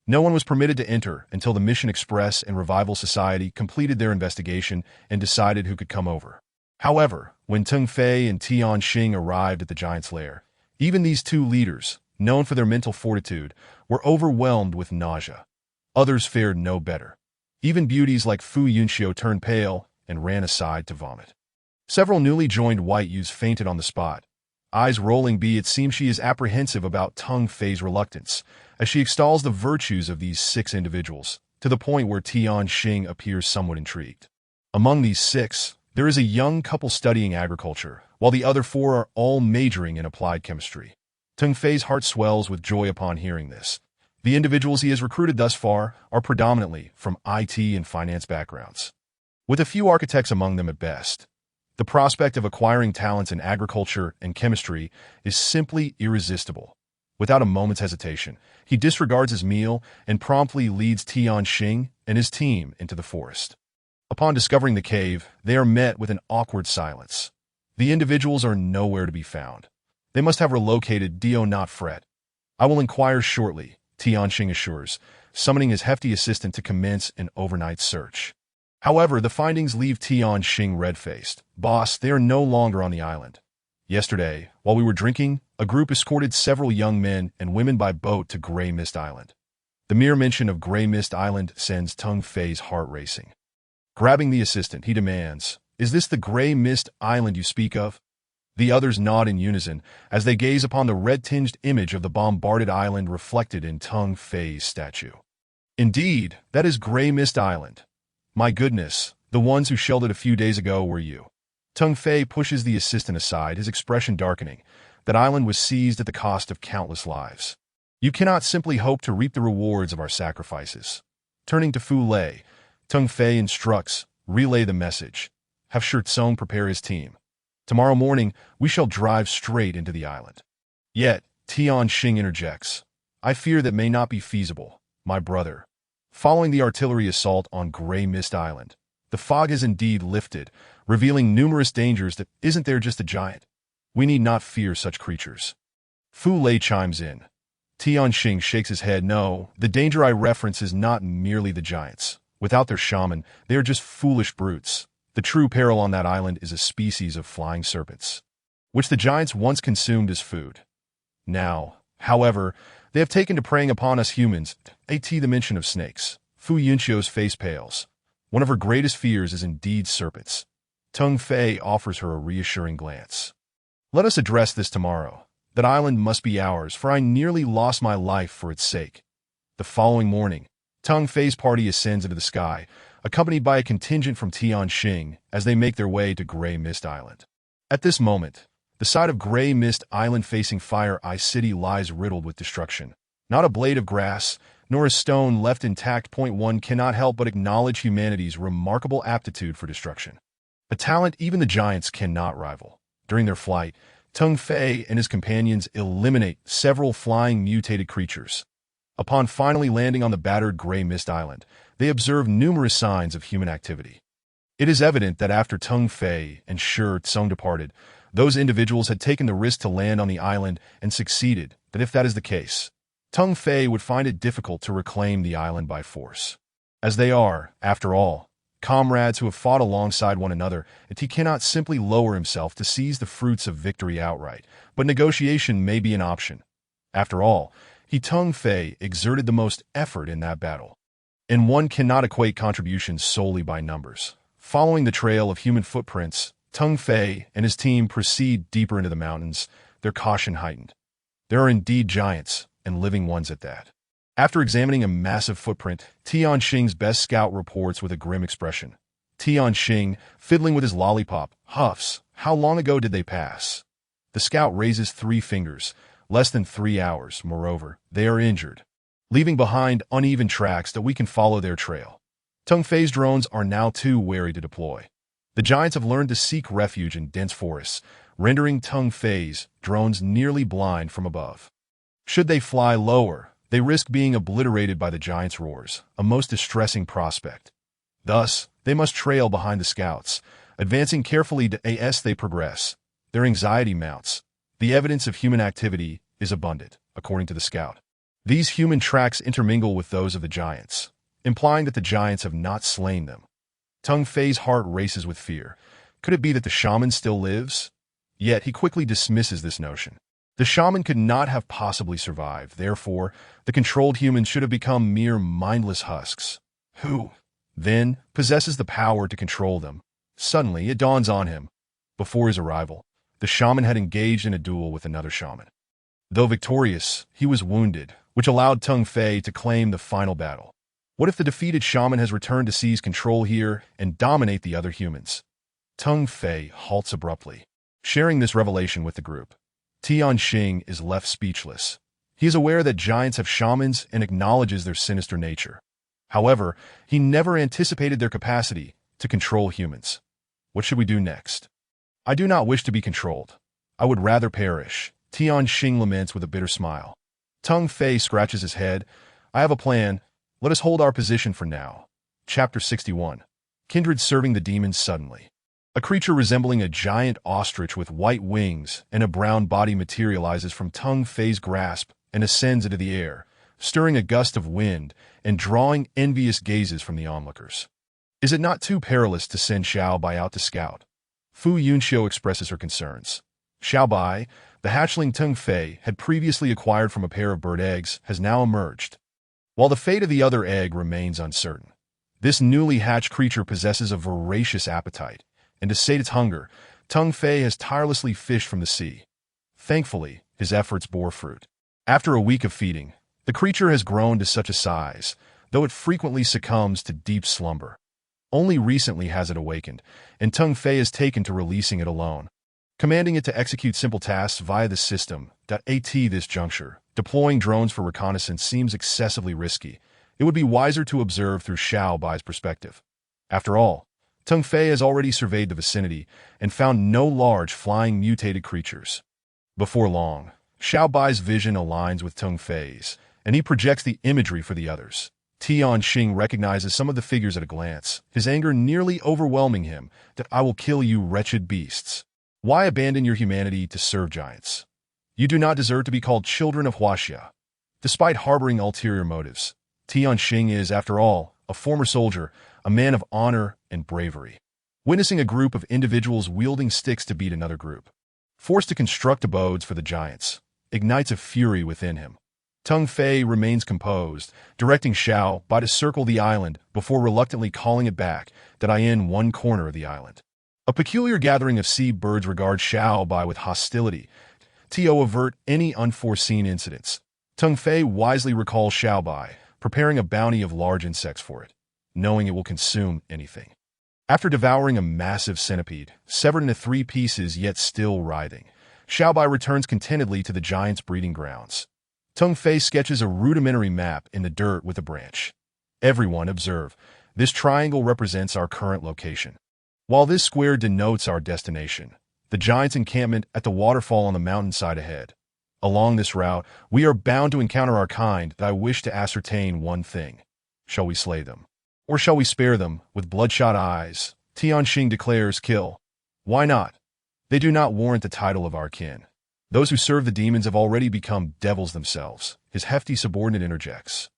No one was permitted to enter until the Mission Express and Revival Society completed their investigation and decided who could come over. However, when Tung Fei and Tianxing arrived at the giant's lair, even these two leaders, known for their mental fortitude, were overwhelmed with nausea. Others fared no better. Even beauties like Fu Yunxiu turned pale and ran aside to vomit. Several newly joined white youths fainted on the spot. Eyes rolling it seems she is apprehensive about Tung Fei's reluctance, as she extols the virtues of these 6 individuals, to the point where Tianxing appears somewhat intrigued. Among these 6, there is a young couple studying agriculture, while the other 4 are all majoring in applied chemistry. Tung Fei's heart swells with joy upon hearing this. The individuals he has recruited thus far are predominantly from IT and finance backgrounds, with a few architects among them at best. The prospect of acquiring talents in agriculture and chemistry is simply irresistible. Without a moment's hesitation, he disregards his meal and promptly leads Tianxing and his team into the forest. Upon discovering the cave, they are met with an awkward silence. The individuals are nowhere to be found. They must have relocated. Do not fret. I will inquire shortly, Tianxing assures, summoning his hefty assistant to commence an overnight search. However, the findings leave Tianxing red-faced. Boss, they are no longer on the island. Yesterday, while we were drinking, a group escorted several young men and women by boat to Grey Mist Island. The mere mention of Grey Mist Island sends Tung Fei's heart racing. Grabbing the assistant, he demands, "Is this the Grey Mist Island you speak of?" The others nod in unison as they gaze upon the red-tinged image of the bombarded island reflected in Tung Fei's statue. Indeed, that is Grey Mist Island. My goodness, the ones who shelled it a few days ago were you. Tung Fei pushes the assistant aside, his expression darkening. That island was seized at the cost of countless lives. You cannot simply hope to reap the rewards of our sacrifices. Turning to Fu Lei, Tung Fei instructs, relay the message. Have Shizong prepare his team. Tomorrow morning, we shall drive straight into the island. Yet, Tianxing interjects. I fear that may not be feasible, my brother. Following the artillery assault on Grey Mist Island, the fog has indeed lifted, revealing numerous dangers that isn't there just a giant. We need not fear such creatures. Fu Lei chimes in. Tianxing shakes his head. No, the danger I reference is not merely the giants. Without their shaman, they are just foolish brutes. The true peril on that island is a species of flying serpents, which the giants once consumed as food. Now, however, they have taken to preying upon us humans. The mention of snakes. Fu Yunxio's face pales. One of her greatest fears is indeed serpents. Teng Fei offers her a reassuring glance. Let us address this tomorrow. That island must be ours, for I nearly lost my life for its sake. The following morning, Teng Fei's party ascends into the sky, accompanied by a contingent from Tianxing as they make their way to Grey Mist Island. At this moment, the side of Grey Mist Island facing Fire Eye City lies riddled with destruction. Not a blade of grass, nor a stone left intact. One cannot help but acknowledge humanity's remarkable aptitude for destruction. A talent even the giants cannot rival. During their flight, Teng Fei and his companions eliminate several flying mutated creatures. Upon finally landing on the battered Grey Mist Island, they observe numerous signs of human activity. It is evident that after Teng Fei and Shi Tsung departed, those individuals had taken the risk to land on the island and succeeded. That if that is the case, Teng Fei would find it difficult to reclaim the island by force. As they are, after all, comrades who have fought alongside one another, and he cannot simply lower himself to seize the fruits of victory outright, but negotiation may be an option. After all, Teng Fei exerted the most effort in that battle, and one cannot equate contributions solely by numbers. Following the trail of human footprints, Teng Fei and his team proceed deeper into the mountains, their caution heightened. There are indeed giants, and living ones at that. After examining a massive footprint, Tianxing's best scout reports with a grim expression. Tianxing, fiddling with his lollipop, huffs. How long ago did they pass? The scout raises 3 fingers. Less than 3 hours. Moreover, they are injured, leaving behind uneven tracks that we can follow their trail. Teng Fei's drones are now too wary to deploy. The giants have learned to seek refuge in dense forests, rendering Teng Fei's drones nearly blind from above. Should they fly lower, they risk being obliterated by the giants' roars, a most distressing prospect. Thus, they must trail behind the scouts, advancing carefully as they progress. Their anxiety mounts. The evidence of human activity is abundant, according to the scout. These human tracks intermingle with those of the giants, implying that the giants have not slain them. Teng Fei's heart races with fear. Could it be that the shaman still lives? Yet he quickly dismisses this notion. The shaman could not have possibly survived. Therefore, the controlled humans should have become mere mindless husks. Who, then, possesses the power to control them? Suddenly, it dawns on him. Before his arrival, the shaman had engaged in a duel with another shaman. Though victorious, he was wounded, which allowed Teng Fei to claim the final battle. What if the defeated shaman has returned to seize control here and dominate the other humans? Teng Fei halts abruptly, sharing this revelation with the group. Tianxing is left speechless. He is aware that giants have shamans and acknowledges their sinister nature. However, he never anticipated their capacity to control humans. What should we do next? I do not wish to be controlled. I would rather perish. Tianxing laments with a bitter smile. Teng Fei scratches his head. I have a plan. Let us hold our position for now. Chapter 61. Kindred serving the demons suddenly. A creature resembling a giant ostrich with white wings and a brown body materializes from Teng Fei's grasp and ascends into the air, stirring a gust of wind and drawing envious gazes from the onlookers. Is it not too perilous to send Xiao Bai out to scout? Fu Yunxiu expresses her concerns. Xiao Bai, the hatchling Teng Fei had previously acquired from a pair of bird eggs, has now emerged. While the fate of the other egg remains uncertain, this newly hatched creature possesses a voracious appetite, and to sate its hunger, Teng Fei has tirelessly fished from the sea. Thankfully, his efforts bore fruit. After a week of feeding, the creature has grown to such a size, though it frequently succumbs to deep slumber. Only recently has it awakened, and Teng Fei has taken to releasing it alone, commanding it to execute simple tasks via the system. At this juncture, deploying drones for reconnaissance seems excessively risky. It would be wiser to observe through Xiao Bai's perspective. After all, Teng Fei has already surveyed the vicinity and found no large flying mutated creatures. Before long, Xiao Bai's vision aligns with Teng Fei's, and he projects the imagery for the others. Tianxing recognizes some of the figures at a glance, his anger nearly overwhelming him. That I will kill you, wretched beasts. Why abandon your humanity to serve giants? You do not deserve to be called children of Huaxia. Despite harboring ulterior motives, Tianxing is, after all, a former soldier, a man of honor and bravery. Witnessing a group of individuals wielding sticks to beat another group, forced to construct abodes for the giants, ignites a fury within him. Teng Fei remains composed, directing Xiao Bai to circle the island before reluctantly calling it back that I in one corner of the island. A peculiar gathering of sea birds regards Xiao Bai with hostility. To avert any unforeseen incidents, Teng Fei wisely recalls Xiao Bai, preparing a bounty of large insects for it, knowing it will consume anything. After devouring a massive centipede, severed into 3 pieces yet still writhing, Xiao Bai returns contentedly to the giant's breeding grounds. Teng Fei sketches a rudimentary map in the dirt with a branch. Everyone observe. This triangle represents our current location, while this square denotes our destination, the giant's encampment at the waterfall on the mountainside ahead. Along this route, we are bound to encounter our kind that I wish to ascertain one thing. Shall we slay them? Or shall we spare them, with bloodshot eyes? Tianxing declares kill. Why not? They do not warrant the title of our kin. Those who serve the demons have already become devils themselves. His hefty subordinate interjects.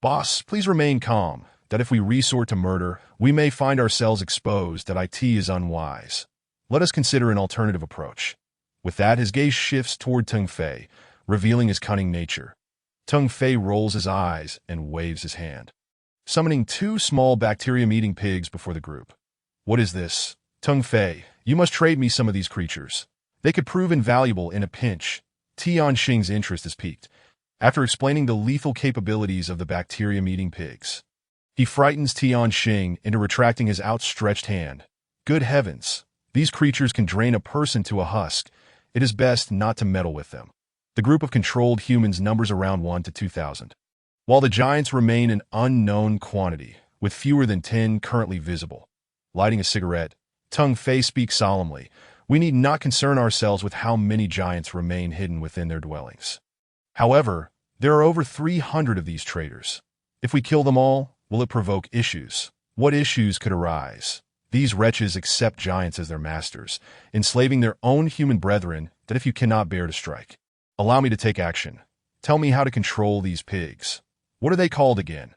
Boss, please remain calm, that if we resort to murder, we may find ourselves exposed that IT is unwise. Let us consider an alternative approach. With that, his gaze shifts toward Teng Fei, revealing his cunning nature. Teng Fei rolls his eyes and waves his hand, summoning 2 small bacterium-eating pigs before the group. What is this? Teng Fei, you must trade me some of these creatures. They could prove invaluable in a pinch. Tianxing's interest is piqued, after explaining the lethal capabilities of the bacterium-eating pigs. He frightens Tianxing into retracting his outstretched hand. Good heavens, these creatures can drain a person to a husk. It is best not to meddle with them. The group of controlled humans numbers around 1 to 2,000, while the giants remain an unknown quantity, with fewer than 10 currently visible. Lighting a cigarette, Teng Fei speaks solemnly. We need not concern ourselves with how many giants remain hidden within their dwellings. However, there are over 300 of these traitors. If we kill them all, will it provoke issues? What issues could arise? These wretches accept giants as their masters, enslaving their own human brethren that if you cannot bear to strike. Allow me to take action. Tell me how to control these pigs. What are they called again?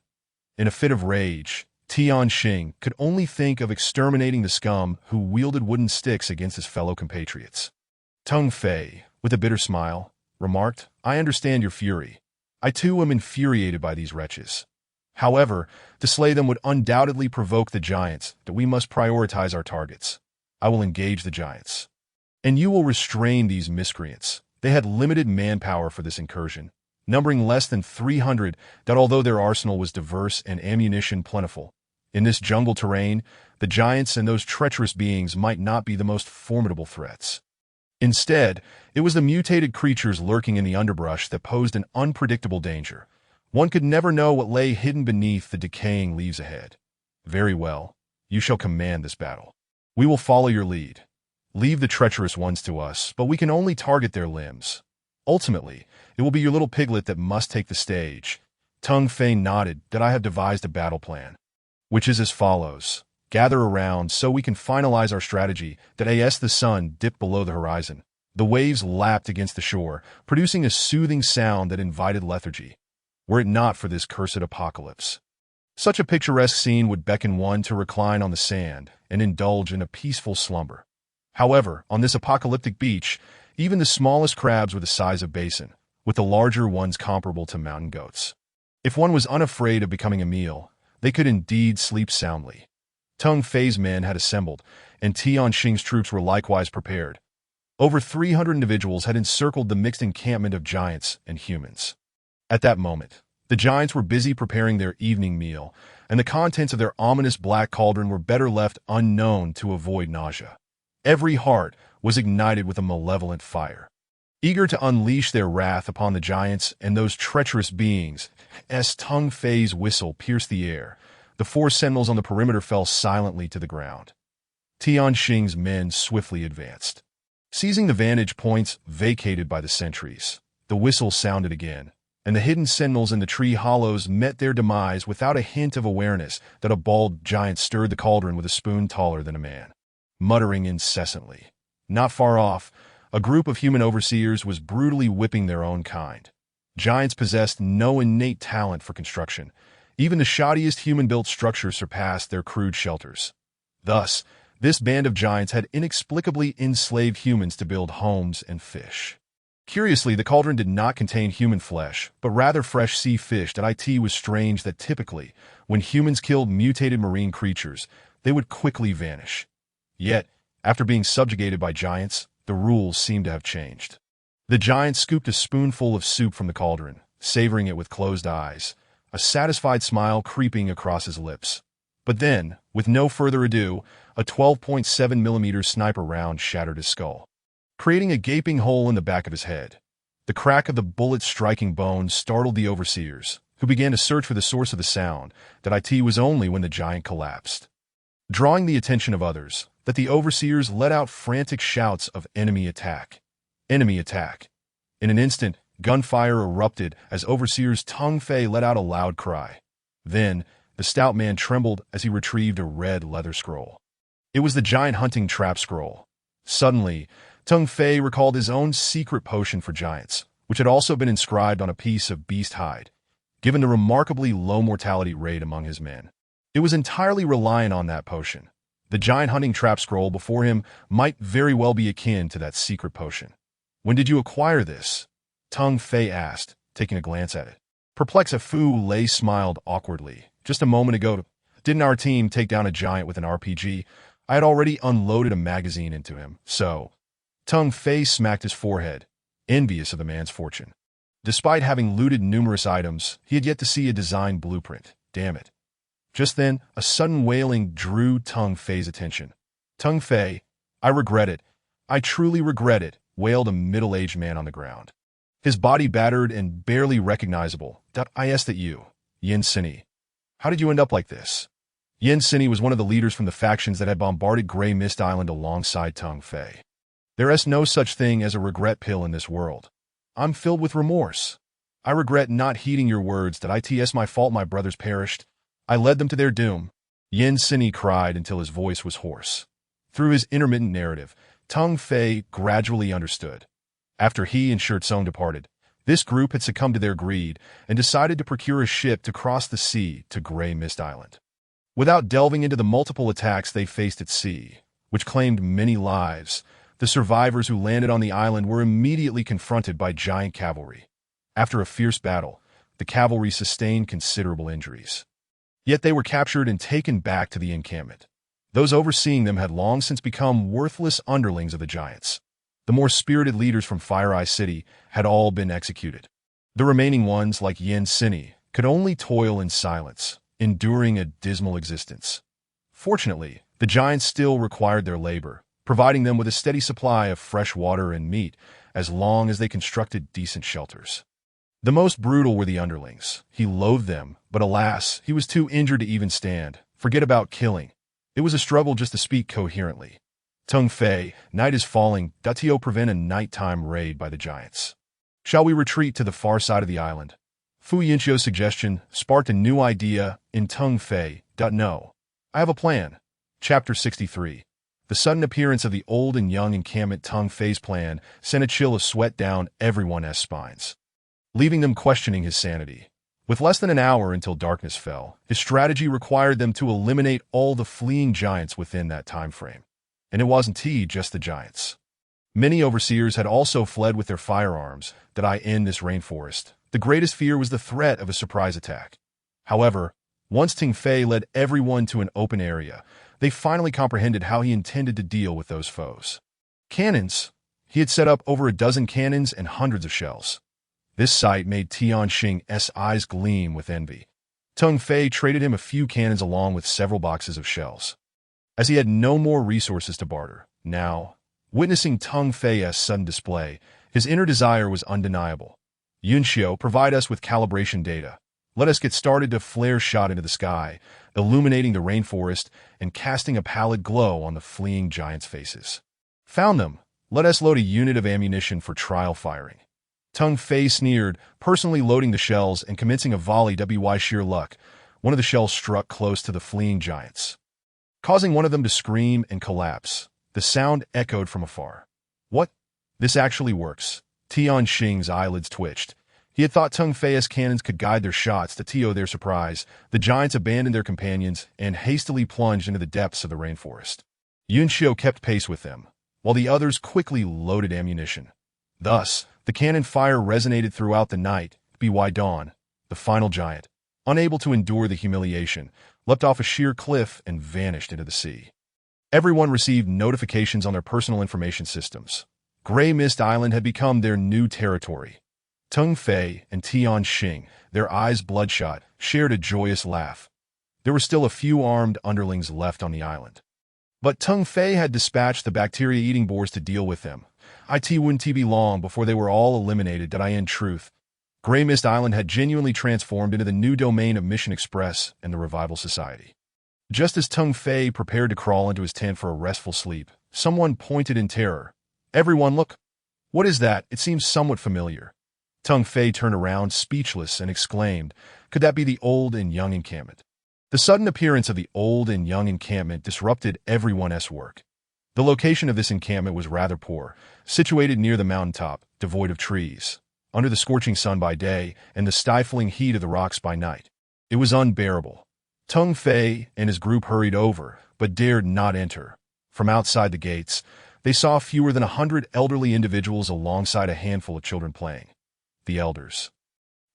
In a fit of rage, Tianxing could only think of exterminating the scum who wielded wooden sticks against his fellow compatriots. Teng Fei, with a bitter smile, remarked, I understand your fury. I too am infuriated by these wretches. However, to slay them would undoubtedly provoke the giants that we must prioritize our targets. I will engage the giants. And you will restrain these miscreants. They had limited manpower for this incursion, numbering less than 300, that although their arsenal was diverse and ammunition plentiful, in this jungle terrain, the giants and those treacherous beings might not be the most formidable threats. Instead, it was the mutated creatures lurking in the underbrush that posed an unpredictable danger. One could never know what lay hidden beneath the decaying leaves ahead. Very well, you shall command this battle. We will follow your lead. Leave the treacherous ones to us, but we can only target their limbs. Ultimately, it will be your little piglet that must take the stage. Teng Fei nodded that I have devised a battle plan, which is as follows. Gather around so we can finalize our strategy that as the sun dipped below the horizon, the waves lapped against the shore, producing a soothing sound that invited lethargy, were it not for this cursed apocalypse. Such a picturesque scene would beckon one to recline on the sand and indulge in a peaceful slumber. However, on this apocalyptic beach, even the smallest crabs were the size of basin, with the larger ones comparable to mountain goats. If one was unafraid of becoming a meal, they could indeed sleep soundly. Teng Fei's men had assembled, and Tianxing's troops were likewise prepared. Over 300 individuals had encircled the mixed encampment of giants and humans. At that moment, the giants were busy preparing their evening meal, and the contents of their ominous black cauldron were better left unknown to avoid nausea. Every heart was ignited with a malevolent fire, eager to unleash their wrath upon the giants and those treacherous beings. As Teng Fei's whistle pierced the air, the 4 sentinels on the perimeter fell silently to the ground. Tianxing's men swiftly advanced, seizing the vantage points vacated by the sentries. The whistle sounded again, and the hidden sentinels in the tree hollows met their demise without a hint of awareness that a bald giant stirred the cauldron with a spoon taller than a man, muttering incessantly. Not far off, a group of human overseers was brutally whipping their own kind. Giants possessed no innate talent for construction. Even the shoddiest human-built structures surpassed their crude shelters. Thus, this band of giants had inexplicably enslaved humans to build homes and fish. Curiously, the cauldron did not contain human flesh, but rather fresh sea fish. It was strange that typically, when humans killed mutated marine creatures, they would quickly vanish. Yet, after being subjugated by giants, the rules seemed to have changed. The giant scooped a spoonful of soup from the cauldron, savoring it with closed eyes, a satisfied smile creeping across his lips. But then, with no further ado, a 12.7mm sniper round shattered his skull, creating a gaping hole in the back of his head. The crack of the bullet striking bone startled the overseers, who began to search for the source of the sound. It was only when the giant collapsed, drawing the attention of others, that the overseers let out frantic shouts of "Enemy attack! Enemy attack!" In an instant, gunfire erupted as overseers Tung Fei let out a loud cry. Then, the stout man trembled as he retrieved a red leather scroll. It was the giant hunting trap scroll. Suddenly, Tung Fei recalled his own secret potion for giants, which had also been inscribed on a piece of beast hide, given the remarkably low mortality rate among his men. It was entirely reliant on that potion. The giant hunting trap scroll before him might very well be akin to that secret potion. "When did you acquire this?" Tung Fei asked, taking a glance at it. Perplexed, Fu Lei smiled awkwardly. "Just a moment ago, didn't our team take down a giant with an RPG? I had already unloaded a magazine into him, so..." Tung Fei smacked his forehead, envious of the man's fortune. Despite having looted numerous items, he had yet to see a design blueprint. Damn it. Just then, a sudden wailing drew Tung Fei's attention. "Tung Fei, I regret it. I truly regret it," wailed a middle-aged man on the ground, his body battered and barely recognizable. "I asked at you, Yin Sini. How did you end up like this?" Yin Sini was one of the leaders from the factions that had bombarded Grey Mist Island alongside Tung Fei. "There is no such thing as a regret pill in this world. I'm filled with remorse. I regret not heeding your words. It's my fault my brothers perished. I led them to their doom." Yin Sini cried until his voice was hoarse. Through his intermittent narrative, Tung Fei gradually understood. After he and Shirtsong departed, this group had succumbed to their greed and decided to procure a ship to cross the sea to Grey Mist Island. Without delving into the multiple attacks they faced at sea, which claimed many lives, the survivors who landed on the island were immediately confronted by giant cavalry. After a fierce battle, the cavalry sustained considerable injuries. Yet they were captured and taken back to the encampment. Those overseeing them had long since become worthless underlings of the giants. The more spirited leaders from Fire Eye City had all been executed. The remaining ones, like Yin Sini, could only toil in silence, enduring a dismal existence. Fortunately, the giants still required their labor, providing them with a steady supply of fresh water and meat, as long as they constructed decent shelters. The most brutal were the underlings. He loathed them, but alas, he was too injured to even stand. Forget about killing. It was a struggle just to speak coherently. "Tung Fei, night is falling. To prevent a nighttime raid by the giants. Shall we retreat to the far side of the island?" Fu Yinchio's suggestion sparked a new idea in Tung Fei. "No. I have a plan." Chapter 63. The sudden appearance of the old and young encampment. Tung Fei's plan sent a chill of sweat down everyone's spines, leaving them questioning his sanity. With less than an hour until darkness fell, his strategy required them to eliminate all the fleeing giants within that time frame. And it wasn't just the giants. Many overseers had also fled with their firearms. In this rainforest, the greatest fear was the threat of a surprise attack. However, once Tung Fei led everyone to an open area, they finally comprehended how he intended to deal with those foes. Cannons. He had set up over a dozen cannons and hundreds of shells. This sight made Tianxing's eyes gleam with envy. Tung Fei traded him a few cannons along with several boxes of shells, as he had no more resources to barter. Now, witnessing Tung Fei's sudden display, his inner desire was undeniable. "Yunxiu, provide us with calibration data. Let us get started." To flare shot into the sky, illuminating the rainforest and casting a pallid glow on the fleeing giants' faces. "Found them. Let us load a unit of ammunition for trial firing." Tung Fei sneered, personally loading the shells and commencing a volley. By sheer luck, one of the shells struck close to the fleeing giants, causing one of them to scream and collapse. The sound echoed from afar. "What? This actually works. Tian Xing's eyelids twitched. He had thought Tung Fei's cannons could guide their shots. To their surprise, the giants abandoned their companions and hastily plunged into the depths of the rainforest. Yun Xiu kept pace with them, while the others quickly loaded ammunition. Thus, the cannon fire resonated throughout the night. By dawn, the final giant, unable to endure the humiliation, leapt off a sheer cliff and vanished into the sea. Everyone received notifications on their personal information systems. Gray Mist Island had become their new territory. Tung Fei and Tian Xing, their eyes bloodshot, shared a joyous laugh. There were still a few armed underlings left on the island. But Tung Fei had dispatched the bacteria-eating boars to deal with them. It wouldn't be long before they were all eliminated. In truth, Gray Mist Island had genuinely transformed into the new domain of Mission Express and the Revival Society. Just as Tung Fei prepared to crawl into his tent for a restful sleep, someone pointed in terror. "Everyone, look! What is that? It seems somewhat familiar." Tung Fei turned around, speechless, and exclaimed, "Could that be the old and young encampment?" The sudden appearance of the old and young encampment disrupted everyone's work. The location of this encampment was rather poor, situated near the mountaintop, devoid of trees, under the scorching sun by day and the stifling heat of the rocks by night. It was unbearable. Tung Fei and his group hurried over, but dared not enter. From outside the gates, they saw fewer than 100 elderly individuals alongside a handful of children playing. The elders,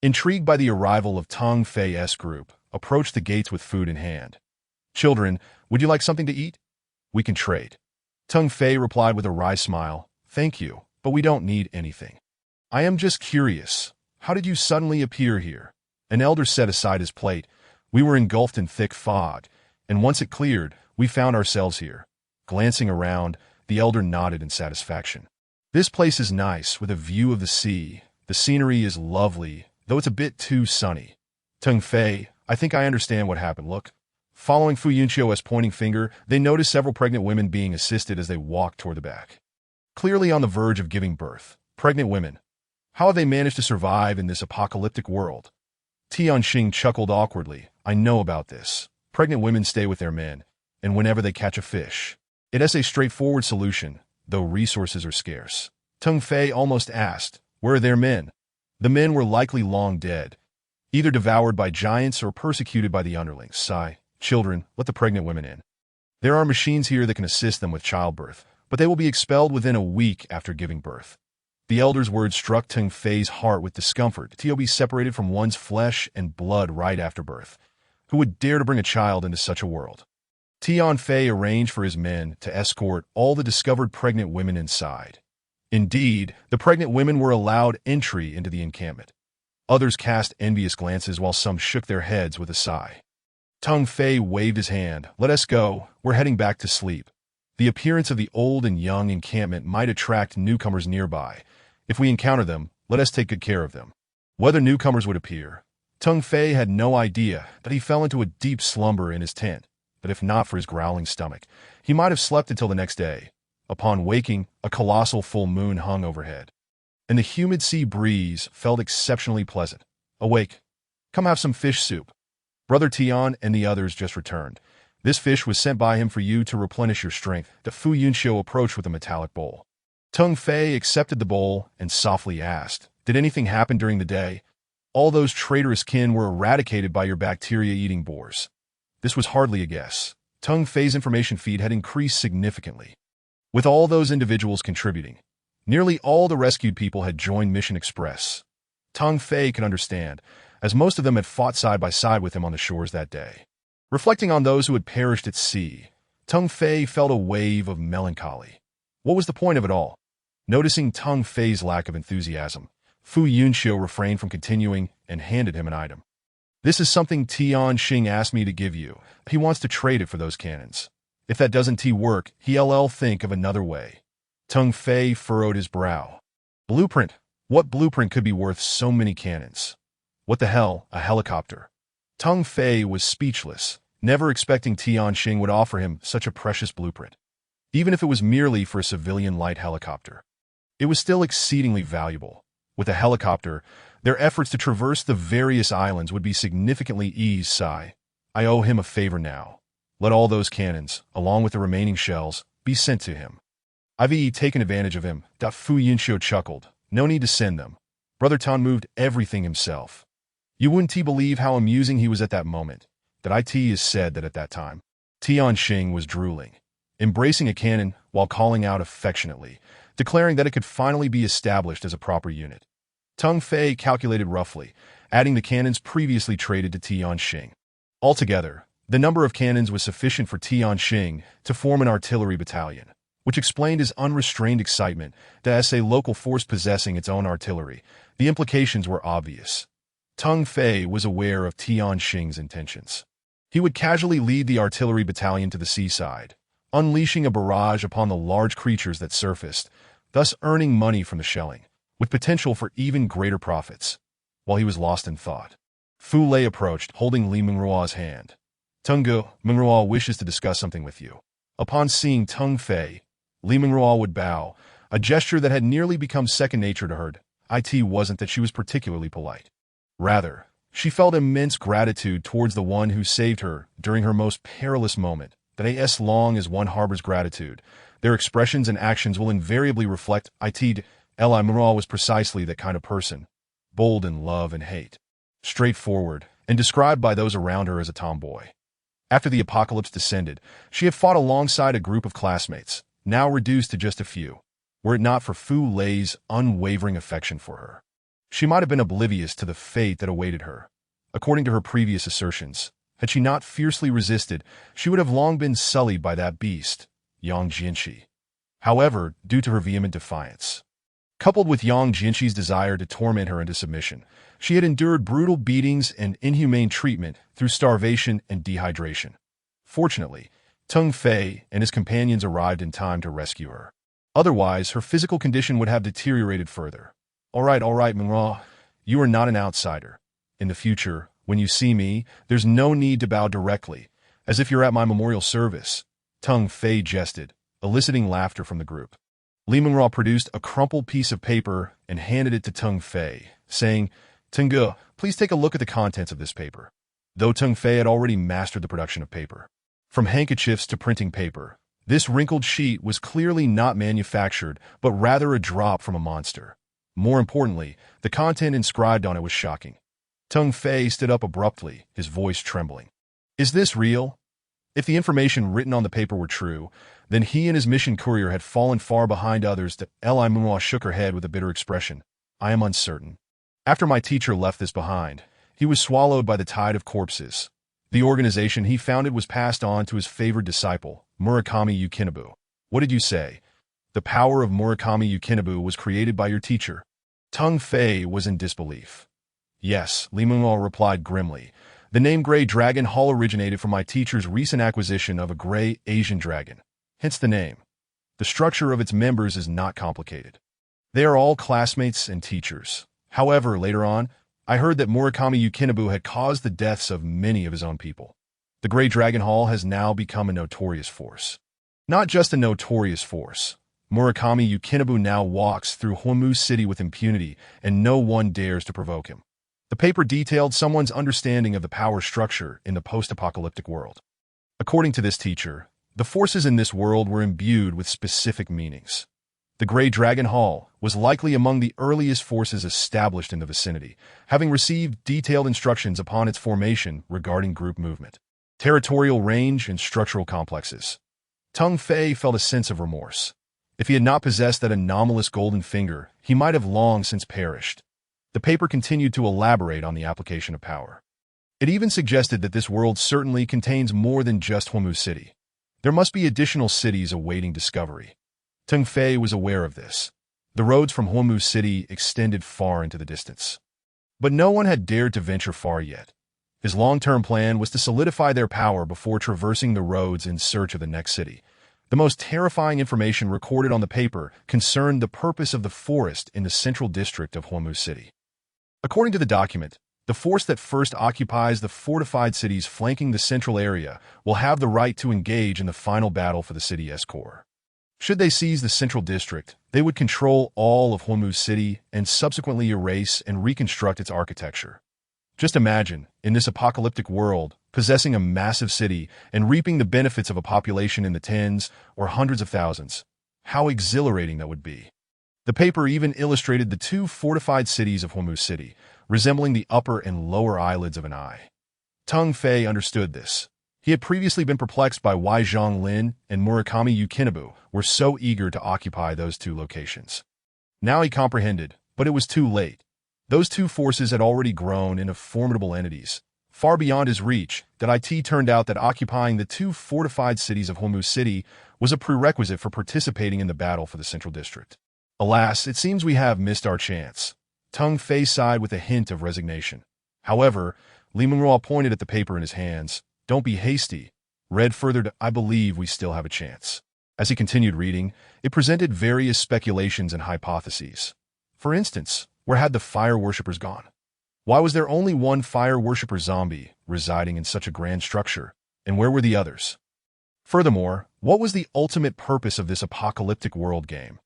intrigued by the arrival of Tung Fei's group, approached the gates with food in hand. "Children, would you like something to eat? We can trade." Tung Fei replied with a wry smile, "Thank you, but we don't need anything. I am just curious. How did you suddenly appear here?" An elder set aside his plate. "We were engulfed in thick fog, and once it cleared, we found ourselves here." Glancing around, the elder nodded in satisfaction. "This place is nice, with a view of the sea. The scenery is lovely, though it's a bit too sunny." "Tung Fei, I think I understand what happened. Look." Following Fu Yunqiu's pointing finger, they noticed several pregnant women being assisted as they walked toward the back. Clearly on the verge of giving birth. Pregnant women. How have they managed to survive in this apocalyptic world? Tian Xing chuckled awkwardly. "I know about this. Pregnant women stay with their men, and whenever they catch a fish. It is a straightforward solution, though resources are scarce." Tung Fei almost asked, "Where are their men?" The men were likely long dead, either devoured by giants or persecuted by the underlings. Sigh. "Children, let the pregnant women in. There are machines here that can assist them with childbirth, but they will be expelled within a week after giving birth." The elder's words struck Tung Fei's heart with discomfort. To be separated from one's flesh and blood right after birth. Who would dare to bring a child into such a world? Tian Fei arranged for his men to escort all the discovered pregnant women inside. Indeed, the pregnant women were allowed entry into the encampment. Others cast envious glances while some shook their heads with a sigh. Tung Fei waved his hand. "Let us go. We're heading back to sleep." The appearance of the old and young encampment might attract newcomers nearby. If we encounter them, let us take good care of them. Whether newcomers would appear, Tung Fei had no idea. That he fell into a deep slumber in his tent, but if not for his growling stomach, he might have slept until the next day. Upon waking, a colossal full moon hung overhead, and the humid sea breeze felt exceptionally pleasant. "Awake. Come have some fish soup. Brother Tian and the others just returned. This fish was sent by him for you to replenish your strength." The Fu Yunqiu approached with a metallic bowl. Tung Fei accepted the bowl and softly asked, "Did anything happen during the day? All those traitorous kin were eradicated by your bacteria-eating boars." This was hardly a guess. Tung Fei's information feed had increased significantly. With all those individuals contributing, nearly all the rescued people had joined Mission Express. Tung Fei could understand, as most of them had fought side by side with him on the shores that day. Reflecting on those who had perished at sea, Tung Fei felt a wave of melancholy. What was the point of it all? Noticing Tung Fei's lack of enthusiasm, Fu Yunqiu refrained from continuing and handed him an item. "This is something Tian Xing asked me to give you. He wants to trade it for those cannons. If that doesn't work, he'll think of another way." Tung Fei furrowed his brow. "Blueprint? What blueprint could be worth so many cannons? What the hell, a helicopter?" Tung Fei was speechless, never expecting Tian Xing would offer him such a precious blueprint. Even if it was merely for a civilian light helicopter, it was still exceedingly valuable. With a helicopter, their efforts to traverse the various islands would be significantly eased. Sigh. "I owe him a favor now. Let all those cannons, along with the remaining shells, be sent to him." I've taken advantage of him. Fu Yinxiu chuckled. No need to send them. Brother Tan moved everything himself. You wouldn't believe how amusing he was at that moment. That is said that at that time, Tianxing was drooling, embracing a cannon while calling out affectionately, declaring that it could finally be established as a proper unit. Teng Fei calculated roughly, adding the cannons previously traded to Tianxing. Altogether, the number of cannons was sufficient for Tianxing to form an artillery battalion, which explained his unrestrained excitement that as a local force possessing its own artillery, the implications were obvious. Teng Fei was aware of Tianxing's intentions. He would casually lead the artillery battalion to the seaside, unleashing a barrage upon the large creatures that surfaced, thus earning money from the shelling, with potential for even greater profits. While he was lost in thought, Fu Lei approached, holding Li Mingruo's hand. Tenggu, Mingruo wishes to discuss something with you. Upon seeing Teng Fei, Li Mingruo would bow, a gesture that had nearly become second nature to her. It wasn't that she was particularly polite. Rather, she felt immense gratitude towards the one who saved her during her most perilous moment. That as long as one harbors gratitude, their expressions and actions will invariably reflect it. Li Mingruo was precisely that kind of person, bold in love and hate, straightforward, and described by those around her as a tomboy. After the apocalypse descended, she had fought alongside a group of classmates, now reduced to just a few, were it not for Fu Lei's unwavering affection for her. She might have been oblivious to the fate that awaited her. According to her previous assertions, had she not fiercely resisted, she would have long been sullied by that beast, Yang Jianqi. However, due to her vehement defiance, coupled with Yang Jianqi's desire to torment her into submission, she had endured brutal beatings and inhumane treatment through starvation and dehydration. Fortunately, Teng Fei and his companions arrived in time to rescue her. Otherwise, her physical condition would have deteriorated further. All right, Mingruo. You are not an outsider. In the future, when you see me, there's no need to bow directly, as if you're at my memorial service. Teng Fei jested, eliciting laughter from the group. Li Mingruo produced a crumpled piece of paper and handed it to Teng Fei, saying, Tenggu, please take a look at the contents of this paper. Though Teng Fei had already mastered the production of paper, from handkerchiefs to printing paper, this wrinkled sheet was clearly not manufactured, but rather a drop from a monster. More importantly, the content inscribed on it was shocking. Teng Fei stood up abruptly, his voice trembling. Is this real? If the information written on the paper were true, then he and his mission courier had fallen far behind others. Li Mingruo shook her head with a bitter expression. I am uncertain. After my teacher left this behind, he was swallowed by the tide of corpses. The organization he founded was passed on to his favored disciple, Murakami Yukinobu. What did you say? The power of Murakami Yukinobu was created by your teacher. Teng Fei was in disbelief. Yes, Li Mingruo replied grimly. The name Grey Dragon Hall originated from my teacher's recent acquisition of a Grey Asian dragon. Hence the name. The structure of its members is not complicated. They are all classmates and teachers. However, later on, I heard that Murakami Yukinobu had caused the deaths of many of his own people. The Grey Dragon Hall has now become a notorious force. Not just a notorious force. Murakami Yukinobu now walks through Huamu City with impunity, and no one dares to provoke him. The paper detailed someone's understanding of the power structure in the post-apocalyptic world. According to this teacher, the forces in this world were imbued with specific meanings. The Grey Dragon Hall was likely among the earliest forces established in the vicinity, having received detailed instructions upon its formation regarding group movement, territorial range, and structural complexes. Teng Fei felt a sense of remorse. If he had not possessed that anomalous golden finger, he might have long since perished. The paper continued to elaborate on the application of power. It even suggested that this world certainly contains more than just Huamu City. There must be additional cities awaiting discovery. Teng Fei was aware of this. The roads from Huamu City extended far into the distance. But no one had dared to venture far yet. His long-term plan was to solidify their power before traversing the roads in search of the next city. The most terrifying information recorded on the paper concerned the purpose of the forest in the central district of Huamu City. According to the document, the force that first occupies the fortified cities flanking the central area will have the right to engage in the final battle for the city's core. Should they seize the central district, they would control all of Huamu City and subsequently erase and reconstruct its architecture. Just imagine, in this apocalyptic world, possessing a massive city and reaping the benefits of a population in the tens or hundreds of thousands. How exhilarating that would be. The paper even illustrated the two fortified cities of Hormuz City, resembling the upper and lower eyelids of an eye. Teng Fei understood this. He had previously been perplexed by why Zhang Lin and Murakami Yukinabu were so eager to occupy those two locations. Now he comprehended, but it was too late. Those two forces had already grown into formidable entities, far beyond his reach. That it turned out that occupying the two fortified cities of Hormuz City was a prerequisite for participating in the battle for the Central District. Alas, it seems we have missed our chance. Teng Fei sighed with a hint of resignation. However, Li Mengruo pointed at the paper in his hands. Don't be hasty. Read further to I believe we still have a chance. As he continued reading, it presented various speculations and hypotheses. For instance, where had the fire worshippers gone? Why was there only one fire worshipper zombie residing in such a grand structure, and where were the others? Furthermore, what was the ultimate purpose of this apocalyptic world game?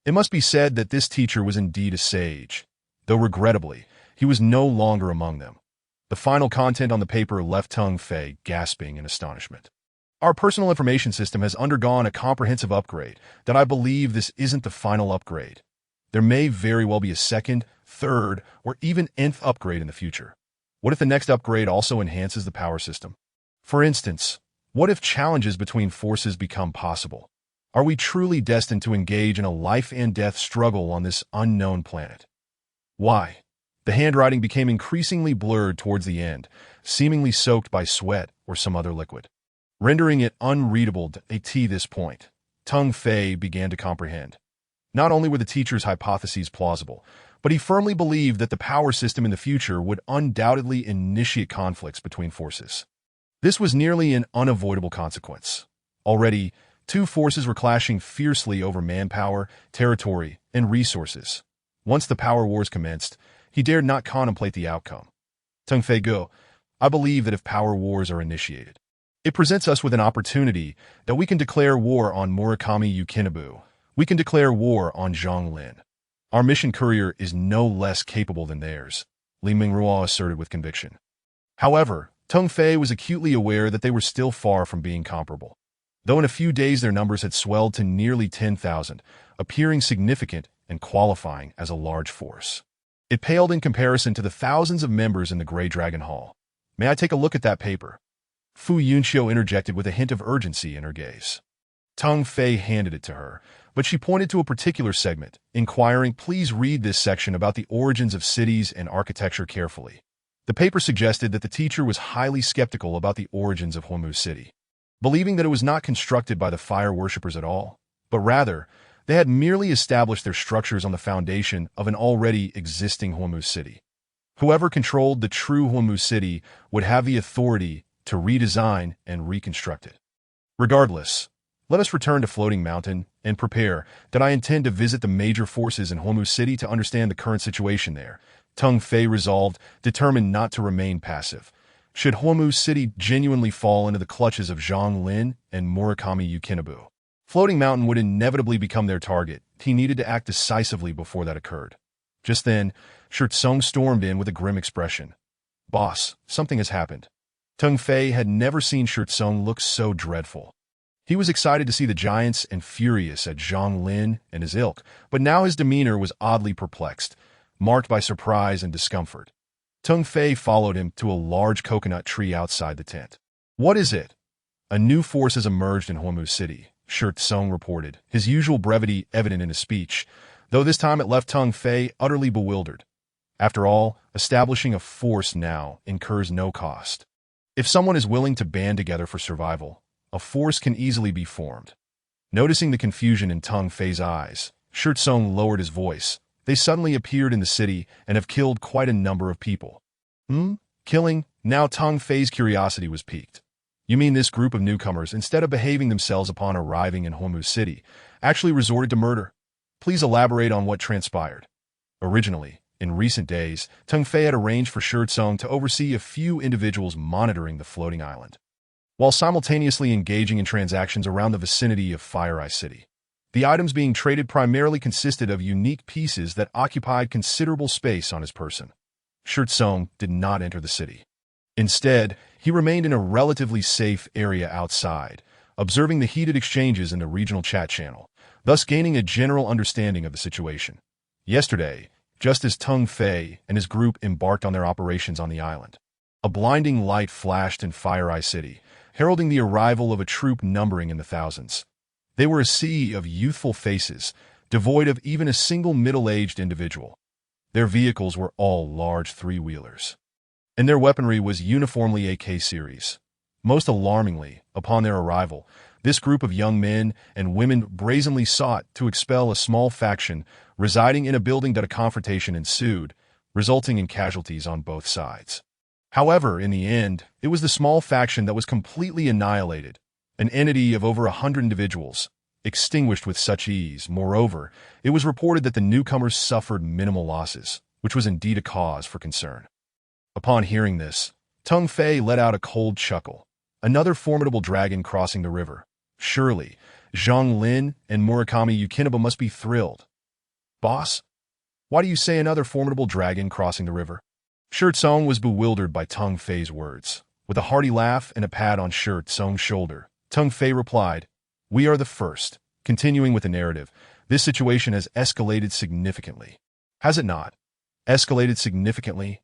It must be said that this teacher was indeed a sage, though regrettably, he was no longer among them. The final content on the paper left Teng Fei gasping in astonishment. Our personal information system has undergone a comprehensive upgrade. That I believe this isn't the final upgrade. There may very well be a second, third, or even nth upgrade in the future. What if the next upgrade also enhances the power system? For instance, what if challenges between forces become possible? Are we truly destined to engage in a life-and-death struggle on this unknown planet? Why? The handwriting became increasingly blurred towards the end, seemingly soaked by sweat or some other liquid, rendering it unreadable at this point. Teng Fei began to comprehend. Not only were the teacher's hypotheses plausible, but he firmly believed that the power system in the future would undoubtedly initiate conflicts between forces. This was nearly an unavoidable consequence. Already, two forces were clashing fiercely over manpower, territory, and resources. Once the power wars commenced, he dared not contemplate the outcome. Teng Fei Go, I believe that if power wars are initiated, it presents us with an opportunity that we can declare war on Murakami Yukinabu. We can declare war on Zhang Lin. Our mission courier is no less capable than theirs, Li Mengruo asserted with conviction. However, Teng Fei was acutely aware that they were still far from being comparable. Though in a few days their numbers had swelled to nearly 10,000, appearing significant and qualifying as a large force. It paled in comparison to the thousands of members in the Grey Dragon Hall. May I take a look at that paper? Fu Yunxiu interjected with a hint of urgency in her gaze. Teng Fei handed it to her, but she pointed to a particular segment, inquiring, please read this section about the origins of cities and architecture carefully. The paper suggested that the teacher was highly skeptical about the origins of Hormuz City, believing that it was not constructed by the fire worshippers at all, but rather, they had merely established their structures on the foundation of an already existing Hormuz City. Whoever controlled the true Hormuz City would have the authority to redesign and reconstruct it. Regardless, let us return to Floating Mountain and prepare. That I intend to visit the major forces in Hormuz City to understand the current situation there. Teng Fei resolved, determined not to remain passive. Should Hormuz City genuinely fall into the clutches of Zhang Lin and Murakami Yukinabu, Floating Mountain would inevitably become their target. He needed to act decisively before that occurred. Just then, Shirtsung stormed in with a grim expression. Boss, something has happened. Teng Fei had never seen Shirtsung look so dreadful. He was excited to see the giants and furious at Zhang Lin and his ilk, but now his demeanor was oddly perplexed, marked by surprise and discomfort. Teng Fei followed him to a large coconut tree outside the tent. What is it? A new force has emerged in Hormuz City, Shirtsung reported, his usual brevity evident in his speech, though this time it left Teng Fei utterly bewildered. After all, establishing a force now incurs no cost. If someone is willing to band together for survival, a force can easily be formed. Noticing the confusion in Teng Fei's eyes, Shirtsung lowered his voice. They suddenly appeared in the city and have killed quite a number of people. Killing? Now Teng Fei's curiosity was piqued. You mean this group of newcomers, instead of behaving themselves upon arriving in Hormuz City, actually resorted to murder? Please elaborate on what transpired. Originally, in recent days, Teng Fei had arranged for Shirtsung to oversee a few individuals monitoring the floating island, while simultaneously engaging in transactions around the vicinity of Fire Eye City. The items being traded primarily consisted of unique pieces that occupied considerable space on his person. Shirtsung did not enter the city. Instead, he remained in a relatively safe area outside, observing the heated exchanges in the regional chat channel, thus gaining a general understanding of the situation. Yesterday, just as Tung Fei and his group embarked on their operations on the island, a blinding light flashed in Fire Eye City, heralding the arrival of a troop numbering in the thousands. They were a sea of youthful faces, devoid of even a single middle-aged individual. Their vehicles were all large three-wheelers, and their weaponry was uniformly AK series. Most alarmingly, upon their arrival, this group of young men and women brazenly sought to expel a small faction residing in a building that a confrontation ensued, resulting in casualties on both sides. However, in the end, it was the small faction that was completely annihilated, an entity of over 100 individuals, extinguished with such ease. Moreover, it was reported that the newcomers suffered minimal losses, which was indeed a cause for concern. Upon hearing this, Tung Fei let out a cold chuckle. Another formidable dragon crossing the river. Surely, Zhang Lin and Murakami Yukinoba must be thrilled. Boss, why do you say another formidable dragon crossing the river? Shi Tsong was bewildered by Tung Fei's words. With a hearty laugh and a pat on Shi Tsong's shoulder, Tung Fei replied, "We are the first." Continuing with the narrative, this situation has escalated significantly. Has it not? Escalated significantly?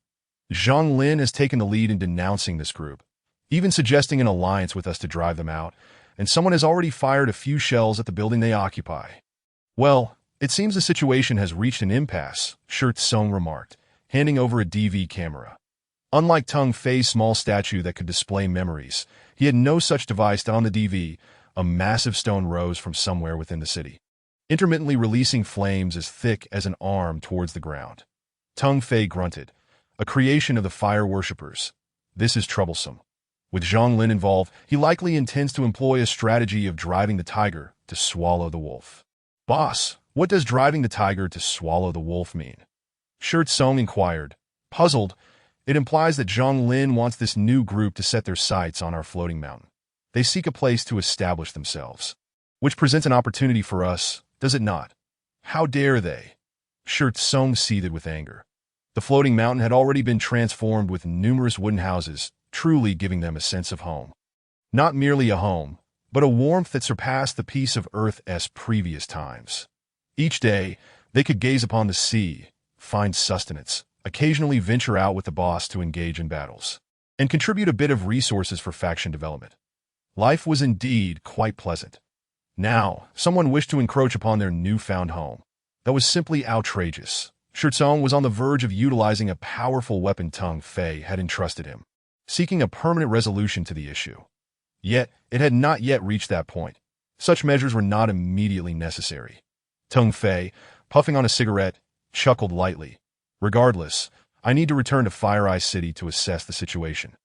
Zhang Lin has taken the lead in denouncing this group, even suggesting an alliance with us to drive them out, and someone has already fired a few shells at the building they occupy. Well, it seems the situation has reached an impasse, Shi Tsong remarked, handing over a DV camera. Unlike Tung Fei's small statue that could display memories, he had no such device on the DV. A massive stone rose from somewhere within the city, intermittently releasing flames as thick as an arm towards the ground. Tung Fei grunted, "A creation of the fire worshippers. This is troublesome." With Zhang Lin involved, he likely intends to employ a strategy of driving the tiger to swallow the wolf. "Boss, what does driving the tiger to swallow the wolf mean?" Shi Tsong inquired. Puzzled, "It implies that Zhang Lin wants this new group to set their sights on our floating mountain. They seek a place to establish themselves, which presents an opportunity for us, does it not? How dare they?" Shi Tsong seethed with anger. The floating mountain had already been transformed with numerous wooden houses, truly giving them a sense of home. Not merely a home, but a warmth that surpassed the peace of Earth's previous times. Each day, they could gaze upon the sea, find sustenance, occasionally venture out with the boss to engage in battles, and contribute a bit of resources for faction development. Life was indeed quite pleasant. Now, someone wished to encroach upon their newfound home. That was simply outrageous. Shi Tsong was on the verge of utilizing a powerful weapon Tung Fei had entrusted him, seeking a permanent resolution to the issue. Yet, it had not yet reached that point. Such measures were not immediately necessary. Tung Fei, puffing on a cigarette, chuckled lightly. "Regardless, I need to return to Fire Eye City to assess the situation.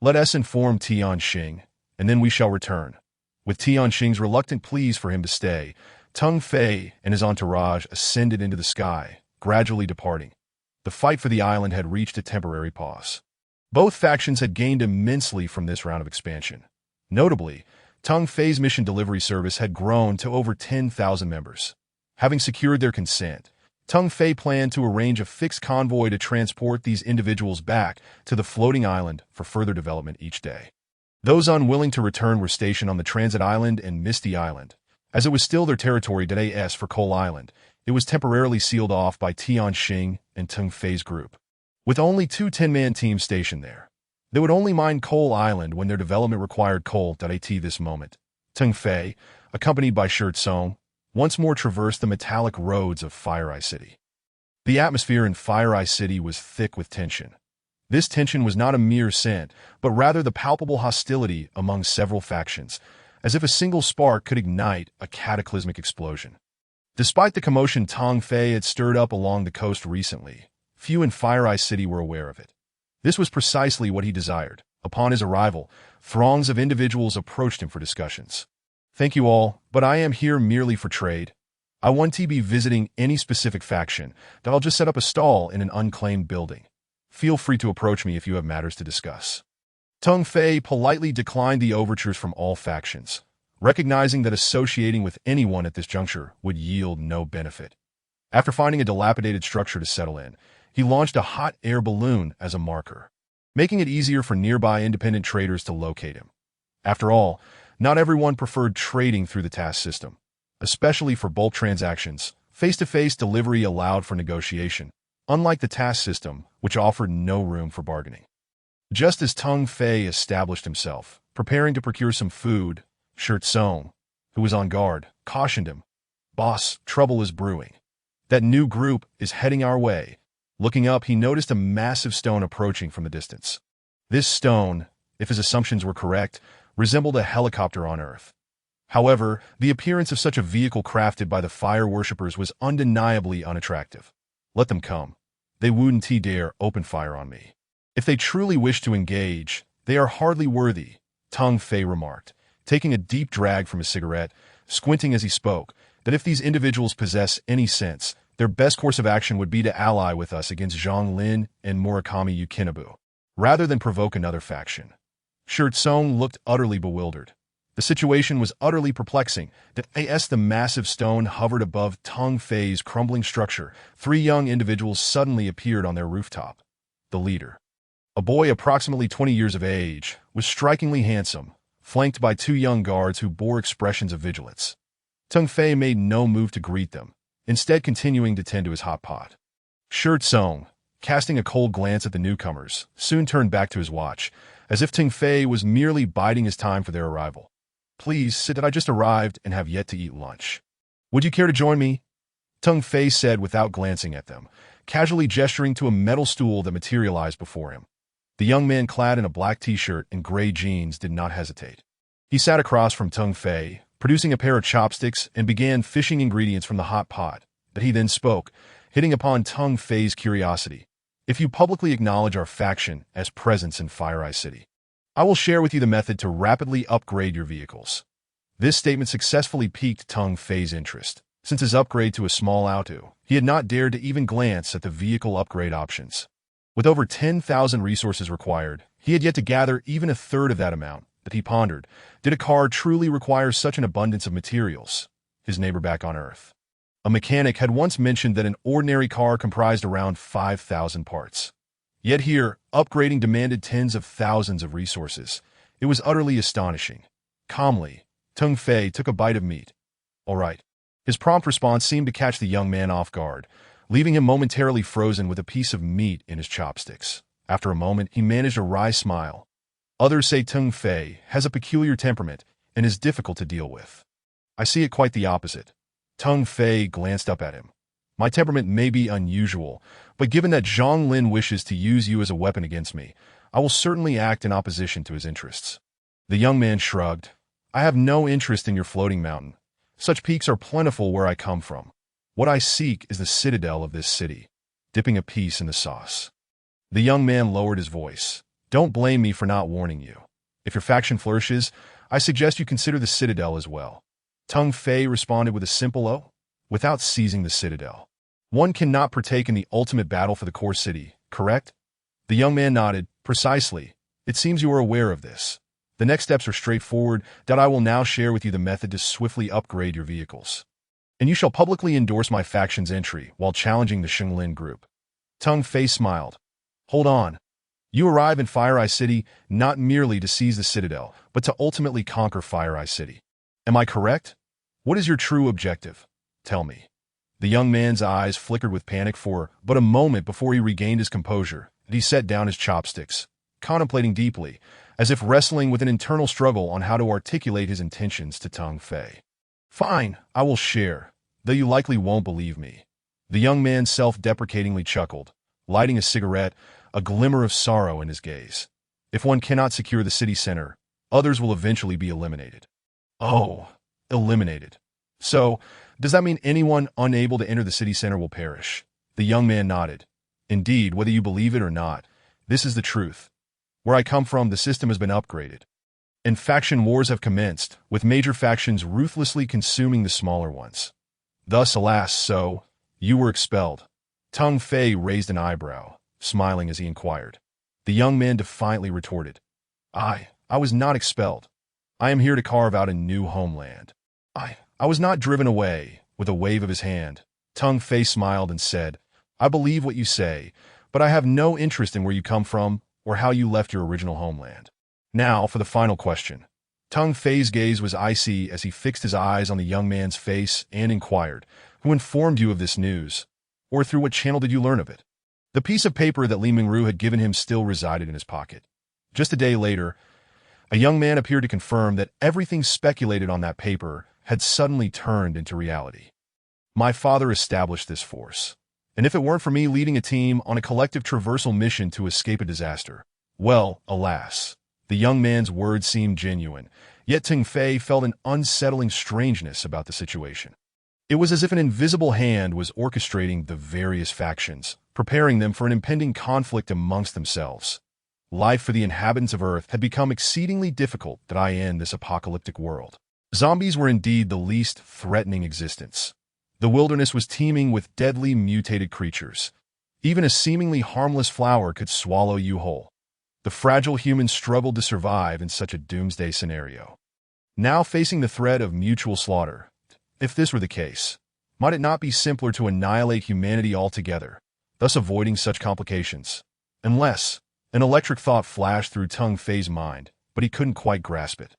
Let us inform Tianxing, and then we shall return." With Tianxing's reluctant pleas for him to stay, Tung Fei and his entourage ascended into the sky, gradually departing. The fight for the island had reached a temporary pause. Both factions had gained immensely from this round of expansion. Notably, Tung Fei's mission delivery service had grown to over 10,000 members. Having secured their consent, Tung Fei planned to arrange a fixed convoy to transport these individuals back to the floating island for further development each day. Those unwilling to return were stationed on the Transit Island and Misty Island. As it was still their territory as for Coal Island, it was temporarily sealed off by Tianxing and Tung Fei's group. With only two 10-man teams stationed there, they would only mine Coal Island when their development required coal. At this moment, Tung Fei, accompanied by Shi Tsong, once more traversed the metallic roads of Fire Eye City. The atmosphere in Fire Eye City was thick with tension. This tension was not a mere scent, but rather the palpable hostility among several factions, as if a single spark could ignite a cataclysmic explosion. Despite the commotion Tung Fei had stirred up along the coast recently, few in Fire Eye City were aware of it. This was precisely what he desired. Upon his arrival, throngs of individuals approached him for discussions. "Thank you all, but I am here merely for trade. I want to be visiting any specific faction, that I'll just set up a stall in an unclaimed building. Feel free to approach me if you have matters to discuss." Tung Fei politely declined the overtures from all factions, recognizing that associating with anyone at this juncture would yield no benefit. After finding a dilapidated structure to settle in, he launched a hot air balloon as a marker, making it easier for nearby independent traders to locate him. After all, not everyone preferred trading through the task system. especially for bulk transactions. Face-to-face delivery allowed for negotiation, unlike the task system, which offered no room for bargaining. Just as Tung Fei established himself, preparing to procure some food, Shirt Song, who was on guard, cautioned him, "Boss, trouble is brewing. That new group is heading our way." Looking up, he noticed a massive stone approaching from the distance. This stone, if his assumptions were correct, resembled a helicopter on Earth. However, the appearance of such a vehicle crafted by the fire worshippers was undeniably unattractive. "Let them come. They wouldn't dare open fire on me. If they truly wish to engage, they are hardly worthy," Tung Fei remarked, taking a deep drag from his cigarette, squinting as he spoke, that if these individuals possess any sense, their best course of action would be to ally with us against Zhang Lin and Murakami Yukinabu, rather than provoke another faction. Shirt Song looked utterly bewildered. The situation was utterly perplexing. As the massive stone hovered above Tung Fei's crumbling structure, 3 young individuals suddenly appeared on their rooftop. The leader, a boy approximately 20 years of age, was strikingly handsome, flanked by 2 young guards who bore expressions of vigilance. Tung Fei made no move to greet them, instead continuing to tend to his hot pot. Shirt Song, casting a cold glance at the newcomers, soon turned back to his watch, as if Tung Fei was merely biding his time for their arrival. "Please sit. I just arrived and have yet to eat lunch. Would you care to join me?" Tung Fei said without glancing at them, casually gesturing to a metal stool that materialized before him. The young man clad in a black t-shirt and gray jeans did not hesitate. He sat across from Tung Fei, producing a pair of chopsticks, and began fishing ingredients from the hot pot. That he then spoke, hitting upon Tung Fei's curiosity. "If you publicly acknowledge our faction as presence in Fire Eye City, I will share with you the method to rapidly upgrade your vehicles." This statement successfully piqued Tung Fei's interest. Since his upgrade to a small auto, he had not dared to even glance at the vehicle upgrade options. With over 10,000 resources required, he had yet to gather even a third of that amount. That he pondered, did a car truly require such an abundance of materials? His neighbor back on Earth, a mechanic, had once mentioned that an ordinary car comprised around 5,000 parts. Yet here, upgrading demanded tens of thousands of resources. It was utterly astonishing. Calmly, Tung Fei took a bite of meat. "All right." His prompt response seemed to catch the young man off guard, leaving him momentarily frozen with a piece of meat in his chopsticks. After a moment, he managed a wry smile. "Others say Tung Fei has a peculiar temperament and is difficult to deal with. I see it quite the opposite." Tung Fei glanced up at him. "My temperament may be unusual, but given that Zhang Lin wishes to use you as a weapon against me, I will certainly act in opposition to his interests." The young man shrugged. "I have no interest in your floating mountain. Such peaks are plentiful where I come from. What I seek is the citadel of this city, dipping a piece in the sauce." The young man lowered his voice. "Don't blame me for not warning you. If your faction flourishes, I suggest you consider the citadel as well." Tung Fei responded with a simple "Oh." "Without seizing the citadel, one cannot partake in the ultimate battle for the core city, correct?" The young man nodded. "Precisely. It seems you are aware of this. The next steps are straightforward. I will now share with you the method to swiftly upgrade your vehicles. And you shall publicly endorse my faction's entry while challenging the Shenglin group." Tung Fei smiled. "Hold on. You arrive in Fire Eye City not merely to seize the citadel, but to ultimately conquer Fire Eye City. Am I correct? What is your true objective? Tell me." The young man's eyes flickered with panic for but a moment before he regained his composure, and he set down his chopsticks, contemplating deeply, as if wrestling with an internal struggle on how to articulate his intentions to Tung Fei. "Fine, I will share, though you likely won't believe me." The young man self-deprecatingly chuckled, lighting a cigarette, a glimmer of sorrow in his gaze. "If one cannot secure the city center, others will eventually be eliminated." "Oh, eliminated. So, does that mean anyone unable to enter the city center will perish?" The young man nodded. "Indeed, whether you believe it or not, this is the truth. Where I come from, the system has been upgraded, and faction wars have commenced, with major factions ruthlessly consuming the smaller ones. Thus, alas, so, you were expelled." Tung Fei raised an eyebrow, smiling as he inquired. The young man defiantly retorted, I was not expelled. I am here to carve out a new homeland. I was not driven away." With a wave of his hand, Tung Fei smiled and said, "I believe what you say, but I have no interest in where you come from or how you left your original homeland. Now, for the final question. Teng Fei's gaze was icy as he fixed his eyes on the young man's face and inquired, "Who informed you of this news? Or through what channel did you learn of it?" The piece of paper that Li Mingru had given him still resided in his pocket. Just a day later, a young man appeared to confirm that everything speculated on that paper had suddenly turned into reality. "My father established this force, and if it weren't for me leading a team on a collective traversal mission to escape a disaster, well, alas." The young man's words seemed genuine, yet Teng Fei felt an unsettling strangeness about the situation. It was as if an invisible hand was orchestrating the various factions, preparing them for an impending conflict amongst themselves. Life for the inhabitants of Earth had become exceedingly difficult in this apocalyptic world. Zombies were indeed the least threatening existence. The wilderness was teeming with deadly mutated creatures. Even a seemingly harmless flower could swallow you whole. The fragile humans struggled to survive in such a doomsday scenario. Now facing the threat of mutual slaughter, if this were the case, might it not be simpler to annihilate humanity altogether, thus avoiding such complications? Unless, an electric thought flashed through Teng Fei's mind, but he couldn't quite grasp it.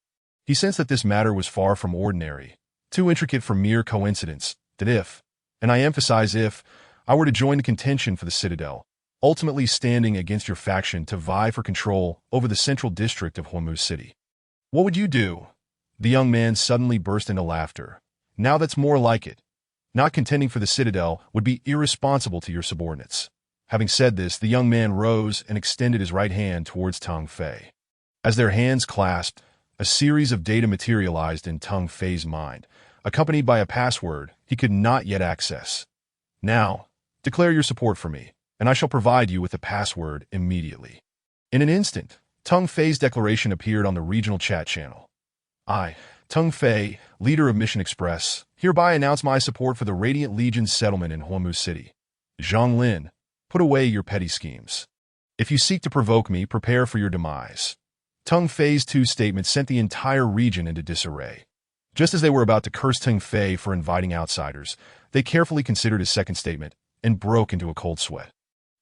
He sensed that this matter was far from ordinary, too intricate for mere coincidence, that if, and I emphasize if, I were to join the contention for the Citadel, ultimately standing against your faction to vie for control over the central district of Hormuz City. What would you do? The young man suddenly burst into laughter. Now that's more like it. Not contending for the Citadel would be irresponsible to your subordinates. Having said this, the young man rose and extended his right hand towards Teng Fei. As their hands clasped, a series of data materialized in Teng Fei's mind, accompanied by a password he could not yet access. "Now, declare your support for me, and I shall provide you with the password immediately." In an instant, Teng Fei's declaration appeared on the regional chat channel. "I, Teng Fei, leader of Mission Express, hereby announce my support for the Radiant Legion's settlement in Hormuz City. Zhang Lin, put away your petty schemes. If you seek to provoke me, prepare for your demise." Teng Fei's two statements sent the entire region into disarray. Just as they were about to curse Teng Fei for inviting outsiders, they carefully considered his second statement and broke into a cold sweat.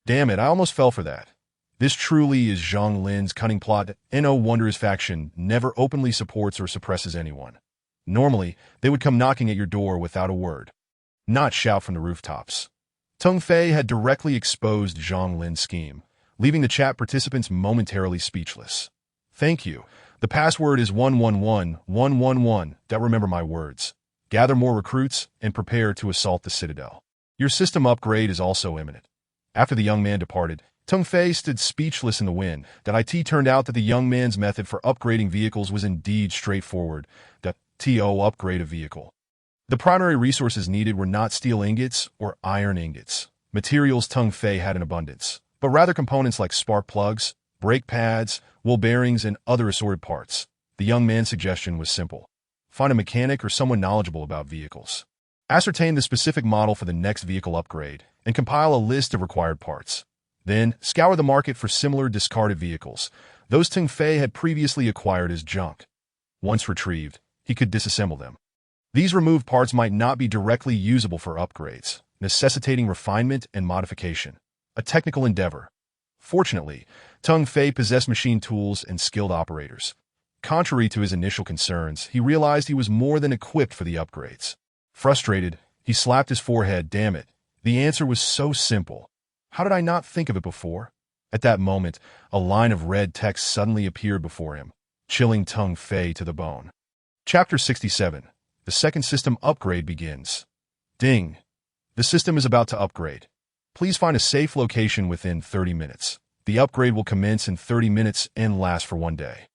Damn it, I almost fell for that. This truly is Zhang Lin's cunning plot. No wonder his faction never openly supports or suppresses anyone. Normally, they would come knocking at your door without a word, not shout from the rooftops. Teng Fei had directly exposed Zhang Lin's scheme, leaving the chat participants momentarily speechless. "Thank you. The password is 111111. Remember my words. Gather more recruits and prepare to assault the Citadel. Your system upgrade is also imminent." After the young man departed, Teng Fei stood speechless in the wind. It turned out that the young man's method for upgrading vehicles was indeed straightforward. Upgrade a vehicle. The primary resources needed were not steel ingots or iron ingots, materials Teng Fei had in abundance, but rather components like spark plugs, brake pads, wheel bearings, and other assorted parts. The young man's suggestion was simple. Find a mechanic or someone knowledgeable about vehicles. Ascertain the specific model for the next vehicle upgrade, and compile a list of required parts. Then, scour the market for similar discarded vehicles, those Teng Fei had previously acquired as junk. Once retrieved, he could disassemble them. These removed parts might not be directly usable for upgrades, necessitating refinement and modification, a technical endeavor. Fortunately, Teng Fei possessed machine tools and skilled operators. Contrary to his initial concerns, he realized he was more than equipped for the upgrades. Frustrated, he slapped his forehead. Damn it, the answer was so simple. How did I not think of it before? At that moment, a line of red text suddenly appeared before him, chilling Teng Fei to the bone. Chapter 67. The second system upgrade begins. Ding. The system is about to upgrade. Please find a safe location within 30 minutes. The upgrade will commence in 30 minutes and last for 1 day.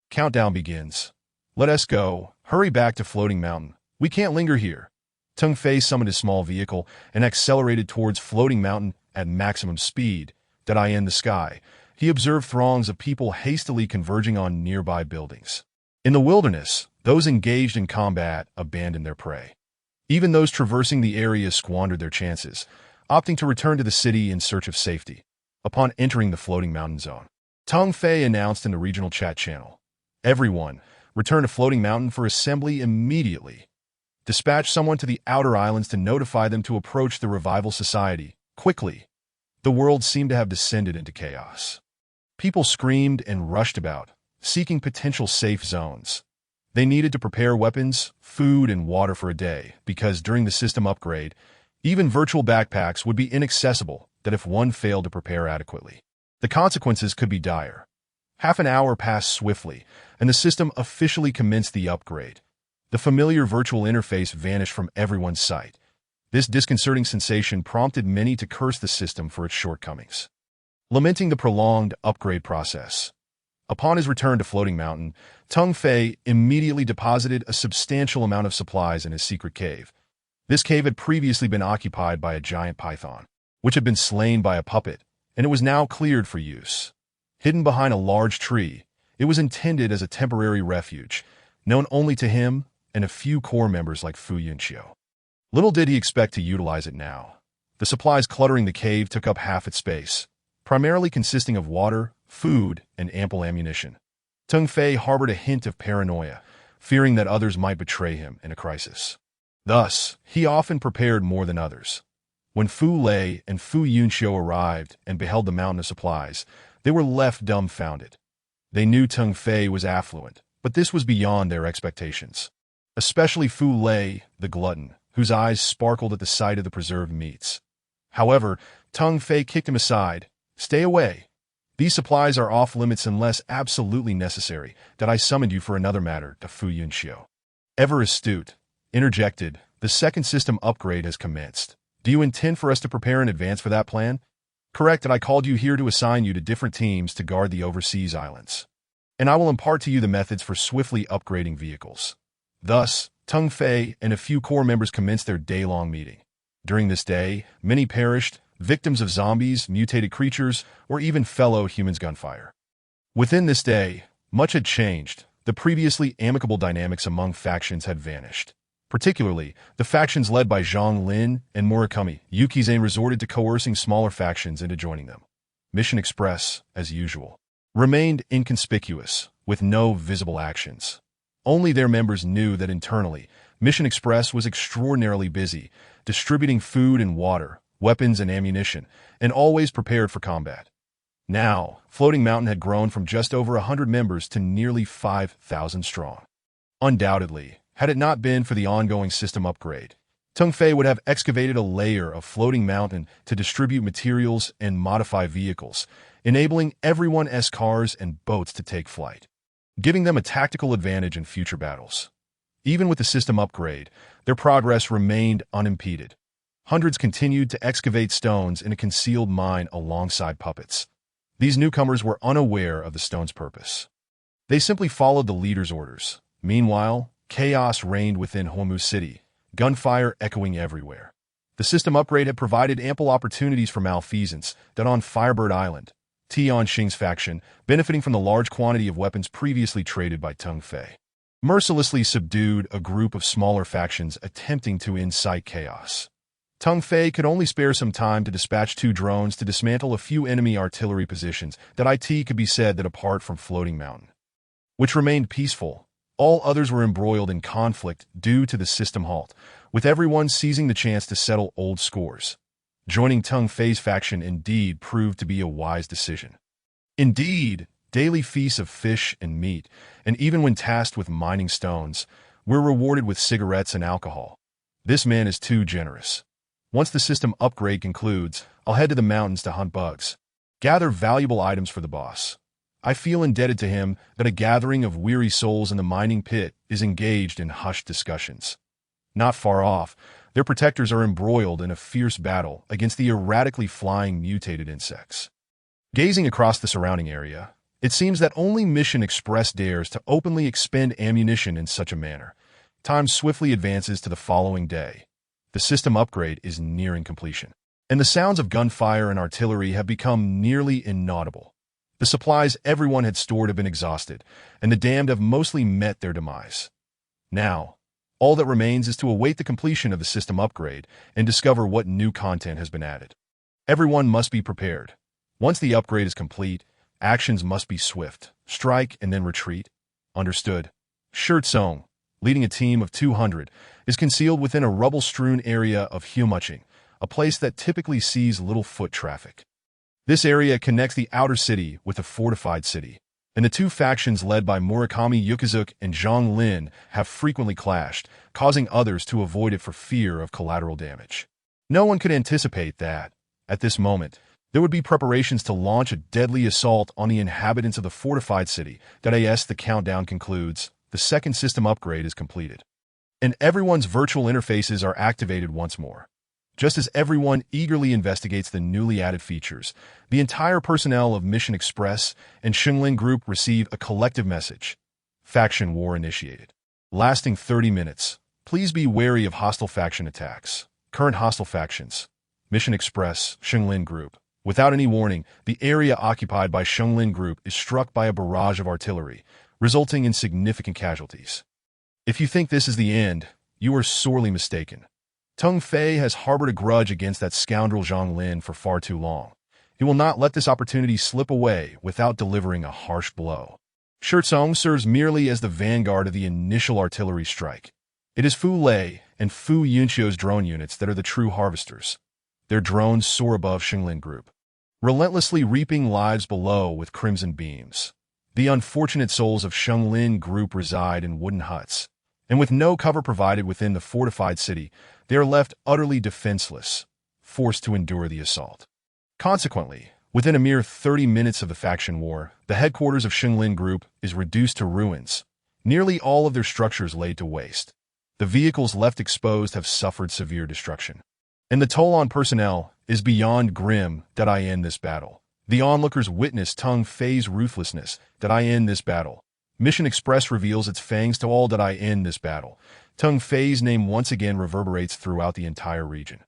Countdown begins. Let us go. Hurry back to Floating Mountain. We can't linger here. Teng Fei summoned his small vehicle and accelerated towards Floating Mountain at maximum speed. In the sky, he observed throngs of people hastily converging on nearby buildings. In the wilderness, those engaged in combat abandoned their prey. Even those traversing the area squandered their chances, opting to return to the city in search of safety. Upon entering the Floating Mountain zone, Teng Fei announced in the regional chat channel, "Everyone, return to Floating Mountain for assembly immediately. Dispatch someone to the outer islands to notify them to approach the Revival Society, quickly." The world seemed to have descended into chaos. People screamed and rushed about, seeking potential safe zones. They needed to prepare weapons, food, and water for a day, because during the system upgrade, even virtual backpacks would be inaccessible that if one failed to prepare adequately. The consequences could be dire. Half an hour passed swiftly, and the system officially commenced the upgrade. The familiar virtual interface vanished from everyone's sight. This disconcerting sensation prompted many to curse the system for its shortcomings, lamenting the prolonged upgrade process. Upon his return to Floating Mountain, Tung Fei immediately deposited a substantial amount of supplies in his secret cave. This cave had previously been occupied by a giant python, which had been slain by a puppet, and it was now cleared for use. Hidden behind a large tree, it was intended as a temporary refuge, known only to him and a few core members like Fu Yunqiu. Little did he expect to utilize it now. The supplies cluttering the cave took up half its space, primarily consisting of water, food, and ample ammunition. Tung Fei harbored a hint of paranoia, fearing that others might betray him in a crisis. Thus, he often prepared more than others. When Fu Lei and Fu Yunqiu arrived and beheld the mountain of supplies, they were left dumbfounded. They knew Tung Fei was affluent, but this was beyond their expectations. Especially Fu Lei, the glutton, whose eyes sparkled at the sight of the preserved meats. However, Tung Fei kicked him aside. "Stay away. These supplies are off-limits unless absolutely necessary, that I summoned you for another matter," to Fu Yunqiu. Ever astute, interjected, "The second system upgrade has commenced. Do you intend for us to prepare in advance for that plan?" "Correct, and I called you here to assign you to different teams to guard the overseas islands. And I will impart to you the methods for swiftly upgrading vehicles." Thus, Tung Fei and a few core members commenced their day-long meeting. During this day, many perished, victims of zombies, mutated creatures, or even fellow humans' gunfire. Within this day, much had changed. The previously amicable dynamics among factions had vanished. Particularly, the factions led by Zhang Lin and Murakami Yukizen resorted to coercing smaller factions into joining them. Mission Express, as usual, remained inconspicuous, with no visible actions. Only their members knew that internally, Mission Express was extraordinarily busy, distributing food and water, weapons and ammunition, and always prepared for combat. Now, Floating Mountain had grown from just over 100 members to nearly 5,000 strong. Undoubtedly, had it not been for the ongoing system upgrade, Tung Fei would have excavated a layer of Floating Mountain to distribute materials and modify vehicles, enabling everyone's cars and boats to take flight, giving them a tactical advantage in future battles. Even with the system upgrade, their progress remained unimpeded. Hundreds continued to excavate stones in a concealed mine alongside puppets. These newcomers were unaware of the stone's purpose. They simply followed the leader's orders. Meanwhile, chaos reigned within Homu City, gunfire echoing everywhere. The system upgrade had provided ample opportunities for malfeasance that on Firebird Island, Tian Xing's faction, benefiting from the large quantity of weapons previously traded by Tung Fei, mercilessly subdued a group of smaller factions attempting to incite chaos. Tung Fei could only spare some time to dispatch 2 drones to dismantle a few enemy artillery positions that it could be said that apart from Floating Mountain, which remained peaceful, all others were embroiled in conflict due to the system halt, with everyone seizing the chance to settle old scores. Joining Tung Fei's faction indeed proved to be a wise decision. Indeed, daily feasts of fish and meat, and even when tasked with mining stones, were rewarded with cigarettes and alcohol. This man is too generous. Once the system upgrade concludes, I'll head to the mountains to hunt bugs, gather valuable items for the boss. I feel indebted to him that a gathering of weary souls in the mining pit is engaged in hushed discussions. Not far off, their protectors are embroiled in a fierce battle against the erratically flying mutated insects. Gazing across the surrounding area, it seems that only Mission Express dares to openly expend ammunition in such a manner. Time swiftly advances to the following day. The system upgrade is nearing completion, and the sounds of gunfire and artillery have become nearly inaudible. The supplies everyone had stored have been exhausted, and the damned have mostly met their demise. Now, all that remains is to await the completion of the system upgrade and discover what new content has been added. Everyone must be prepared. Once the upgrade is complete, actions must be swift. Strike and then retreat. Understood. Shirtsong, leading a team of 200, is concealed within a rubble-strewn area of Humuching, a place that typically sees little foot traffic. This area connects the outer city with a fortified city. and the two factions led by Murakami Yukizuki and Zhang Lin have frequently clashed, causing others to avoid it for fear of collateral damage. No one could anticipate that, at this moment, there would be preparations to launch a deadly assault on the inhabitants of the fortified city. As the countdown concludes, the second system upgrade is completed, and everyone's virtual interfaces are activated once more. Just as everyone eagerly investigates the newly added features, the entire personnel of Mission Express and Xinglin Group receive a collective message. Faction war initiated. Lasting 30 minutes. Please be wary of hostile faction attacks. Current hostile factions. Mission Express, Xinglin Group. Without any warning, the area occupied by Xinglin Group is struck by a barrage of artillery, resulting in significant casualties. If you think this is the end, you are sorely mistaken. Teng Fei has harbored a grudge against that scoundrel Zhang Lin for far too long. He will not let this opportunity slip away without delivering a harsh blow. Shizong serves merely as the vanguard of the initial artillery strike. It is Fu Lei and Fu Yunqiu's drone units that are the true harvesters. Their drones soar above Xinglin Group, relentlessly reaping lives below with crimson beams. The unfortunate souls of Xinglin Group reside in wooden huts, and with no cover provided within the fortified city, they are left utterly defenseless, forced to endure the assault. Consequently, within a mere 30 minutes of the faction war, the headquarters of Xinglin Group is reduced to ruins, nearly all of their structures laid to waste. The vehicles left exposed have suffered severe destruction, and the toll on personnel is beyond grim. I end this battle. The onlookers witness Teng Fei's ruthlessness. I end this battle. Mission Express reveals its fangs to all. I end this battle. Teng Fei's name once again reverberates throughout the entire region.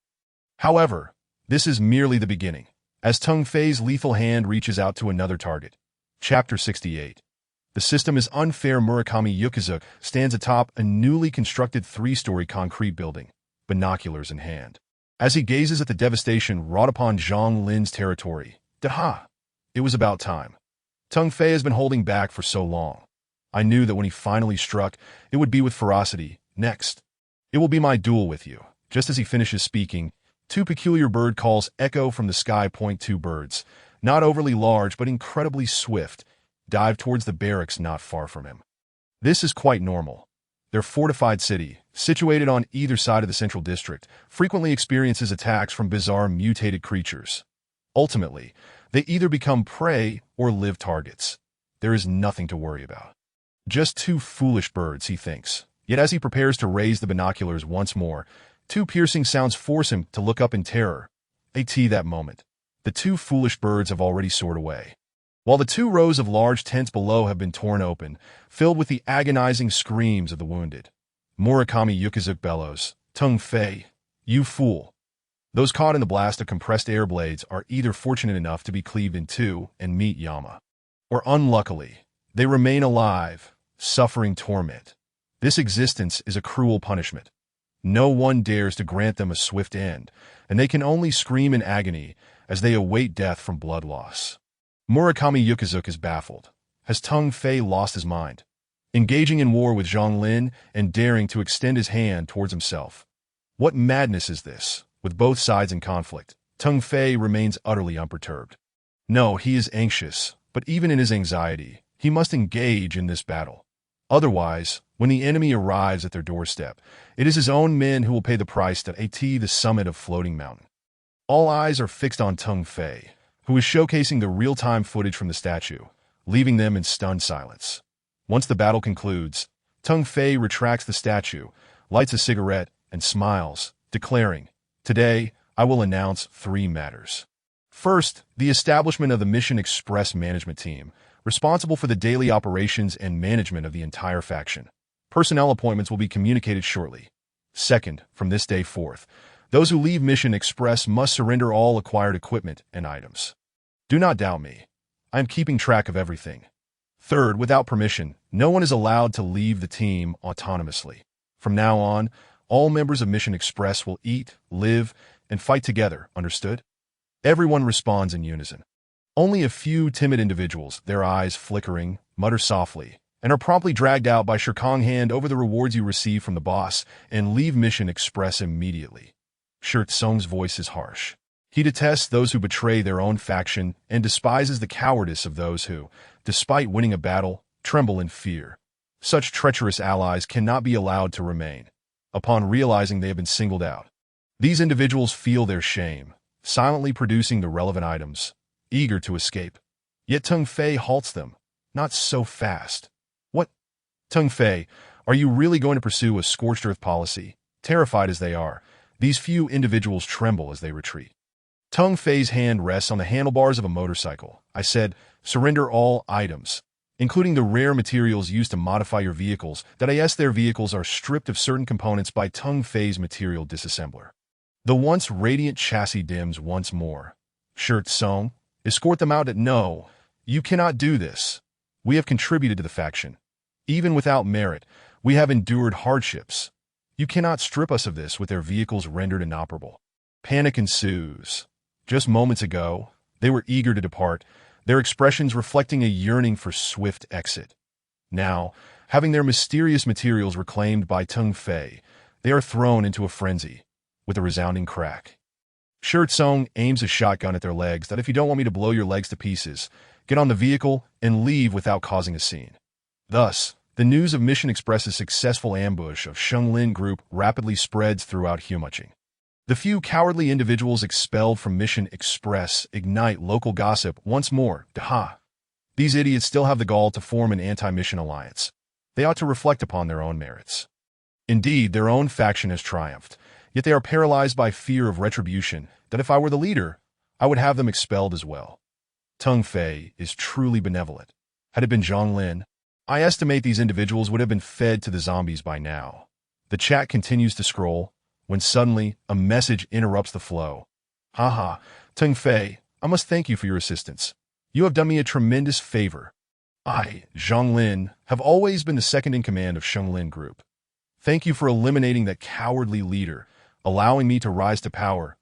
However, this is merely the beginning, as Teng Fei's lethal hand reaches out to another target. Chapter 68. The system is unfair. Murakami Yukizuki stands atop a newly constructed 3-story concrete building, binoculars in hand. As he gazes at the devastation wrought upon Zhang Lin's territory, it was about time. Teng Fei has been holding back for so long. I knew that when he finally struck, it would be with ferocity. Next, it will be my duel with you. Just as he finishes speaking, two peculiar bird calls echo from the sky. Two birds, not overly large but incredibly swift, dive towards the barracks not far from him. This is quite normal. Their fortified city, situated on either side of the central district, frequently experiences attacks from bizarre mutated creatures. Ultimately, they either become prey or live targets. There is nothing to worry about. Just two foolish birds, he thinks. Yet as he prepares to raise the binoculars once more, two piercing sounds force him to look up in terror. That moment, the two foolish birds have already soared away, while the 2 rows of large tents below have been torn open, filled with the agonizing screams of the wounded. Murakami Yukizuki bellows, "Teng Fei, you fool!" Those caught in the blast of compressed air blades are either fortunate enough to be cleaved in two and meet Yama, or unluckily, they remain alive, suffering torment. This existence is a cruel punishment. No one dares to grant them a swift end, and they can only scream in agony as they await death from blood loss. Murakami Yukizuki is baffled. Has Teng Fei lost his mind? Engaging in war with Zhang Lin and daring to extend his hand towards himself. What madness is this? With both sides in conflict, Teng Fei remains utterly unperturbed. No, he is anxious, but even in his anxiety, he must engage in this battle. Otherwise, when the enemy arrives at their doorstep, it is his own men who will pay the price at the summit of Floating Mountain. All eyes are fixed on Teng Fei, who is showcasing the real-time footage from the statue, leaving them in stunned silence. Once the battle concludes, Teng Fei retracts the statue, lights a cigarette, and smiles, declaring, "Today, I will announce 3 matters. First, the establishment of the Mission Express management team, responsible for the daily operations and management of the entire faction. Personnel appointments will be communicated shortly. Second, from this day forth, those who leave Mission Express must surrender all acquired equipment and items. Do not doubt me. I am keeping track of everything. Third, without permission, no one is allowed to leave the team autonomously. From now on, all members of Mission Express will eat, live, and fight together, understood?" Everyone responds in unison. Only a few timid individuals, their eyes flickering, mutter softly, and are promptly dragged out by Shizong. Hand over the rewards you receive from the boss, and leave Mission Express immediately. Shizong's voice is harsh. He detests those who betray their own faction and despises the cowardice of those who, despite winning a battle, tremble in fear. Such treacherous allies cannot be allowed to remain. Upon realizing they have been singled out, these individuals feel their shame, silently producing the relevant items, eager to escape. Yet Teng Fei halts them. Not so fast. What? Teng Fei, are you really going to pursue a scorched earth policy? Terrified as they are, these few individuals tremble as they retreat. Teng Fei's hand rests on the handlebars of a motorcycle. I said, surrender all items, including the rare materials used to modify your vehicles. Their vehicles are stripped of certain components by Teng Fei's material disassembler. The once radiant chassis dims once more. Shirt Song, escort them out. No, you cannot do this. We have contributed to the faction. Even without merit, we have endured hardships. You cannot strip us of this with their vehicles rendered inoperable. Panic ensues. Just moments ago, they were eager to depart, their expressions reflecting a yearning for swift exit. Now, having their mysterious materials reclaimed by Teng Fei, they are thrown into a frenzy, with a resounding crack. Shirt Song aims a shotgun at their legs. If you don't want me to blow your legs to pieces, get on the vehicle and leave without causing a scene. Thus, the news of Mission Express's successful ambush of Shenglin Group rapidly spreads throughout Humachi. The few cowardly individuals expelled from Mission Express ignite local gossip once more. These idiots still have the gall to form an anti-mission alliance. They ought to reflect upon their own merits. Indeed, their own faction has triumphed, yet they are paralyzed by fear of retribution. That if I were the leader, I would have them expelled as well. Teng Fei is truly benevolent. Had it been Zhonglin, I estimate these individuals would have been fed to the zombies by now. The chat continues to scroll, when suddenly a message interrupts the flow. Teng Fei, I must thank you for your assistance. You have done me a tremendous favor. I, Zhonglin, have always been the second in command of Shenglin Group. Thank you for eliminating that cowardly leader, allowing me to rise to power.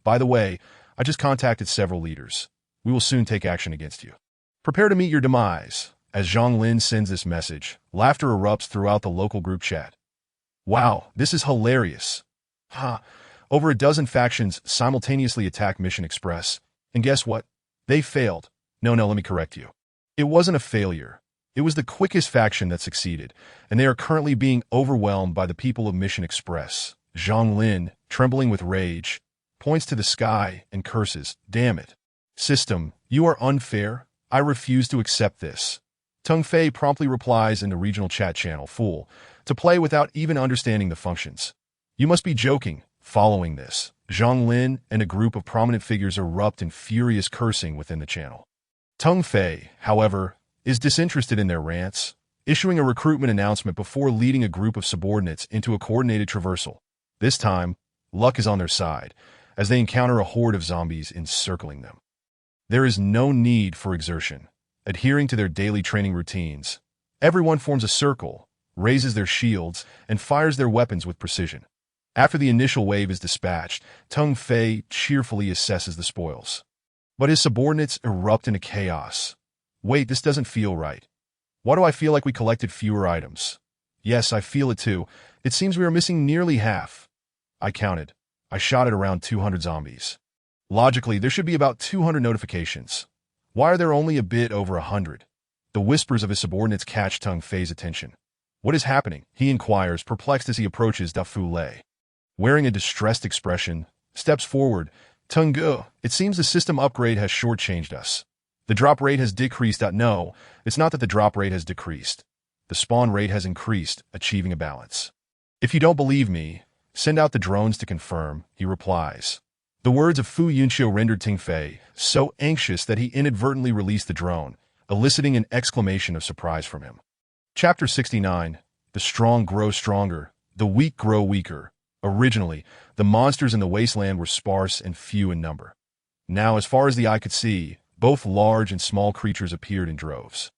By the way, I just contacted several leaders. We will soon take action against you. Prepare to meet your demise. As Zhonglin sends this message, laughter erupts throughout the local group chat. Wow, this is hilarious. Over a dozen factions simultaneously attack Mission Express. And guess what? They failed. No, let me correct you. It wasn't a failure. It was the quickest faction that succeeded, and they are currently being overwhelmed by the people of Mission Express. Zhonglin, trembling with rage, points to the sky and curses, "Damn it. System, you are unfair. I refuse to accept this." Teng Fei promptly replies in the regional chat channel, "Fool, to play without even understanding the functions. You must be joking." Following this, Zhonglin and a group of prominent figures erupt in furious cursing within the channel. Teng Fei, however, is disinterested in their rants, issuing a recruitment announcement before leading a group of subordinates into a coordinated traversal. This time, luck is on their side, as they encounter a horde of zombies encircling them. There is no need for exertion. Adhering to their daily training routines, everyone forms a circle, raises their shields, and fires their weapons with precision. After the initial wave is dispatched, Teng Fei cheerfully assesses the spoils. But his subordinates erupt into chaos. Wait, this doesn't feel right. Why do I feel like we collected fewer items? Yes, I feel it too. It seems we are missing nearly half. I counted. I shot at around 200 zombies. Logically, there should be about 200 notifications. Why are there only a bit over 100? The whispers of his subordinates catch Teng Fei's attention. What is happening? He inquires, perplexed as he approaches Da Fu Lei. Wearing a distressed expression, steps forward. Teng Gu, it seems the system upgrade has shortchanged us. The drop rate has decreased. No, it's not that the drop rate has decreased. The spawn rate has increased, achieving a balance. If you don't believe me, send out the drones to confirm, he replies. The words of Fu Yunqiu rendered Teng Fei so anxious that he inadvertently released the drone, eliciting an exclamation of surprise from him. Chapter 69. The strong grow stronger, the weak grow weaker. Originally, the monsters in the wasteland were sparse and few in number. Now, as far as the eye could see, both large and small creatures appeared in droves.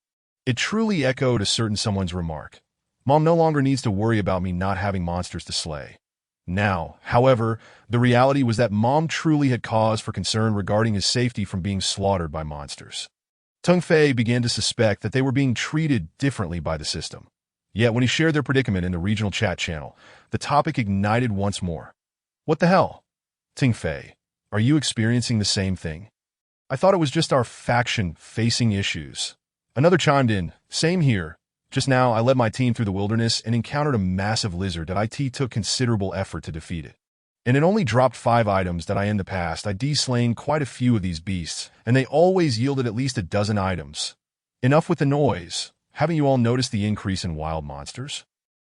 It truly echoed a certain someone's remark. Mom no longer needs to worry about me not having monsters to slay. Now, however, the reality was that Mom truly had cause for concern regarding his safety from being slaughtered by monsters. Teng Fei began to suspect that they were being treated differently by the system. Yet when he shared their predicament in the regional chat channel, the topic ignited once more. What the hell? Teng Fei, Are you experiencing the same thing? I thought it was just our faction facing issues. Another chimed in, same here. Just now, I led my team through the wilderness and encountered a massive lizard that IT took considerable effort to defeat it. And it only dropped 5 items that in the past I'd slain quite a few of these beasts, and they always yielded at least a dozen items. Enough with the noise. Haven't you all noticed the increase in wild monsters?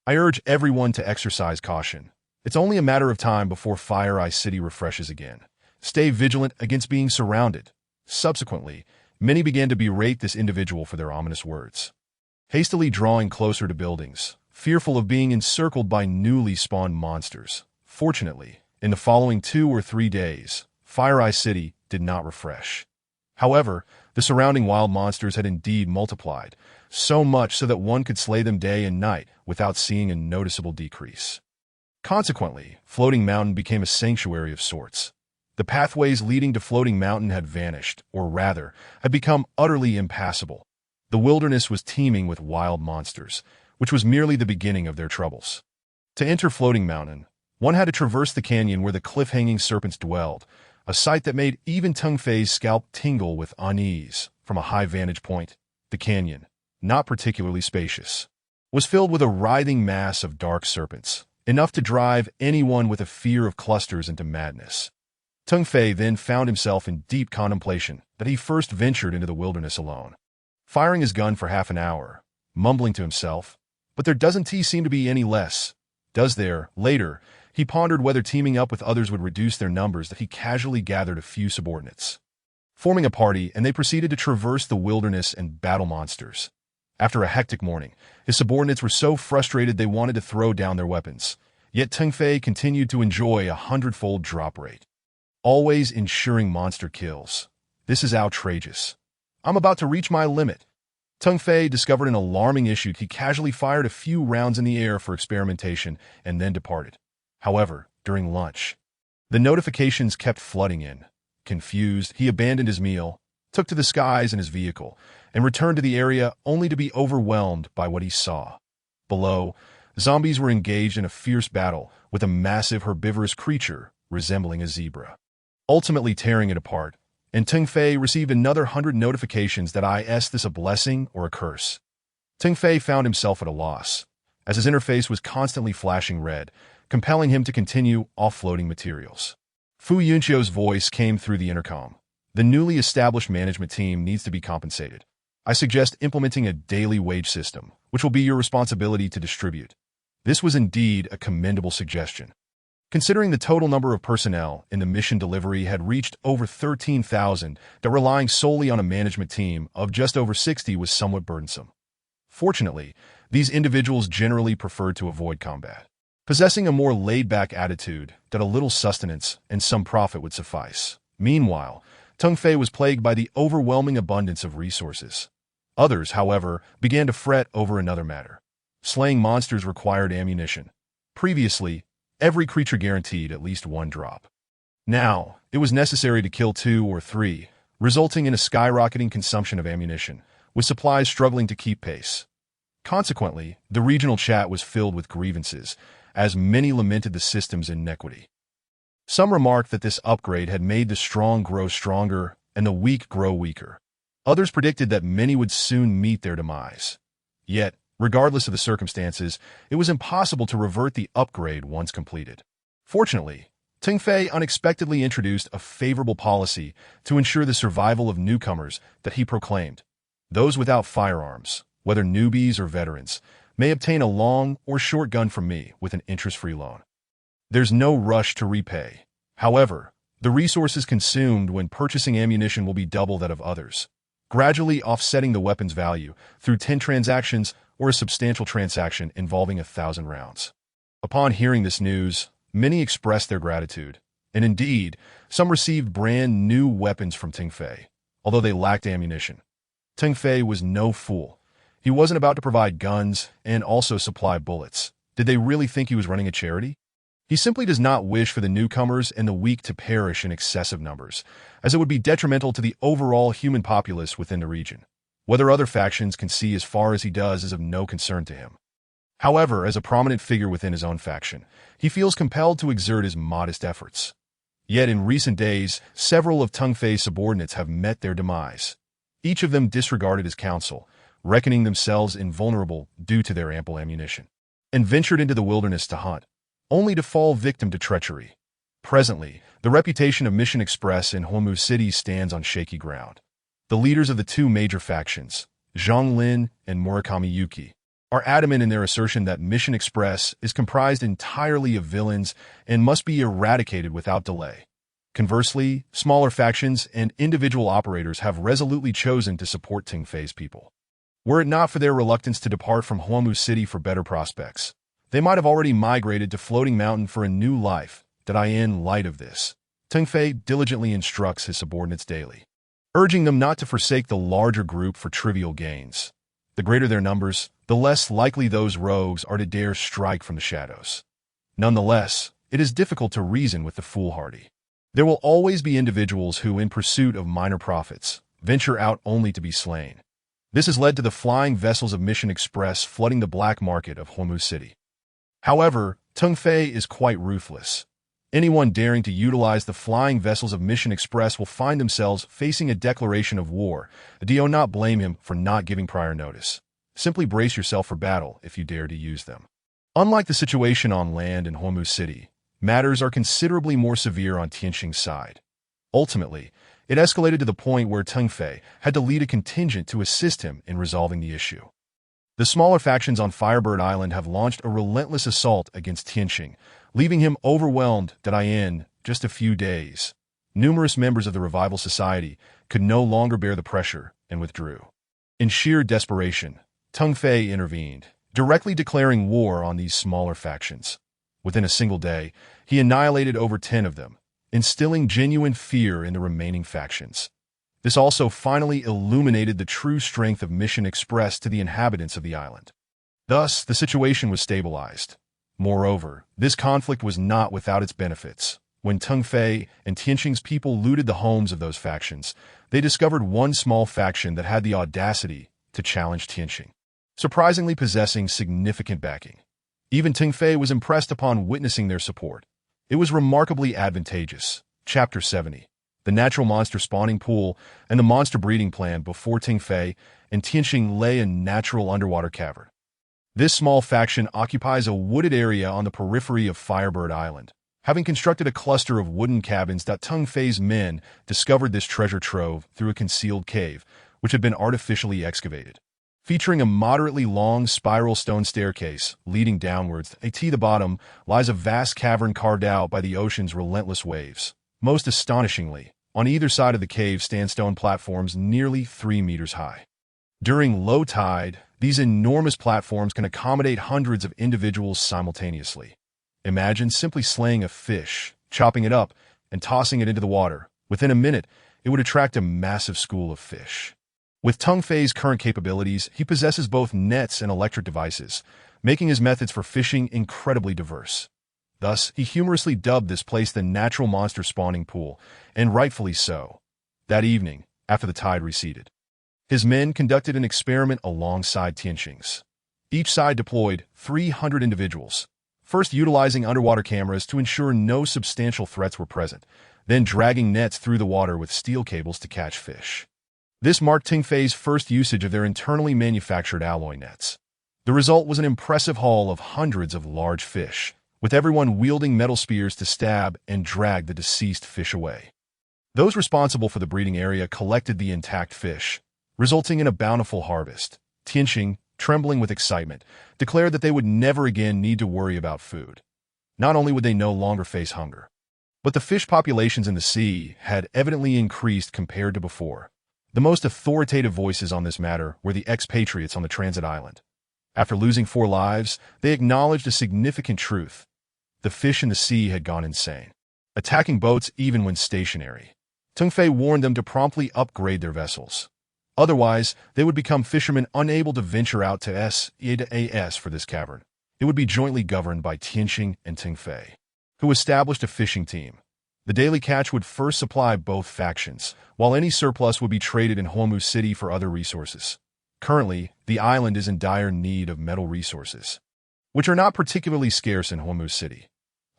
I urge everyone to exercise caution. It's only a matter of time before Fire Eye City refreshes again. Stay vigilant against being surrounded. Subsequently, many began to berate this individual for their ominous words. Hastily drawing closer to buildings, fearful of being encircled by newly spawned monsters. Fortunately, in the following 2 or 3 days, Fire Eye City did not refresh. However, the surrounding wild monsters had indeed multiplied, so much so that one could slay them day and night without seeing a noticeable decrease. Consequently, Floating Mountain became a sanctuary of sorts. The pathways leading to Floating Mountain had vanished, or rather, had become utterly impassable. The wilderness was teeming with wild monsters, which was merely the beginning of their troubles. To enter Floating Mountain, one had to traverse the canyon where the cliff-hanging serpents dwelled, a sight that made even Tung Fei's scalp tingle with unease. From a high vantage point, the canyon, not particularly spacious, was filled with a writhing mass of dark serpents, enough to drive anyone with a fear of clusters into madness. Tung Fei then found himself in deep contemplation that he first ventured into the wilderness alone, firing his gun for half an hour, mumbling to himself, "But there doesn't seem to be any less, does there?" Later, he pondered whether teaming up with others would reduce their numbers. That he casually gathered a few subordinates, forming a party, and they proceeded to traverse the wilderness and battle monsters. After a hectic morning, his subordinates were so frustrated they wanted to throw down their weapons. Yet Tung Fei continued to enjoy a 100-fold drop rate, always ensuring monster kills. This is outrageous. I'm about to reach my limit. Tung Fei discovered an alarming issue. He casually fired a few rounds in the air for experimentation and then departed. However, during lunch, the notifications kept flooding in. Confused, he abandoned his meal, took to the skies in his vehicle, and returned to the area only to be overwhelmed by what he saw. Below, zombies were engaged in a fierce battle with a massive herbivorous creature resembling a zebra, ultimately tearing it apart, and Tung Fei received another 100 notifications that is this a blessing or a curse? Tung Fei found himself at a loss, as his interface was constantly flashing red, compelling him to continue offloading materials. Fu Yunqiu's voice came through the intercom. The newly established management team needs to be compensated. I suggest implementing a daily wage system, which will be your responsibility to distribute. This was indeed a commendable suggestion, considering the total number of personnel in the mission delivery had reached over 13,000, that relying solely on a management team of just over 60 was somewhat burdensome. Fortunately, these individuals generally preferred to avoid combat, possessing a more laid-back attitude that a little sustenance and some profit would suffice. Meanwhile, Tung Fei was plagued by the overwhelming abundance of resources. Others, however, began to fret over another matter. Slaying monsters required ammunition. Previously, every creature guaranteed at least 1 drop. Now, it was necessary to kill 2 or 3, resulting in a skyrocketing consumption of ammunition, with supplies struggling to keep pace. Consequently, the regional chat was filled with grievances, as many lamented the system's inequity. Some remarked that this upgrade had made the strong grow stronger and the weak grow weaker. Others predicted that many would soon meet their demise. Yet, regardless of the circumstances, it was impossible to revert the upgrade once completed. Fortunately, Tung Fei unexpectedly introduced a favorable policy to ensure the survival of newcomers that he proclaimed. Those without firearms, whether newbies or veterans, may obtain a long or short gun from me with an interest-free loan. There's no rush to repay. However, the resources consumed when purchasing ammunition will be double that of others, gradually offsetting the weapon's value through 10 transactions or a substantial transaction involving 1,000 rounds. Upon hearing this news, many expressed their gratitude, and indeed, some received brand new weapons from Tung Fei, although they lacked ammunition. Tung Fei was no fool. He wasn't about to provide guns and also supply bullets. Did they really think he was running a charity? He simply does not wish for the newcomers and the weak to perish in excessive numbers, as it would be detrimental to the overall human populace within the region. Whether other factions can see as far as he does is of no concern to him. However, as a prominent figure within his own faction, he feels compelled to exert his modest efforts. Yet in recent days, several of Teng Fei's subordinates have met their demise. Each of them disregarded his counsel, reckoning themselves invulnerable due to their ample ammunition, and ventured into the wilderness to hunt, only to fall victim to treachery. Presently, the reputation of Mission Express in Huamu City stands on shaky ground. The leaders of the two major factions, Zhang Lin and Murakami Yuki, are adamant in their assertion that Mission Express is comprised entirely of villains and must be eradicated without delay. Conversely, smaller factions and individual operators have resolutely chosen to support Teng Fei's people. Were it not for their reluctance to depart from Huamu City for better prospects, they might have already migrated to Floating Mountain for a new life. In light of this, Teng Fei diligently instructs his subordinates daily, urging them not to forsake the larger group for trivial gains. The greater their numbers, the less likely those rogues are to dare strike from the shadows. Nonetheless, it is difficult to reason with the foolhardy. There will always be individuals who, in pursuit of minor profits, venture out only to be slain. This has led to the flying vessels of Mission Express flooding the black market of Huamu City. However, Teng Fei is quite ruthless. Anyone daring to utilize the flying vessels of Mission Express will find themselves facing a declaration of war. Do not blame him for not giving prior notice. Simply brace yourself for battle if you dare to use them. Unlike the situation on land in Huamu City, matters are considerably more severe on Tianqing's side. Ultimately, it escalated to the point where Teng Fei had to lead a contingent to assist him in resolving the issue. The smaller factions on Firebird Island have launched a relentless assault against Tianqing, leaving him overwhelmed in just a few days. Numerous members of the Revival Society could no longer bear the pressure and withdrew. In sheer desperation, Teng Fei intervened, directly declaring war on these smaller factions. Within a single day, he annihilated over 10 of them, instilling genuine fear in the remaining factions. This also finally illuminated the true strength of Mission Express to the inhabitants of the island. Thus, the situation was stabilized. Moreover, this conflict was not without its benefits. When Teng Fei and Tianqing's people looted the homes of those factions, they discovered one small faction that had the audacity to challenge Tianqing, surprisingly possessing significant backing. Even Teng Fei was impressed upon witnessing their support. It was remarkably advantageous. Chapter 70. The natural monster spawning pool and the monster breeding plan before Teng Fei and Tianqing lay a natural underwater cavern. This small faction occupies a wooded area on the periphery of Firebird Island. Having constructed a cluster of wooden cabins, Teng Fei's men discovered this treasure trove through a concealed cave, which had been artificially excavated. Featuring a moderately long spiral stone staircase leading downwards, at the bottom lies a vast cavern carved out by the ocean's relentless waves. Most astonishingly, on either side of the cave stand stone platforms nearly 3 meters high. During low tide, these enormous platforms can accommodate hundreds of individuals simultaneously. Imagine simply slaying a fish, chopping it up, and tossing it into the water. Within a minute, it would attract a massive school of fish. With Teng Fei's current capabilities, he possesses both nets and electric devices, making his methods for fishing incredibly diverse. Thus, he humorously dubbed this place the natural monster spawning pool, and rightfully so. That evening, after the tide receded, his men conducted an experiment alongside Tianqing's. Each side deployed 300 individuals, first utilizing underwater cameras to ensure no substantial threats were present, then dragging nets through the water with steel cables to catch fish. This marked Teng Fei's first usage of their internally manufactured alloy nets. The result was an impressive haul of hundreds of large fish, with everyone wielding metal spears to stab and drag the deceased fish away. Those responsible for the breeding area collected the intact fish, resulting in a bountiful harvest. Tianqing, trembling with excitement, declared that they would never again need to worry about food. Not only would they no longer face hunger, but the fish populations in the sea had evidently increased compared to before. The most authoritative voices on this matter were the expatriates on the transit island. After losing 4 lives, they acknowledged a significant truth. The fish in the sea had gone insane, attacking boats even when stationary. Teng Fei warned them to promptly upgrade their vessels. Otherwise, they would become fishermen unable to venture out to AS for this cavern. It would be jointly governed by Tianqing and Teng Fei, who established a fishing team. The daily catch would first supply both factions, while any surplus would be traded in Huamu City for other resources. Currently, the island is in dire need of metal resources, which are not particularly scarce in Huamu City.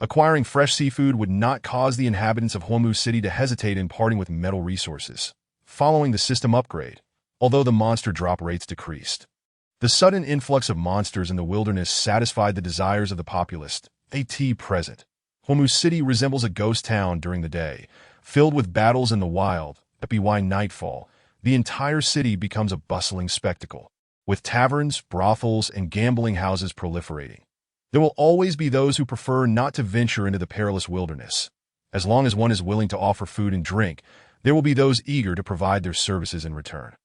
Acquiring fresh seafood would not cause the inhabitants of Huamu City to hesitate in parting with metal resources, following the system upgrade, although the monster drop rates decreased. The sudden influx of monsters in the wilderness satisfied the desires of the populace, present. Huamu City resembles a ghost town during the day, filled with battles in the wild. At by nightfall, the entire city becomes a bustling spectacle, with taverns, brothels, and gambling houses proliferating. There will always be those who prefer not to venture into the perilous wilderness. As long as one is willing to offer food and drink, there will be those eager to provide their services in return.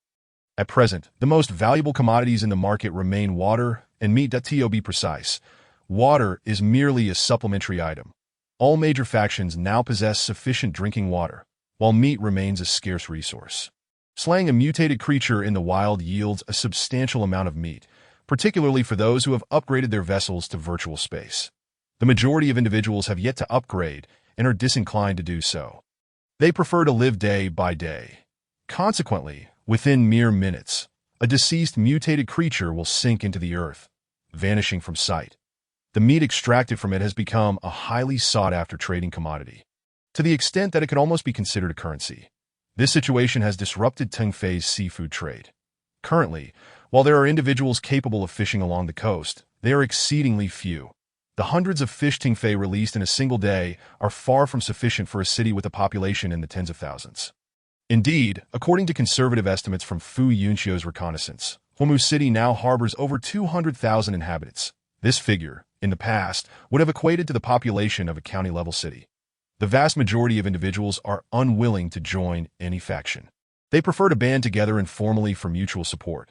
At present, the most valuable commodities in the market remain water and meat. To be precise, water is merely a supplementary item. All major factions now possess sufficient drinking water, while meat remains a scarce resource. Slaying a mutated creature in the wild yields a substantial amount of meat, particularly for those who have upgraded their vessels to virtual space. The majority of individuals have yet to upgrade and are disinclined to do so. They prefer to live day by day. Consequently, within mere minutes, a deceased mutated creature will sink into the earth, vanishing from sight. The meat extracted from it has become a highly sought-after trading commodity, to the extent that it could almost be considered a currency. This situation has disrupted Tengfei's seafood trade. Currently, while there are individuals capable of fishing along the coast, they are exceedingly few. The hundreds of fish Tengfei released in a single day are far from sufficient for a city with a population in the tens of thousands. Indeed, according to conservative estimates from Fu Yunxio's reconnaissance, Huamu City now harbors over 200,000 inhabitants. This figure, in the past, would have equated to the population of a county-level city. The vast majority of individuals are unwilling to join any faction. They prefer to band together informally for mutual support.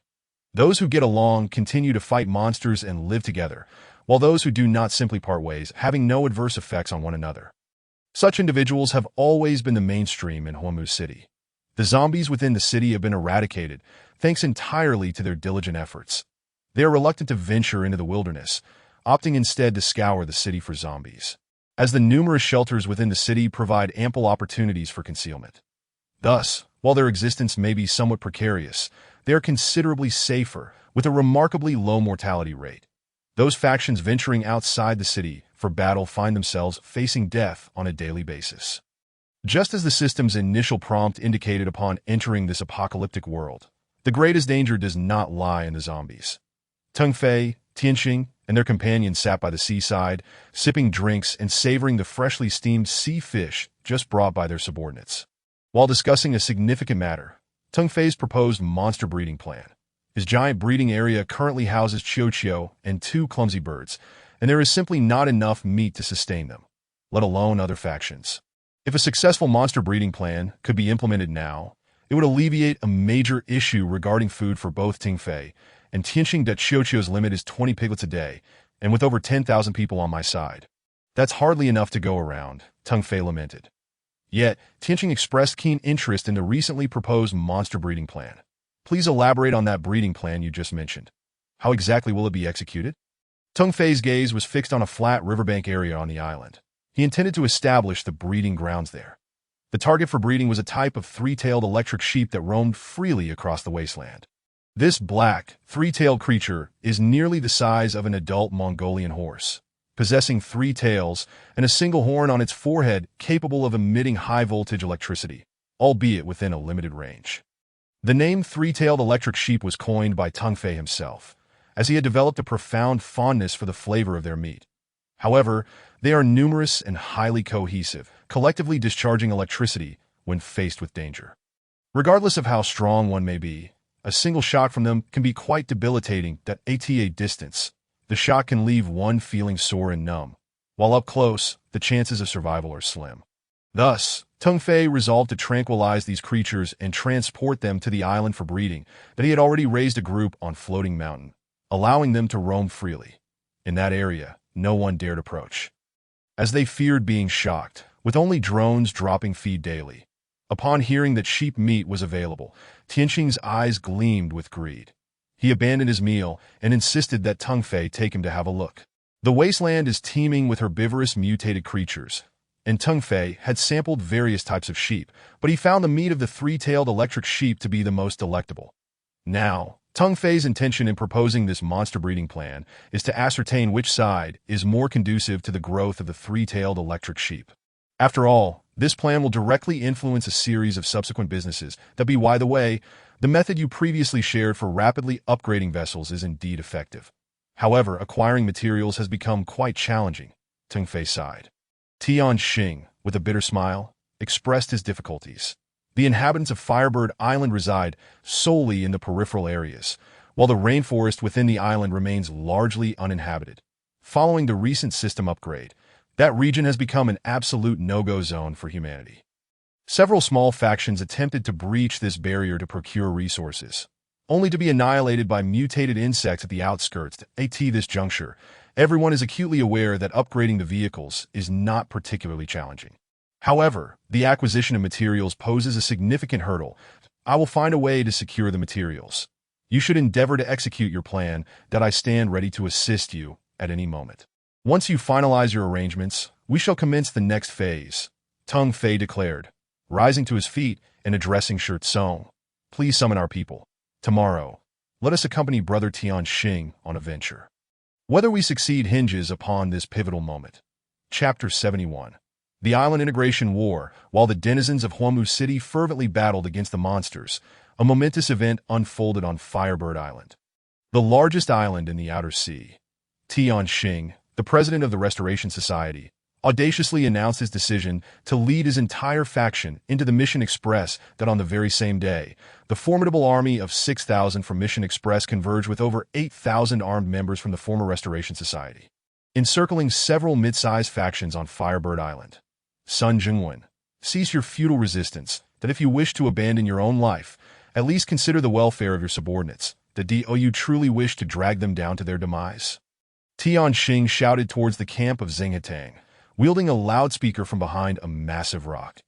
Those who get along continue to fight monsters and live together, while those who do not simply part ways, having no adverse effects on one another. Such individuals have always been the mainstream in Huamu City. The zombies within the city have been eradicated, thanks entirely to their diligent efforts. They are reluctant to venture into the wilderness, opting instead to scour the city for zombies, as the numerous shelters within the city provide ample opportunities for concealment. Thus, while their existence may be somewhat precarious, they are considerably safer, with a remarkably low mortality rate. Those factions venturing outside the city for battle find themselves facing death on a daily basis. Just as the system's initial prompt indicated upon entering this apocalyptic world, the greatest danger does not lie in the zombies. Tengfei, Tianxing, and their companions sat by the seaside, sipping drinks and savoring the freshly steamed sea fish just brought by their subordinates. While discussing a significant matter, Tengfei's proposed monster breeding plan. His giant breeding area currently houses Qiuqiu and 2 clumsy birds, and there is simply not enough meat to sustain them, let alone other factions. If a successful monster breeding plan could be implemented now, it would alleviate a major issue regarding food for both Tengfei and Tianxing. Qiuqiu's limit is 20 piglets a day, and with over 10,000 people on my side, that's hardly enough to go around, Tengfei lamented. Yet, Tianxing expressed keen interest in the recently proposed monster breeding plan. Please elaborate on that breeding plan you just mentioned. How exactly will it be executed? Tengfei's gaze was fixed on a flat riverbank area on the island. He intended to establish the breeding grounds there. The target for breeding was a type of 3-tailed electric sheep that roamed freely across the wasteland. This black, 3-tailed creature is nearly the size of an adult Mongolian horse, possessing 3 tails and a single horn on its forehead capable of emitting high-voltage electricity, albeit within a limited range. The name 3-tailed electric sheep was coined by Tengfei himself, as he had developed a profound fondness for the flavor of their meat. However, they are numerous and highly cohesive, collectively discharging electricity when faced with danger. Regardless of how strong one may be, a single shock from them can be quite debilitating. At a distance, the shock can leave one feeling sore and numb, while up close, the chances of survival are slim. Thus, Tengfei resolved to tranquilize these creatures and transport them to the island for breeding. That he had already raised a group on Floating Mountain, allowing them to roam freely. In that area, no one dared approach, as they feared being shocked, with only drones dropping feed daily. Upon hearing that sheep meat was available, Tianxing's eyes gleamed with greed. He abandoned his meal and insisted that Tengfei take him to have a look. The wasteland is teeming with herbivorous mutated creatures, and Tengfei had sampled various types of sheep, but he found the meat of the 3-tailed electric sheep to be the most delectable. Now, Teng Fei's intention in proposing this monster breeding plan is to ascertain which side is more conducive to the growth of the three-tailed electric sheep. After all, this plan will directly influence a series of subsequent businesses that by the way, the method you previously shared for rapidly upgrading vessels is indeed effective. However, acquiring materials has become quite challenging, Teng Fei sighed. Tian Xing, with a bitter smile, expressed his difficulties. The inhabitants of Firebird Island reside solely in the peripheral areas, while the rainforest within the island remains largely uninhabited. Following the recent system upgrade, that region has become an absolute no-go zone for humanity. Several small factions attempted to breach this barrier to procure resources, only to be annihilated by mutated insects at the outskirts. At this juncture, everyone is acutely aware that upgrading the vehicles is not particularly challenging. However, the acquisition of materials poses a significant hurdle. I will find a way to secure the materials. You should endeavor to execute your plan, that I stand ready to assist you at any moment. Once you finalize your arrangements, we shall commence the next phase, Teng Fei declared, rising to his feet and addressing Shi Tsong. Please summon our people. Tomorrow, let us accompany Brother Tian Xing on a venture. Whether we succeed hinges upon this pivotal moment. Chapter 71. The Island Integration War. While the denizens of Huamu City fervently battled against the monsters, a momentous event unfolded on Firebird Island, the largest island in the outer sea. Tian Xing, the president of the Restoration Society, audaciously announced his decision to lead his entire faction into the Mission Express. That on the very same day, the formidable army of 6,000 from Mission Express converged with over 8,000 armed members from the former Restoration Society, encircling several mid-sized factions on Firebird Island. Sun Jingwen, cease your futile resistance, that if you wish to abandon your own life, at least consider the welfare of your subordinates. Do you truly wish to drag them down to their demise? Tian Xing shouted towards the camp of Zhenghetang, wielding a loudspeaker from behind a massive rock.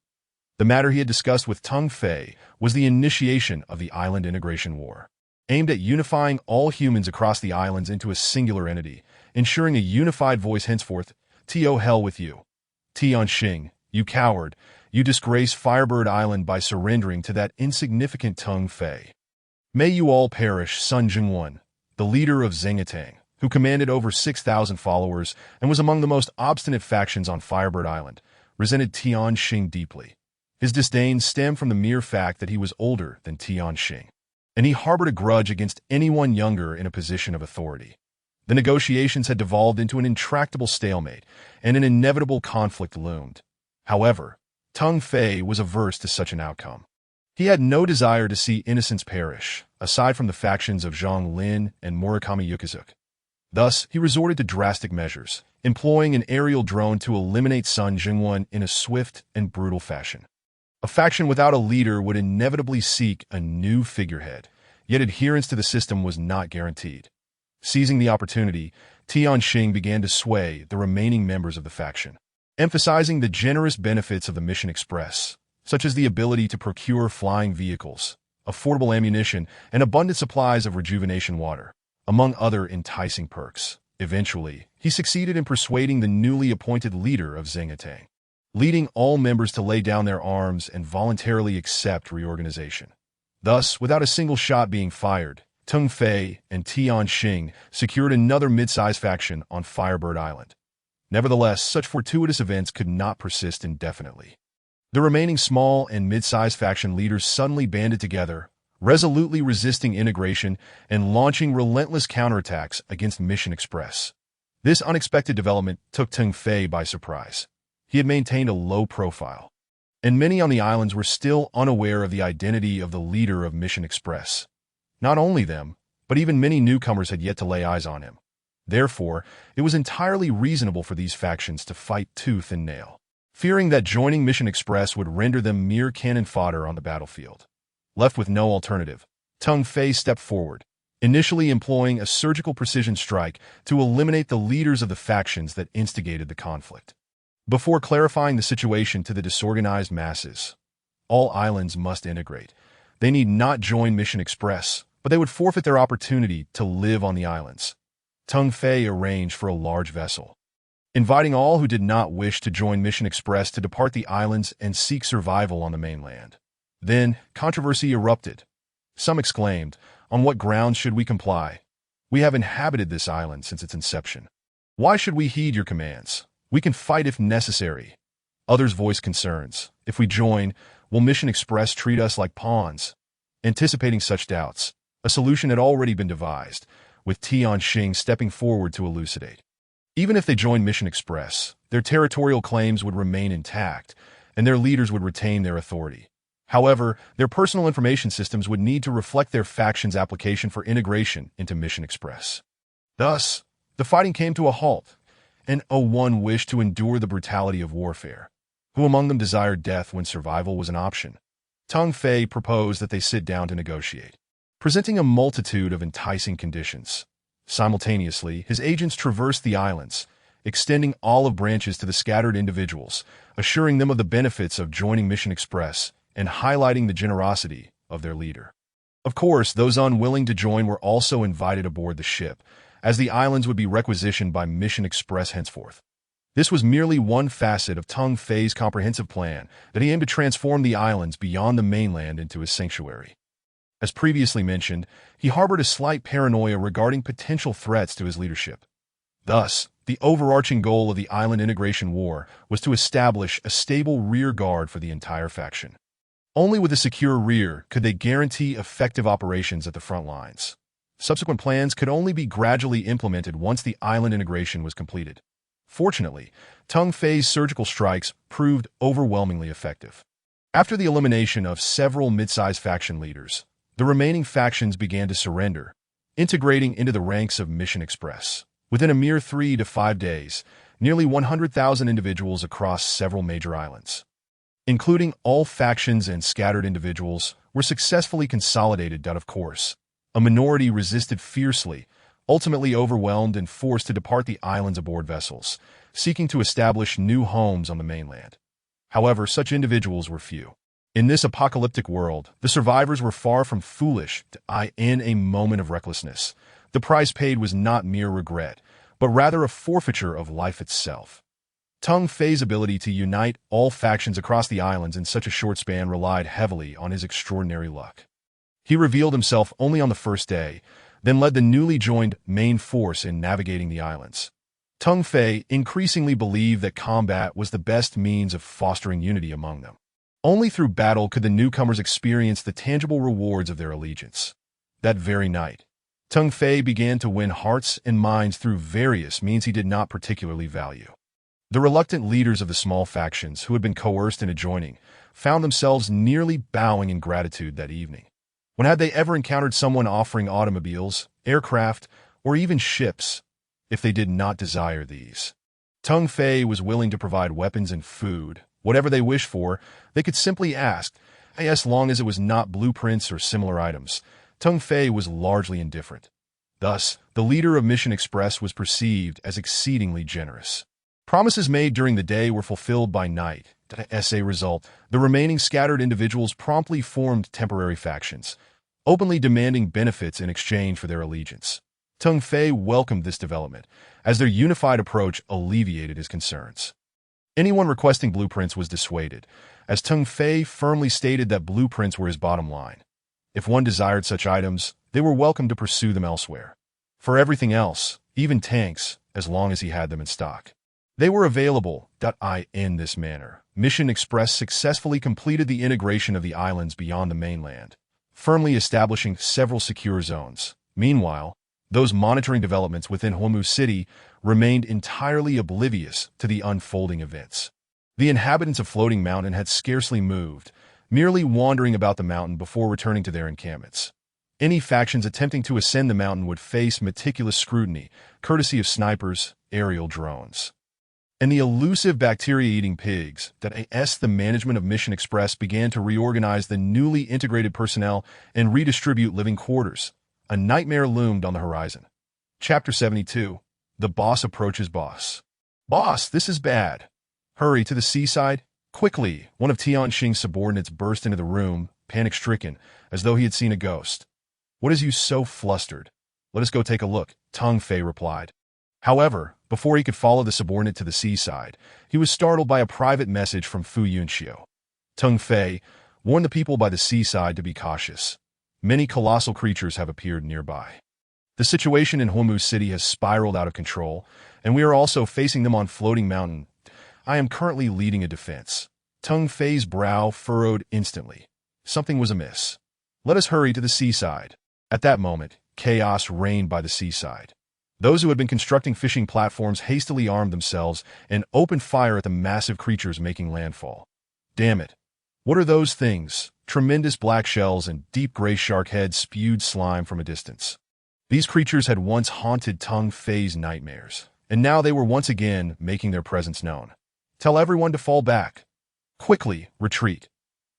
The matter he had discussed with Teng Fei was the initiation of the Island Integration War, aimed at unifying all humans across the islands into a singular entity, ensuring a unified voice henceforth. To hell with you. Tian Xing, you coward, you disgrace Firebird Island by surrendering to that insignificant Teng Fei. May you all perish. Sun Jingwen, the leader of Zhenghetang, who commanded over 6,000 followers and was among the most obstinate factions on Firebird Island, resented Tian Xing deeply. His disdain stemmed from the mere fact that he was older than Tian Xing, and he harbored a grudge against anyone younger in a position of authority. The negotiations had devolved into an intractable stalemate, and an inevitable conflict loomed. However, Teng Fei was averse to such an outcome. He had no desire to see innocents perish, aside from the factions of Zhang Lin and Murakami Yukizuki. Thus, he resorted to drastic measures, employing an aerial drone to eliminate Sun Jingwen in a swift and brutal fashion. A faction without a leader would inevitably seek a new figurehead, yet adherence to the system was not guaranteed. Seizing the opportunity, Tian Xing began to sway the remaining members of the faction, emphasizing the generous benefits of the Mission Express, such as the ability to procure flying vehicles, affordable ammunition, and abundant supplies of rejuvenation water, among other enticing perks. Eventually, he succeeded in persuading the newly appointed leader of Zhenghetang, leading all members to lay down their arms and voluntarily accept reorganization. Thus, without a single shot being fired, Teng Fei and Tian Xing secured another mid-sized faction on Firebird Island. Nevertheless, such fortuitous events could not persist indefinitely. The remaining small and mid-sized faction leaders suddenly banded together, resolutely resisting integration and launching relentless counterattacks against Mission Express. This unexpected development took Teng Fei by surprise. He had maintained a low profile, and many on the islands were still unaware of the identity of the leader of Mission Express. Not only them, but even many newcomers had yet to lay eyes on him. Therefore, it was entirely reasonable for these factions to fight tooth and nail, fearing that joining Mission Express would render them mere cannon fodder on the battlefield. Left with no alternative, Teng Fei stepped forward, initially employing a surgical precision strike to eliminate the leaders of the factions that instigated the conflict. Before clarifying the situation to the disorganized masses, all islands must integrate. They need not join Mission Express, but they would forfeit their opportunity to live on the islands. Teng Fei arranged for a large vessel, inviting all who did not wish to join Mission Express to depart the islands and seek survival on the mainland. Then, controversy erupted. Some exclaimed, On what grounds should we comply? We have inhabited this island since its inception. Why should we heed your commands? We can fight if necessary. Others voice concerns. If we join, will Mission Express treat us like pawns? Anticipating such doubts, a solution had already been devised, with Tianxing stepping forward to elucidate. Even if they joined Mission Express, their territorial claims would remain intact, and their leaders would retain their authority. However, their personal information systems would need to reflect their faction's application for integration into Mission Express. Thus, the fighting came to a halt, and O1 wished to endure the brutality of warfare. Who among them desired death when survival was an option? Teng Fei proposed that they sit down to negotiate, presenting a multitude of enticing conditions. Simultaneously, his agents traversed the islands, extending olive branches to the scattered individuals, assuring them of the benefits of joining Mission Express and highlighting the generosity of their leader. Of course, those unwilling to join were also invited aboard the ship, as the islands would be requisitioned by Mission Express henceforth. This was merely one facet of Teng Fei's comprehensive plan that he aimed to transform the islands beyond the mainland into his sanctuary. As previously mentioned, he harbored a slight paranoia regarding potential threats to his leadership. Thus, the overarching goal of the Island Integration War was to establish a stable rear guard for the entire faction. Only with a secure rear could they guarantee effective operations at the front lines. Subsequent plans could only be gradually implemented once the island integration was completed. Fortunately, Teng Fei's surgical strikes proved overwhelmingly effective. After the elimination of several mid-sized faction leaders, the remaining factions began to surrender, integrating into the ranks of Mission Express. Within a mere 3 to 5 days, nearly 100,000 individuals across several major islands, including all factions and scattered individuals, were successfully consolidated. Of course, a minority resisted fiercely, ultimately overwhelmed and forced to depart the islands aboard vessels, seeking to establish new homes on the mainland. However, such individuals were few. In this apocalyptic world, the survivors were far from foolish to die in a moment of recklessness. The price paid was not mere regret, but rather a forfeiture of life itself. Teng Fei's ability to unite all factions across the islands in such a short span relied heavily on his extraordinary luck. He revealed himself only on the first day, then led the newly joined main force in navigating the islands. Teng Fei increasingly believed that combat was the best means of fostering unity among them. Only through battle could the newcomers experience the tangible rewards of their allegiance. That very night, Teng Fei began to win hearts and minds through various means he did not particularly value. The reluctant leaders of the small factions who had been coerced into joining found themselves nearly bowing in gratitude that evening. When had they ever encountered someone offering automobiles, aircraft, or even ships, if they did not desire these? Teng Fei was willing to provide weapons and food. Whatever they wished for, they could simply ask, as long as it was not blueprints or similar items. Teng Fei was largely indifferent. Thus, the leader of Mission Express was perceived as exceedingly generous. Promises made during the day were fulfilled by night. As a result, the remaining scattered individuals promptly formed temporary factions, openly demanding benefits in exchange for their allegiance. Teng Fei welcomed this development, as their unified approach alleviated his concerns. Anyone requesting blueprints was dissuaded, as Teng Fei firmly stated that blueprints were his bottom line. If one desired such items, they were welcome to pursue them elsewhere. For everything else, even tanks, as long as he had them in stock, they were available. In this manner, Mission Express successfully completed the integration of the islands beyond the mainland, firmly establishing several secure zones. Meanwhile, those monitoring developments within Huomu City remained entirely oblivious to the unfolding events. The inhabitants of Floating Mountain had scarcely moved, merely wandering about the mountain before returning to their encampments. Any factions attempting to ascend the mountain would face meticulous scrutiny, courtesy of snipers, aerial drones, and the elusive bacteria-eating pigs. The management of Mission Express began to reorganize the newly integrated personnel and redistribute living quarters. A nightmare loomed on the horizon. Chapter 72. The Boss Approaches Boss. Boss, this is bad. Hurry to the seaside, quickly. One of Tianxing's subordinates burst into the room, panic-stricken, as though he had seen a ghost. What is you so flustered? Let us go take a look, Teng Fei replied. However, before he could follow the subordinate to the seaside, he was startled by a private message from Fu Yunxiu. Teng Fei warned the people by the seaside to be cautious. Many colossal creatures have appeared nearby. The situation in Huamu City has spiraled out of control, and we are also facing them on Floating Mountain. I am currently leading a defense. Teng Fei's brow furrowed instantly. Something was amiss. Let us hurry to the seaside. At that moment, chaos reigned by the seaside. Those who had been constructing fishing platforms hastily armed themselves and opened fire at the massive creatures making landfall. Damn it. What are those things? Tremendous black shells and deep gray shark heads spewed slime from a distance. These creatures had once haunted Teng Fei's nightmares, and now they were once again making their presence known. Tell everyone to fall back. Quickly, retreat.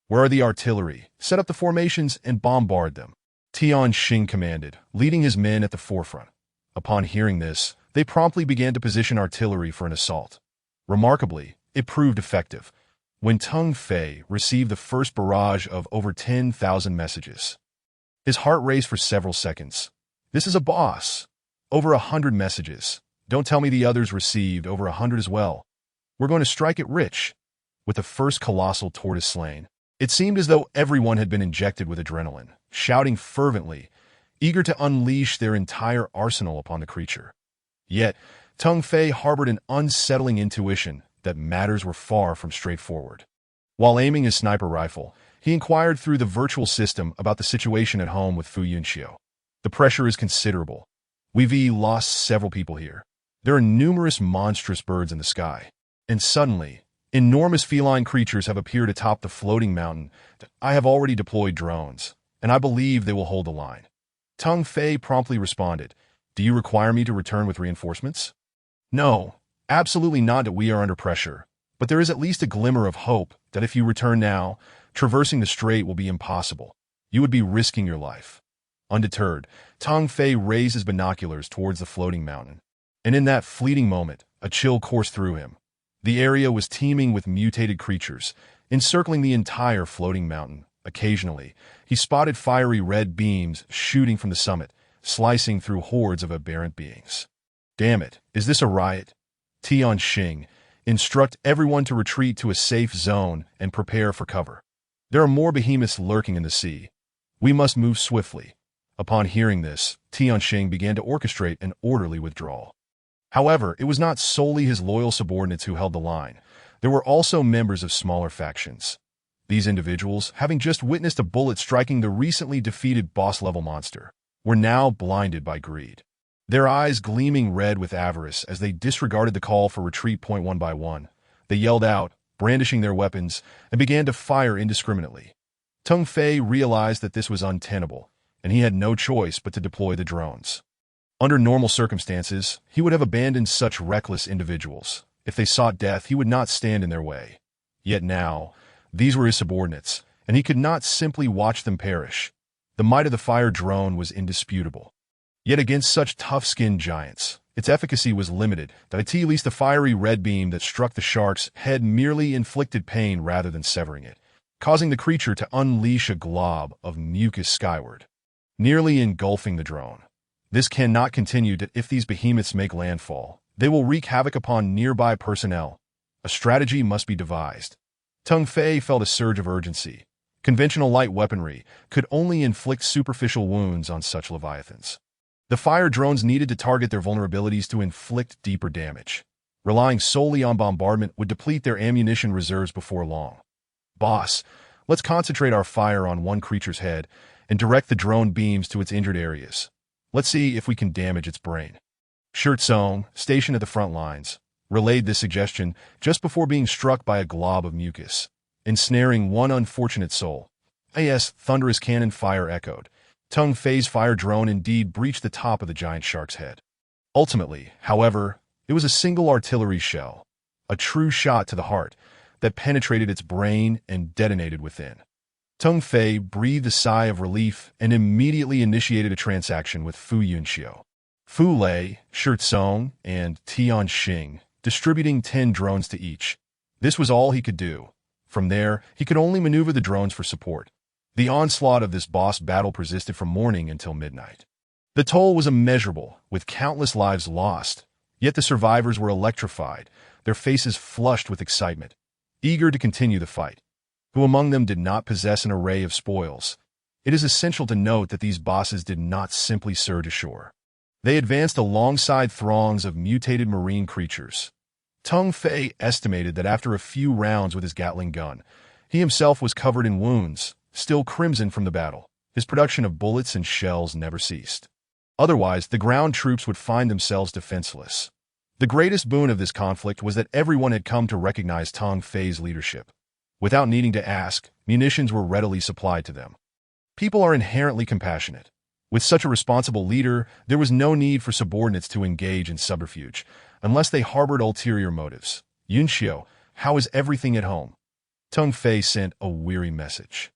Where are the artillery? Set up the formations and bombard them. Tian Xing commanded, leading his men at the forefront. Upon hearing this, they promptly began to position artillery for an assault. Remarkably, it proved effective. When Teng Fei received the first barrage of over 10,000 messages, his heart raced for several seconds. This is a boss. Over 100 messages. Don't tell me the others received over 100 as well. We're going to strike it rich. With the first colossal tortoise slain, it seemed as though everyone had been injected with adrenaline, shouting fervently, eager to unleash their entire arsenal upon the creature. Yet, Teng Fei harbored an unsettling intuition that matters were far from straightforward. While aiming his sniper rifle, he inquired through the virtual system about the situation at home with Fu Yunxiu. The pressure is considerable. We've lost several people here. There are numerous monstrous birds in the sky. And suddenly, enormous feline creatures have appeared atop the floating mountain. I have already deployed drones, and I believe they will hold the line. Teng Fei promptly responded, Do you require me to return with reinforcements? No, absolutely not that we are under pressure, but there is at least a glimmer of hope that if you return now, traversing the strait will be impossible. You would be risking your life. Undeterred, Teng Fei raised his binoculars towards the floating mountain, and in that fleeting moment, a chill coursed through him. The area was teeming with mutated creatures, encircling the entire floating mountain. Occasionally, he spotted fiery red beams shooting from the summit, slicing through hordes of aberrant beings. Damn it, is this a riot? Tian Xing, instruct everyone to retreat to a safe zone and prepare for cover. There are more behemoths lurking in the sea. We must move swiftly. Upon hearing this, Tian Xing began to orchestrate an orderly withdrawal. However, it was not solely his loyal subordinates who held the line. There were also members of smaller factions. These individuals, having just witnessed a bullet striking the recently defeated boss-level monster, were now blinded by greed. Their eyes gleaming red with avarice as they disregarded the call for retreat one by one. They yelled out, brandishing their weapons, and began to fire indiscriminately. Teng Fei realized that this was untenable, and he had no choice but to deploy the drones. Under normal circumstances, he would have abandoned such reckless individuals. If they sought death, he would not stand in their way. Yet now, these were his subordinates, and he could not simply watch them perish. The might of the fire drone was indisputable. Yet against such tough-skinned giants, its efficacy was limited. At least the fiery red beam that struck the shark's head merely inflicted pain rather than severing it, causing the creature to unleash a glob of mucus skyward, nearly engulfing the drone. This cannot continue. If these behemoths make landfall, they will wreak havoc upon nearby personnel. A strategy must be devised. Teng Fei felt a surge of urgency. Conventional light weaponry could only inflict superficial wounds on such leviathans. The fire drones needed to target their vulnerabilities to inflict deeper damage. Relying solely on bombardment would deplete their ammunition reserves before long. Boss, let's concentrate our fire on one creature's head and direct the drone beams to its injured areas. Let's see if we can damage its brain. Shirtsong, stationed at the front lines, relayed this suggestion just before being struck by a glob of mucus, ensnaring one unfortunate soul. As thunderous cannon fire echoed, Teng Fei's fire drone indeed breached the top of the giant shark's head. Ultimately, however, it was a single artillery shell, a true shot to the heart, that penetrated its brain and detonated within. Teng Fei breathed a sigh of relief and immediately initiated a transaction with Fu Yunxiu, Fu Lei, Shirtsong, and Tian Xing, distributing 10 drones to each. This was all he could do. From there, he could only maneuver the drones for support. The onslaught of this boss battle persisted from morning until midnight. The toll was immeasurable, with countless lives lost, yet the survivors were electrified, their faces flushed with excitement, eager to continue the fight. Who among them did not possess an array of spoils? It is essential to note that these bosses did not simply surge ashore. They advanced alongside throngs of mutated marine creatures. Tung Fei estimated that after a few rounds with his Gatling gun, he himself was covered in wounds, still crimson from the battle. His production of bullets and shells never ceased. Otherwise, the ground troops would find themselves defenseless. The greatest boon of this conflict was that everyone had come to recognize Tung Fei's leadership. Without needing to ask, munitions were readily supplied to them. People are inherently compassionate. With such a responsible leader, there was no need for subordinates to engage in subterfuge, unless they harbored ulterior motives. Yunxiu, how is everything at home? Tung Fei sent a weary message.